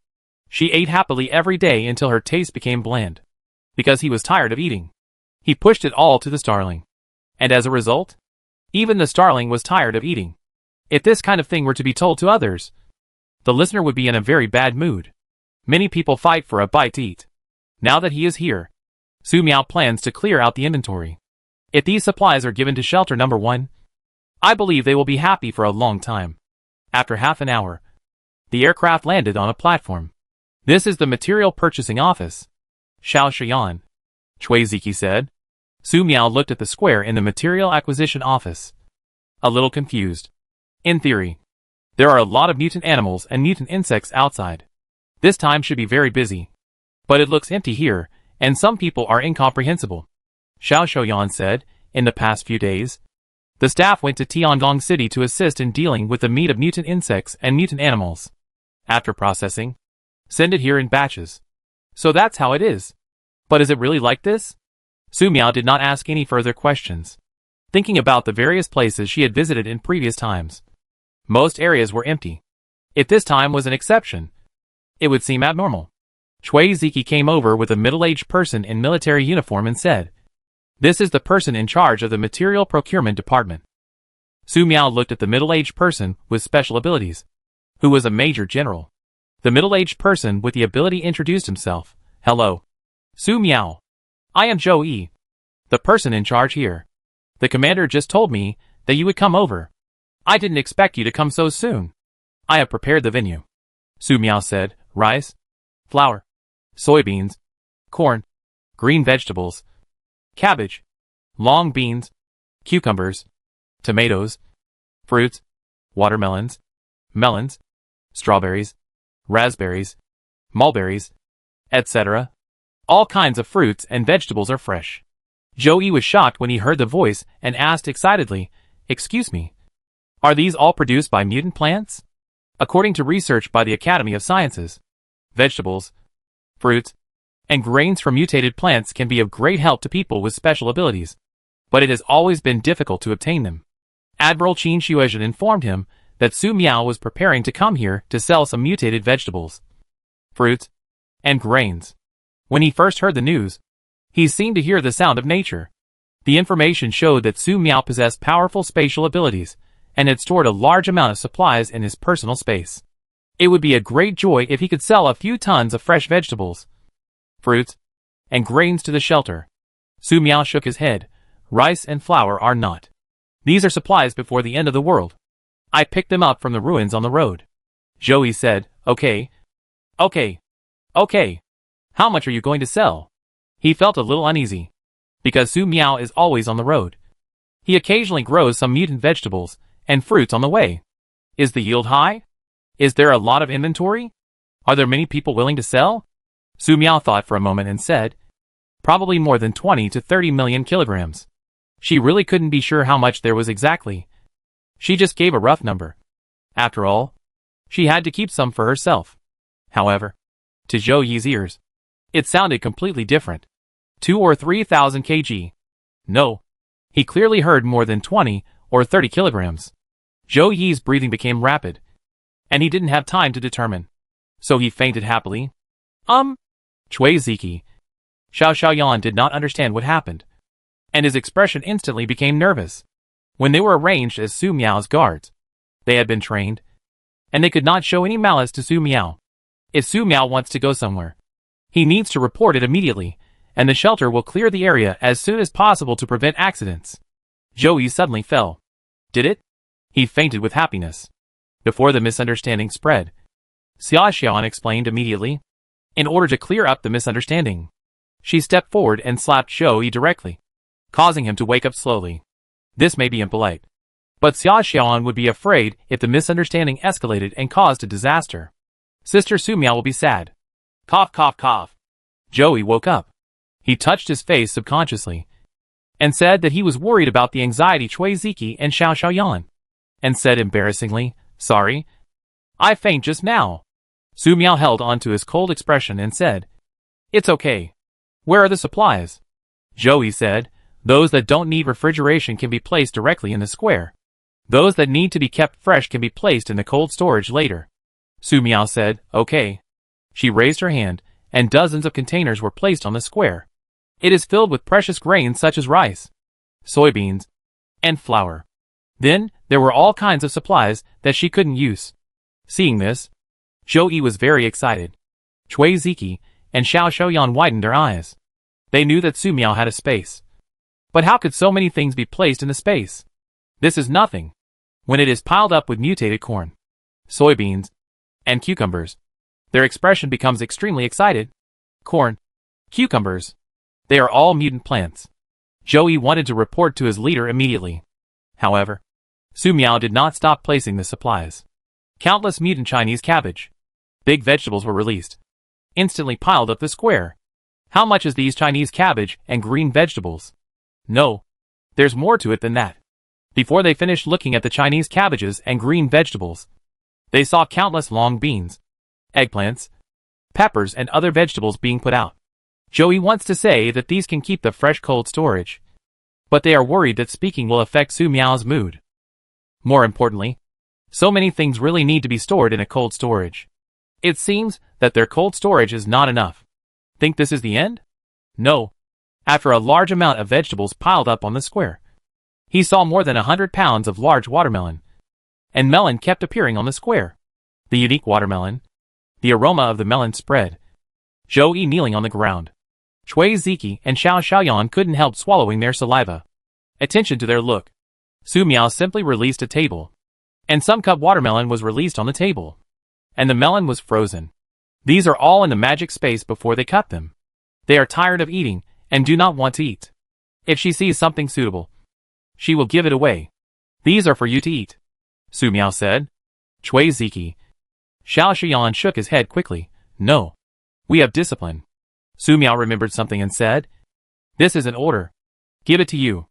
She ate happily every day until her taste became bland. Because he was tired of eating, he pushed it all to the starling. And as a result, even the starling was tired of eating. If this kind of thing were to be told to others, the listener would be in a very bad mood. Many people fight for a bite to eat. Now that he is here, Su Miao plans to clear out the inventory. If these supplies are given to shelter number 1, I believe they will be happy for a long time. After half an hour, the aircraft landed on a platform. "This is the material purchasing office, Xiao Xiaoyan," Chui Ziki said. Su Miao looked at the square in the material acquisition office, a little confused. In theory, there are a lot of mutant animals and mutant insects outside. This time should be very busy. But it looks empty here, and some people are incomprehensible. Xiao Xiaoyan said, in the past few days, the staff went to Tiangong City to assist in dealing with the meat of mutant insects and mutant animals. After processing, send it here in batches. So that's how it is. But is it really like this? Su Miao did not ask any further questions, thinking about the various places she had visited in previous times. Most areas were empty. If this time was an exception, it would seem abnormal. Chui Ziki came over with a middle-aged person in military uniform and said, "This is the person in charge of the material procurement department." Su Miao looked at the middle-aged person with special abilities, who was a major general. The middle-aged person with the ability introduced himself. "Hello, Su Miao. I am Zhou Yi, the person in charge here. The commander just told me that you would come over. I didn't expect you to come so soon. I have prepared the venue," Su Miao said. "Rice, flour, soybeans, corn, green vegetables, cabbage, long beans, cucumbers, tomatoes, fruits, watermelons, melons, strawberries, raspberries, mulberries, etc. All kinds of fruits and vegetables are fresh." Zhou was shocked when he heard the voice and asked excitedly, "Excuse me, are these all produced by mutant plants?" According to research by the Academy of Sciences, vegetables, fruits, and grains from mutated plants can be of great help to people with special abilities, but it has always been difficult to obtain them. Admiral Qin Shuizhen informed him that Su Miao was preparing to come here to sell some mutated vegetables, fruits, and grains. When he first heard the news, he seemed to hear the sound of nature. The information showed that Su Miao possessed powerful spatial abilities and had stored a large amount of supplies in his personal space. It would be a great joy if he could sell a few tons of fresh vegetables, fruits, and grains to the shelter. Su Miao shook his head. "Rice and flour are not. These are supplies before the end of the world. I picked them up from the ruins on the road." Zhou said, Okay. How much are you going to sell?" He felt a little uneasy, because Su Miao is always on the road. He occasionally grows some mutant vegetables and fruits on the way. Is the yield high? Is there a lot of inventory? Are there many people willing to sell? Su Miao thought for a moment and said, "Probably more than 20 to 30 million kilograms." She really couldn't be sure how much there was exactly. She just gave a rough number. After all, she had to keep some for herself. However, to Zhou Yi's ears, it sounded completely different. 2 or 3,000 kg. No. He clearly heard more than 20 or 30 kilograms. Zhou Yi's breathing became rapid, and he didn't have time to determine. So he fainted happily. Chui Ziki. Xiao Xiaoyan did not understand what happened, and his expression instantly became nervous. When they were arranged as Su Miao's guards, they had been trained, and they could not show any malice to Su Miao. If Su Miao wants to go somewhere, he needs to report it immediately, and the shelter will clear the area as soon as possible to prevent accidents. Joey suddenly fell. Did it? He fainted with happiness. Before the misunderstanding spread, Xia Xian explained immediately. In order to clear up the misunderstanding, she stepped forward and slapped Joey directly, causing him to wake up slowly. This may be impolite, but Xia Xian would be afraid if the misunderstanding escalated and caused a disaster. Sister Su Miao will be sad. Cough, cough, cough. Joey woke up. He touched his face subconsciously and said that he was worried about the anxiety Cui Ziki and Xiao Xiaoyan, and said embarrassingly, sorry, I faint just now. Su Miao held on to his cold expression and said, it's okay. Where are the supplies? Joey said, those that don't need refrigeration can be placed directly in the square. Those that need to be kept fresh can be placed in the cold storage later. Su Miao said, okay. She raised her hand, and dozens of containers were placed on the square. It is filled with precious grains such as rice, soybeans, and flour. Then, there were all kinds of supplies that she couldn't use. Seeing this, Joey was very excited. Cui Ziki and Xiao Xiaoyan widened their eyes. They knew that Su Miao had a space. But how could so many things be placed in the space? This is nothing. When it is piled up with mutated corn, soybeans, and cucumbers, their expression becomes extremely excited. Corn, cucumbers, they are all mutant plants. Joey wanted to report to his leader immediately. However, Su Miao did not stop placing the supplies. Countless mutant Chinese cabbage, big vegetables were released, instantly piled up the square. How much is these Chinese cabbage and green vegetables? No, there's more to it than that. Before they finished looking at the Chinese cabbages and green vegetables, they saw countless long beans, eggplants, peppers and other vegetables being put out. Joey wants to say that these can keep the fresh cold storage, but they are worried that speaking will affect Su Miao's mood. More importantly, so many things really need to be stored in a cold storage. It seems that their cold storage is not enough. Think this is the end? No. After a large amount of vegetables piled up on the square, he saw more than 100 pounds of large watermelon. And melon kept appearing on the square. The unique watermelon. The aroma of the melon spread. Joey kneeling on the ground. Cui Ziki and Xiao Xiaoyan couldn't help swallowing their saliva. Attention to their look. Su Miao simply released a table, and some cut watermelon was released on the table. And the melon was frozen. These are all in the magic space before they cut them. They are tired of eating, and do not want to eat. If she sees something suitable, she will give it away. These are for you to eat, Su Miao said. Cui Ziki. Xiao Xiaoyan shook his head quickly. No. We have discipline. Su Miao remembered something and said, this is an order. Give it to you.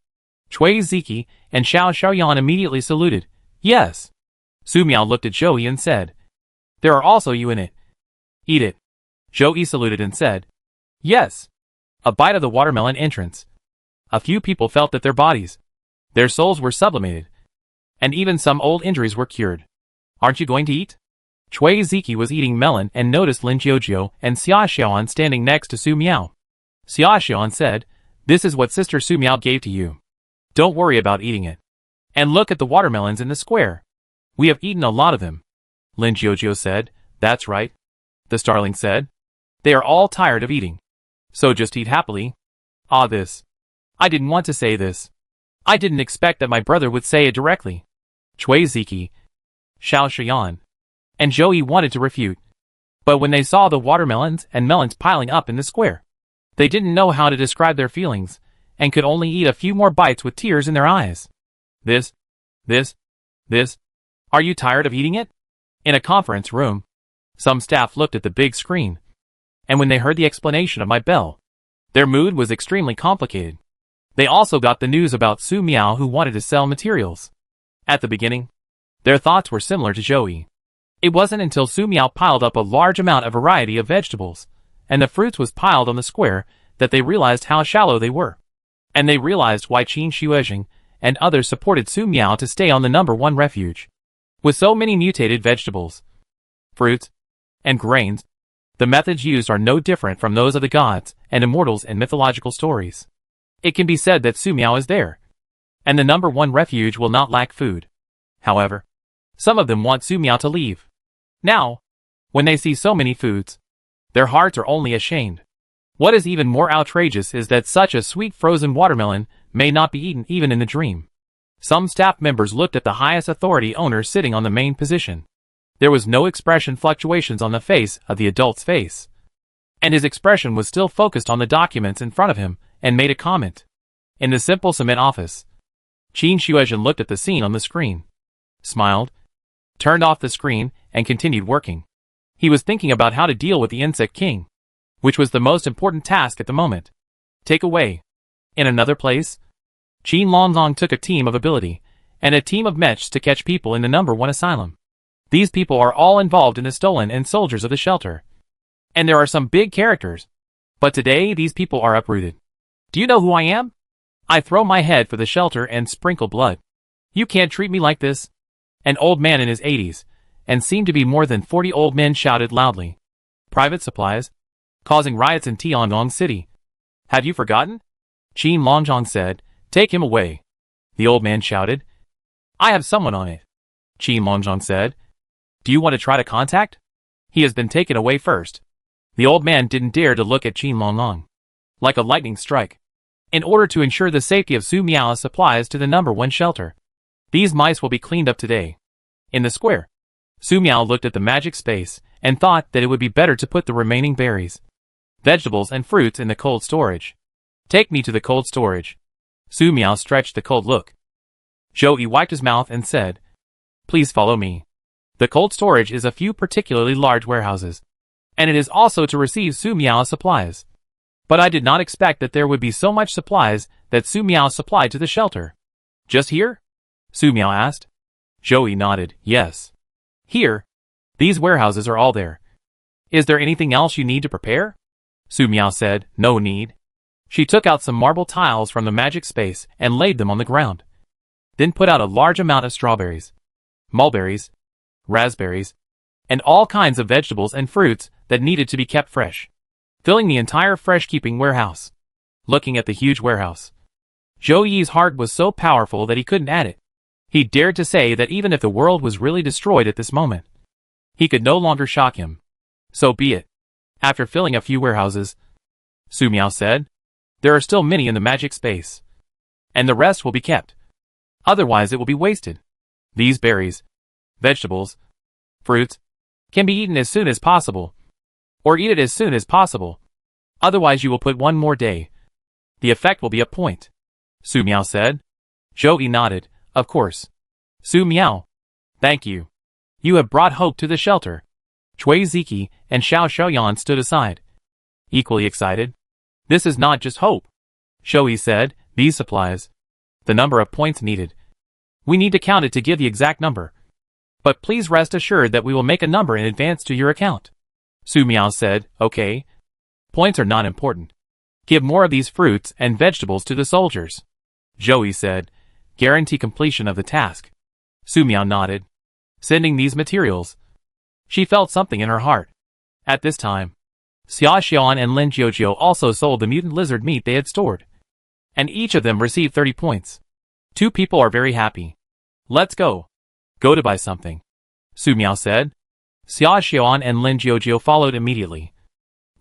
Cui Ziki and Xiao Xiaoyan immediately saluted. Yes. Su Miao looked at Joey and said, there are also you in it. Eat it. Joey saluted and said, yes. A bite of the watermelon entrance. A few people felt that their bodies, their souls were sublimated, and even some old injuries were cured. Aren't you going to eat? Cui Ziki was eating melon and noticed Lin Jiujiu and Xia Xiaoyan standing next to Su Miao. Xia Xiaoyan said, this is what Sister Su Miao gave to you. Don't worry about eating it. And look at the watermelons in the square. We have eaten a lot of them. Lin Jiujiu said, that's right. The starling said, they are all tired of eating. So just eat happily. Ah, this. I didn't want to say this. I didn't expect that my brother would say it directly. Cui Ziki, Xiao Xiaoyan, and Joey wanted to refute. But when they saw the watermelons and melons piling up in the square, they didn't know how to describe their feelings, and could only eat a few more bites with tears in their eyes. This. Are you tired of eating it? In a conference room, some staff looked at the big screen, and when they heard the explanation of my bell, their mood was extremely complicated. They also got the news about Su Miao who wanted to sell materials. At the beginning, their thoughts were similar to Joey. It wasn't until Su Miao piled up a large amount of variety of vegetables, and the fruits was piled on the square, that they realized how shallow they were. And they realized why Qin Shuozheng and others supported Su Miao to stay on the #1 refuge. With so many mutated vegetables, fruits, and grains, the methods used are no different from those of the gods and immortals in mythological stories. It can be said that Su Miao is there, and the #1 refuge will not lack food. However, some of them want Su Miao to leave. Now, when they see so many foods, their hearts are only ashamed. What is even more outrageous is that such a sweet frozen watermelon may not be eaten even in the dream. Some staff members looked at the highest authority owner sitting on the main position. There was no expression fluctuations on the face of the adult's face. And his expression was still focused on the documents in front of him and made a comment. In the simple cement office, Qin Shuizhen looked at the scene on the screen, smiled, turned off the screen, and continued working. He was thinking about how to deal with the insect king, which was the most important task at the moment. Take away. In another place, Qin Longlong took a team of ability and a team of mechs to catch people in the number 1 asylum. These people are all involved in the stolen and soldiers of the shelter. And there are some big characters. But today these people are uprooted. Do you know who I am? I throw my head for the shelter and sprinkle blood. You can't treat me like this. An old man in his 80s, and seemed to be more than 40 old men shouted loudly. Private supplies? Causing riots in Tiangong City. Have you forgotten? Qin Longjong said, take him away. The old man shouted. I have someone on it. Qin Longjong said. Do you want to try to contact? He has been taken away first. The old man didn't dare to look at Qin Longlong. Like a lightning strike. In order to ensure the safety of Su Miao's supplies to the number 1 shelter. These mice will be cleaned up today. In the square, Su Miao looked at the magic space and thought that it would be better to put the remaining berries, vegetables and fruits in the cold storage. Take me to the cold storage. Su Miao stretched the cold look. Zhou Yi wiped his mouth and said, please follow me. The cold storage is a few particularly large warehouses, and it is also to receive Su Miao's supplies. But I did not expect that there would be so much supplies that Su Miao supplied to the shelter. Just here? Su Miao asked. Zhou Yi nodded, yes. Here. These warehouses are all there. Is there anything else you need to prepare? Su Miao said, no need. She took out some marble tiles from the magic space and laid them on the ground. Then put out a large amount of strawberries, mulberries, raspberries, and all kinds of vegetables and fruits that needed to be kept fresh, filling the entire fresh-keeping warehouse. Looking at the huge warehouse, Zhou Yi's heart was so powerful that he couldn't add it. He dared to say that even if the world was really destroyed at this moment, he could no longer shock him. So be it. After filling a few warehouses, Su Miao said, there are still many in the magic space, and the rest will be kept. Otherwise it will be wasted. These berries, vegetables, fruits, can be eaten as soon as possible, or eat it as soon as possible. Otherwise you will put one more day. The effect will be a point. Su Miao said. Zhou Yi nodded, of course. Su Miao. Thank you. You have brought hope to the shelter. Cui Ziki and Xiao Xiaoyan stood aside, equally excited. This is not just hope, Zhou Yi said, these supplies. The number of points needed. We need to count it to give the exact number. But please rest assured that we will make a number in advance to your account. Su Miao said, okay. Points are not important. Give more of these fruits and vegetables to the soldiers. Zhou Yi said, guarantee completion of the task. Su Miao nodded. Sending these materials. She felt something in her heart. At this time, Xia Xian and Lin Jiujiu also sold the mutant lizard meat they had stored. And each of them received 30 points. 2 people are very happy. Let's go. Go to buy something. Su Miao said. Xia Xian and Lin Jiujiu followed immediately,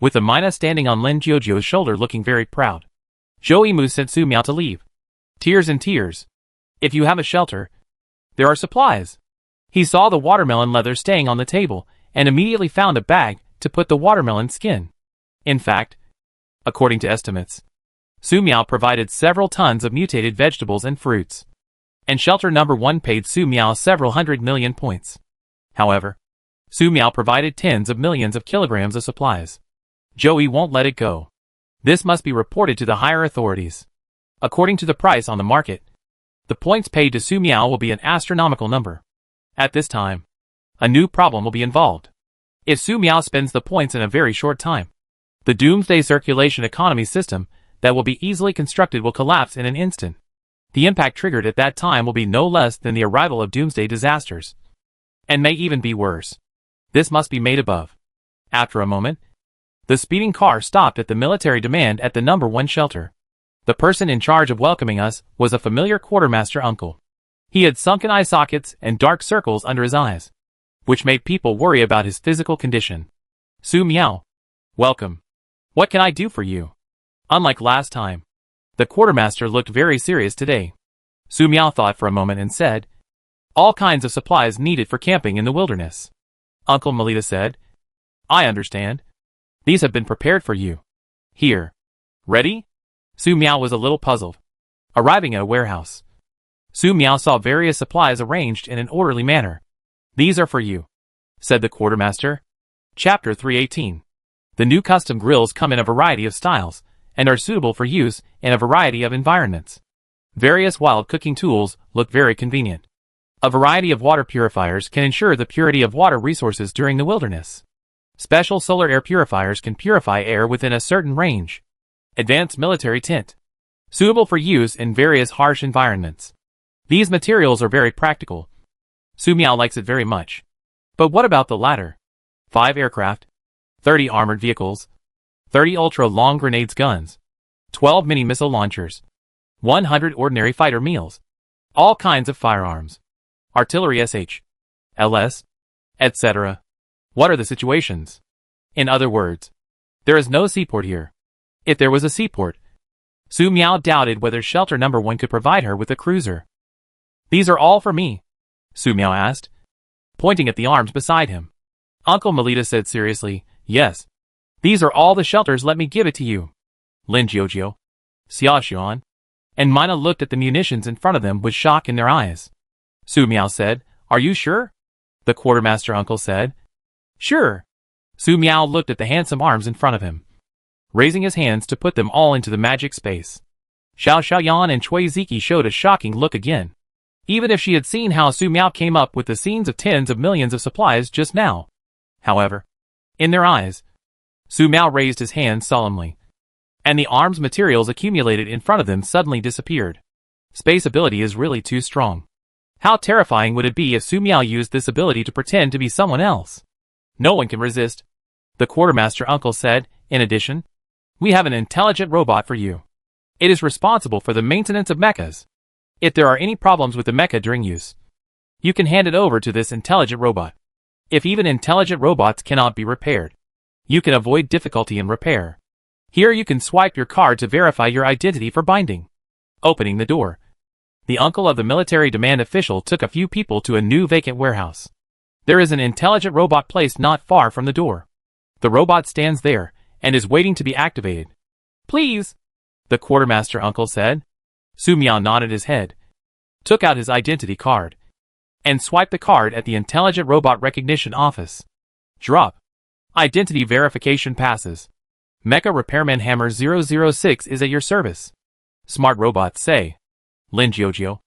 with the Mina standing on Lin Jiujiu's shoulder looking very proud. Zhou Yimu sent Su Miao to leave. Tears and tears. If you have a shelter, there are supplies. He saw the watermelon leather staying on the table and immediately found a bag to put the watermelon skin. In fact, according to estimates, Su Miao provided several tons of mutated vegetables and fruits. And shelter number 1 paid Su Miao several 100 million points. However, Su Miao provided tens of millions of kilograms of supplies. Zhou Yi won't let it go. This must be reported to the higher authorities. According to the price on the market, the points paid to Su Miao will be an astronomical number. At this time, a new problem will be involved. If Su Miao spends the points in a very short time, the Doomsday circulation economy system that will be easily constructed will collapse in an instant. The impact triggered at that time will be no less than the arrival of Doomsday disasters. And may even be worse. This must be made above. After a moment, the speeding car stopped at the military demand at the number 1 shelter. The person in charge of welcoming us was a familiar quartermaster uncle. He had sunken eye sockets and dark circles under his eyes, which made people worry about his physical condition. Su Miao. Welcome. What can I do for you? Unlike last time, the quartermaster looked very serious today. Su Miao thought for a moment and said, all kinds of supplies needed for camping in the wilderness. Uncle Melita said, I understand. These have been prepared for you. Here. Ready? Su Miao was a little puzzled. Arriving at a warehouse, Su Miao saw various supplies arranged in an orderly manner. These are for you, said the quartermaster. Chapter 318. The new custom grills come in a variety of styles, and are suitable for use in a variety of environments. Various wild cooking tools look very convenient. A variety of water purifiers can ensure the purity of water resources during the wilderness. Special solar air purifiers can purify air within a certain range. Advanced military tint, suitable for use in various harsh environments. These materials are very practical. Su Miao likes it very much. But what about the latter? 5 aircraft, 30 armored vehicles, 30 ultra-long grenades guns, 12 mini-missile launchers, 100 ordinary fighter meals, all kinds of firearms, artillery SH, LS, etc. What are the situations? In other words, there is no seaport here. If there was a seaport, Su Miao doubted whether shelter number 1 could provide her with a cruiser. These are all for me? Su Miao asked, pointing at the arms beside him. Uncle Melita said seriously, yes. These are all the shelters, let me give it to you. Lin Jiujio, Xia Xuan, and Mina looked at the munitions in front of them with shock in their eyes. Su Miao said, are you sure? The quartermaster uncle said. Sure. Su Miao looked at the handsome arms in front of him, raising his hands to put them all into the magic space. Xiao Xiaoyan and Cui Ziki showed a shocking look again. Even if she had seen how Su Miao came up with the scenes of tens of millions of supplies just now. However, in their eyes, Su Miao raised his hands solemnly, and the arms materials accumulated in front of them suddenly disappeared. Space ability is really too strong. How terrifying would it be if Su Miao used this ability to pretend to be someone else? No one can resist, the quartermaster uncle said. In addition, we have an intelligent robot for you. It is responsible for the maintenance of mechas. If there are any problems with the mecha during use, you can hand it over to this intelligent robot. If even intelligent robots cannot be repaired, you can avoid difficulty in repair. Here you can swipe your card to verify your identity for binding. Opening the door, the uncle of the military demand official took a few people to a new vacant warehouse. There is an intelligent robot placed not far from the door. The robot stands there and is waiting to be activated. Please, the quartermaster uncle said. Su Miao nodded his head, took out his identity card, and swiped the card at the intelligent robot recognition office. Drop. Identity verification passes. Mecha Repairman Hammer 006 is at your service. Smart robots say. Lin Jiujio,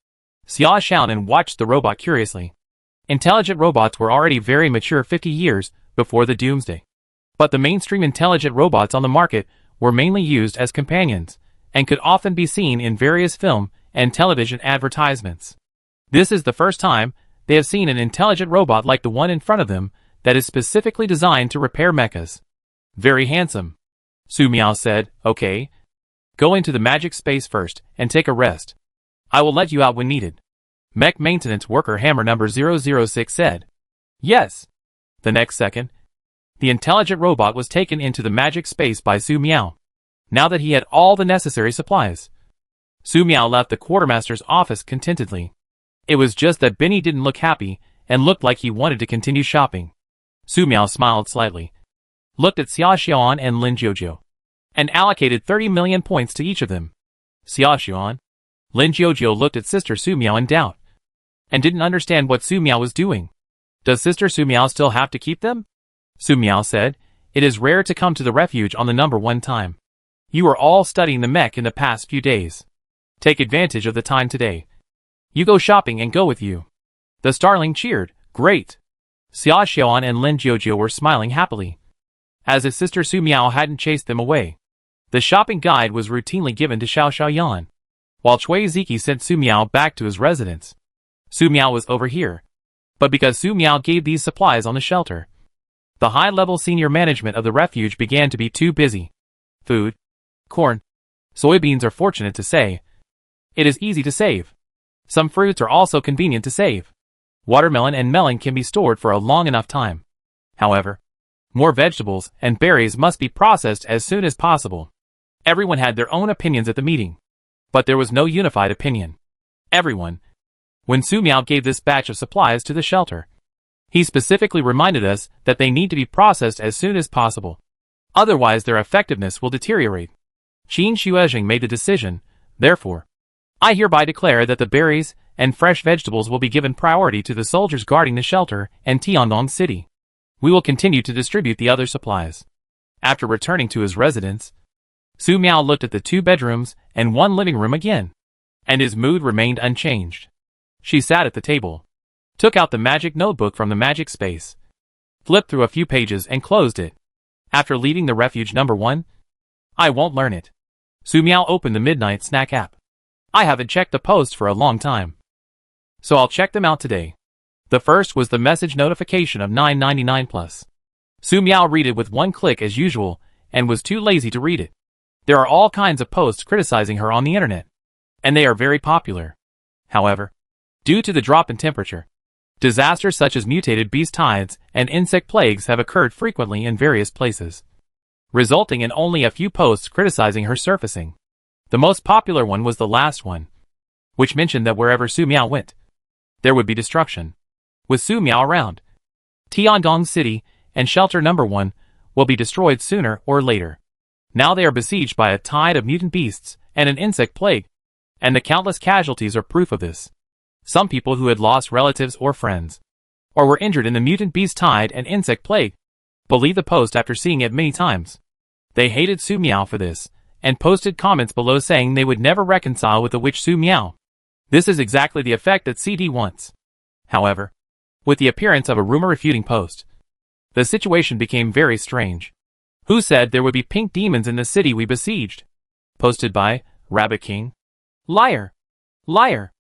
Xia Xiaonan watched the robot curiously. Intelligent robots were already very mature 50 years before the Doomsday. But the mainstream intelligent robots on the market were mainly used as companions, and could often be seen in various film and television advertisements. This is the first time they have seen an intelligent robot like the one in front of them that is specifically designed to repair mechas. Very handsome. Su Miao said, okay. Go into the magic space first and take a rest. I will let you out when needed. Mech maintenance worker Hammer number 006 said. Yes. The next second, the intelligent robot was taken into the magic space by Su Miao. Now that he had all the necessary supplies, Su Miao left the quartermaster's office contentedly. It was just that Benny didn't look happy and looked like he wanted to continue shopping. Su Miao smiled slightly, looked at Xia Xiaoan and Lin Jiujio, and allocated 30 million points to each of them. Xia Xiaoan, Lin Jiujio looked at Sister Su Miao in doubt, and didn't understand what Su Miao was doing. Does Sister Su Miao still have to keep them? Su Miao said, it is rare to come to the refuge on the number 1 time. You are all studying the mech in the past few days. Take advantage of the time today. You go shopping and go with you. The starling cheered, great. Xia Xiaoan and Lin Jiujio were smiling happily, as if Sister Su Miao hadn't chased them away. The shopping guide was routinely given to Xiao Xiaoyan, while Cui Ziki sent Su Miao back to his residence. Su Miao was over here, but because Su Miao gave these supplies on the shelter, the high-level senior management of the refuge began to be too busy. Food, corn, soybeans are fortunate to say. It is easy to save. Some fruits are also convenient to save. Watermelon and melon can be stored for a long enough time. However, More vegetables and berries must be processed as soon as possible. Everyone had their own opinions at the meeting. But there was no unified opinion. Everyone. When Su Miao gave this batch of supplies to the shelter, he specifically reminded us that they need to be processed as soon as possible. Otherwise their effectiveness will deteriorate. Qin Shuezheng made the decision, therefore. I hereby declare that the berries and fresh vegetables will be given priority to the soldiers guarding the shelter and Tiandong City. We will continue to distribute the other supplies. After returning to his residence, Su Miao looked at the 2 bedrooms and 1 living room again, and his mood remained unchanged. She sat at the table, took out the magic notebook from the magic space, flipped through a few pages and closed it. After leaving the refuge number 1, I won't learn it. Su Miao opened the midnight snack app. I haven't checked the posts for a long time, so I'll check them out today. The first was the message notification of 9.99+. Su Miao read it with 1 click as usual, and was too lazy to read it. There are all kinds of posts criticizing her on the internet, and they are very popular. However, due to the drop in temperature, disasters such as mutated beast tides and insect plagues have occurred frequently in various places, resulting in only a few posts criticizing her surfacing. The most popular one was the last one, which mentioned that wherever Su Miao went, there would be destruction. With Su Miao around, Tiandong City and Shelter Number 1 will be destroyed sooner or later. Now they are besieged by a tide of mutant beasts and an insect plague, and the countless casualties are proof of this. Some people who had lost relatives or friends, or were injured in the mutant beast tide and insect plague, believed the post after seeing it many times. They hated Su Miao for this, and posted comments below saying they would never reconcile with the witch Su Miao. This is exactly the effect that CD wants. However, with the appearance of a rumor-refuting post, the situation became very strange. Who said there would be pink demons in the city we besieged? Posted by Rabbit King. Liar. Liar.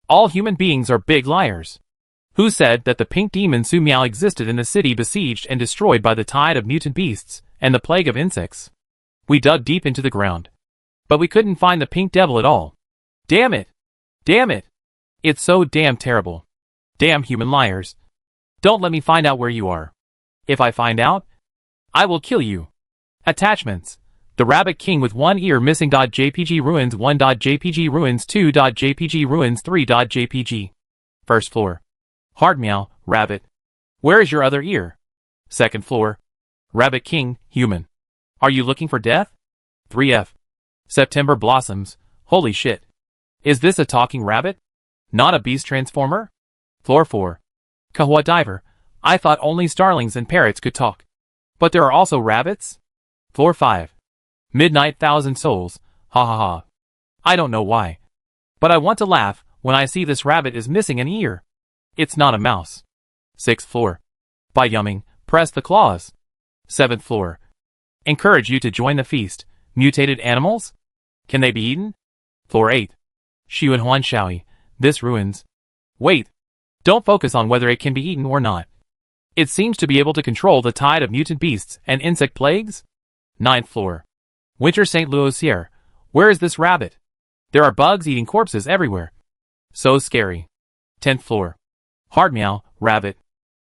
All human beings are big liars. Who said that the pink demon Su Miao existed in the city besieged and destroyed by the tide of mutant beasts and the plague of insects? We dug deep into the ground, but we couldn't find the pink devil at all. Damn it! Damn it! It's so damn terrible. Damn human liars. Don't let me find out where you are. If I find out, I will kill you. Attachments. The Rabbit King with 1 ear missing. .jpg ruins 1.jpg ruins 2.jpg ruins 3.jpg. First floor. Hard meow, rabbit. Where is your other ear? Second floor. Rabbit King, human. Are you looking for death? 3F. September blossoms. Holy shit. Is this a talking rabbit? Not a beast transformer? Floor 4. Kahua diver. I thought only starlings and parrots could talk. But there are also rabbits? Floor 5. Midnight thousand souls. Ha ha ha. I don't know why, but I want to laugh when I see this rabbit is missing an ear. It's not a mouse. 6th floor. By yumming, press the claws. 7th floor. Encourage you to join the feast. Mutated animals? Can they be eaten? Floor 8. Xiu and Huan Shaoi. This ruins. Wait. Don't focus on whether it can be eaten or not. It seems to be able to control the tide of mutant beasts and insect plagues. 9th floor. Winter St. Louisier. Where is this rabbit? There are bugs eating corpses everywhere. So scary. 10th floor. Hard meow, rabbit.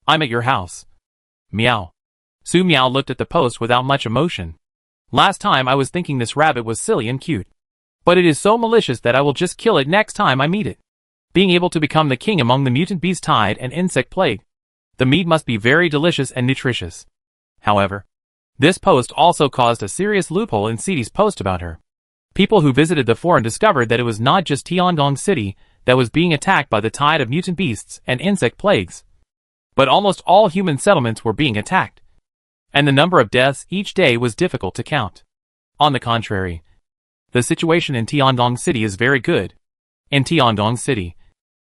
I'm at your house. Meow. Su Miao looked at the post without much emotion. Last time I was thinking this rabbit was silly and cute. But it is so malicious that I will just kill it next time I meet it. Being able to become the king among the mutant beast tide and insect plague. The meat must be very delicious and nutritious. However, this post also caused a serious loophole in CD's post about her. People who visited the forum discovered that it was not just Tiandong City that was being attacked by the tide of mutant beasts and insect plagues, but almost all human settlements were being attacked, and the number of deaths each day was difficult to count. On the contrary, the situation in Tiandong City is very good. In Tiandong City,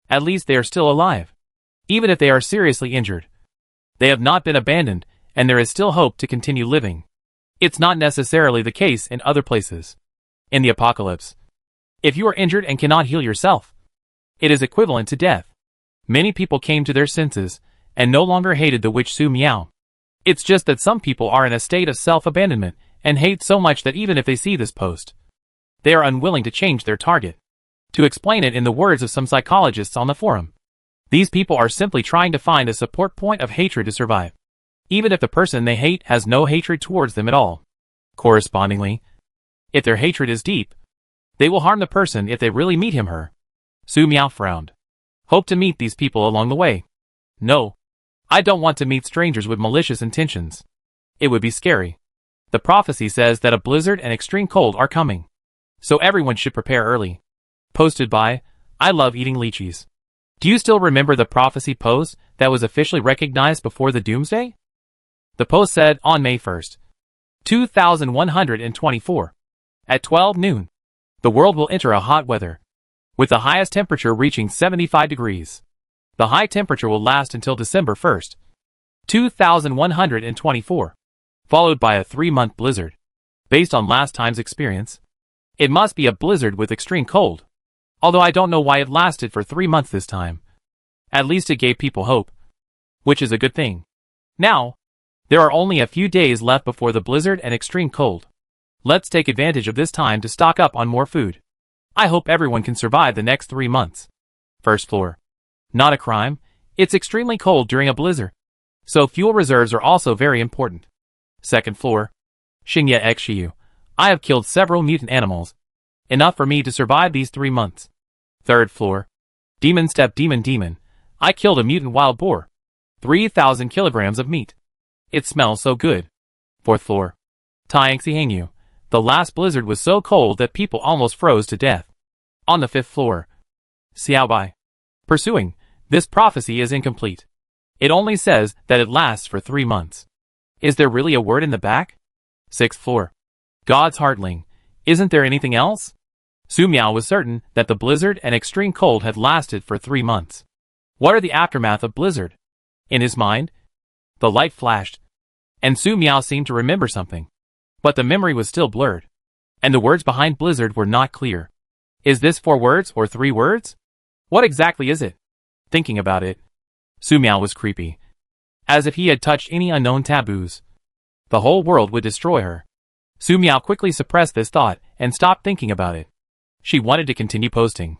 at least they are still alive. Even if they are seriously injured, they have not been abandoned, and there is still hope to continue living. It's not necessarily the case in other places. In the apocalypse, if you are injured and cannot heal yourself, it is equivalent to death. Many people came to their senses and no longer hated the witch Su Miao. It's just that some people are in a state of self-abandonment and hate so much that even if they see this post, they are unwilling to change their target. To explain it in the words of some psychologists on the forum, these people are simply trying to find a support point of hatred to survive. even if the person they hate has no hatred towards them at all. Correspondingly, if their hatred is deep, they will harm the person if they really meet him/her. Su Miao frowned. Hope to meet these people along the way. No. I don't want to meet strangers with malicious intentions. It would be scary. The prophecy says that a blizzard and extreme cold are coming. So everyone should prepare early. Posted by, I love eating lychees. Do you still remember the prophecy post that was officially recognized before the Doomsday? The post said on May 1st, 2124, at 12 noon, the world will enter a hot weather, with the highest temperature reaching 75 degrees. The high temperature will last until December 1st, 2124, followed by a 3-month blizzard. Based on last time's experience, it must be a blizzard with extreme cold, although I don't know why it lasted for 3 months this time. At least it gave people hope, which is a good thing. Now, there are only a few days left before the blizzard and extreme cold. Let's take advantage of this time to stock up on more food. I hope everyone can survive the next 3 months. First floor. Not a crime, it's extremely cold during a blizzard, so fuel reserves are also very important. Second floor. Xingye x Xiu. I have killed several mutant animals, enough for me to survive these 3 months. Third floor. Demon step demon. I killed a mutant wild boar. 3,000 kilograms of meat. It smells so good. Fourth floor. Taiyangxi Hangyu. The last blizzard was so cold that people almost froze to death. On the fifth floor. Xiaobai. Pursuing, this prophecy is incomplete. It only says that it lasts for 3 months. Is there really a word in the back? Sixth floor. God's Heartling. Isn't there anything else? Su Miao was certain that the blizzard and extreme cold had lasted for 3 months. What are the aftermath of blizzard? In his mind, the light flashed, and Su Miao seemed to remember something. But the memory was still blurred, and the words behind blizzard were not clear. Is this 4 words or 3 words? What exactly is it? Thinking about it, Su Miao was creepy. As if he had touched any unknown taboos, the whole world would destroy her. Su Miao quickly suppressed this thought and stopped thinking about it. She wanted to continue posting,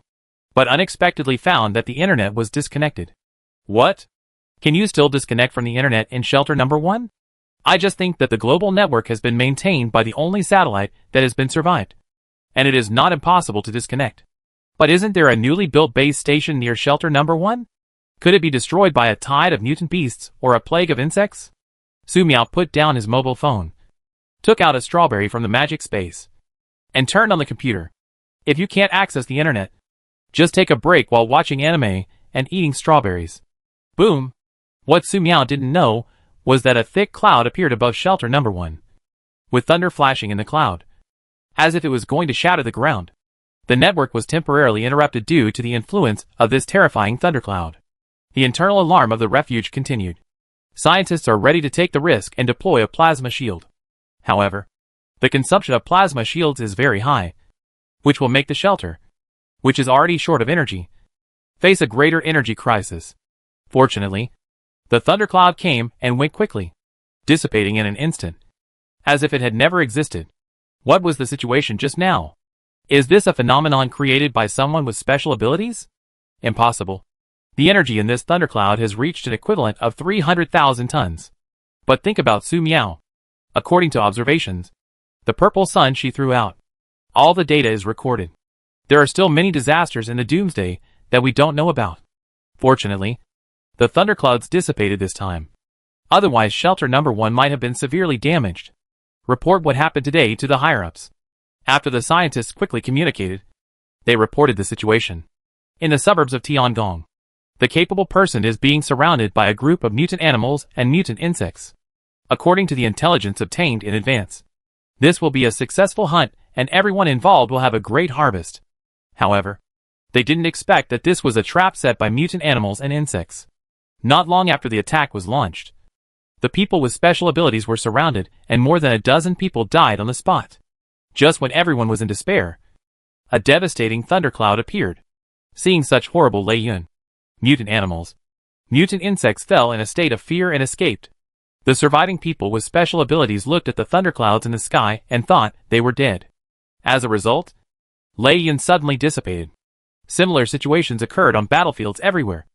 but unexpectedly found that the internet was disconnected. What? Can you still disconnect from the internet in shelter number 1? I just think that the global network has been maintained by the only satellite that has been survived, and it is not impossible to disconnect. But isn't there a newly built base station near shelter number 1? Could it be destroyed by a tide of mutant beasts or a plague of insects? Su Miao put down his mobile phone, took out a strawberry from the magic space, and turned on the computer. If you can't access the internet, just take a break while watching anime and eating strawberries. Boom! What Su Miao didn't know was that a thick cloud appeared above shelter number 1, with thunder flashing in the cloud, as if it was going to shatter the ground. The network was temporarily interrupted due to the influence of this terrifying thundercloud. The internal alarm of the refuge continued. Scientists are ready to take the risk and deploy a plasma shield. However, the consumption of plasma shields is very high, which will make the shelter, which is already short of energy, face a greater energy crisis. Fortunately, the thundercloud came and went quickly, dissipating in an instant, as if it had never existed. What was the situation just now? Is this a phenomenon created by someone with special abilities? Impossible. The energy in this thundercloud has reached an equivalent of 300,000 tons. But think about Su Miao. According to observations, the purple sun she threw out. All the data is recorded. There are still many disasters in the Doomsday that we don't know about. Fortunately, the thunderclouds dissipated this time. Otherwise, shelter number 1 might have been severely damaged. Report what happened today to the higher-ups. After the scientists quickly communicated, they reported the situation. In the suburbs of Tiangong, the capable person is being surrounded by a group of mutant animals and mutant insects. According to the intelligence obtained in advance, this will be a successful hunt and everyone involved will have a great harvest. However, they didn't expect that this was a trap set by mutant animals and insects. Not long after the attack was launched, the people with special abilities were surrounded and more than a dozen people died on the spot. Just when everyone was in despair, a devastating thundercloud appeared. Seeing such horrible Lei Yun, mutant animals, mutant insects fell in a state of fear and escaped. The surviving people with special abilities looked at the thunderclouds in the sky and thought they were dead. As a result, Lei Yun suddenly dissipated. Similar situations occurred on battlefields everywhere.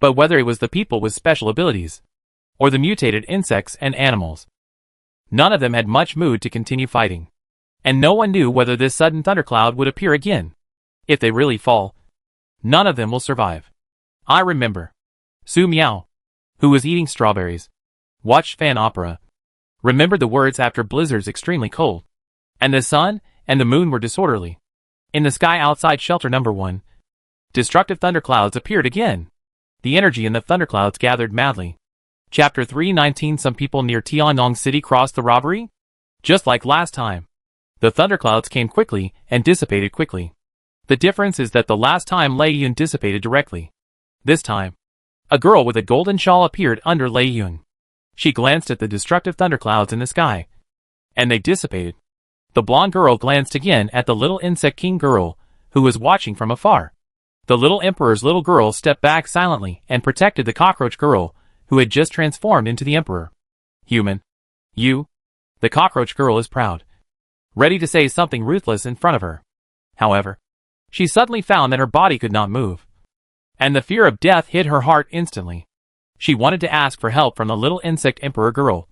But whether it was the people with special abilities, or the mutated insects and animals. None of them had much mood to continue fighting. And no one knew whether this sudden thundercloud would appear again. If they really fall, none of them will survive. I remember. Su Miao, who was eating strawberries, watched fan opera, remembered the words after blizzards extremely cold, and the sun and the moon were disorderly. In the sky outside shelter number 1, destructive thunderclouds appeared again. The energy in the thunderclouds gathered madly. Chapter 319. Some people near Tiannong City crossed the robbery? Just like last time. The thunderclouds came quickly and dissipated quickly. The difference is that the last time Lei Yun dissipated directly. This time, a girl with a golden shawl appeared under Lei Yun. She glanced at the destructive thunderclouds in the sky, and they dissipated. The blonde girl glanced again at the little insect king girl, who was watching from afar. The little emperor's little girl stepped back silently and protected the cockroach girl, who had just transformed into the emperor. Human. You. The cockroach girl is proud, ready to say something ruthless in front of her. However, she suddenly found that her body could not move, and the fear of death hit her heart instantly. She wanted to ask for help from the little insect emperor girl,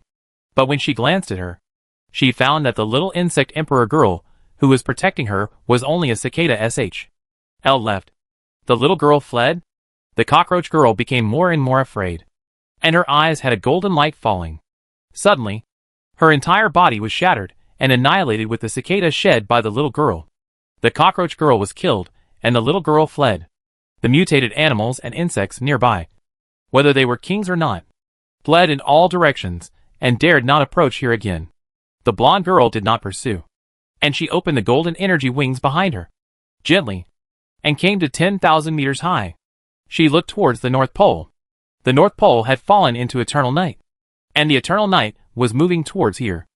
but when she glanced at her, she found that the little insect emperor girl, who was protecting her, was only a cicada SHL left. The little girl fled. The cockroach girl became more and more afraid, and her eyes had a golden light falling. Suddenly, her entire body was shattered and annihilated with the cicada shed by the little girl. The cockroach girl was killed, and the little girl fled. The mutated animals and insects nearby, whether they were kings or not, fled in all directions and dared not approach here again. The blonde girl did not pursue, and she opened the golden energy wings behind her, gently, and came to 10,000 meters high. She looked towards the North Pole. The North Pole had fallen into eternal night, and the eternal night was moving towards here.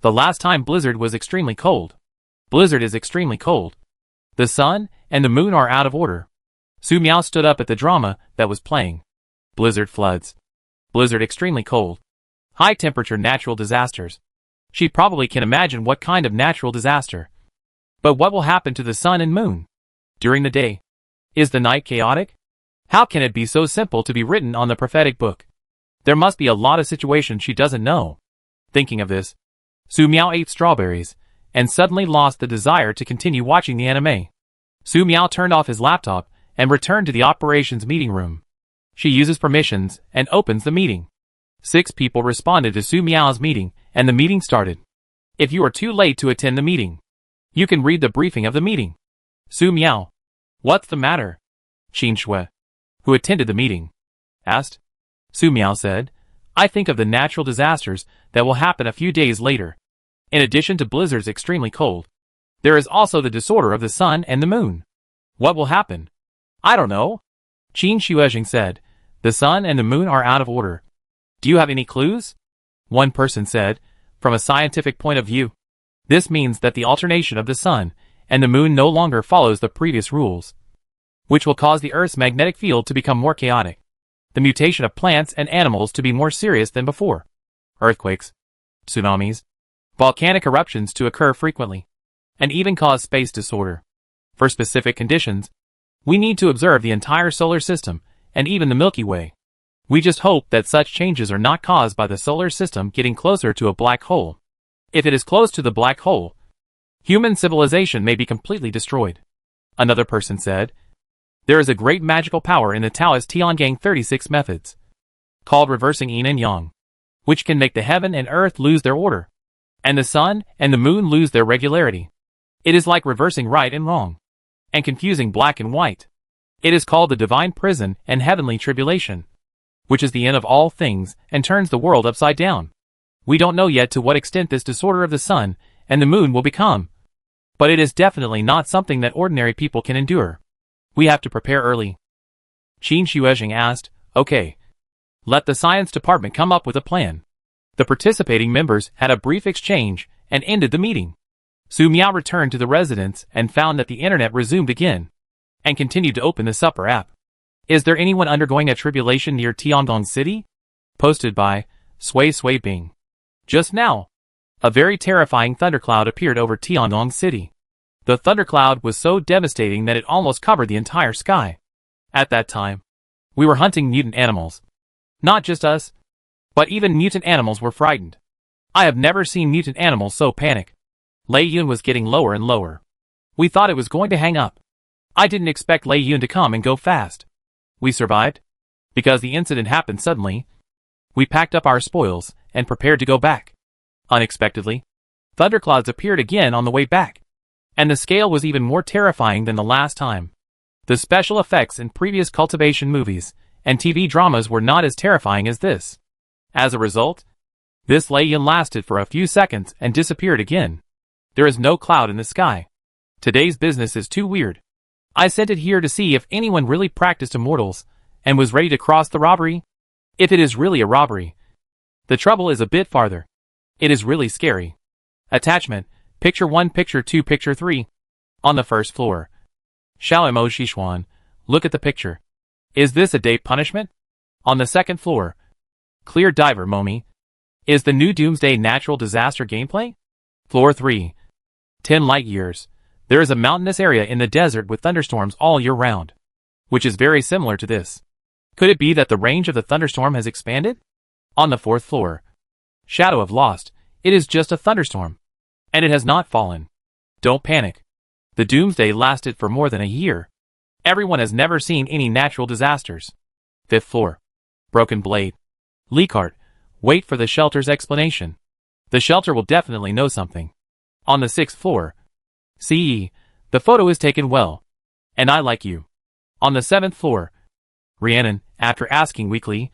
The last time blizzard was extremely cold. Blizzard is extremely cold. The sun and the moon are out of order. Su Miao stood up at the drama that was playing. Blizzard floods. Blizzard extremely cold. High temperature natural disasters. She probably can imagine what kind of natural disaster. But what will happen to the sun and moon during the day? Is the night chaotic? How can it be so simple to be written on the prophetic book? There must be a lot of situations she doesn't know. Thinking of this, Su Miao ate strawberries and suddenly lost the desire to continue watching the anime. Su Miao turned off his laptop and returned to the operations meeting room. She uses permissions and opens the meeting. 6 people responded to Su Miao's meeting, and the meeting started. If you are too late to attend the meeting, you can read the briefing of the meeting. Su Miao. What's the matter? Qin Shui, who attended the meeting, asked. Su Miao said, I think of the natural disasters that will happen a few days later. In addition to blizzards extremely cold, there is also the disorder of the sun and the moon. What will happen? I don't know. Qin Shuijing said, the sun and the moon are out of order. Do you have any clues? One person said, from a scientific point of view, this means that the alternation of the sun and the moon no longer follows the previous rules, which will cause the Earth's magnetic field to become more chaotic, the mutation of plants and animals to be more serious than before, earthquakes, tsunamis, volcanic eruptions to occur frequently, and even cause space disorder. For specific conditions, we need to observe the entire solar system and even the Milky Way. We just hope that such changes are not caused by the solar system getting closer to a black hole. If it is close to the black hole, human civilization may be completely destroyed. Another person said, there is a great magical power in the Taoist Tiangang 36 methods, called reversing yin and yang, which can make the heaven and earth lose their order, and the sun and the moon lose their regularity. It is like reversing right and wrong, and confusing black and white. It is called the divine prison and heavenly tribulation, which is the end of all things and turns the world upside down. We don't know yet to what extent this disorder of the sun and the moon will become, but it is definitely not something that ordinary people can endure. We have to prepare early. Qin Shuijing asked, okay, let the science department come up with a plan. The participating members had a brief exchange and ended the meeting. Su Miao returned to the residence and found that the internet resumed again, and continued to open the supper app. Is there anyone undergoing a tribulation near Tiangong City? Posted by Sui Sui Bing. Just now, a very terrifying thundercloud appeared over Tiangong City. The thundercloud was so devastating that it almost covered the entire sky. At that time, we were hunting mutant animals. Not just us. But even mutant animals were frightened. I have never seen mutant animals so panic. Lei Yun was getting lower and lower. We thought it was going to hang up. I didn't expect Lei Yun to come and go fast. We survived. Because the incident happened suddenly. We packed up our spoils and prepared to go back. Unexpectedly, thunderclouds appeared again on the way back. And the scale was even more terrifying than the last time. The special effects in previous cultivation movies and TV dramas were not as terrifying as this. As a result, this Lei Yun lasted for a few seconds and disappeared again. There is no cloud in the sky. Today's business is too weird. I sent it here to see if anyone really practiced immortals and was ready to cross the robbery. If it is really a robbery. The trouble is a bit farther. It is really scary. Attachment, Picture 1, Picture 2, Picture 3. On the first floor. Xiao Mo Xishuan, look at the picture. Is this a date punishment? On the second floor. Clear Diver Momi. Is the new Doomsday natural disaster gameplay? Floor 3. 10 light years. There is a mountainous area in the desert with thunderstorms all year round. Which is very similar to this. Could it be that the range of the thunderstorm has expanded? On the fourth floor. Shadow of Lost. It is just a thunderstorm. And it has not fallen. Don't panic. The Doomsday lasted for more than a year. Everyone has never seen any natural disasters. Fifth floor. Broken Blade. Leecart, wait for the shelter's explanation. The shelter will definitely know something. On the sixth floor. CE, the photo is taken well. And I like you. On the seventh floor. Rhiannon, after asking weakly,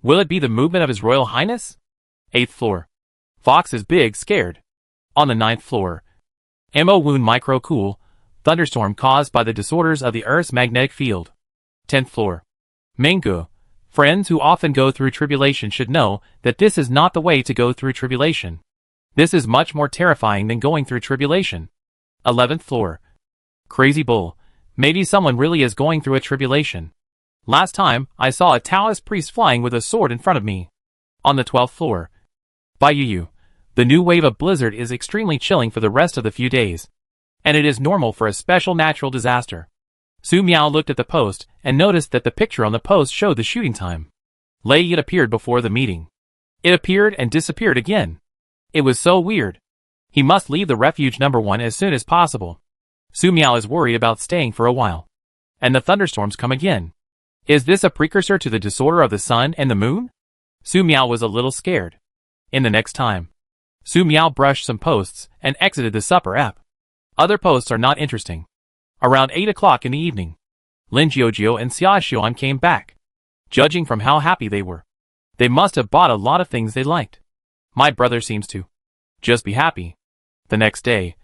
will it be the movement of His Royal Highness? Eighth floor. Fox is big scared. On the ninth floor. Mo Wound Micro Cool, thunderstorm caused by the disorders of the Earth's magnetic field. 10th floor. Mango, friends who often go through tribulation should know that this is not the way to go through tribulation. This is much more terrifying than going through tribulation. 11th floor. Crazy Bull, maybe someone really is going through a tribulation. Last time, I saw a Taoist priest flying with a sword in front of me. On the 12th floor. By Yu, the new wave of blizzard is extremely chilling for the rest of the few days. And it is normal for a special natural disaster. Su Miao looked at the post and noticed that the picture on the post showed the shooting time. Lei Yun appeared before the meeting. It appeared and disappeared again. It was so weird. He must leave the refuge number 1 as soon as possible. Su Miao is worried about staying for a while. And the thunderstorms come again. Is this a precursor to the disorder of the sun and the moon? Su Miao was a little scared. In the next time, Su Miao brushed some posts and exited the supper app. Other posts are not interesting. Around 8 o'clock in the evening, Lin Jiujio and Xia Xuan came back. Judging from how happy they were, they must have bought a lot of things they liked. My brother seems to just be happy. The next day,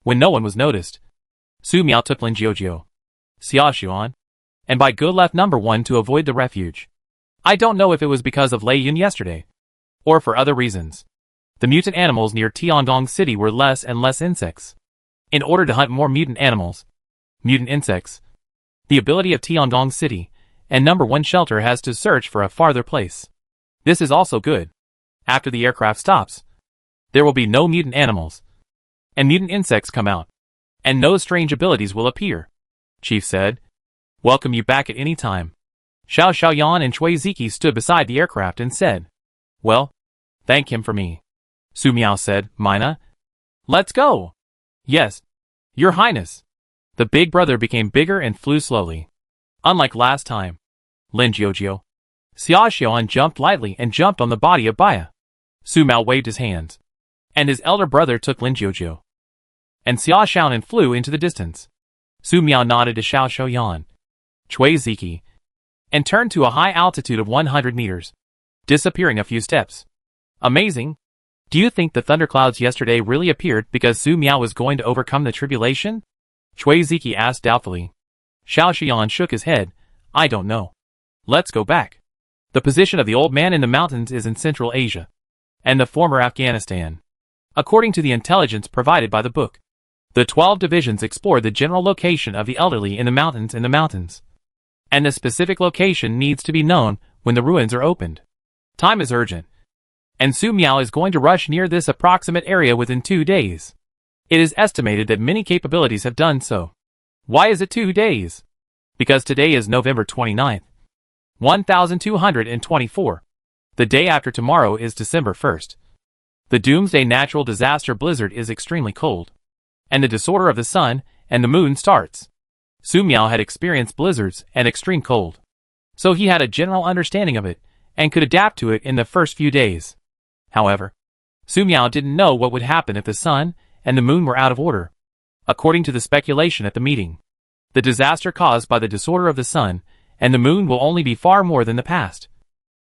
when no one was noticed, Su Miao took Lin Jiujio, Xia Xuan, and by good left number 1 to avoid the refuge. I don't know if it was because of Lei Yun yesterday, or for other reasons. The mutant animals near Tiangong City were less and less insects. In order to hunt more mutant animals, mutant insects, the ability of Tiangong City and number 1 shelter has to search for a farther place. This is also good. After the aircraft stops, there will be no mutant animals, and mutant insects come out, and no strange abilities will appear. Chief said, welcome you back at any time. Xiao Xiaoyan and Chui Ziki stood beside the aircraft and said, well, thank him for me. Su Miao said, Mina, let's go. Yes, Your Highness. The big brother became bigger and flew slowly. Unlike last time, Lin Jiujio, Xia Xiaoan jumped lightly and jumped on the body of Baya. Su Miao waved his hands, and his elder brother took Lin Jiujio. And Xia Xiaonan flew into the distance. Su Miao nodded to Xiao Xiaoyan, Chui Ziki, and turned to a high altitude of 100 meters, disappearing a few steps. Amazing. Do you think the thunderclouds yesterday really appeared because Su Miao was going to overcome the tribulation? Chui Ziki asked doubtfully. Xiao Xian shook his head. I don't know. Let's go back. The position of the old man in the mountains is in Central Asia, and the former Afghanistan. According to the intelligence provided by the book, the 12 divisions explored the general location of the elderly in the mountains and the specific location needs to be known when the ruins are opened. Time is urgent, and Su Miao is going to rush near this approximate area within 2 days. It is estimated that many capabilities have done so. Why is it 2 days? Because today is November 29th, 1224. The day after tomorrow is December 1st. The Doomsday natural disaster blizzard is extremely cold, and the disorder of the sun and the moon starts. Su Miao had experienced blizzards and extreme cold, so he had a general understanding of it and could adapt to it in the first few days. However, Su Miao didn't know what would happen if the sun and the moon were out of order. According to the speculation at the meeting, the disaster caused by the disorder of the sun and the moon will only be far more than the past,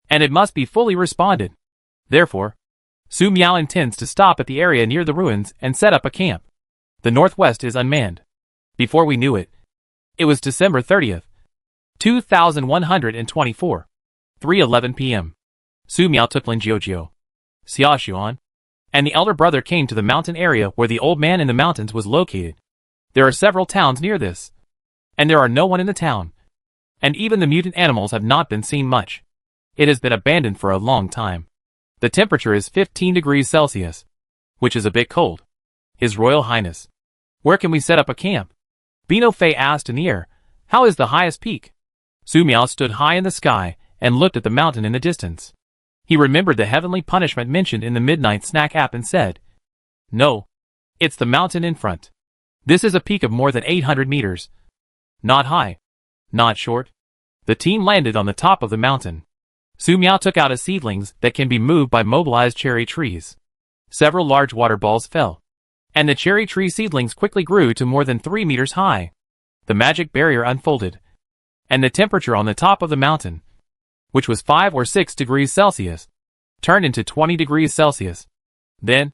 and it must be fully responded. Therefore, Su Miao intends to stop at the area near the ruins and set up a camp. The northwest is unmanned. Before we knew it, it was December 30th, 2124, 3:11 p.m. Su Miao took Lin Jiujio, Xia Xuan, and the elder brother came to the mountain area where the old man in the mountains was located. There are several towns near this, and there are no one in the town, and even the mutant animals have not been seen much. It has been abandoned for a long time. The temperature is 15 degrees Celsius, which is a bit cold. His Royal Highness, where can we set up a camp? Bino Fei asked in the air. How is the highest peak? Su Miao stood high in the sky and looked at the mountain in the distance. He remembered the heavenly punishment mentioned in the Midnight Snack app and said, "No, it's the mountain in front. This is a peak of more than 800 meters. Not high, not short." The team landed on the top of the mountain. Su Miao took out a seedlings that can be moved by mobilized cherry trees. Several large water balls fell, and the cherry tree seedlings quickly grew to more than 3 meters high. The magic barrier unfolded, and the temperature on the top of the mountain, which was 5 or 6 degrees Celsius, turned into 20 degrees Celsius. Then,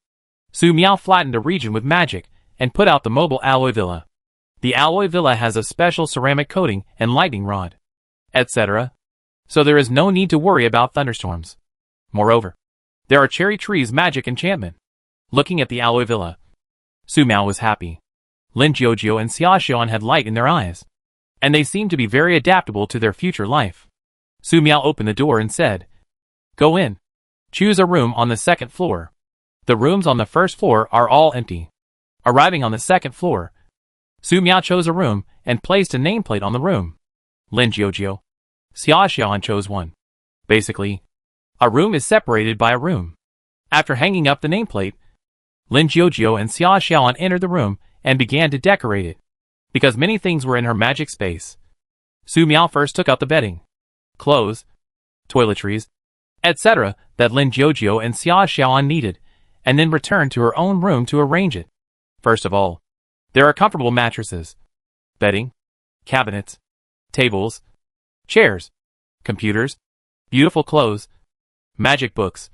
Su Miao flattened a region with magic and put out the mobile alloy villa. The alloy villa has a special ceramic coating and lightning rod, etc., so there is no need to worry about thunderstorms. Moreover, there are cherry trees magic enchantment. Looking at the alloy villa, Su Miao was happy. Lin Jiujio and Xia Xuan had light in their eyes, and they seemed to be very adaptable to their future life. Su Miao opened the door and said, "Go in. Choose a room on the second floor. The rooms on the first floor are all empty." Arriving on the second floor, Su Miao chose a room and placed a nameplate on the room. Lin Jiujio, Xia Xuan chose one. Basically, a room is separated by a room. After hanging up the nameplate, Lin Jiujio and Xia Xuan entered the room and began to decorate it, because many things were in her magic space. Su Miao first took out the bedding, clothes, toiletries, etc. that Lin Jiujio and Xia Xuan needed, and then returned to her own room to arrange it. First of all, there are comfortable mattresses, bedding, cabinets, tables, chairs, computers, beautiful clothes, magic books,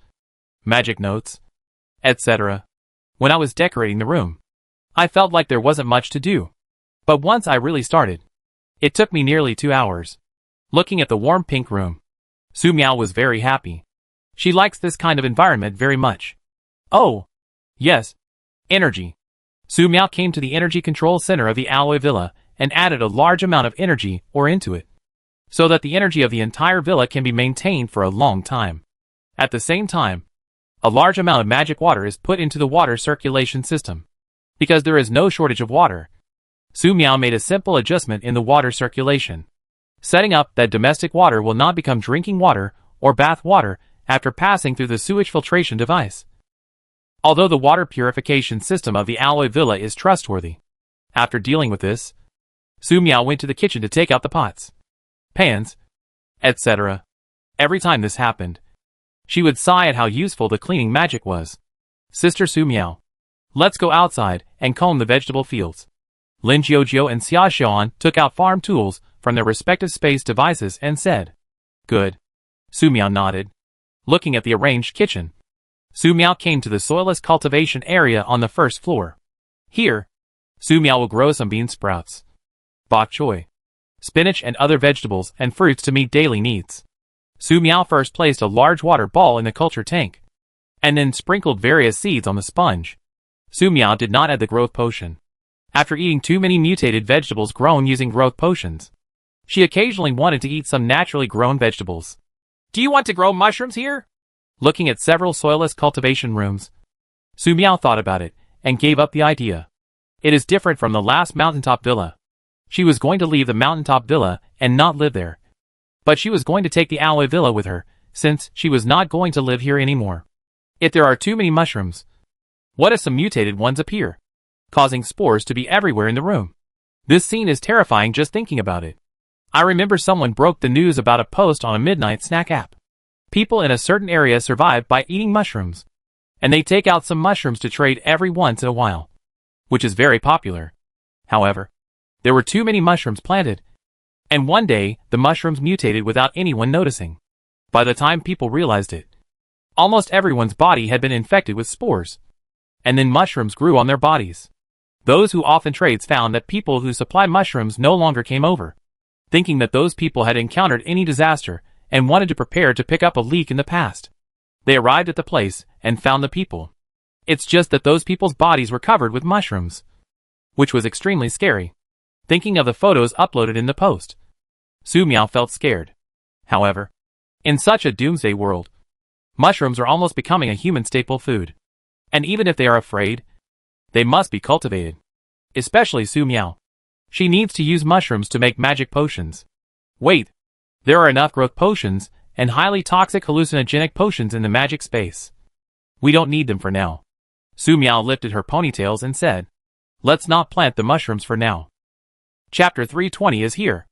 magic notes, etc. When I was decorating the room, I felt like there wasn't much to do. But once I really started, it took me nearly 2 hours. Looking at the warm pink room, Su Miao was very happy. She likes this kind of environment very much. Oh, yes, energy. Su Miao came to the energy control center of the alloy villa and added a large amount of energy ore into it, so that the energy of the entire villa can be maintained for a long time. At the same time, a large amount of magic water is put into the water circulation system. Because there is no shortage of water, Su Miao made a simple adjustment in the water circulation, setting up that domestic water will not become drinking water or bath water after passing through the sewage filtration device. Although the water purification system of the alloy villa is trustworthy. After dealing with this, Su Miao went to the kitchen to take out the pots, pans, etc. Every time this happened, she would sigh at how useful the cleaning magic was. "Sister Su Miao, let's go outside and comb the vegetable fields." Lin Jiujio and Xia Xuan took out farm tools from their respective space devices and said, "Good." Su Miao nodded. Looking at the arranged kitchen, Su Miao came to the soilless cultivation area on the first floor. Here, Su Miao will grow some bean sprouts, bok choy, spinach and other vegetables and fruits to meet daily needs. Su Miao first placed a large water ball in the culture tank, and then sprinkled various seeds on the sponge. Su Miao did not add the growth potion. After eating too many mutated vegetables grown using growth potions, she occasionally wanted to eat some naturally grown vegetables. "Do you want to grow mushrooms here?" Looking at several soilless cultivation rooms, Su Miao thought about it and gave up the idea. It is different from the last mountaintop villa. She was going to leave the mountaintop villa and not live there. But she was going to take the alloy villa with her, since she was not going to live here anymore. If there are too many mushrooms, what if some mutated ones appear, causing spores to be everywhere in the room? This scene is terrifying just thinking about it. I remember someone broke the news about a post on a midnight snack app. People in a certain area survive by eating mushrooms, and they take out some mushrooms to trade every once in a while, which is very popular. However, there were too many mushrooms planted, and one day the mushrooms mutated without anyone noticing. By the time people realized it, almost everyone's body had been infected with spores, and then mushrooms grew on their bodies. Those who often trades found that people who supply mushrooms no longer came over, thinking that those people had encountered any disaster and wanted to prepare to pick up a leak in the past. They arrived at the place and found the people. It's just that those people's bodies were covered with mushrooms, which was extremely scary. Thinking of the photos uploaded in the post, Su Miao felt scared. However, in such a doomsday world, mushrooms are almost becoming a human staple food. And even if they are afraid, they must be cultivated. Especially Su Miao. She needs to use mushrooms to make magic potions. Wait, there are enough growth potions and highly toxic hallucinogenic potions in the magic space. We don't need them for now. Su Miao lifted her ponytails and said, let's not plant the mushrooms for now. Chapter 320 is here.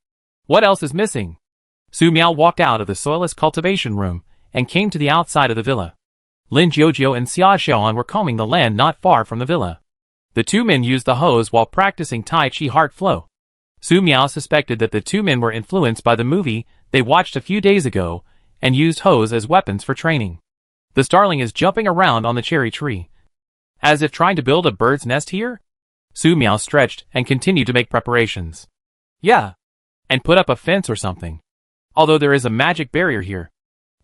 What else is missing? Su Miao walked out of the soilless cultivation room and came to the outside of the villa. Lin Jiujiu and Xia Xiaoan were combing the land not far from the villa. The two men used the hose while practicing Tai Chi heart flow. Su Miao suspected that the two men were influenced by the movie they watched a few days ago and used hose as weapons for training. The starling is jumping around on the cherry tree, as if trying to build a bird's nest here? Su Miao stretched and continued to make preparations. Yeah, and put up a fence or something. Although there is a magic barrier here,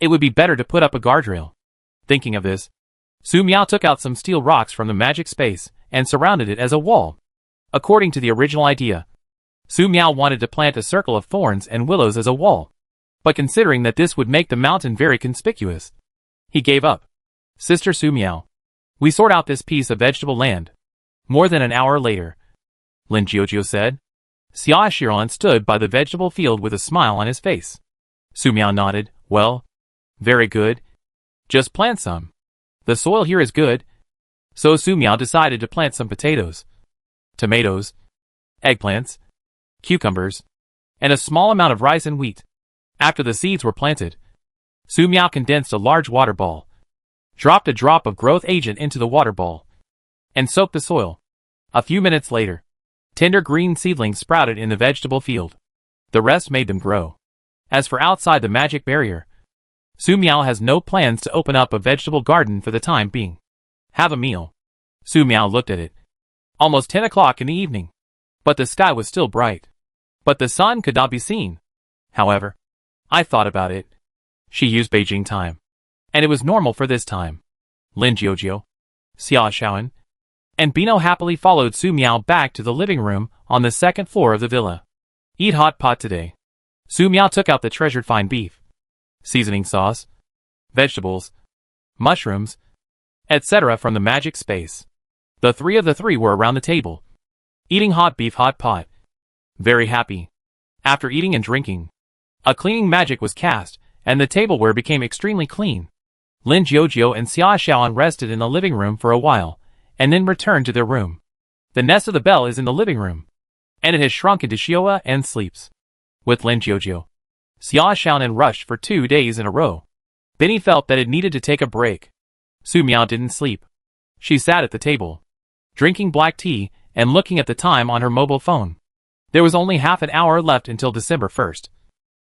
it would be better to put up a guardrail. Thinking of this, Su Miao took out some steel rocks from the magic space and surrounded it as a wall. According to the original idea, Su Miao wanted to plant a circle of thorns and willows as a wall. But considering that this would make the mountain very conspicuous, he gave up. Sister Su Miao, we sort out this piece of vegetable land. More than an hour later, Lin Jiujiu said. Xia Xiaoan stood by the vegetable field with a smile on his face. Su Miao nodded. Well, very good. Just plant some. The soil here is good. So Su Miao decided to plant some potatoes, tomatoes, eggplants, cucumbers, and a small amount of rice and wheat. After the seeds were planted, Su Miao condensed a large water ball, dropped a drop of growth agent into the water ball, and soaked the soil. A few minutes later, tender green seedlings sprouted in the vegetable field. The rest made them grow. As for outside the magic barrier, Su Miao has no plans to open up a vegetable garden for the time being. Have a meal. Su Miao looked at it. Almost 10 o'clock in the evening. But the sky was still bright. But the sun could not be seen. However, I thought about it. She used Beijing time, and it was normal for this time. Lin Jiujiu, Xia Xiaoan, and Bino happily followed Su Miao back to the living room on the second floor of the villa. Eat hot pot today. Su Miao took out the treasured fine beef, seasoning sauce, vegetables, mushrooms, etc. from the magic space. The three of the three were around the table, eating hot beef hot pot. Very happy. After eating and drinking, a cleaning magic was cast, and the tableware became extremely clean. Lin Jiujiu and Xia Xiaoan rested in the living room for a while, and then returned to their room. The nest of the bell is in the living room, and it has shrunk into Xioa and sleeps. With Lin Jiujiu, Xia Xiaonan rushed for 2 days in a row. Benny felt that it needed to take a break. Su Miao didn't sleep. She sat at the table, drinking black tea and looking at the time on her mobile phone. There was only half an hour left until December 1st,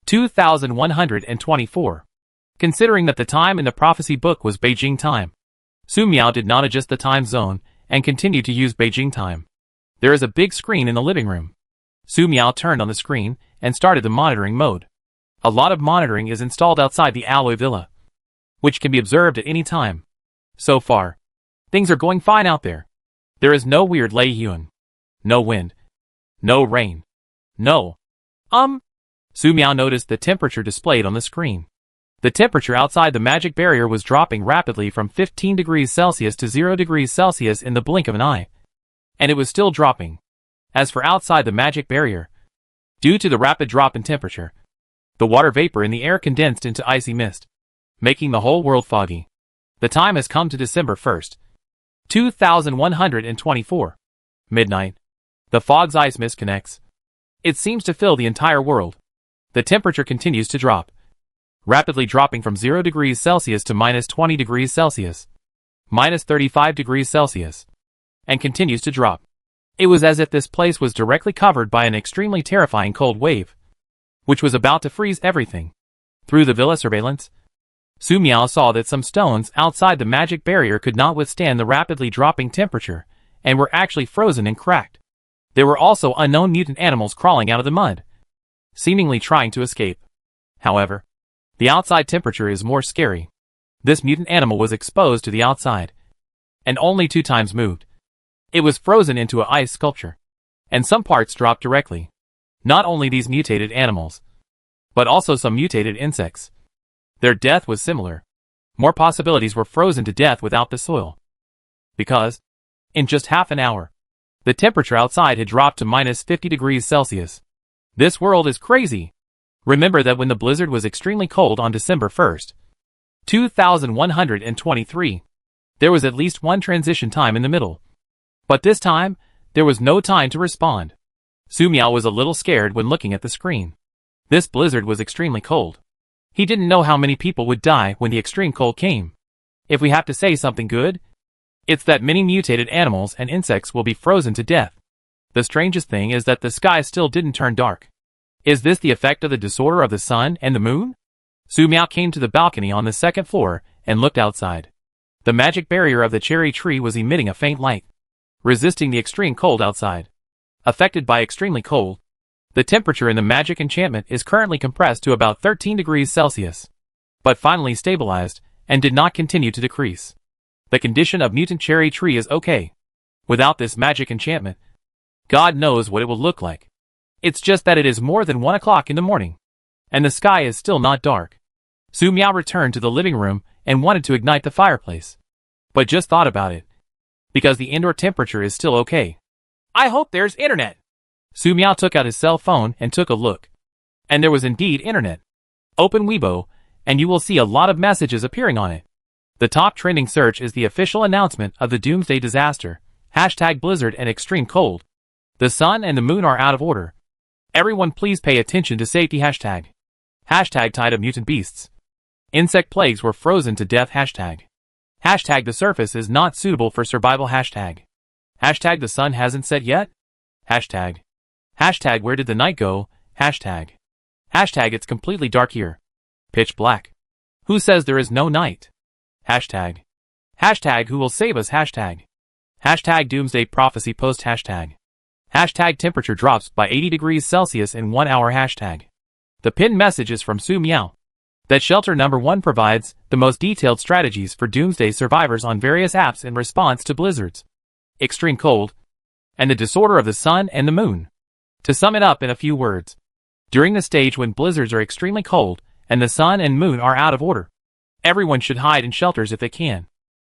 2124. Considering that the time in the prophecy book was Beijing time, Su Miao did not adjust the time zone and continued to use Beijing time. There is a big screen in the living room. Su Miao turned on the screen and started the monitoring mode. A lot of monitoring is installed outside the alloy villa, which can be observed at any time. So far, things are going fine out there. There is no weird Lei Yuan, no wind, no rain, no. Su Miao noticed the temperature displayed on the screen. The temperature outside the magic barrier was dropping rapidly from 15 degrees Celsius to 0 degrees Celsius in the blink of an eye. And it was still dropping. As for outside the magic barrier, due to the rapid drop in temperature, the water vapor in the air condensed into icy mist. making the whole world foggy. The time has come to December 1st, 2124. Midnight. The fog's ice mist connects. It seems to fill the entire world. The temperature continues to drop, rapidly dropping from 0 degrees Celsius to minus 20 degrees Celsius, minus 35 degrees Celsius, and continues to drop. It was as if this place was directly covered by an extremely terrifying cold wave, which was about to freeze everything. Through the villa surveillance, Su Miao saw that some stones outside the magic barrier could not withstand the rapidly dropping temperature, and were actually frozen and cracked. There were also unknown mutant animals crawling out of the mud, seemingly trying to escape. However, the outside temperature is more scary. This mutant animal was exposed to the outside, and only 2 times moved. It was frozen into an ice sculpture, and some parts dropped directly. Not only these mutated animals, but also some mutated insects. Their death was similar. More possibilities were frozen to death without the soil. Because, in just half an hour, the temperature outside had dropped to minus 50 degrees Celsius. This world is crazy. Remember that when the blizzard was extremely cold on December 1st, 2123, there was at least one transition time in the middle. But this time, there was no time to respond. Su Miao was a little scared when looking at the screen. This blizzard was extremely cold. He didn't know how many people would die when the extreme cold came. If we have to say something good, it's that many mutated animals and insects will be frozen to death. The strangest thing is that the sky still didn't turn dark. Is this the effect of the disorder of the sun and the moon? Su Miao came to the balcony on the 2nd floor and looked outside. The magic barrier of the cherry tree was emitting a faint light, resisting the extreme cold outside. Affected by extremely cold, the temperature in the magic enchantment is currently compressed to about 13 degrees Celsius, but finally stabilized and did not continue to decrease. The condition of mutant cherry tree is okay. Without this magic enchantment, God knows what it will look like. It's just that it is more than 1 o'clock in the morning, and the sky is still not dark. Su Miao returned to the living room and wanted to ignite the fireplace, but just thought about it, because the indoor temperature is still okay. I hope there's internet. Su Miao took out his cell phone and took a look. And there was indeed internet. Open Weibo, and you will see a lot of messages appearing on it. The top trending search is the official announcement of the Doomsday disaster, #Blizzard and extreme cold. The sun and the moon are out of order. Everyone please pay attention to safety #. Tide of mutant beasts. Insect plagues were frozen to death #. The surface is not suitable for survival #. The sun hasn't set yet? Where did the night go? It's completely dark here. Pitch black. Who says there is no night? Who will save us? Doomsday prophecy post #. Temperature drops by 80 degrees Celsius in 1 hour The pinned message is from Su Miao. That shelter number 1 provides the most detailed strategies for Doomsday survivors on various apps in response to blizzards, extreme cold, and the disorder of the sun and the moon. To sum it up in a few words, during the stage when blizzards are extremely cold and the sun and moon are out of order, everyone should hide in shelters if they can.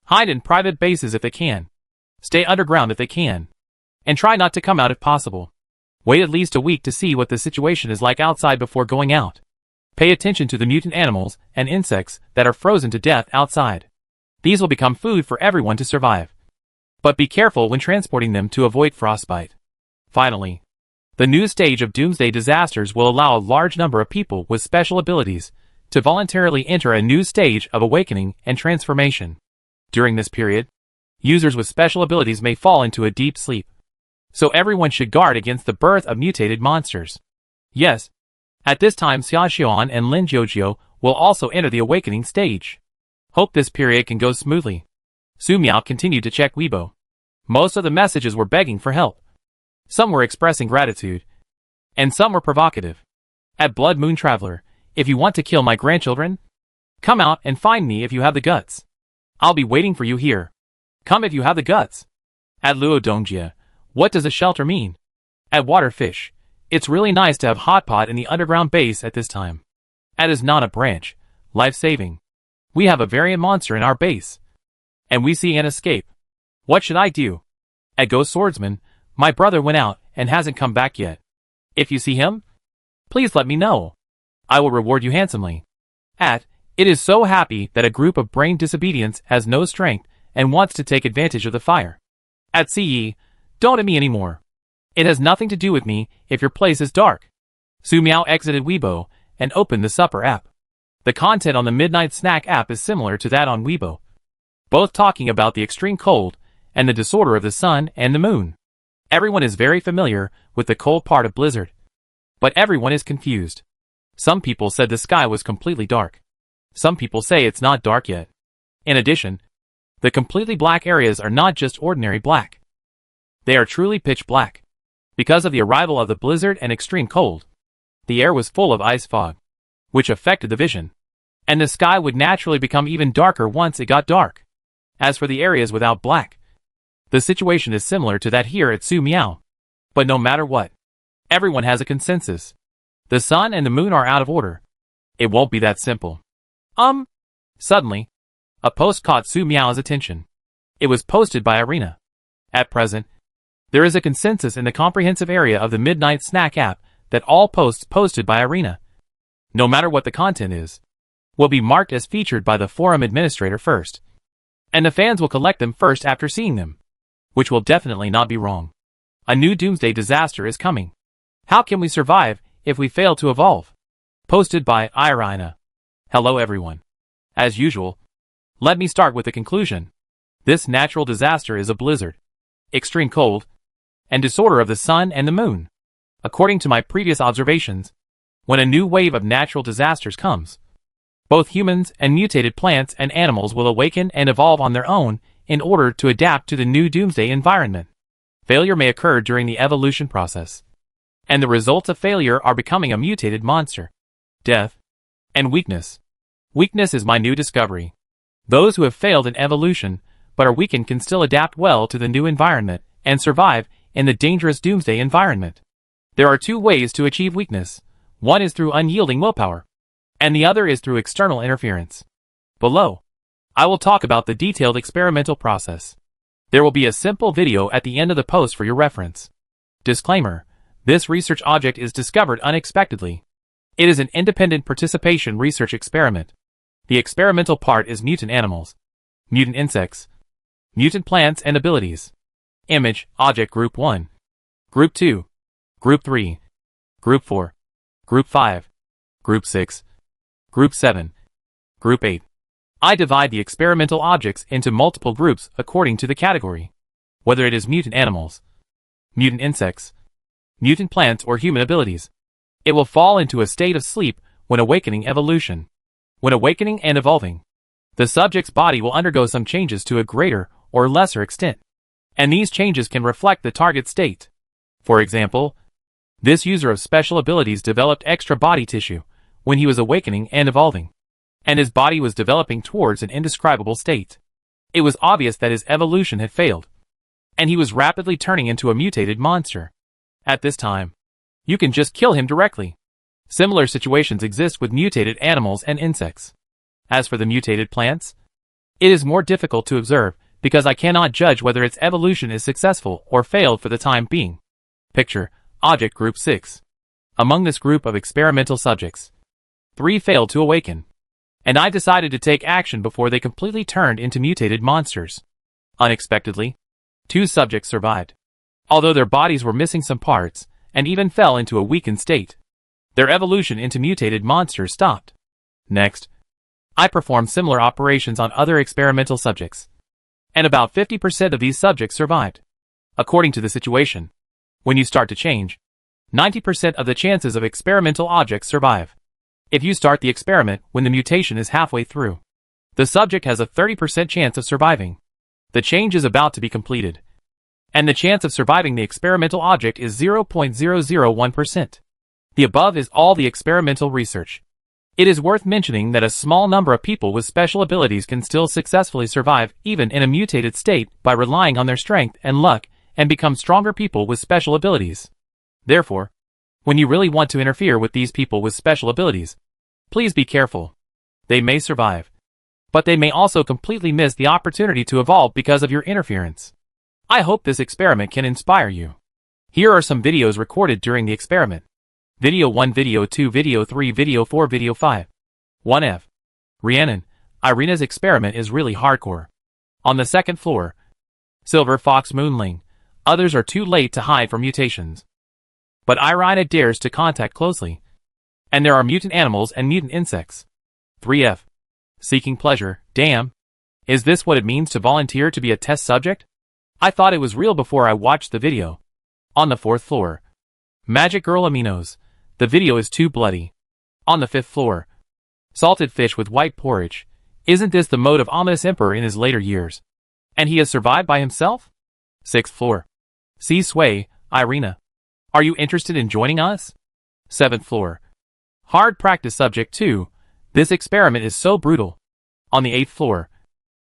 Hide in private bases if they can. Stay underground if they can. And try not to come out if possible. Wait at least a week to see what the situation is like outside before going out. Pay attention to the mutant animals and insects that are frozen to death outside. These will become food for everyone to survive. But be careful when transporting them to avoid frostbite. Finally, the new stage of Doomsday disasters will allow a large number of people with special abilities to voluntarily enter a new stage of awakening and transformation. During this period, users with special abilities may fall into a deep sleep. So everyone should guard against the birth of mutated monsters. Yes, at this time Xia Xian and Lin Jiujio will also enter the awakening stage. Hope this period can go smoothly. Su Miao continued to check Weibo. Most of the messages were begging for help. Some were expressing gratitude, and some were provocative. At Blood Moon Traveler, if you want to kill my grandchildren, come out and find me if you have the guts. I'll be waiting for you here. Come if you have the guts. At Luo Dongjia, what does a shelter mean? At Waterfish, it's really nice to have hotpot in the underground base at this time. At is not a branch, life-saving. We have a variant monster in our base, and we see an escape. What should I do? At Ghost Swordsman, my brother went out and hasn't come back yet. If you see him, please let me know. I will reward you handsomely. At It is so happy that a group of brain disobedience has no strength and wants to take advantage of the fire. At CE, don't at me anymore. It has nothing to do with me if your place is dark. Su Miao exited Weibo and opened the Supper app. The content on the Midnight Snack app is similar to that on Weibo, both talking about the extreme cold and the disorder of the sun and the moon. Everyone is very familiar with the cold part of blizzard, but everyone is confused. Some people said the sky was completely dark. Some people say it's not dark yet. In addition, the completely black areas are not just ordinary black. They are truly pitch black. Because of the arrival of the blizzard and extreme cold, the air was full of ice fog, which affected the vision, and the sky would naturally become even darker once it got dark. As for the areas without black, the situation is similar to that here at Su Miao. But no matter what, everyone has a consensus. The sun and the moon are out of order. It won't be that simple. Suddenly, a post caught Su Miao's attention. It was posted by Irina. At present, there is a consensus in the comprehensive area of the Midnight Snack app that all posts posted by Irina, no matter what the content is, will be marked as featured by the forum administrator first. And the fans will collect them first after seeing them, which will definitely not be wrong. A new Doomsday disaster is coming. How can we survive if we fail to evolve? Posted by Irina. Hello everyone. As usual, let me start with the conclusion. This natural disaster is a blizzard, extreme cold, and disorder of the sun and the moon. According to my previous observations, when a new wave of natural disasters comes, both humans and mutated plants and animals will awaken and evolve on their own in order to adapt to the new Doomsday environment. Failure may occur during the evolution process, and the results of failure are becoming a mutated monster, death, and weakness. Weakness is my new discovery. Those who have failed in evolution but are weakened can still adapt well to the new environment and survive in the dangerous Doomsday environment. There are two ways to achieve weakness. One is through unyielding willpower, and the other is through external interference. Below, I will talk about the detailed experimental process. There will be a simple video at the end of the post for your reference. Disclaimer: this research object is discovered unexpectedly. It is an independent participation research experiment. The experimental part is mutant animals, mutant insects, mutant plants and abilities. Image, object group 1, group 2, group 3, group 4, group 5, group 6, group 7, group 8. I divide the experimental objects into multiple groups according to the category, whether it is mutant animals, mutant insects, mutant plants or human abilities. It will fall into a state of sleep when awakening evolution. When awakening and evolving, the subject's body will undergo some changes to a greater or lesser extent, and these changes can reflect the target state. For example, this user of special abilities developed extra body tissue when he was awakening and evolving, and his body was developing towards an indescribable state. It was obvious that his evolution had failed, and he was rapidly turning into a mutated monster. At this time, you can just kill him directly. Similar situations exist with mutated animals and insects. As for the mutated plants, it is more difficult to observe because I cannot judge whether its evolution is successful or failed for the time being. Picture, object group 6. Among this group of experimental subjects, 3 failed to awaken, and I decided to take action before they completely turned into mutated monsters. Unexpectedly, 2 subjects survived, although their bodies were missing some parts and even fell into a weakened state. Their evolution into mutated monsters stopped. Next, I performed similar operations on other experimental subjects, and about 50% of these subjects survived. According to the situation, when you start to change, 90% of the chances of experimental objects survive. If you start the experiment when the mutation is halfway through, the subject has a 30% chance of surviving. The change is about to be completed, and the chance of surviving the experimental object is 0.001%. The above is all the experimental research. It is worth mentioning that a small number of people with special abilities can still successfully survive even in a mutated state by relying on their strength and luck and become stronger people with special abilities. Therefore, when you really want to interfere with these people with special abilities, please be careful. They may survive, but they may also completely miss the opportunity to evolve because of your interference. I hope this experiment can inspire you. Here are some videos recorded during the experiment. Video 1, Video 2, Video 3, Video 4, Video 5. 1F. Rhiannon, Irina's experiment is really hardcore. On the second floor, Silver Fox Moonling. Others are too late to hide from mutations. But Irina dares to contact closely. And there are mutant animals and mutant insects. 3F. Seeking pleasure, damn. Is this what it means to volunteer to be a test subject? I thought it was real before I watched the video. On the fourth floor, Magic Girl Aminos. The video is too bloody. On the fifth floor, Salted fish with white porridge. Isn't this the mode of ominous emperor in his later years? And he has survived by himself? Sixth floor. See Sway, Irina. Are you interested in joining us? Seventh floor. Hard practice subject 2. This experiment is so brutal. On the eighth floor.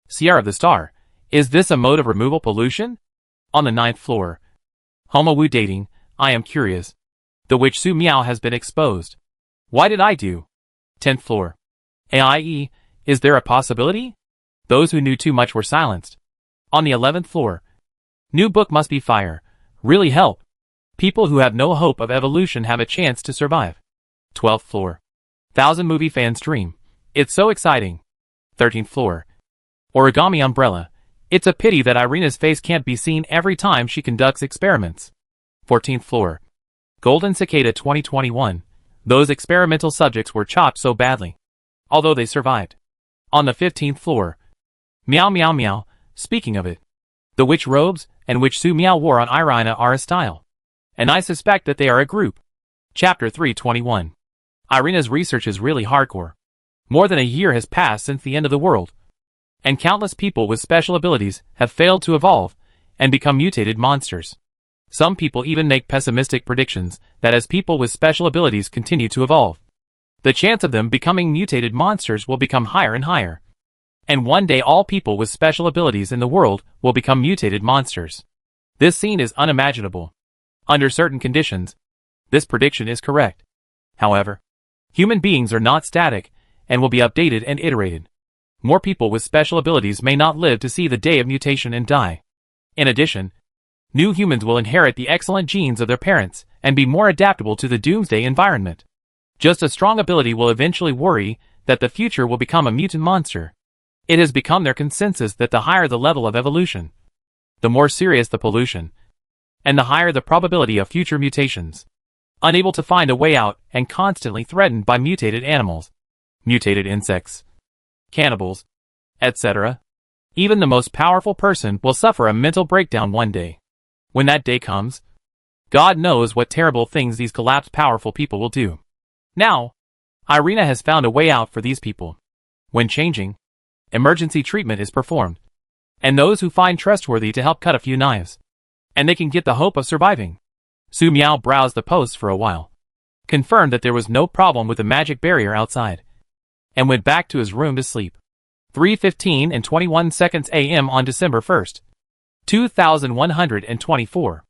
Sierra the Star. Is this a mode of removal pollution? On the ninth floor. Homo dating. I am curious. The witch Su Miao has been exposed. Why did I do? 10th floor. AIE. Is there a possibility? Those who knew too much were silenced. On the 11th floor. New book must be fire. Really help. People who have no hope of evolution have a chance to survive. 12th floor. 1,000 movie fans dream. It's so exciting. 13th floor. Origami umbrella. It's a pity that Irina's face can't be seen every time she conducts experiments. 14th floor. Golden Cicada 2021. Those experimental subjects were chopped so badly. Although they survived. On the 15th floor. Meow meow meow. Speaking of it. The witch robes and witch Su Miao wore on Irina are a style. And I suspect that they are a group. Chapter 321. Irina's research is really hardcore. More than a year has passed since the end of the world. And countless people with special abilities have failed to evolve and become mutated monsters. Some people even make pessimistic predictions that as people with special abilities continue to evolve, the chance of them becoming mutated monsters will become higher and higher. And one day all people with special abilities in the world will become mutated monsters. This scene is unimaginable. Under certain conditions, this prediction is correct. However, human beings are not static and will be updated and iterated. More people with special abilities may not live to see the day of mutation and die. In addition, new humans will inherit the excellent genes of their parents and be more adaptable to the Doomsday environment. Just a strong ability will eventually worry that the future will become a mutant monster. It has become their consensus that the higher the level of evolution, the more serious the pollution, and the higher the probability of future mutations. Unable to find a way out and constantly threatened by mutated animals, mutated insects, cannibals, etc. Even the most powerful person will suffer a mental breakdown one day. When that day comes, God knows what terrible things these collapsed powerful people will do. Now, Irina has found a way out for these people. When changing, emergency treatment is performed, and those who find trustworthy to help cut a few knives, and they can get the hope of surviving. Su Miao browsed the posts for a while, confirmed that there was no problem with the magic barrier outside, and went back to his room to sleep. 3:15 and 21 seconds a.m. on December 1st, 2124.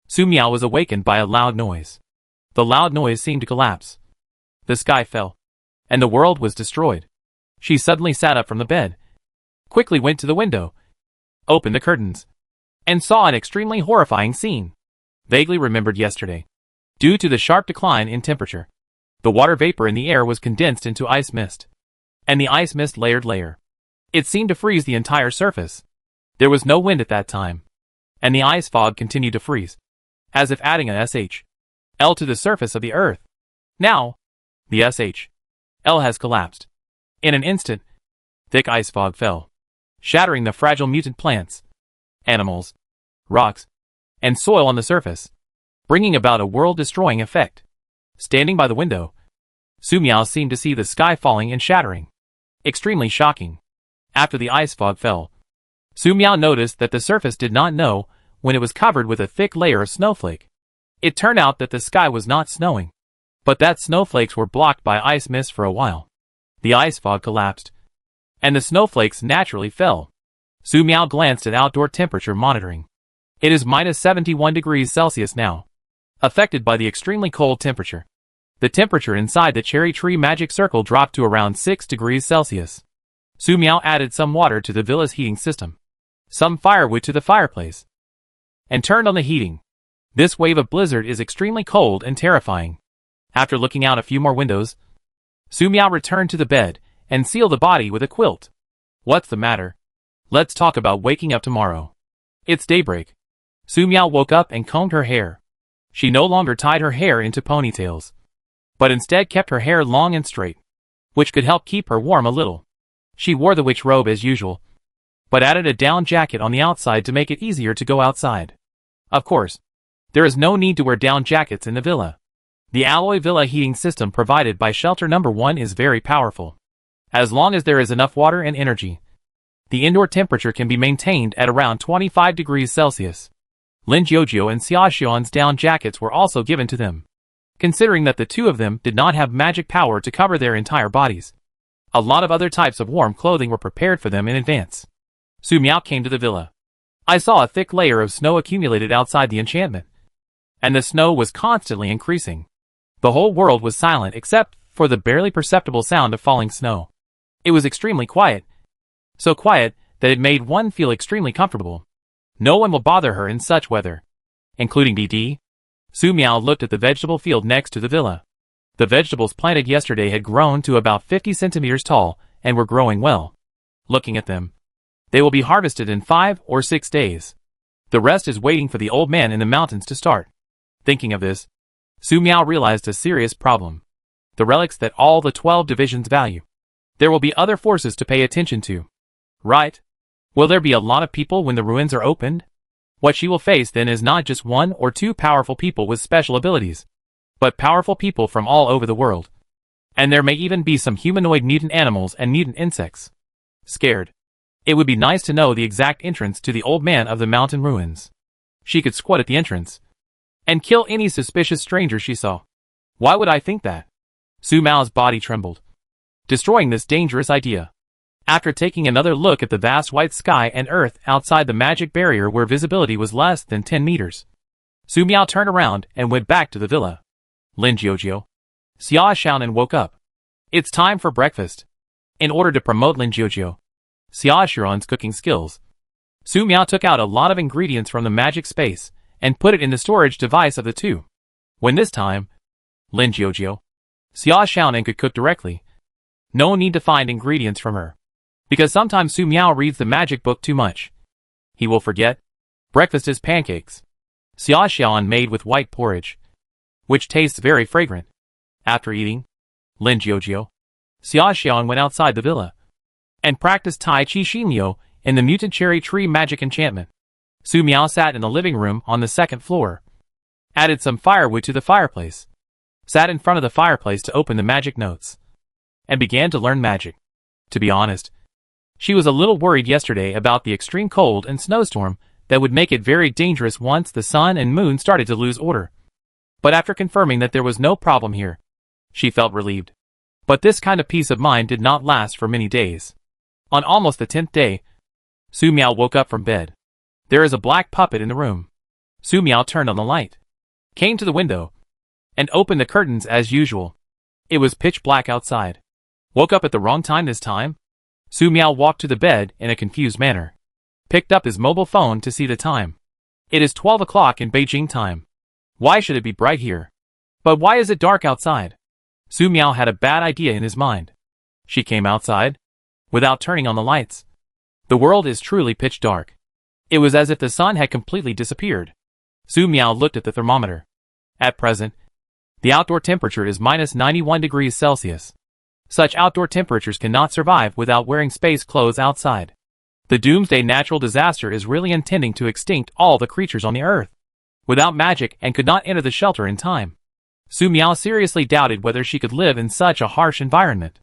Su Miao was awakened by a loud noise. The loud noise seemed to collapse. The sky fell, and the world was destroyed. She suddenly sat up from the bed, quickly went to the window, opened the curtains, and saw an extremely horrifying scene. Vaguely remembered yesterday. Due to the sharp decline in temperature, the water vapor in the air was condensed into ice mist, and the ice mist layer. It seemed to freeze the entire surface. There was no wind at that time, and the ice fog continued to freeze, as if adding an SH/L to the surface of the earth. Now, the SH/L has collapsed. In an instant, thick ice fog fell, shattering the fragile mutant plants, animals, rocks, and soil on the surface, bringing about a world-destroying effect. Standing by the window, Su Miao seemed to see the sky falling and shattering. Extremely shocking. After the ice fog fell, Su Miao noticed that the surface did not know when it was covered with a thick layer of snowflake. It turned out that the sky was not snowing, but that snowflakes were blocked by ice mist for a while. The ice fog collapsed, and the snowflakes naturally fell. Su Miao glanced at outdoor temperature monitoring. It is minus 71 degrees Celsius now, affected by the extremely cold temperature. The temperature inside the cherry tree magic circle dropped to around 6 degrees Celsius. Su Miao added some water to the villa's heating system, some firewood to the fireplace, and turned on the heating. This wave of blizzard is extremely cold and terrifying. After looking out a few more windows, Su Miao returned to the bed and seal the body with a quilt. What's the matter? Let's talk about waking up tomorrow. It's daybreak. Su Miao woke up and combed her hair. She no longer tied her hair into ponytails, but instead kept her hair long and straight, which could help keep her warm a little. She wore the witch robe as usual, but added a down jacket on the outside to make it easier to go outside. Of course, there is no need to wear down jackets in the villa. The alloy villa heating system provided by shelter number 1 is very powerful. As long as there is enough water and energy, the indoor temperature can be maintained at around 25 degrees Celsius. Lin Jiujiu and Xia Xuan's down jackets were also given to them, considering that the two of them did not have magic power to cover their entire bodies. A lot of other types of warm clothing were prepared for them in advance. Su Miao came to the villa. I saw a thick layer of snow accumulated outside the enchantment, and the snow was constantly increasing. The whole world was silent except for the barely perceptible sound of falling snow. It was extremely quiet, so quiet that it made one feel extremely comfortable. No one will bother her in such weather, including DD. Su Miao looked at the vegetable field next to the villa. The vegetables planted yesterday had grown to about 50 centimeters tall and were growing well. Looking at them, they will be harvested in 5 or 6 days. The rest is waiting for the old man in the mountains to start. Thinking of this, Su Miao realized a serious problem. The relics that all the 12 divisions value. There will be other forces to pay attention to. Right? Will there be a lot of people when the ruins are opened? What she will face then is not just 1 or 2 powerful people with special abilities, but powerful people from all over the world. And there may even be some humanoid mutant animals and mutant insects. Scared. It would be nice to know the exact entrance to the old man of the mountain ruins. She could squat at the entrance and kill any suspicious stranger she saw. Why would I think that? Su Miao's body trembled, destroying this dangerous idea. After taking another look at the vast white sky and earth outside the magic barrier where visibility was less than 10 meters, Su Miao turned around and went back to the villa. Lin Jiujiu, Xia Xiaonan woke up. It's time for breakfast. In order to promote Lin Jiujiu, Xia Xiaoran's cooking skills, Su Miao took out a lot of ingredients from the magic space and put it in the storage device of the two. When this time, Lin Jiujiu, Xia Xiaonan could cook directly. No need to find ingredients from her, because sometimes Su Miao reads the magic book too much. He will forget. Breakfast is pancakes. Xia Xiaonan made with white porridge, which tastes very fragrant. After eating, Lin Jiujiu, Xia Xiaonan went outside the villa and practiced Tai Chi Xinliu in the mutant cherry tree magic enchantment. Su Miao sat in the living room on the 2nd floor, added some firewood to the fireplace, sat in front of the fireplace to open the magic notes, and began to learn magic. To be honest, she was a little worried yesterday about the extreme cold and snowstorm that would make it very dangerous once the sun and moon started to lose order. But after confirming that there was no problem here, she felt relieved. But this kind of peace of mind did not last for many days. On almost the 10th day, Su Miao woke up from bed. There is a black puppet in the room. Su Miao turned on the light, came to the window, and opened the curtains as usual. It was pitch black outside. Woke up at the wrong time this time? Su Miao walked to the bed in a confused manner. Picked up his mobile phone to see the time. It is 12 o'clock in Beijing time. Why should it be bright here? But why is it dark outside? Su Miao had a bad idea in his mind. She came outside, without turning on the lights. The world is truly pitch dark. It was as if the sun had completely disappeared. Su Miao looked at the thermometer. At present, the outdoor temperature is minus 91 degrees Celsius. Such outdoor temperatures cannot survive without wearing space clothes outside. The Doomsday natural disaster is really intending to extinct all the creatures on the earth, without magic, and could not enter the shelter in time. Su Miao seriously doubted whether she could live in such a harsh environment.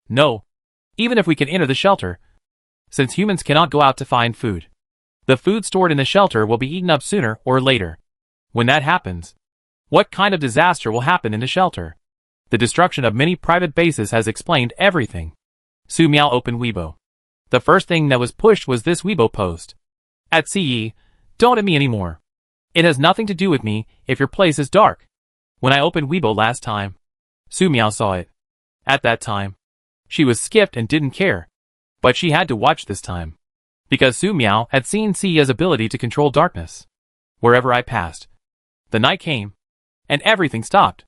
No, even if we can enter the shelter, since humans cannot go out to find food, the food stored in the shelter will be eaten up sooner or later. When that happens, what kind of disaster will happen in the shelter? The destruction of many private bases has explained everything. Su Miao opened Weibo. The first thing that was pushed was this Weibo post. At CE, don't at me anymore. It has nothing to do with me if your place is dark. When I opened Weibo last time, Su Miao saw it. At that time, she was skipped and didn't care. But she had to watch this time, because Su Miao had seen Xia's ability to control darkness. Wherever I passed, the night came, and everything stopped.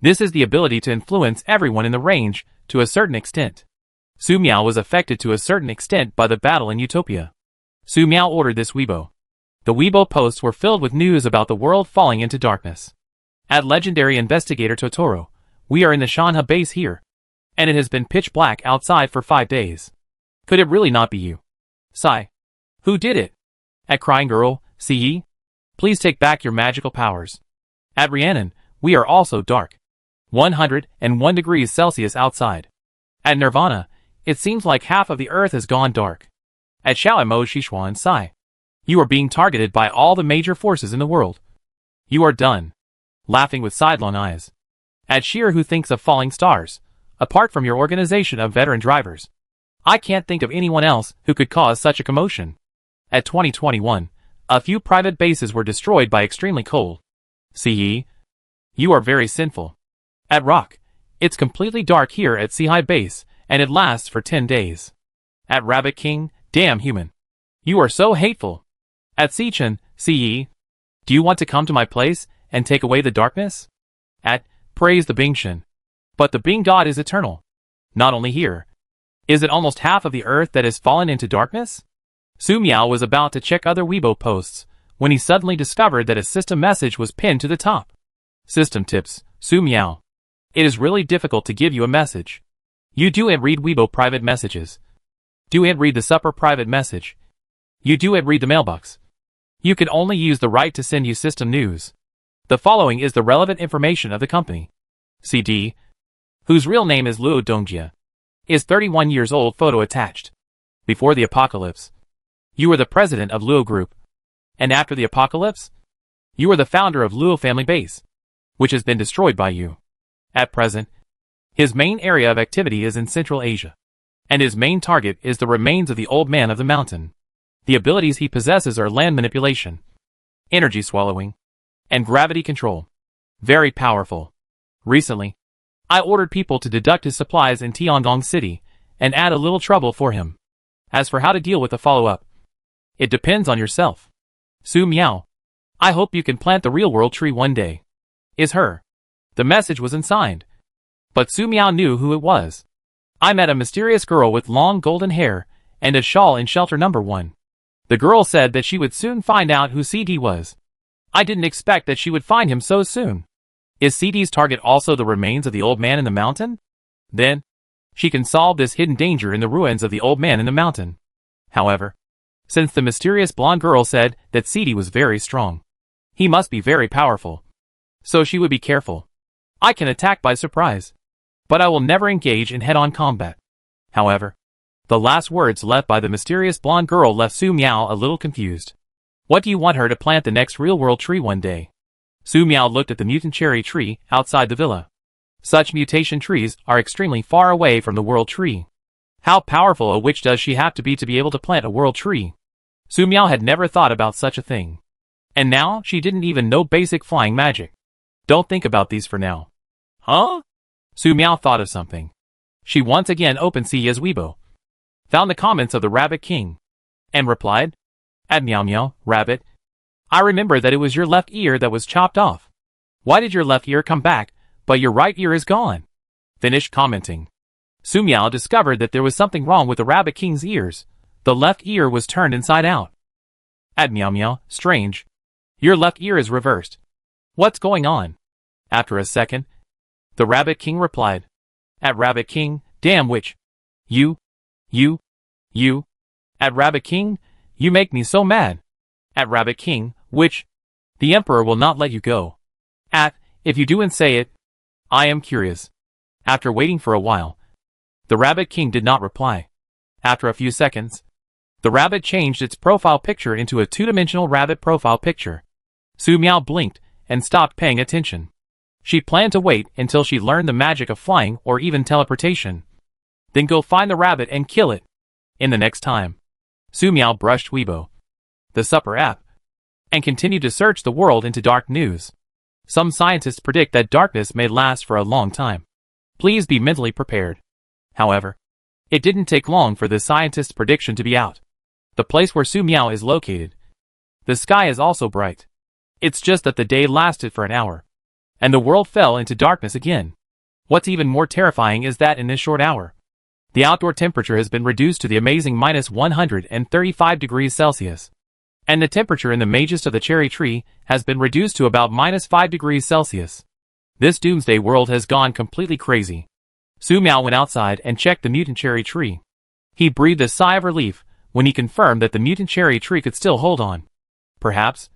This is the ability to influence everyone in the range to a certain extent. Su Miao was affected to a certain extent by the battle in Utopia. Su Miao ordered this Weibo. The Weibo posts were filled with news about the world falling into darkness. At legendary investigator Totoro, we are in the Shanha base here. And it has been pitch black outside for 5 days. Could it really not be you? Sigh. Who did it? At Crying Girl, see? Please take back your magical powers. At Rhiannon, we are also dark. 101 degrees Celsius outside. At Nirvana, it seems like half of the earth has gone dark. At Xiaomo Xishuan Sai, you are being targeted by all the major forces in the world. You are done. Laughing with sidelong eyes. At Sheer, who thinks of falling stars, apart from your organization of veteran drivers. I can't think of anyone else who could cause such a commotion. At 2021, a few private bases were destroyed by extremely cold. See? You are very sinful. At Rock, it's completely dark here at Seahai base, and it lasts for 10 days. At Rabbit King, damn human. You are so hateful. At Sichin, see? Do you want to come to my place and take away the darkness? At Praise the Bingshan. But the Bing God is eternal. Not only here. Is it almost half of the earth that has fallen into darkness? Su Miao was about to check other Weibo posts, when he suddenly discovered that a system message was pinned to the top. System tips, Su Miao. It is really difficult to give you a message. You do and read Weibo private messages. Do and read the supper private message. You do and read the mailbox. You can only use the right to send you system news. The following is the relevant information of the company. CD, whose real name is Luo Dongjia, is 31 years old. Photo attached. Before the apocalypse, you were the president of Luo Group. And after the apocalypse, you were the founder of Luo Family Base, which has been destroyed by you. At present, his main area of activity is in Central Asia, and his main target is the remains of the old man of the mountain. The abilities he possesses are land manipulation, energy swallowing, and gravity control. Very powerful. Recently, I ordered people to deduct his supplies in Tiangong City and add a little trouble for him. As for how to deal with the follow-up, it depends on yourself. Su Miao, I hope you can plant the real world tree one day. Is her. The message was unsigned. But Su Miao knew who it was. I met a mysterious girl with long golden hair and a shawl in shelter number 1. The girl said that she would soon find out who CD was. I didn't expect that she would find him so soon. Is CD's target also the remains of the old man in the mountain? Then, she can solve this hidden danger in the ruins of the old man in the mountain. However, since the mysterious blonde girl said that CD was very strong, he must be very powerful. So she would be careful. I can attack by surprise, but I will never engage in head-on combat. However, the last words left by the mysterious blonde girl left Su Miao a little confused. What do you want her to plant the next real-world tree one day? Su Miao looked at the mutant cherry tree outside the villa. Such mutation trees are extremely far away from the world tree. How powerful a witch does she have to be able to plant a world tree? Su Miao had never thought about such a thing. And now she didn't even know basic flying magic. Don't think about these for now. Huh? Su Miao thought of something. She once again opened Siya's Weibo, found the comments of the Rabbit King, and replied, At Meow Meow, Rabbit, I remember that it was your left ear that was chopped off. Why did your left ear come back, but your right ear is gone? Finished commenting. Su Miao discovered that there was something wrong with the Rabbit King's ears. The left ear was turned inside out. At Meow Meow, strange. Your left ear is reversed. What's going on? After a second, the Rabbit King replied. At Rabbit King, damn witch. You. At Rabbit King, you make me so mad. At Rabbit King, witch. The Emperor will not let you go. If you do and say it. I am curious. After waiting for a while, the Rabbit King did not reply. After a few seconds, the rabbit changed its profile picture into a two-dimensional rabbit profile picture. Su Miao blinked and stopped paying attention. She planned to wait until she learned the magic of flying or even teleportation. Then go find the rabbit and kill it. In the next time, Su Miao brushed Weibo, the supper app, and continued to search the world into dark news. Some scientists predict that darkness may last for a long time. Please be mentally prepared. However, it didn't take long for the scientist's prediction to be out. The place where Su Miao is located. The sky is also bright. It's just that the day lasted for an hour, and the world fell into darkness again. What's even more terrifying is that in this short hour, The outdoor temperature has been reduced to the amazing minus 135 degrees Celsius. And the temperature in the majest of the cherry tree has been reduced to about minus 5 degrees Celsius. This doomsday world has gone completely crazy. Su Miao went outside and checked the mutant cherry tree. He breathed a sigh of relief when he confirmed that the mutant cherry tree could still hold on. Perhaps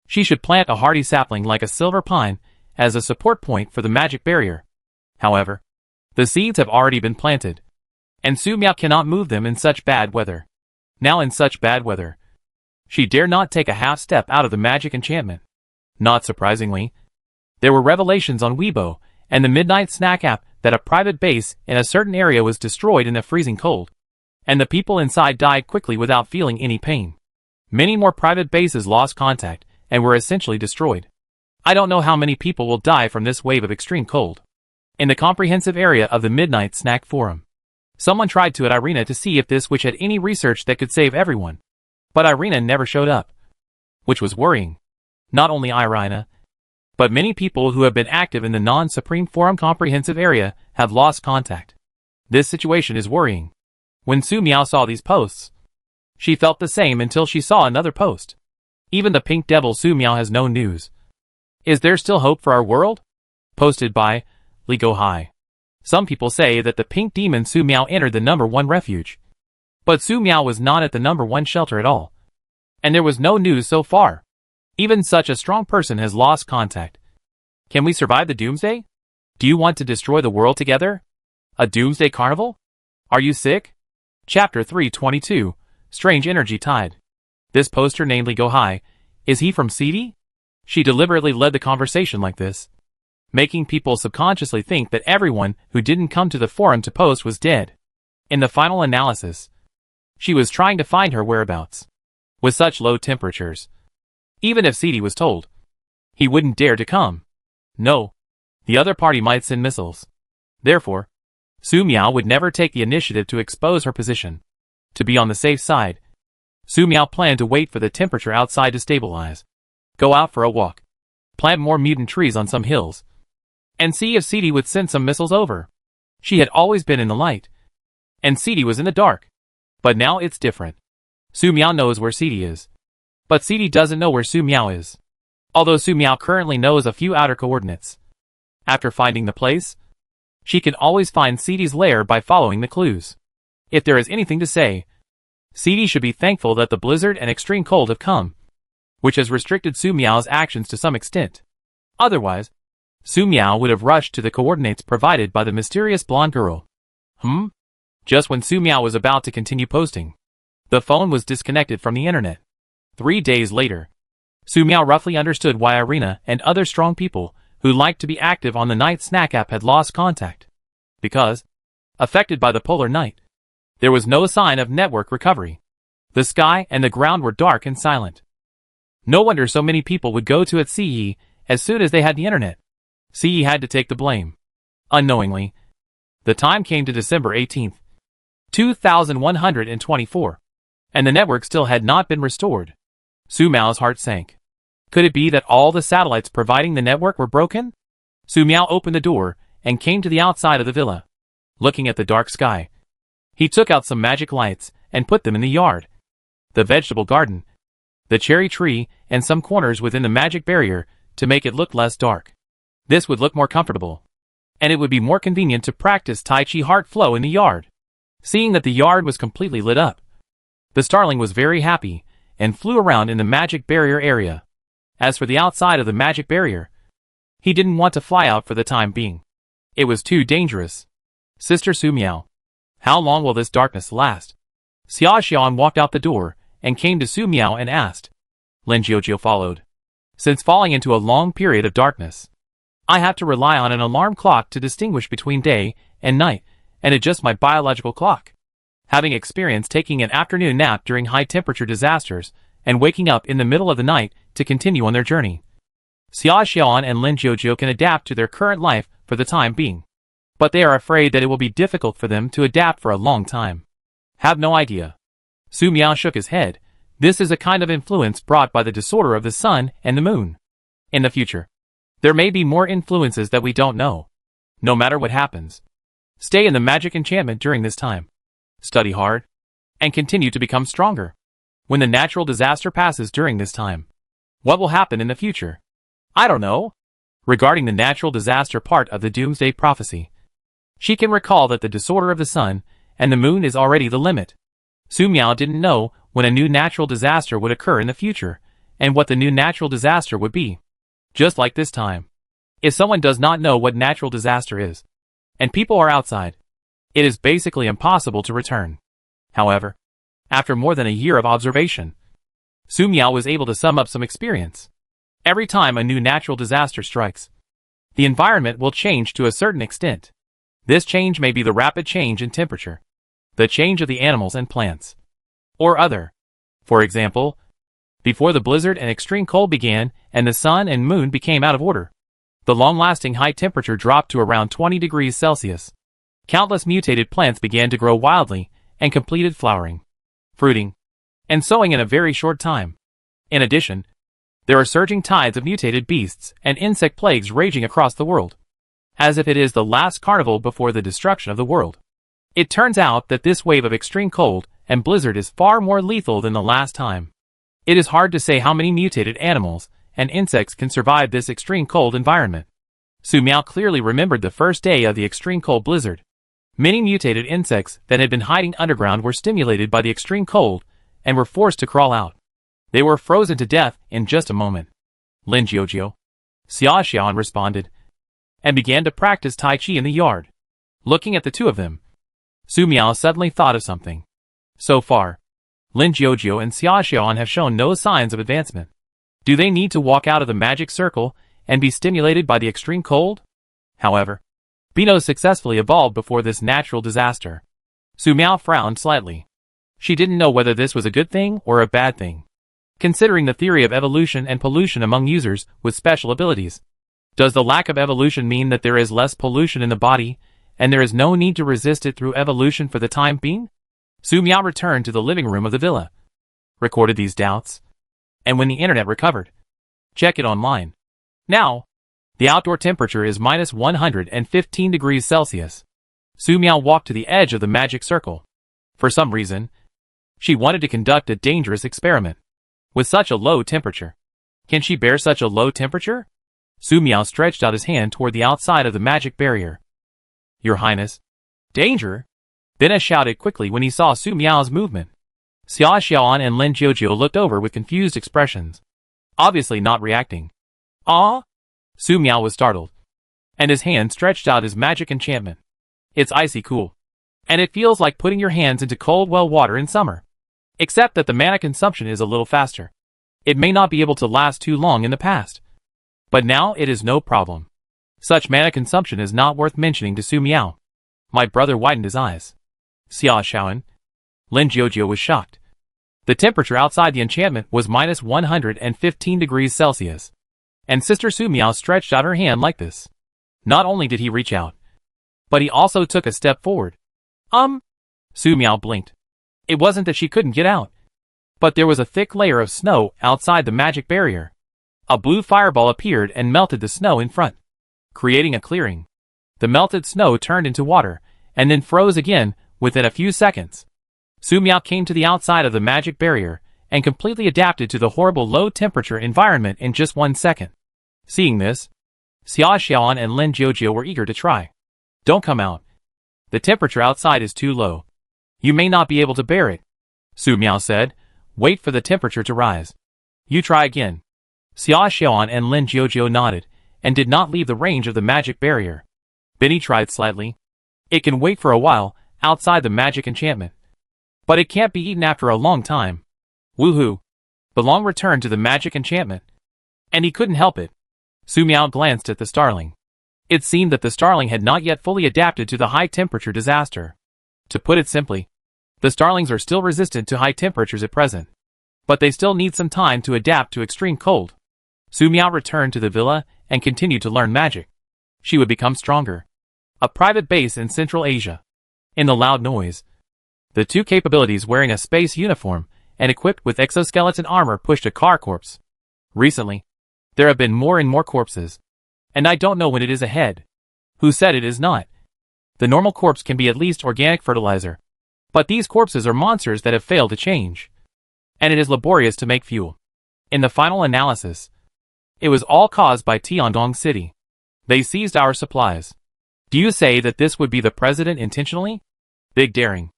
she should plant a hardy sapling like a silver pine as a support point for the magic barrier. However, the seeds have already been planted, and Su Miao cannot move them in such bad weather. Now in such bad weather, she dare not take a half step out of the magic enchantment. Not surprisingly, there were revelations on Weibo and the Midnight Snack app that a private base in a certain area was destroyed in the freezing cold, and the people inside died quickly without feeling any pain. Many more private bases lost contact and were essentially destroyed. I don't know how many people will die from this wave of extreme cold. In the comprehensive area of the Midnight Snack forum, someone tried to at Irina to see if this witch had any research that could save everyone. But Irina never showed up, which was worrying. Not only Irina, but many people who have been active in the non-Supreme Forum comprehensive area have lost contact. This situation is worrying. When Su Miao saw these posts, she felt the same until she saw another post. Even the pink devil Su Miao has no news. Is there still hope for our world? Posted by Li Gohai. Some people say that the pink demon Su Miao entered the number 1 refuge. But Su Miao was not at the number 1 shelter at all. And there was no news so far. Even such a strong person has lost contact. Can we survive the doomsday? Do you want to destroy the world together? A doomsday carnival? Are you sick? Chapter 322, Strange Energy Tide. This poster named Li Gohai, is he from CD? She deliberately led the conversation like this, making people subconsciously think that everyone who didn't come to the forum to post was dead. In the final analysis, she was trying to find her whereabouts. With such low temperatures, even if CD was told, he wouldn't dare to come. No, the other party might send missiles. Therefore, Su Miao would never take the initiative to expose her position. To be on the safe side, Su Miao planned to wait for the temperature outside to stabilize, go out for a walk, plant more mutant trees on some hills, and see if CD would send some missiles over. She had always been in the light, and CD was in the dark. But now it's different. Su Miao knows where CD is, but CD doesn't know where Su Miao is. Although Su Miao currently knows a few outer coordinates. After finding the place, she can always find CD's lair by following the clues. If there is anything to say, CD should be thankful that the blizzard and extreme cold have come, which has restricted Su Miao's actions to some extent. Otherwise, Su Miao would have rushed to the coordinates provided by the mysterious blonde girl. Just when Su Miao was about to continue posting, the phone was disconnected from the internet. 3 days later, Su Miao roughly understood why Irina and other strong people who liked to be active on the Night Snack app had lost contact. Because, affected by the polar night, there was no sign of network recovery. The sky and the ground were dark and silent. No wonder so many people would go to its CE as soon as they had the internet. CE had to take the blame. Unknowingly, the time came to December 18th, 2124, and the network still had not been restored. Su Miao's heart sank. Could it be that all the satellites providing the network were broken? Su Miao opened the door and came to the outside of the villa. Looking at the dark sky, he took out some magic lights and put them in the yard, the vegetable garden, the cherry tree, and some corners within the magic barrier to make it look less dark. This would look more comfortable, and it would be more convenient to practice Tai Chi heart flow in the yard. Seeing that the yard was completely lit up, the starling was very happy and flew around in the magic barrier area. As for the outside of the magic barrier, he didn't want to fly out for the time being. It was too dangerous. Sister Su Miao, how long will this darkness last? Xia Xian walked out the door and came to Su Miao and asked. Lin Jiujiu followed. Since falling into a long period of darkness, I have to rely on an alarm clock to distinguish between day and night and adjust my biological clock. Having experienced taking an afternoon nap during high-temperature disasters and waking up in the middle of the night to continue on their journey, Xia Xian and Lin Jiujiu can adapt to their current life for the time being. But they are afraid that it will be difficult for them to adapt for a long time. Have no idea. Su Miao shook his head. This is a kind of influence brought by the disorder of the sun and the moon. In the future, there may be more influences that we don't know. No matter what happens, Stay in the magic enchantment during this time. Study hard. And continue to become stronger. When the natural disaster passes during this time, what will happen in the future? I don't know. Regarding the natural disaster part of the Doomsday prophecy, she can recall that the disorder of the sun and the moon is already the limit. Su Miao didn't know when a new natural disaster would occur in the future, and what the new natural disaster would be. Just like this time. If someone does not know what natural disaster is, and people are outside, it is basically impossible to return. However, after more than a year of observation, Su Miao was able to sum up some experience. Every time a new natural disaster strikes, the environment will change to a certain extent. This change may be the rapid change in temperature, the change of the animals and plants, or other. For example, before the blizzard and extreme cold began and the sun and moon became out of order, the long-lasting high temperature dropped to around 20 degrees Celsius. Countless mutated plants began to grow wildly and completed flowering, fruiting, and sowing in a very short time. In addition, there are surging tides of mutated beasts and insect plagues raging across the world, as if it is the last carnival before the destruction of the world. It turns out that this wave of extreme cold and blizzard is far more lethal than the last time. It is hard to say how many mutated animals and insects can survive this extreme cold environment. Su Miao clearly remembered the first day of the extreme cold blizzard. Many mutated insects that had been hiding underground were stimulated by the extreme cold and were forced to crawl out. They were frozen to death in just a moment. Lin Jiujio, Xia Xiaoan responded, and began to practice Tai Chi in the yard. Looking at the two of them, Su Miao suddenly thought of something. So far, Lin Jiujio and Xia Xiaoan have shown no signs of advancement. Do they need to walk out of the magic circle and be stimulated by the extreme cold? However, Bino successfully evolved before this natural disaster. Su Miao frowned slightly. She didn't know whether this was a good thing or a bad thing, considering the theory of evolution and pollution among users with special abilities. Does the lack of evolution mean that there is less pollution in the body, and there is no need to resist it through evolution for the time being? Su Miao returned to the living room of the villa, recorded these doubts, and when the internet recovered, check it online. Now, the outdoor temperature is minus 115 degrees Celsius. Su Miao walked to the edge of the magic circle. For some reason, she wanted to conduct a dangerous experiment. With such a low temperature, can she bear such a low temperature? Su Miao stretched out his hand toward the outside of the magic barrier. Your Highness. Danger? Bina shouted quickly when he saw Su Miao's movement. Xia Xiaoan and Lin Jiujio looked over with confused expressions, obviously not reacting. Ah? Su Miao was startled, and his hand stretched out his magic enchantment. It's icy cool, and it feels like putting your hands into cold well water in summer. Except that the mana consumption is a little faster. It may not be able to last too long in the past, but now it is no problem. Such mana consumption is not worth mentioning to Su Miao. My brother widened his eyes. Xia Xiaoan. Lin Jiujio was shocked. The temperature outside the enchantment was minus 115 degrees Celsius, and Sister Su Miao stretched out her hand like this. Not only did he reach out, but he also took a step forward. Su Miao blinked. It wasn't that she couldn't get out, but there was a thick layer of snow outside the magic barrier. A blue fireball appeared and melted the snow in front, creating a clearing. The melted snow turned into water, and then froze again within a few seconds. Su Miao came to the outside of the magic barrier and completely adapted to the horrible low-temperature environment in just 1 second. Seeing this, Xia Xiaoan and Lin Jiujio were eager to try. Don't come out. The temperature outside is too low. You may not be able to bear it, Su Miao said. Wait for the temperature to rise. You try again. Xia Xiaoan and Lin Jiujio nodded, and did not leave the range of the magic barrier. Benny tried slightly. It can wait for a while, outside the magic enchantment. But it can't be eaten after a long time. Woohoo! Belong returned to the magic enchantment. And he couldn't help it. Su Miao glanced at the starling. It seemed that the starling had not yet fully adapted to the high-temperature disaster. To put it simply, the starlings are still resistant to high temperatures at present, but they still need some time to adapt to extreme cold. Su Miao returned to the villa and continued to learn magic. She would become stronger. A private base in Central Asia. In the loud noise, the two capabilities wearing a space uniform and equipped with exoskeleton armor pushed a car corpse. Recently, there have been more and more corpses, and I don't know when it is ahead. Who said it is not? The normal corpse can be at least organic fertilizer. But these corpses are monsters that have failed to change. And it is laborious to make fuel. In the final analysis, it was all caused by Tiangong City. They seized our supplies. Do you say that this would be the president intentionally? Big daring.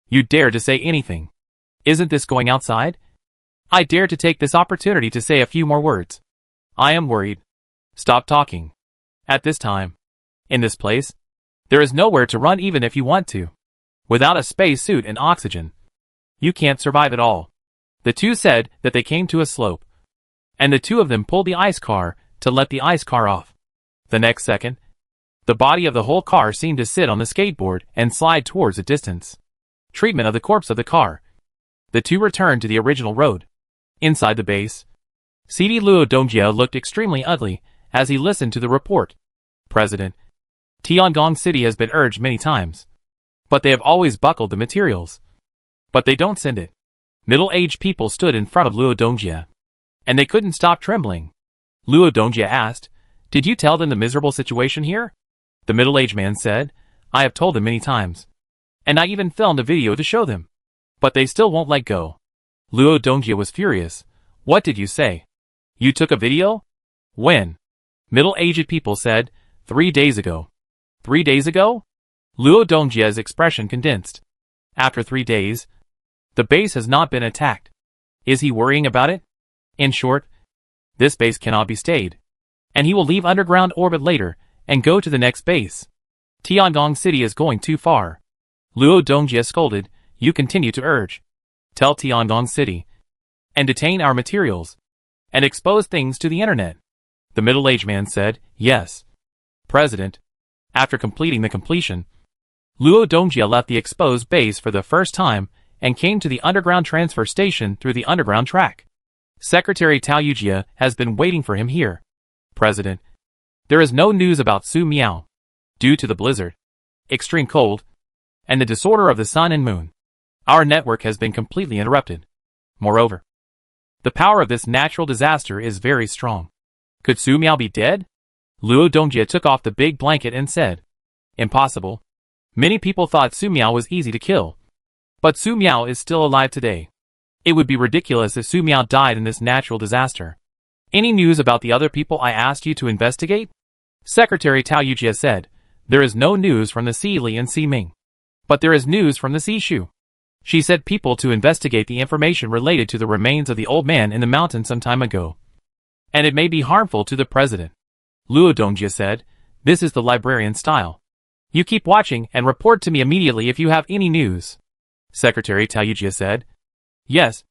You dare to say anything. Isn't this going outside? I dare to take this opportunity to say a few more words. I am worried. Stop talking. At this time, in this place, there is nowhere to run even if you want to. Without a space suit and oxygen, you can't survive at all. The two said that they came to a slope, and the two of them pulled the ice car to let the ice car off. The next second, the body of the whole car seemed to sit on the skateboard and slide towards a distance. Treatment of the corpse of the car. The two returned to the original road. Inside the base, CD Luo Dongjia looked extremely ugly as he listened to the report. President, Tiangong City has been urged many times, but they have always buckled the materials. But they don't send it. Middle-aged people stood in front of Luo Dongjia, and they couldn't stop trembling. Luo Dongjia asked, "Did you tell them the miserable situation here?" The middle-aged man said, "I have told them many times, and I even filmed a video to show them. But they still won't let go." Luo Dongjia was furious. "What did you say? You took a video? When?" Middle-aged people said, 3 days ago. 3 days ago? Luo Dongjia's expression condensed. After 3 days, the base has not been attacked. Is he worrying about it? In short, this base cannot be stayed, and he will leave underground orbit later and go to the next base. Tiangong City is going too far. Luo Dongjia scolded, "You continue to urge. Tell Tiangong City, and detain our materials, and expose things to the internet." The middle-aged man said, "Yes, President." After completing the completion, Luo Dongjia left the exposed base for the first time and came to the underground transfer station through the underground track. Secretary Tao Yujia has been waiting for him here. President, there is no news about Su Miao. Due to the blizzard, extreme cold, and the disorder of the sun and moon, our network has been completely interrupted. Moreover, the power of this natural disaster is very strong. Could Su Miao be dead? Luo Dongjia took off the big blanket and said, "Impossible. Many people thought Su Miao was easy to kill. But Su Miao is still alive today. It would be ridiculous if Su Miao died in this natural disaster." "Any news about the other people I asked you to investigate?" Secretary Tao Yujia said, "There is no news from the Si Li and Si Ming. But there is news from the Si Shu. She said people to investigate the information related to the remains of the old man in the mountain some time ago. And it may be harmful to the president." Luo Dongjia said, "This is the librarian style. You keep watching and report to me immediately if you have any news." Secretary Tao Yujia said, "Yes,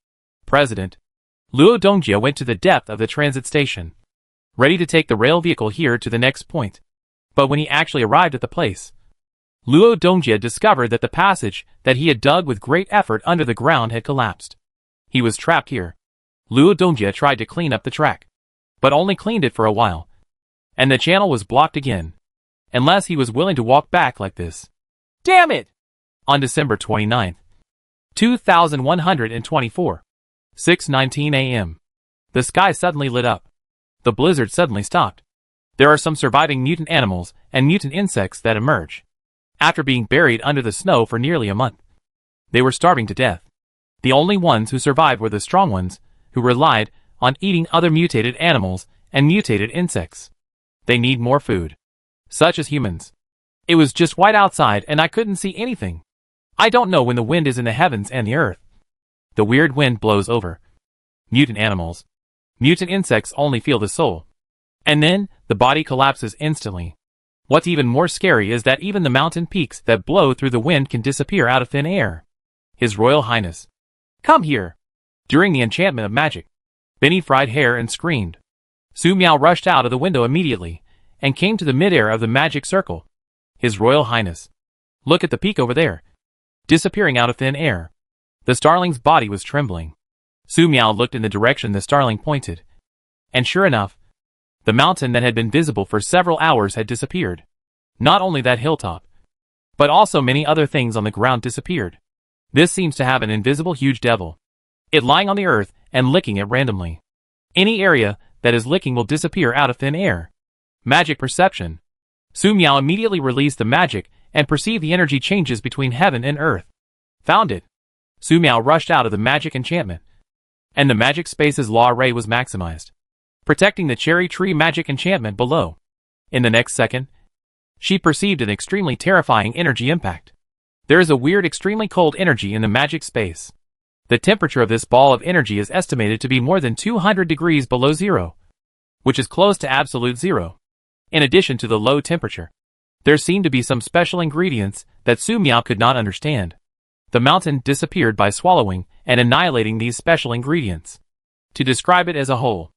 President." Luo Dongjia went to the depth of the transit station, ready to take the rail vehicle here to the next point. But when he actually arrived at the place, Luo Dongjia discovered that the passage that he had dug with great effort under the ground had collapsed. He was trapped here. Luo Dongjia tried to clean up the track, but only cleaned it for a while, and the channel was blocked again, unless he was willing to walk back like this. Damn it! On December 29th, 2124, 6:19 a.m., the sky suddenly lit up. The blizzard suddenly stopped. There are some surviving mutant animals and mutant insects that emerge. After being buried under the snow for nearly a month, they were starving to death. The only ones who survived were the strong ones, who relied on eating other mutated animals and mutated insects. They need more food, such as humans. It was just white outside and I couldn't see anything. I don't know when the wind is in the heavens and the earth. The weird wind blows over. Mutant animals, mutant insects only feel the soul. And then, the body collapses instantly. What's even more scary is that even the mountain peaks that blow through the wind can disappear out of thin air. His Royal Highness, come here! During the enchantment of magic, Benny fried hair and screamed. Su Miao rushed out of the window immediately, and came to the midair of the magic circle. His Royal Highness, look at the peak over there, disappearing out of thin air. The starling's body was trembling. Su Miao looked in the direction the starling pointed, and sure enough, the mountain that had been visible for several hours had disappeared. Not only that hilltop, but also many other things on the ground disappeared. This seems to have an invisible huge devil, it lying on the earth and licking it randomly. Any area that is licking will disappear out of thin air. Magic perception. Su Miao immediately released the magic and perceived the energy changes between heaven and earth. Found it. Su Miao rushed out of the magic enchantment, and the magic space's law array was maximized, protecting the cherry tree magic enchantment below. In the next second, she perceived an extremely terrifying energy impact. There is a weird extremely cold energy in the magic space. The temperature of this ball of energy is estimated to be more than 200 degrees below zero, which is close to absolute zero. In addition to the low temperature, there seemed to be some special ingredients that Su Miao could not understand. The mountain disappeared by swallowing and annihilating these special ingredients. To describe it as a whole,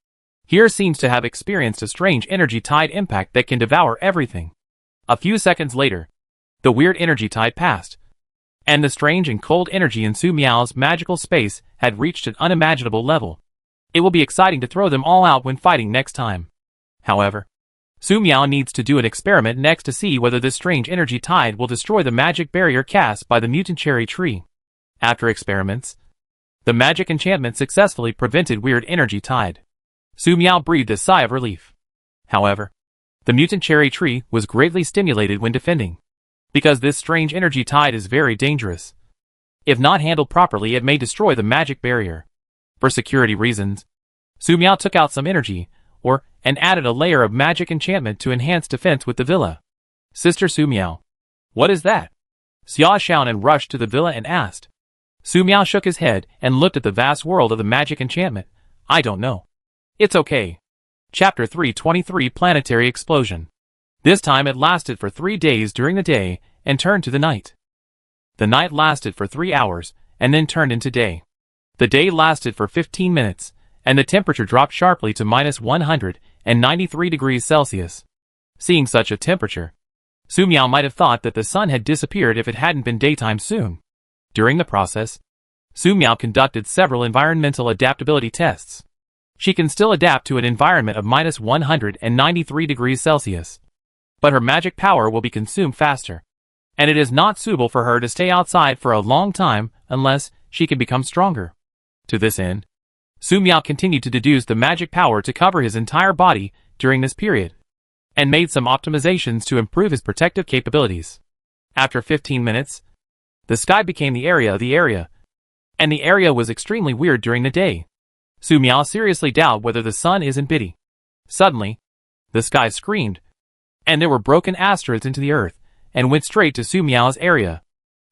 here seems to have experienced a strange energy tide impact that can devour everything. A few seconds later, the weird energy tide passed, and the strange and cold energy in Su Miao's magical space had reached an unimaginable level. It will be exciting to throw them all out when fighting next time. However, Su Miao needs to do an experiment next to see whether this strange energy tide will destroy the magic barrier cast by the mutant cherry tree. After experiments, the magic enchantment successfully prevented weird energy tide. Su Miao breathed a sigh of relief. However, the mutant cherry tree was greatly stimulated when defending, because this strange energy tide is very dangerous. If not handled properly, it may destroy the magic barrier. For security reasons, Su Miao took out some energy ore and added a layer of magic enchantment to enhance defense with the villa. Sister Su Miao, what is that? Xia Xiaonan rushed to the villa and asked. Su Miao shook his head and looked at the vast world of the magic enchantment. I don't know. It's okay. Chapter 323 Planetary Explosion. This time it lasted for 3 days during the day and turned to the night. The night lasted for 3 hours and then turned into day. The day lasted for 15 minutes, and the temperature dropped sharply to minus 193 degrees Celsius. Seeing such a temperature, Su Miao might have thought that the sun had disappeared if it hadn't been daytime soon. During the process, Su Miao conducted several environmental adaptability tests. She can still adapt to an environment of minus 193 degrees Celsius. But her magic power will be consumed faster, and it is not suitable for her to stay outside for a long time unless she can become stronger. To this end, Su Miao continued to deduce the magic power to cover his entire body during this period, and made some optimizations to improve his protective capabilities. After 15 minutes, the sky became the area, and the area was extremely weird during the day. Su Miao seriously doubted whether the sun isn't bitty. Suddenly, the sky screamed, and there were broken asteroids into the earth, and went straight to Su Miao's area.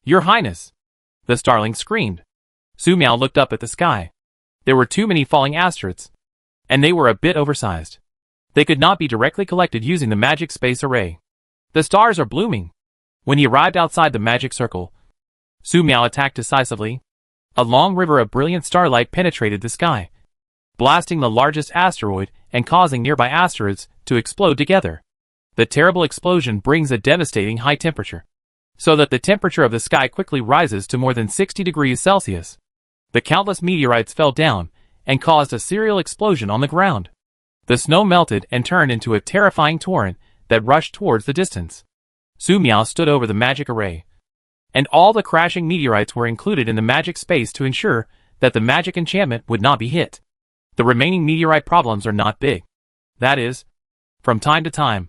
Your Highness! The starling screamed. Su Miao looked up at the sky. There were too many falling asteroids, and they were a bit oversized. They could not be directly collected using the magic space array. The stars are blooming. When he arrived outside the magic circle, Su Miao attacked decisively. A long river of brilliant starlight penetrated the sky, blasting the largest asteroid and causing nearby asteroids to explode together. The terrible explosion brings a devastating high temperature, so that the temperature of the sky quickly rises to more than 60 degrees Celsius. The countless meteorites fell down and caused a serial explosion on the ground. The snow melted and turned into a terrifying torrent that rushed towards the distance. Su Miao stood over the magic array, and all the crashing meteorites were included in the magic space to ensure that the magic enchantment would not be hit. The remaining meteorite problems are not big. That is, from time to time,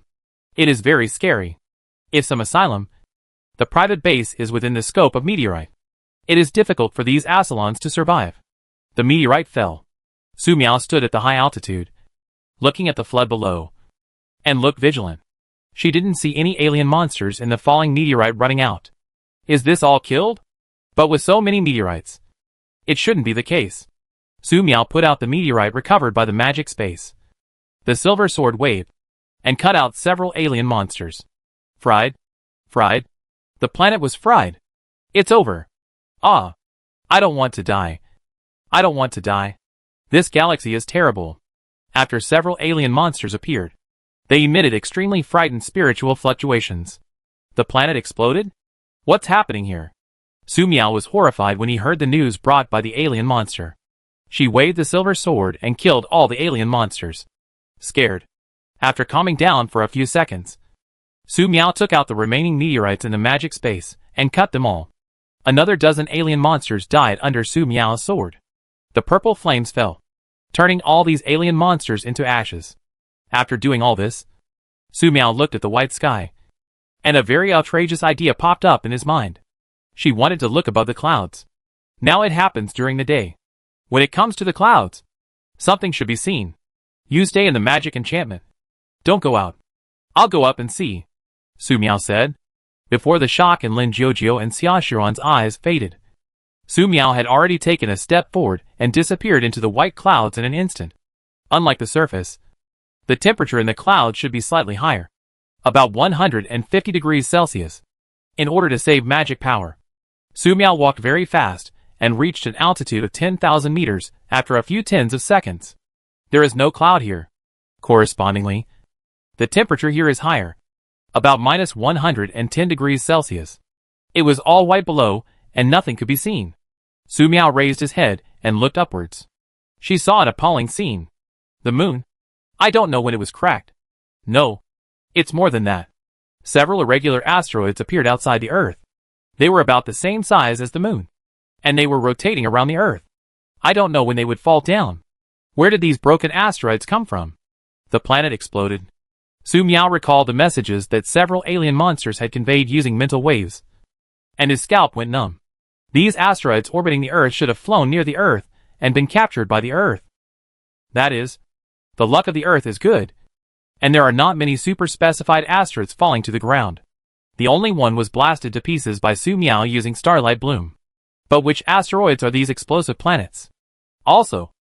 it is very scary. If some asylum, the private base is within the scope of meteorite, it is difficult for these asylums to survive. The meteorite fell. Su Miao stood at the high altitude, looking at the flood below, and looked vigilant. She didn't see any alien monsters in the falling meteorite running out. Is this all killed? But with so many meteorites, it shouldn't be the case. Su Miao put out the meteorite recovered by the magic space. The silver sword waved, and cut out several alien monsters. Fried. The planet was fried. It's over. Ah. I don't want to die. This galaxy is terrible. After several alien monsters appeared, they emitted extremely frightened spiritual fluctuations. The planet exploded? What's happening here? Su Miao was horrified when he heard the news brought by the alien monster. She waved the silver sword and killed all the alien monsters. Scared, after calming down for a few seconds, Su Miao took out the remaining meteorites in the magic space and cut them all. Another dozen alien monsters died under Su Miao's sword. The purple flames fell, turning all these alien monsters into ashes. After doing all this, Su Miao looked at the white sky And a very outrageous idea popped up in his mind. She wanted to look above the clouds. Now it happens during the day. When it comes to the clouds, something should be seen. You stay in the magic enchantment. Don't go out. I'll go up and see, Su Miao said. Before the shock in Lin Jiujiu and Xia Xiaoan's eyes faded, Su Miao had already taken a step forward and disappeared into the white clouds in an instant. Unlike the surface, the temperature in the clouds should be slightly higher, about 150 degrees Celsius. In order to save magic power, Su Miao walked very fast and reached an altitude of 10,000 meters after a few tens of seconds. There is no cloud here. Correspondingly, the temperature here is higher, about minus 110 degrees Celsius. It was all white below, and nothing could be seen. Su Miao raised his head and looked upwards. She saw an appalling scene. The moon. I don't know when it was cracked. No. It's more than that. Several irregular asteroids appeared outside the Earth. They were about the same size as the moon. And they were rotating around the Earth. I don't know when they would fall down. Where did these broken asteroids come from? The planet exploded. Su Miao recalled the messages that several alien monsters had conveyed using mental waves. And his scalp went numb. These asteroids orbiting the Earth should have flown near the Earth and been captured by the Earth. That is, the luck of the Earth is good, and there are not many super-specified asteroids falling to the ground. The only one was blasted to pieces by Su Miao using starlight bloom. But which asteroids are these explosive planets? Also,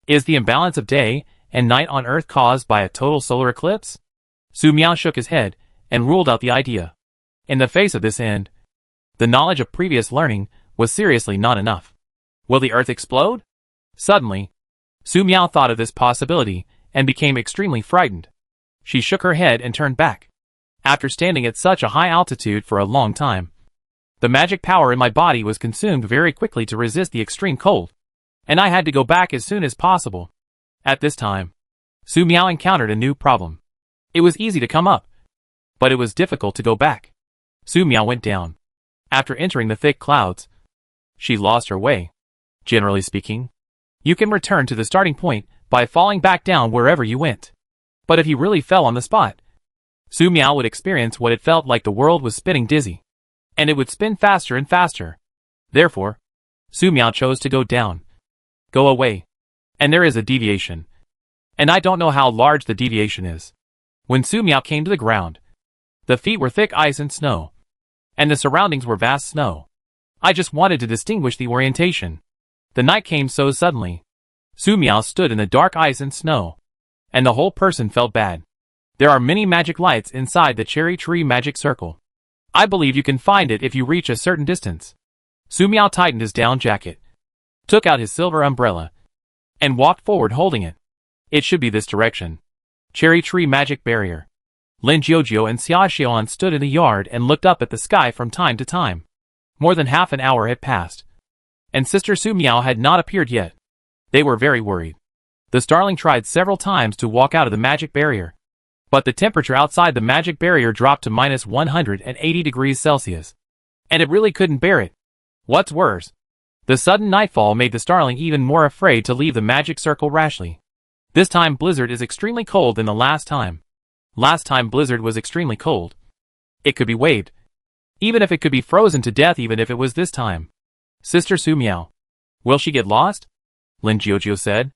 is the imbalance of day and night on Earth caused by a total solar eclipse? Su Miao shook his head and ruled out the idea. In the face of this end, the knowledge of previous learning was seriously not enough. Will the Earth explode? Suddenly, Su Miao thought of this possibility and became extremely frightened. She shook her head and turned back. After standing at such a high altitude for a long time, the magic power in my body was consumed very quickly to resist the extreme cold, and I had to go back as soon as possible. At this time, Su Miao encountered a new problem. It was easy to come up, but it was difficult to go back. Su Miao went down. After entering the thick clouds, she lost her way. Generally speaking, you can return to the starting point by falling back down wherever you went. But if you really fell on the spot, Su Miao would experience what it felt like the world was spinning dizzy, and it would spin faster and faster. Therefore, Su Miao chose to go down. Go away. And there is a deviation. And I don't know how large the deviation is. When Su Miao came to the ground, the feet were thick ice and snow, and the surroundings were vast snow. I just wanted to distinguish the orientation. The night came so suddenly. Su Miao stood in the dark ice and snow, and the whole person felt bad. There are many magic lights inside the cherry tree magic circle. I believe you can find it if you reach a certain distance. Su Miao tightened his down jacket, took out his silver umbrella, and walked forward holding it. It should be this direction. Cherry tree magic barrier. Lin Jiujiu and Xia Xiaoan stood in the yard and looked up at the sky from time to time. More than half an hour had passed, and Sister Su Miao had not appeared yet. They were very worried. The starling tried several times to walk out of the magic barrier, but the temperature outside the magic barrier dropped to minus 180 degrees Celsius, and it really couldn't bear it. What's worse, the sudden nightfall made the starling even more afraid to leave the magic circle rashly. This time blizzard is extremely cold than the last time. Last time blizzard was extremely cold. It could be waived, even if it could be frozen to death even if it was this time. Sister Su Miao. Will she get lost? Lin Jiujiu said.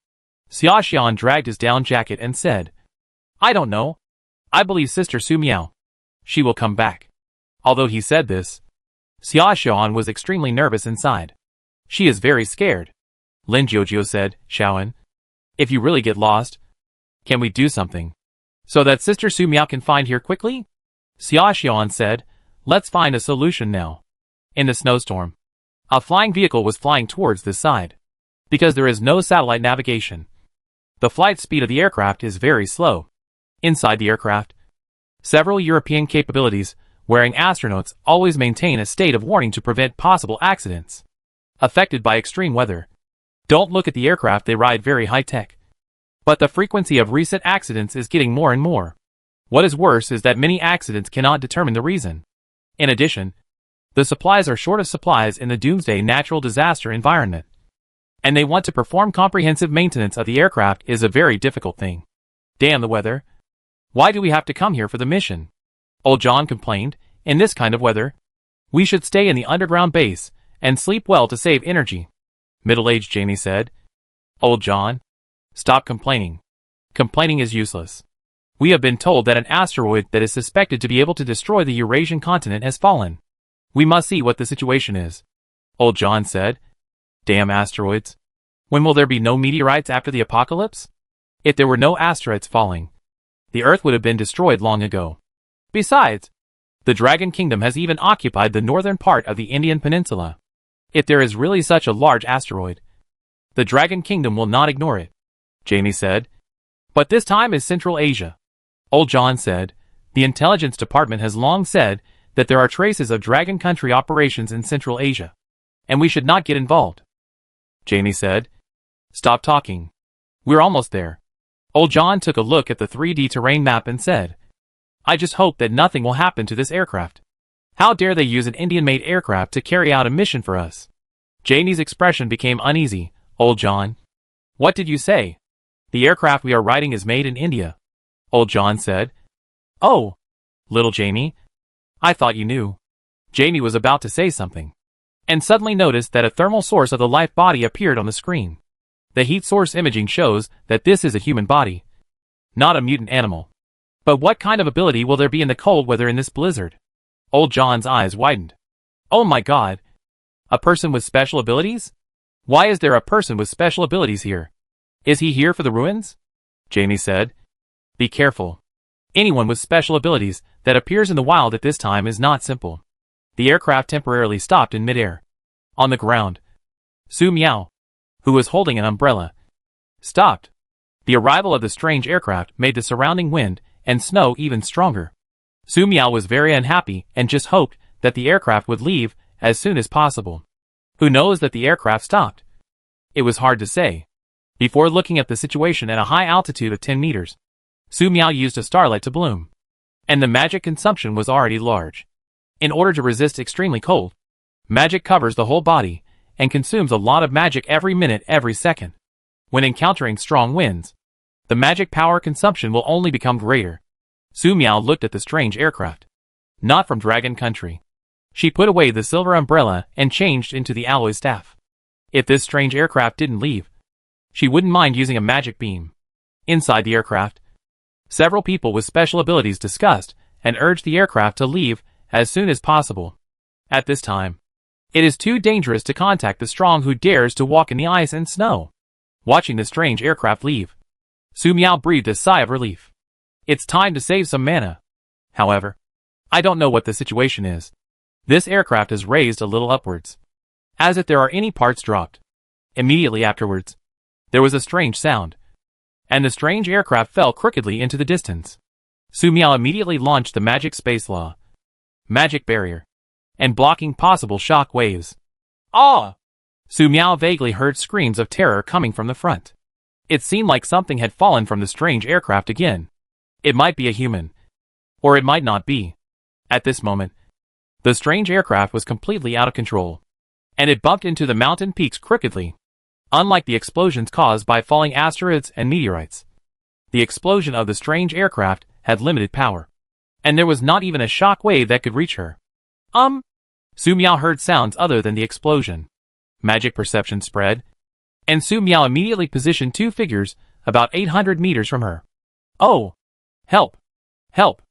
Xia Xian dragged his down jacket and said, I don't know. I believe Sister Su Miao. She will come back. Although he said this, Xia Xian was extremely nervous inside. She is very scared. Lin Jiujiu said, Xiaoan, if you really get lost, can we do something so that Sister Su Miao can find here quickly? Xia Xian said, let's find a solution now. In the snowstorm, a flying vehicle was flying towards this side. Because there is no satellite navigation, the flight speed of the aircraft is very slow. Inside the aircraft, several European capabilities wearing astronauts always maintain a state of warning to prevent possible accidents affected by extreme weather. Don't look at the aircraft, they ride very high-tech. But the frequency of recent accidents is getting more and more. What is worse is that many accidents cannot determine the reason. In addition, the supplies are short of supplies in the Doomsday natural disaster environment, and they want to perform comprehensive maintenance of the aircraft is a very difficult thing. Damn the weather. Why do we have to come here for the mission? Old John complained, In this kind of weather, we should stay in the underground base and sleep well to save energy, middle-aged Jamie said. Old John, stop complaining. Complaining is useless. We have been told that an asteroid that is suspected to be able to destroy the Eurasian continent has fallen. We must see what the situation is, Old John said. Damn asteroids. When will there be no meteorites after the apocalypse? If there were no asteroids falling, the Earth would have been destroyed long ago. Besides, the Dragon Kingdom has even occupied the northern part of the Indian Peninsula. If there is really such a large asteroid, the Dragon Kingdom will not ignore it, Jamie said. But this time is Central Asia. Old John said, the intelligence department has long said that there are traces of Dragon Country operations in Central Asia, and we should not get involved. Jamie said, stop talking. We're almost there. Old John took a look at the 3D terrain map and said, I just hope that nothing will happen to this aircraft. How dare they use an Indian-made aircraft to carry out a mission for us? Jamie's expression became uneasy. Old John, what did you say? The aircraft we are riding is made in India, Old John said. Oh, little Jamie, I thought you knew. Jamie was about to say something, and suddenly noticed that a thermal source of the life body appeared on the screen. The heat source imaging shows that this is a human body, not a mutant animal. But what kind of ability will there be in the cold weather in this blizzard? Old John's eyes widened. Oh my God! A person with special abilities? Why is there a person with special abilities here? Is he here for the ruins? Jamie said. Be careful. Anyone with special abilities that appears in the wild at this time is not simple. The aircraft temporarily stopped in midair. On the ground, Su Miao, who was holding an umbrella, stopped. The arrival of the strange aircraft made the surrounding wind and snow even stronger. Su Miao was very unhappy and just hoped that the aircraft would leave as soon as possible. Who knows that the aircraft stopped? It was hard to say. Before looking at the situation at a high altitude of 10 meters, Su Miao used a starlight to bloom, and the magic consumption was already large. In order to resist extremely cold, magic covers the whole body and consumes a lot of magic every minute, every second. When encountering strong winds, the magic power consumption will only become greater. Su Miao looked at the strange aircraft. Not from Dragon Country. She put away the silver umbrella and changed into the alloy staff. If this strange aircraft didn't leave, she wouldn't mind using a magic beam. Inside the aircraft, several people with special abilities discussed and urged the aircraft to leave as soon as possible. At this time, it is too dangerous to contact the strong who dares to walk in the ice and snow. Watching the strange aircraft leave, Su Miao breathed a sigh of relief. It's time to save some mana. However, I don't know what the situation is. This aircraft is raised a little upwards, as if there are any parts dropped. Immediately afterwards, there was a strange sound, and the strange aircraft fell crookedly into the distance. Su Miao immediately launched the magic space law, magic barrier, and blocking possible shock waves. Ah! Su Miao vaguely heard screams of terror coming from the front. It seemed like something had fallen from the strange aircraft again. It might be a human, or it might not be. At this moment, the strange aircraft was completely out of control, and it bumped into the mountain peaks crookedly. Unlike the explosions caused by falling asteroids and meteorites, the explosion of the strange aircraft had limited power, and there was not even a shock wave that could reach her. Su Miao heard sounds other than the explosion. Magic perception spread, and Su Miao immediately positioned two figures about 800 meters from her. Oh! Help! Help!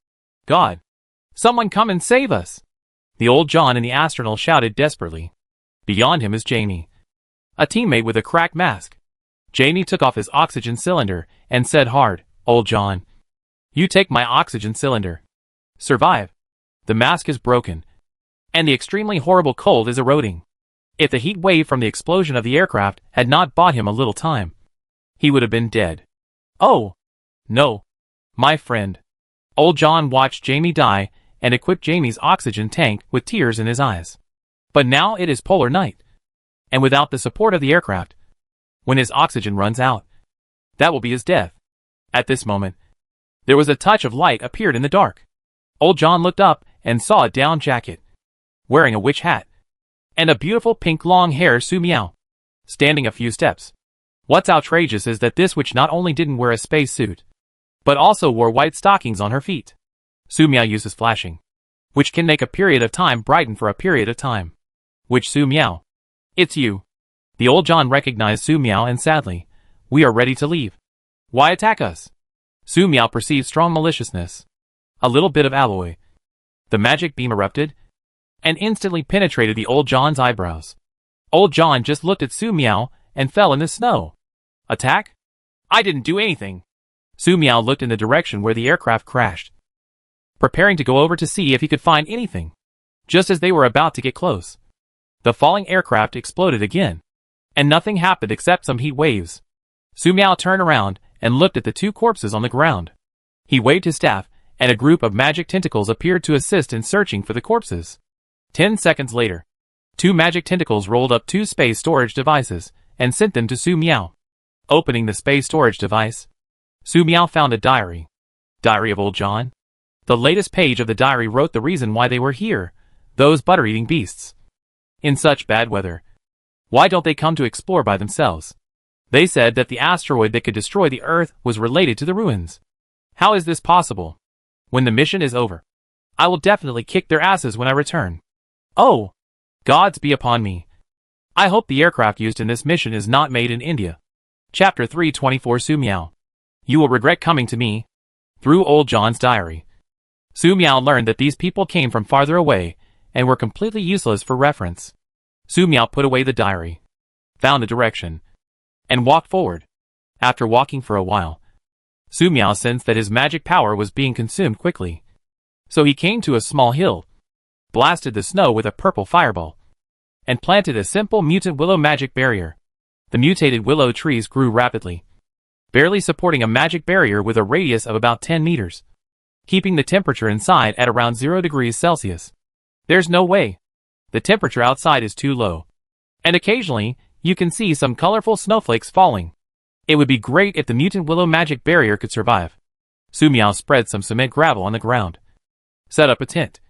God! Someone come and save us! The old John in the astronal shouted desperately. Beyond him is Jamie, a teammate with a cracked mask. Jamie took off his oxygen cylinder and said hard, Old John, you take my oxygen cylinder. Survive. The mask is broken, and the extremely horrible cold is eroding. If the heat wave from the explosion of the aircraft had not bought him a little time, he would have been dead. Oh! No. My friend. Old John watched Jamie die and equipped Jamie's oxygen tank with tears in his eyes. But now it is polar night, and without the support of the aircraft, when his oxygen runs out, that will be his death. At this moment, there was a touch of light appeared in the dark. Old John looked up and saw a down jacket, wearing a witch hat, and a beautiful pink long hair Su Miao, standing a few steps. What's outrageous is that this witch not only didn't wear a space suit, but also wore white stockings on her feet. Su Miao uses flashing, which can make a period of time brighten for a period of time. Which Su Miao. It's you. The old John recognized Su Miao and sadly, we are ready to leave. Why attack us? Su Miao perceived strong maliciousness. A little bit of alloy. The magic beam erupted and instantly penetrated the old John's eyebrows. Old John just looked at Su Miao and fell in the snow. Attack? I didn't do anything. Su Miao looked in the direction where the aircraft crashed, preparing to go over to see if he could find anything. Just as they were about to get close, the falling aircraft exploded again, and nothing happened except some heat waves. Su Miao turned around and looked at the two corpses on the ground. He waved his staff, and a group of magic tentacles appeared to assist in searching for the corpses. 10 seconds later, 2 magic tentacles rolled up 2 space storage devices and sent them to Su Miao. Opening the space storage device, Su Miao found a diary. Diary of Old John. The latest page of the diary wrote the reason why they were here, those butter-eating beasts. In such bad weather, why don't they come to explore by themselves? They said that the asteroid that could destroy the Earth was related to the ruins. How is this possible? When the mission is over, I will definitely kick their asses when I return. Oh! Gods be upon me. I hope the aircraft used in this mission is not made in India. Chapter 324 Su Miao. You will regret coming to me. Through Old John's diary, Su Miao learned that these people came from farther away and were completely useless for reference. Su Miao put away the diary, found a direction, and walked forward. After walking for a while, Su Miao sensed that his magic power was being consumed quickly. So he came to a small hill, blasted the snow with a purple fireball, and planted a simple mutant willow magic barrier. The mutated willow trees grew rapidly, barely supporting a magic barrier with a radius of about 10 meters, keeping the temperature inside at around 0 degrees Celsius. There's no way. The temperature outside is too low, and occasionally, you can see some colorful snowflakes falling. It would be great if the mutant willow magic barrier could survive. Su Miao spread some cement gravel on the ground, set up a tent,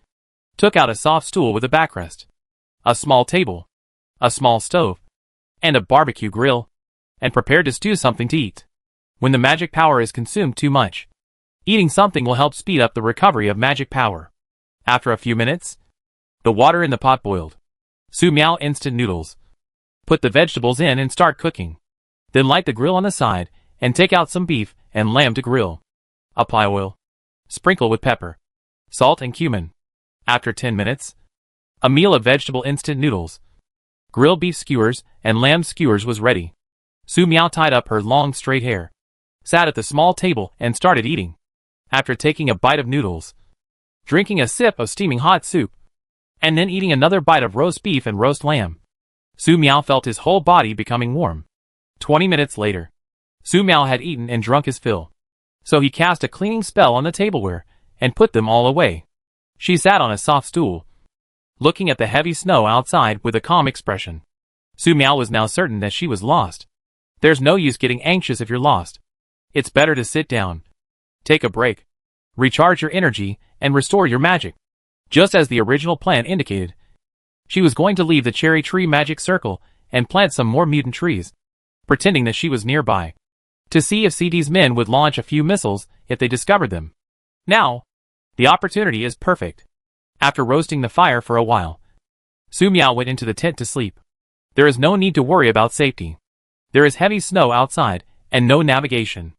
took out a soft stool with a backrest, a small table, a small stove, and a barbecue grill, and prepared to stew something to eat. When the magic power is consumed too much, eating something will help speed up the recovery of magic power. After a few minutes, the water in the pot boiled. Su Miao instant noodles. Put the vegetables in and start cooking. Then light the grill on the side and take out some beef and lamb to grill. Apply oil. Sprinkle with pepper, salt and cumin. After 10 minutes, a meal of vegetable instant noodles, grilled beef skewers and lamb skewers was ready. Su Miao tied up her long straight hair, sat at the small table and started eating. After taking a bite of noodles, drinking a sip of steaming hot soup, and then eating another bite of roast beef and roast lamb, Su Miao felt his whole body becoming warm. 20 minutes later, Su Miao had eaten and drunk his fill, so he cast a cleaning spell on the tableware and put them all away. She sat on a soft stool, looking at the heavy snow outside with a calm expression. Su Miao was now certain that she was lost. There's no use getting anxious if you're lost. It's better to sit down, take a break, recharge your energy, and restore your magic. Just as the original plan indicated, she was going to leave the cherry tree magic circle and plant some more mutant trees, pretending that she was nearby, to see if CD's men would launch a few missiles if they discovered them. Now, the opportunity is perfect. After roasting the fire for a while, Su Miao went into the tent to sleep. There is no need to worry about safety. There is heavy snow outside and no navigation.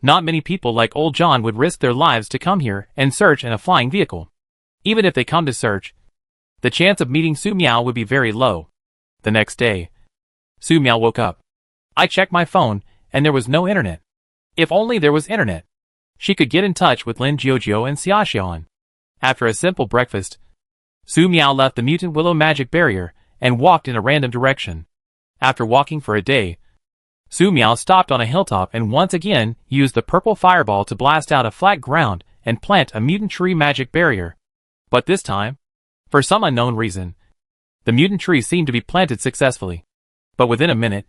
Not many people like Old John would risk their lives to come here and search in a flying vehicle. Even if they come to search, the chance of meeting Su Miao would be very low. The next day, Su Miao woke up. I checked my phone, and there was no internet. If only there was internet, she could get in touch with Lin Jiujiu and Xia Xian. After a simple breakfast, Su Miao left the mutant willow magic barrier and walked in a random direction. After walking for a day, Su Miao stopped on a hilltop and once again used the purple fireball to blast out a flat ground and plant a mutant tree magic barrier. But this time, for some unknown reason, the mutant tree seemed to be planted successfully. But within a minute,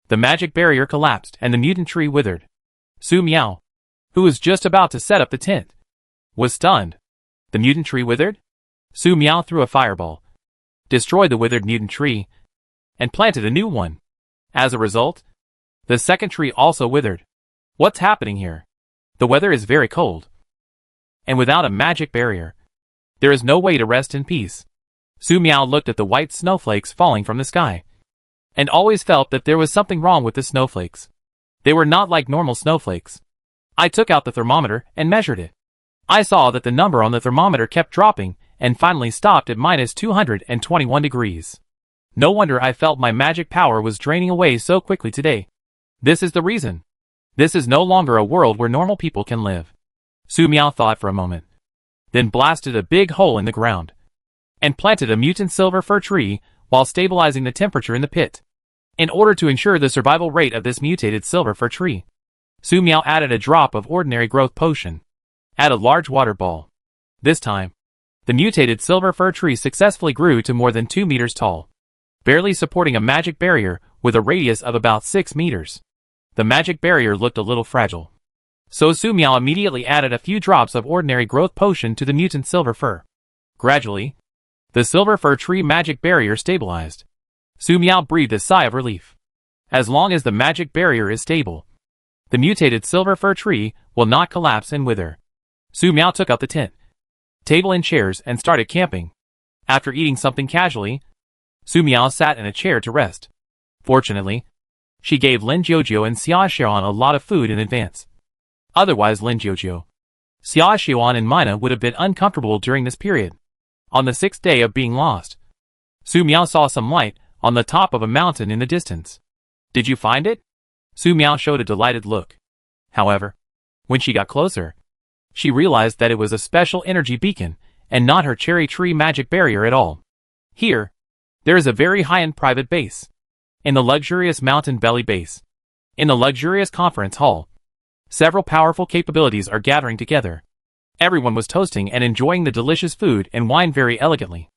the magic barrier collapsed and the mutant tree withered. Su Miao, who was just about to set up the tent, was stunned. The mutant tree withered? Su Miao threw a fireball, destroyed the withered mutant tree, and planted a new one. As a result, the second tree also withered. What's happening here? The weather is very cold, and without a magic barrier, There is no way to rest in peace. Su Miao looked at the white snowflakes falling from the sky, and always felt that there was something wrong with the snowflakes. They were not like normal snowflakes. I took out the thermometer and measured it. I saw that the number on the thermometer kept dropping and finally stopped at minus 221 degrees. No wonder I felt my magic power was draining away so quickly today. This is the reason. This is no longer a world where normal people can live. Su Miao thought for a moment, then blasted a big hole in the ground, and planted a mutant silver fir tree while stabilizing the temperature in the pit. In order to ensure the survival rate of this mutated silver fir tree, Su Miao added a drop of ordinary growth potion. Add a large water ball. This time, the mutated silver fir tree successfully grew to more than 2 meters tall, barely supporting a magic barrier with a radius of about 6 meters. The magic barrier looked a little fragile, so Su Miao immediately added a few drops of ordinary growth potion to the mutant silver fir. Gradually, the silver fir tree magic barrier stabilized. Su Miao breathed a sigh of relief. As long as the magic barrier is stable, the mutated silver fir tree will not collapse and wither. Su Miao took out the tent, table and chairs and started camping. After eating something casually, Su Miao sat in a chair to rest. Fortunately, she gave Lin Jiujiu and Xia Xiaoan a lot of food in advance. Otherwise Lin Jiujiu, Xia Xiaoan and Mina would have been uncomfortable during this period. On the 6th day of being lost, Su Miao saw some light on the top of a mountain in the distance. Did you find it? Su Miao showed a delighted look. However, when she got closer, she realized that it was a special energy beacon and not her cherry tree magic barrier at all. Here, there is a very high-end private base. In the luxurious mountain belly base, in the luxurious conference hall, several powerful capabilities are gathering together. Everyone was toasting and enjoying the delicious food and wine very elegantly,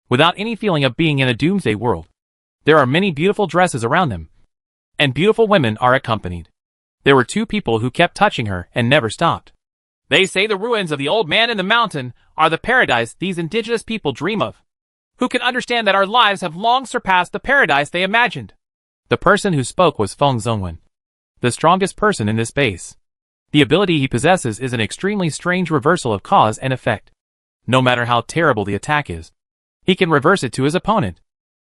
without any feeling of being in a doomsday world. There are many beautiful dresses around them, and beautiful women are accompanied. There were 2 people who kept touching her and never stopped. They say the ruins of the old man in the mountain are the paradise these indigenous people dream of. Who can understand that our lives have long surpassed the paradise they imagined? The person who spoke was Feng Zongwen, the strongest person in this base. The ability he possesses is an extremely strange reversal of cause and effect. No matter how terrible the attack is, he can reverse it to his opponent.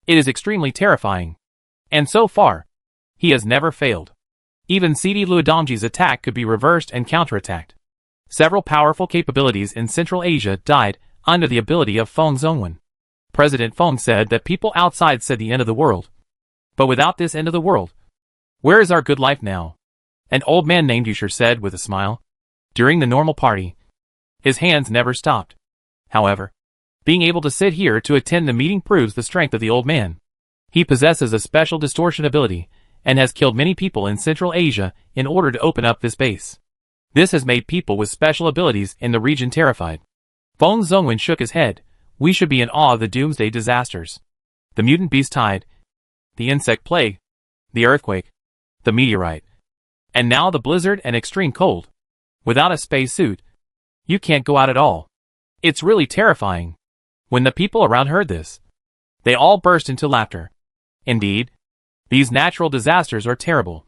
It is extremely terrifying. And so far, he has never failed. Even Sidi Luodongji's attack could be reversed and counterattacked. Several powerful capabilities in Central Asia died under the ability of Feng Zongwen. President Feng said that people outside said the end of the world. But without this end of the world, where is our good life now? An old man named Yusher said with a smile. During the normal party, his hands never stopped. However, being able to sit here to attend the meeting proves the strength of the old man. He possesses a special distortion ability, and has killed many people in Central Asia in order to open up this base. This has made people with special abilities in the region terrified. Feng Zongwen shook his head. We should be in awe of the doomsday disasters. The mutant beast tide, the insect plague, the earthquake, the meteorite, and now the blizzard and extreme cold. Without a space suit, you can't go out at all. It's really terrifying. When the people around heard this, they all burst into laughter. Indeed, these natural disasters are terrible.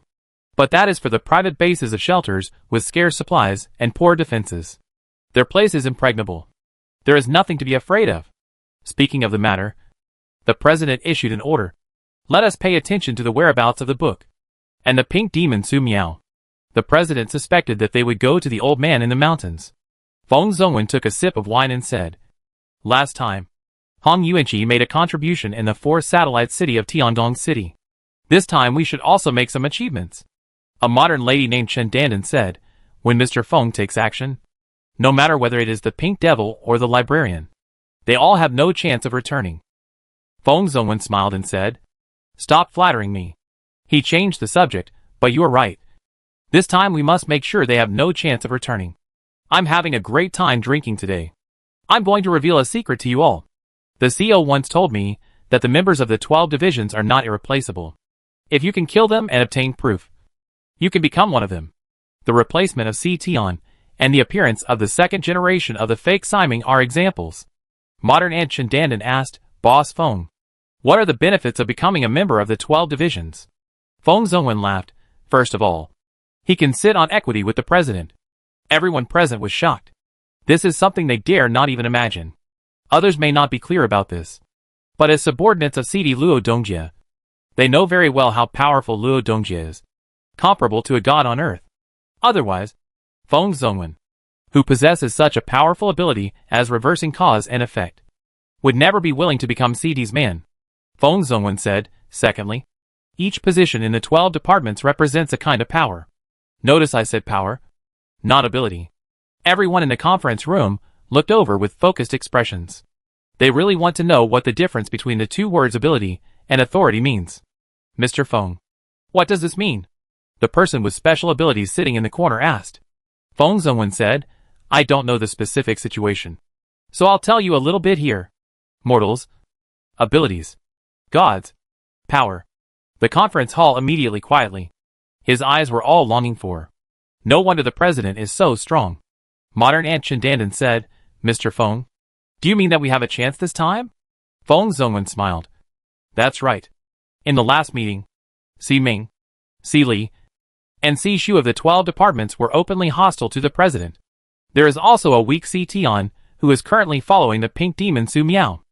But that is for the private bases of shelters with scarce supplies and poor defenses. Their place is impregnable. There is nothing to be afraid of. Speaking of the matter, the president issued an order. Let us pay attention to the whereabouts of the book and the pink demon Su Miao. The president suspected that they would go to the old man in the mountains. Feng Zongwen took a sip of wine and said, Last time, Hong Yuanqi made a contribution in the 4th satellite city of Tiangong City. This time we should also make some achievements. A modern lady named Chen Dandan said, when Mr. Feng takes action, no matter whether it is the pink devil or the librarian, they all have no chance of returning. Feng Zongwen smiled and said, Stop flattering me. He changed the subject, but you are right. This time we must make sure they have no chance of returning. I'm having a great time drinking today. I'm going to reveal a secret to you all. The CEO once told me that the members of the 12 divisions are not irreplaceable. If you can kill them and obtain proof, you can become one of them. The replacement of C. Tion and the appearance of the 2nd generation of the fake Siming are examples. Modern Ant Chen Dandan asked, Boss Feng, what are the benefits of becoming a member of the 12 divisions? Feng Zongwen laughed. First of all, he can sit on equity with the president. Everyone present was shocked. This is something they dare not even imagine. Others may not be clear about this, but as subordinates of CD Luo Dongjie, they know very well how powerful Luo Dongjie is, comparable to a god on earth. Otherwise, Feng Zongwen, who possesses such a powerful ability as reversing cause and effect, would never be willing to become CD's man. Feng Zongwen said. Secondly, each position in the 12 departments represents a kind of power. Notice I said power, not ability. Everyone in the conference room looked over with focused expressions. They really want to know what the difference between the two words ability and authority means. Mr. Feng, what does this mean? The person with special abilities sitting in the corner asked. Feng Zongwen said, I don't know the specific situation, so I'll tell you a little bit here. Mortals, abilities, gods, power. The conference hall immediately quietly. His eyes were all longing for. No wonder the president is so strong. Modern Ant Chindandan said, Mr. Feng, do you mean that we have a chance this time? Feng Zongwen smiled. That's right. In the last meeting, Si Ming, Si Li, and Si Shu of the 12 departments were openly hostile to the president. There is also a weak Si Tian, who is currently following the pink demon Su Miao.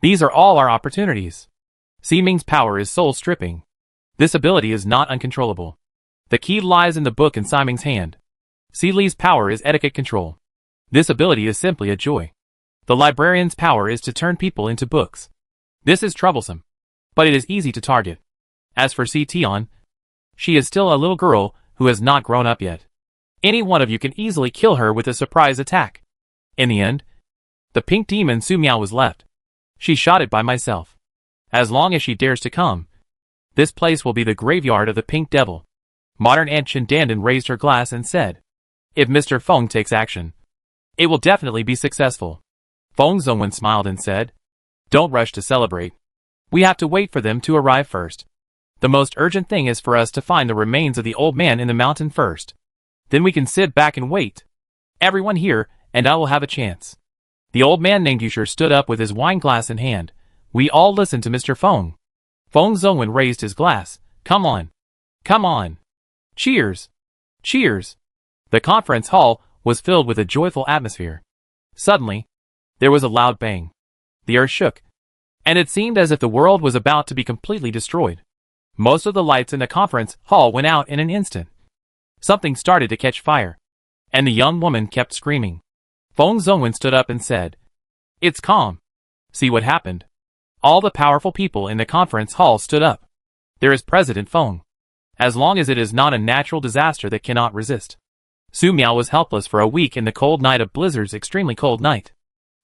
These are all our opportunities. Si Ming's power is soul stripping. This ability is not uncontrollable. The key lies in the book in Si Ming's hand. Si Li's power is etiquette control. This ability is simply a joy. The librarian's power is to turn people into books. This is troublesome, but it is easy to target. As for Si Tian, she is still a little girl who has not grown up yet. Any one of you can easily kill her with a surprise attack. In the end, the pink demon Su Miao was left. She shot it by myself. As long as she dares to come, this place will be the graveyard of the pink devil. Modern Ant Chindandan raised her glass and said, if Mr. Feng takes action, it will definitely be successful. Feng Zongwen smiled and said, don't rush to celebrate. We have to wait for them to arrive first. The most urgent thing is for us to find the remains of the old man in the mountain first. Then we can sit back and wait. Everyone here, and I will have a chance. The old man named Yusher stood up with his wine glass in hand. We all listened to Mr. Feng. Feng Zongwen raised his glass. Come on. Come on. Cheers. Cheers. The conference hall was filled with a joyful atmosphere. Suddenly, there was a loud bang. The earth shook, and it seemed as if the world was about to be completely destroyed. Most of the lights in the conference hall went out in an instant. Something started to catch fire, and the young woman kept screaming. Feng Zongwen stood up and said, it's calm. See what happened? All the powerful people in the conference hall stood up. There is President Feng. As long as it is not a natural disaster that cannot resist. Su Miao was helpless for a week in the cold night of Blizzard's extremely cold night.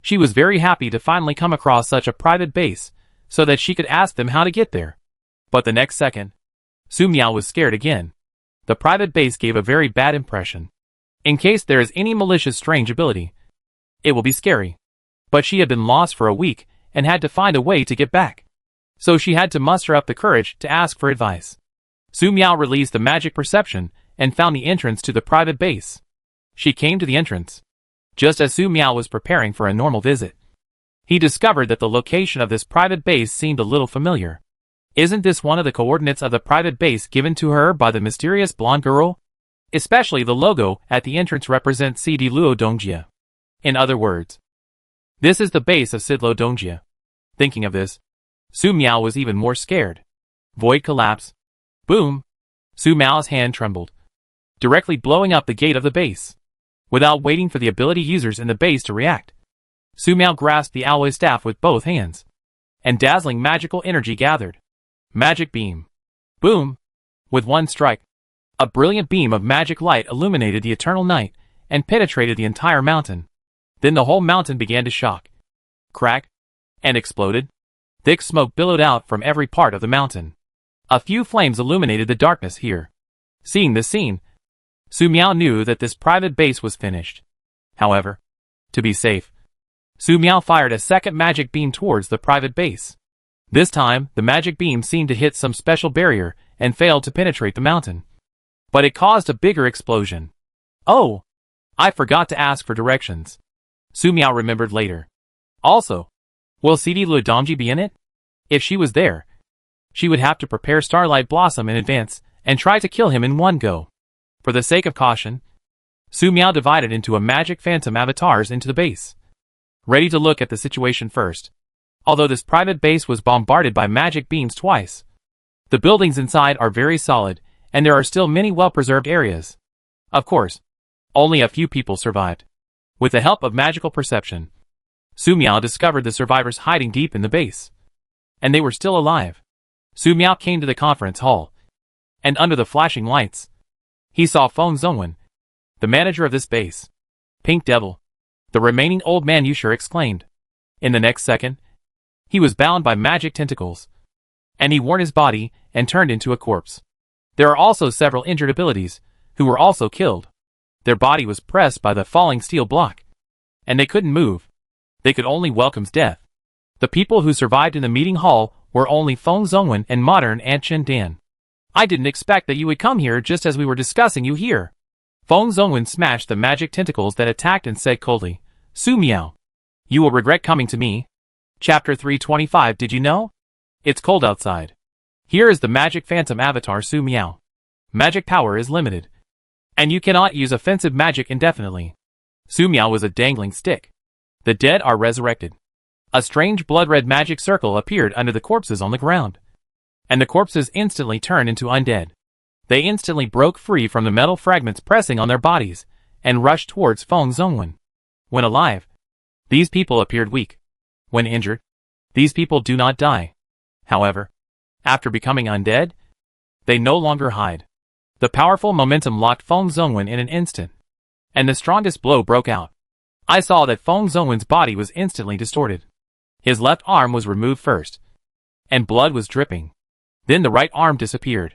She was very happy to finally come across such a private base, so that she could ask them how to get there. But the next second, Su Miao was scared again. The private base gave a very bad impression. In case there is any malicious strange ability, it will be scary. But she had been lost for a week, and had to find a way to get back. So she had to muster up the courage to ask for advice. Su Miao released the magic perception, and found the entrance to the private base. She came to the entrance. Just as Su Miao was preparing for a normal visit, he discovered that the location of this private base seemed a little familiar. Isn't this one of the coordinates of the private base given to her by the mysterious blonde girl? Especially the logo at the entrance represents CD Luo Dongjie. In other words, this is the base of Sidlo Dongjie. Thinking of this, Su Miao was even more scared. Void collapse. Boom! Su Miao's hand trembled, directly blowing up the gate of the base. Without waiting for the ability users in the base to react, Su Miao grasped the alloy staff with both hands, and dazzling magical energy gathered. Magic beam. Boom! With one strike, a brilliant beam of magic light illuminated the eternal night, and penetrated the entire mountain. Then the whole mountain began to shock, crack, and exploded. Thick smoke billowed out from every part of the mountain. A few flames illuminated the darkness here. Seeing this scene, Su Miao knew that this private base was finished. However, to be safe, Su Miao fired a second magic beam towards the private base. This time, the magic beam seemed to hit some special barrier and failed to penetrate the mountain. But it caused a bigger explosion. Oh! I forgot to ask for directions. Su Miao remembered later. Also, will CD Luo Dongjie be in it? If she was there, she would have to prepare Starlight Blossom in advance and try to kill him in one go. For the sake of caution, Su Miao divided into a magic phantom avatars into the base. ready to look at the situation first. Although this private base was bombarded by magic beams twice, the buildings inside are very solid, and there are still many well-preserved areas. Of course, only a few people survived. With the help of magical perception, Su Miao discovered the survivors hiding deep in the base. And they were still alive. Su Miao came to the conference hall, and under the flashing lights, he saw Feng Zongwen, the manager of this base. Pink Devil, the remaining old man Yusher exclaimed. In the next second, he was bound by magic tentacles, and he worn his body and turned into a corpse. There are also several injured abilities, who were also killed. Their body was pressed by the falling steel block, and they couldn't move. They could only welcome death. The people who survived in the meeting hall were only Feng Zongwen and modern Ant Chen Dan. I didn't expect that you would come here just as we were discussing you here. Feng Zongwen smashed the magic tentacles that attacked and said coldly, Su Miao, you will regret coming to me. Chapter 325. Did you know? It's cold outside. Here is the magic phantom avatar Su Miao. Magic power is limited, and you cannot use offensive magic indefinitely. Su Miao was a dangling stick. The dead are resurrected. A strange blood-red magic circle appeared under the corpses on the ground, and the corpses instantly turned into undead. They instantly broke free from the metal fragments pressing on their bodies and rushed towards Feng Zongwen. When alive, these people appeared weak. When injured, these people do not die. However, after becoming undead, they no longer hide. The powerful momentum locked Feng Zongwen in an instant, and the strongest blow broke out. I saw that Feng Zongwen's body was instantly distorted. His left arm was removed first, and blood was dripping. Then the right arm disappeared.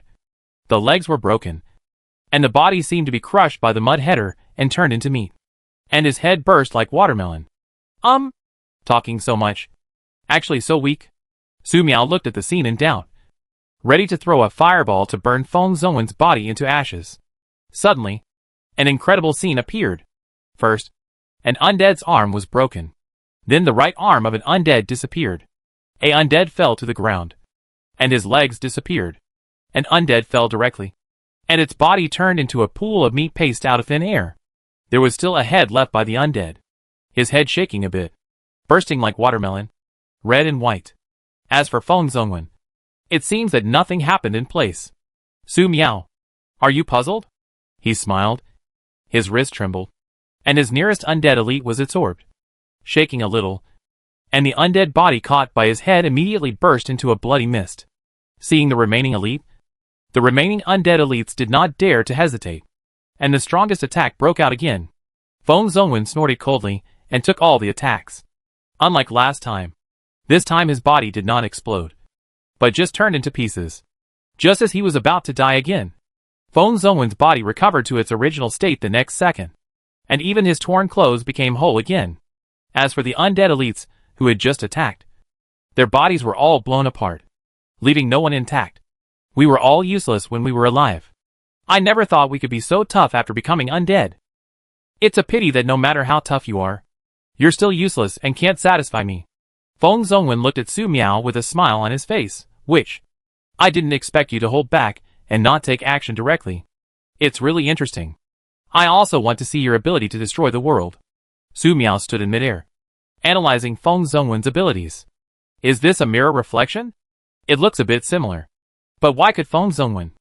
The legs were broken, and the body seemed to be crushed by the mud header and turned into meat. And his head burst like watermelon. Talking so much. Actually so weak. Su Miao looked at the scene in doubt, ready to throw a fireball to burn Feng Zongwen's body into ashes. Suddenly, an incredible scene appeared. First, an undead's arm was broken. Then the right arm of an undead disappeared. A undead fell to the ground, and his legs disappeared. An undead fell directly, and its body turned into a pool of meat paste out of thin air. There was still a head left by the undead, his head shaking a bit, bursting like watermelon, red and white. As for Feng Zongwen, it seems that nothing happened in place. Su Miao, are you puzzled? He smiled. His wrist trembled, and his nearest undead elite was absorbed, shaking a little, and the undead body caught by his head immediately burst into a bloody mist. Seeing the remaining elite, the remaining undead elites did not dare to hesitate, and the strongest attack broke out again. Feng Zongwen snorted coldly and took all the attacks. Unlike last time, this time his body did not explode, but just turned into pieces. Just as he was about to die again, Feng Zongwen's body recovered to its original state the next second, and even his torn clothes became whole again. As for the undead elites who had just attacked, their bodies were all blown apart, leaving no one intact. We were all useless when we were alive. I never thought we could be so tough after becoming undead. It's a pity that no matter how tough you are, you're still useless and can't satisfy me. Feng Zongwen looked at Su Miao with a smile on his face, which, I didn't expect you to hold back and not take action directly. It's really interesting. I also want to see your ability to destroy the world. Su Miao stood in midair, analyzing Feng Zongwen's abilities. Is this a mirror reflection? It looks a bit similar. But why could Feng Zongwen,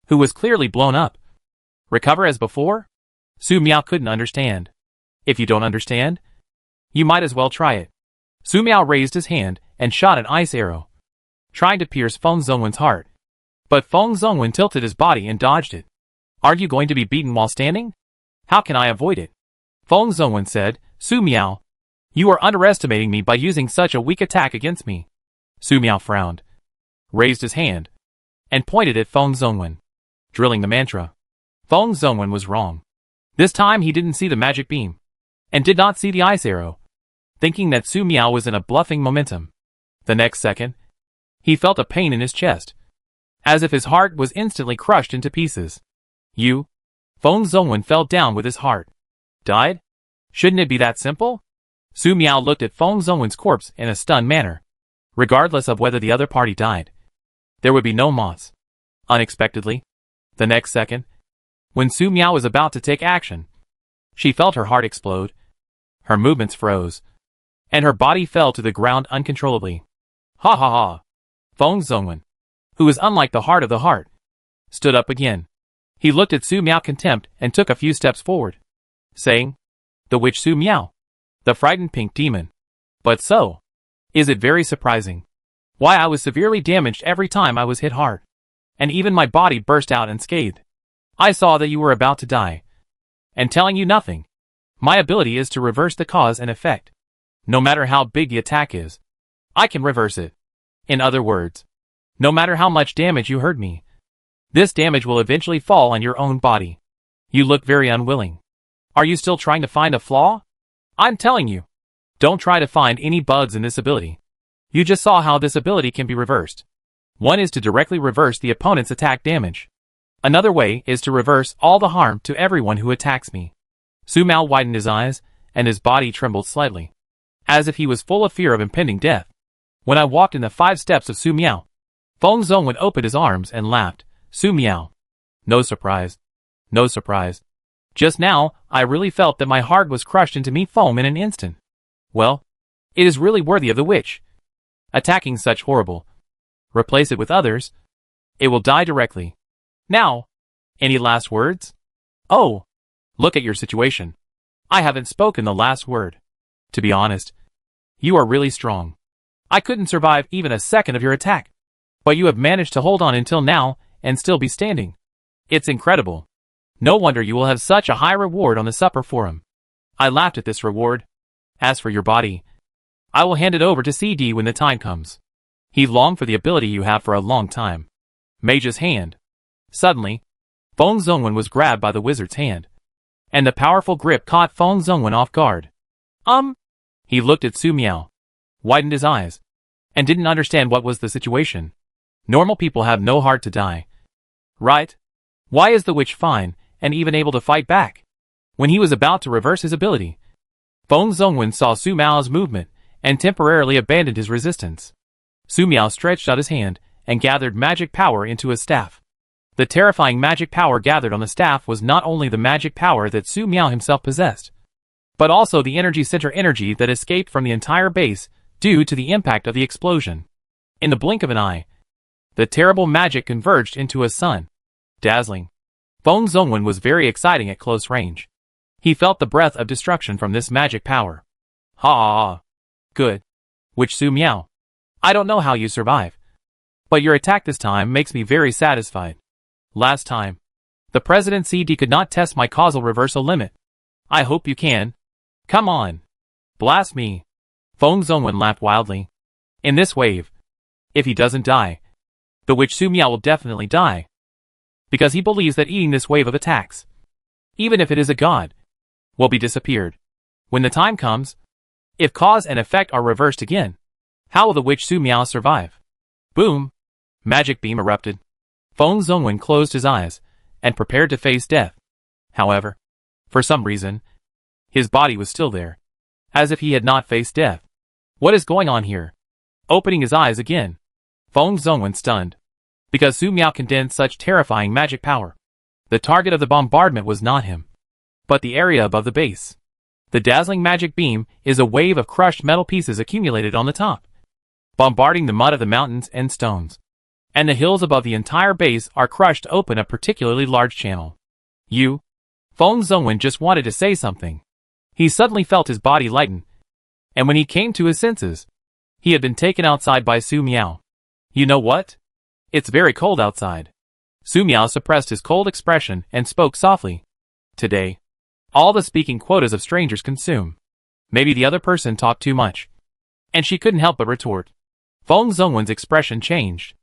who was clearly blown up, recover as before? Su Miao couldn't understand. If you don't understand, you might as well try it. Su Miao raised his hand and shot an ice arrow, trying to pierce Feng Zongwen's heart. But Feng Zongwen tilted his body and dodged it. Aren't you going to be beaten while standing? How can I avoid it? Feng Zongwen said, Su Miao, you are underestimating me by using such a weak attack against me. Su Miao frowned, raised his hand, and pointed at Feng Zongwen, drilling the mantra. Feng Zongwen was wrong. This time he didn't see the magic beam, and did not see the ice arrow, thinking that Su Miao was in a bluffing momentum. The next second, he felt a pain in his chest, as if his heart was instantly crushed into pieces. Feng Zongwen fell down with his heart. Died? Shouldn't it be that simple? Su Miao looked at Feng Zongwen's corpse in a stunned manner. Regardless of whether the other party died, there would be no moss. Unexpectedly, the next second, when Su Miao was about to take action, she felt her heart explode. Her movements froze, and her body fell to the ground uncontrollably. Ha ha ha. Feng Zongwen, who was unlike the heart of the heart, stood up again. He looked at Su Miao contempt and took a few steps forward, saying, "The witch Su Miao, the frightened pink demon. But so, is it very surprising? Why, I was severely damaged every time I was hit hard, and even my body burst out unscathed. I saw that you were about to die, and telling you nothing. My ability is to reverse the cause and effect. No matter how big the attack is, I can reverse it. In other words, no matter how much damage you hurt me, this damage will eventually fall on your own body. You look very unwilling. Are you still trying to find a flaw? I'm telling you, don't try to find any bugs in this ability. You just saw how this ability can be reversed. One is to directly reverse the opponent's attack damage. Another way is to reverse all the harm to everyone who attacks me." Su Miao widened his eyes, and his body trembled slightly, as if he was full of fear of impending death. When I walked in the 5 steps of Su Miao, Feng Zongwen opened his arms and laughed. "Su Miao. No surprise. No surprise. Just now, I really felt that my heart was crushed into meat foam in an instant. Well, it is really worthy of the witch. Attacking such horrible. Replace it with others. It will die directly. Now, any last words? Oh, look at your situation. I haven't spoken the last word. To be honest, you are really strong. I couldn't survive even a second of your attack. But you have managed to hold on until now and still be standing. It's incredible. No wonder you will have such a high reward on the supper forum." I laughed at this reward. "As for your body, I will hand it over to CD when the time comes. He longed for the ability you have for a long time." Mage's hand. Suddenly, Feng Zongwen was grabbed by the wizard's hand, and the powerful grip caught Feng Zongwen off guard. He looked at Su Miao, widened his eyes, and didn't understand what was the situation. Normal people have no heart to die, right? Why is the witch fine and even able to fight back? When he was about to reverse his ability, Feng Zongwen saw Su Miao's movement and temporarily abandoned his resistance. Su Miao stretched out his hand and gathered magic power into his staff. The terrifying magic power gathered on the staff was not only the magic power that Su Miao himself possessed, but also the energy center energy that escaped from the entire base due to the impact of the explosion. In the blink of an eye, the terrible magic converged into a sun. Dazzling. Feng Zongwen was very exciting at close range. He felt the breath of destruction from this magic power. Ha! Good. Witch Su Miao. I don't know how you survive, but your attack this time makes me very satisfied. Last time, the President CD could not test my causal reversal limit. I hope you can. Come on. Blast me. Feng Zongwen laughed wildly. In this wave, if he doesn't die, the witch Su Miao will definitely die, because he believes that eating this wave of attacks, even if it is a god, will be disappeared. When the time comes, if cause and effect are reversed again, how will the witch Su Miao survive? Boom! Magic beam erupted. Feng Zongwen closed his eyes and prepared to face death. However, for some reason, his body was still there, as if he had not faced death. What is going on here? Opening his eyes again, Feng Zongwen stunned, because Su Miao condensed such terrifying magic power. The target of the bombardment was not him, but the area above the base. The dazzling magic beam is a wave of crushed metal pieces accumulated on the top, bombarding the mud of the mountains and stones. And the hills above the entire base are crushed to open a particularly large channel. Feng Zongwen just wanted to say something. He suddenly felt his body lighten, and when he came to his senses, he had been taken outside by Su Miao. You know what? It's very cold outside. Su Miao suppressed his cold expression and spoke softly. Today, all the speaking quotas of strangers consume. Maybe the other person talked too much, and she couldn't help but retort. Feng Zongwen's expression changed.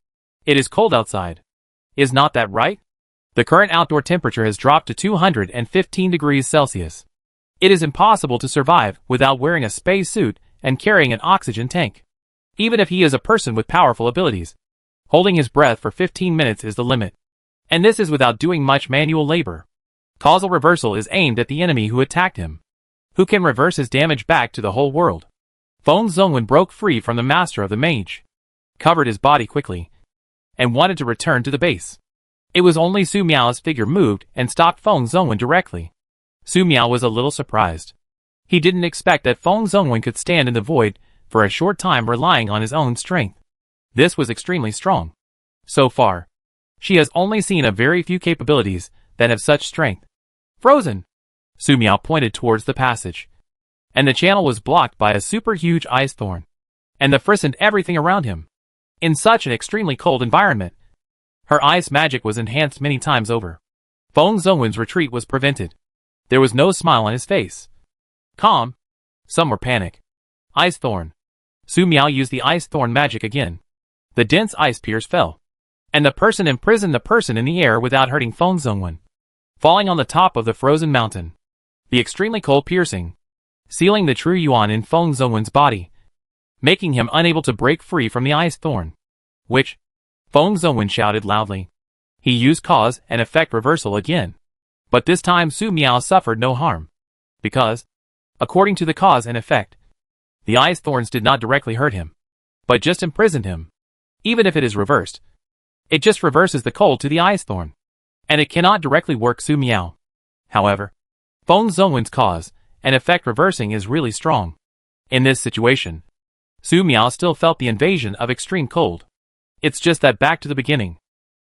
It is cold outside. Is not that right? The current outdoor temperature has dropped to 215 degrees Celsius. It is impossible to survive without wearing a space suit and carrying an oxygen tank. Even if he is a person with powerful abilities, holding his breath for 15 minutes is the limit. And this is without doing much manual labor. Causal reversal is aimed at the enemy who attacked him, who can reverse his damage back to the whole world. Feng Zongwen broke free from the master of the mage, covered his body quickly, and wanted to return to the base. It was only Su Miao's figure moved and stopped Feng Zongwen directly. Su Miao was a little surprised. He didn't expect that Feng Zhongwen could stand in the void for a short time relying on his own strength. This was extremely strong. So far, she has only seen a very few capabilities that have such strength. Frozen! Su Miao pointed towards the passage. And the channel was blocked by a super huge ice thorn. And the frightened everything around him. In such an extremely cold environment, her ice magic was enhanced many times over. Feng Zhongwen's retreat was prevented. There was no smile on his face. Calm. Some were panic. Ice thorn. Su Miao used the ice thorn magic again. The dense ice piers fell. And the person imprisoned the person in the air without hurting Feng Zhongwen. Falling on the top of the frozen mountain. The extremely cold piercing. Sealing the true yuan in Feng Zhongwen's body. Making him unable to break free from the ice thorn. Which? Feng Zhongwen shouted loudly. He used cause and effect reversal again. But this time Su Miao suffered no harm. Because, according to the cause and effect, the ice thorns did not directly hurt him, but just imprisoned him. Even if it is reversed, it just reverses the cold to the ice thorn, and it cannot directly work Su Miao. However, Feng Zhongwen's cause and effect reversing is really strong. In this situation, Su Miao still felt the invasion of extreme cold. It's just that back to the beginning.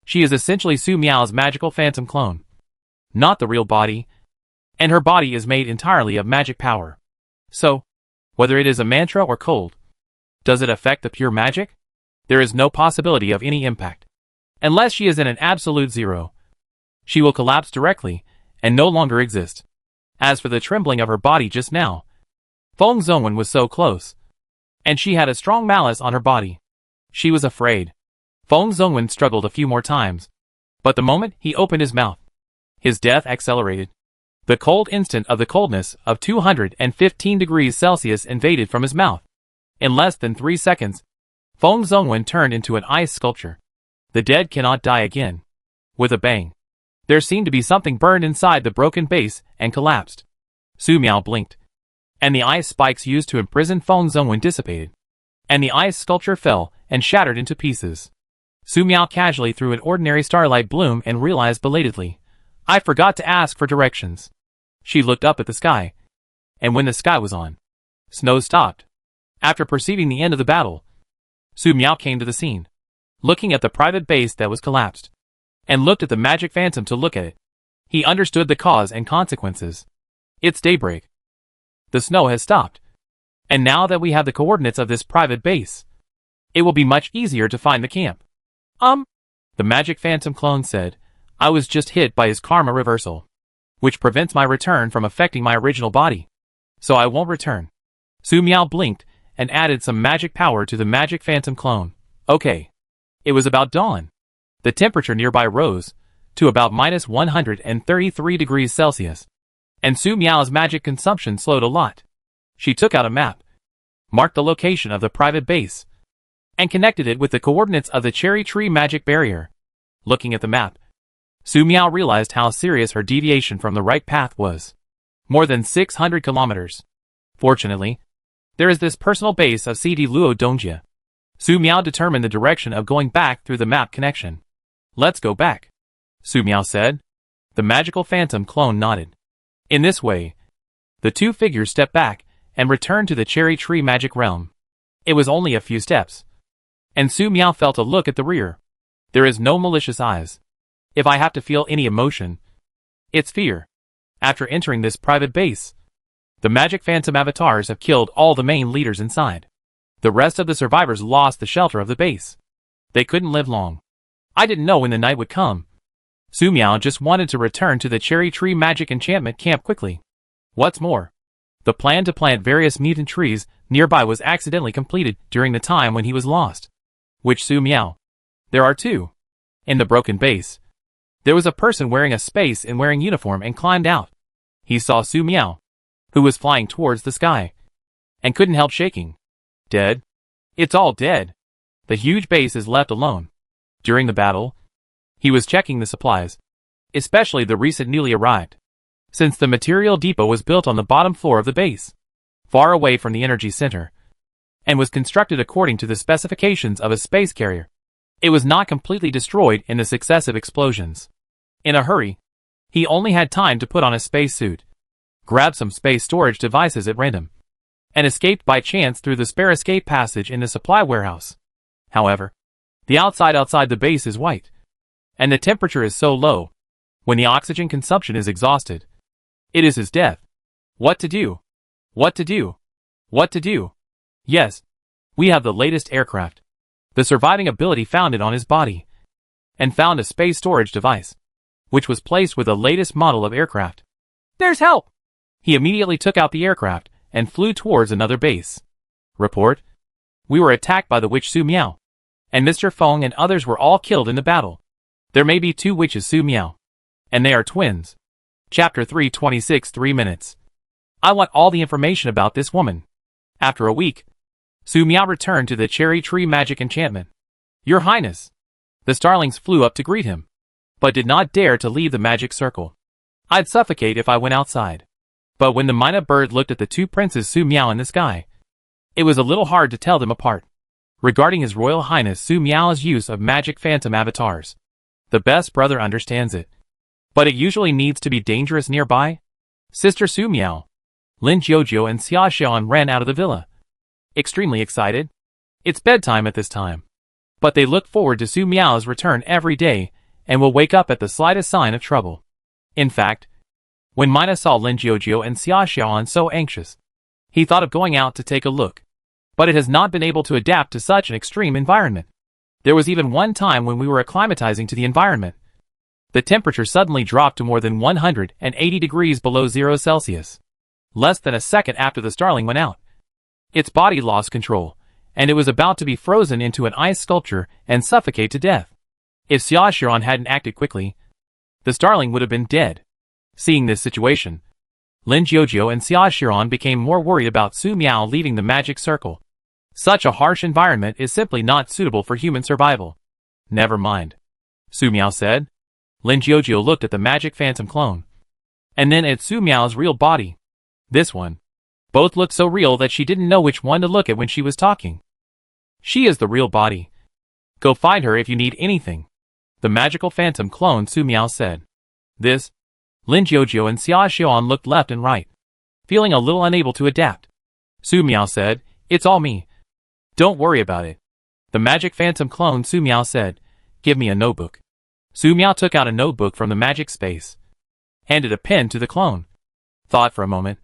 She is essentially Su Miao's magical phantom clone. Not the real body. And her body is made entirely of magic power. So, whether it is a mantra or cold, does it affect the pure magic? There is no possibility of any impact. Unless she is in an absolute zero. She will collapse directly, and no longer exist. As for the trembling of her body just now, Feng Zhongwen was so close. And she had a strong malice on her body. She was afraid. Feng Zhongwen struggled a few more times. But the moment he opened his mouth, his death accelerated. The cold instant of the coldness of 215 degrees Celsius invaded from his mouth. In less than 3 seconds, Feng Zhongwen turned into an ice sculpture. The dead cannot die again. With a bang, there seemed to be something burned inside the broken base and collapsed. Su Miao blinked. And the ice spikes used to imprison Feng Zhongwen dissipated. And the ice sculpture fell and shattered into pieces. Su Miao casually threw an ordinary starlight bloom and realized belatedly, I forgot to ask for directions. She looked up at the sky. And when the sky was on, snow stopped. After perceiving the end of the battle, Su Miao came to the scene, looking at the private base that was collapsed, and looked at the magic phantom to look at it. He understood the cause and consequences. It's daybreak. The snow has stopped. And now that we have the coordinates of this private base, it will be much easier to find the camp. The magic phantom clone said, I was just hit by his karma reversal, which prevents my return from affecting my original body. So I won't return. Su Miao blinked and added some magic power to the magic phantom clone. Okay. It was about dawn. The temperature nearby rose to about minus 133 degrees Celsius. And Su Miao's magic consumption slowed a lot. She took out a map, marked the location of the private base, and connected it with the coordinates of the cherry tree magic barrier. Looking at the map, Su Miao realized how serious her deviation from the right path was. More than 600 kilometers. Fortunately, there is this personal base of CD Luo Dongjia. Su Miao determined the direction of going back through the map connection. Let's go back, Su Miao said. The magical phantom clone nodded. In this way, the two figures stepped back and returned to the cherry tree magic realm. It was only a few steps. And Su Miao felt a look at the rear. There is no malicious eyes. If I have to feel any emotion, it's fear. After entering this private base, the magic phantom avatars have killed all the main leaders inside. The rest of the survivors lost the shelter of the base. They couldn't live long. I didn't know when the night would come. Su Miao just wanted to return to the cherry tree magic enchantment camp quickly. What's more, the plan to plant various mutant trees nearby was accidentally completed during the time when he was lost. Which Su Miao? There are two. In the broken base, there was a person wearing a space and wearing uniform and climbed out. He saw Su Miao, who was flying towards the sky, and couldn't help shaking. Dead? It's all dead. The huge base is left alone. During the battle, he was checking the supplies, especially the recent newly arrived, since the material depot was built on the bottom floor of the base, far away from the energy center, and was constructed according to the specifications of a space carrier. It was not completely destroyed in the successive explosions. In a hurry, he only had time to put on a spacesuit, grabbed some space storage devices at random, and escaped by chance through the spare escape passage in the supply warehouse. However, the outside the base is white, and the temperature is so low, when the oxygen consumption is exhausted, it is his death. What to do? What to do? What to do? Yes, we have the latest aircraft. The surviving ability found it on his body, and found a space storage device, which was placed with the latest model of aircraft. There's help! He immediately took out the aircraft and flew towards another base. Report: we were attacked by the witch Su Miao, and Mr. Feng and others were all killed in the battle. There may be 2 witches Su Miao, and they are twins. Chapter 326 3 minutes. I want all the information about this woman. After a week, Su Miao returned to the cherry tree magic enchantment. Your Highness! The starlings flew up to greet him, but did not dare to leave the magic circle. I'd suffocate if I went outside. But when the Mina bird looked at the 2 princes Su Miao in the sky, it was a little hard to tell them apart. Regarding His Royal Highness Su Miao's use of magic phantom avatars, the best brother understands it. But it usually needs to be dangerous nearby. Sister Su Miao, Lin Jiujiu and Xia Xian ran out of the villa, extremely excited. It's bedtime at this time, but they look forward to Su Miao's return every day and will wake up at the slightest sign of trouble. In fact, when Mina saw Lin Jiujiu and Xia Xian so anxious, he thought of going out to take a look, but it has not been able to adapt to such an extreme environment. There was even one time when we were acclimatizing to the environment. The temperature suddenly dropped to more than 180 degrees below 0 Celsius. Less than a second after the starling went out, its body lost control, and it was about to be frozen into an ice sculpture and suffocate to death. If Xia Xian hadn't acted quickly, the starling would have been dead. Seeing this situation, Lin Jiujiu and Xia Xian became more worried about Su Miao leaving the magic circle. Such a harsh environment is simply not suitable for human survival. Never mind, Su Miao said. Lin Jiujiu looked at the magic phantom clone, and then at Su Miao's real body. This one. Both looked so real that she didn't know which one to look at when she was talking. She is the real body. Go find her if you need anything, the magical phantom clone Su Miao said. This. Lin Jiujiu and Xia Xian looked left and right, feeling a little unable to adapt. Su Miao said, it's all me. Don't worry about it. The magic phantom clone Su Miao said, give me a notebook. Su Miao took out a notebook from the magic space, handed a pen to the clone, thought for a moment,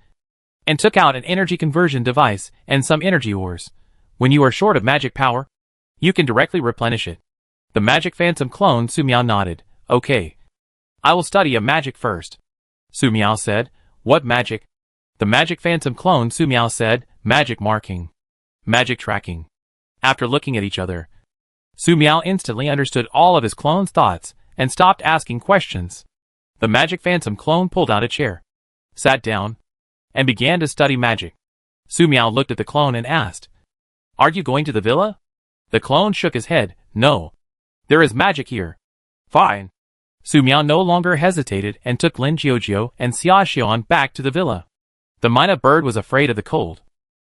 and took out an energy conversion device and some energy ores. When you are short of magic power, you can directly replenish it. The magic phantom clone Su Miao nodded. Okay. I will study a magic first. Su Miao said, what magic? The magic phantom clone Su Miao said, magic marking. Magic tracking. After looking at each other, Su Miao instantly understood all of his clone's thoughts and stopped asking questions. The magic phantom clone pulled out a chair, sat down, and began to study magic. Su Miao looked at the clone and asked, are you going to the villa? The clone shook his head. No. There is magic here. Fine. Su Miao no longer hesitated and took Lin Jiujiu and Xia Xian back to the villa. The Mina bird was afraid of the cold,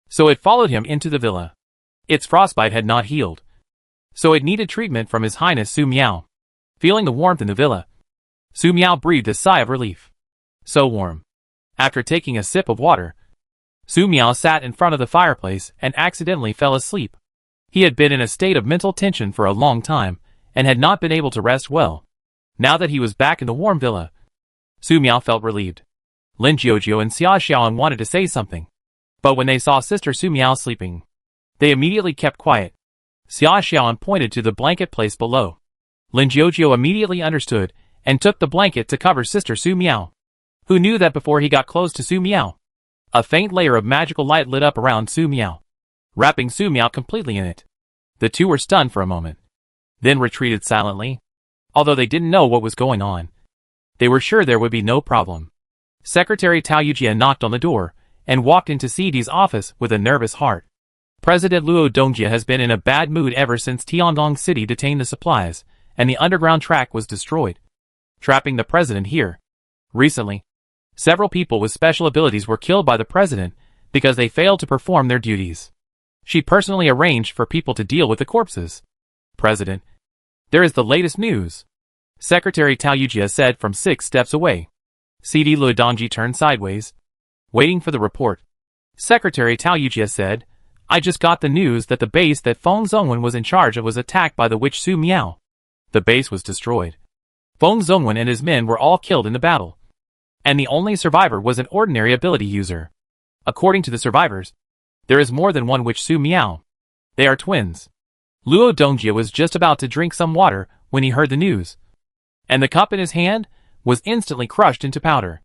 so it followed him into the villa. Its frostbite had not healed, so it needed treatment from His Highness Su Miao. Feeling the warmth in the villa, Su Miao breathed a sigh of relief. So warm. After taking a sip of water, Su Miao sat in front of the fireplace and accidentally fell asleep. He had been in a state of mental tension for a long time and had not been able to rest well. Now that he was back in the warm villa, Su Miao felt relieved. Lin Jiujiu and Xia Xian wanted to say something, but when they saw Sister Su Miao sleeping, they immediately kept quiet. Xia Xian pointed to the blanket placed below. Lin Jiujiu immediately understood and took the blanket to cover Sister Su Miao, who knew that before he got close to Su Miao, a faint layer of magical light lit up around Su Miao, wrapping Su Miao completely in it. The two were stunned for a moment, then retreated silently. Although they didn't know what was going on, they were sure there would be no problem. Secretary Tao Yujia knocked on the door and walked into CD's office with a nervous heart. President Luo Dongjia has been in a bad mood ever since Tiandong City detained the supplies and the underground track was destroyed, trapping the president here. Recently, several people with special abilities were killed by the president because they failed to perform their duties. She personally arranged for people to deal with the corpses. President, there is the latest news, Secretary Tao Yujia said from 6 steps away. CD Luo Dongji turned sideways, Waiting for the report, Secretary Tao Yujia said, I just got the news that the base that Feng Zongwen was in charge of was attacked by the witch Su Miao. The base was destroyed. Feng Zongwen and his men were all killed in the battle. And the only survivor was an ordinary ability user. According to the survivors, there is more than one witch Su Miao. They are twins. Luo Dongjie was just about to drink some water when he heard the news. And the cup in his hand was instantly crushed into powder.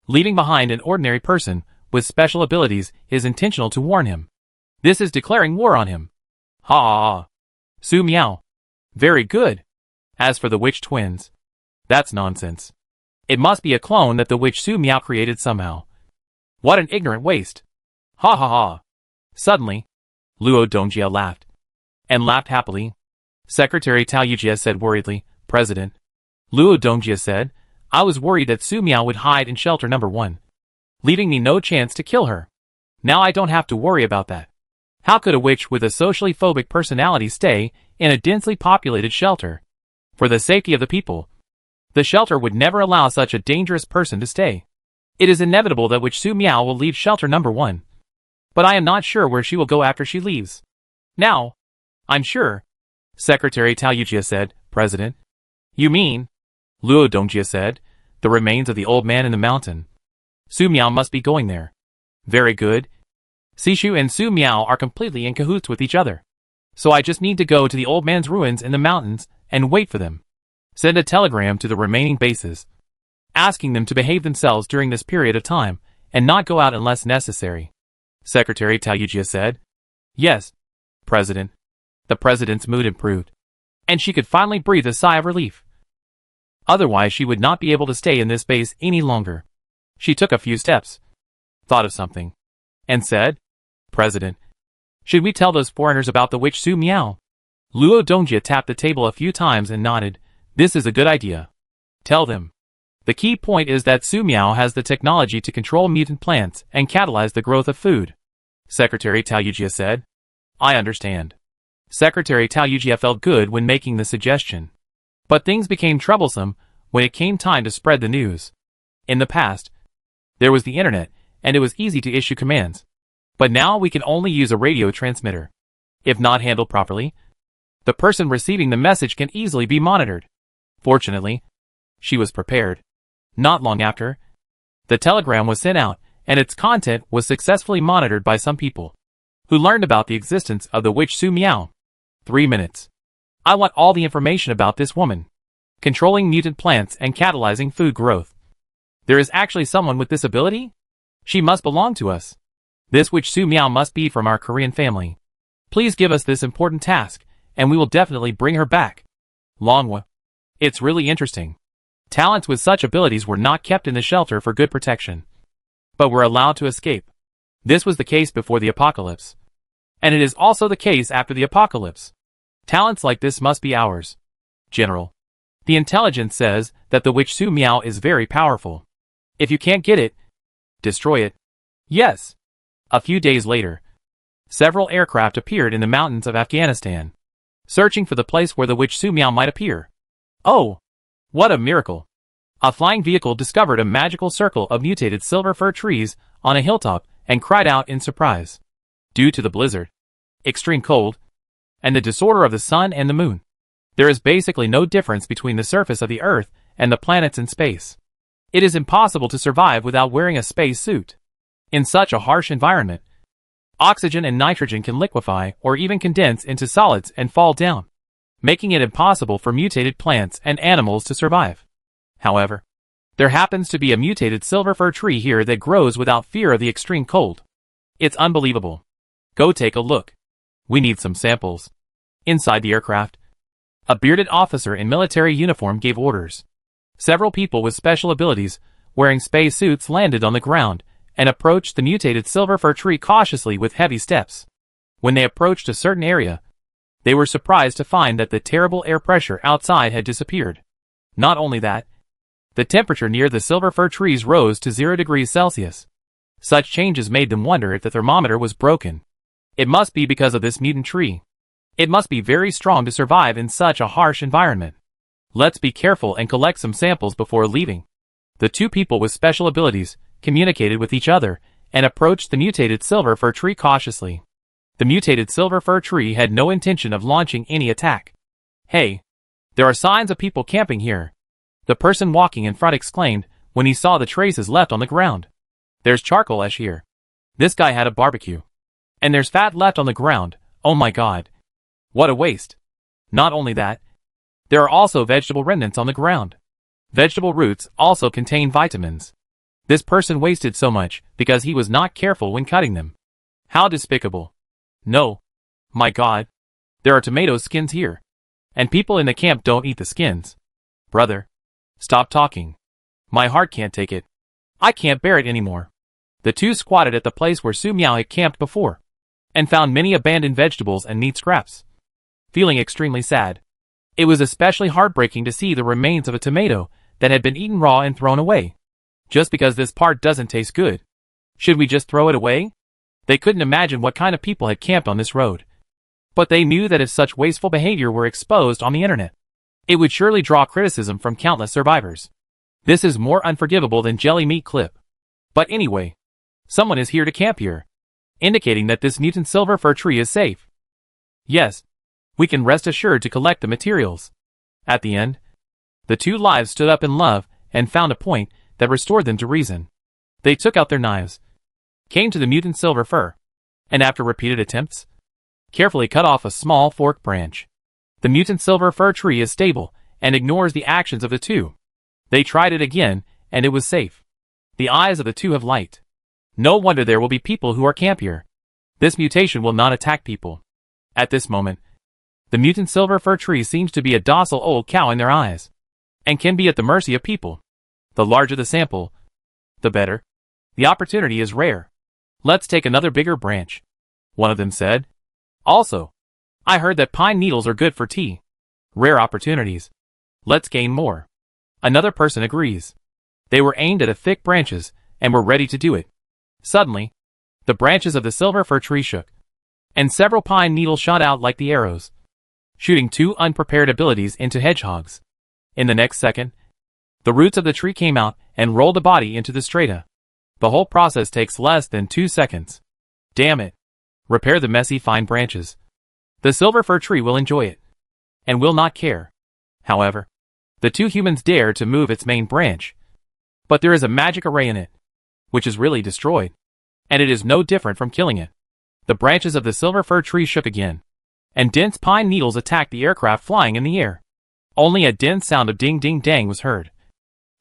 Leaving behind an ordinary person with special abilities is intentional to warn him. This is declaring war on him. Ha ha ha. Su Miao. Very good. As for the witch twins, that's nonsense. It must be a clone that the witch Su Miao created somehow. What an ignorant waste. Ha ha ha. Suddenly, Luo Dongjie laughed. And laughed happily. Secretary Tao Yujia said worriedly, President. Luo Dongjie said, I was worried that Su Miao would hide in shelter number 1, leaving me no chance to kill her. Now I don't have to worry about that. How could a witch with a socially phobic personality stay in a densely populated shelter? For the safety of the people, the shelter would never allow such a dangerous person to stay. It is inevitable that witch Su Miao will leave shelter number 1. But I am not sure where she will go after she leaves. Now, I'm sure. Secretary Tao Yujia said, President. You mean? Luo Dongjie said, the remains of the old man in the mountain. Su Miao must be going there. Very good. Sishu and Su Miao are completely in cahoots with each other. So I just need to go to the old man's ruins in the mountains and wait for them. Send a telegram to the remaining bases, asking them to behave themselves during this period of time and not go out unless necessary. Secretary Tao Yujia said. Yes, President. The President's mood improved, and she could finally breathe a sigh of relief. Otherwise she would not be able to stay in this base any longer. She took a few steps, thought of something, and said, President, should we tell those foreigners about the witch Su Miao? Luo Dongjie tapped the table a few times and nodded. This is a good idea. Tell them. The key point is that Su Miao has the technology to control mutant plants and catalyze the growth of food. Secretary Tao Yujia said. I understand. Secretary Tao Yujia felt good when making the suggestion. But things became troublesome when it came time to spread the news. In the past, there was the internet, and it was easy to issue commands. But now we can only use a radio transmitter. If not handled properly, the person receiving the message can easily be monitored. Fortunately, she was prepared. Not long after, the telegram was sent out, and its content was successfully monitored by some people, who learned about the existence of the witch Su Miao. 3 minutes. I want all the information about this woman, controlling mutant plants and catalyzing food growth. There is actually someone with this ability? She must belong to us. This witch Su Miao must be from our Korean family. Please give us this important task, and we will definitely bring her back. Longwa. It's really interesting. Talents with such abilities were not kept in the shelter for good protection, but were allowed to escape. This was the case before the apocalypse. And it is also the case after the apocalypse. Talents like this must be ours. General. The intelligence says that the witch Su Miao is very powerful. If you can't get it, destroy it. Yes. A few days later, several aircraft appeared in the mountains of Afghanistan, searching for the place where the witch Su Miao might appear. Oh! What a miracle! A flying vehicle discovered a magical circle of mutated silver fir trees on a hilltop and cried out in surprise. Due to the blizzard, extreme cold, and the disorder of the sun and the moon, there is basically no difference between the surface of the Earth and the planets in space. It is impossible to survive without wearing a space suit. In such a harsh environment, oxygen and nitrogen can liquefy or even condense into solids and fall down, making it impossible for mutated plants and animals to survive. However, there happens to be a mutated silver fir tree here that grows without fear of the extreme cold. It's unbelievable. Go take a look. We need some samples. Inside the aircraft, a bearded officer in military uniform gave orders. Several people with special abilities, wearing space suits, landed on the ground and approached the mutated silver fir tree cautiously with heavy steps. When they approached a certain area, they were surprised to find that the terrible air pressure outside had disappeared. Not only that, the temperature near the silver fir trees rose to 0 degrees Celsius. Such changes made them wonder if the thermometer was broken. It must be because of this mutant tree. It must be very strong to survive in such a harsh environment. Let's be careful and collect some samples before leaving. The two people with special abilities communicated with each other and approached the mutated silver fir tree cautiously. The mutated silver fir tree had no intention of launching any attack. "Hey, there are signs of people camping here," the person walking in front exclaimed when he saw the traces left on the ground. "There's charcoal ash here. This guy had a barbecue. And there's fat left on the ground. Oh my god. What a waste. Not only that, there are also vegetable remnants on the ground. Vegetable roots also contain vitamins. This person wasted so much because he was not careful when cutting them. How despicable. No. My god. There are tomato skins here. And people in the camp don't eat the skins. Brother. Stop talking. My heart can't take it. I can't bear it anymore." The two squatted at the place where Su Miao had camped before, and found many abandoned vegetables and meat scraps. Feeling extremely sad, it was especially heartbreaking to see the remains of a tomato that had been eaten raw and thrown away. Just because this part doesn't taste good, should we just throw it away? They couldn't imagine what kind of people had camped on this road. But they knew that if such wasteful behavior were exposed on the internet, it would surely draw criticism from countless survivors. This is more unforgivable than jelly meat clip. But anyway, someone is here to camp here, indicating that this mutant silver fir tree is safe. Yes, we can rest assured to collect the materials. At the end, the two lives stood up in love and found a point that restored them to reason. They took out their knives, came to the mutant silver fir, and after repeated attempts, carefully cut off a small forked branch. The mutant silver fir tree is stable and ignores the actions of the two. They tried it again, and it was safe. The eyes of the two have light. No wonder there will be people who are camp here. This mutation will not attack people. At this moment, the mutant silver fir tree seems to be a docile old cow in their eyes, and can be at the mercy of people. The larger the sample, the better. The opportunity is rare. Let's take another bigger branch, one of them said. Also, I heard that pine needles are good for tea. Rare opportunities. Let's gain more. Another person agrees. They were aimed at thick branches and were ready to do it. Suddenly, the branches of the silver fir tree shook, and several pine needles shot out like the arrows, shooting two unprepared abilities into hedgehogs. In the next second, the roots of the tree came out and rolled the body into the strata. The whole process takes less than 2 seconds. Damn it. Repair the messy fine branches. The silver fir tree will enjoy it, and will not care. However, the two humans dare to move its main branch, but there is a magic array in it, which is really destroyed, and it is no different from killing it. The branches of the silver fir tree shook again, and dense pine needles attacked the aircraft flying in the air. Only a dense sound of ding ding dang was heard,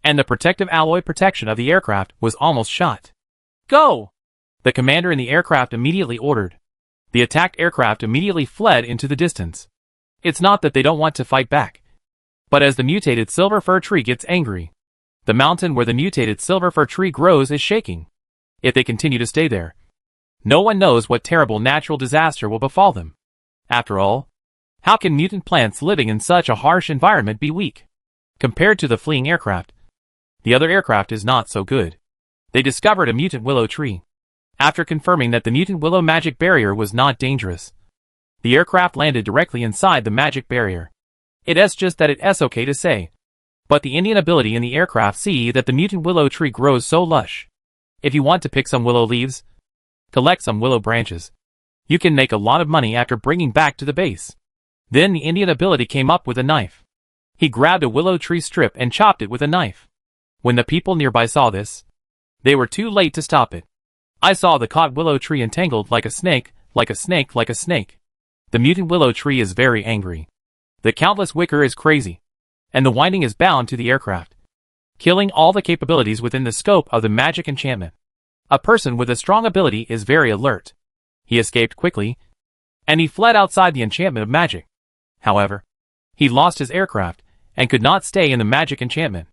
and the protective alloy protection of the aircraft was almost shot. Go! The commander in the aircraft immediately ordered. The attacked aircraft immediately fled into the distance. It's not that they don't want to fight back, but as the mutated silver fir tree gets angry, the mountain where the mutated silver fir tree grows is shaking. If they continue to stay there, no one knows what terrible natural disaster will befall them. After all, how can mutant plants living in such a harsh environment be weak? Compared to the fleeing aircraft, the other aircraft is not so good. They discovered a mutant willow tree. After confirming that the mutant willow magic barrier was not dangerous, the aircraft landed directly inside the magic barrier. It's just that it's okay to say, but the Indian ability in the aircraft see that the mutant willow tree grows so lush. If you want to pick some willow leaves, collect some willow branches. You can make a lot of money after bringing back to the base. Then the Indian ability came up with a knife. He grabbed a willow tree strip and chopped it with a knife. When the people nearby saw this, they were too late to stop it. I saw the caught willow tree entangled like a snake, like a snake, like a snake. The mutant willow tree is very angry. The countless wicker is crazy, and the winding is bound to the aircraft, killing all the capabilities within the scope of the magic enchantment. A person with a strong ability is very alert. He escaped quickly, and he fled outside the enchantment of magic. However, he lost his aircraft, and could not stay in the magic enchantment.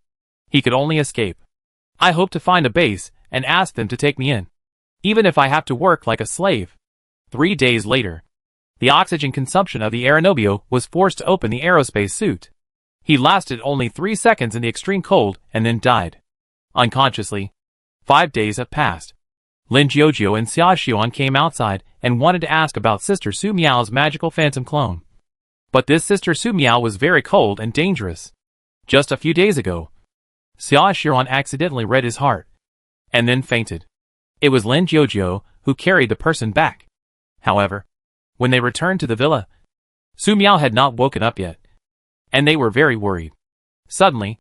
He could only escape. I hope to find a base, and ask them to take me in, even if I have to work like a slave. 3 days later, the oxygen consumption of the Aeronobio was forced to open the aerospace suit. He lasted only 3 seconds in the extreme cold and then died. Unconsciously. 5 days have passed. Lin Jiojio and Xia Xiuan came outside and wanted to ask about Sister Su Miao's magical phantom clone. But this Sister Su Miao was very cold and dangerous. Just a few days ago, Xia Xiuan accidentally read his heart, and then fainted. It was Lin Jiujiu who carried the person back. However, when they returned to the villa, Su Miao had not woken up yet, and they were very worried. Suddenly,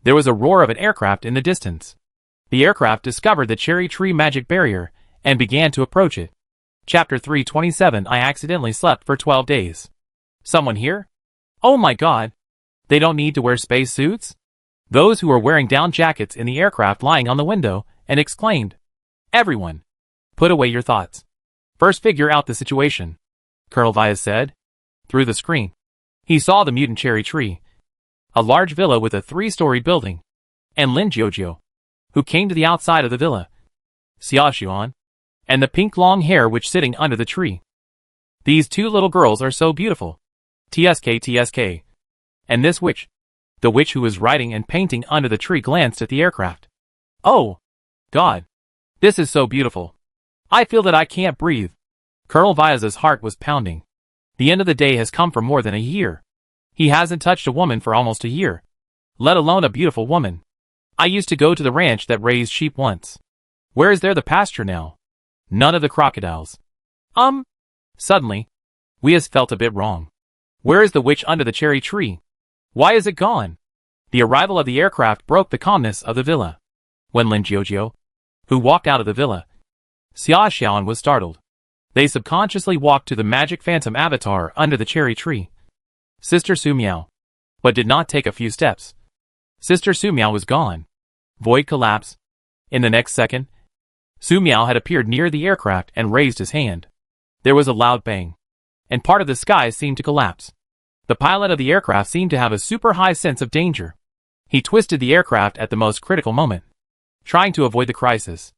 there was a roar of an aircraft in the distance. The aircraft discovered the cherry tree magic barrier and began to approach it. Chapter 327 I accidentally slept for 12 days. Someone here? Oh my god! They don't need to wear space suits? Those who were wearing down jackets in the aircraft lying on the window and exclaimed, "Everyone, put away your thoughts. First figure out the situation," Colonel Vyas said. Through the screen, he saw the mutant cherry tree, a large villa with a 3-story building, and Lin Jiujiu, who came to the outside of the villa, Xiaoxuan, and the pink long hair which sitting under the tree. These 2 little girls are so beautiful. TSK. And this witch, the witch who was writing and painting under the tree, glanced at the aircraft. Oh, God, this is so beautiful. I feel that I can't breathe. Colonel Vyas's heart was pounding. The end of the day has come for more than a year. He hasn't touched a woman for almost a year, let alone a beautiful woman. I used to go to the ranch that raised sheep once. Where is there the pasture now? None of the crocodiles. Suddenly, Wyas felt a bit wrong. Where is the witch under the cherry tree? Why is it gone? The arrival of the aircraft broke the calmness of the villa. When Lin Jiujiu, who walked out of the villa, Xiaoxian was startled. They subconsciously walked to the magic phantom avatar under the cherry tree, Sister Su Miao, but did not take a few steps. Sister Su Miao was gone. Void collapse. In the next second, Su Miao had appeared near the aircraft and raised his hand. There was a loud bang, and part of the sky seemed to collapse. The pilot of the aircraft seemed to have a super high sense of danger. He twisted the aircraft at the most critical moment, trying to avoid the crisis.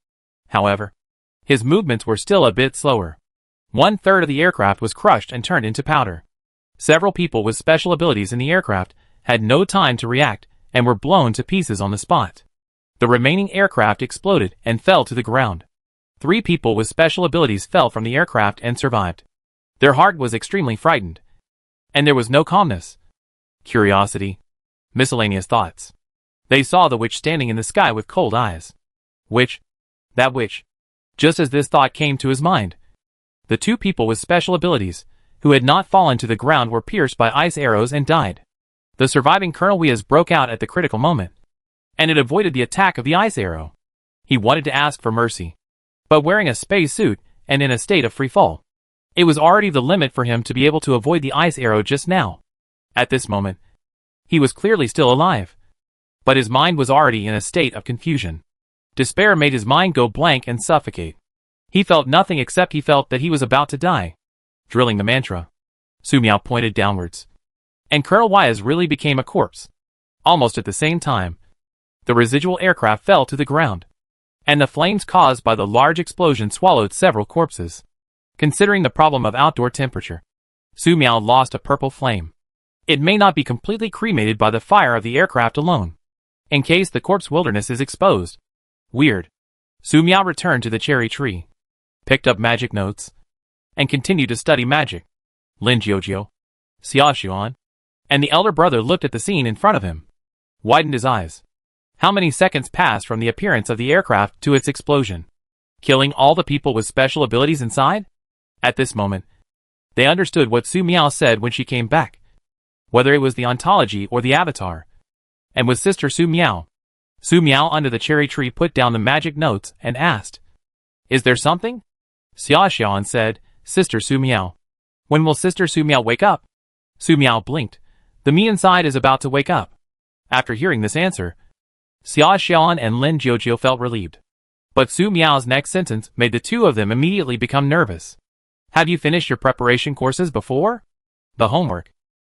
However, his movements were still a bit slower. 1/3 of the aircraft was crushed and turned into powder. Several people with special abilities in the aircraft had no time to react and were blown to pieces on the spot. The remaining aircraft exploded and fell to the ground. 3 people with special abilities fell from the aircraft and survived. Their heart was extremely frightened, and there was no calmness. Curiosity. Miscellaneous thoughts. They saw the witch standing in the sky with cold eyes. Witch. That witch. Just as this thought came to his mind, the 2 people with special abilities, who had not fallen to the ground, were pierced by ice arrows and died. The surviving Colonel Wyas broke out at the critical moment, and it avoided the attack of the ice arrow. He wanted to ask for mercy, but wearing a space suit and in a state of free fall, it was already the limit for him to be able to avoid the ice arrow just now. At this moment, he was clearly still alive, but his mind was already in a state of confusion. Despair made his mind go blank and suffocate. He felt nothing except he felt that he was about to die. Drilling the mantra, Su Miao pointed downwards, and Colonel Wyas really became a corpse. Almost at the same time, the residual aircraft fell to the ground, and the flames caused by the large explosion swallowed several corpses. Considering the problem of outdoor temperature, Su Miao lost a purple flame. It may not be completely cremated by the fire of the aircraft alone, in case the corpse wilderness is exposed. Weird. Su Miao returned to the cherry tree, picked up magic notes, and continued to study magic. Lin Jiujiu, Xiaoxuan, and the elder brother looked at the scene in front of him, widened his eyes. How many seconds passed from the appearance of the aircraft to its explosion, killing all the people with special abilities inside? At this moment, they understood what Su Miao said when she came back, whether it was the ontology or the avatar, and with Sister Su Miao. Su Miao under the cherry tree put down the magic notes and asked, "Is there something?" Xiaoxian said, "Sister Su Miao, when will Sister Su Miao wake up?" Su Miao blinked. The me inside is about to wake up. After hearing this answer, Xiaoxian and Lin Jiujiu felt relieved. But Su Miao's next sentence made the 2 of them immediately become nervous. "Have you finished your preparation courses before? The homework?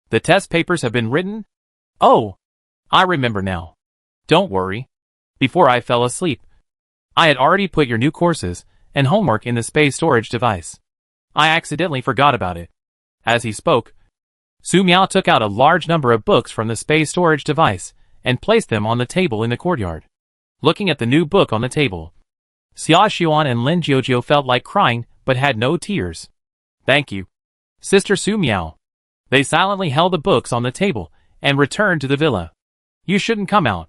The test papers have been written? Oh, I remember now. Don't worry. Before I fell asleep, I had already put your new courses and homework in the space storage device. I accidentally forgot about it." As he spoke, Su Miao took out a large number of books from the space storage device and placed them on the table in the courtyard. Looking at the new book on the table, Xiaoxuan and Lin Jiujiu felt like crying but had no tears. "Thank you, Sister Su Miao." They silently held the books on the table and returned to the villa. "You shouldn't come out.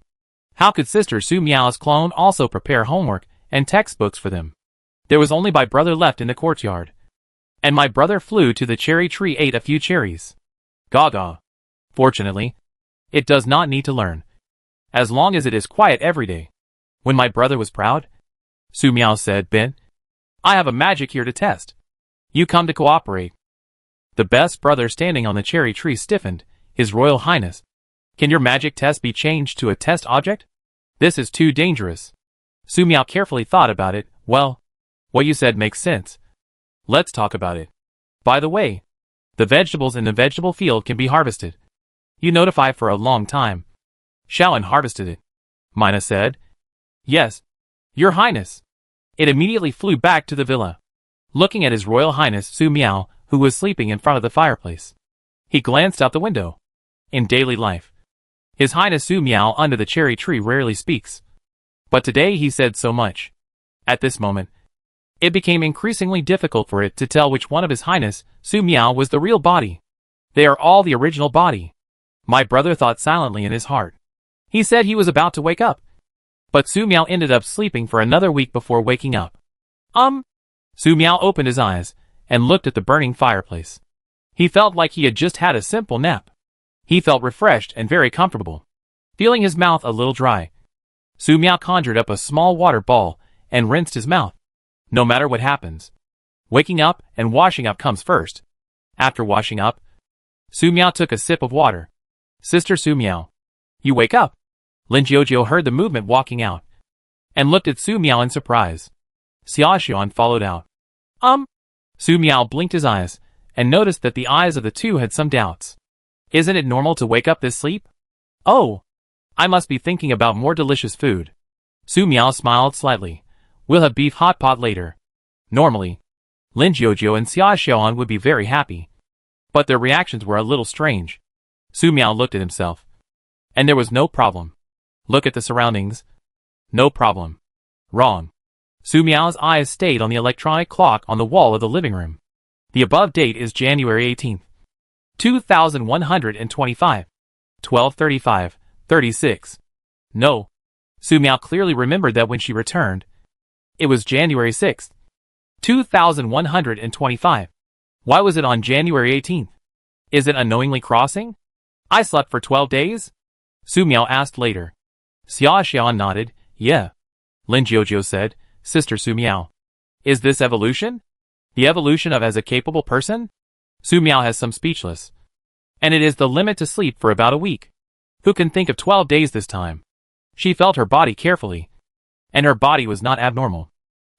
How could Sister Su Miao's clone also prepare homework and textbooks for them?" There was only my brother left in the courtyard. And my brother flew to the cherry tree, ate a few cherries. Gaga. Fortunately, it does not need to learn. As long as it is quiet every day. When my brother was proud, Su Miao said, Ben, I have a magic here to test. You come to cooperate. The best brother standing on the cherry tree stiffened. His Royal Highness. Can your magic test be changed to a test object? This is too dangerous. Su Miao carefully thought about it. Well, what you said makes sense. Let's talk about it. By the way, the vegetables in the vegetable field can be harvested. You notify for a long time. Shaolin harvested it. Mina said. Yes, Your Highness. It immediately flew back to the villa. Looking at His Royal Highness Su Miao, who was sleeping in front of the fireplace. He glanced out the window. In daily life, His Highness Su Miao under the cherry tree rarely speaks. But today he said so much. At this moment, it became increasingly difficult for it to tell which one of His Highness Su Miao was the real body. They are all the original body. My brother thought silently in his heart. He said he was about to wake up. But Su Miao ended up sleeping for another week before waking up. Su Miao opened his eyes and looked at the burning fireplace. He felt like he had just had a simple nap. He felt refreshed and very comfortable. Feeling his mouth a little dry, Su Miao conjured up a small water ball and rinsed his mouth. No matter what happens, waking up and washing up comes first. After washing up, Su Miao took a sip of water. Sister Su Miao, you wake up. Lin Jiujiu heard the movement walking out and looked at Su Miao in surprise. Xia Xian followed out. Su Miao blinked his eyes and noticed that the eyes of the two had some doubts. Isn't it normal to wake up this sleep? Oh, I must be thinking about more delicious food. Su Miao smiled slightly. We'll have beef hot pot later. Normally, Lin Jiujiu and Xia Xiaoan would be very happy. But their reactions were a little strange. Su Miao looked at himself. And there was no problem. Look at the surroundings. No problem. Wrong. Su Miao's eyes stayed on the electronic clock on the wall of the living room. The above date is January 18th. 2125. 12:35, 36. No. Su Miao clearly remembered that when she returned. It was January 6th. 2125. Why was it on January 18th? Is it unknowingly crossing? I slept for 12 days? Su Miao asked later. Xia Xian nodded. Yeah. Lin Jiujiu said, Sister Su Miao. Is this evolution? The evolution of as a capable person? Su Miao has some speechless. And it is the limit to sleep for about a week. Who can think of 12 days this time? She felt her body carefully. And her body was not abnormal.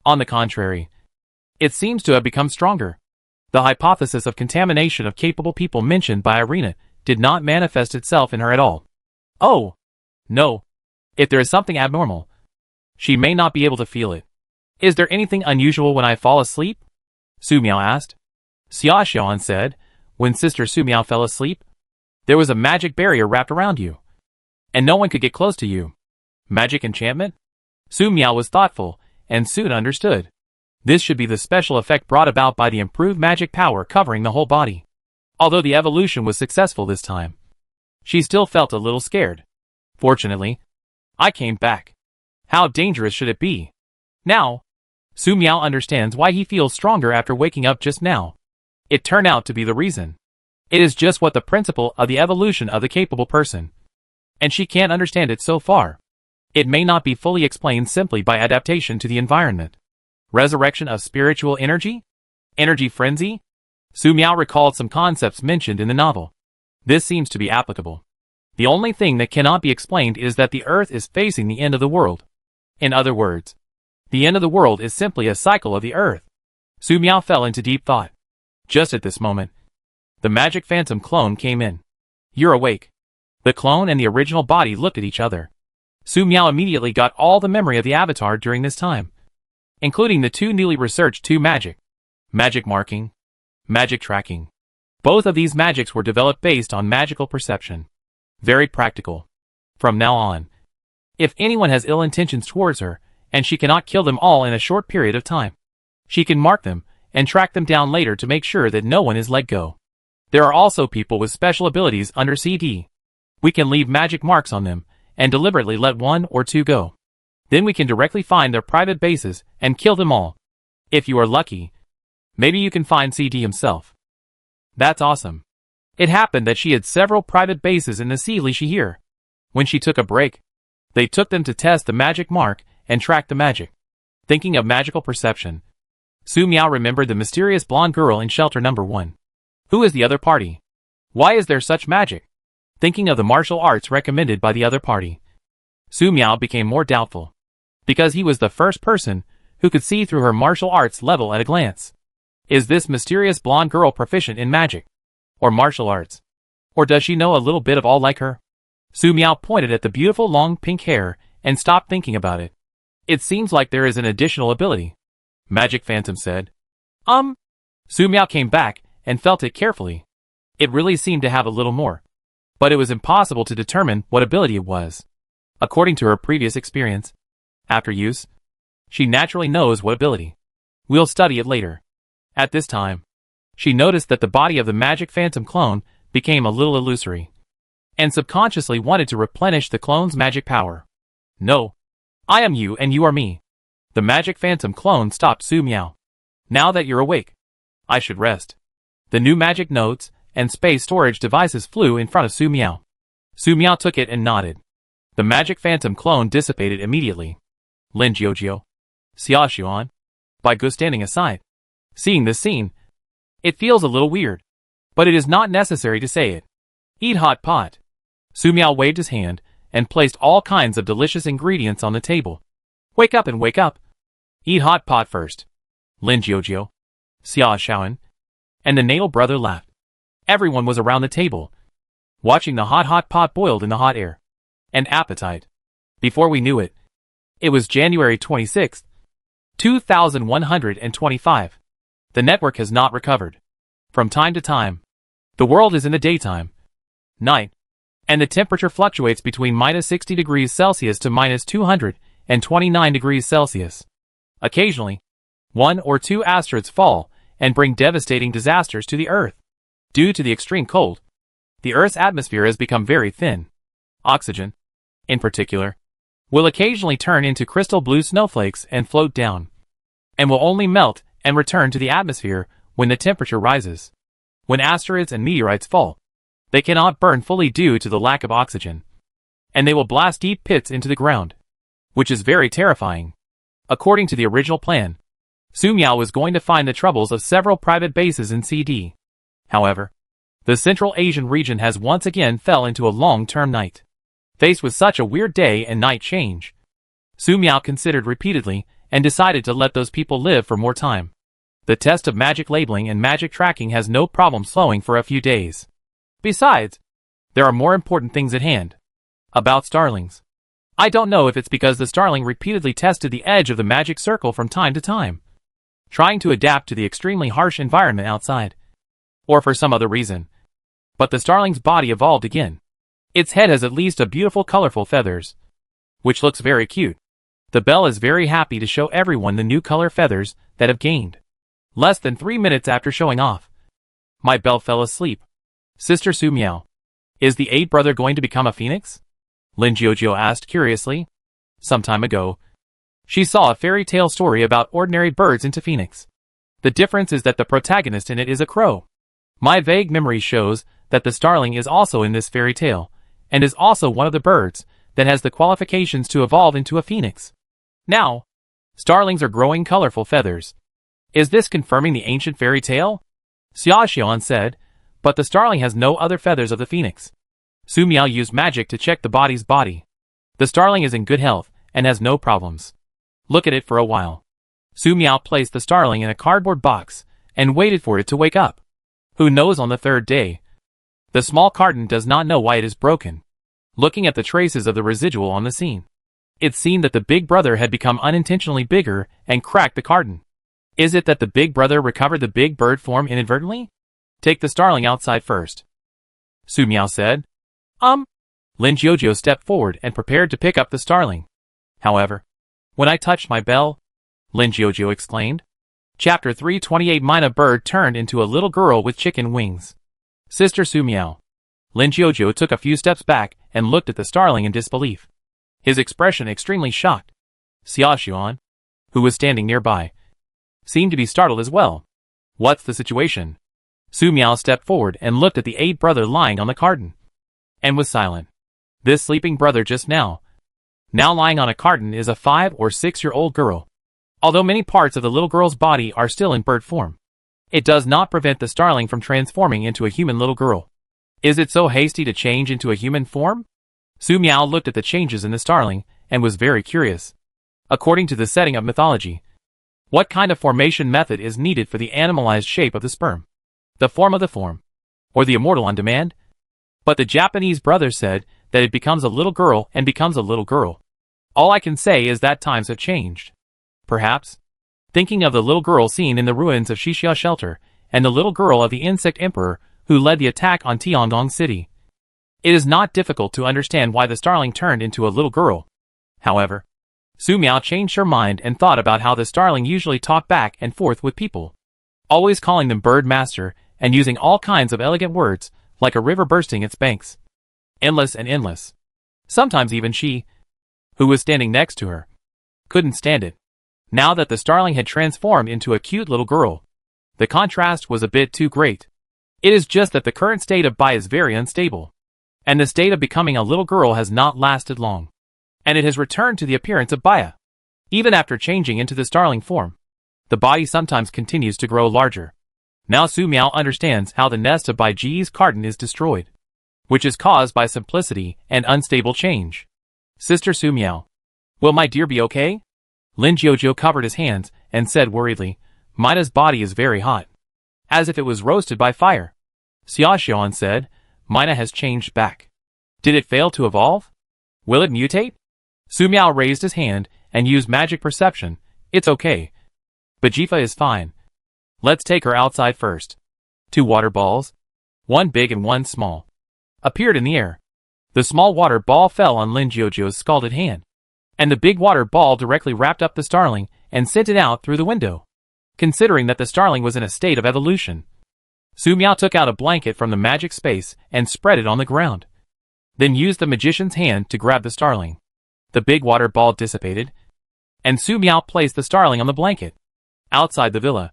On the contrary, it seems to have become stronger. The hypothesis of contamination of capable people mentioned by Irina did not manifest itself in her at all. Oh, no. If there is something abnormal, she may not be able to feel it. Is there anything unusual when I fall asleep? Su Miao asked. Xia Xian said, when Sister Su Miao fell asleep, there was a magic barrier wrapped around you, and no one could get close to you. Magic enchantment? Su Miao was thoughtful, and soon understood. This should be the special effect brought about by the improved magic power covering the whole body. Although the evolution was successful this time, she still felt a little scared. Fortunately, I came back. How dangerous should it be? Now, Su Miao understands why he feels stronger after waking up just now. It turned out to be the reason. It is just what the principle of the evolution of the capable person. And she can't understand it so far. It may not be fully explained simply by adaptation to the environment. Resurrection of spiritual energy? Energy frenzy? Su Miao recalled some concepts mentioned in the novel. This seems to be applicable. The only thing that cannot be explained is that the earth is facing the end of the world. In other words, the end of the world is simply a cycle of the earth. Su Miao fell into deep thought. Just at this moment, the magic phantom clone came in. You're awake. The clone and the original body looked at each other. Su Miao immediately got all the memory of the avatar during this time, including the two newly researched magic marking, magic tracking. Both of these magics were developed based on magical perception. Very practical. From now on, if anyone has ill intentions towards her, and she cannot kill them all in a short period of time, she can mark them and track them down later to make sure that no one is let go. There are also people with special abilities under CD. We can leave magic marks on them and deliberately let one or two go. Then we can directly find their private bases and kill them all. If you are lucky, maybe you can find CD himself. That's awesome. It happened that she had several private bases in the Seelisha here. When she took a break, they took them to test the magic mark and track the magic. Thinking of magical perception, Su Miao remembered the mysterious blonde girl in shelter number 1. Who is the other party? Why is there such magic? Thinking of the martial arts recommended by the other party, Su Miao became more doubtful. Because he was the first person who could see through her martial arts level at a glance. Is this mysterious blonde girl proficient in magic? Or martial arts? Or does she know a little bit of all like her? Su Miao pointed at the beautiful long pink hair and stopped thinking about it. It seems like there is an additional ability. Magic Phantom said. Su Miao came back and felt it carefully. It really seemed to have a little more. But it was impossible to determine what ability it was. According to her previous experience, after use, she naturally knows what ability. We'll study it later. At this time, she noticed that the body of the Magic Phantom clone became a little illusory, and subconsciously wanted to replenish the clone's magic power. No. I am you and you are me. The Magic Phantom clone stopped Su Miao. Now that you're awake, I should rest. The new magic notes and space storage devices flew in front of Su Miao. Su Miao took it and nodded. The Magic Phantom clone dissipated immediately. Lin Jiujio, Xia Xuan, Bai Gu standing aside. Seeing this scene, it feels a little weird, but it is not necessary to say it. Eat hot pot. Su Miao waved his hand and placed all kinds of delicious ingredients on the table. Wake up and wake up. Eat hot pot first. Lin Jiujio, Xia Xuan, and the natal brother laughed. Everyone was around the table, watching the hot pot boiled in the hot air. An appetite. Before we knew it, it was January 26th, 2125. The network has not recovered. From time to time, the world is in the daytime, night, and the temperature fluctuates between minus 60 degrees Celsius to minus 229 degrees Celsius. Occasionally, 1 or 2 asteroids fall and bring devastating disasters to the Earth. Due to the extreme cold, the Earth's atmosphere has become very thin. Oxygen, in particular, will occasionally turn into crystal blue snowflakes and float down, and will only melt and return to the atmosphere when the temperature rises. When asteroids and meteorites fall, they cannot burn fully due to the lack of oxygen, and they will blast deep pits into the ground, which is very terrifying. According to the original plan, Su Miao was going to find the troubles of several private bases in CD. However, the Central Asian region has once again fell into a long-term night. Faced with such a weird day and night change, Su Miao considered repeatedly and decided to let those people live for more time. The test of magic labeling and magic tracking has no problem slowing for a few days. Besides, there are more important things at hand. About starlings. I don't know if it's because the starling repeatedly tested the edge of the magic circle from time to time, trying to adapt to the extremely harsh environment outside, or for some other reason. But the starling's body evolved again. Its head has at least a beautiful colorful feathers, which looks very cute. The bell is very happy to show everyone the new color feathers that have gained. Less than 3 minutes after showing off, my bell fell asleep. Sister Su Miao, is the 8th brother going to become a phoenix? Lin Jiujio asked curiously. Some time ago, she saw a fairy tale story about ordinary birds into phoenix. The difference is that the protagonist in it is a crow. My vague memory shows that the starling is also in this fairy tale, and is also one of the birds that has the qualifications to evolve into a phoenix. Now, starlings are growing colorful feathers. Is this confirming the ancient fairy tale? Xia Xian said, but the starling has no other feathers of the phoenix. Su Miao used magic to check the body's body. The starling is in good health and has no problems. Look at it for a while. Su Miao placed the starling in a cardboard box and waited for it to wake up. Who knows on the 3rd day? The small carton does not know why it is broken. Looking at the traces of the residual on the scene, it seemed that the big brother had become unintentionally bigger and cracked the carton. Is it that the big brother recovered the big bird form inadvertently? Take the starling outside first, Su Miao said. Lin Jiujio stepped forward and prepared to pick up the starling. However, when I touched my bell, Lin Jiujio exclaimed. Chapter 328 Mina bird turned into a little girl with chicken wings. Sister Su Miao. Lin Jiujio took a few steps back and looked at the starling in disbelief. His expression extremely shocked. Xia Xuan, who was standing nearby, seemed to be startled as well. What's the situation? Su Miao stepped forward and looked at the 8th brother lying on the carton, and was silent. This sleeping brother just now lying on a carton is a 5 or 6-year-old girl. Although many parts of the little girl's body are still in bird form, it does not prevent the starling from transforming into a human little girl. Is it so hasty to change into a human form? Su Miao looked at the changes in the starling, and was very curious. According to the setting of mythology, what kind of formation method is needed for the animalized shape of the sperm? The form of the form? Or the immortal on demand? But the Japanese brother said that it becomes a little girl and becomes a little girl. All I can say is that times have changed. Perhaps, thinking of the little girl seen in the ruins of Shixia Shelter, and the little girl of the insect emperor who led the attack on Tiangong City, it is not difficult to understand why the starling turned into a little girl. However, Su Miao changed her mind and thought about how the starling usually talked back and forth with people, always calling them bird master and using all kinds of elegant words, like a river bursting its banks. Endless and endless. Sometimes even she, who was standing next to her, couldn't stand it. Now that the starling had transformed into a cute little girl, the contrast was a bit too great. It is just that the current state of Bai is very unstable, and the state of becoming a little girl has not lasted long, and it has returned to the appearance of Baya. Even after changing into the starling form, the body sometimes continues to grow larger. Now Su Miao understands how the nest of Bai Ji's carton is destroyed, which is caused by simplicity and unstable change. Sister Su Miao, will my dear be okay? Lin Jiujiu covered his hands and said worriedly, Mina's body is very hot, as if it was roasted by fire. Xia Xiaoan said, Mina has changed back. Did it fail to evolve? Will it mutate? Su Miao raised his hand and used magic perception. It's okay. But Jifa is fine. Let's take her outside first. 2 water balls, one big and one small, appeared in the air. The small water ball fell on Lin Jiujiu's scalded hand, and the big water ball directly wrapped up the starling and sent it out through the window. Considering that the starling was in a state of evolution, Su Miao took out a blanket from the magic space and spread it on the ground, then used the magician's hand to grab the starling. The big water ball dissipated, and Su Miao placed the starling on the blanket. Outside the villa,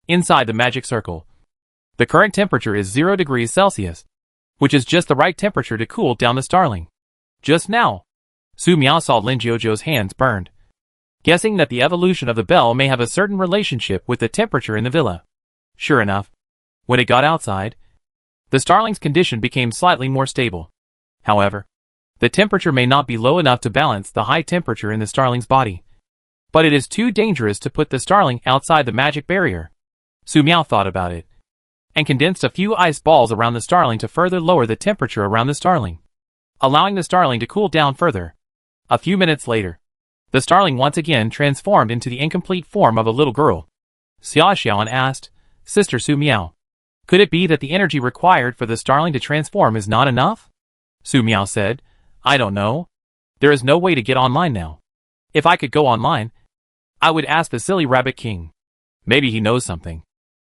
inside the magic circle, the current temperature is 0 degrees Celsius, which is just the right temperature to cool down the starling. Just now, Su Miao saw Lin Jiujiu's hands burned, guessing that the evolution of the bell may have a certain relationship with the temperature in the villa. Sure enough, when it got outside, the starling's condition became slightly more stable. However, the temperature may not be low enough to balance the high temperature in the starling's body, but it is too dangerous to put the starling outside the magic barrier. Su Miao thought about it, and condensed a few ice balls around the starling to further lower the temperature around the starling, allowing the starling to cool down further. A few minutes later, the starling once again transformed into the incomplete form of a little girl. Xia Xiaoan asked, Sister Su Miao, could it be that the energy required for the starling to transform is not enough? Su Miao said, I don't know. There is no way to get online now. If I could go online, I would ask the silly rabbit king. Maybe he knows something.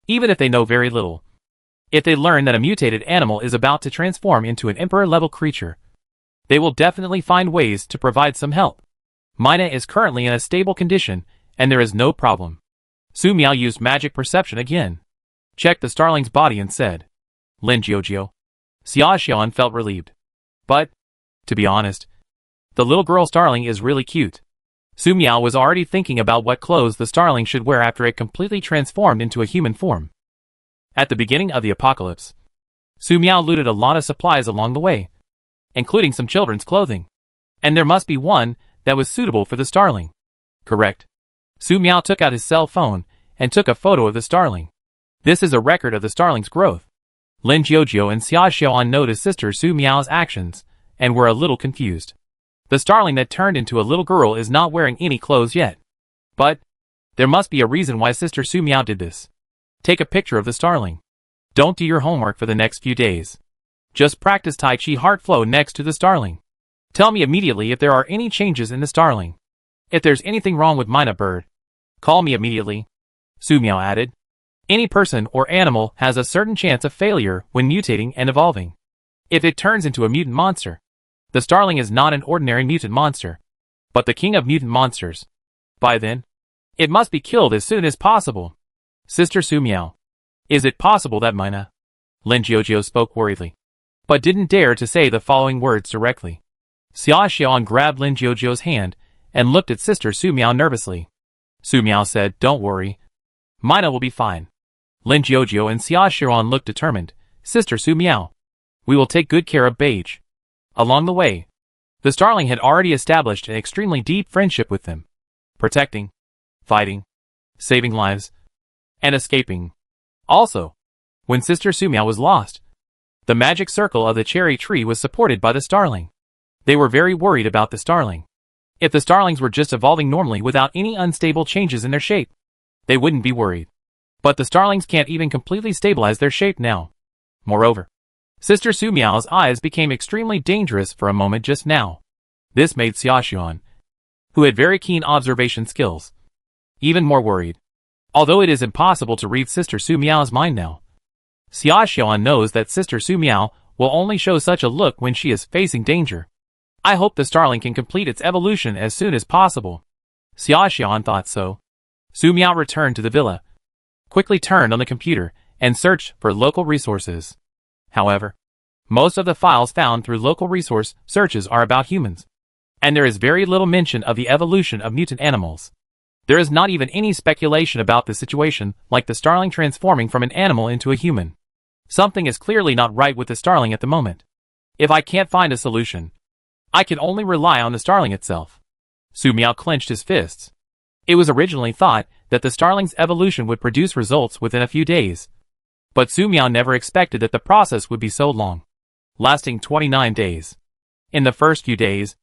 Even if they know very little. If they learn that a mutated animal is about to transform into an emperor-level creature, they will definitely find ways to provide some help. Mina is currently in a stable condition, and there is no problem. Su Miao used magic perception again, checked the starling's body and said, Lin Jiujiu. Xia Xiaoan felt relieved. But, to be honest, the little girl starling is really cute. Su Miao was already thinking about what clothes the starling should wear after it completely transformed into a human form. At the beginning of the apocalypse, Su Miao looted a lot of supplies along the way, including some children's clothing. And there must be one that was suitable for the starling. Correct. Su Miao took out his cell phone and took a photo of the starling. This is a record of the starling's growth. Lin Jiujiu and Xia Xiaoan noticed Sister Su Miao's actions and were a little confused. The starling that turned into a little girl is not wearing any clothes yet. But there must be a reason why Sister Su Miao did this. Take a picture of the starling. Don't do your homework for the next few days. Just practice Tai Chi heart flow next to the starling. Tell me immediately if there are any changes in the starling. If there's anything wrong with Mina bird, call me immediately. Su Miao added. Any person or animal has a certain chance of failure when mutating and evolving. If it turns into a mutant monster, the starling is not an ordinary mutant monster, but the king of mutant monsters. By then, It must be killed as soon as possible. Sister Su Miao. Is it possible that Mina? Lin Jiujiu spoke worriedly, but didn't dare to say the following words directly. Xia Xiaoan grabbed Lin Jiujiu's hand and looked at Sister Su Miao nervously. Su Miao said, "Don't worry. Mina will be fine." Lin Jiujiu and Xia Xiaoan looked determined. Sister Su Miao. We will take good care of Beige. Along the way, the Starling had already established an extremely deep friendship with them. Protecting, fighting, saving lives, and escaping. Also, when Sister Su Miao was lost, the magic circle of the cherry tree was supported by the Starling. They were very worried about the Starling. If the Starlings were just evolving normally without any unstable changes in their shape, they wouldn't be worried. But the Starlings can't even completely stabilize their shape now. Moreover, Sister Su Miao's eyes became extremely dangerous for a moment just now. This made Xia Xiaoan, who had very keen observation skills, even more worried. Although it is impossible to read Sister Su Miao's mind now, Xia Xiaoan knows that Sister Su Miao will only show such a look when she is facing danger. I hope the Starling can complete its evolution as soon as possible. Xia Xiaoan thought so. Su Miao returned to the villa, quickly turned on the computer, and searched for local resources. However, most of the files found through local resource searches are about humans, and there is very little mention of the evolution of mutant animals. There is not even any speculation about the situation, like the Starling transforming from an animal into a human. Something is clearly not right with the Starling at the moment. If I can't find a solution, I can only rely on the Starling itself. Su Miao clenched his fists. It was originally thought that the Starling's evolution would produce results within a few days. But Su Miao never expected that the process would be so long, lasting 29 days. In the first few days,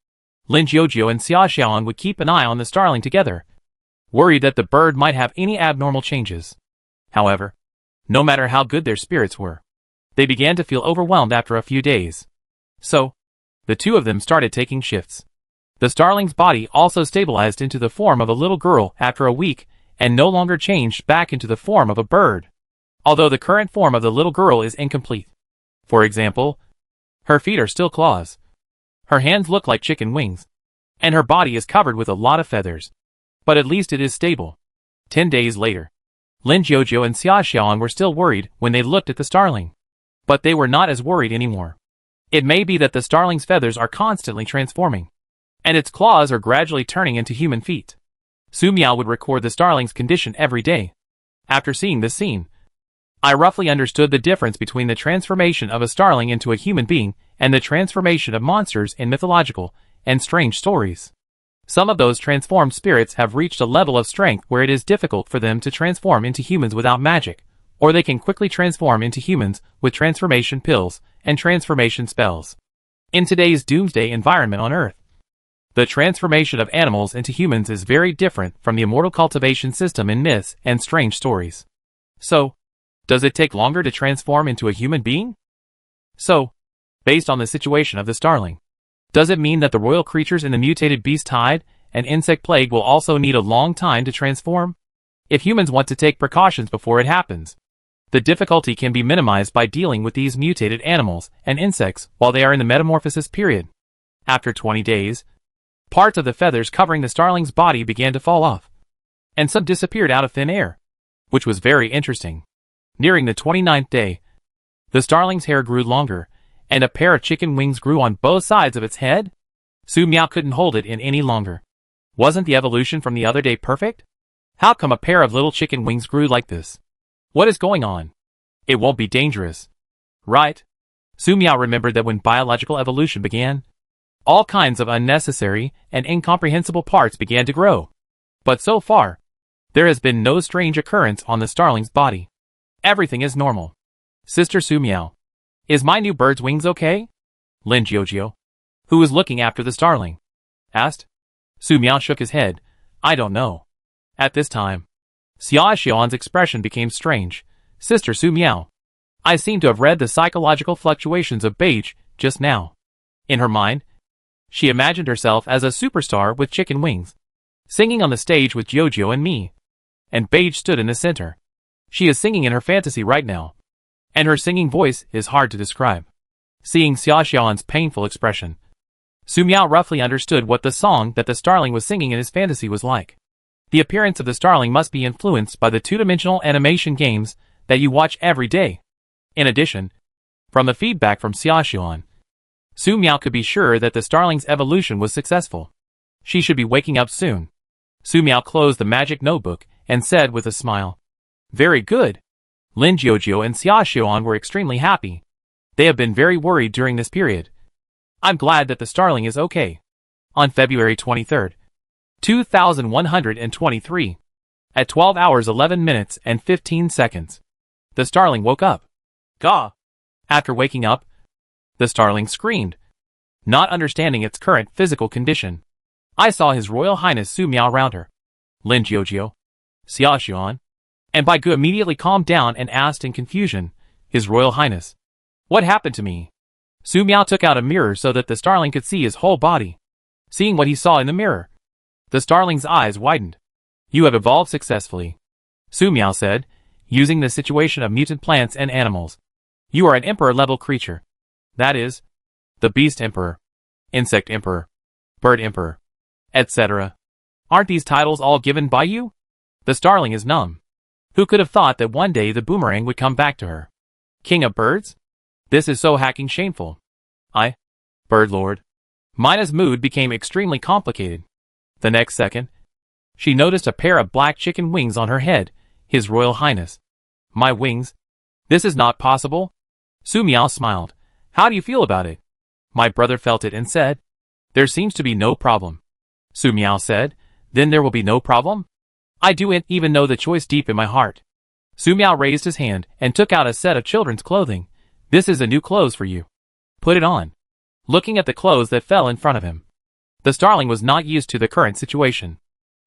Lin Jiujiu and Xia Xiaoan would keep an eye on the Starling together, worried that the bird might have any abnormal changes. However, no matter how good their spirits were, they began to feel overwhelmed after a few days. So, the two of them started taking shifts. The Starling's body also stabilized into the form of a little girl after a week and no longer changed back into the form of a bird. Although the current form of the little girl is incomplete. For example, her feet are still claws. Her hands look like chicken wings. And her body is covered with a lot of feathers. But at least it is stable. 10 days later, Lin Jiujiu and Xia Xiaoan were still worried when they looked at the Starling. But they were not as worried anymore. It may be that the Starling's feathers are constantly transforming, and its claws are gradually turning into human feet. Su Miao would record the Starling's condition every day. After seeing this scene, I roughly understood the difference between the transformation of a Starling into a human being and the transformation of monsters in mythological and strange stories. Some of those transformed spirits have reached a level of strength where it is difficult for them to transform into humans without magic, or they can quickly transform into humans with transformation pills and transformation spells. In today's Doomsday environment on Earth, the transformation of animals into humans is very different from the immortal cultivation system in myths and strange stories. So, does it take longer to transform into a human being? So, based on the situation of the Starling, does it mean that the royal creatures in the mutated beast tide and insect plague will also need a long time to transform? If humans want to take precautions before it happens, the difficulty can be minimized by dealing with these mutated animals and insects while they are in the metamorphosis period. After 20 days, parts of the feathers covering the Starling's body began to fall off, and some disappeared out of thin air, which was very interesting. Nearing the 29th day, the Starling's hair grew longer, and a pair of chicken wings grew on both sides of its head. Su Miao couldn't hold it in any longer. Wasn't the evolution from the other day perfect? How come a pair of little chicken wings grew like this? What is going on? It won't be dangerous, right? Su Miao remembered that when biological evolution began, all kinds of unnecessary and incomprehensible parts began to grow. But so far, there has been no strange occurrence on the Starling's body. Everything is normal. Sister Su Miao, is my new bird's wings okay? Lin Jiujiu, who was looking after the Starling, asked. Su Miao shook his head. I don't know. At this time, Xia Xiaoan's expression became strange. Sister Su Miao, I seem to have read the psychological fluctuations of Beige just now. In her mind, she imagined herself as a superstar with chicken wings, singing on the stage with Jiujiu and me. And Beige stood in the center. She is singing in her fantasy right now, and her singing voice is hard to describe. Seeing Xia Xiaoan's painful expression, Su Miao roughly understood what the song that the Starling was singing in his fantasy was like. The appearance of the starling must be influenced by the two-dimensional animation games that you watch every day. In addition, from the feedback from Xiaoxian, Su Miao could be sure that the starling's evolution was successful. She should be waking up soon. Su Miao closed the magic notebook and said with a smile, "Very good." Lin Jiujio and Xiaoxian were extremely happy. They have been very worried during this period. I'm glad that the starling is okay. On February 23rd, 2123, at 12 hours 11 minutes and 15 seconds, the starling woke up. Gaw! After waking up, the starling screamed, not understanding its current physical condition. I saw His Royal Highness Su Miao round her. Lin Jiujio, Xiaoxian, and Bai Gu immediately calmed down and asked in confusion, "His Royal Highness, what happened to me?" Su Miao took out a mirror so that the starling could see his whole body. Seeing what he saw in the mirror, the starling's eyes widened. "You have evolved successfully," Su Miao said, using the situation of mutant plants and animals. "You are an emperor-level creature. That is, the Beast Emperor, Insect Emperor, Bird Emperor, etc. Aren't these titles all given by you?" The starling is numb. Who could have thought that one day the boomerang would come back to her? King of birds? This is so hacking shameful. Bird Lord. Mina's mood became extremely complicated. The next second, she noticed a pair of black chicken wings on her head. "His Royal Highness. My wings? This is not possible." Su Miao smiled. "How do you feel about it?" My brother felt it and said, "There seems to be no problem." Su Miao said, "Then there will be no problem? I do even know the choice deep in my heart." Su Miao raised his hand and took out a set of children's clothing. "This is a new clothes for you. Put it on." Looking at the clothes that fell in front of him, the starling was not used to the current situation.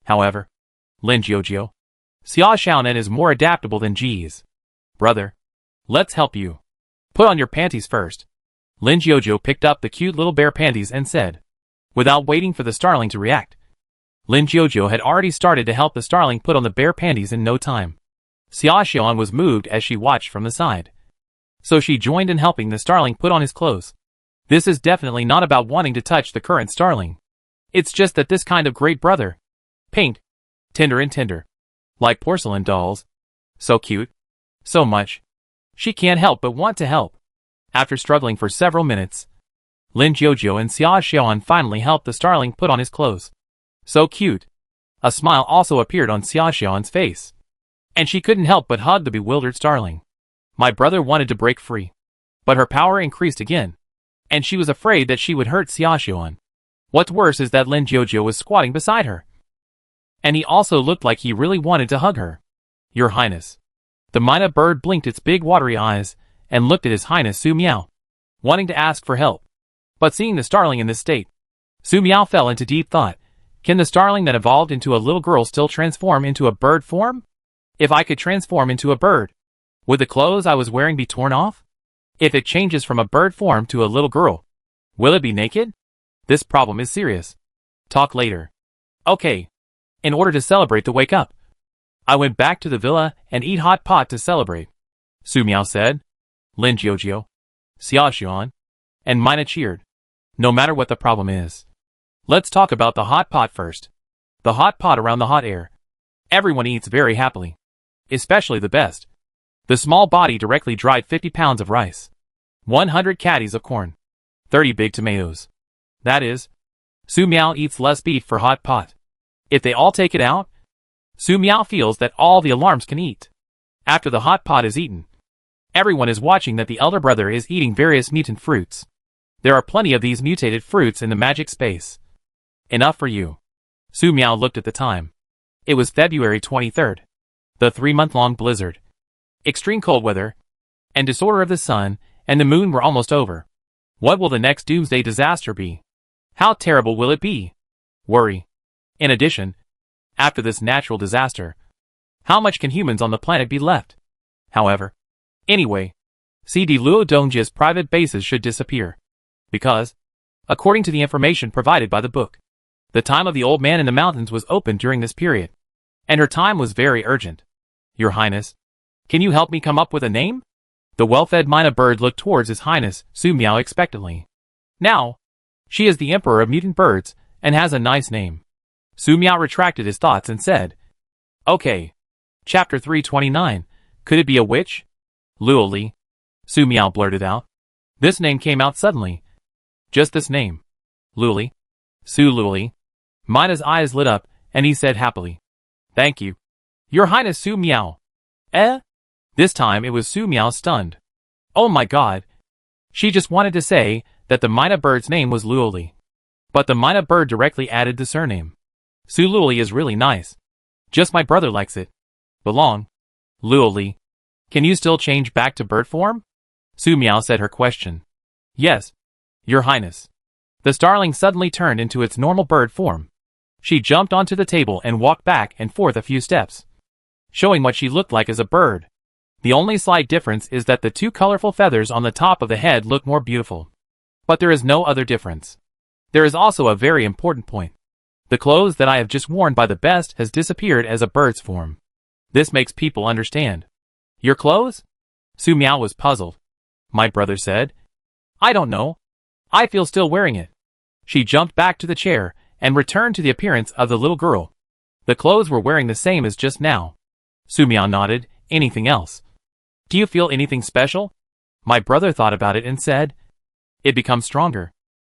However, Lin Jiujio, Xiaoxian is more adaptable than Ji's. "Brother, let's help you. Put on your panties first." Lin Jiujio picked up the cute little bear panties and said, without waiting for the starling to react. Lin Jiujio had already started to help the starling put on the bear panties in no time. Xiaoxian was moved as she watched from the side, so she joined in helping the starling put on his clothes. This is definitely not about wanting to touch the current starling. It's just that this kind of great brother. Paint. Tender and tender. Like porcelain dolls. So cute. So much. She can't help but want to help. After struggling for several minutes, Lin Jiujio and Xiaoxian finally helped the starling put on his clothes. So cute. A smile also appeared on Xiaoxian's face, and she couldn't help but hug the bewildered starling. My brother wanted to break free, but her power increased again, and she was afraid that she would hurt Xiaoxian. What's worse is that Lin Jiujio was squatting beside her, and he also looked like he really wanted to hug her. "Your Highness." The Mina bird blinked its big watery eyes and looked at His Highness Su Miao, wanting to ask for help. But seeing the starling in this state, Su Miao fell into deep thought. Can the starling that evolved into a little girl still transform into a bird form? If I could transform into a bird, would the clothes I was wearing be torn off? If it changes from a bird form to a little girl, will it be naked? This problem is serious. Talk later. Okay. In order to celebrate the wake up, I went back to the villa and eat hot pot to celebrate, Su Miao said. Lin Jiujio, Xiaoxian, and Mina cheered. No matter what the problem is, let's talk about the hot pot first. The hot pot around the hot air. Everyone eats very happily, especially the best. The small body directly dried 50 pounds of rice, 100 caddies of corn, 30 big tomatoes. That is, Su Miao eats less beef for hot pot. If they all take it out, Su Miao feels that all the alarms can eat. After the hot pot is eaten, everyone is watching that the elder brother is eating various mutant fruits. There are plenty of these mutated fruits in the magic space. Enough for you. Su Miao looked at the time. It was February 23rd. The 3-month-long blizzard, extreme cold weather, and disorder of the sun and the moon were almost over. What will the next Doomsday disaster be? How terrible will it be? Worry. In addition, after this natural disaster, how much can humans on the planet be left? However, anyway, CD Luo Dongjia's private bases should disappear. Because, according to the information provided by the book, the time of the old man in the mountains was open during this period, and her time was very urgent. Your Highness, can you help me come up with a name? The well-fed Mina bird looked towards His Highness Su Miao expectantly. Now, she is the Emperor of Mutant Birds and has a nice name. Su Miao retracted his thoughts and said, Okay. Chapter 329. Could it be a witch? Luoli. Su Miao blurted out. This name came out suddenly. Just this name. Luoli. Su Luoli. Mina's eyes lit up, and he said happily. Thank you. Your Highness Su Miao. Eh? This time it was Su Miao stunned. Oh my god. She just wanted to say that the Mina bird's name was Luoli. But the Mina bird directly added the surname. Su Luoli is really nice. Just my brother likes it. Belong. Luoli. Can you still change back to bird form? Su Miao said her question. Yes, Your Highness. The starling suddenly turned into its normal bird form. She jumped onto the table and walked back and forth a few steps, showing what she looked like as a bird. The only slight difference is that the two colorful feathers on the top of the head look more beautiful. But there is no other difference. There is also a very important point. The clothes that I have just worn by the best has disappeared as a bird's form. This makes people understand. Your clothes? Su Miao was puzzled. My brother said. I don't know. I feel still wearing it. She jumped back to the chair and returned to the appearance of the little girl. The clothes were wearing the same as just now. Su Miao nodded. Anything else? Do you feel anything special? My brother thought about it and said. It becomes stronger.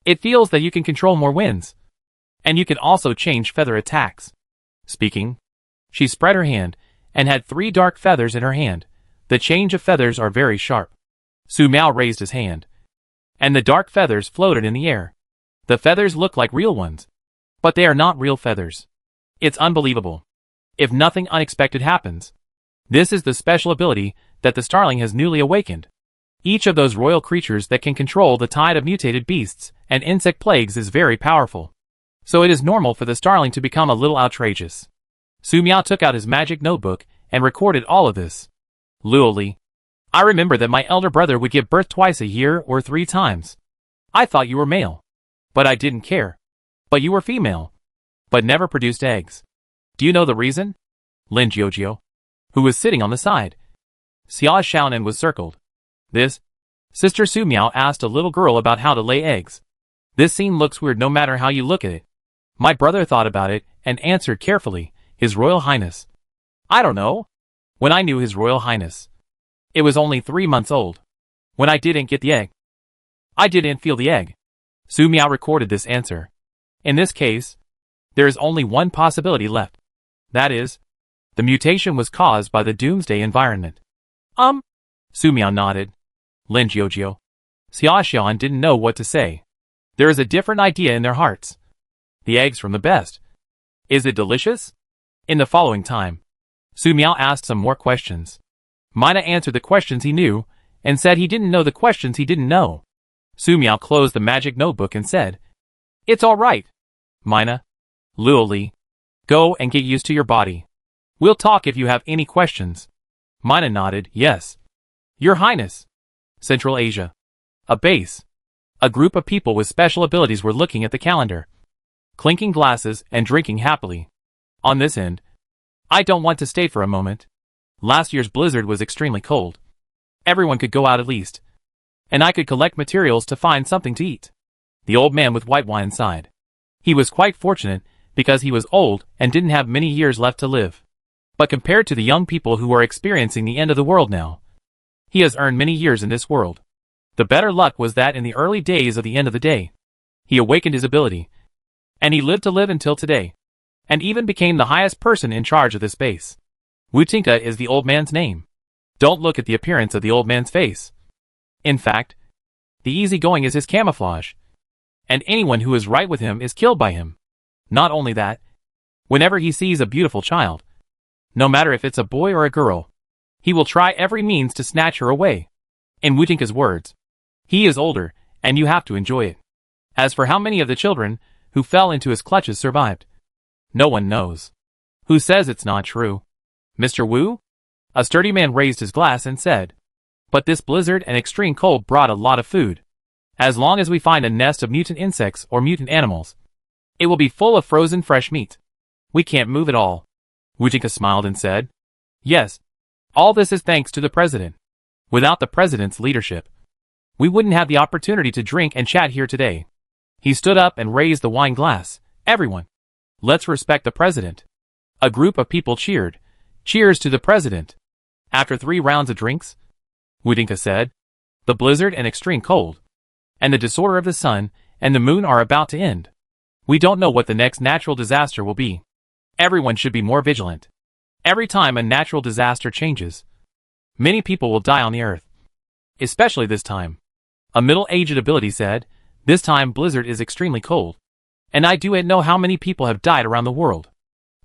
It feels that you can control more winds. And you can also change feather attacks. Speaking, she spread her hand and had 3 dark feathers in her hand. The change of feathers are very sharp. Su Miao raised his hand, and the dark feathers floated in the air. The feathers look like real ones, but they are not real feathers. It's unbelievable. If nothing unexpected happens. This is the special ability that the starling has newly awakened. Each of those royal creatures that can control the tide of mutated beasts and insect plagues is very powerful. So it is normal for the starling to become a little outrageous. Su Miao took out his magic notebook and recorded all of this. Luoli. I remember that my elder brother would give birth twice a year or 3 times. I thought you were male. But I didn't care. But you were female. But never produced eggs. Do you know the reason? Lin Jiujio, who was sitting on the side. Xia Xiaonan was circled. This? Sister Su Miao asked a little girl about how to lay eggs. This scene looks weird no matter how you look at it. My brother thought about it and answered carefully, His Royal Highness. I don't know. When I knew His Royal Highness, it was only 3 months old. When I didn't get the egg, I didn't feel the egg. Su Miao recorded this answer. In this case, there is only one possibility left. That is, the mutation was caused by the Doomsday environment. Su Miao nodded. Lin Jiujio, Xia Xian didn't know what to say. There is a different idea in their hearts. The eggs from the best. Is it delicious? In the following time, Su Miao asked some more questions. Mina answered the questions he knew, and said he didn't know the questions he didn't know. Su Miao closed the magic notebook and said, It's all right. Mina. Luoli. Go and get used to your body. We'll talk if you have any questions. Mina nodded, yes. Your Highness. Central Asia. A base. A group of people with special abilities were looking at the calendar, clinking glasses and drinking happily. On this end, I don't want to stay for a moment. Last year's blizzard was extremely cold. Everyone could go out at least, and I could collect materials to find something to eat. The old man with white wine sighed. He was quite fortunate because he was old and didn't have many years left to live. But compared to the young people who are experiencing the end of the world now, he has earned many years in this world. The better luck was that in the early days of the end of the day, he awakened his ability, and he lived to live until today, and even became the highest person in charge of this base. Wutinka is the old man's name. Don't look at the appearance of the old man's face. In fact, the easygoing is his camouflage, and anyone who is right with him is killed by him. Not only that, whenever he sees a beautiful child, no matter if it's a boy or a girl, he will try every means to snatch her away. In Wutinka's words, he is older, and you have to enjoy it. As for how many of the children who fell into his clutches survived, no one knows. Who says it's not true? Mr. Wu? A sturdy man raised his glass and said, But this blizzard and extreme cold brought a lot of food. As long as we find a nest of mutant insects or mutant animals, it will be full of frozen fresh meat. We can't move at all. Wutinka smiled and said, Yes, all this is thanks to the president. Without the president's leadership, we wouldn't have the opportunity to drink and chat here today. He stood up and raised the wine glass. Everyone, Let's respect the president. A group of people cheered. Cheers to the president. After 3 rounds of drinks, Wudinka said, the blizzard and extreme cold, and the disorder of the sun and the moon are about to end. We don't know what the next natural disaster will be. Everyone should be more vigilant. Every time a natural disaster changes, many people will die on the earth. Especially this time. A middle-aged ability said, this time blizzard is extremely cold. And I do know how many people have died around the world.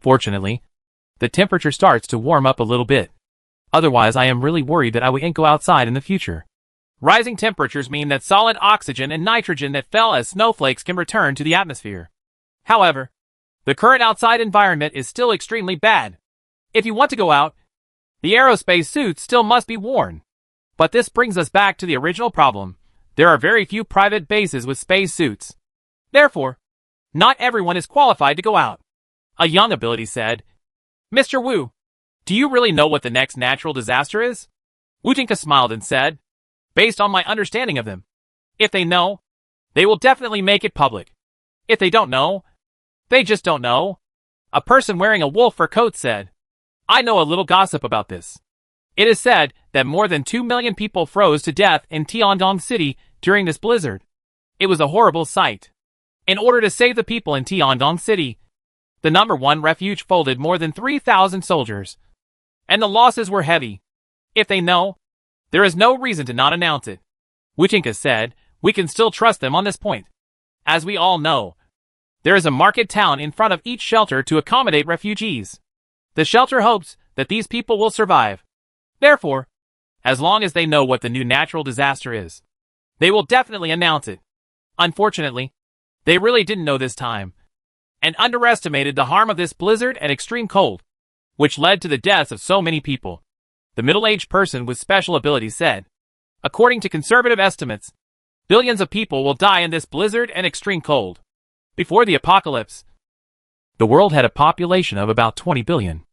Fortunately, the temperature starts to warm up a little bit. Otherwise I am really worried that I won't go outside in the future. Rising temperatures mean that solid oxygen and nitrogen that fell as snowflakes can return to the atmosphere. However, the current outside environment is still extremely bad. If you want to go out, the aerospace suits still must be worn. But this brings us back to the original problem. There are very few private bases with space suits. Therefore, not everyone is qualified to go out. A young ability said, Mr. Wu, do you really know what the next natural disaster is? Wujinka smiled and said, based on my understanding of them, if they know, they will definitely make it public. If they don't know, they just don't know. A person wearing a wolf fur coat said, I know a little gossip about this. It is said that more than 2 million people froze to death in Tiandong City during this blizzard. It was a horrible sight. In order to save the people in Tiandong City, the number 1 refuge folded more than 3,000 soldiers. And the losses were heavy. If they know, there is no reason to not announce it. Wujinka said, we can still trust them on this point. As we all know, there is a market town in front of each shelter to accommodate refugees. The shelter hopes that these people will survive. Therefore, as long as they know what the new natural disaster is, they will definitely announce it. Unfortunately, they really didn't know this time, and underestimated the harm of this blizzard and extreme cold, which led to the deaths of so many people. The middle-aged person with special abilities said, according to conservative estimates, billions of people will die in this blizzard and extreme cold. Before the apocalypse, the world had a population of about 20 billion.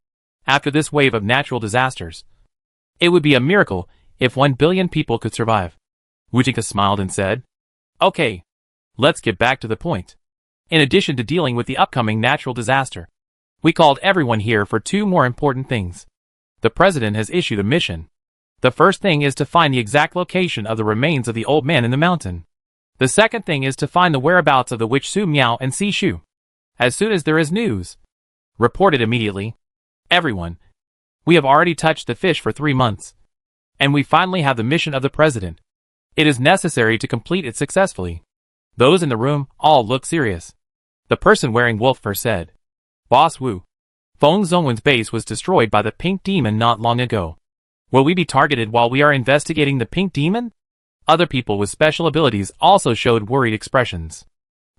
After this wave of natural disasters, it would be a miracle if 1 billion people could survive. Wujinka smiled and said, okay, let's get back to the point. In addition to dealing with the upcoming natural disaster, we called everyone here for 2 more important things. The president has issued a mission. The first thing is to find the exact location of the remains of the old man in the mountain. The second thing is to find the whereabouts of the witch Su Miao and Si Shu. As soon as there is news, report it immediately. Everyone, we have already touched the fish for 3 months, and we finally have the mission of the president. It is necessary to complete it successfully. Those in the room all look serious. The person wearing wolf fur said, Boss Wu, Feng Zhongwen's base was destroyed by the pink demon not long ago. Will we be targeted while we are investigating the pink demon? Other people with special abilities also showed worried expressions.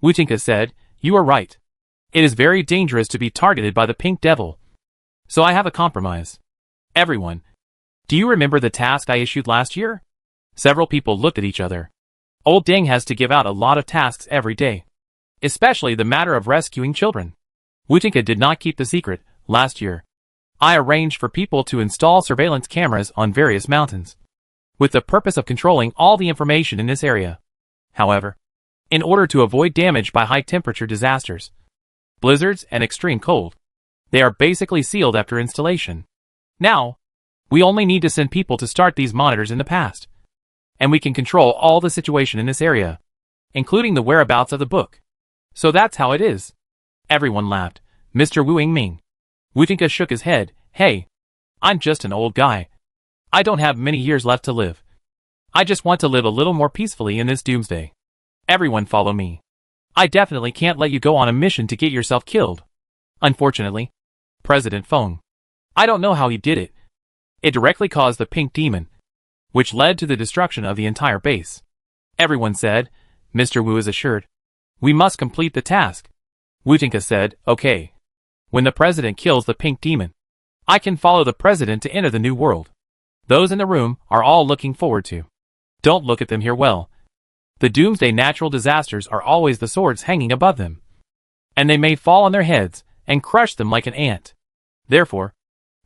Wujinka said, you are right. It is very dangerous to be targeted by the pink devil. So I have a compromise. Everyone, do you remember the task I issued last year? Several people looked at each other. Old Deng has to give out a lot of tasks every day, especially the matter of rescuing children. Wujinka did not keep the secret. Last year, I arranged for people to install surveillance cameras on various mountains, with the purpose of controlling all the information in this area. However, in order to avoid damage by high-temperature disasters, blizzards and extreme cold, they are basically sealed after installation. Now, we only need to send people to start these monitors in the past, and we can control all the situation in this area, including the whereabouts of the book. So that's how it is. Everyone laughed. Mr. Wu Yingming. Wujinka shook his head. Hey, I'm just an old guy. I don't have many years left to live. I just want to live a little more peacefully in this doomsday. Everyone follow me. I definitely can't let you go on a mission to get yourself killed. Unfortunately, President Feng, I don't know how he did it. It directly caused the pink demon, which led to the destruction of the entire base. Everyone said, Mr. Wu is assured. We must complete the task. Wujinka said, okay. When the president kills the pink demon, I can follow the president to enter the new world. Those in the room are all looking forward to. Don't look at them here well. The doomsday natural disasters are always the swords hanging above them, and they may fall on their heads and crush them like an ant. Therefore,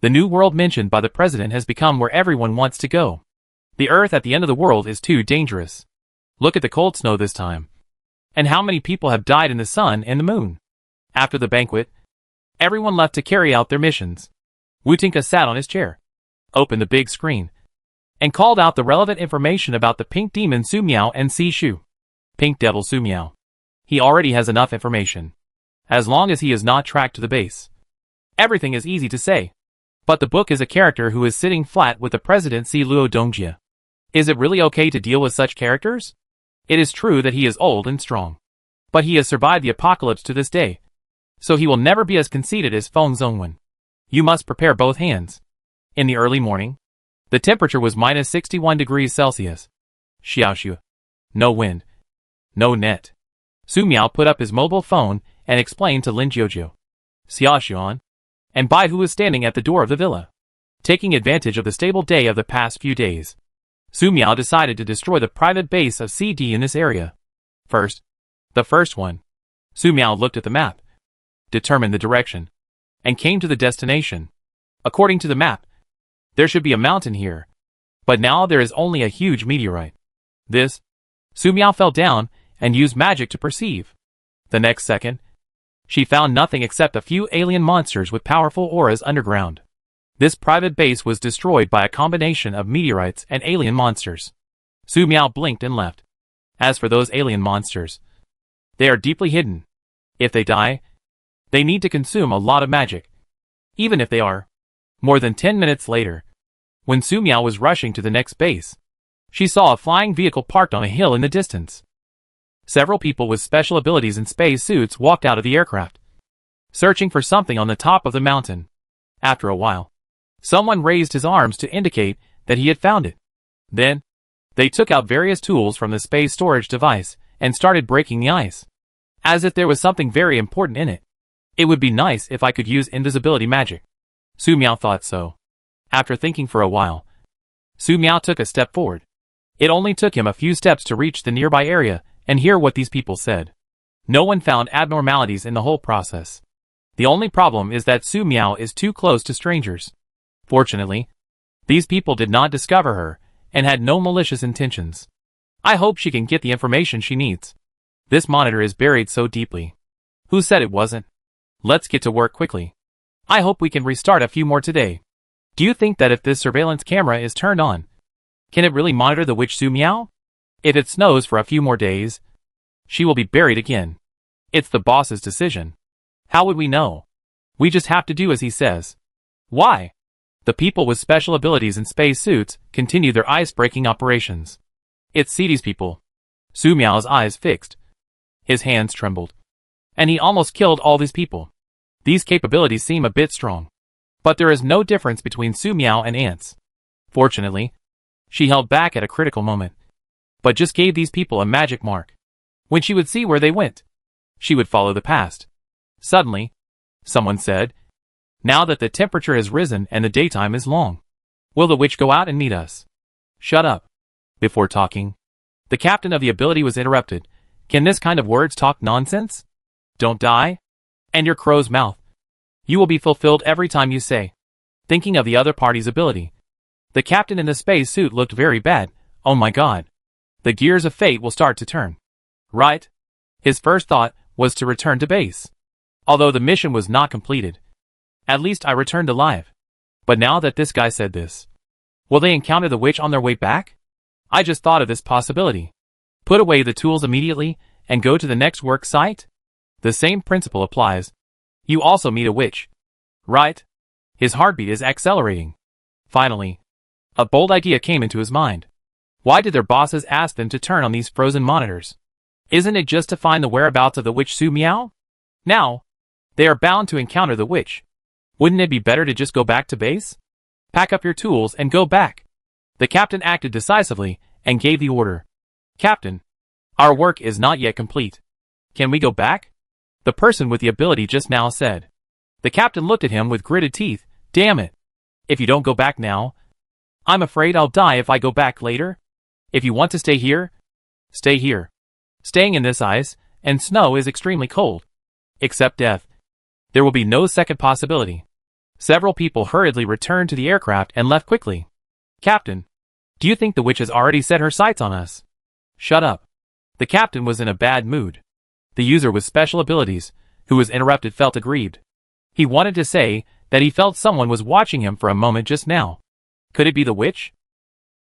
the new world mentioned by the president has become where everyone wants to go. The earth at the end of the world is too dangerous. Look at the cold snow this time. And how many people have died in the sun and the moon. After the banquet, everyone left to carry out their missions. Wutinka sat on his chair, opened the big screen, and called out the relevant information about the Pink Demon Su Miao and Si Shu. Pink Devil Su Miao. He already has enough information. As long as he is not tracked to the base. Everything is easy to say. But the book is a character who is sitting flat with the president Si Luo Dongjie. Is it really okay to deal with such characters? It is true that he is old and strong. But he has survived the apocalypse to this day. So he will never be as conceited as Feng Zhongwen. You must prepare both hands. In the early morning, the temperature was minus 61 degrees Celsius. Xiaoxu. No wind. No net. Su Miao put up his mobile phone and explained to Lin Jiujiu, Xiaoxuan, and Bai, who was standing at the door of the villa. Taking advantage of the stable day of the past few days, Su Miao decided to destroy the private base of CD in this area. First, the first one. Su Miao looked at the map, determined the direction, and came to the destination. According to the map, there should be a mountain here. But now there is only a huge meteorite. This, Su Miao fell down and used magic to perceive. The next second, she found nothing except a few alien monsters with powerful auras underground. This private base was destroyed by a combination of meteorites and alien monsters. Su Miao blinked and left. As for those alien monsters, they are deeply hidden. If they die, they need to consume a lot of magic. Even if they are. More than 10 minutes later, when Su Miao was rushing to the next base, she saw a flying vehicle parked on a hill in the distance. Several people with special abilities in space suits walked out of the aircraft, searching for something on the top of the mountain. After a while, someone raised his arms to indicate that he had found it. Then, they took out various tools from the space storage device and started breaking the ice, as if there was something very important in it. It would be nice if I could use invisibility magic. Su Miao thought so. After thinking for a while, Su Miao took a step forward. It only took him a few steps to reach the nearby area and hear what these people said. No one found abnormalities in the whole process. The only problem is that Su Miao is too close to strangers. Fortunately, these people did not discover her and had no malicious intentions. I hope she can get the information she needs. This monitor is buried so deeply. Who said it wasn't? Let's get to work quickly. I hope we can restart a few more today. Do you think that if this surveillance camera is turned on, can it really monitor the witch Su Miao? If it snows for a few more days, she will be buried again. It's the boss's decision. How would we know? We just have to do as he says. Why? The people with special abilities in space suits continue their ice-breaking operations. It's CD's people. Su Miao's eyes fixed. His hands trembled. And he almost killed all these people. These capabilities seem a bit strong. But there is no difference between Su Miao and ants. Fortunately, she held back at a critical moment, but just gave these people a magic mark. When she would see where they went, she would follow the past. Suddenly, someone said, now that the temperature has risen and the daytime is long, will the witch go out and meet us? Shut up. Before talking, the captain of the ability was interrupted. Can this kind of words talk nonsense? Don't die? And your crow's mouth. You will be fulfilled every time you say. Thinking of the other party's ability, the captain in the space suit looked very bad. Oh my god. The gears of fate will start to turn. Right? His first thought was to return to base. Although the mission was not completed. At least I returned alive. But now that this guy said this, will they encounter the witch on their way back? I just thought of this possibility. Put away the tools immediately and go to the next work site? The same principle applies. You also meet a witch. Right? His heartbeat is accelerating. Finally, a bold idea came into his mind. Why did their bosses ask them to turn on these frozen monitors? Isn't it just to find the whereabouts of the witch Su Miao? Now, they are bound to encounter the witch. Wouldn't it be better to just go back to base? Pack up your tools and go back. The captain acted decisively and gave the order. Captain, our work is not yet complete. Can we go back? The person with the ability just now said. The captain looked at him with gritted teeth. Damn it. If you don't go back now, I'm afraid I'll die if I go back later. If you want to stay here, stay here. Staying in this ice and snow is extremely cold. Except death. There will be no second possibility. Several people hurriedly returned to the aircraft and left quickly. Captain, do you think the witch has already set her sights on us? Shut up. The captain was in a bad mood. The user with special abilities who was interrupted, felt aggrieved. He wanted to say that he felt someone was watching him for a moment just now. Could it be the witch?